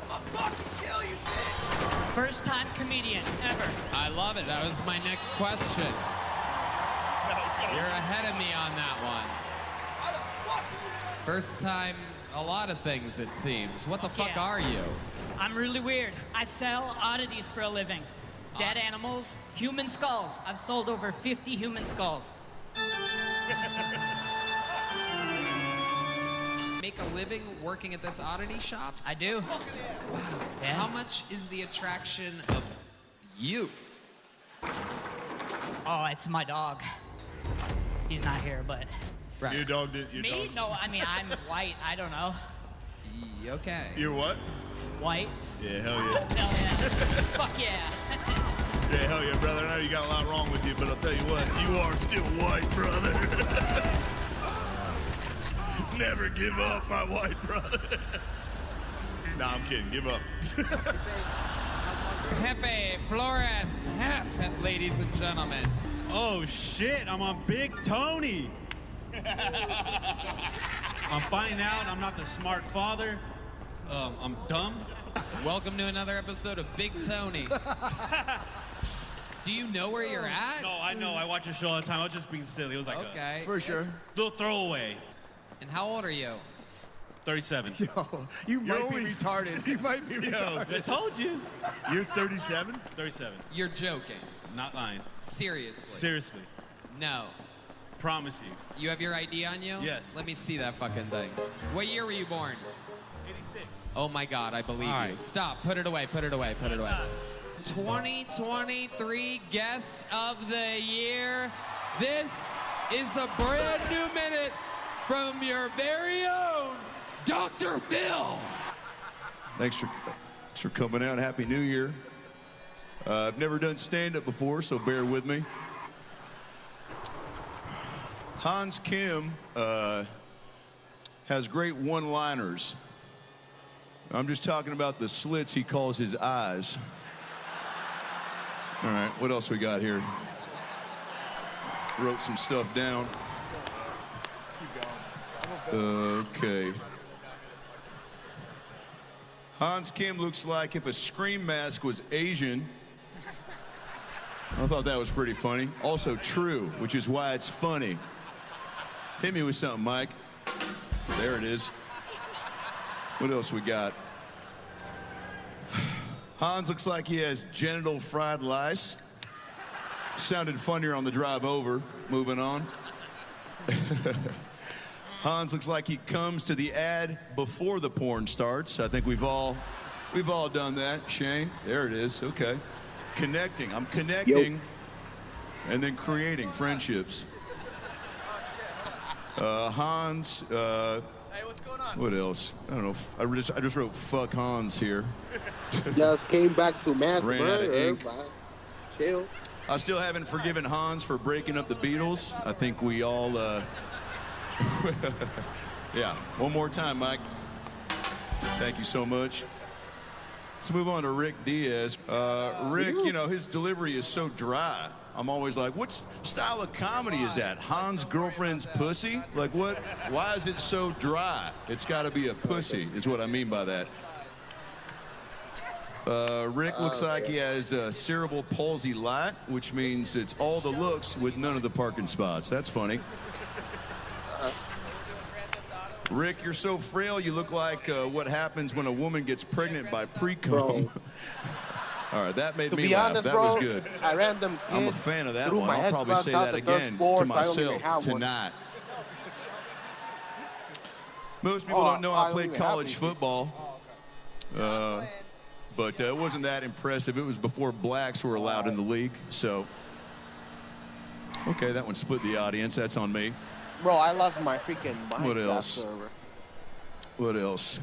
I'll fucking kill you, bitch. First time comedian ever. I love it. That was my next question. You're ahead of me on that one. First time, a lot of things, it seems. What the fuck are you? I'm really weird. I sell oddities for a living. Dead animals, human skulls. I've sold over 50 human skulls. Make a living working at this oddity shop? I do. Wow. Yeah. How much is the attraction of you? Oh, it's my dog. He's not here, but... Right. Your dog did. Me? No, I mean, I'm white. I don't know. Okay. You're what? White. Yeah, hell yeah. Hell yeah. Fuck yeah. Yeah, hell yeah, brother. I know you got a lot wrong with you, but I'll tell you what, you are still white, brother. Never give up, my white brother. Nah, I'm kidding. Give up. Jefe Flores, ladies and gentlemen. Oh shit, I'm on Big Tony. I'm finding out I'm not the smart father. I'm dumb. Welcome to another episode of Big Tony. Do you know where you're at? No, I know. I watch your show all the time. I was just being silly. It was like okay. a little throwaway. And how old are you? 37. Yo, you might be retarded. You might be retarded. I told you. You're 37? 37. You're joking. Not lying. Seriously. Seriously. No. Promise you. You have your ID on you? Yes. Let me see that fucking thing. What year were you born? 86. Oh my God, I believe All you. right. Stop. Put it away. Put it away. Put it away. 2023 Guest of the Year. This is a brand new minute from your very own Dr. Phil. Thanks for coming out. Happy New Year. I've never done stand-up before, so bear with me. Hans Kim has great one-liners. I'm just talking about the slits he calls his eyes. All right, what else we got here? Wrote some stuff down. Okay. Hans Kim looks like if a Scream mask was Asian. I thought that was pretty funny. Also true, which is why it's funny. Hit me with something, Mike. There it is. What else we got? Hans looks like he has genital fried lice. Sounded funnier on the drive over. Moving on. Hans looks like he comes to the ad before the porn starts. I think we've all done that. Shane, there it is. Okay. Connecting. I'm connecting and then creating friendships. Hans, hey, what's going on? What else? I don't know. I just wrote fuck Hans here. Just came back to mass Ran out of murder. ink. Chill. I still haven't forgiven Hans for breaking up the Beatles. I think we all, yeah. One more time, Mike. Thank you so much. Let's move on to Rick Diaz. Rick, you know, his delivery is so dry. I'm always like, what style of comedy is that? Hans' girlfriend's pussy? Like what? Why is it so dry? It's got to be a pussy, is what I mean by that. Rick looks like he has cerebral palsy light, which means it's all the looks with none of the parking spots. That's funny. Rick, you're so frail, you look like what happens when a woman gets pregnant by pre-cum. All right, that made To me be laugh. honest, That bro, was good. a random kid I'm a fan of that threw one. my I'll probably Xbox say out that the third again floor, to so I don't even myself have one. tonight. Most people don't know I played even college have one. football, but it wasn't that impressive. It was before blacks were allowed in the league, so. Okay, that one split the audience. That's on me. Bro, I lost my freaking What Minecraft else? server. What else?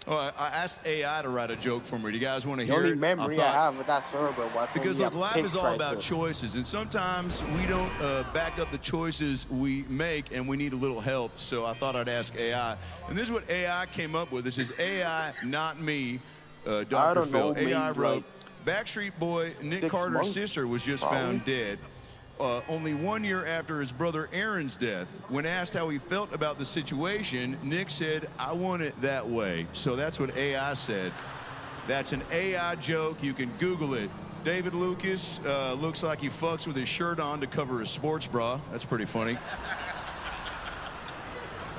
Oh, I asked AI to write a joke for me. Do you guys want to The hear only it? memory I have with that server was Because when look, we life had is all pigs about right choices, and sometimes we don't back up the choices we make, and we need a little help. So I thought I'd ask AI, and this is what AI came up with. This is AI, not me, Dr. I don't Phil. know, AI maybe wrote, Backstreet Boy Nick 6 Carter's months, sister was just probably. found dead. Only 1 year after his brother Aaron's death. When asked how he felt about the situation, Nick said, I want it that way. So that's what AI said. That's an AI joke. You can Google it. David Lucas looks like he fucks with his shirt on to cover his sports bra. That's pretty funny.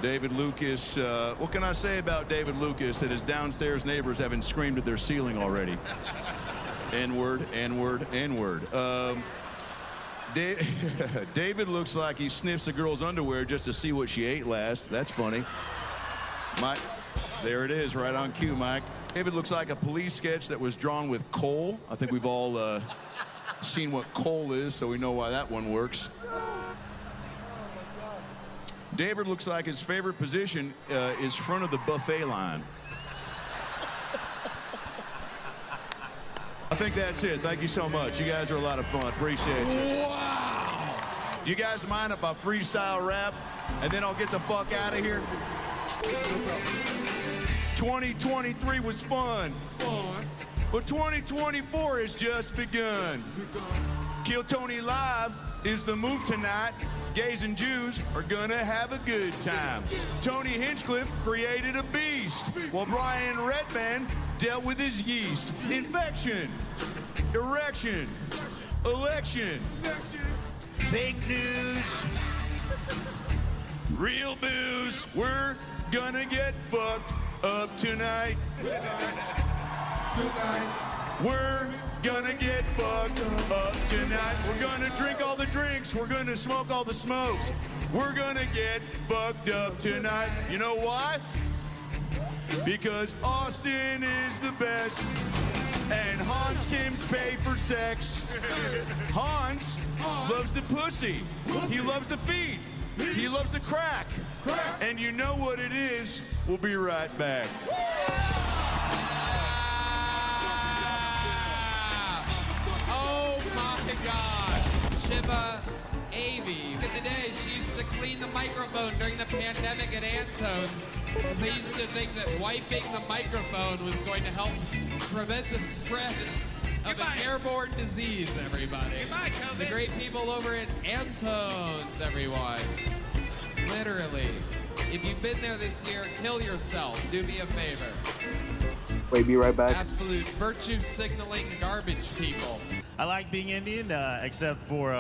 David Lucas, what can I say about David Lucas that his downstairs neighbors haven't screamed at their ceiling already? N-word, N-word, N-word. David looks like he sniffs a girl's underwear just to see what she ate last. That's funny. Mike, there it is, right on cue, Mike. David looks like a police sketch that was drawn with coal. I think we've all seen what coal is, so we know why that one works. David looks like his favorite position is front of the buffet line. I think that's it. Thank you so much. You guys are a lot of fun. Appreciate you. Wow. Do you guys mind if I freestyle rap and then I'll get the fuck out of here? 2023 was fun. But 2024 has just begun. Kill Tony Live is the move tonight. Gays and Jews are gonna have a good time. Tony Hinchcliffe created a beast, while Brian Redband dealt with his yeast. Infection, erection, election, fake news, real booze. We're gonna get fucked up tonight. We're gonna get fucked up tonight. We're gonna drink all the drinks. We're gonna smoke all the smokes. We're gonna get fucked up tonight. You know why? Because Austin is the best. And Hans Kim's pay for sex. Hans loves the pussy. He loves the feet. He loves the crack. And you know what it is. We'll be right back. Oh my God. Shiva Avi. In the day, she used to clean the microphone during the pandemic at Antone's. They used to think that wiping the microphone was going to help prevent the spread of an airborne disease, everybody. The great people over at Antone's, everyone. Literally. If you've been there this year, kill yourself. Do me a favor. Wait, be right back. Absolute virtue signaling garbage people. I like being Indian, except for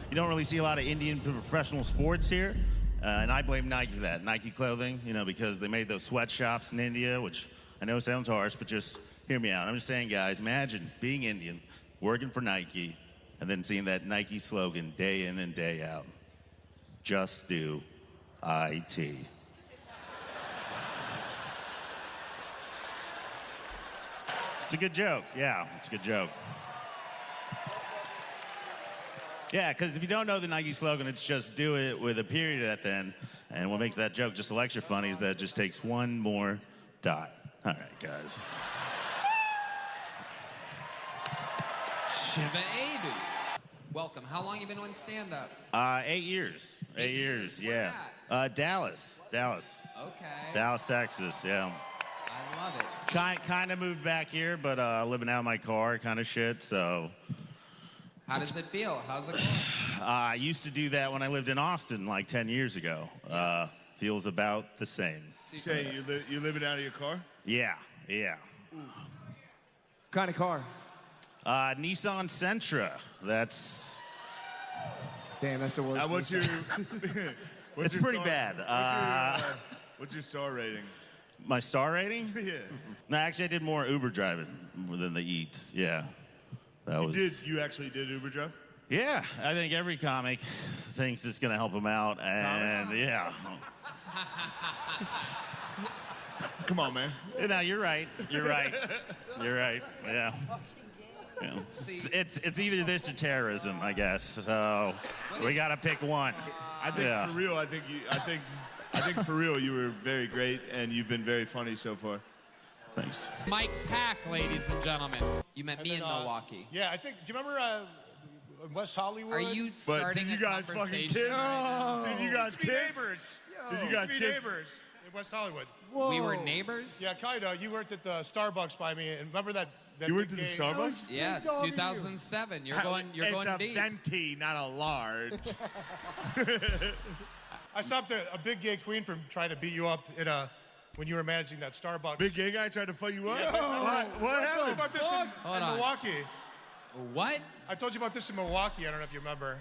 you don't really see a lot of Indian professional sports here. And I blame Nike for that. Nike clothing, you know, because they made those sweatshops in India, which I know sounds harsh, but just hear me out. I'm just saying, guys, imagine being Indian, working for Nike, and then seeing that Nike slogan day in and day out. Just do IT. It's a good joke. Yeah, it's a good joke. Yeah, because if you don't know the Nike slogan, it's just do it with a period at the end. And what makes that joke just a little extra funny is that it just takes one more dot. All right, guys. Shiva Avi. Welcome. How long you been doing stand-up? 8 years. 8 years, yeah. Dallas. Okay. Dallas, Texas, yeah. I love it. Kind of moved back here, but living out of my car kind of shit, so. How does it feel? How's it going? I used to do that when I lived in Austin like 10 years ago. Feels about the same. Say, you living out of your car? Yeah. Kind of car? Nissan Sentra. That's. Damn, that's the worst. What's your? It's your pretty star- bad. What's your star rating? My star rating? Yeah. No, actually, I did more Uber driving than the Eats. Yeah. You actually did Uber drive? Yeah, I think every comic thinks it's gonna help him out, and yeah. Come on, man. No, you're right. You're right. Yeah. It's either this or terrorism, I guess. So we gotta pick one. I think for real. I think for real, you were very great, and you've been very funny so far. Thanks. Mike Pack, ladies and gentlemen. You met me in Milwaukee. Yeah, I think. Do you remember West Hollywood? Are you starting did you guys a fucking conversation? kiss? Did you guys kiss? Neighbors. Did you guys kiss? Neighbors in West Hollywood. We were neighbors? Yeah, kinda. You worked at the Starbucks by me, and remember that You worked big at the gay- Starbucks? Yeah, 2007. You're going It's a deep. venti, not a large. I stopped a big gay queen from trying to beat you up when you were managing that Starbucks. Big gay guy tried to fuck you up? Yeah, What I told you happened? about this Hold in on. Milwaukee. What? I told you about this in Milwaukee. I don't know if you remember.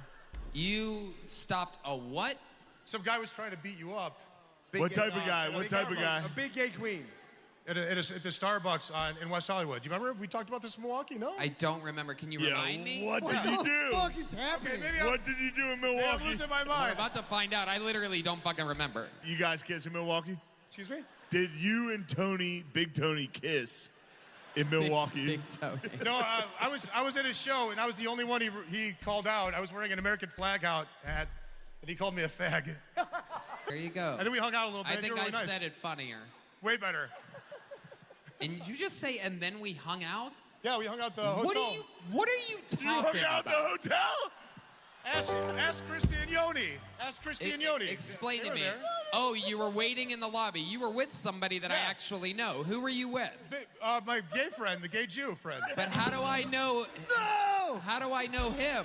You stopped a what? Some guy was trying to beat you up. What type of guy? What type of guy? A big gay queen. At the Starbucks in West Hollywood. Do you remember we talked about this in Milwaukee? No? I don't remember. Can you remind me? What did you do? What the fuck is happening? Okay, What did you do in I'm Milwaukee? losing my We're mind. about to find out. I literally don't fucking remember. You guys kiss in Milwaukee? Excuse me? Did you and Big Tony kiss in Milwaukee? Big Tony. No, I was at his show, and I was the only one he called out. I was wearing an American flag hat, and he called me a fag. There you go. And then we hung out a little bit. I You think were I really nice. said it funnier. Way better. And you just say, and then we hung out? Yeah, we hung out at the hotel. What are you talking You hung out about? at the hotel? Ask Christian Yoni. Ask Christian Yoni. Explain They to were me. there. Oh, you were waiting in the lobby. You were with somebody that I actually know. Who were you with? My gay friend, the gay Jew friend. But how do I know? No! How do I know him?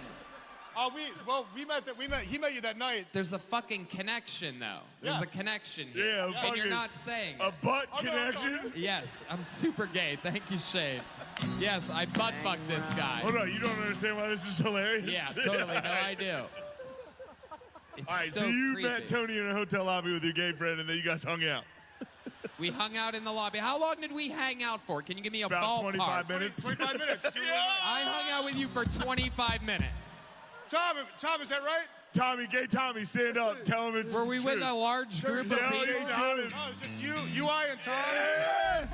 We met. He met you that night. There's a fucking connection, though. There's Yeah. a connection here. Yeah, and fucking- you're not saying A it. butt Oh, no, connection? Yes, I'm super gay. Thank you, Shane. Yes, I butt fucked this guy. Hold on, you don't understand why this is hilarious? Yeah, totally. No, I do. It's All right, so, so you creepy. met Tony in a hotel lobby with your gay friend, and then you guys hung out. We hung out in the lobby. How long did we hang out for? Can you give me a About ballpark? 25 minutes. 25 minutes. I hung out with you for 25 minutes. Tom, is that right? Tommy, gay Tommy, stand up. Tell him it's Were we with true. a large group of Yeah, people? he's not. No, it's just you, I, and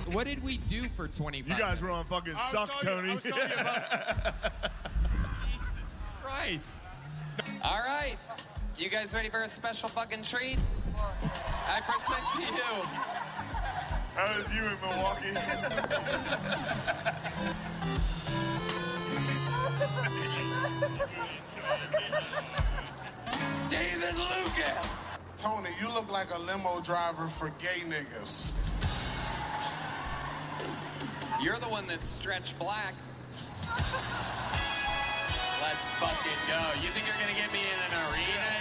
Tom. What did we do for 25? You guys were on fucking suck, Tony. I was telling you about Jesus Christ. All right. You guys ready for a special fucking treat? I present to you. How was you in Milwaukee? David Lucas. Tony, you look like a limo driver for gay niggas. You're the one that's stretch black. Let's fucking go. You think you're gonna get me in an arena,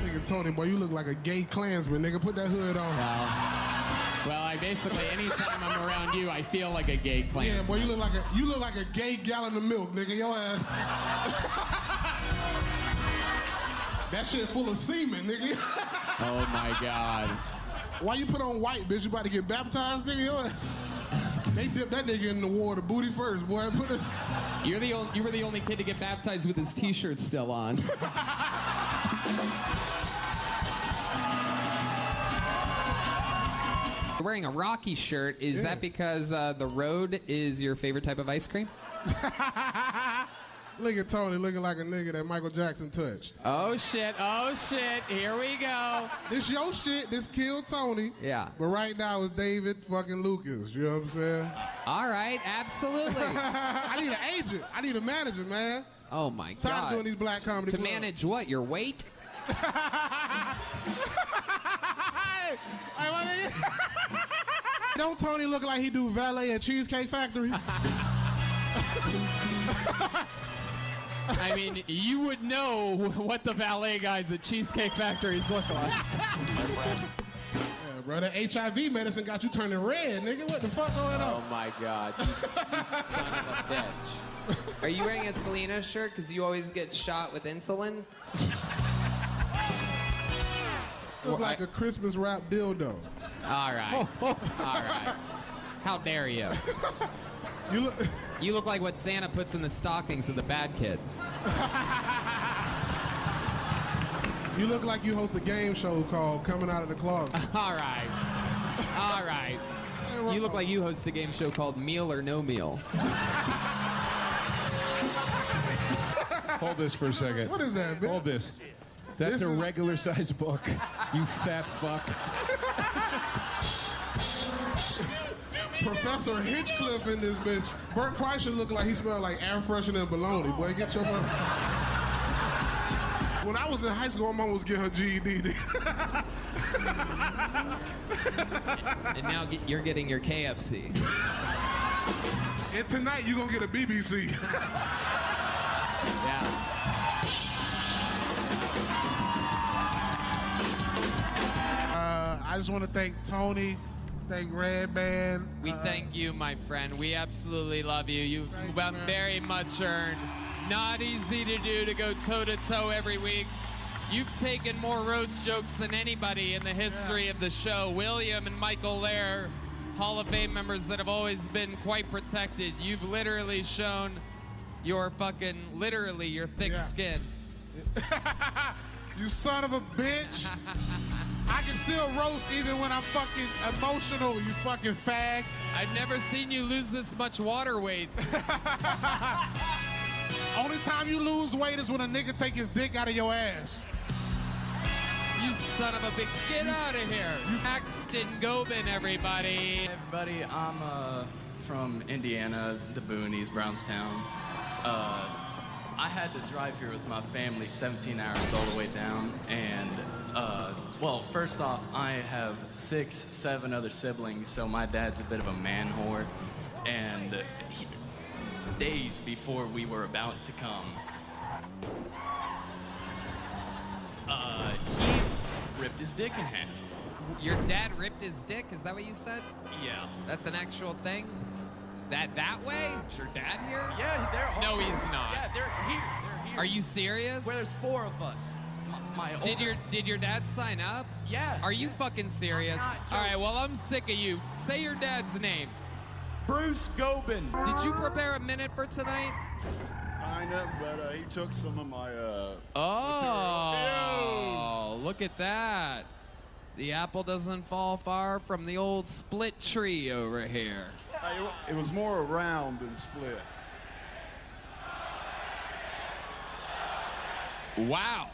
dude? Nigga, Tony, boy, you look like a gay Klansman, nigga. Put that hood on. Well, I basically, anytime I'm around you, I feel like a gay Klansman. Yeah, boy, you look like a gay gallon of milk, nigga. Your ass. That shit full of semen, nigga. Oh my God. Why you put on white, bitch? You about to get baptized, nigga? Your ass. They dipped that nigga in the water, booty first, boy. You were the only kid to get baptized with his t-shirt still on. You're wearing a Rocky shirt. Is that because the road is your favorite type of ice cream? Look at Tony looking like a nigga that Michael Jackson touched. Oh shit, here we go. This your shit, this killed Tony. Yeah. But right now it's David fucking Lucas, you know what I'm saying? All right, absolutely. I need an agent, I need a manager, man. Oh my God. Time doing these black comedy To clubs. manage what, your weight? Don't Tony look like he do valet at Cheesecake Factory? I mean, you would know what the valet guys at Cheesecake Factories look like. Yeah, bro, that HIV medicine got you turning red, nigga. What the fuck going on? Oh my God, you son of a bitch. Are you wearing a Selena shirt because you always get shot with insulin? Look like a Christmas wrap dildo. All right. All right. How dare you? You look like what Santa puts in the stockings of the bad kids. You look like you host a game show called Coming Out of the Closet. All right. All right. You look like you host a game show called Meal or No Meal. Hold this for a second. What is that, bitch? Hold this. That's a regular size book, you fat fuck. Professor Hinchcliffe in this bitch. Bert Kreischer look like he smelled like air freshener and bologna. Boy, get your mother. When I was in high school, my mom was getting her GED. And now you're getting your KFC. And tonight, you're going to get a BBC. Yeah. I just want to thank Tony, thank Red Band. We thank you, my friend. We absolutely love you. You've very much earned. Not easy to do to go toe-to-toe every week. You've taken more roast jokes than anybody in the history of the show. William and Michael Lair, Hall of Fame members that have always been quite protected. You've literally shown your your thick skin. You son of a bitch. I can still roast even when I'm fucking emotional, you fucking fag. I've never seen you lose this much water weight. Only time you lose weight is when a nigga take his dick out of your ass. You son of a bitch, get out of here. Paxton Gobin, everybody. Everybody, I'm from Indiana, the boonies, Brownstown. I had to drive here with my family 17 hours all the way down, and well, first off, I have 6, 7 other siblings, so my dad's a bit of a man whore, and days before we were about to come, he ripped his dick in half. Your dad ripped his dick? Is that what you said? Yeah. That's an actual thing? That way? Is your dad here? Yeah, they're all No, he's not. Yeah, they're here. They're here. Are you serious? Well, there's 4 of us. Did your dad sign up? Yeah. Are you fucking serious? All right, well, I'm sick of you. Say your dad's name. Bruce Gobin. Did you prepare a minute for tonight? Kinda, but he took some of my Oh, look at that. The apple doesn't fall far from the old split tree over here. It was more round than split. Wow.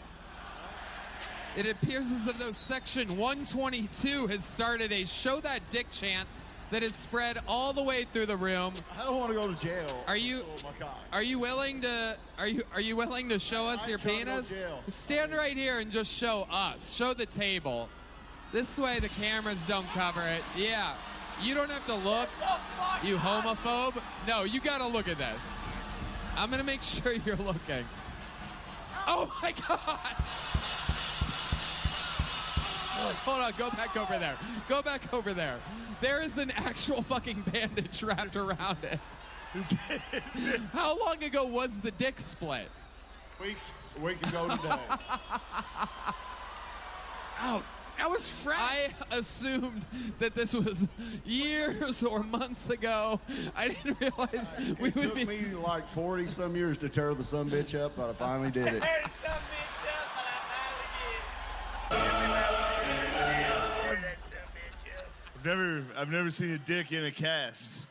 It appears as though Section 122 has started a show that dick chant that has spread all the way through the room. I don't want to go to jail. Are you? Oh my God. Are you willing to? Are you willing to show us your penis? To jail. Stand right here and just show us. Show the table. This way the cameras don't cover it. Yeah. You don't have to look. You homophobe. No, you gotta look at this. I'm gonna make sure you're looking. Oh my God! Hold on, go back over there. Go back over there. There is an actual fucking bandage wrapped around it. How long ago was the dick split? A week ago today. Ouch. That was fresh. I assumed that this was years or months ago. I didn't realize we would It took me like 40-some years to tear the sumbitch up, but I finally did it. I've never seen a dick in a cast.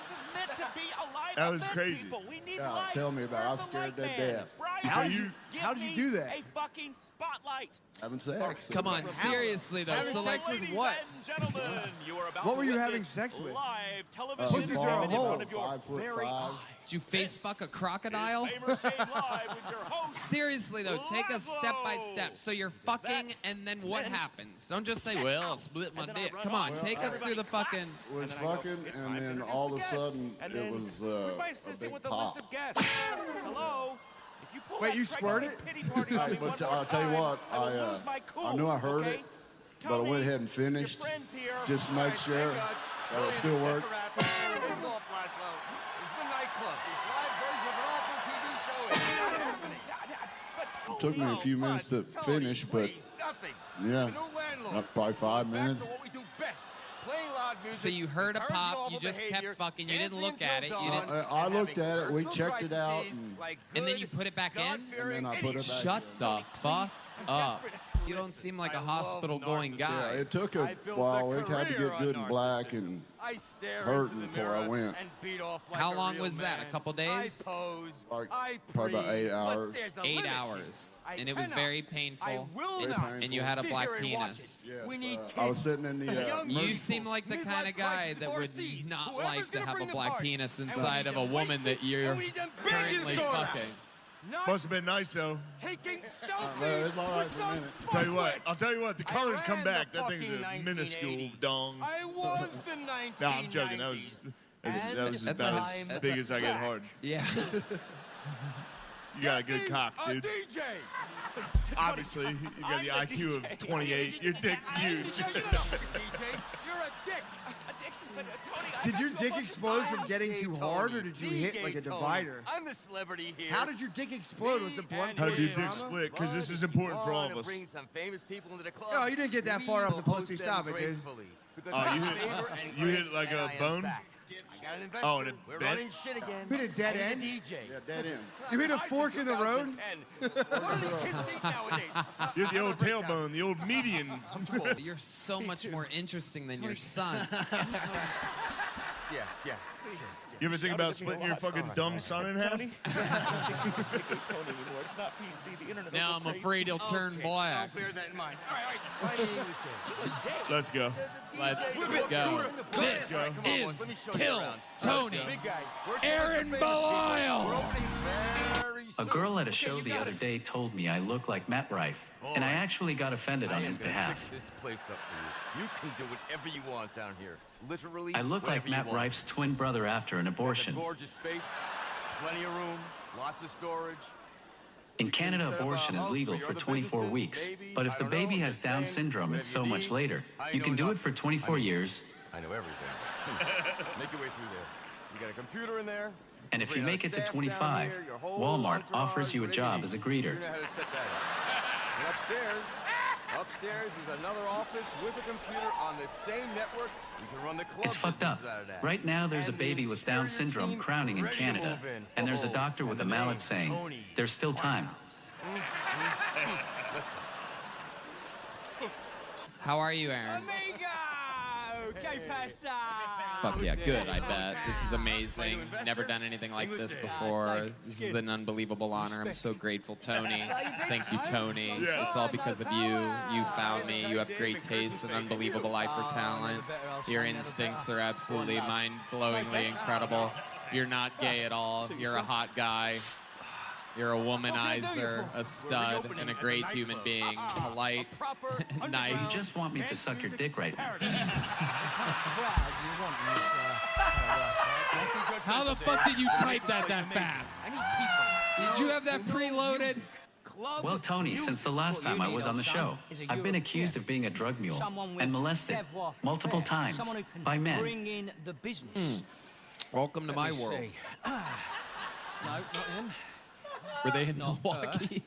This is meant to be a live That was event, crazy. people. We need Yeah, lights. tell me about it. I was Where's the scared to light man? death. Brian, How did you do that? A fucking spotlight. Having sex. Come on, seriously though. Having So like, sex with what? And gentlemen, you are about What to were you witness having sex with? Live television Pussies in are a front hole. of your very 5'5". eyes. did you face fuck a crocodile? Famous Game Live with your host, Seriously though, take us step by Laszlo. step. So you're fucking, and then what happens? Don't just say, "Well, split my dick." Come on, take us through the fucking. Was fucking, and then all of a sudden it was Where's my a assistant big with the pop. list of guests? Hello? If you pull Wait, that you pregnancy squirted? pity party on me Hey, one but more I'll tell you time, what, I will lose my I cool, knew I heard okay? it, but I Tony, went ahead and finished your friend's here. just to All make right, sure thank God. that it still Brilliant. worked. That's a wrap. Piss off, Laszlo. This is a nightclub. This live version of an awful TV show is not happening. But It took me a Tony, few minutes to Tony, finish, but please, nothing. yeah, New landlord. probably 5 Back minutes. to what we do best. Playing loud music. So you heard a encouraging pop, awful you just behavior, kept fucking, you didn't dancing look at it, until you dawn, didn't. I and looked having at it, we personal checked it out, crises like And then good, you put it back in? God-fearing And then I put it idiots. back Shut in. the fuck up. desperate. You don't seem like a I love hospital-going Yeah, guy. it took a I built while. a It had to career get good on and black narcissism. and I stare hurting into the before I mirror went. and beat off like How a long real was that? A man. couple days? I pose, like I probably about 8 breathe, but hours. there's a 8 limit hours. here. I And it was cannot, very I painful. will Very not. painful. And you had a sit black here and watch penis. it. Yes, We need I was kids. sitting in the Young You people seem like the who kind drive of guy prices that would overseas. not Whoever's like to gonna have a bring the black party. penis And inside we of a need to woman waste that it. you're And we need them baking currently soda. fucking. Not Must have been nice though. taking man, selfies it's all right with for a some minute. Tell you what, fuckwits. I'll tell you what. The I colors ran come back. the That thing's fucking a minuscule 1980s. dong. I was the 1990s. No, I'm joking. That was That's about a- as big as I get hard. Yeah. You got a good cock, A dude. DJ. Obviously, you got I'm the the IQ DJ. of 28. Your dick's huge. You're not a DJ. You're a dick. A dick. But, Tony, I Did got your you a dick bunch of explode signs. from getting Gay too Tony. hard, or did you The hit gay like a Tony. divider? I'm the celebrity here. How did your dick explode? Was it blunt How force did your dick trauma? split? Because this is important for all of us. Bring some famous people into the club. No, you didn't get that far We up the will pussy. host Stop them it, dude. gracefully, because Oh, I you have hit- favor and you hit grace, like and a I am bone? back. I got an investor. Oh, and it We're bent? running shit again. You hit a dead I'm end? the DJ. Yeah, dead end. You hit a fork in the road? 2010. What do these kids think nowadays? You're the old tailbone, the old median. You're so much more interesting than your son. Yeah, yeah. Please. You ever think about splitting your fucking dumb son in half? Tony? It's not PC. The internet. Now I'm afraid he'll turn black. I'll bear that in mind. All right. Find me English day. Let's go. Let's Whip it. go. Go ahead. This All right, come on, boys. is Let me show you Kill around. Tony. Big guy. We're Aaron famous people. Belial. We're opening very A soon. girl at a Okay, show you the got other it. day told me I look like Matt Rife, and I actually got offended on his behalf. Fix this place up for you. You can do whatever you want down here. Literally. I look like whatever you Matt want. Rife's twin brother after an There's a abortion. gorgeous space, plenty of room, lots of storage. In Canada, set up a abortion is hub legal for your for other 24 businesses, weeks. maybe. But I if the don't know, baby I'm has just Down saying, syndrome, it's so whatever you much need. later. I You know can do it nothing. for 24 I mean, years, I know everything. Make your way through there. You got a computer in there. and if Bring you our make it to staff down 25, here, your whole Walmart entourage, offers you a whatever job need. as a greeter. You know how to set that up. And upstairs is another office with a computer on the same network. You can run the club It's fucked up. business out of that. Right now, there's a And the baby with Down interior syndrome team crowning in ready to Canada, move in. and there's a Uh-oh. doctor with a And the mallet name, saying, Tony there's still time. Let's go. How are you, Aaron? Amigo! Que pasa? Fuck yeah, good, I bet. This is amazing. Never done anything like this before. This is an unbelievable honor. I'm so grateful, Tony. Thank you, Tony. It's all because of you. You found me. You have great taste, an unbelievable eye for talent. Your instincts are absolutely mind-blowingly incredible. You're not gay at all. You're a hot guy. You're a womanizer, a stud, and a great human being. Polite, nice. You just want me to suck your dick right now. How the fuck did you type that fast? Did you have that preloaded? Well, Tony, since the last time I was on the show, I've been accused of being a drug mule and molested multiple times by men. Welcome to my world. No, not him. Were they in Milwaukee?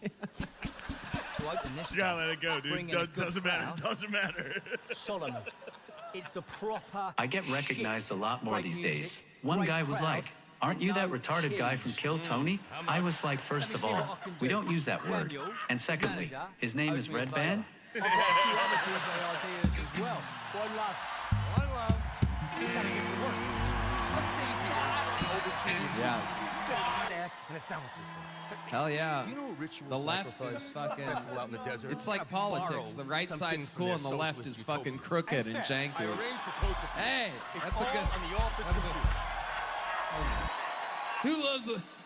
To open this You gotta let it go, dude. bring in a good Doesn't matter. crowd. Doesn't matter. Solomon. It's the proper. I get recognized a lot more Great these music, days. One great guy was crowd, like, "Aren't you that no retarded guy from Kill cheese." Tony?" I was like, first of all, we don't use that word. Daniel, And secondly, Canada, his name is owes me a Red favour. Band. I've got a few other DJ ideas as well. One love. One love. You gotta get to work. Let's Steve overseeing. Yes. You've got a stack and a sound system. Hell yeah. Do you know a ritual The left sacrifice is fucking. festival out in the desert? It's like politics. The right side's cool and the left is fucking crooked and janky. Hey, that's a good.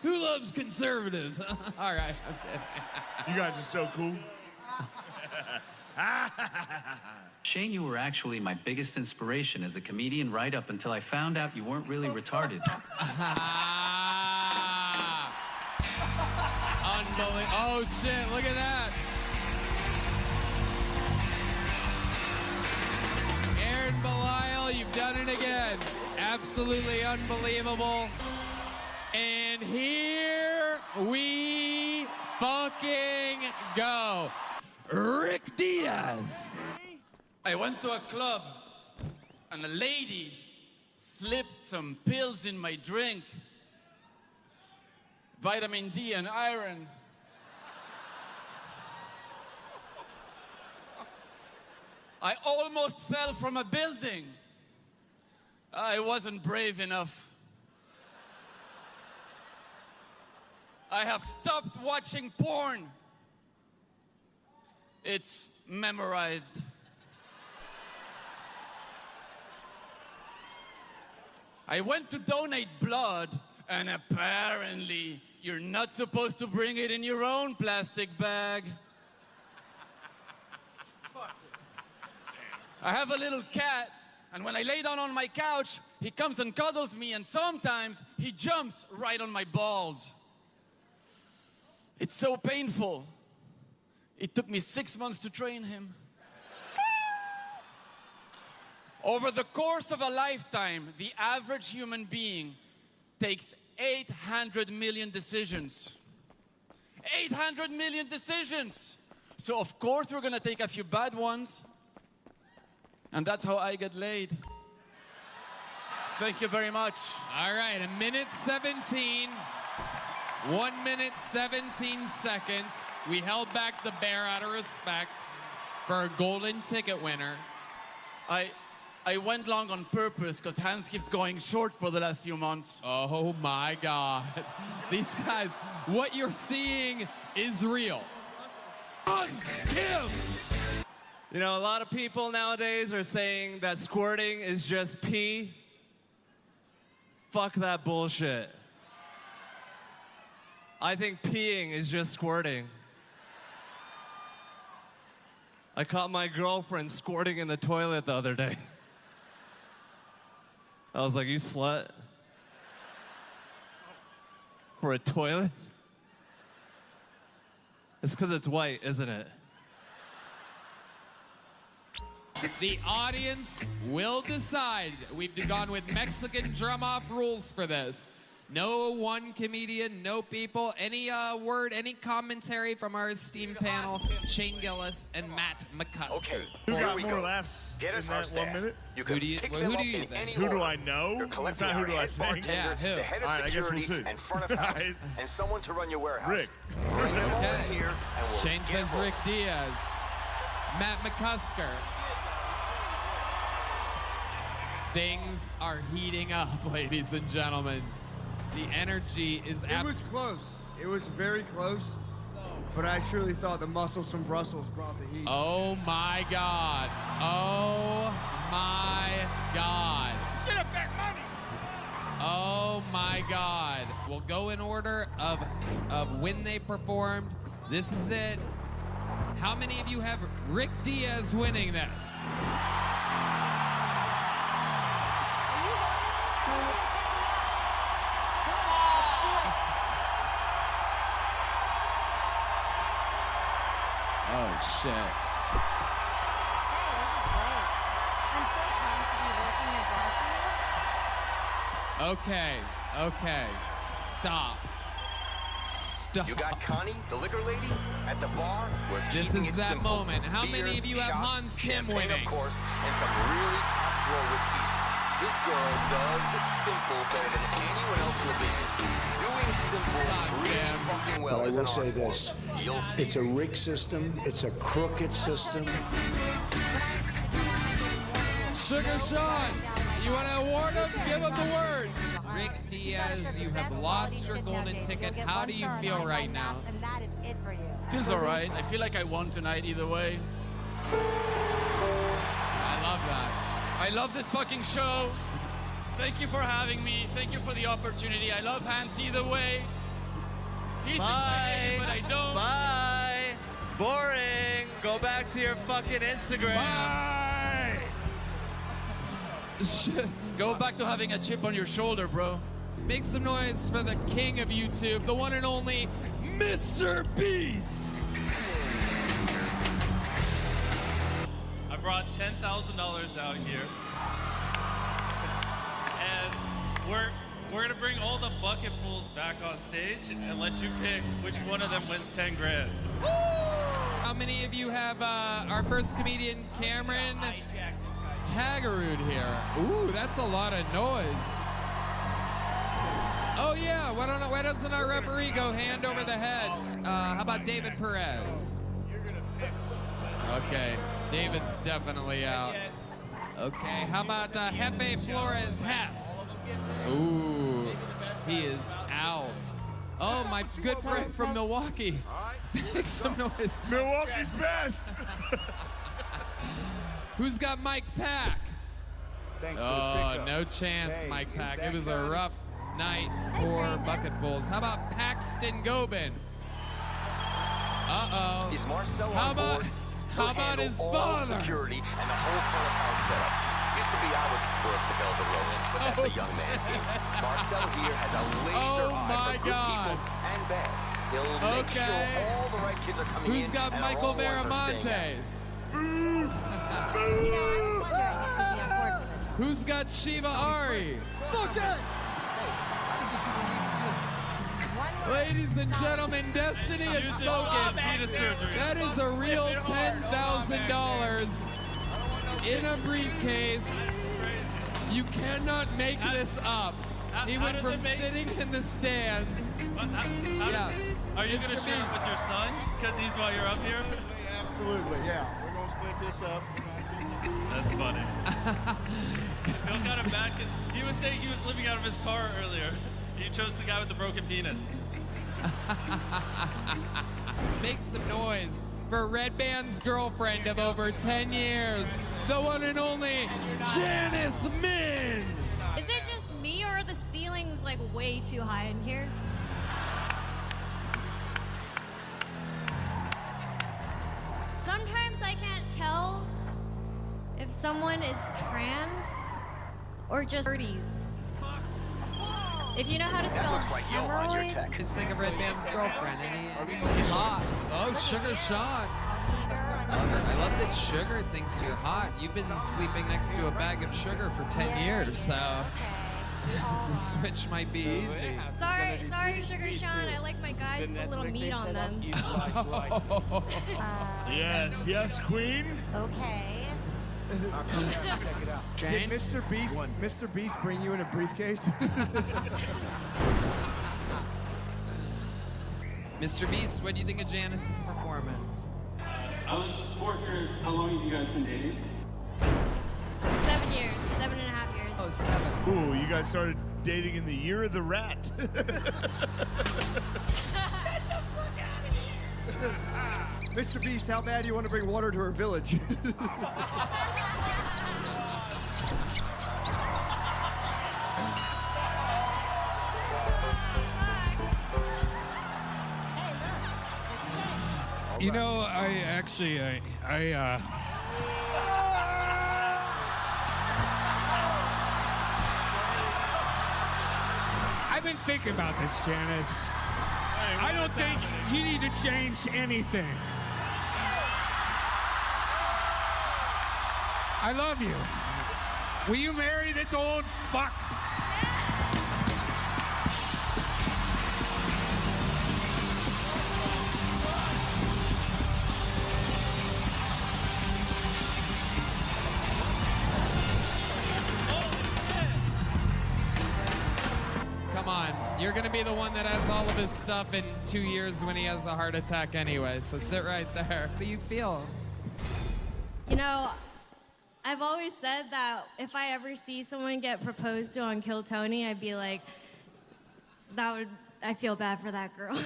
Who loves conservatives? All right. Okay. You guys are so cool. Shane, you were actually my biggest inspiration as a comedian right up until I found out you weren't really retarded. Unbelievable. Oh shit, look at that. Aaron Belial, you've done it again. Absolutely unbelievable. And here we fucking go. Rick Diaz. I went to a club and a lady slipped some pills in my drink. Vitamin D and iron. I almost fell from a building. I wasn't brave enough. I have stopped watching porn. It's memorized. I went to donate blood, and apparently you're not supposed to bring it in your own plastic bag. I have a little cat, and when I lay down on my couch, he comes and cuddles me, and sometimes he jumps right on my balls. It's so painful. It took me 6 months to train him. Over the course of a lifetime, the average human being takes 800 million decisions. 800 million decisions! So of course we're gonna take a few bad ones. And that's how I get laid. Thank you very much. All right, 1:17. 1:17 seconds. We held back the bear out of respect for a golden ticket winner. I went long on purpose because Hans keeps going short for the last few months. Oh my God. These guys, what you're seeing is real. Him. You know, a lot of people nowadays are saying that squirting is just pee. Fuck that bullshit. I think peeing is just squirting. I caught my girlfriend squirting in the toilet the other day. I was like, you slut? For a toilet? It's because it's white, isn't it? The audience will decide. We've gone with Mexican drum-off rules for this. No one comedian, no people. Any word, any commentary from our esteemed panel, Shane Gillis and Matt McCusker. Okay, who got more laughs in that 1 minute? Who do you think? Who do I know? It's not who do I think. Yeah, who? All right, I guess we'll see. And front of house, and someone to run your warehouse. Rick. Bring them all in here, and we'll Shane get says rolling. Rick Diaz. Matt McCusker. Things are heating up, ladies and gentlemen. The energy is It was close. It was very close. But I surely thought the muscles from Brussels brought the heat. Oh my God. Oh my God. Shut up, back money. Oh my God. We'll go in order of when they performed. This is it. How many of you have Rick Diaz winning this? Oh shit. Okay, stop. You got Connie, the liquor lady, at the bar. We're This keeping is it that simple. moment. How Beer, many of you have shots, Hans Kim champagne, winning? of course, and some really top drawer whiskeys. This girl does it simple better than anyone else in the business. Doing simple really fucking well But I is will an say art form. this, You'll see. it's a rigged system, it's a crooked system. Sugar Sean, you want to award him? Give him the word. Rick Diaz, you have lost your golden ticket. How do you feel right now? And that is it for you. Feels all right. I feel like I won tonight either way. I love that. I love this fucking show. Thank you for having me. Thank you for the opportunity. I love Hans either way. He thinks I hate him, but I don't. Bye. Boring. Go back to your fucking Instagram. Bye. Go back to having a chip on your shoulder, bro. Make some noise for the king of YouTube, the one and only Mr. Beast. I brought $10,000 out here. And we're gonna bring all the bucket pools back on stage and let you pick which one of them wins 10 grand. How many of you have our first comedian, Cameron Tagarud here? Ooh, that's a lot of noise. Oh yeah, why doesn't our referee go hand over the head? How about David Perez? Okay, David's definitely out. Okay, how about Jefe Flores Hef? Ooh, he is out. Oh, my good friend from Milwaukee. Make some noise. Milwaukee's best. Who's got Mike Pack? Thanks for the Oh, pickup. no chance, Hey, Mike is Pack. that It was a Connie? rough night for bucket pulls. How about Paxton Gobin? Uh-oh. Is Marcel How on about board? how He'll about handle his all father? security and the whole front of house setup. Used to be I would work the Velvet Road, but that's a young man's game. Marcel here has a laser Oh eye my for good God. people and bad. He'll make Okay. sure all the right kids are coming in. Who's got and the Michael wrong ones are staying out. Veramontes? Who's got Shiva Ari? Fuck that. Ladies and gentlemen, Destiny has spoken. That is a real $10,000 in a briefcase. You cannot make this up. He went from sitting in the stands. Yeah. Are you Mr. gonna share it Beast. with your son? Because he's while you're up here? Absolutely, yeah. We're gonna split this up. That's funny. I feel kind of bad because he was saying he was living out of his car earlier. He chose the guy with the broken penis. Make some noise for Red Band's girlfriend of over 10 years, the one and only Janice Min. Is it just me or are the ceilings like way too high in here? Sometimes I can't tell if someone is trans or just 30s. If you know how to spell hemorrhoids. Just think of Red Band's girlfriend. Anybody's hot. Oh, Sugar Sean. I love that Sugar thinks you're hot. You've been sleeping next to a bag of sugar for 10 years, so the switch might be easy. Sorry, Sugar Sean. I like my guys with a little meat on them. Yes, Queen. Okay. Check it out. Jane? Did Mr. Beast bring you in a briefcase? Mr. Beast, what do you think of Janice's performance? I was 4 years. How long have you guys been dating? 7 years, 7.5 years. 7. Ooh, you guys started dating in the year of the rat. Mr. Beast, how bad do you want to bring water to her village? You know, I've been thinking about this, Janice. I don't think you need to change anything. I love you. Will you marry this old fuck? Come on, you're gonna be the one that has all of his stuff in 2 years when he has a heart attack anyway, so sit right there. How do you feel? You know, I've always said that if I ever see someone get proposed to on Kill Tony, I'd be like, I feel bad for that girl.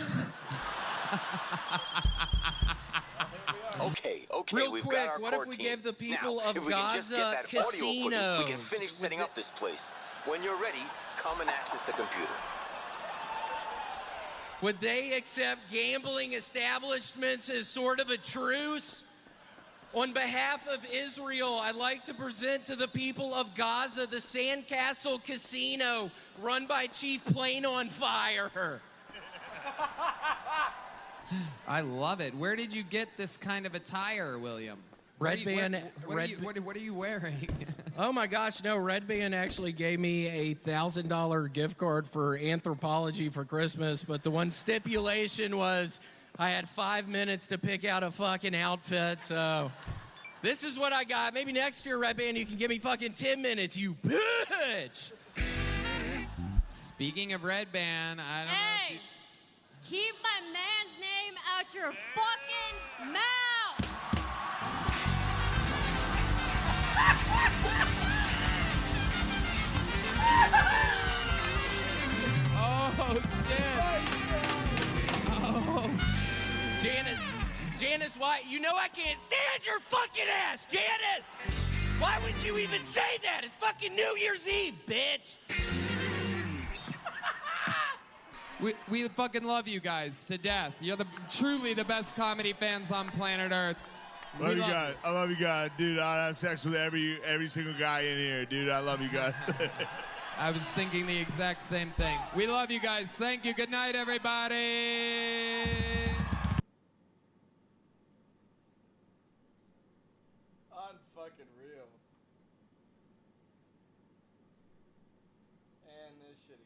Okay, Real we've quick, got our what if core we team. gave the people Now, of if we can just get Gaza that audio footage, we can casinos finish setting up this place. When you're ready, come and access the computer. Would they accept gambling establishments as sort of a truce? On behalf of Israel, I'd like to present to the people of Gaza the Sandcastle Casino run by Chief Plane on Fire. I love it. Where did you get this kind of attire, William? Red Band. What are you wearing? Oh my gosh, no, Red Band actually gave me a $1,000 gift card for Anthropology for Christmas, but the one stipulation was I had 5 minutes to pick out a fucking outfit, so this is what I got. Maybe next year, Red Band, you can give me fucking 10 minutes, you bitch! Speaking of Red Band, I don't know if you... Keep my man's name out your fucking mouth! Oh, shit. Oh. Janice, why? You know I can't stand your fucking ass, Janice! Why would you even say that? It's fucking New Year's Eve, bitch! We fucking love you guys to death. You're truly the best comedy fans on planet Earth. Love you guys. I love you guys, dude. I have sex with every single guy in here, dude. I love you guys. I was thinking the exact same thing. We love you guys. Thank you. Good night, everybody. Unfucking real. And this shit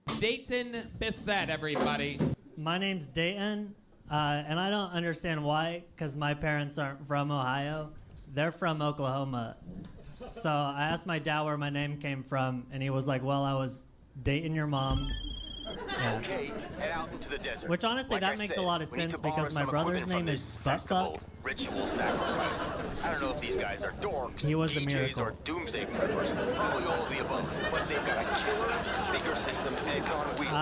again. Dayton Bissett, everybody. My name's Dayton, and I don't understand why, because my parents aren't from Ohio. They're from Oklahoma. So I asked my dad where my name came from, and he was like, well, I was dating your mom. Yeah. Okay, head out into the desert. Which honestly, Like that I makes said, a lot of we need sense to borrow because my some brother's equipment name from is this Buttfuck. festival, Ritual Sacrifice. I don't know if these guys are dorks, He was a DJs, miracle. or doomsday preppers. Probably all of the above. But they've got a killer speaker system eggs on wheels.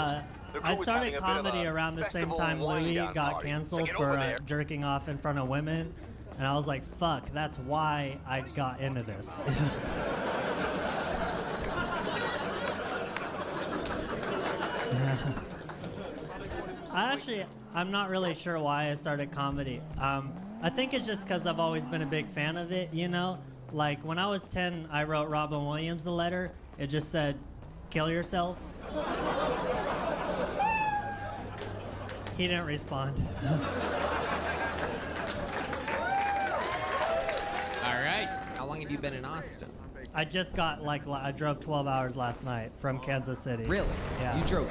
Their crew I is started having a bit of comedy a around the same festival time Louis wind-down got party. So canceled get for over there. jerking off in front of women. And I was like, fuck, that's why I got into this. I'm not really sure why I started comedy. I think it's just because I've always been a big fan of it, you know? Like, when I was 10, I wrote Robin Williams a letter. It just said, kill yourself. He didn't respond. All right. How long have you been in Austin? I just got, I drove 12 hours last night from Kansas City. Really? Yeah. You drove,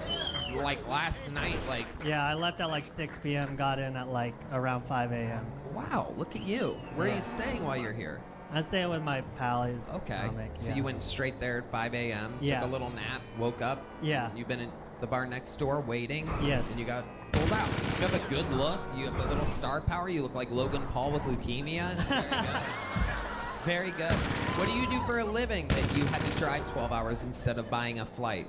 last night, Yeah, I left at 6 p.m., got in at around 5 a.m. Wow, look at you. Where are you staying while you're here? I'm staying with my pal. He's Okay. comic, So yeah. you went straight there at 5 a.m., Yeah. took a little nap, woke up. Yeah. You've been in the bar next door waiting. Yes. And you got pulled out. You have a good look. You have a little star power. You look like Logan Paul with leukemia. It's very good. It's very good. What do you do for a living that you had to drive 12 hours instead of buying a flight?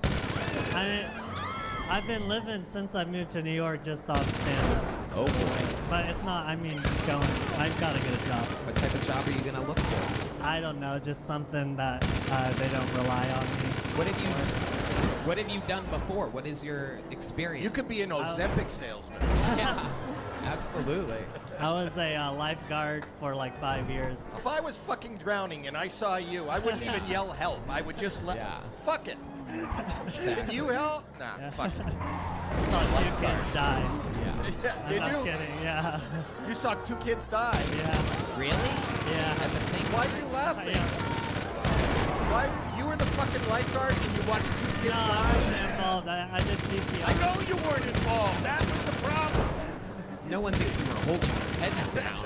I've been living since I moved to New York just off stand-up. Oh boy. But it's not, I've got to get a job. What type of job are you going to look for? I don't know, just something that they don't rely on me. What have you done before? What is your experience? You could be an Ozempic salesman. Yeah, absolutely. I was a lifeguard for like 5 years. If I was fucking drowning and I saw you, I wouldn't even yell help. I would just fuck it. Can you help? Nah, fuck it. I saw 2 kids die. Yeah. Did I'm you? not kidding, yeah. You saw 2 kids die? Yeah. Really? Yeah. At the same Why are you laughing? Why? You were the fucking lifeguard and you watched 2 kids No, I die? wasn't involved. I did CPR. I know you weren't involved. That was the problem. No one thinks you were holding your heads down.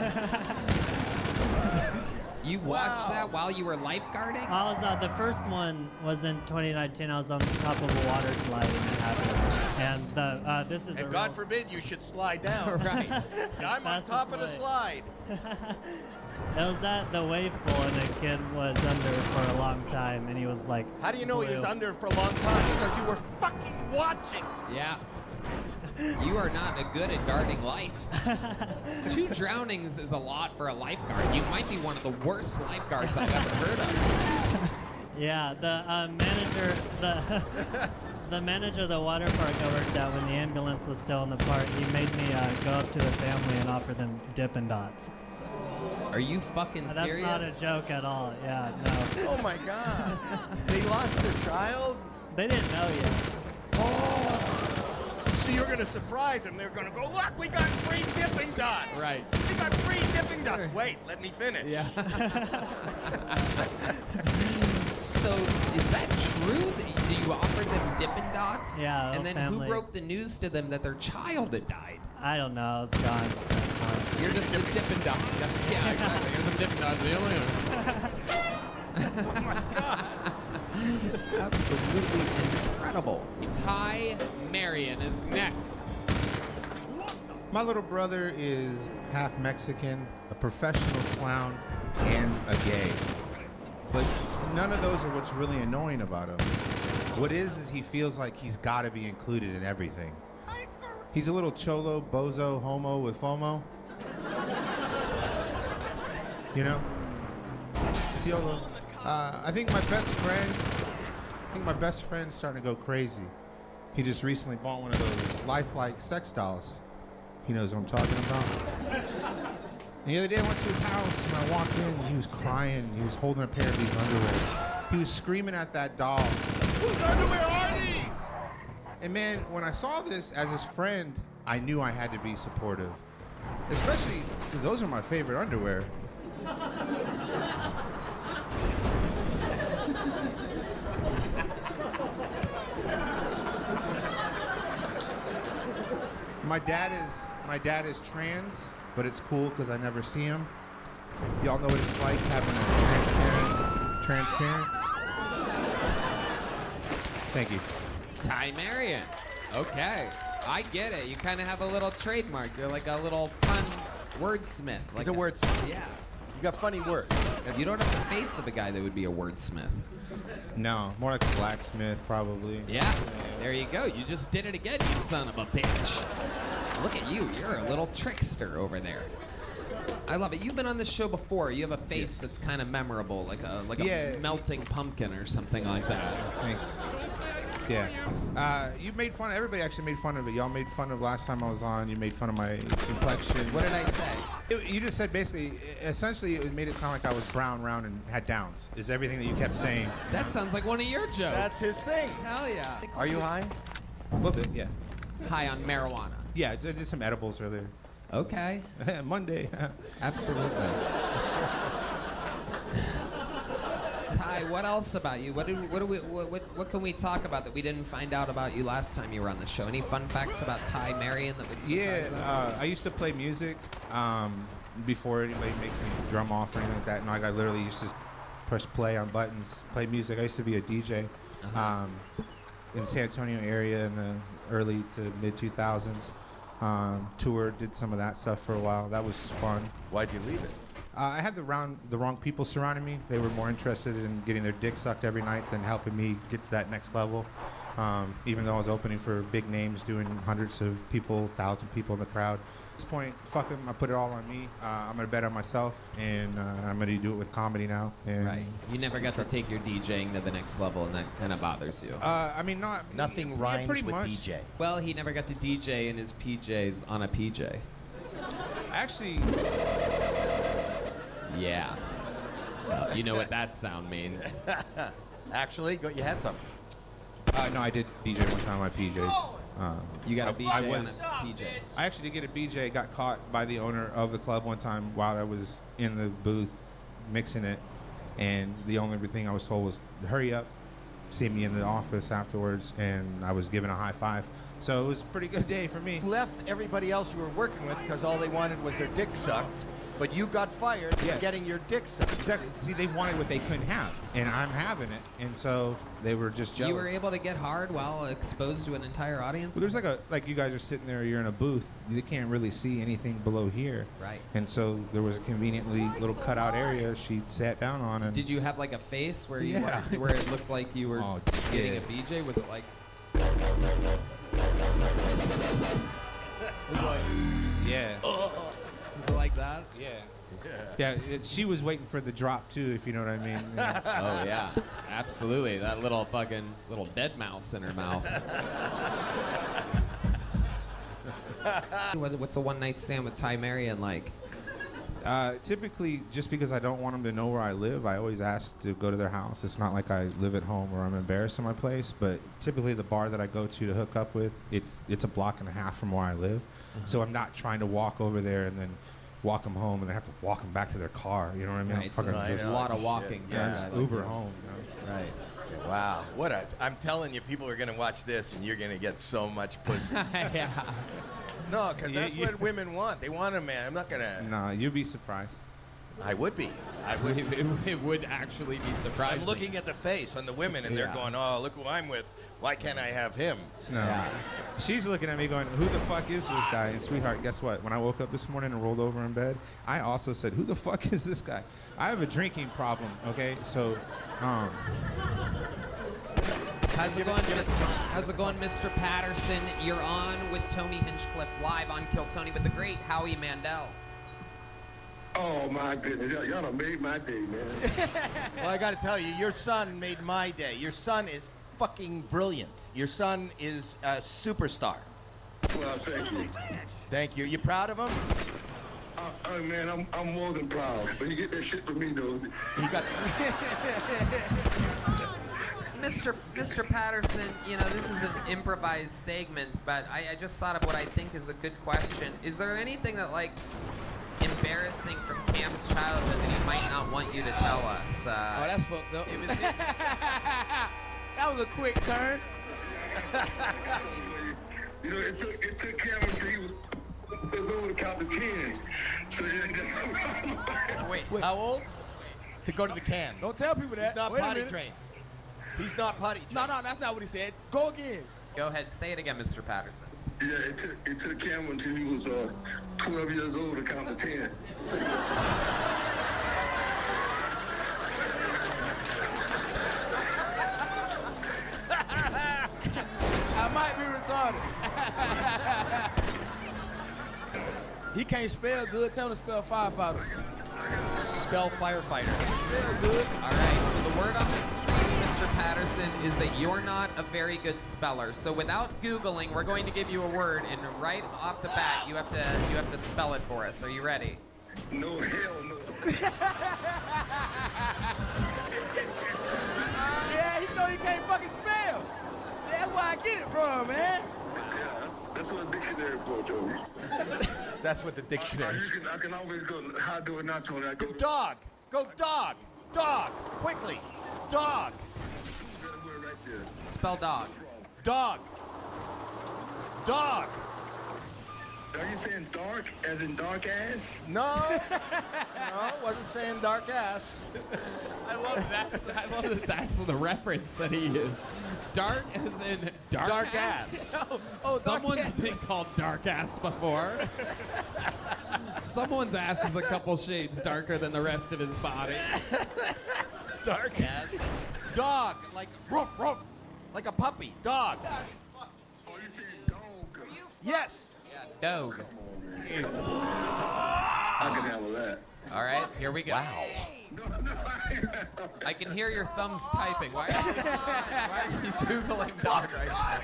You watched that while you were lifeguarding? I was the first one was in 2019. I was on the top of a water slide and it happened. And this is And a God real- forbid you should slide down. Right. I'm on top of the slide. It was at the wave pool and a kid was under for a long time and he was like, How do you know he was blue. under for a long time? Because you were fucking watching. Yeah. You are not good at guarding life. 2 drownings is a lot for a lifeguard. You might be one of the worst lifeguards I've ever heard of. Yeah, the manager, the manager of the water park I worked at when the ambulance was still in the park, he made me go up to the family and offer them Dippin' Dots. Are you fucking serious? That's not a joke at all. Yeah, no. Oh my God. They lost their child? They didn't know yet. Oh. So you're going to surprise them. They're going to go, look, we got free dipping dots. Right. We got free dipping dots. Wait, let me finish. Yeah. So, is that true? Do you offer them Dippin' Dots? Yeah, And then family. who broke the news to them that their child had died? I don't know. I was gone. You're just the Dippin' Dots guy. Yeah, exactly. You're the Dippin' Dots. Oh my God. Absolutely incredible. Ty Marion is next. My little brother is half Mexican, a professional clown, and a gay. But none of those are what's really annoying about him. What is he feels like he's got to be included in everything. He's a little cholo, bozo, homo with FOMO. You know? YOLO. I think my best friend's starting to go crazy. He just recently bought one of those lifelike sex dolls. He knows what I'm talking about. And the other day I went to his house and I walked in and he was crying. He was holding a pair of these underwear. He was screaming at that doll. Whose underwear are these? And man, when I saw this as his friend, I knew I had to be supportive. Especially because those are my favorite underwear. My dad is trans, but it's cool because I never see him. Y'all know what it's like having a transparent. Thank you. Ty Marion. Okay. I get it. You kind of have a little trademark. You're like a little pun wordsmith. Like He's a wordsmith. Yeah. You got funny words. You don't have the face of a guy that would be a wordsmith. No, more like a blacksmith, probably. Yeah. There you go. You just did it again, you son of a bitch. Look at you. You're a little trickster over there. I love it. You've been on this show before. You have a face that's kind of memorable, like a melting pumpkin or something like that. Thanks. Yeah. You made fun. Everybody actually made fun of it. Y'all made fun of last time I was on. You made fun of my complexion. What did I say? You just said basically, essentially, it made it sound like I was brown, round, and had downs. Is everything that you kept saying. That sounds like one of your jokes. That's his thing. Hell yeah. Are you high? A little bit, yeah. High on marijuana. Yeah, I did some edibles earlier. Okay. Monday. Absolutely. Ty, what else about you? What can we talk about that we didn't find out about you last time you were on the show? Any fun facts about Ty Marion that would surprise us? I used to play music before anybody makes me drum off or anything like that. No, I literally used to press play on buttons, play music. I used to be a DJ in the San Antonio area in the early to mid 2000s. Toured, did some of that stuff for a while. That was fun. Why'd you leave it? I had the wrong people surrounding me. They were more interested in getting their dick sucked every night than helping me get to that next level. Even though I was opening for big names, doing hundreds of people, 1,000 people in the crowd. At this point, fuck them. I put it all on me. I'm gonna bet on myself, and I'm gonna do it with comedy now. And Right. You never got to take your DJing to the next level, and that kind of bothers you. I mean, Nothing yeah, rhymes pretty with much. DJ. Well, he never got to DJ in his PJs on a PJ. Actually, yeah. You know what that sound means. Actually, you had some. No, I did DJ one time on my PJs. You got a BJ on a PJ. I actually did get a BJ. Got caught by the owner of the club one time while I was in the booth mixing it, and the only thing I was told was, "Hurry up, see me in the office afterwards," and I was given a high five. So it was a pretty good day for me. Left everybody else you were working with because all they wanted was their dick sucked, but you got fired for getting your dick sucked. Exactly. See, they wanted what they couldn't have, and I'm having it, and so they were just jealous. You were able to get hard while exposed to an entire audience? Well, there's like you guys are sitting there, you're in a booth, you can't really see anything below here. Right. And so there was a conveniently little cutout area she sat down on. And Did you have like a face where you Yeah. where it looked like you were getting yeah. a BJ? Was it like? Yeah. Was it like that? Yeah. Yeah, she was waiting for the drop too, if you know what I mean. Yeah. Oh yeah, absolutely. That little dead mouse in her mouth. What's a one-night stand with Ty Marion like? Typically, just because I don't want them to know where I live, I always ask to go to their house. It's not like I live at home or I'm embarrassed in my place, but typically the bar that I go to hook up with, it's a block and a half from where I live. So I'm not trying to walk over there and then walk them home and they have to walk them back to their car. You know what I mean? Right, so there's a lot of walking. Yeah, Yeah, just Uber home. You know? Right. Wow. I'm telling you, people are going to watch this and you're going to get so much pussy. Yeah. No, because that's what women want. They want a man. I'm not going to. No, you'd be surprised. I would be. It would actually be surprising. I'm looking at the face on the women and they're going, oh, look who I'm with. Why can't I have him? No. She's looking at me going, who the fuck is this guy? And sweetheart, guess what? When I woke up this morning and rolled over in bed, I also said, who the fuck is this guy? I have a drinking problem, okay? So, How's it going, Mr. Patterson? You're on with Tony Hinchcliffe live on Kill Tony with the great Howie Mandel. Oh my goodness, y'all done made my day, man. Well, I got to tell you, your son made my day. Your son is fucking brilliant. Your son is a superstar. Well, thank you. Thank you. You proud of him? Oh man, I'm more than proud. When you get that shit from me, though, he got. Mr. Patterson, you know, this is an improvised segment, but I just thought of what I think is a good question. Is there anything that, like, embarrassing from Cam's childhood that he might not want you to tell us? Oh, that's fucked up. It was that was a quick turn. you know, it took Cam until he was over to count to 10. So Wait, how old? To go to the can. Don't tell people that. He's not Wait a potty minute. trained. He's not potty trained. No, that's not what he said. Go again. Go ahead, say it again, Mr. Patterson. Yeah, it took Cam until he was 12 years old to count to 10. I might be retarded. He can't spell good. Tell him to spell firefighter. Spell firefighter. Spell good. All right, so the word on the street, Mr. Patterson, is that you're not a very good speller. So without Googling, we're going to give you a word, and right off the bat, you have to spell it for us. Are you ready? No, hell no. Yeah, he know he can't fucking spell. That's where I get it from, man. That's what a dictionary is for, Tony. That's what the dictionary is. I can always go, how do it not, Tony? I go dog. Go dog. Dog. Quickly. Dog. Spell dog. Dog. Dog. Are you saying dark as in dark ass? No, wasn't saying dark ass. I love that. I love that that's the reference that he used. Dark as in dark ass. Someone's been called dark ass before. Someone's ass is a couple shades darker than the rest of his body. Dark ass. Dog, like roof, roof, like a puppy. Dog. Oh, you saying dog? Yes. Dog. I can handle that. All right, here we go. Wow. I can hear your thumbs typing. Why are you Googling dog right now?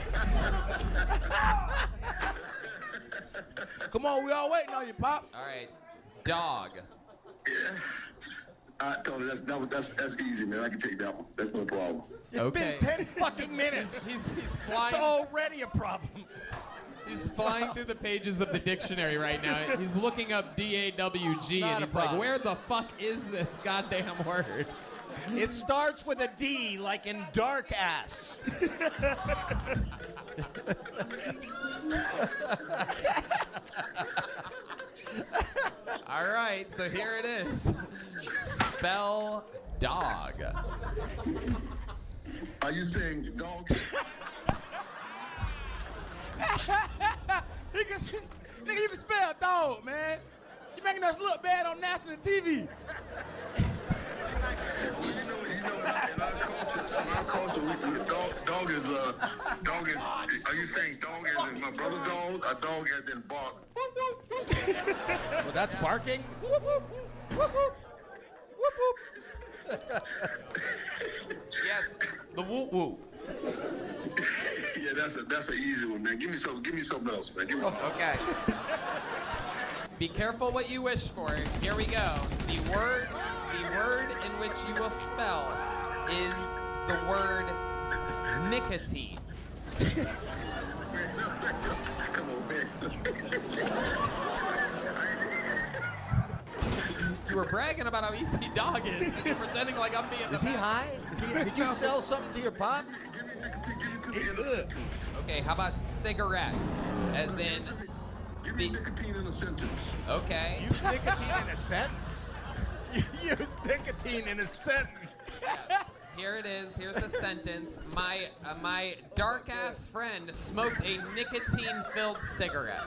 Come on, we all waiting on you, Pops. All right, dog. I told you that's easy, man. I can take that one. That's no problem. It's been 10 fucking minutes. He's flying. It's already a problem. He's flying through the pages of the dictionary right now. He's looking up D-A-W-G, and he's like, where the fuck is this goddamn word? It starts with a D, like in dark ass. All right, so here it is. Spell dog. Are you saying dog? Nigga, you can spell dog, man. You making us look bad on national TV. In our culture, dog is. Are you saying dog as in my brother's dog? A dog as in bark? Well, that's barking. Whoop, whoop, whoop, whoop, whoop, whoop. Yes, the whoop whoop. Yeah, that's an easy one, man. Give me something else, man. Okay. Be careful what you wish for. Here we go. The word in which you will spell is the word nicotine. Come on, man. You were bragging about how easy dog is. You're pretending like I'm being the Is he best. high? Did you sell something to your pop? Okay, how about cigarette? As in. Give me nicotine in a sentence. Okay. Use nicotine in a sentence? Use nicotine in a sentence. Yes. Here it is. Here's a sentence. My dark ass friend smoked a nicotine-filled cigarette.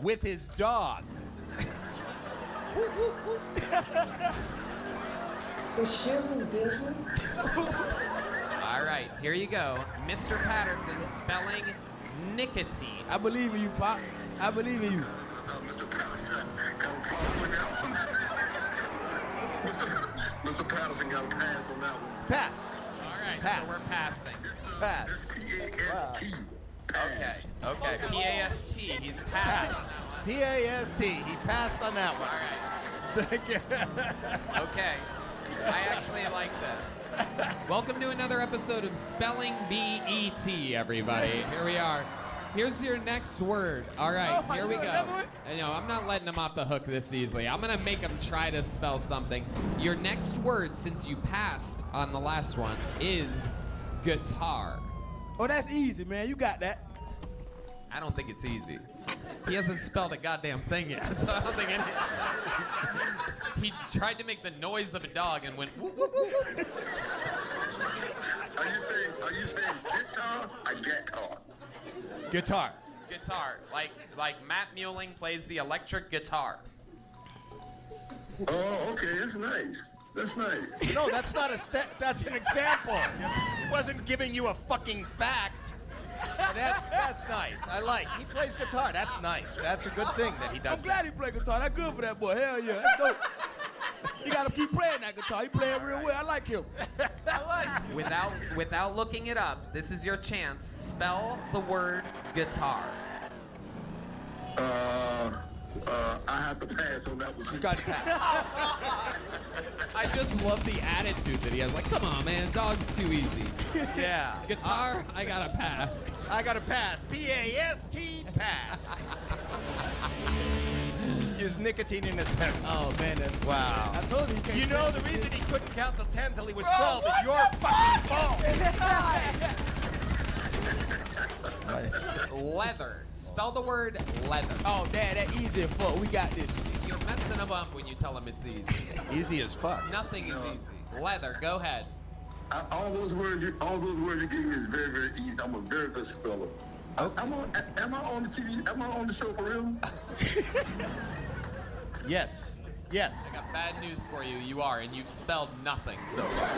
With his dog. The shit's in business. All right, here you go. Mr. Patterson spelling nicotine. I believe in you, Pop. I believe in you. Mr. Patterson got a pass on that one. Pass. All right, Pass. so we're passing. Pass. P-A-S-T. Okay, P-A-S-T. He's passed. P-A-S-T. He passed on that one. All right. Thank you. Okay. I actually like this. Welcome to another episode of Spelling B-E-T, everybody. Here we are. Here's your next word. All right, here we go. I know, I'm not letting him off the hook this easily. I'm going to make him try to spell something. Your next word, since you passed on the last one, is guitar. Oh, that's easy, man. You got that. I don't think it's easy. He hasn't spelled a goddamn thing yet, so I don't think any... He tried to make the noise of a dog and went whoop, whoop, whoop. Are you saying guitar or guitar? Guitar. Guitar. Like Matt Mueling plays the electric guitar. Oh, okay, that's nice. That's nice. No, that's not a that's an example. He wasn't giving you a fucking fact. That's nice. I like. He plays guitar. That's nice. That's a good thing that he does. I'm glad he played guitar. That's good for that boy. Hell yeah. That's dope. You gotta keep playing that guitar. He playing real well. I like him. I like him. Without looking it up, this is your chance. Spell the word guitar. I have to pass on that one. You got to pass. I just love the attitude that he has. Like, come on, man, dog's too easy. Yeah. Guitar, I gotta pass. I gotta pass. P-A-S-T, pass. Use nicotine in his head. Oh, man, that's... Wow. I told you. You know the reason he couldn't count till 10 till he was 12 is your fucking fault. leather. Spell the word leather. Oh, Dad, that easy as fuck. We got this. You're messing them up when you tell them it's easy. Easy as fuck. Nothing is easy. Leather, go ahead. All those words you gave me is very, very easy. I'm a very good speller. Am I on the TV? Am I on the show for real? Yes. Yes. I got bad news for you. You are, and you've spelled nothing so far.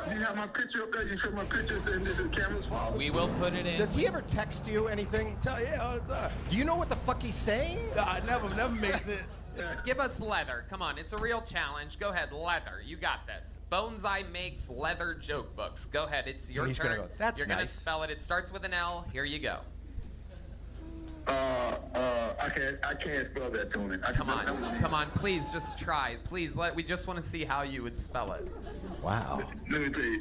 Do you have my picture up there? You show my picture saying this is camera's fault? We will put it in. Does he ever text you anything? Yeah, all the time. Do you know what the fuck he's saying? Nah, never makes sense. Give us leather. Come on, it's a real challenge. Go ahead, leather. You got this. Boneseye makes leather joke books. Go ahead, it's your He's turn. gonna go, "That's You're gonna nice." spell it. It starts with an L. Here you go. I can't spell that, Tony. Come on, please just try. Please, we just want to see how you would spell it. Wow. Let me tell you,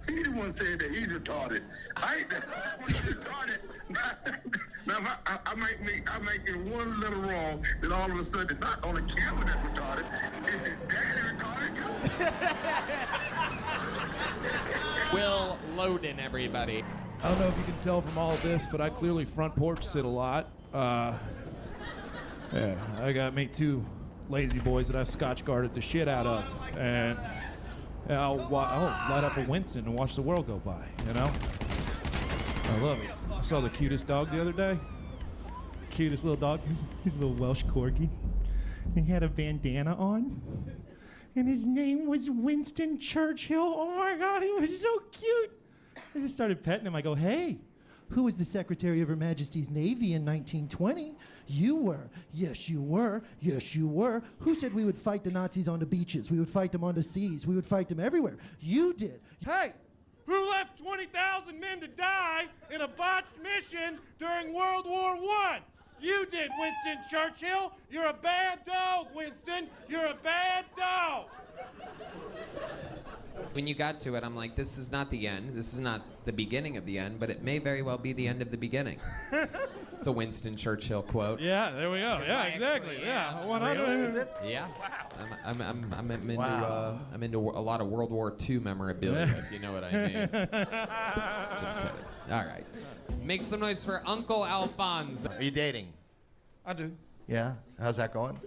he the one said that he's retarded. I ain't retarded. Now, I might get one letter wrong, then all of a sudden it's not on the camera that's retarded. It's his daddy retarded too. Will Loden, everybody. I don't know if you can tell from all of this, but I clearly front porch sit a lot. Yeah, I got me 2 lazy boys that I scotch guarded the shit out of, and I'll light up a Winston and watch the world go by. You know, I love it. I saw the cutest dog the other day. Cutest little dog. He's a little Welsh corgi. He had a bandana on, and his name was Winston Churchill. Oh my God, he was so cute. I just started petting him. I go, "Hey, who was the Secretary of Her Majesty's Navy in 1920? You were. Yes, you were. Yes, you were. Who said we would fight the Nazis on the beaches? We would fight them on the seas. We would fight them everywhere. You did. Hey, who left 20,000 men to die in a botched mission during World War I? You did, Winston Churchill. You're a bad dog, Winston. You're a bad dog." When you got to it, I'm like, this is not the end. This is not the beginning of the end, but it may very well be the end of the beginning. It's a Winston Churchill quote. Yeah, there we go. Yeah, exactly. Yeah, 100. Yeah. I'm into a lot of World War II memorabilia, if you know what I mean. Just kidding. All right. Make some noise for Uncle Alphonse. Are you dating? I do. Yeah. How's that going?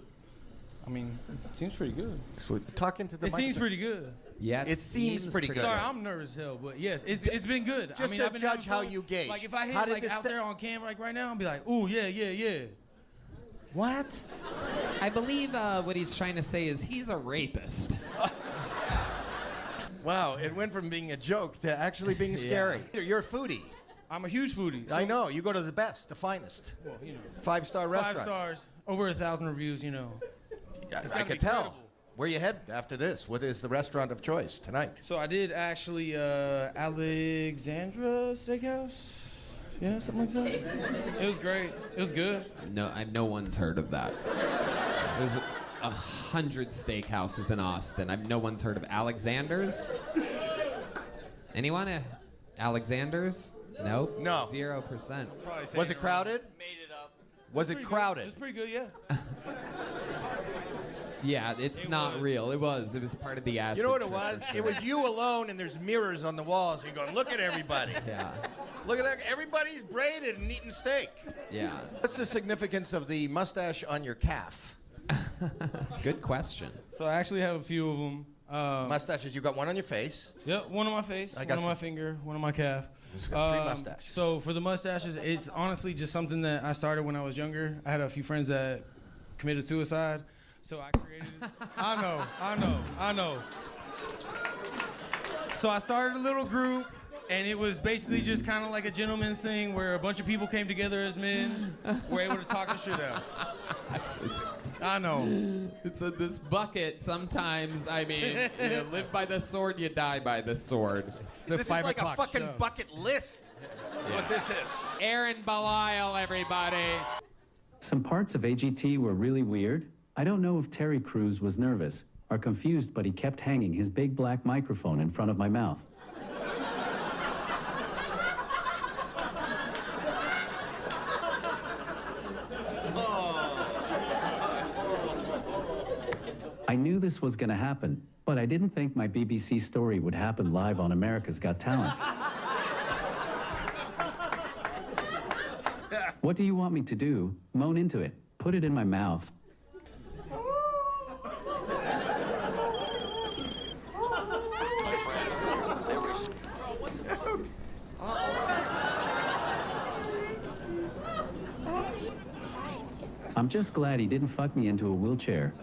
I mean, it seems pretty good. So talk into the It seems pretty good. Yeah, it seems pretty good. Sorry, I'm nervous as hell, but yes, it's been good. Just I mean, to I've been judge having how fun. you gauge. Like if I hit How did like this out set- there on camera like right now, I'll be like, "Ooh, yeah." What? I believe what he's trying to say is he's a rapist. Wow, it went from being a joke to actually being scary. You're a foodie. I'm a huge foodie. I know. You go to the best, the finest. Well, you know, 5-star restaurants. 5 stars, over 1,000 reviews. You know. It's I gotta could be tell. credible. Where you head after this? What is the restaurant of choice tonight? So I did actually Alexandra Steakhouse. Yeah, something like that. It was great. It was good. No one's heard of that. There's 100 steakhouses in Austin. No one's heard of Alexander's. Anyone? Alexander's? Nope. No. 0%. Was it crowded? Made it up. Was it crowded? It was pretty good, yeah. Yeah, it's not real. It was part of the acid. You know what it trip. was? It was you alone, and there's mirrors on the walls. You're going, look at everybody. Yeah. Look at that. Everybody's braided and eating steak. Yeah. What's the significance of the mustache on your calf? Good question. So I actually have a few of them. Mustaches. You got one on your face. Yep, one on my face, I one got on my some. finger, one on my calf. Just got 3 mustaches. So for the mustaches, it's honestly just something that I started when I was younger. I had a few friends that committed suicide, so I created it. I know. So I started a little group, and it was basically just kind of like a gentleman's thing where a bunch of people came together as men, were able to talk the shit out. I know. It's this bucket sometimes, I mean, you live by the sword, you die by the sword. This is like a fucking bucket list. Yeah. What this is. Aaron Belial, everybody. Some parts of AGT were really weird. I don't know if Terry Crews was nervous or confused, but he kept hanging his big black microphone in front of my mouth. I knew this was going to happen, but I didn't think my BBC story would happen live on America's Got Talent. What do you want me to do? Moan into it. Put it in my mouth. I'm just glad he didn't fuck me into a wheelchair.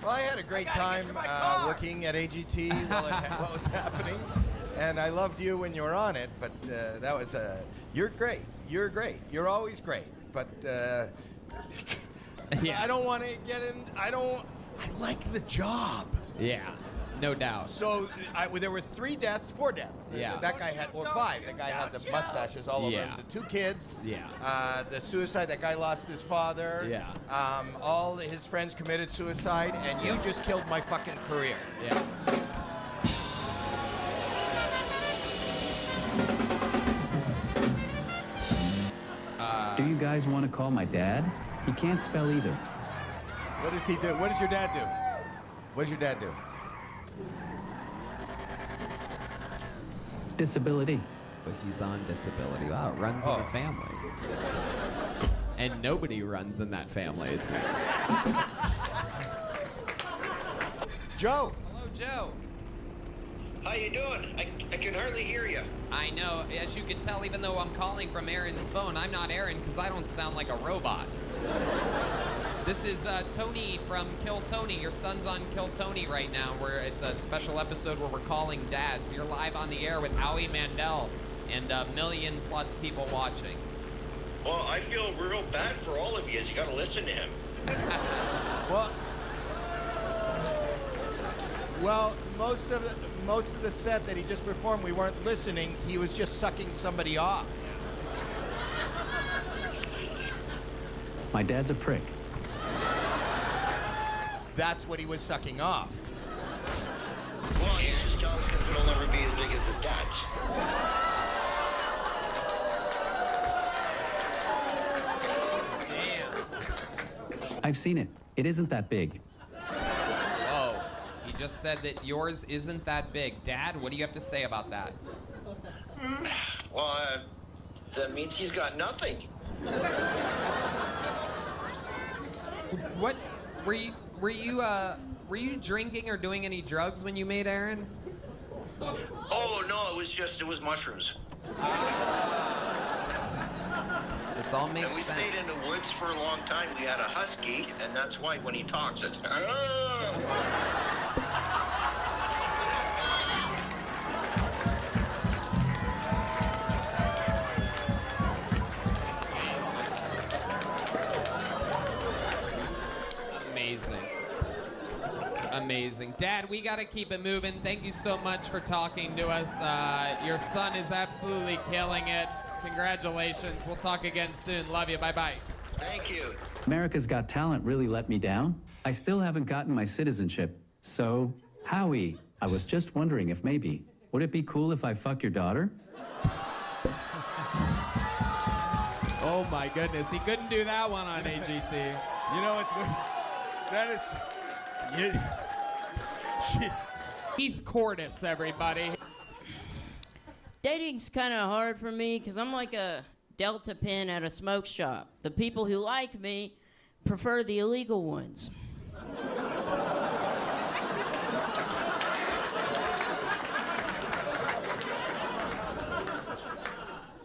Well, I had a great time working at AGT while what was happening, and I loved you when you were on it. But that was you're great. You're great. You're always great. But Yeah. I don't want to get in. I like the job. Yeah, no doubt. So there were 4 deaths. Yeah. That guy had, or 5. The guy had the mustaches all over him. Yeah. The 2 kids. Yeah. The suicide. That guy lost his father. Yeah. All his friends committed suicide, and you just killed my fucking career. Yeah. Do you guys want to call my dad? He can't spell either. What does he do? What does your dad do? What does your dad do? Disability. But he's on disability. Wow, it runs in the family. And nobody runs in that family, it seems. Joe. Hello, Joe. How you doing? I can hardly hear you. I know. As you can tell, even though I'm calling from Aaron's phone, I'm not Aaron because I don't sound like a robot. This is Tony from Kill Tony. Your son's on Kill Tony right now, where it's a special episode where we're calling dads. You're live on the air with Howie Mandel and 1 million+ people watching. Well, I feel real bad for all of you as you got to listen to him. Well, most of the set that he just performed, we weren't listening. He was just sucking somebody off. My dad's a prick. That's what he was sucking off. Well, you're just jealous because it'll never be as big as his dad's. I've seen it. It isn't that big. Oh, he just said that yours isn't that big. Dad, what do you have to say about that? Well, that means he's got nothing. What were you drinking or doing any drugs when you made Aaron? Oh no, it was mushrooms. This all makes sense. And we stayed in the woods for a long time. We had a husky, and that's why when he talks, it's. Amazing. Dad, we got to keep it moving. Thank you so much for talking to us. Your son is absolutely killing it. Congratulations. We'll talk again soon. Love you. Bye-bye. Thank you. America's Got Talent really let me down. I still haven't gotten my citizenship. So, Howie, I was just wondering if maybe, would it be cool if I fuck your daughter? Oh my goodness. He couldn't do that one on AGT. You know, that is... Keith Cordes, everybody. Dating's kind of hard for me because I'm like a Delta pin at a smoke shop. The people who like me prefer the illegal ones.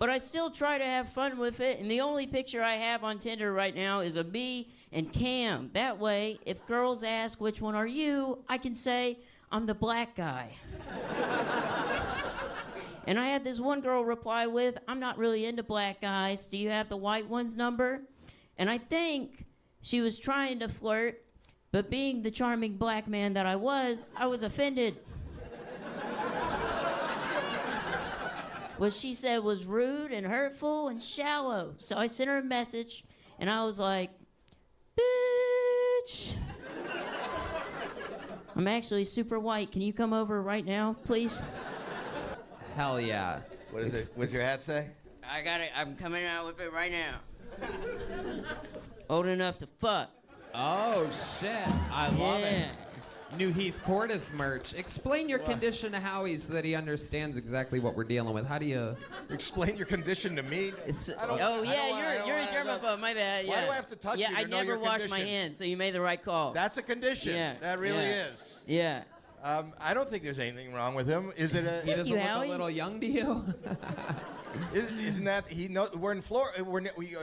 But I still try to have fun with it, and the only picture I have on Tinder right now is of me and Cam. That way, if girls ask which one are you, I can say, I'm the black guy. And I had this one girl reply with, I'm not really into black guys. Do you have the white one's number? And I think she was trying to flirt, but being the charming black man that I was offended. What she said was rude and hurtful and shallow. So I sent her a message, and I was like, bitch. I'm actually super white. Can you come over right now, please? Hell yeah. What is it? What's your hat say? I got it. I'm coming out with it right now. Old enough to fuck. Oh, shit. I love it. New Heath Cordes merch. Explain your condition to Howie so that he understands exactly what we're dealing with. How do you explain your condition to me? Oh yeah, you're a germaphobe. My bad. Why Yeah. do I have to touch yeah, you to I know never your wash my condition? hands, so you made the right call. That's a condition. Yeah. That really Yeah. is. Yeah. I don't think there's anything wrong with him. Is it? He doesn't look a little young to you? Isn't that he? No, we're in Florida.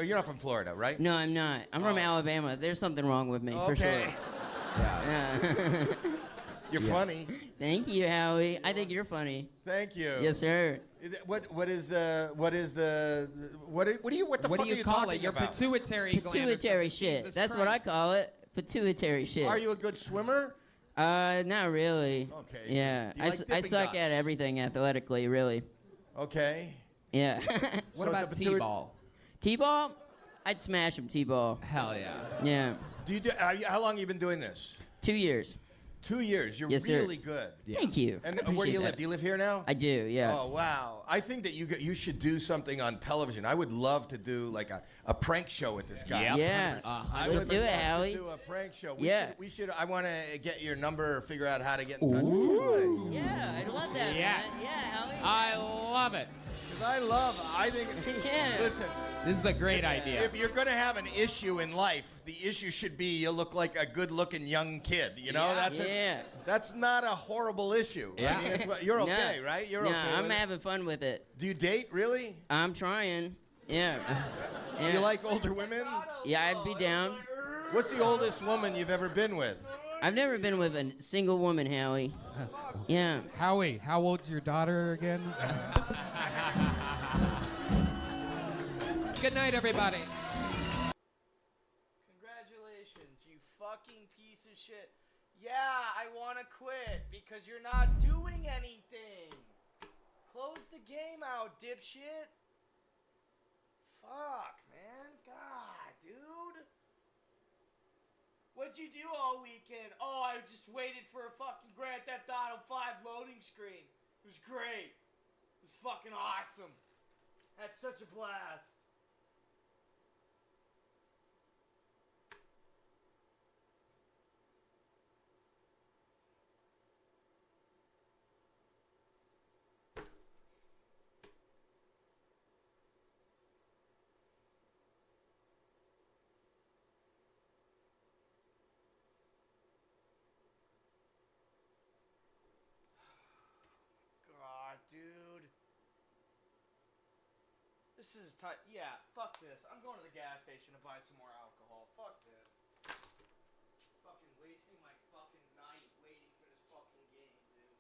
You're not from Florida, right? No, I'm not. I'm from Alabama. There's something wrong with me for sure. Okay. Yeah. You're funny. Thank you, Howie. I think you're funny. Thank you. Yes, sir. What do you call talking it? Your about? pituitary gland. or Pituitary something. shit. Jesus That's what I Christ. call it. Pituitary shit. Are you a good swimmer? Not really. Okay. Yeah, Do you like I dipping suck dots? at everything athletically, really. Okay. Yeah. What about T-ball? T-ball? I'd smash him T-ball. Hell yeah. Yeah. How long have you been doing this? 2 years. 2 years. You're Yes, sir. really good. Thank you. And I where do you appreciate live? that. Do you live here now? I do, yeah. Oh wow! I think that you should do something on television. I would love to do like a prank show with this guy. Yep. Yeah. Let's do it, Howie. Do a prank show. Yeah. We should. I want to get your number, or figure out how to get in touch with you. Yeah, I'd love that. Yes. Man. Yeah, Howie. I love it. I think. Yeah. Listen. This is a great idea. If you're gonna have an issue in life, the issue should be you look like a good-looking young kid. You know, Yeah. that's not a horrible issue. Yeah. I mean, you're okay, right? You're nah, okay. I'm with it? having fun with it. Do you date really? I'm trying. Yeah. Do you like older women? Yeah, I'd be down. What's the oldest woman you've ever been with? I've never been with a single woman, Howie. Yeah. Howie, how old's your daughter again? Good night, everybody. Congratulations, you fucking piece of shit. Yeah, I want to quit because you're not doing anything. Close the game out, dipshit. Fuck, man. God, dude. What'd you do all weekend? Oh, I just waited for a fucking Grand Theft Auto 5 loading screen. It was great. It was fucking awesome. Had such a blast. God, dude. This is tight. Yeah, fuck this. I'm going to the gas station to buy some more alcohol. Fuck this. Fucking wasting my fucking night waiting for this fucking game, dude.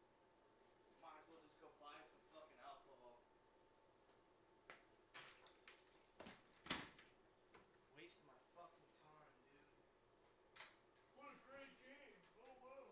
Might as well just go buy some fucking alcohol. Wasting my fucking time, dude. What a great game. Oh, wow.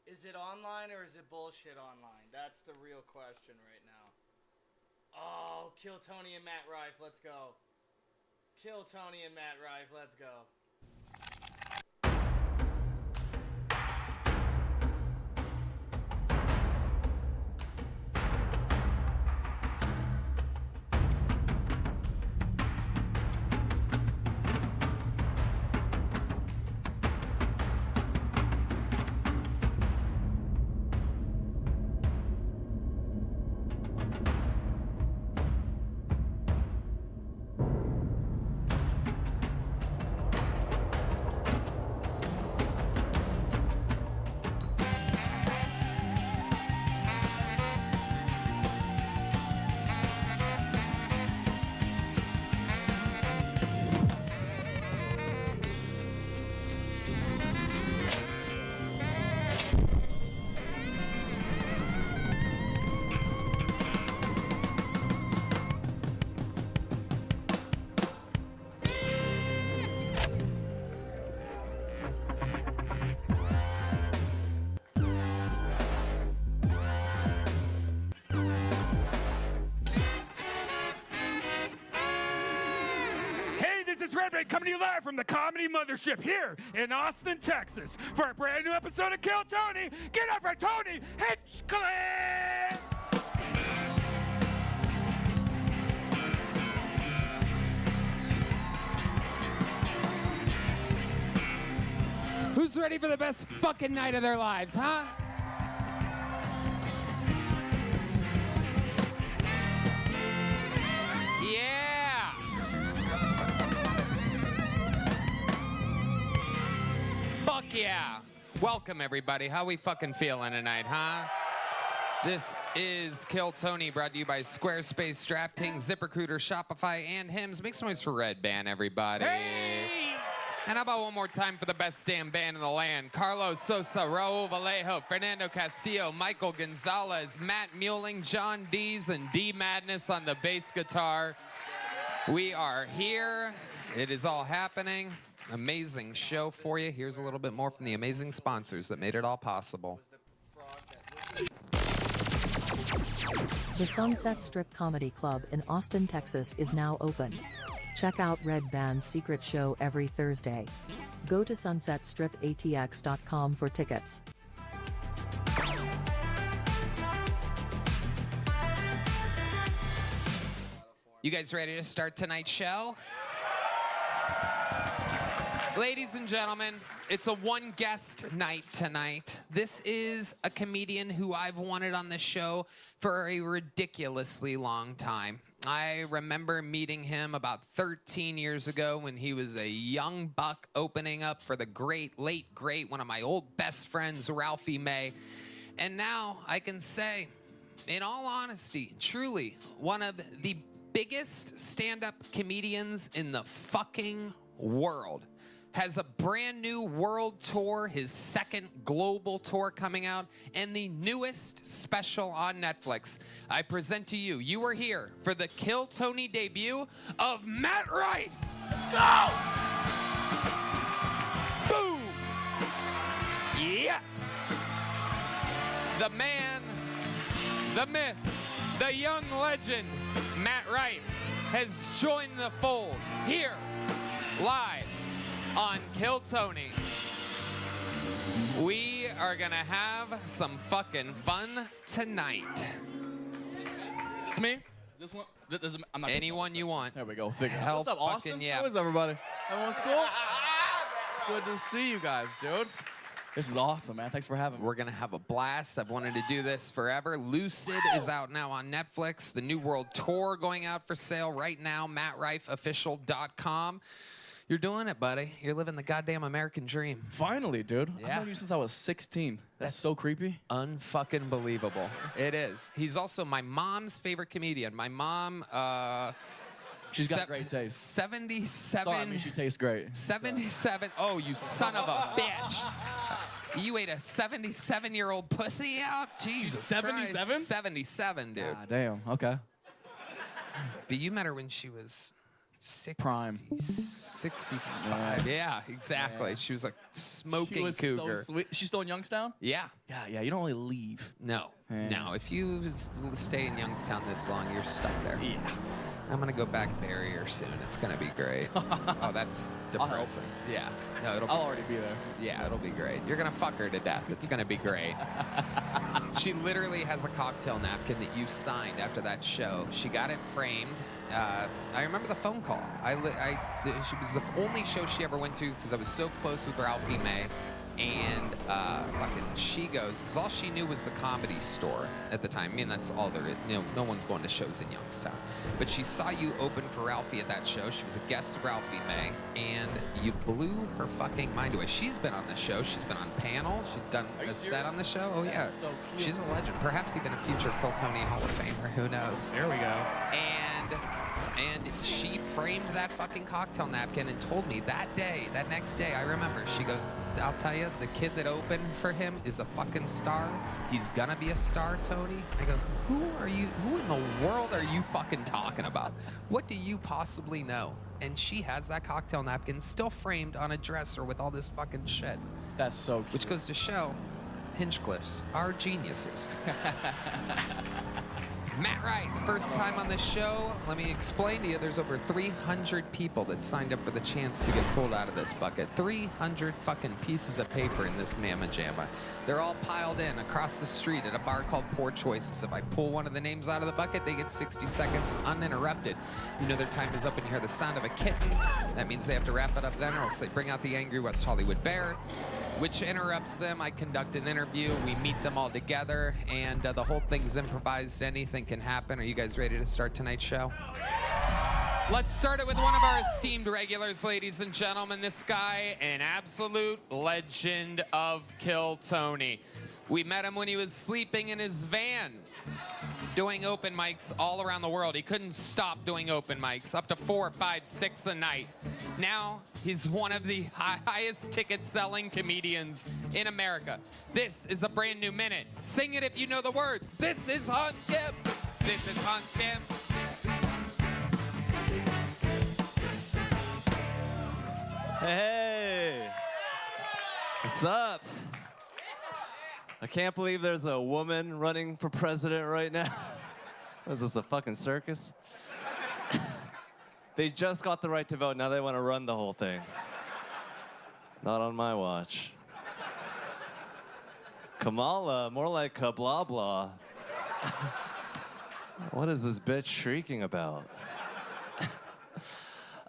Is it online or is it bullshit online? That's the real question right now. Oh, Kill Tony and Matt Rife, let's go. Kill Tony and Matt Rife, let's go. Coming to you live from the Comedy Mothership here in Austin, Texas, for a brand new episode of Kill Tony. Get up for Tony Hinchcliffe! Who's ready for the best fucking night of their lives, huh? Yeah! Fuck yeah! Welcome, everybody. How we fucking feeling tonight, huh? This is Kill Tony, brought to you by Squarespace, DraftKings, ZipRecruiter, Shopify, and Hims. Make some noise for Red Band, everybody. Hey! And how about one more time for the best damn band in the land? Carlos Sosa, Raul Vallejo, Fernando Castillo, Michael Gonzalez, Matt Muelling, John Dees, and D Madness on the bass guitar. We are here. It is all happening. Amazing show for you. Here's a little bit more from the amazing sponsors that made it all possible. The Sunset Strip Comedy Club in Austin, Texas is now open. Check out Red Band's secret show every Thursday. Go to sunsetstripatx.com for tickets. You guys ready to start tonight's show? Ladies and gentlemen, it's a one-guest night tonight. This is a comedian who I've wanted on this show for a ridiculously long time. I remember meeting him about 13 years ago when he was a young buck opening up for the late great, one of my old best friends, Ralphie May. And now I can say, in all honesty, truly, one of the biggest stand-up comedians in the fucking world. Has a brand new world tour, his second global tour coming out, and the newest special on Netflix. I present to you, you are here for the Kill Tony debut of Matt Rife. Go! Boom! Yes! The man, the myth, the young legend, Matt Rife, has joined the fold here, live on Kill Tony. We are gonna have some fucking fun tonight. Me? Is this one? I'm not anyone you want. There we go. Figure it out. Hell What's up, Austin? fucking yeah. How is everybody? Everyone's cool? Good to see you guys, dude. This is awesome, man. Thanks for having me. We're gonna have a blast. I've wanted to do this forever. Lucid is out now on Netflix. The New World Tour going out for sale right now. MattRifeOfficial.com. You're doing it, buddy. You're living the goddamn American dream. Finally, dude. Yeah. I've known you since I was 16. That's so creepy. Unfucking believable. It is. He's also my mom's favorite comedian. My mom, she's got great taste. 77. Sorry, I mean, she tastes great. 77. Oh, you son of a bitch. You ate a 77-year-old pussy out? Jesus 77? Christ. 77, dude. Ah, damn. Okay. But you met her when she was Prime. 65. Yeah, exactly. Yeah. She was a smoking She was cougar. so sweet. She's still in Youngstown? Yeah. Yeah, you don't really leave. No. Yeah. No. If you stay in Youngstown this long, you're stuck there. Yeah. I'm gonna go back bury her soon. It's gonna be great. Oh, that's depressing. Yeah. No, it'll. I'll already be there. Yeah, it'll be great. You're gonna fuck her to death. It's gonna be great. She literally has a cocktail napkin that you signed after that show. She got it framed. I remember the phone call. She was the only show she ever went to because I was so close with Ralphie May. And fucking she goes, because all she knew was the Comedy Store at the time. I mean, that's all there is. You know, no one's going to shows in Youngstown. But she saw you open for Ralphie at that show. She was a guest of Ralphie May. And you blew her fucking mind away. She's been on the show. She's been on panel. She's done a set on the show. Oh, yeah. So cute. She's a legend. Perhaps even a future Kill Tony Hall of Famer. Who knows? There we go. And she framed that fucking cocktail napkin and told me that next day, I remember, she goes, I'll tell you, the kid that opened for him is a fucking star. He's gonna be a star, Tony. I go, who in the world are you fucking talking about? What do you possibly know? And she has that cocktail napkin still framed on a dresser with all this fucking shit. That's so cute. Which goes to show, Hinchcliffes are geniuses. Matt Wright, first time on the show. Let me explain to you, there's over 300 people that signed up for the chance to get pulled out of this bucket. 300 fucking pieces of paper in this mamma jamma. They're all piled in across the street at a bar called Poor Choices. If I pull one of the names out of the bucket, they get 60 seconds uninterrupted. You know their time is up and you hear the sound of a kitten. That means they have to wrap it up then, or else they bring out the angry West Hollywood Bear, which interrupts them. I conduct an interview. We meet them all together, and the whole thing's improvised. Anything can happen. Are you guys ready to start tonight's show? Let's start it with one of our esteemed regulars, ladies and gentlemen. This guy, an absolute legend of Kill Tony. We met him when he was sleeping in his van, doing open mics all around the world. He couldn't stop doing open mics, up to 4, 5, 6 a night. Now, he's one of the highest ticket-selling comedians in America. This is a brand new minute. Sing it if you know the words. This is Hans Kim. This is Hans Kim. Hey, what's up? I can't believe there's a woman running for president right now. Was this a fucking circus? They just got the right to vote, now they want to run the whole thing. Not on my watch. Kamala, more like a blah blah. What is this bitch shrieking about?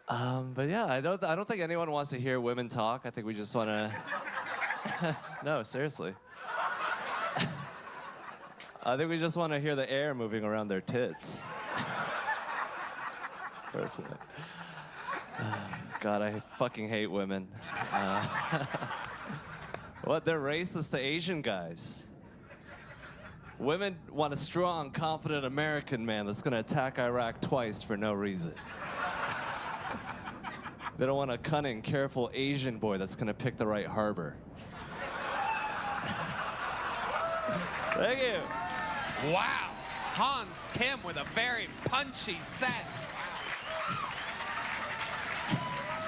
But yeah, I don't think anyone wants to hear women talk. I think we just want to. No, seriously. I think we just want to hear the air moving around their tits. Personally. God, I fucking hate women. What? They're racist to Asian guys. Women want a strong, confident American man that's gonna attack Iraq twice for no reason. They don't want a cunning, careful Asian boy that's gonna pick the right harbor. Thank you. Wow. Hans Kim with a very punchy set.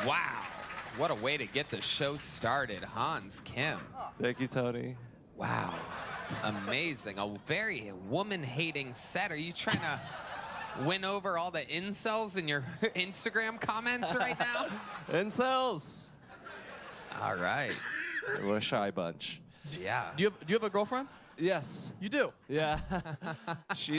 Wow. What a way to get the show started, Hans Kim. Thank you, Tony. Wow. Amazing. A very woman-hating set. Are you trying to win over all the incels in your Instagram comments right now? Incels. All right. We're a shy bunch. Yeah. Do you have a girlfriend? Yes. You do? Yeah. She